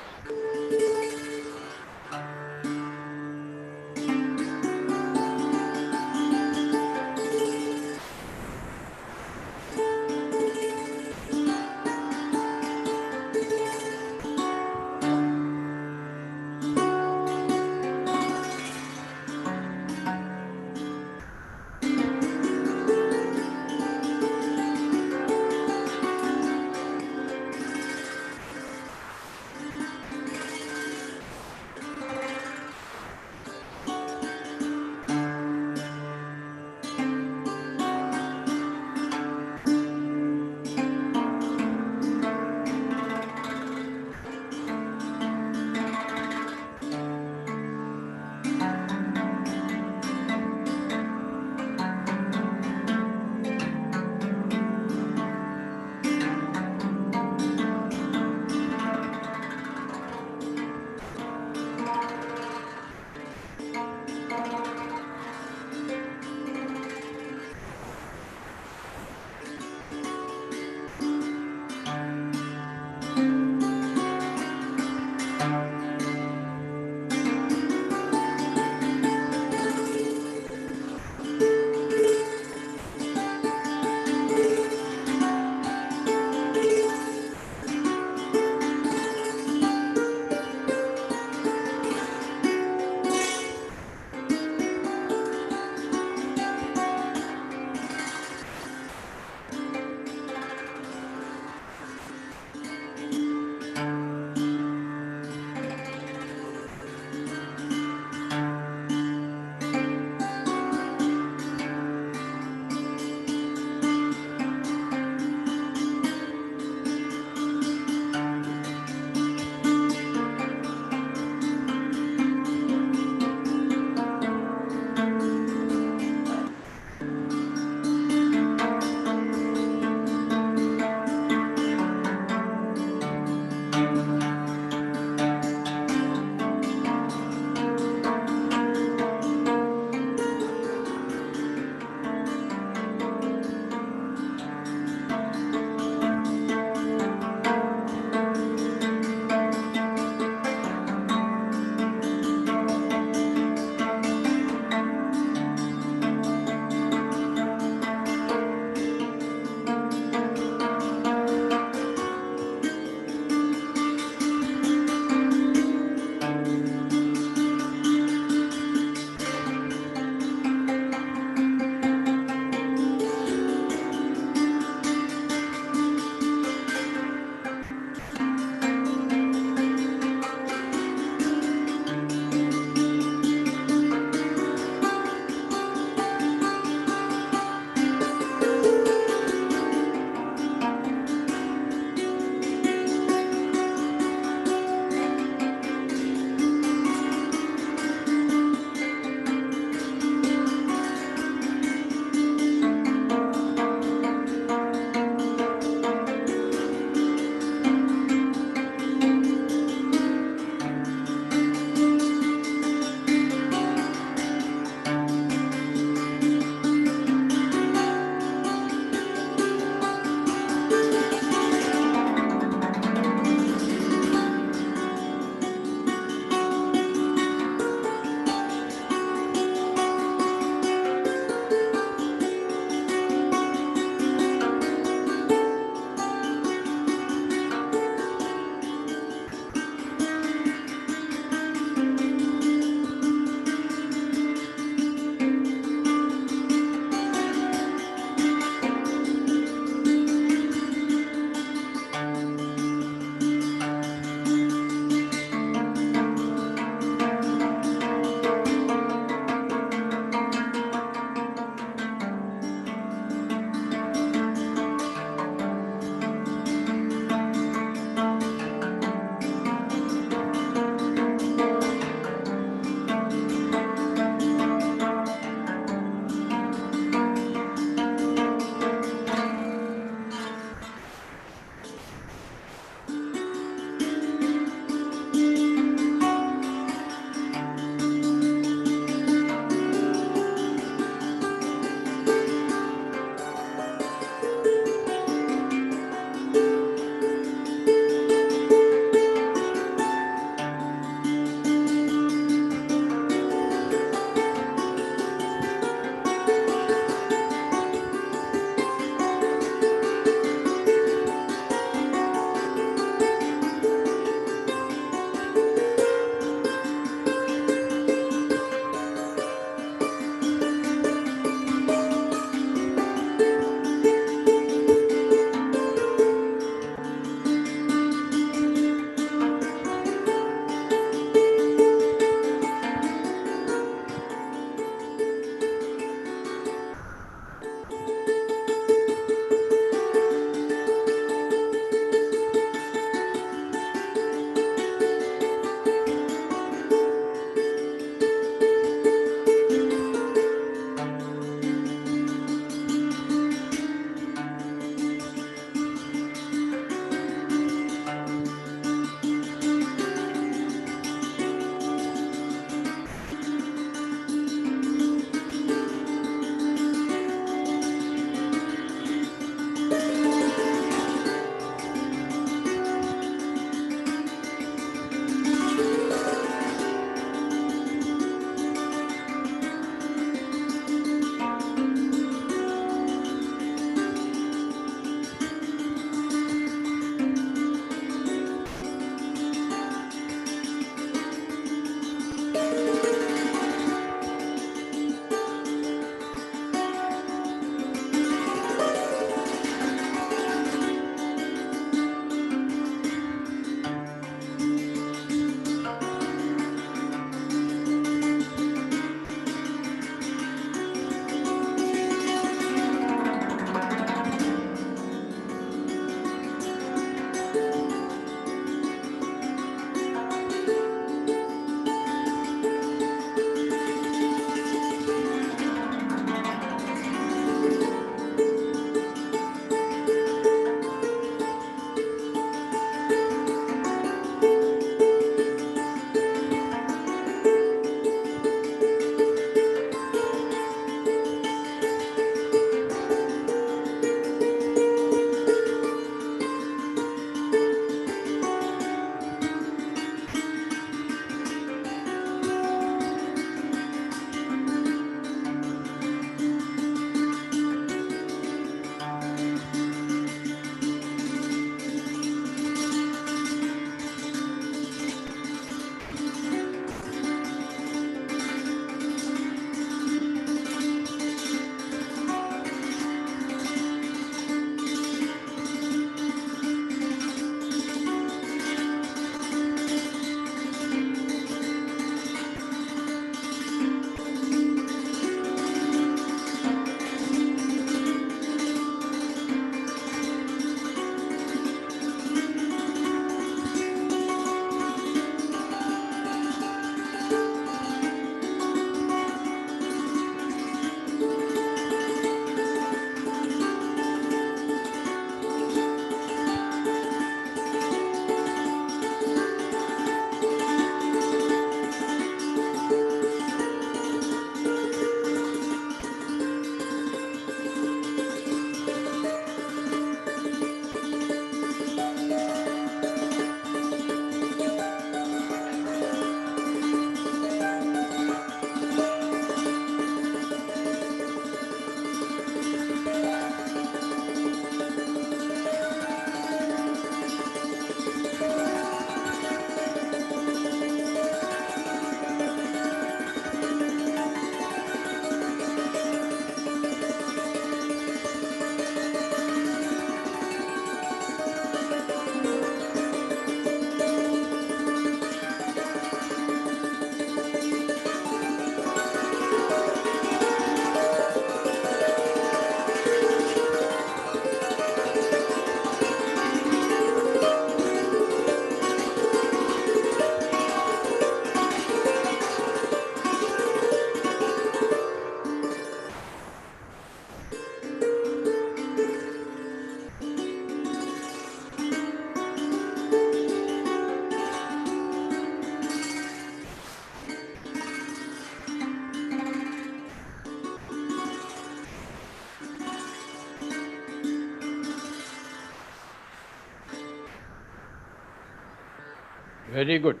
Very good.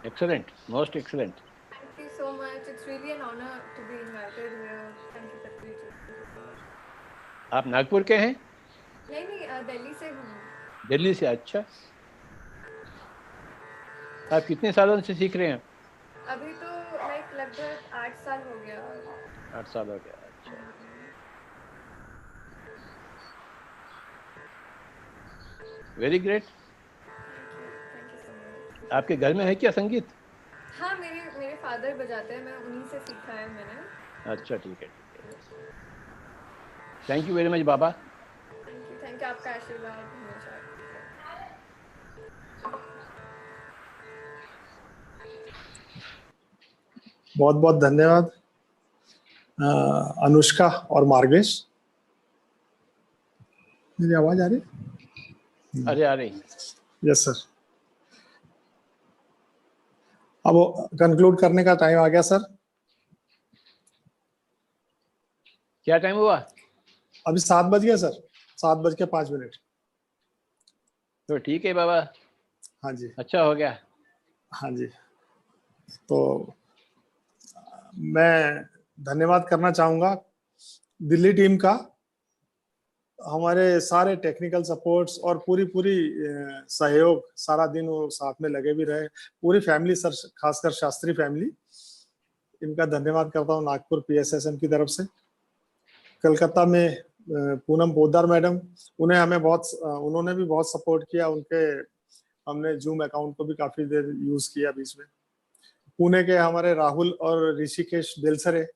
Excellent. Most excellent. Thank you so much. It's really an honor to be invited here. Thank you, Patri ji. आप नागपुर के हैं? नहीं दिल्ली से हूँ. दिल्ली से. अच्छा. आप कितने सालों से सीख रहे हैं? अभी तो लगभग 8 साल हो गया. 8 साल हो गया. अच्छा. Very great. Thank you so much. आपके घर में है क्या संगीत? हाँ, मेरे फादर बजाते हैं. मैं उन्हीं से सीखा है मैंने. अच्छा, ठीक है. Thank you very much Baba. Thank you. आपका आशीर्वाद हमेशा. बहुत बहुत धन्यवाद अनुष्का और मार्गेश. मेरी आवाज आ रही? अरे आ रही. Yes sir. अब कंक्लूड करने का टाइम आ गया सर. क्या टाइम हुआ? अभी 7 बज गया सर. 7:05. तो ठीक है बाबा. हाँ जी. अच्छा हो गया. हाँ जी. तो मैं धन्यवाद करना चाहूँगा दिल्ली टीम का, हमारे सारे टेक्निकल सपोर्ट्स और पूरी सहयोग. सारा दिन वो साथ में लगे भी रहे. पूरी फैमिली सर, खासकर शास्त्री फैमिली, इनका धन्यवाद करता हूँ नागपुर PSSM की तरफ से. कलकत्ता में पूनम पोद्दार मैडम, उन्होंने भी बहुत सपोर्ट किया. हमने जूम अकाउंट को भी काफी देर यूज किया बीच में. पुणे के हमारे राहुल और ऋषिकेश बेलसरे,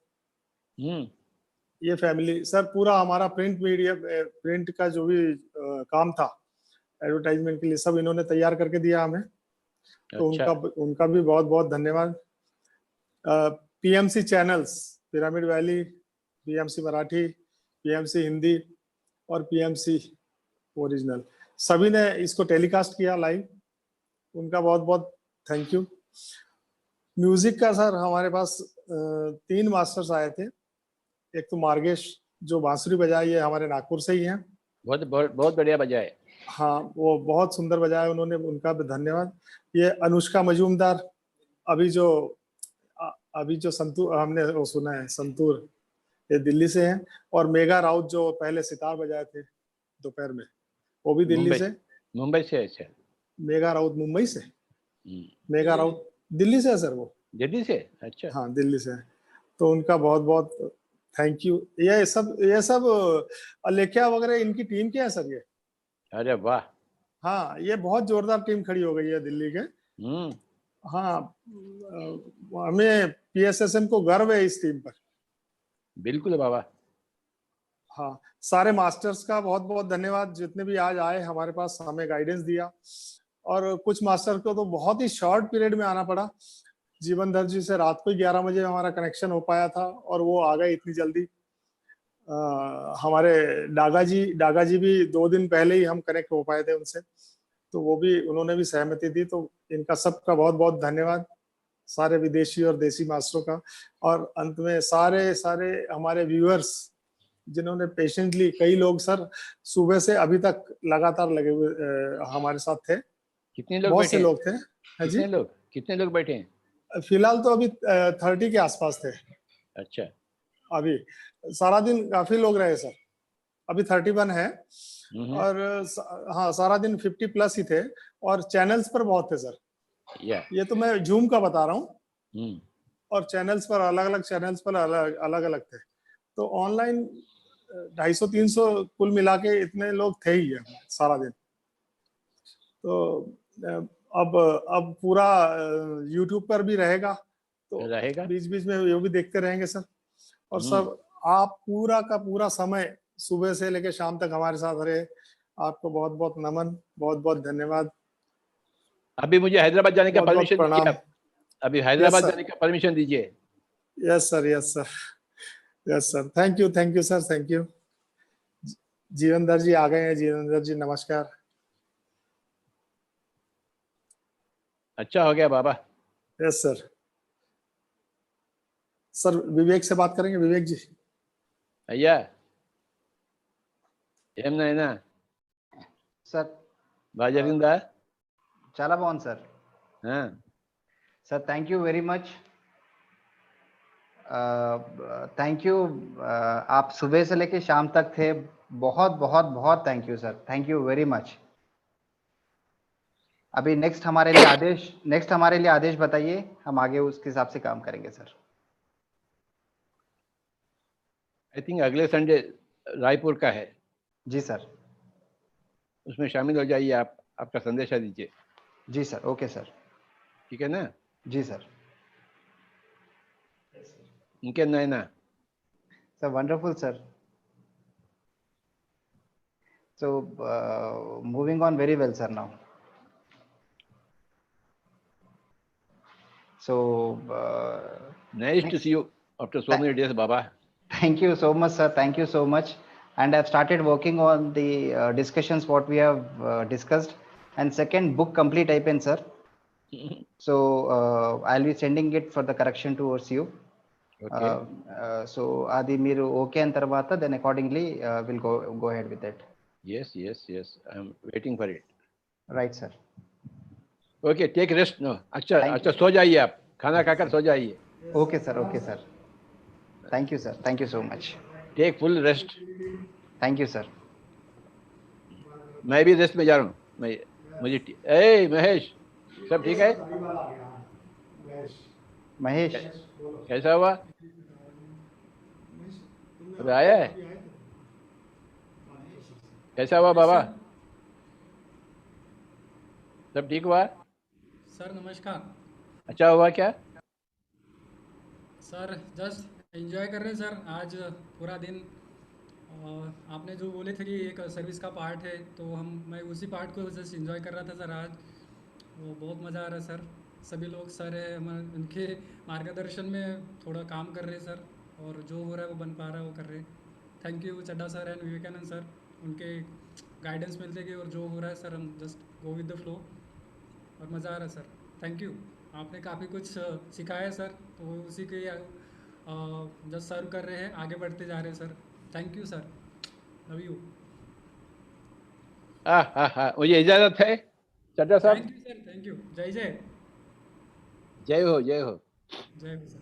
ये फैमिली सर, पूरा हमारा प्रिंट का जो भी काम था एडवर्टाइजमेंट के लिए, सब इन्होंने तैयार करके दिया हमें. तो अच्छा. उनका भी बहुत बहुत धन्यवाद. PMC channels, pyramid valley, PMC Marathi, PMC Hindi और PMC ओरिजिनल, सभी ने इसको टेलीकास्ट किया लाइव. उनका बहुत बहुत थैंक यू. म्यूजिक का सर, हमारे पास 3 मास्टर्स आए थे. एक तो मार्गेश जो बांसुरी बजाई है, हमारे नागपुर से ही हैं. बहुत बढ़िया बजाए. हाँ, वो बहुत सुंदर बजाए उन्होंने, उनका भी धन्यवाद. ये अनुष्का मजूमदार, अभी जो संतूर हमने वो सुना है, संतूर, ये दिल्ली से हैं. और मेघा राउत जो पहले सितार बजाए थे दोपहर में, वो भी दिल्ली से. मुंबई से. अच्छा. मेघा राउत मुंबई से. मेघा राउत दिल्ली से है सर. वो दिल्ली से. अच्छा. हाँ, दिल्ली से है. तो उनका बहुत बहुत थैंक यू. ये सब अलेख्या वगैरह इनकी टीम के हैं सर ये. अरे वाह. हाँ, ये बहुत जोरदार टीम खड़ी हो गई है दिल्ली के. हाँ, हमें PSSM को गर्व है इस टीम पर. बिल्कुल बाबा. हाँ, सारे मास्टर्स का बहुत बहुत धन्यवाद, जितने भी आज आए हमारे पास, हमें गाइडेंस दिया. और कुछ मास्टर को तो बहुत ही शॉर्ट पीरियड में आना पड़ा. जीवन धर जी से रात को ही 11 बजे हमारा कनेक्शन हो पाया था और वो आ गए इतनी जल्दी. हमारे डागा जी भी 2 दिन पहले ही हम कनेक्ट हो पाए थे उनसे, तो उन्होंने भी सहमति दी. तो इनका सबका बहुत बहुत धन्यवाद, सारे विदेशी और देसी मास्टरों का. और अंत में सारे हमारे व्यूअर्स, जिन्होंने पेशेंटली, कई लोग सर सुबह से अभी तक लगातार लगे हुए हमारे साथ थे. कितने लोग बहुत बैठे से लोग थे. कितने लोग बैठे हैं? फिलहाल तो अभी 30 के आसपास थे. अच्छा. अभी सारा दिन काफी लोग रहे सर. अभी 31 है. और हाँ, सारा दिन 50+ ही थे. और चैनल्स पर बहुत थे सर. ये तो मैं जूम का बता रहा हूँ. और चैनल्स पर अलग अलग थे. तो ऑनलाइन 250-300 कुल मिला के इतने लोग थे ही है सारा दिन. तो अब पूरा YouTube पर भी रहेगा, तो बीच बीच में वो भी देखते रहेंगे सर. और सब आप पूरा का पूरा समय सुबह से लेकर शाम तक हमारे साथ रहे. आपको बहुत बहुत नमन, बहुत बहुत धन्यवाद. अभी मुझे हैदराबाद जाने का परमिशन दीजिए. अभी हैदराबाद जाने का परमिशन दीजिए. Yes sir. Thank you sir. Thank you. Jeevandhar ji आ गए हैं. जीवनधर जी नमस्कार. अच्छा हो गया बाबा. Yes sir. विवेक से बात करेंगे. विवेक जी. भैया, ఏం నాయనా సార్ బాజరిందా? చాలా బాగుంది sir. Sir thank you very much. Thank you. आप सुबह से लेके शाम तक थे. बहुत बहुत बहुत thank you sir. Thank you very much. अभी नेक्स्ट हमारे लिए आदेश बताइए, हम आगे उसके हिसाब से काम करेंगे सर. आई थिंक अगले संडे रायपुर का है. जी सर. उसमें शामिल हो जाइए. आप आपका संदेशा दीजिए. जी सर. Okay sir. ठीक है ना? जी sir. ఇంకేందైనా? Sir, wonderful sir. So moving on very well sir now. So nice to see you after so many days, Baba. Thank you so much sir. Thank you so much. And I've started working on the discussions what we have discussed. And second book complete అయిపోయింది sir. So I'll be sending it for the correction towards you. Okay. So adi మీరు ఓకే అయిన తర్వాత then accordingly we'll go ahead with it. Yes. I'm waiting for it. Right sir. Okay, take rest now. अच्छा सो जाइए आप. खाना खाकर सो जाइए. Okay sir. Thank you sir. Thank you so much. Take full rest. Thank you sir. मैं भी रेस्ट में जा रहा हूँ. मुझे महेश सब ठीक है? महेश कैसा हुआ? अबे आया है? कैसा हुआ बाबा? सब ठीक हुआ? सर नमस्कार. अच्छा हुआ क्या? सर जस्ट एंजॉय कर रहे हैं सर. आज पूरा दिन आपने जो बोले थे कि एक सर्विस का पार्ट है, तो मैं उसी पार्ट को जस्ट एंजॉय कर रहा था सर. आज वो बहुत मज़ा आ रहा है सर. सभी लोग सर है, उनके मार्गदर्शन में थोड़ा काम कर रहे हैं सर, और जो हो रहा है वो बन पा रहा है वो कर रहे हैं. Thank you Chadda sir and Vivekananda sir. उनके गाइडेंस मिलते गए और जो हो रहा है सर हम just go with the flow, और मज़ा आ रहा है सर. Thank you. आपने काफ़ी कुछ सिखाया है सर, तो उसी के जस्ट सर्व कर रहे हैं, आगे बढ़ते जा रहे हैं sir. Thank you sir. Love you. मुझे इजाज़त है चड्डा साहब. Thank you sir. Thank you. जय जय. जय हो. जय हो सर.